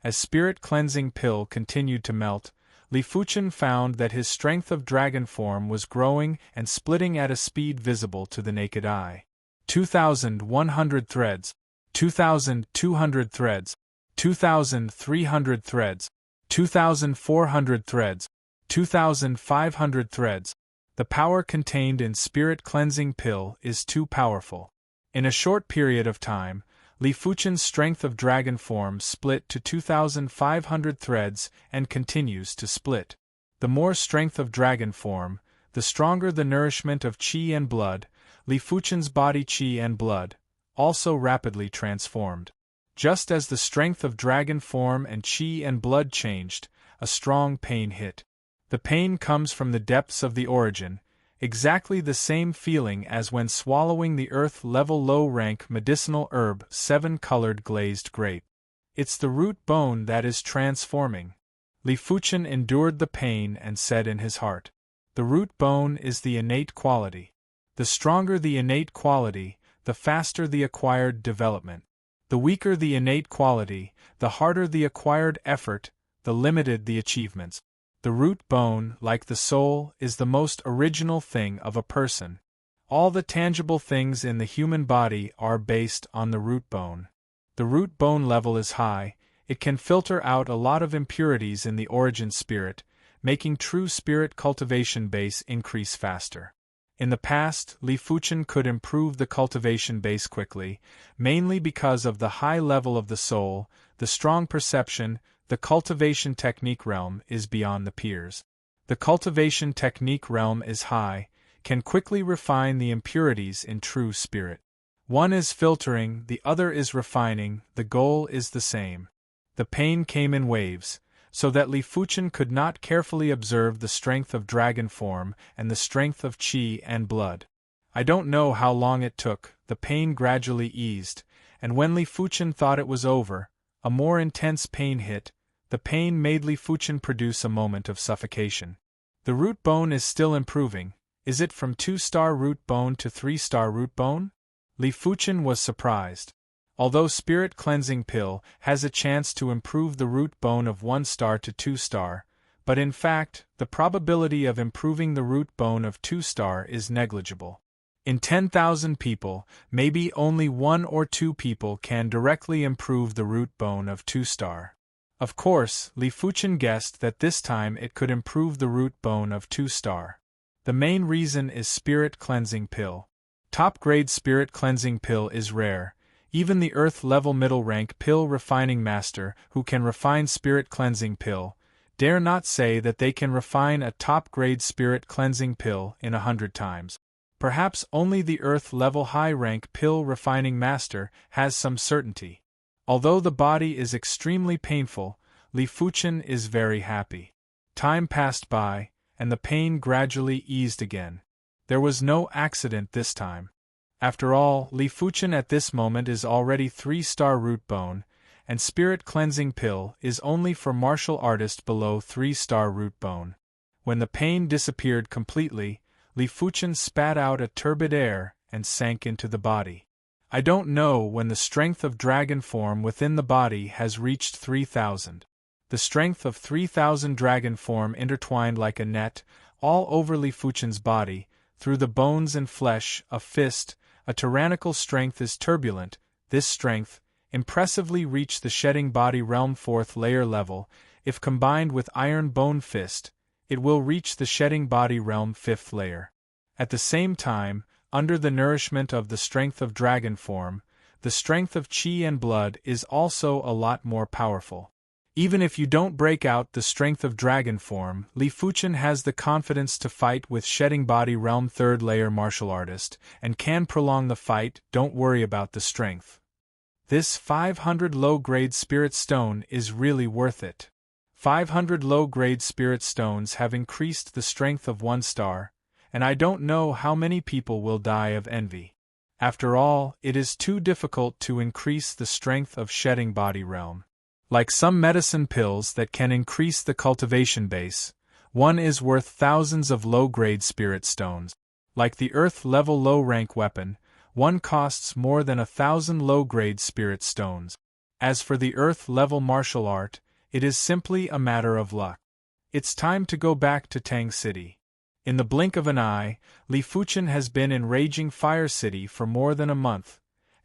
As spirit cleansing pill continued to melt, Li Fuchen found that his strength of dragon form was growing and splitting at a speed visible to the naked eye. 2,100 threads, 2,200 threads, 2,300 threads, 2,400 threads, 2,500 threads. The power contained in spirit cleansing pill is too powerful. In a short period of time, Li Fuchen's strength of dragon form split to 2,500 threads and continues to split. The more strength of dragon form, the stronger the nourishment of qi and blood. Li Fuchen's body qi and blood also rapidly transformed. Just as the strength of dragon form and qi and blood changed, a strong pain hit. The pain comes from the depths of the origin, exactly the same feeling as when swallowing the earth-level low-rank medicinal herb 7-colored glazed grape. It's the root bone that is transforming. Li Fuchen endured the pain and said in his heart, the root bone is the innate quality. The stronger the innate quality, the faster the acquired development. The weaker the innate quality, the harder the acquired effort, the limited the achievements. The root bone, like the soul, is the most original thing of a person. All the tangible things in the human body are based on the root bone. The root bone level is high, it can filter out a lot of impurities in the origin spirit, making true spirit cultivation base increase faster. In the past, Li Fuchen could improve the cultivation base quickly, mainly because of the high level of the soul, the strong perception. The cultivation technique realm is beyond the peers. The cultivation technique realm is high, can quickly refine the impurities in true spirit. One is filtering, the other is refining, the goal is the same. The pain came in waves, so that Li Fuchen could not carefully observe the strength of dragon form and the strength of qi and blood. I don't know how long it took, the pain gradually eased, and when Li Fuchen thought it was over, a more intense pain hit. The pain made Li Fuchen produce a moment of suffocation. The root bone is still improving. Is it from 2-star root bone to 3-star root bone? Li Fuchen was surprised. Although Spirit Cleansing Pill has a chance to improve the root bone of 1-star to 2-star, but in fact, the probability of improving the root bone of 2-star is negligible. In 10,000 people, maybe only 1 or 2 people can directly improve the root bone of 2-star. Of course, Li Fuchen guessed that this time it could improve the root bone of 2-star. The main reason is Spirit Cleansing Pill. Top-grade Spirit Cleansing Pill is rare. Even the Earth-level middle-rank pill refining master who can refine Spirit Cleansing Pill dare not say that they can refine a top-grade Spirit Cleansing Pill in 100 times. Perhaps only the Earth-level high-rank pill refining master has some certainty. Although the body is extremely painful, Li Fuchen is very happy. Time passed by, and the pain gradually eased again. There was no accident this time. After all, Li Fuchen at this moment is already 3-star root bone, and Spirit Cleansing Pill is only for martial artist below 3-star root bone. When the pain disappeared completely, Li Fuchen spat out a turbid air and sank into the body. I don't know when the strength of dragon form within the body has reached 3,000. The strength of 3,000 dragon form intertwined like a net, all over Li Fuchen's body, through the bones and flesh, a fist. A tyrannical strength is turbulent. This strength, impressively reached the shedding body realm 4th layer level. If combined with iron bone fist, it will reach the shedding body realm 5th layer. At the same time, under the nourishment of the strength of dragon form, the strength of qi and blood is also a lot more powerful. Even if you don't break out the strength of dragon form, Li Fuchen has the confidence to fight with shedding body realm 3rd layer martial artist, and can prolong the fight. Don't worry about the strength. This 500 low-grade spirit stone is really worth it. 500 low-grade spirit stones have increased the strength of 1-star, and I don't know how many people will die of envy. After all, it is too difficult to increase the strength of shedding body realm. Like some medicine pills that can increase the cultivation base, one is worth thousands of low-grade spirit stones. Like the Earth-level low-rank weapon, one costs more than 1,000 low-grade spirit stones. As for the Earth-level martial art, it is simply a matter of luck. It's time to go back to Tang City. In the blink of an eye, Li Fuchen has been in Raging Fire City for more than a month,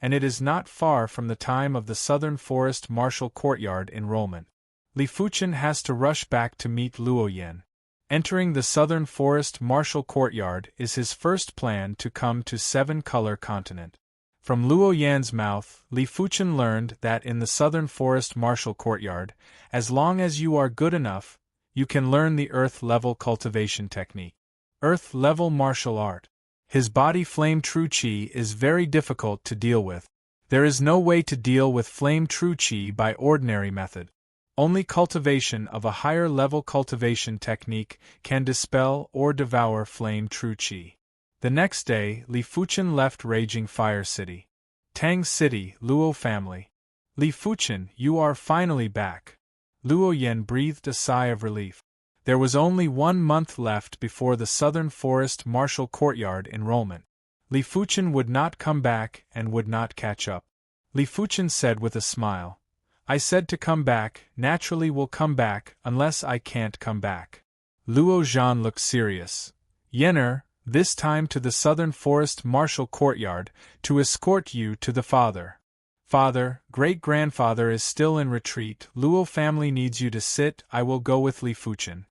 and it is not far from the time of the Southern Forest Martial Courtyard enrollment. Li Fuchen has to rush back to meet Luo Yan. Entering the Southern Forest Martial Courtyard is his first plan to come to 7-color continent. From Luo Yan's mouth, Li Fuchen learned that in the Southern Forest Martial Courtyard, as long as you are good enough, you can learn the Earth-level cultivation technique. Earth-level martial art. His body flame true qi is very difficult to deal with. There is no way to deal with flame true qi by ordinary method. Only cultivation of a higher level cultivation technique can dispel or devour flame true qi. The next day, Li Fuchen left Raging Fire City. Tang City, Luo family. Li Fuchen, you are finally back. Luo Yan breathed a sigh of relief. There was only 1 month left before the Southern Forest Martial Courtyard enrollment. Li Fuchen would not come back and would not catch up. Li Fuchen said with a smile, I said to come back, naturally will come back, unless I can't come back. Luo Zhan looked serious. Yenner, this time to the Southern Forest Martial Courtyard, to escort you to the father. Father, great-grandfather is still in retreat. Luo family needs you to sit. I will go with Li Fuchen.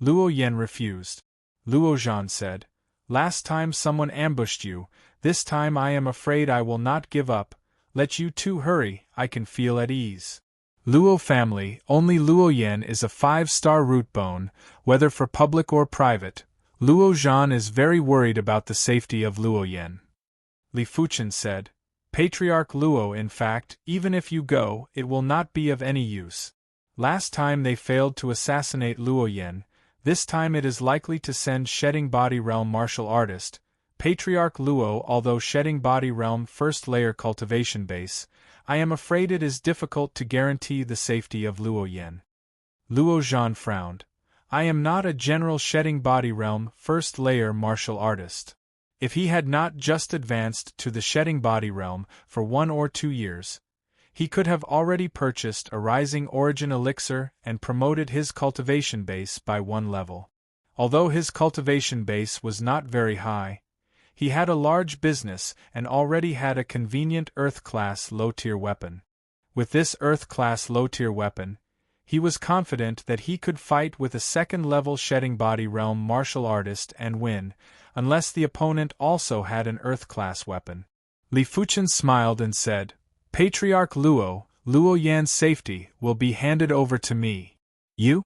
Luo Yan refused. Luo Zhan said, last time someone ambushed you, this time I am afraid I will not give up. Let you two hurry, I can feel at ease. Luo family, only Luo Yan is a 5-star root bone, whether for public or private. Luo Zhan is very worried about the safety of Luo Yan. Li Fuchen said, Patriarch Luo, in fact, even if you go, it will not be of any use. Last time they failed to assassinate Luo Yan, this time it is likely to send Shedding Body Realm martial artist, Patriarch Luo. Although Shedding Body Realm first layer cultivation base, I am afraid it is difficult to guarantee the safety of Luo Yan. Luo Zhan frowned. I am not a general Shedding Body Realm first layer martial artist. If he had not just advanced to the Shedding Body Realm for 1 or 2 years, he could have already purchased a Rising Origin Elixir and promoted his cultivation base by 1 level. Although his cultivation base was not very high, he had a large business and already had a convenient Earth-class low-tier weapon. With this Earth-class low-tier weapon, he was confident that he could fight with a 2nd-level Shedding Body Realm martial artist and win, unless the opponent also had an Earth-class weapon. Li Fuchen smiled and said, Patriarch Luo, Luo Yan's safety will be handed over to me. You?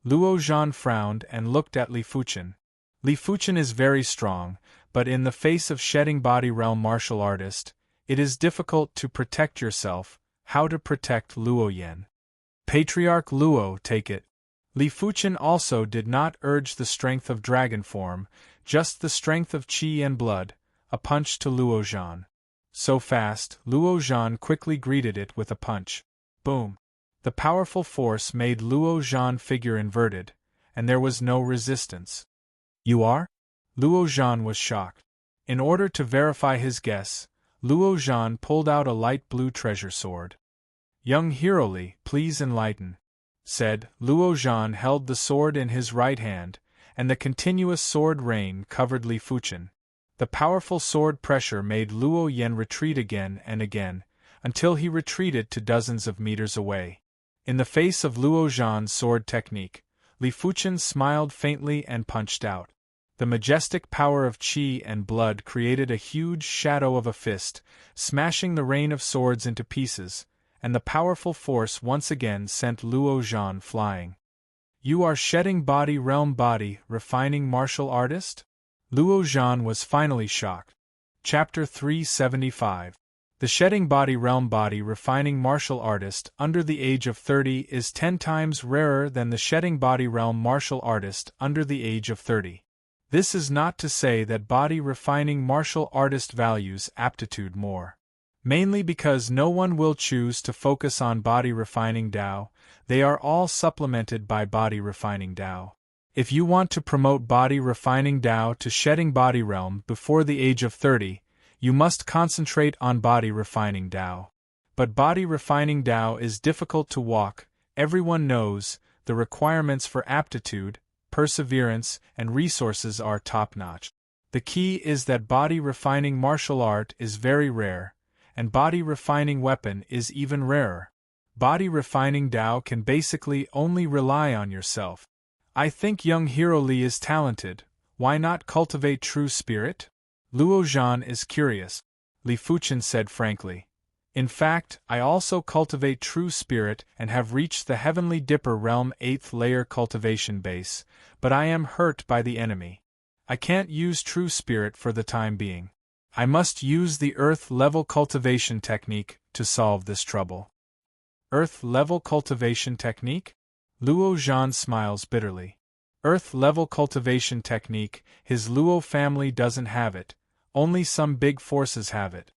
Luo Zhan frowned and looked at Li Fuchen. Li Fuchen is very strong, but in the face of Shedding Body Realm martial artist, it is difficult to protect yourself. How to protect Luo Yan? Patriarch Luo, take it. Li Fuchen also did not urge the strength of dragon form, just the strength of qi and blood, a punch to Luo Zhan. So fast, Luo Zhan quickly greeted it with a punch. Boom! The powerful force made Luo Zhan figure inverted, and there was no resistance. You are? Luo Zhan was shocked. In order to verify his guess, Luo Zhan pulled out a light blue treasure sword. Young Hero Li, please enlighten, said. Luo Zhan held the sword in his right hand, and the continuous sword rain covered Li Fuchen. The powerful sword pressure made Luo Yan retreat again and again, until he retreated to dozens of meters away. In the face of Luo Zhan's sword technique, Li Fuchen smiled faintly and punched out. The majestic power of qi and blood created a huge shadow of a fist, smashing the rain of swords into pieces, and the powerful force once again sent Luo Zhan flying. You are Shedding Body Realm Body Refining Martial Artist? Luo Zhan was finally shocked. Chapter 375. The Shedding Body Realm Body Refining Martial Artist under the age of 30 is 10 times rarer than the Shedding Body Realm Martial Artist under the age of 30. This is not to say that Body Refining Martial Artist values aptitude more. Mainly because no one will choose to focus on Body Refining Dao, they are all supplemented by Body Refining Dao. If you want to promote Body Refining Dao to Shedding Body Realm before the age of 30, you must concentrate on Body Refining Dao. But Body Refining Dao is difficult to walk. Everyone knows the requirements for aptitude, perseverance, and resources are top-notch. The key is that Body Refining Martial Art is very rare, and Body Refining Weapon is even rarer. Body Refining Dao can basically only rely on yourself. I think young Hero Li is talented. Why not cultivate true spirit? Luo Zhan is curious. Li Fuchen said frankly. In fact, I also cultivate true spirit and have reached the Heavenly Dipper Realm 8th layer cultivation base, but I am hurt by the enemy. I can't use true spirit for the time being. I must use the Earth-level cultivation technique to solve this trouble. Earth-level cultivation technique? Luo Zhan smiles bitterly. Earth-level cultivation technique, his Luo family doesn't have it, only some big forces have it.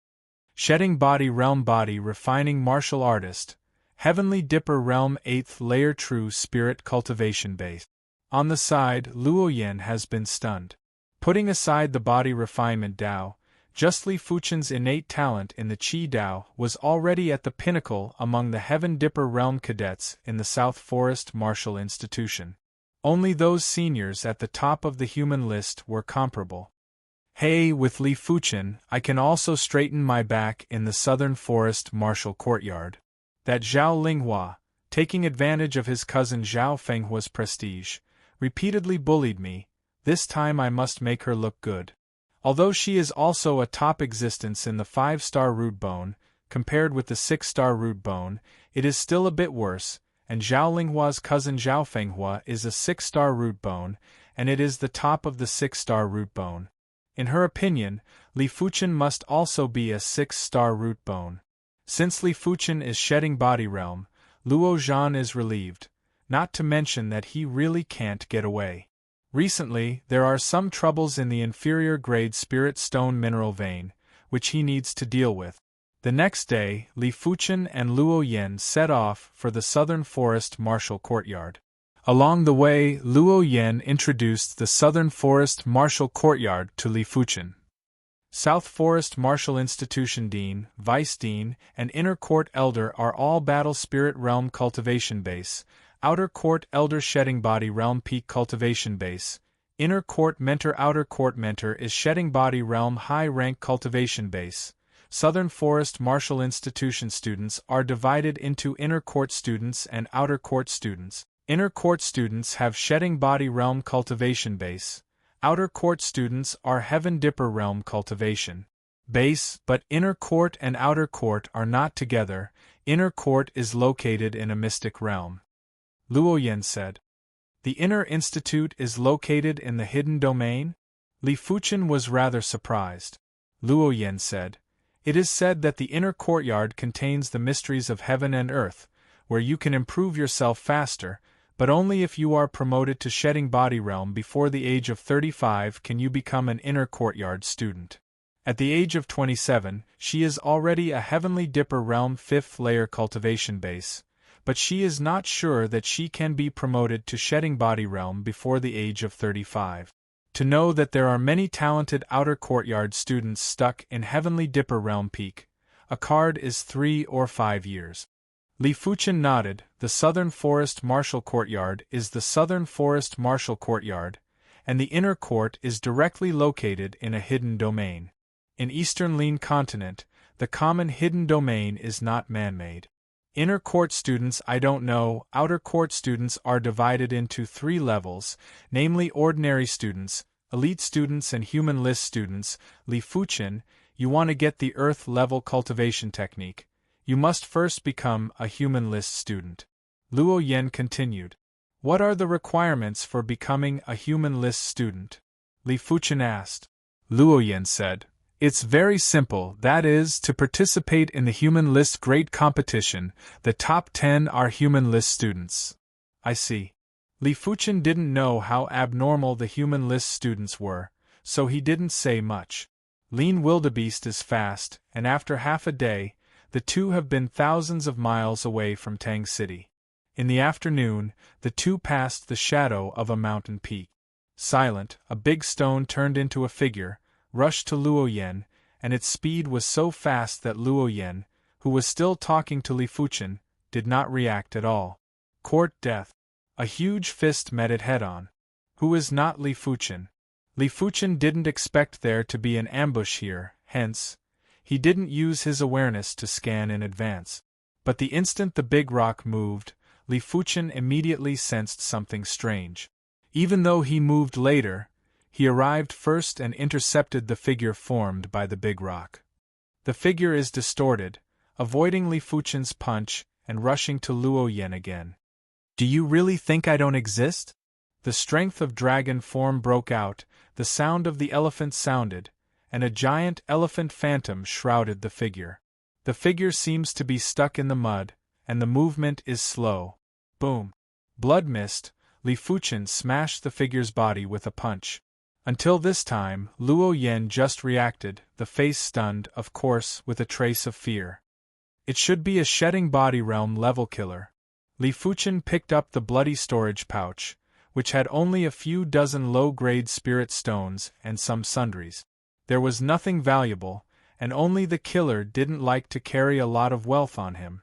Shedding Body Realm Body Refining Martial Artist, Heavenly Dipper Realm 8th Layer True Spirit Cultivation Base. On the side, Luo Yan has been stunned. Putting aside the Body Refinement Dao, just Li Fuchen's innate talent in the Qi Dao was already at the pinnacle among the Heaven Dipper Realm cadets in the South Forest Martial Institution. Only those seniors at the top of the human list were comparable. Hey, with Li Fuchen, I can also straighten my back in the Southern Forest Martial Courtyard. That Zhao Linghua, taking advantage of his cousin Zhao Fenghua's prestige, repeatedly bullied me. This time I must make her look good. Although she is also a top existence in the 5-star root bone, compared with the 6-star root bone, it is still a bit worse, and Zhao Linghua's cousin Zhao Fenghua is a 6-star root bone, and it is the top of the 6-star root bone. In her opinion, Li Fuchen must also be a 6-star root bone. Since Li Fuchen is shedding body realm, Luo Zhan is relieved, not to mention that he really can't get away. Recently, there are some troubles in the inferior grade spirit stone mineral vein, which he needs to deal with. The next day, Li Fuchen and Luo Yen set off for the Southern Forest Martial Courtyard. Along the way, Luo Yen introduced the Southern Forest Martial Courtyard to Li Fuchen. South Forest Martial Institution Dean, Vice Dean, and Inner Court Elder are all Battle Spirit Realm Cultivation Base, Outer Court Elder Shedding Body Realm Peak Cultivation Base, Inner Court Mentor Outer Court Mentor is Shedding Body Realm High Rank Cultivation Base. Southern Forest Martial Institution students are divided into Inner Court students and Outer Court students. Inner Court students have Shedding Body Realm Cultivation Base. Outer Court students are Heaven Dipper Realm Cultivation Base, but Inner Court and Outer Court are not together. Inner Court is located in a mystic realm. Luo Yen said. The Inner Institute is located in the Hidden Domain? Li Fuchen was rather surprised. Luo Yen said. It is said that the Inner Courtyard contains the mysteries of heaven and earth, where you can improve yourself faster, but only if you are promoted to Shedding Body Realm before the age of 35 can you become an Inner Courtyard student. At the age of 27, she is already a Heavenly Dipper Realm 5th layer cultivation base, but she is not sure that she can be promoted to Shedding Body Realm before the age of 35. To know that there are many talented Outer Courtyard students stuck in Heavenly Dipper Realm Peak, a card is 3 or 5 years. Li Fuchen nodded. The Southern Forest Martial Courtyard is the Southern Forest Martial Courtyard, and the Inner Court is directly located in a hidden domain. In Eastern Lin Continent, the common hidden domain is not man-made. Inner Court students I don't know. Outer Court students are divided into 3 levels, namely Ordinary students, Elite students and Human List students. Li Fuchen, you want to get the Earth level cultivation technique. You must first become a Human List student. Luo Yen continued. What are the requirements for becoming a Human List student? Li Fuchen asked. Luo Yen said. It's very simple, that is, to participate in the Human List grade competition, the top 10 are Human List students. I see. Li Fuchen didn't know how abnormal the Human List students were, so he didn't say much. Lean Wildebeest is fast, and after half a day, the two have been thousands of miles away from Tang City. In the afternoon, the two passed the shadow of a mountain peak. Silent, a big stone turned into a figure, rushed to Luo Yen, and its speed was so fast that Luo Yen, who was still talking to Li Fuchen, did not react at all. Court death. A huge fist met it head-on. Who is not Li Fuchen? Li Fuchen didn't expect there to be an ambush here, hence, he didn't use his awareness to scan in advance. But the instant the big rock moved, Li Fuchen immediately sensed something strange. Even though he moved later, he arrived first and intercepted the figure formed by the big rock. The figure is distorted, avoiding Li Fuchen's punch and rushing to Luo Yen again. Do you really think I don't exist? The strength of dragon form broke out, the sound of the elephant sounded, and a giant elephant phantom shrouded the figure. The figure seems to be stuck in the mud, and the movement is slow. Boom! Blood mist, Li Fuchen smashed the figure's body with a punch. Until this time, Luo Yen just reacted, the face stunned, of course, with a trace of fear. It should be a Shedding Body Realm level killer. Li Fuchen picked up the bloody storage pouch, which had only a few dozen low-grade spirit stones and some sundries. There was nothing valuable, and only the killer didn't like to carry a lot of wealth on him.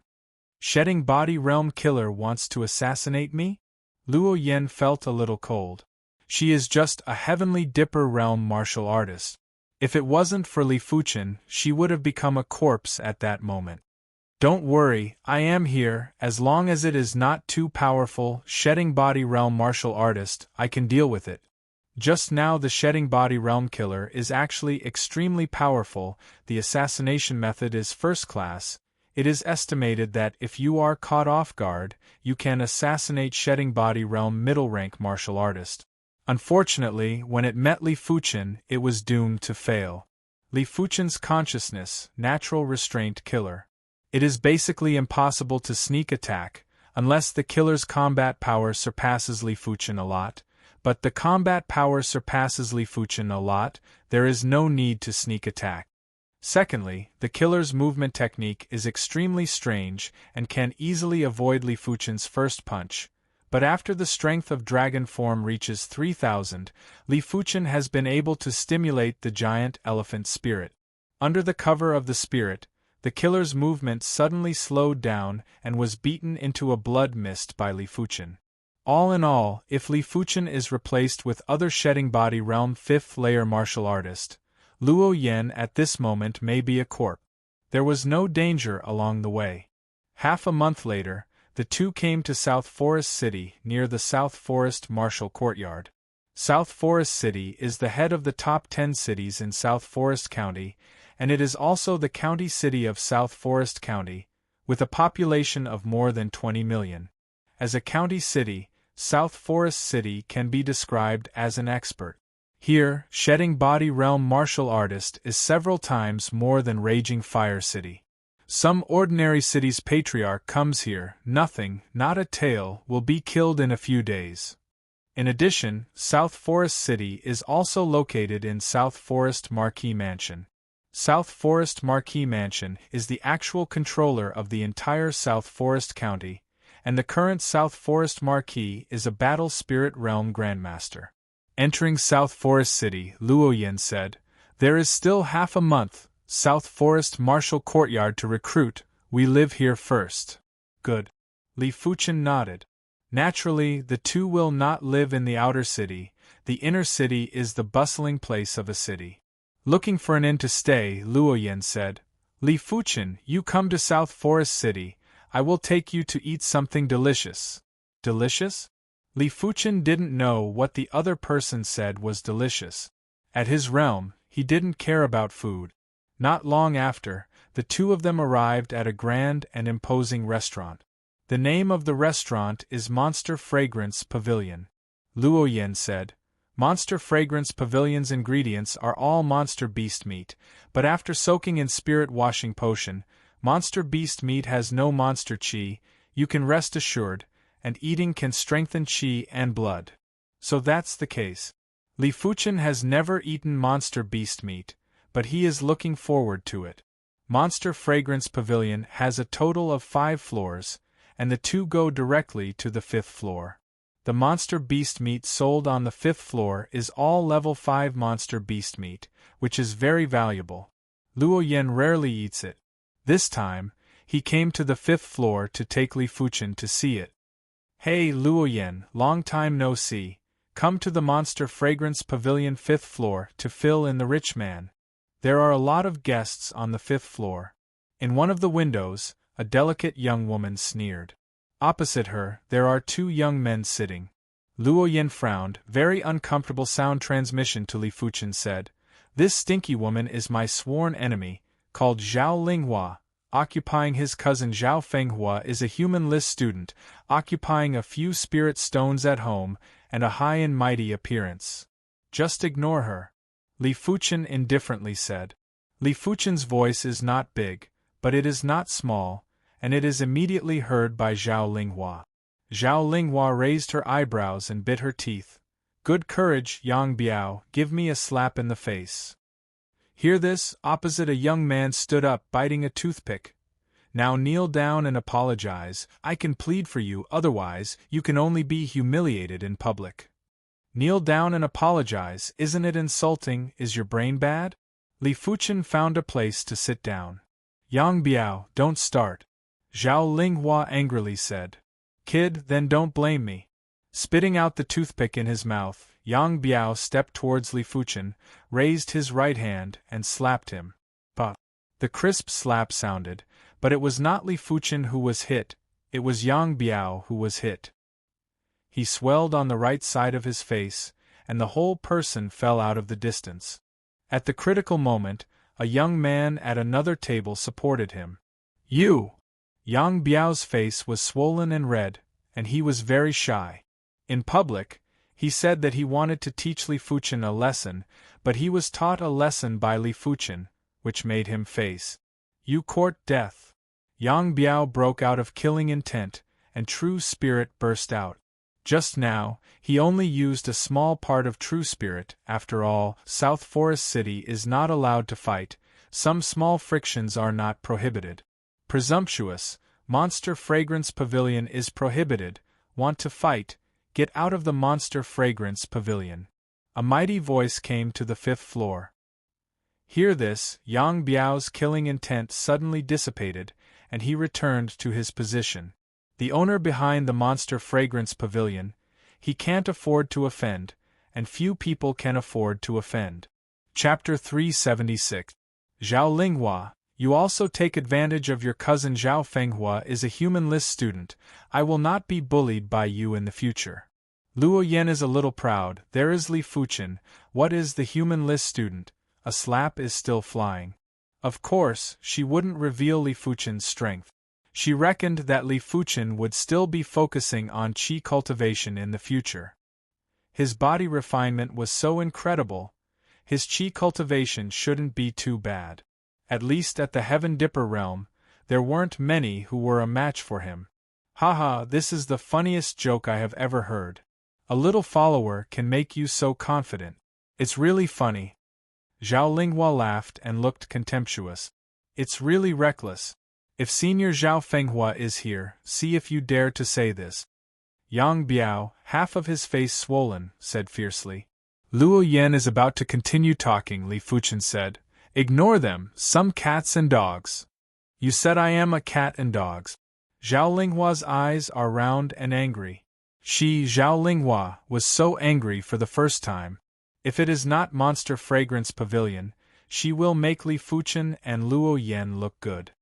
Shedding Body Realm killer wants to assassinate me? Luo Yen felt a little cold. She is just a Heavenly Dipper Realm martial artist. If it wasn't for Li Fuchen, she would have become a corpse at that moment. Don't worry, I am here, as long as it is not too powerful. Shedding Body Realm martial artist, I can deal with it. Just now the Shedding Body Realm killer is actually extremely powerful, the assassination method is first class. It is estimated that if you are caught off guard, you can assassinate Shedding Body Realm middle rank martial artist. Unfortunately, when it met Li Fuchen, it was doomed to fail. Li Fuchen's consciousness, natural restraint killer. It is basically impossible to sneak attack, unless the killer's combat power surpasses Li Fuchen a lot, but the combat power surpasses Li Fuchen a lot, there is no need to sneak attack. Secondly, the killer's movement technique is extremely strange and can easily avoid Li Fuchen's first punch, but after the strength of dragon form reaches 3000, Li Fuchen has been able to stimulate the giant elephant spirit. Under the cover of the spirit, the killer's movement suddenly slowed down and was beaten into a blood mist by Li Fuchen. All in all, if Li Fuchen is replaced with other Shedding Body Realm 5th layer martial artist, Luo Yan at this moment may be a corpse. There was no danger along the way. Half a month later, the two came to South Forest City near the South Forest Martial Courtyard. South Forest City is the head of the top 10 cities in South Forest County, and it is also the county city of South Forest County, with a population of more than 20 million. As a county city, South Forest City can be described as an expert. Here, Shedding Body Realm martial artist is several times more than Raging Fire City. Some ordinary city's patriarch comes here, nothing, not a tale, will be killed in a few days. In addition, South Forest City is also located in South Forest Marquee Mansion. South Forest Marquee Mansion is the actual controller of the entire South Forest County, and the current South Forest Marquee is a Battle Spirit Realm Grandmaster. Entering South Forest City, Luo Yan said, "There is still half a month, South Forest Martial Courtyard to recruit, we live here first." Good. Li Fuchen nodded. Naturally, the two will not live in the outer city, the inner city is the bustling place of a city. Looking for an inn to stay, Luo Yan said, "Li Fuchen, you come to South Forest City, I will take you to eat something delicious." Delicious? Li Fuchen didn't know what the other person said was delicious. At his realm, he didn't care about food. Not long after, the two of them arrived at a grand and imposing restaurant. The name of the restaurant is Monster Fragrance Pavilion. Luo Yan said, "Monster Fragrance Pavilion's ingredients are all monster beast meat, but after soaking in spirit washing potion, monster beast meat has no monster chi, you can rest assured, and eating can strengthen chi and blood." So that's the case. Li Fuchen has never eaten monster beast meat, but he is looking forward to it. Monster Fragrance Pavilion has a total of 5 floors, and the two go directly to the 5th floor. The monster beast meat sold on the 5th floor is all level 5 monster beast meat, which is very valuable. Luo Yan rarely eats it. This time, he came to the 5th floor to take Li Fuchen to see it. "Hey Luo Yan, long time no see, come to the Monster Fragrance Pavilion 5th floor to fill in the rich man. There are a lot of guests on the 5th floor." In one of the windows, a delicate young woman sneered. Opposite her, there are 2 young men sitting. Luo Yan frowned, very uncomfortable sound transmission to Li Fuchen said, "This stinky woman is my sworn enemy, called Zhao Linghua. Occupying his cousin Zhao Fenghua is a human-less student, occupying a few spirit stones at home, and a high and mighty appearance. Just ignore her," Li Fuchen indifferently said. Li Fuchen's voice is not big, but it is not small, and it is immediately heard by Zhao Linghua. Zhao Linghua raised her eyebrows and bit her teeth. "Good courage, Yang Biao, give me a slap in the face." Hear this, opposite a young man stood up biting a toothpick. "Now kneel down and apologize, I can plead for you, otherwise, you can only be humiliated in public." "Kneel down and apologize, isn't it insulting, is your brain bad?" Li Fuchen found a place to sit down. "Yang Biao, don't start," Zhao Linghua angrily said. "Kid, then don't blame me." Spitting out the toothpick in his mouth, Yang Biao stepped towards Li Fuchen, raised his right hand, and slapped him. Pa! The crisp slap sounded, but it was not Li Fuchen who was hit, it was Yang Biao who was hit. He swelled on the right side of his face, and the whole person fell out of the distance. At the critical moment, a young man at another table supported him. You! Yang Biao's face was swollen and red, and he was very shy. In public, he said that he wanted to teach Li Fuchen a lesson, but he was taught a lesson by Li Fuchen, which made him face. You court death. Yang Biao broke out of killing intent, and true spirit burst out. Just now, he only used a small part of true spirit. After all, South Forest City is not allowed to fight, some small frictions are not prohibited. Presumptuous, Monster Fragrance Pavilion is prohibited, want to fight, get out of the Monster Fragrance Pavilion. A mighty voice came to the 5th floor. Hear this, Yang Biao's killing intent suddenly dissipated, and he returned to his position. The owner behind the Monster Fragrance Pavilion, he can't afford to offend, and few people can afford to offend. Chapter 376. Zhao Linghua, you also take advantage of your cousin Zhao Fenghua is a human list student, I will not be bullied by you in the future. Luo Yan is a little proud, there is Li Fuchen, what is the human list student? A slap is still flying. Of course, she wouldn't reveal Li Fuchen's strength. She reckoned that Li Fuchen would still be focusing on qi cultivation in the future. His body refinement was so incredible, his qi cultivation shouldn't be too bad. At least at the Heaven Dipper realm, there weren't many who were a match for him. Haha, this is the funniest joke I have ever heard. A little follower can make you so confident. It's really funny. Zhao Linghua laughed and looked contemptuous. It's really reckless. If Senior Zhao Fenghua is here, see if you dare to say this. Yang Biao, half of his face swollen, said fiercely. Luo Yan is about to continue talking, Li Fuchen said. Ignore them, some cats and dogs. You said I am a cat and dogs. Zhao Linghua's eyes are round and angry. She, Zhao Linghua, was so angry for the first time. If it is not Monster Fragrance Pavilion, she will make Li Fuchen and Luo Yan look good.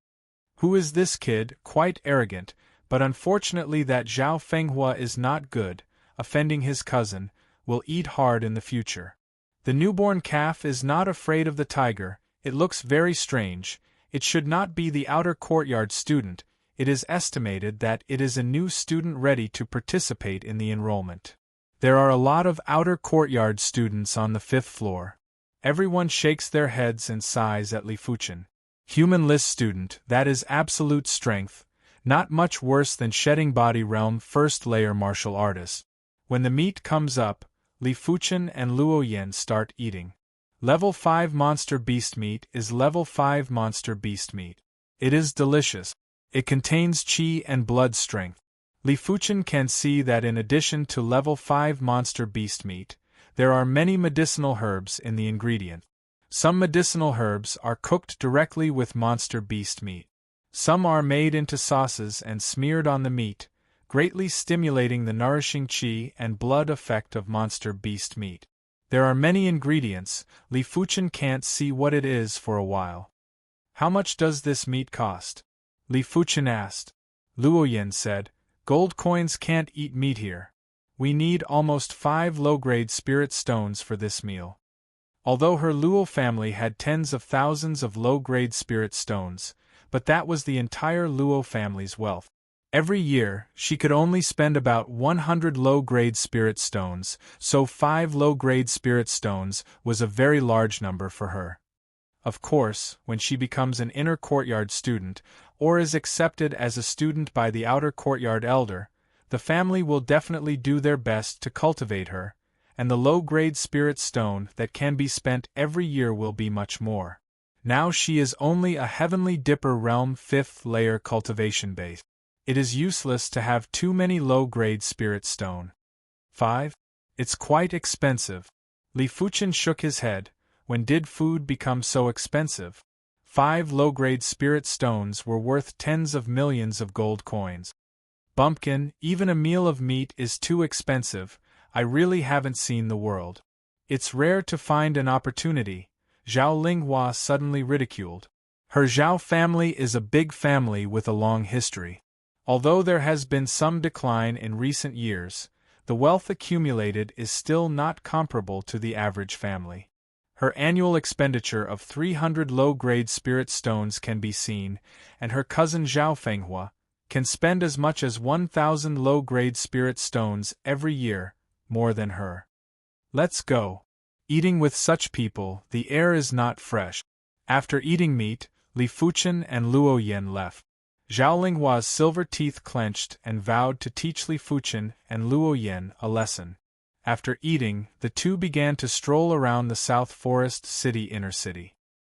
Who is this kid, quite arrogant, but unfortunately that Zhao Fenghua is not good, offending his cousin, will eat hard in the future. The newborn calf is not afraid of the tiger, it looks very strange, it should not be the outer courtyard student, it is estimated that it is a new student ready to participate in the enrollment. There are a lot of outer courtyard students on the 5th floor. Everyone shakes their heads and sighs at Li Fuchen. Human list student, that is absolute strength, not much worse than shedding body realm first layer martial artist. When the meat comes up, Li Fuchen and Luo Yan start eating. Level 5 monster beast meat is level 5 monster beast meat. It is delicious. It contains qi and blood strength. Li Fuchen can see that in addition to level 5 monster beast meat, there are many medicinal herbs in the ingredient. Some medicinal herbs are cooked directly with monster beast meat. Some are made into sauces and smeared on the meat, greatly stimulating the nourishing qi and blood effect of monster beast meat. There are many ingredients, Li Fuchen can't see what it is for a while. How much does this meat cost? Li Fuchen asked. Luo Yan said, Gold coins can't eat meat here. We need almost 5 low-grade spirit stones for this meal. Although her Luo family had tens of thousands of low-grade spirit stones, but that was the entire Luo family's wealth. Every year, she could only spend about 100 low-grade spirit stones, so 5 low-grade spirit stones was a very large number for her. Of course, when she becomes an inner courtyard student, or is accepted as a student by the outer courtyard elder, the family will definitely do their best to cultivate her, and the low-grade spirit stone that can be spent every year will be much more. Now she is only a Heavenly Dipper realm 5th layer cultivation base. It is useless to have too many low-grade spirit stone. 5. It's quite expensive. Li Fuchen shook his head. When did food become so expensive? 5 low-grade spirit stones were worth tens of millions of gold coins. Bumpkin, even a meal of meat is too expensive, I really haven't seen the world. It's rare to find an opportunity, Zhao Linghua suddenly ridiculed. Her Zhao family is a big family with a long history. Although there has been some decline in recent years, the wealth accumulated is still not comparable to the average family. Her annual expenditure of 300 low-grade spirit stones can be seen, and her cousin Zhao Fenghua can spend as much as 1,000 low-grade spirit stones every year, more than her. Let's go. Eating with such people, the air is not fresh. After eating meat, Li Fuchen and Luo Yan left. Zhao Linghua's silver teeth clenched and vowed to teach Li Fuchen and Luo Yan a lesson. After eating, the two began to stroll around the South Forest City inner city.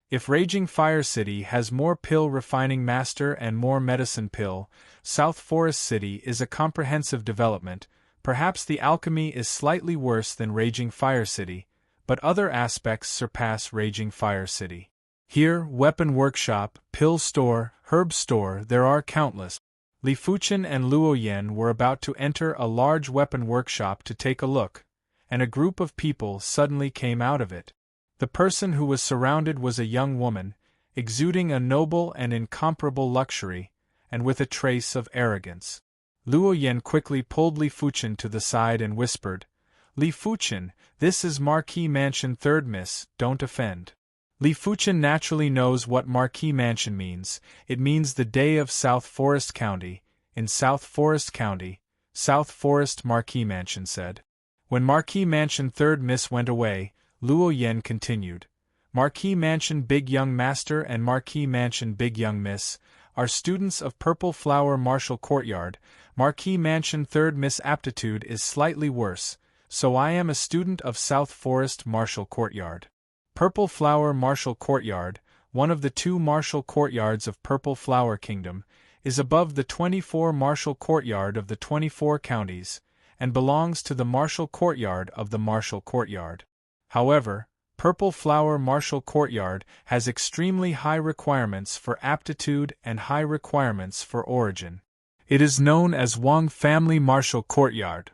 If Raging Fire City has more pill refining master and more medicine pill, South Forest City is a comprehensive development. Perhaps the alchemy is slightly worse than Raging Fire City, but other aspects surpass Raging Fire City. Here, weapon workshop, pill store, herb store, there are countless. Li Fuchen and Luo Yan were about to enter a large weapon workshop to take a look, and a group of people suddenly came out of it. The person who was surrounded was a young woman, exuding a noble and incomparable luxury, and with a trace of arrogance. Luo Yan quickly pulled Li Fuchen to the side and whispered, "Li Fuchen, this is Marquis Mansion 3rd Miss, don't offend." Li Fuchen naturally knows what Marquis Mansion means. It means the day of South Forest County. In South Forest County, South Forest Marquis Mansion said. When Marquis Mansion 3rd Miss went away, Luo Yan continued. Marquis Mansion Big Young Master and Marquis Mansion Big Young Miss are students of Purple Flower Martial Courtyard. Marquis Mansion 3rd Miss aptitude is slightly worse, so I am a student of South Forest Martial Courtyard. Purple Flower Martial Courtyard, one of the 2 martial courtyards of Purple Flower Kingdom, is above the 24 martial courtyard of the 24 counties, and belongs to the martial courtyard of the martial courtyard. However, Purple Flower Martial Courtyard has extremely high requirements for aptitude and high requirements for origin. It is known as Wang Family Martial Courtyard.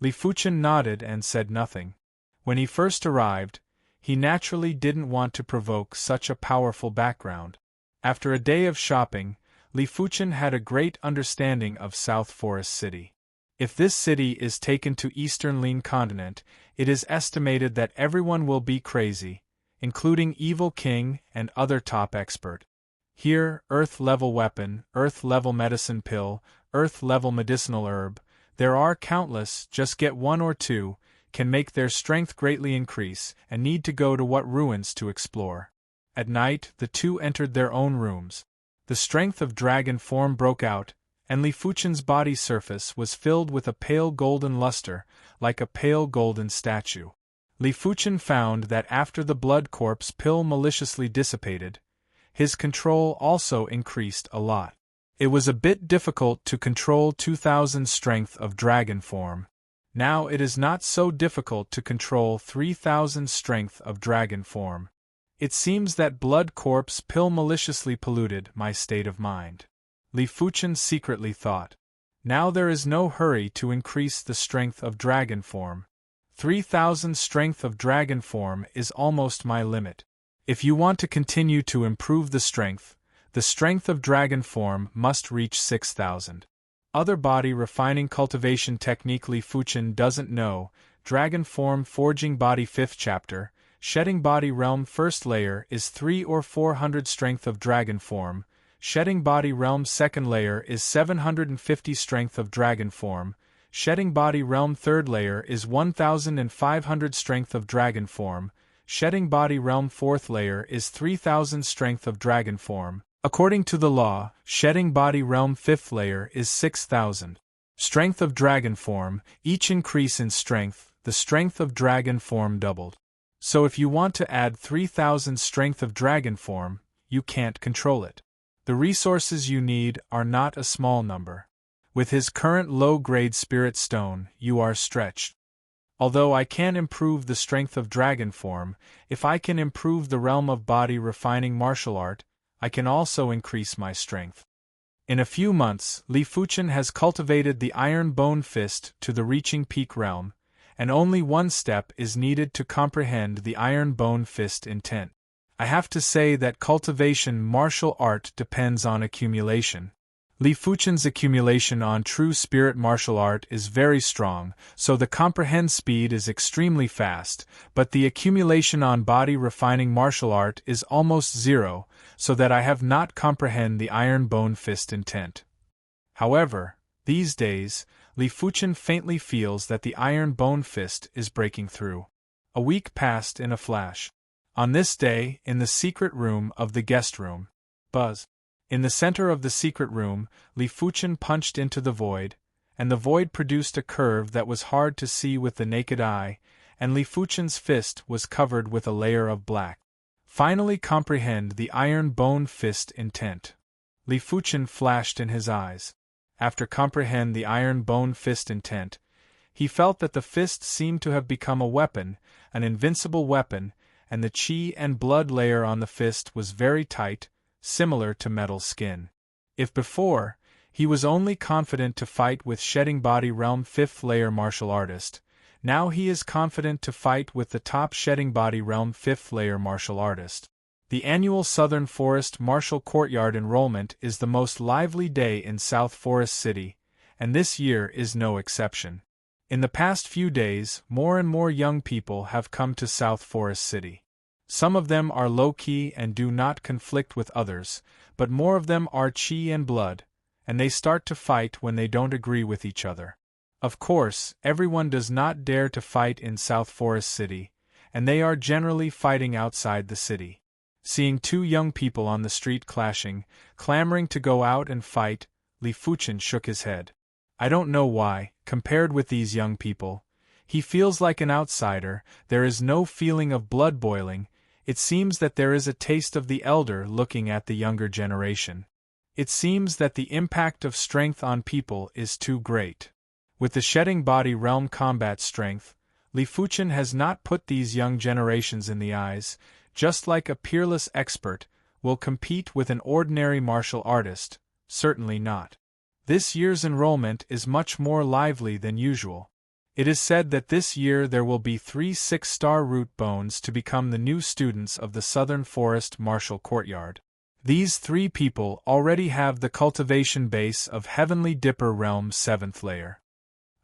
Li Fuchen nodded and said nothing. When he first arrived, he naturally didn't want to provoke such a powerful background. After a day of shopping, Li Fuchen had a great understanding of South Forest City. If this city is taken to Eastern Lin Continent, it is estimated that everyone will be crazy, including Evil King and other top expert. Here, Earth-level weapon, Earth-level medicine pill, Earth-level medicinal herb, there are countless, just get 1 or 2, can make their strength greatly increase, and need to go to what ruins to explore. At night, the two entered their own rooms. The strength of dragon form broke out, and Li Fuchen's body surface was filled with a pale golden luster, like a pale golden statue. Li Fuchen found that after the blood corpse pill maliciously dissipated, his control also increased a lot. It was a bit difficult to control 2,000 strength of dragon form. Now it is not so difficult to control 3,000 strength of dragon form. It seems that blood corpse pill maliciously polluted my state of mind. Li Fuchen secretly thought. Now there is no hurry to increase the strength of dragon form. 3,000 strength of dragon form is almost my limit. If you want to continue to improve the strength of dragon form must reach 6,000. Other body refining cultivation technique Li Fuchen doesn't know. Dragon form forging body 5th chapter, shedding body realm 1st layer is 3 or 400 strength of dragon form, shedding body realm 2nd layer is 750 strength of dragon form, shedding body realm 3rd layer is 1,500 strength of dragon form, shedding body realm 4th layer is 3,000 strength of dragon form. According to the law, shedding body realm 5th layer is 6,000. Strength of dragon form, each increase in strength, the strength of dragon form doubled. So if you want to add 3,000 strength of dragon form, you can't control it. The resources you need are not a small number. With his current low-grade spirit stone, you are stretched. Although I can improve the strength of dragon form, if I can improve the realm of body refining martial art, I can also increase my strength. In a few months, Li Fuchen has cultivated the Iron Bone Fist to the reaching peak realm, and only one step is needed to comprehend the iron bone fist intent. I have to say that cultivation martial art depends on accumulation. Li Fuchen's accumulation on true spirit martial art is very strong, so the comprehend speed is extremely fast, but the accumulation on body refining martial art is almost zero, so that I have not comprehend the iron bone fist intent. However, these days, Li Fuchen faintly feels that the iron bone fist is breaking through. A week passed in a flash. On this day, in the secret room of the guest room, buzz. In the center of the secret room, Li Fuchen punched into the void, and the void produced a curve that was hard to see with the naked eye, and Li Fuchen's fist was covered with a layer of black. Finally comprehend the iron bone fist intent. Li Fuchen flashed in his eyes. After comprehend the iron bone fist intent, he felt that the fist seemed to have become a weapon, an invincible weapon, and the chi and blood layer on the fist was very tight, similar to metal skin. If before, he was only confident to fight with shedding body realm 5th layer martial artist, now he is confident to fight with the top shedding body realm 5th layer martial artist. The annual Southern Forest Martial Courtyard enrollment is the most lively day in South Forest City, and this year is no exception. In the past few days, more and more young people have come to South Forest City. Some of them are low-key and do not conflict with others, but more of them are chi and blood, and they start to fight when they don't agree with each other. Of course, everyone does not dare to fight in South Forest City, and they are generally fighting outside the city. Seeing two young people on the street clashing, clamoring to go out and fight, Li Fuchen shook his head. I don't know why, compared with these young people, he feels like an outsider. There is no feeling of blood boiling. It seems that there is a taste of the elder looking at the younger generation. It seems that the impact of strength on people is too great. With the shedding body realm combat strength, Li Fuchen has not put these young generations in the eyes, just like a peerless expert will compete with an ordinary martial artist, certainly not. This year's enrollment is much more lively than usual. It is said that this year there will be 3 6-star root bones to become the new students of the Southern Forest Martial Courtyard. These 3 people already have the cultivation base of Heavenly Dipper Realm 7th layer.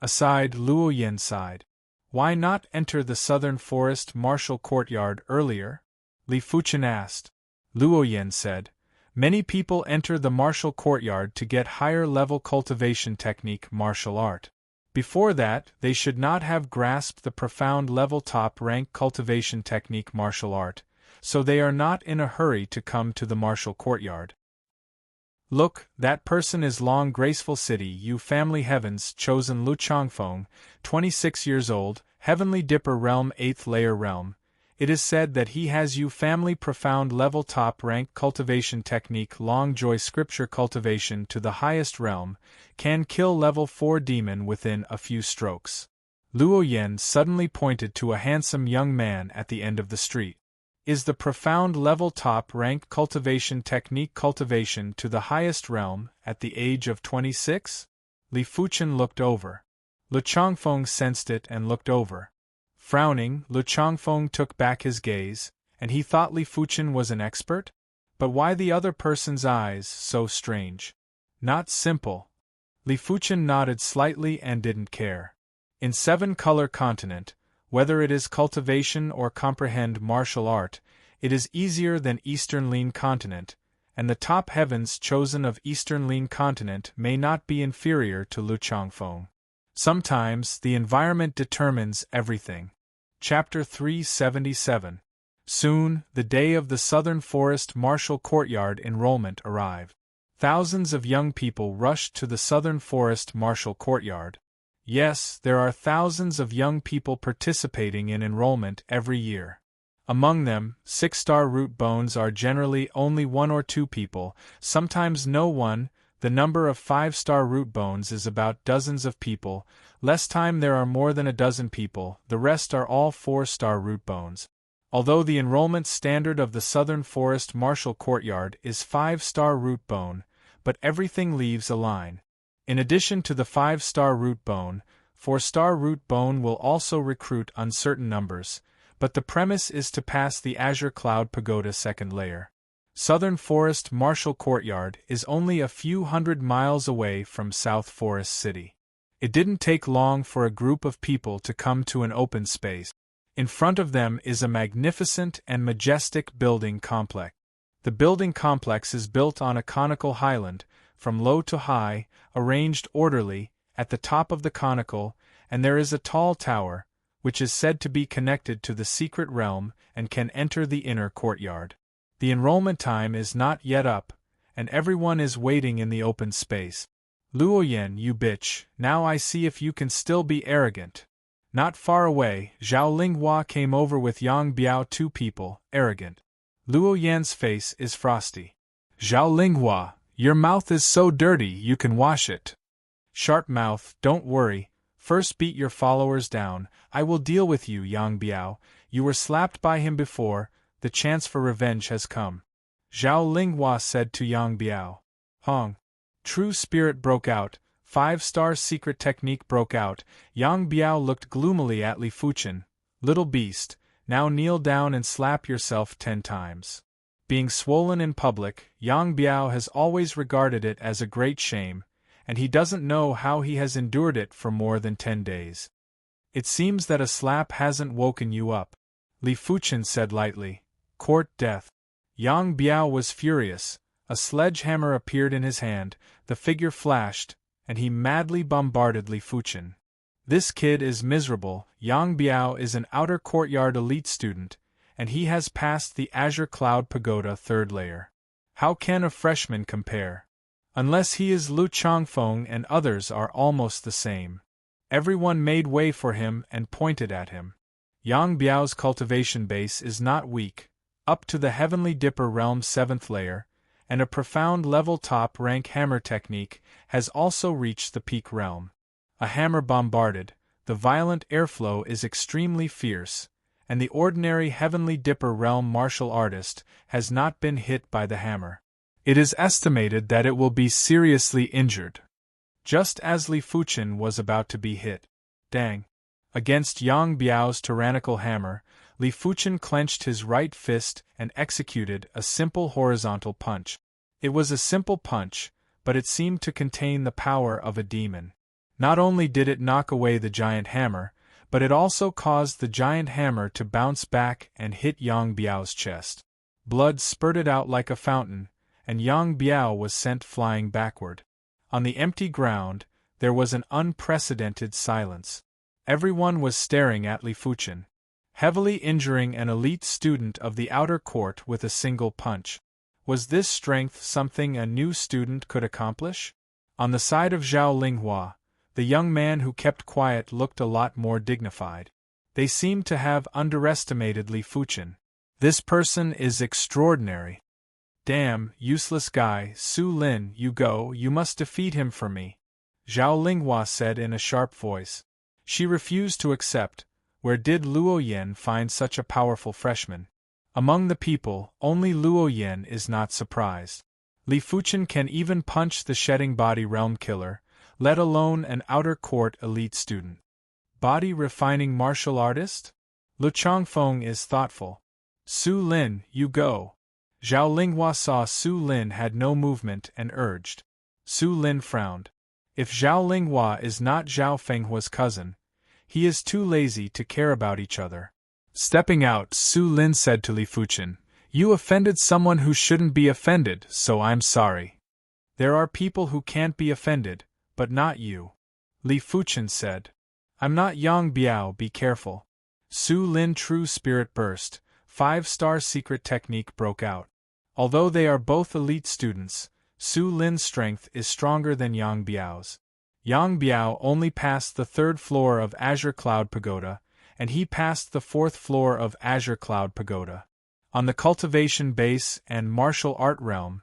Aside, Luo Yen sighed. Why not enter the Southern Forest Martial Courtyard earlier? Li Fuchen asked. Luo Yen said, many people enter the martial courtyard to get higher level cultivation technique martial art. Before that, they should not have grasped the profound level top rank cultivation technique martial art, so they are not in a hurry to come to the martial courtyard. Look, that person is Long Graceful City You Family Heavens chosen Lu Changfeng, 26 years old, Heavenly Dipper Realm 8th Layer Realm. It is said that he has You Family profound level top rank cultivation technique Long Joy Scripture cultivation to the highest realm, can kill level 4 demon within a few strokes. Luo Yen suddenly pointed to a handsome young man at the end of the street. Is the profound level top rank cultivation technique cultivation to the highest realm at the age of 26? Li Fuchen looked over. Lu Changfeng sensed it and looked over. Frowning, Lu Changfeng took back his gaze, and he thought Li Fuchen was an expert? But why the other person's eyes so strange? Not simple. Li Fuchen nodded slightly and didn't care. In 7-color continent, whether it is cultivation or comprehend martial art, it is easier than Eastern Lean continent, and the top heavens chosen of Eastern Lean continent may not be inferior to Lu Changfeng. Sometimes, the environment determines everything. Chapter 377. Soon, the day of the Southern Forest Martial Courtyard enrollment arrived. Thousands of young people rushed to the Southern Forest Martial Courtyard. Yes, there are thousands of young people participating in enrollment every year. Among them, 6-star root bones are generally only 1 or 2 people, sometimes no one. The number of 5-star root bones is about dozens of people, less time there are more than a dozen people, the rest are all 4-star root bones. Although the enrollment standard of the Southern Forest Martial Courtyard is 5-star root bone, but everything leaves a line. In addition to the 5-star root bone, 4-star root bone will also recruit uncertain numbers, but the premise is to pass the Azure Cloud Pagoda second layer. Southern Forest Marshall Courtyard is only a few hundred miles away from South Forest City. It didn't take long for a group of people to come to an open space. In front of them is a magnificent and majestic building complex. The building complex is built on a conical highland, from low to high, arranged orderly, at the top of the conical, and there is a tall tower, which is said to be connected to the secret realm and can enter the inner courtyard. The enrollment time is not yet up, and everyone is waiting in the open space. Luoyan, you bitch, now I see if you can still be arrogant. Not far away, Zhao Linghua came over with Yang Biao, 2 people, arrogant. Luoyan's face is frosty. Zhao Linghua, your mouth is so dirty you can wash it. Sharp mouth, don't worry, first beat your followers down, I will deal with you, Yang Biao, you were slapped by him before, the chance for revenge has come. Zhao Linghua said to Yang Biao. Hong. True spirit broke out, 5-star secret technique broke out. Yang Biao looked gloomily at Li Fuchen. Little beast, now kneel down and slap yourself 10 times. Being swollen in public, Yang Biao has always regarded it as a great shame, and he doesn't know how he has endured it for more than 10 days. It seems that a slap hasn't woken you up, Li Fuchen said lightly. Court death. Yang Biao was furious. A sledgehammer appeared in his hand, the figure flashed, and he madly bombarded Li Fuchen. This kid is miserable. Yang Biao is an outer courtyard elite student, and he has passed the Azure Cloud Pagoda 3rd layer. How can a freshman compare? Unless he is Lu Changfeng and others are almost the same. Everyone made way for him and pointed at him. Yang Biao's cultivation base is not weak, up to the Heavenly Dipper Realm 7th layer, and a profound level top rank hammer technique has also reached the peak realm. A hammer bombarded, the violent airflow is extremely fierce, and the ordinary Heavenly Dipper Realm martial artist has not been hit by the hammer. It is estimated that it will be seriously injured. Just as Li Fuchen was about to be hit. Dang! Against Yang Biao's tyrannical hammer, Li Fuchen clenched his right fist and executed a simple horizontal punch. It was a simple punch, but it seemed to contain the power of a demon. Not only did it knock away the giant hammer, but it also caused the giant hammer to bounce back and hit Yang Biao's chest. Blood spurted out like a fountain, and Yang Biao was sent flying backward. On the empty ground, there was an unprecedented silence. Everyone was staring at Li Fuchen, heavily injuring an elite student of the outer court with a single punch. Was this strength something a new student could accomplish? On the side of Zhao Linghua, the young man who kept quiet looked a lot more dignified. They seemed to have underestimated Li Fuchen. This person is extraordinary. Damn, useless guy, Su Lin, you must defeat him for me, Zhao Linghua said in a sharp voice. She refused to accept. Where did Luoyan find such a powerful freshman? Among the people, only Luoyan is not surprised. Li Fuchen can even punch the shedding body realm killer, let alone an outer court elite student. Body refining martial artist? Lu Changfeng is thoughtful. Su Lin, you go. Zhao Linghua saw Su Lin had no movement and urged. Su Lin frowned. If Zhao Linghua is not Zhao Fenghua's cousin, he is too lazy to care about each other. Stepping out, Su Lin said to Li Fuchen, "You offended someone who shouldn't be offended, so I'm sorry. There are people who can't be offended, but not you," Li Fuchen said. "I'm not Yang Biao, be careful." Su Lin true spirit burst, 5-star secret technique broke out. Although they are both elite students, Su Lin's strength is stronger than Yang Biao's. Yang Biao only passed the 3rd floor of Azure Cloud Pagoda, and he passed the 4th floor of Azure Cloud Pagoda. On the cultivation base and martial art realm,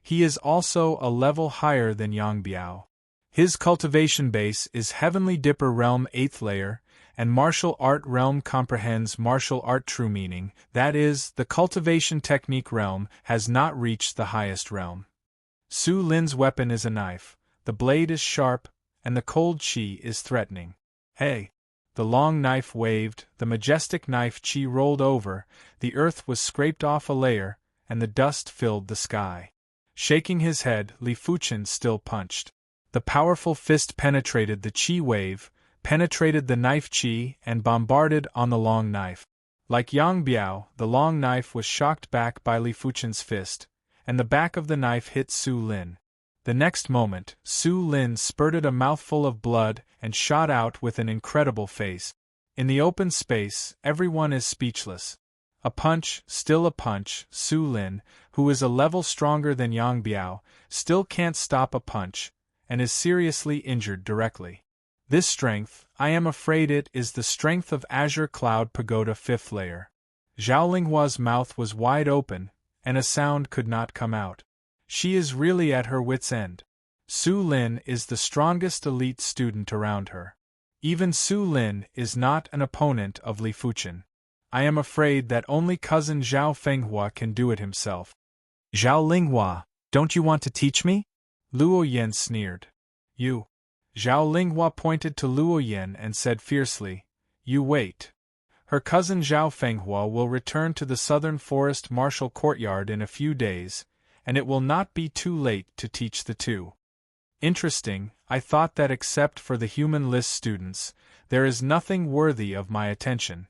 he is also a level higher than Yang Biao. His cultivation base is Heavenly Dipper Realm 8th layer, and martial art realm comprehends martial art true meaning, that is, the cultivation technique realm has not reached the highest realm. Su Lin's weapon is a knife, the blade is sharp, and the cold chi is threatening. Hey! The long knife waved, the majestic knife chi rolled over, the earth was scraped off a layer, and the dust filled the sky. Shaking his head, Li Fuchen still punched. The powerful fist penetrated the chi wave, penetrated the knife chi, and bombarded on the long knife. Like Yang Biao, the long knife was shocked back by Li Fuchen's fist, and the back of the knife hit Su Lin. The next moment, Su Lin spurted a mouthful of blood and shot out with an incredible face. In the open space, everyone is speechless. A punch, still a punch. Su Lin, who is a level stronger than Yang Biao, still can't stop a punch, and is seriously injured directly. This strength, I am afraid it is the strength of Azure Cloud Pagoda 5th layer. Zhao Linghua's mouth was wide open, and a sound could not come out. She is really at her wits' end. Su Lin is the strongest elite student around her. Even Su Lin is not an opponent of Li Fuchen. I am afraid that only cousin Zhao Fenghua can do it himself. Zhao Linghua, don't you want to teach me? Luo Yen sneered. You. Zhao Linghua pointed to Luo Yen and said fiercely, you wait. Her cousin Zhao Fenghua will return to the Southern Forest Martial Courtyard in a few days, and it will not be too late to teach the two. Interesting, I thought that except for the human list students, there is nothing worthy of my attention.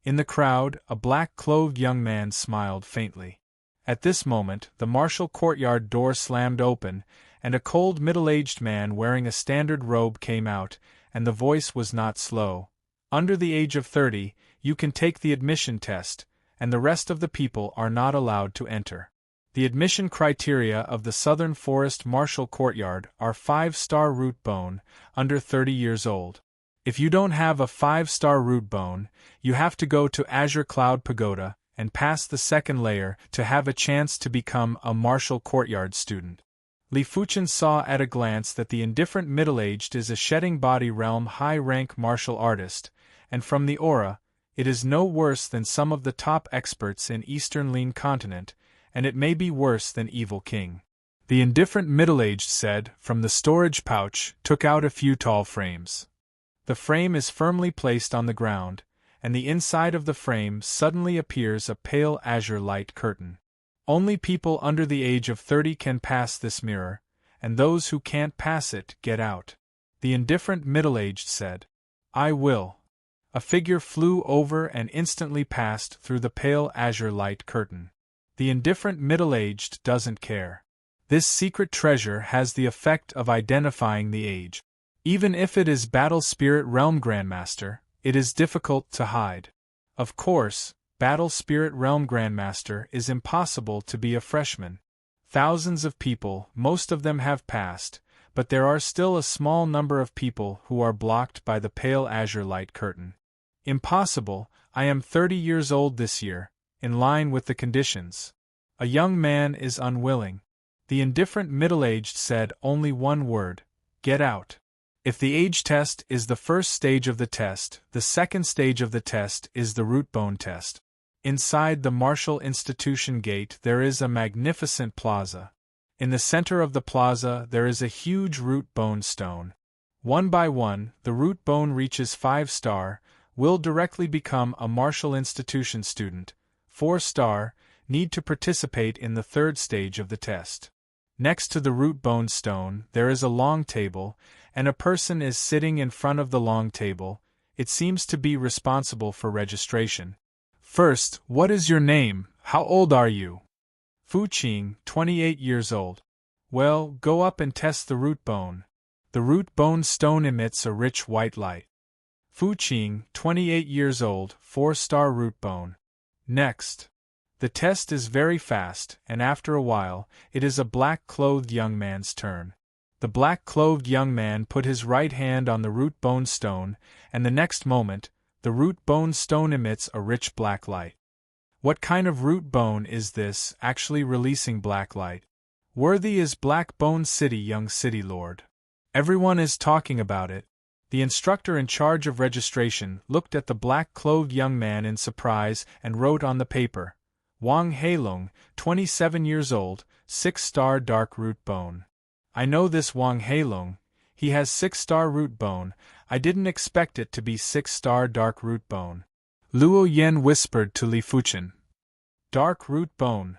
In the crowd, a black-clothed young man smiled faintly. At this moment, the martial courtyard door slammed open, and a cold middle-aged man wearing a standard robe came out, and the voice was not slow. Under the age of 30, you can take the admission test, and the rest of the people are not allowed to enter. The admission criteria of the Southern Forest Martial Courtyard are 5-star root bone, under 30 years old. If you don't have a 5-star root bone, you have to go to Azure Cloud Pagoda and pass the second layer to have a chance to become a Martial Courtyard student. Li Fuchen saw at a glance that the indifferent middle-aged is a shedding body realm high-rank martial artist, and from the aura, it is no worse than some of the top experts in Eastern Lin Continent, and it may be worse than Evil King. The indifferent middle-aged said, from the storage pouch, took out a few tall frames. The frame is firmly placed on the ground, and the inside of the frame suddenly appears a pale azure light curtain. Only people under the age of 30 can pass this mirror, and those who can't pass it get out. The indifferent middle-aged said, I will. A figure flew over and instantly passed through the pale azure light curtain. The indifferent middle-aged doesn't care. This secret treasure has the effect of identifying the age. Even if it is Battle Spirit Realm Grandmaster, it is difficult to hide. Of course, Battle Spirit Realm Grandmaster is impossible to be a freshman. Thousands of people, most of them have passed, but there are still a small number of people who are blocked by the pale azure light curtain. Impossible, I am 30 years old this year, in line with the conditions. A young man is unwilling. The indifferent middle-aged said only one word, get out. If the age test is the first stage of the test, the second stage of the test is the root bone test. Inside the martial institution gate there is a magnificent plaza. In the center of the plaza there is a huge root bone stone. One by one, the root bone reaches 5-star, will directly become a martial institution student. 4-star, need to participate in the third stage of the test. Next to the root bone stone, there is a long table, and a person is sitting in front of the long table. It seems to be responsible for registration. First, what is your name? How old are you? Fu Qing, 28 years old. Well, go up and test the root bone. The root bone stone emits a rich white light. Fu Qing, 28 years old, 4-star root bone. Next. The test is very fast, and after a while, it is a black-clothed young man's turn. The black-clothed young man put his right hand on the root bone stone, and the next moment, the root bone stone emits a rich black light. What kind of root bone is this, actually releasing black light? Worthy is Black Bone City, young city lord. Everyone is talking about it. The instructor in charge of registration looked at the black-clothed young man in surprise and wrote on the paper, Wang Heilong, 27 years old, 6-star dark root bone. I know this Wang Heilong. He has 6-star root bone. I didn't expect it to be 6-star dark root bone. Luo Yan whispered to Li Fuchen. Dark root bone.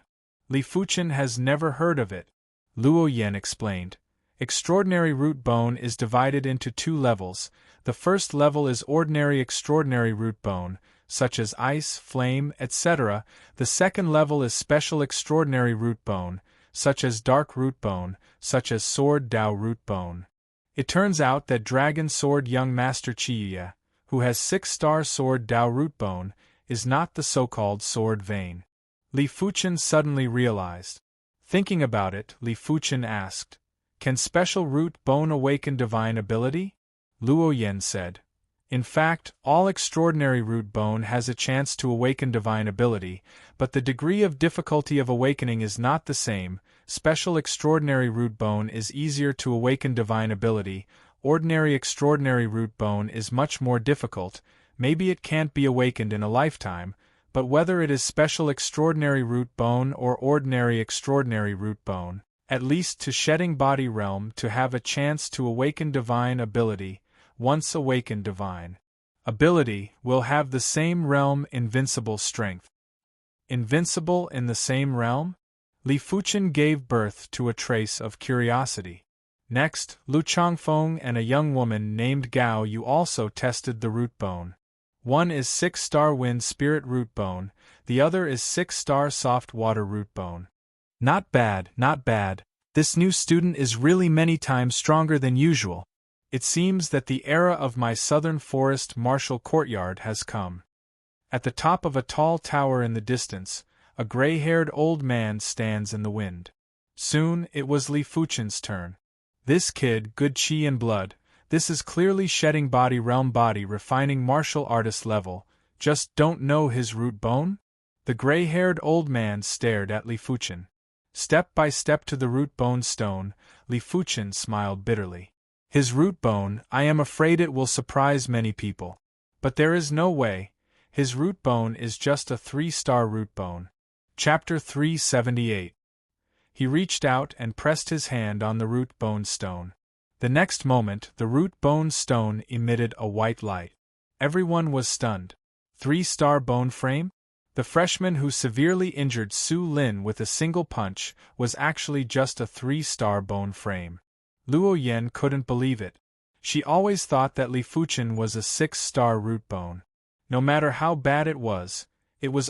Li Fuchen has never heard of it. Luo Yan explained. Extraordinary root bone is divided into 2 levels. The first level is ordinary extraordinary root bone, such as ice, flame, etc. The second level is special extraordinary root bone, such as dark root bone, such as sword Dao root bone. It turns out that Dragon Sword Young Master Chiya, who has 6-star sword Dao root bone, is not the so-called sword vein. Li Fuchen suddenly realized. Thinking about it, Li Fuchen asked, "Can special root bone awaken divine ability?" Luo Yan said. In fact, all extraordinary root bone has a chance to awaken divine ability, but the degree of difficulty of awakening is not the same. Special extraordinary root bone is easier to awaken divine ability, ordinary extraordinary root bone is much more difficult. Maybe it can't be awakened in a lifetime, but whether it is special extraordinary root bone or ordinary extraordinary root bone, at least to shedding body realm to have a chance to awaken divine ability, once awakened divine ability will have the same realm invincible strength. Invincible in the same realm? Li Fuchen gave birth to a trace of curiosity. Next, Lu Changfeng and a young woman named Gao Yu also tested the root bone. One is 6-star wind spirit root bone, the other is 6-star soft water root bone. Not bad, not bad. This new student is really many times stronger than usual. It seems that the era of my southern forest martial courtyard has come. At the top of a tall tower in the distance, a gray-haired old man stands in the wind. Soon, it was Li Fuchen's turn. This kid, good chi and blood, this is clearly shedding body realm body refining martial artist level, just don't know his root bone? The gray-haired old man stared at Li Fuchen. Step by step to the root bone stone, Li Fuchen smiled bitterly. His root bone, I am afraid it will surprise many people. But there is no way, his root bone is just a 3-star root bone. Chapter 378. He reached out and pressed his hand on the root bone stone. The next moment, the root bone stone emitted a white light. Everyone was stunned. 3-star bone frame? The freshman who severely injured Su Lin with a single punch was actually just a 3-star bone frame. Luo Yan couldn't believe it. She always thought that Li Fuchen was a 6-star root bone. No matter how bad it was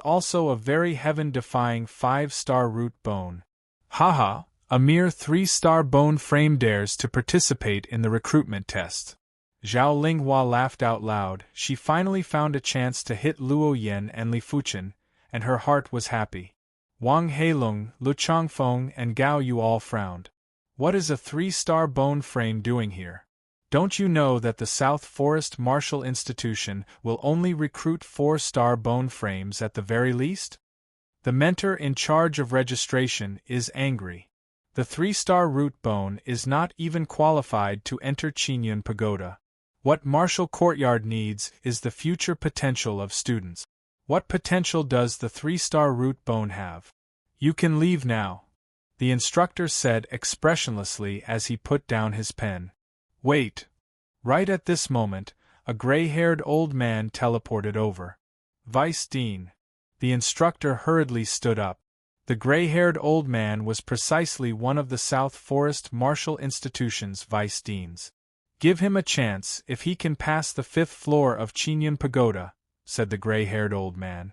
also a very heaven-defying 5-star root bone. Haha, a mere 3-star bone frame dares to participate in the recruitment test. Zhao Linghua laughed out loud. She finally found a chance to hit Luo Yan and Li Fuchen, and her heart was happy. Wang Heilong, Lu Changfeng, and Gao Yu all frowned. What is a 3-star bone frame doing here? Don't you know that the South Forest Martial Institution will only recruit 4-star bone frames at the very least? The mentor in charge of registration is angry. The 3-star root bone is not even qualified to enter Qingyun Pagoda. What martial courtyard needs is the future potential of students. What potential does the 3-star root bone have? You can leave now, the instructor said expressionlessly as he put down his pen. Wait. Right at this moment, a gray-haired old man teleported over. Vice Dean. The instructor hurriedly stood up. The gray-haired old man was precisely one of the South Forest Martial Institution's vice deans. Give him a chance if he can pass the 5th floor of Qingyun Pagoda, said the gray-haired old man.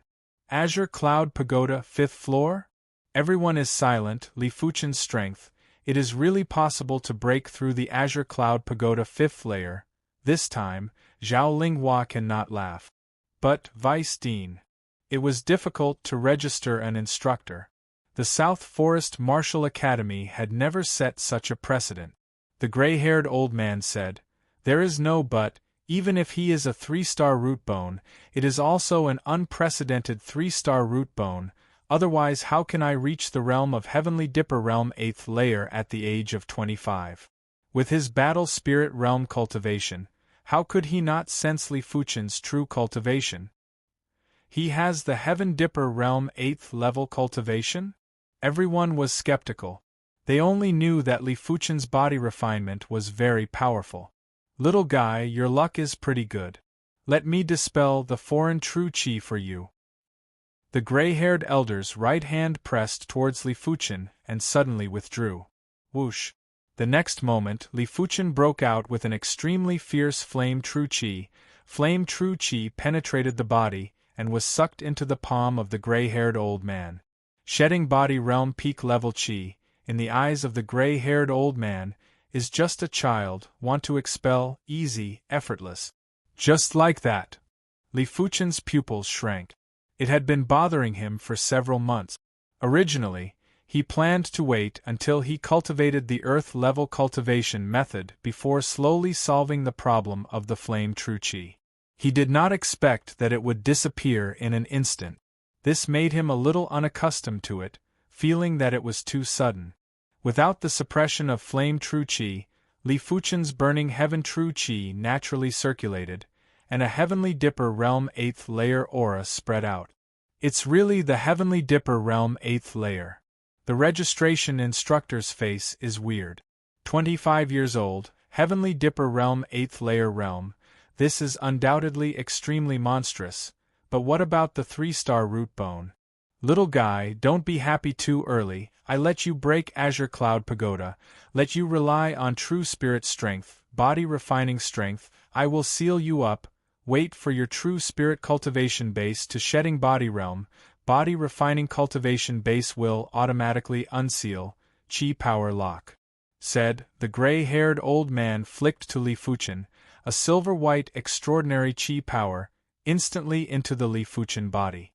Azure Cloud Pagoda 5th floor? Everyone is silent. Li Fuchen's strength. It is really possible to break through the Azure Cloud Pagoda 5th layer. This time, Zhao Linghua cannot laugh. But, Vice Dean. It was difficult to register an instructor. The South Forest Martial Academy had never set such a precedent. The gray-haired old man said, There is no but, even if he is a 3-star root bone, it is also an unprecedented 3-star root bone, otherwise how can I reach the realm of Heavenly Dipper Realm 8th layer at the age of 25? With his battle spirit realm cultivation, how could he not sense Li Fuchen's true cultivation? He has the Heaven Dipper Realm 8th level cultivation? Everyone was skeptical. They only knew that Li Fuchen's body refinement was very powerful. Little guy, your luck is pretty good. Let me dispel the foreign true qi for you. The gray-haired elder's right hand pressed towards Li Fuchen and suddenly withdrew. Whoosh! The next moment, Li Fuchen broke out with an extremely fierce flame true qi. Flame true qi penetrated the body and was sucked into the palm of the gray-haired old man. Shedding body realm peak level qi, in the eyes of the gray-haired old man, is just a child, want to expel, easy, effortless. Just like that. Li Fuchen's pupils shrank. It had been bothering him for several months. Originally, he planned to wait until he cultivated the earth-level cultivation method before slowly solving the problem of the flame true qi. He did not expect that it would disappear in an instant. This made him a little unaccustomed to it, feeling that it was too sudden. Without the suppression of flame true qi, Li Fuchen's burning heaven true qi naturally circulated, and a Heavenly Dipper Realm 8th layer aura spread out. It's really the Heavenly Dipper Realm 8th layer. The registration instructor's face is weird. 25 years old, Heavenly Dipper Realm 8th layer realm, this is undoubtedly extremely monstrous, but what about the 3-star root bone? Little guy, don't be happy too early. I let you break Azure Cloud Pagoda, let you rely on true spirit strength, body refining strength. I will seal you up. Wait for your true spirit cultivation base to shedding body realm, body refining cultivation base will automatically unseal, chi power lock. Said, the gray-haired old man flicked to Li Fuchen, a silver-white extraordinary chi power, instantly into the Li Fuchen body.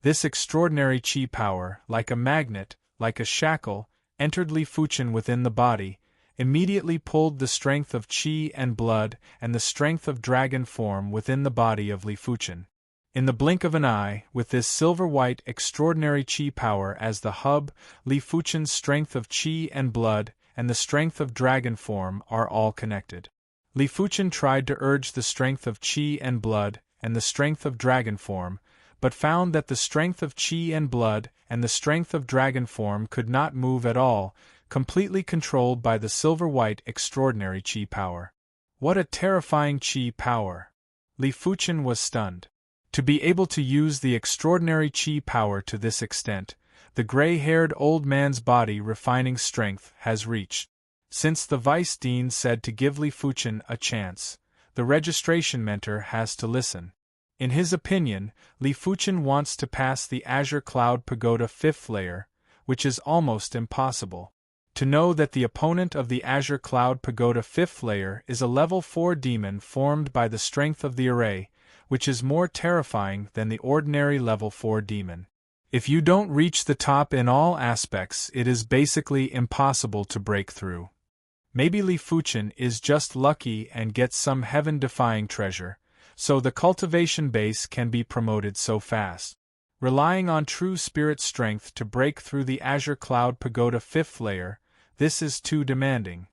This extraordinary chi power, like a magnet, like a shackle, entered Li Fuchen within the body, immediately pulled the strength of qi and blood and the strength of dragon form within the body of Li Fuchen. In the blink of an eye, with this silver-white extraordinary qi power as the hub, Li Fuchen's strength of qi and blood and the strength of dragon form are all connected. Li Fuchen tried to urge the strength of qi and blood and the strength of dragon form, but found that the strength of qi and blood and the strength of dragon form could not move at all, completely controlled by the silver-white extraordinary qi power. What a terrifying qi power! Li Fuchen was stunned. To be able to use the extraordinary qi power to this extent, the gray-haired old man's body refining strength has reached. Since the vice dean said to give Li Fuchen a chance, the registration mentor has to listen. In his opinion, Li Fuchen wants to pass the Azure Cloud Pagoda 5th layer, which is almost impossible. To know that the opponent of the Azure Cloud Pagoda 5th layer is a level 4 demon formed by the strength of the array, which is more terrifying than the ordinary level 4 demon. If you don't reach the top in all aspects, it is basically impossible to break through. Maybe Li Fuchen is just lucky and gets some heaven-defying treasure, so the cultivation base can be promoted so fast. Relying on true spirit strength to break through the Azure Cloud Pagoda 5th layer, this is too demanding.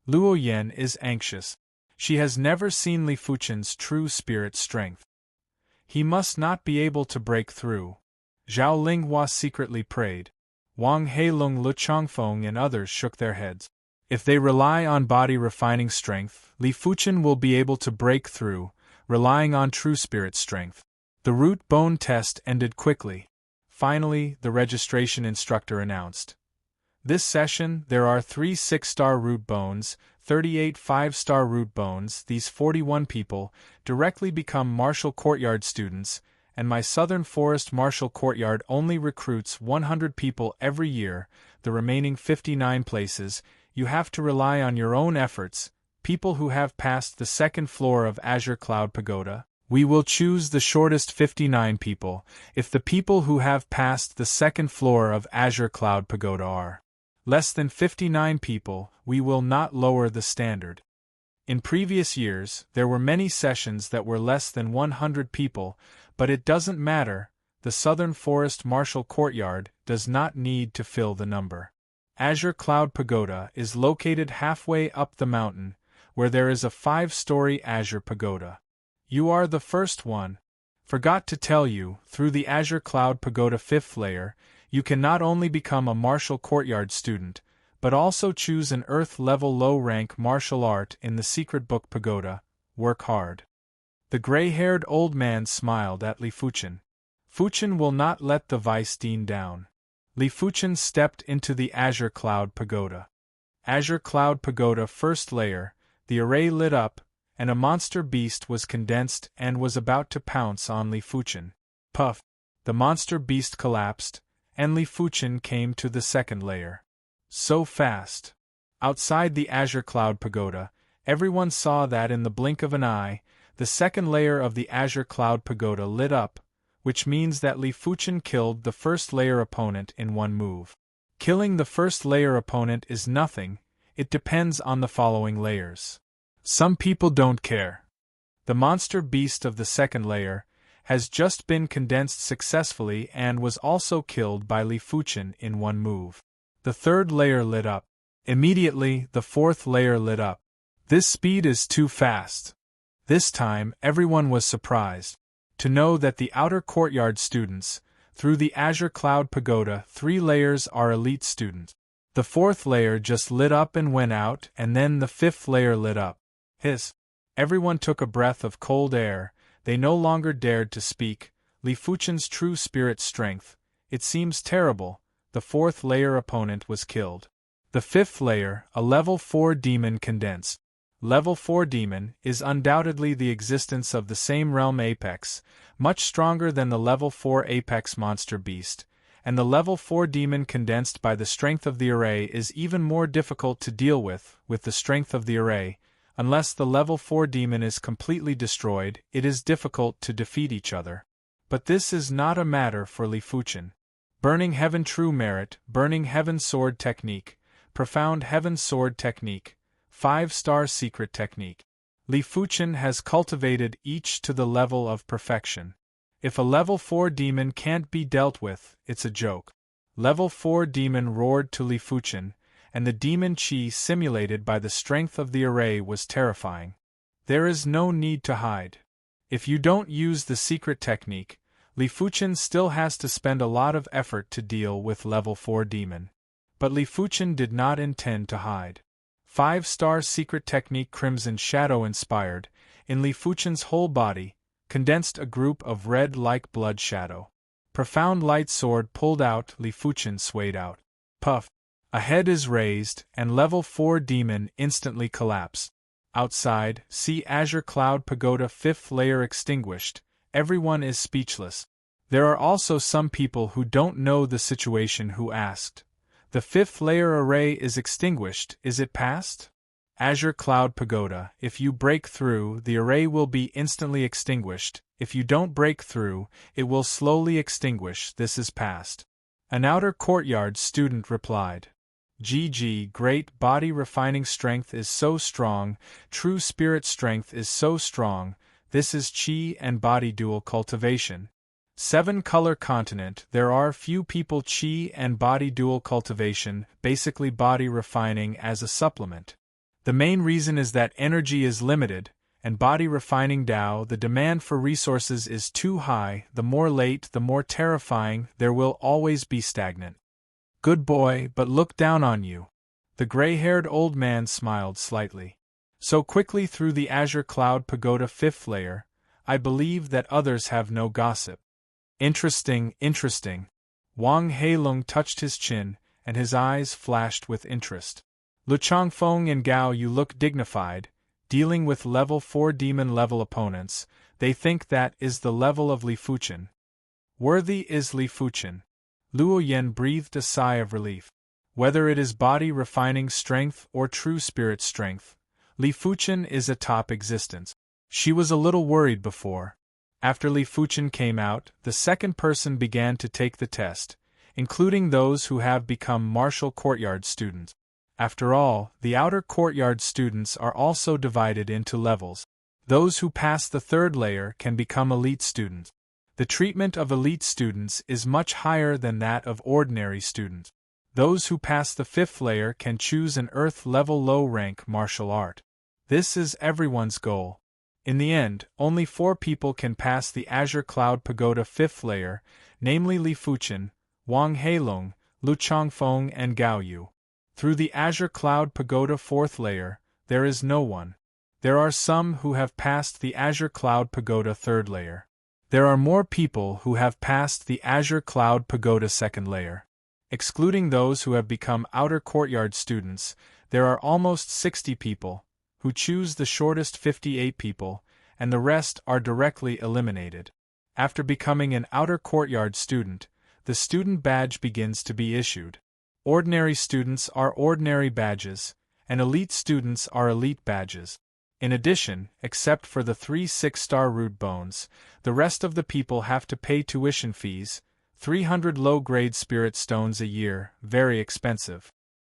Luo Yan is anxious. She has never seen Li Fuchen's true spirit strength. He must not be able to break through. Zhao Linghua secretly prayed. Wang Heilong, Lu Chongfeng and others shook their heads. If they rely on body refining strength, Li Fuchen will be able to break through, relying on true spirit strength. The root bone test ended quickly. Finally, the registration instructor announced. This session, there are 3 6-star root bones, 38 5-star root bones. These 41 people directly become Martial Courtyard students, and my Southern Forest Martial Courtyard only recruits 100 people every year. The remaining 59 places, you have to rely on your own efforts. People who have passed the 2nd floor of Azure Cloud Pagoda. We will choose the shortest 59 people. If the people who have passed the 2nd floor of Azure Cloud Pagoda are less than 59 people, we will not lower the standard. In previous years, there were many sessions that were less than 100 people, but it doesn't matter, the Southern Forest Martial Courtyard does not need to fill the number. Azure Cloud Pagoda is located halfway up the mountain, where there is a 5-story Azure Pagoda. You are the first one. Forgot to tell you, through the Azure Cloud Pagoda 5th layer, you can not only become a Martial Courtyard student, but also choose an Earth-level low-rank martial art in the secret book pagoda, work hard. The gray-haired old man smiled at Li Fuchen. Fuchen will not let the Vice Dean down. Li Fuchen stepped into the Azure Cloud Pagoda. Azure Cloud Pagoda first layer, the array lit up, and a monster beast was condensed and was about to pounce on Li Fuchen. Puff! The monster beast collapsed, and Li Fuchen came to the second layer. So fast! Outside the Azure Cloud Pagoda, everyone saw that in the blink of an eye, the second layer of the Azure Cloud Pagoda lit up, which means that Li Fuchen killed the first layer opponent in one move. Killing the first layer opponent is nothing, it depends on the following layers. Some people don't care. The monster beast of the second layer has just been condensed successfully and was also killed by Li Fuchen in one move. The third layer lit up. Immediately, the fourth layer lit up. This speed is too fast. This time, everyone was surprised to know that the outer courtyard students, through the Azure Cloud Pagoda, 3 layers are elite students. The fourth layer just lit up and went out, and then the fifth layer lit up. Hiss! Everyone took a breath of cold air, they no longer dared to speak. Li Fuchen's true spirit strength, it seems terrible, the fourth layer opponent was killed. The fifth layer, a level 4 demon condensed. Level 4 demon is undoubtedly the existence of the same realm apex, much stronger than the level 4 apex monster beast, and the level 4 demon condensed by the strength of the array is even more difficult to deal with the strength of the array. Unless the level 4 demon is completely destroyed, it is difficult to defeat each other. But this is not a matter for Li Fuchen. Burning Heaven True Merit, Burning Heaven Sword Technique, Profound Heaven Sword Technique, 5-star Secret Technique. Li Fuchen has cultivated each to the level of perfection. If a level 4 demon can't be dealt with, it's a joke. Level 4 demon roared to Li Fuchen, and the demon chi simulated by the strength of the array was terrifying. There is no need to hide. If you don't use the secret technique, Li Fuchen still has to spend a lot of effort to deal with level 4 demon. But Li Fuchen did not intend to hide. 5-star secret technique Crimson Shadow inspired, in Li Fuchen's whole body, condensed a group of red-like blood shadow. Profound light sword pulled out, Li Fuchen swayed out. Puff! A head is raised, and level 4 demon instantly collapsed. Outside, see Azure Cloud Pagoda 5th layer extinguished, everyone is speechless. There are also some people who don't know the situation who asked. The 5th layer array is extinguished, is it past? Azure Cloud Pagoda, if you break through, the array will be instantly extinguished, if you don't break through, it will slowly extinguish, this is past. An outer courtyard student replied. GG, great body refining strength is so strong, true spirit strength is so strong, this is chi and body dual cultivation. 7-color continent, there are few people chi and body dual cultivation, basically body refining as a supplement. The main reason is that energy is limited, and body refining Tao, the demand for resources is too high, the more late the more terrifying, there will always be stagnant. Good boy, but look down on you. The gray-haired old man smiled slightly. So quickly through the Azure Cloud Pagoda 5th layer, I believe that others have no gossip. Interesting, interesting. Wang Heilong touched his chin, and his eyes flashed with interest. Lu Changfeng and Gao Yu look dignified, dealing with level 4 demon level opponents, they think that is the level of Li Fuchen. Worthy is Li Fuchen. Luo Yen breathed a sigh of relief. Whether it is body refining strength or true spirit strength, Li Fuchen is a top existence. She was a little worried before. After Li Fuchen came out, the second person began to take the test, including those who have become martial courtyard students. After all, the outer courtyard students are also divided into levels. Those who pass the 3rd layer can become elite students. The treatment of elite students is much higher than that of ordinary students. Those who pass the 5th layer can choose an Earth-level low-rank martial art. This is everyone's goal. In the end, only 4 people can pass the Azure Cloud Pagoda 5th layer, namely Li Fuchen, Wang Heilong, Lu Changfeng and Gao Yu. Through the Azure Cloud Pagoda 4th layer, there is no one. There are some who have passed the Azure Cloud Pagoda 3rd layer. There are more people who have passed the Azure Cloud Pagoda 2nd layer. Excluding those who have become outer courtyard students, there are almost 60 people, who choose the shortest 58 people, and the rest are directly eliminated. After becoming an outer courtyard student, the student badge begins to be issued. Ordinary students are ordinary badges, and elite students are elite badges. In addition, except for the 3 6-star root bones, the rest of the people have to pay tuition fees, 300 low-grade spirit stones a year, very expensive.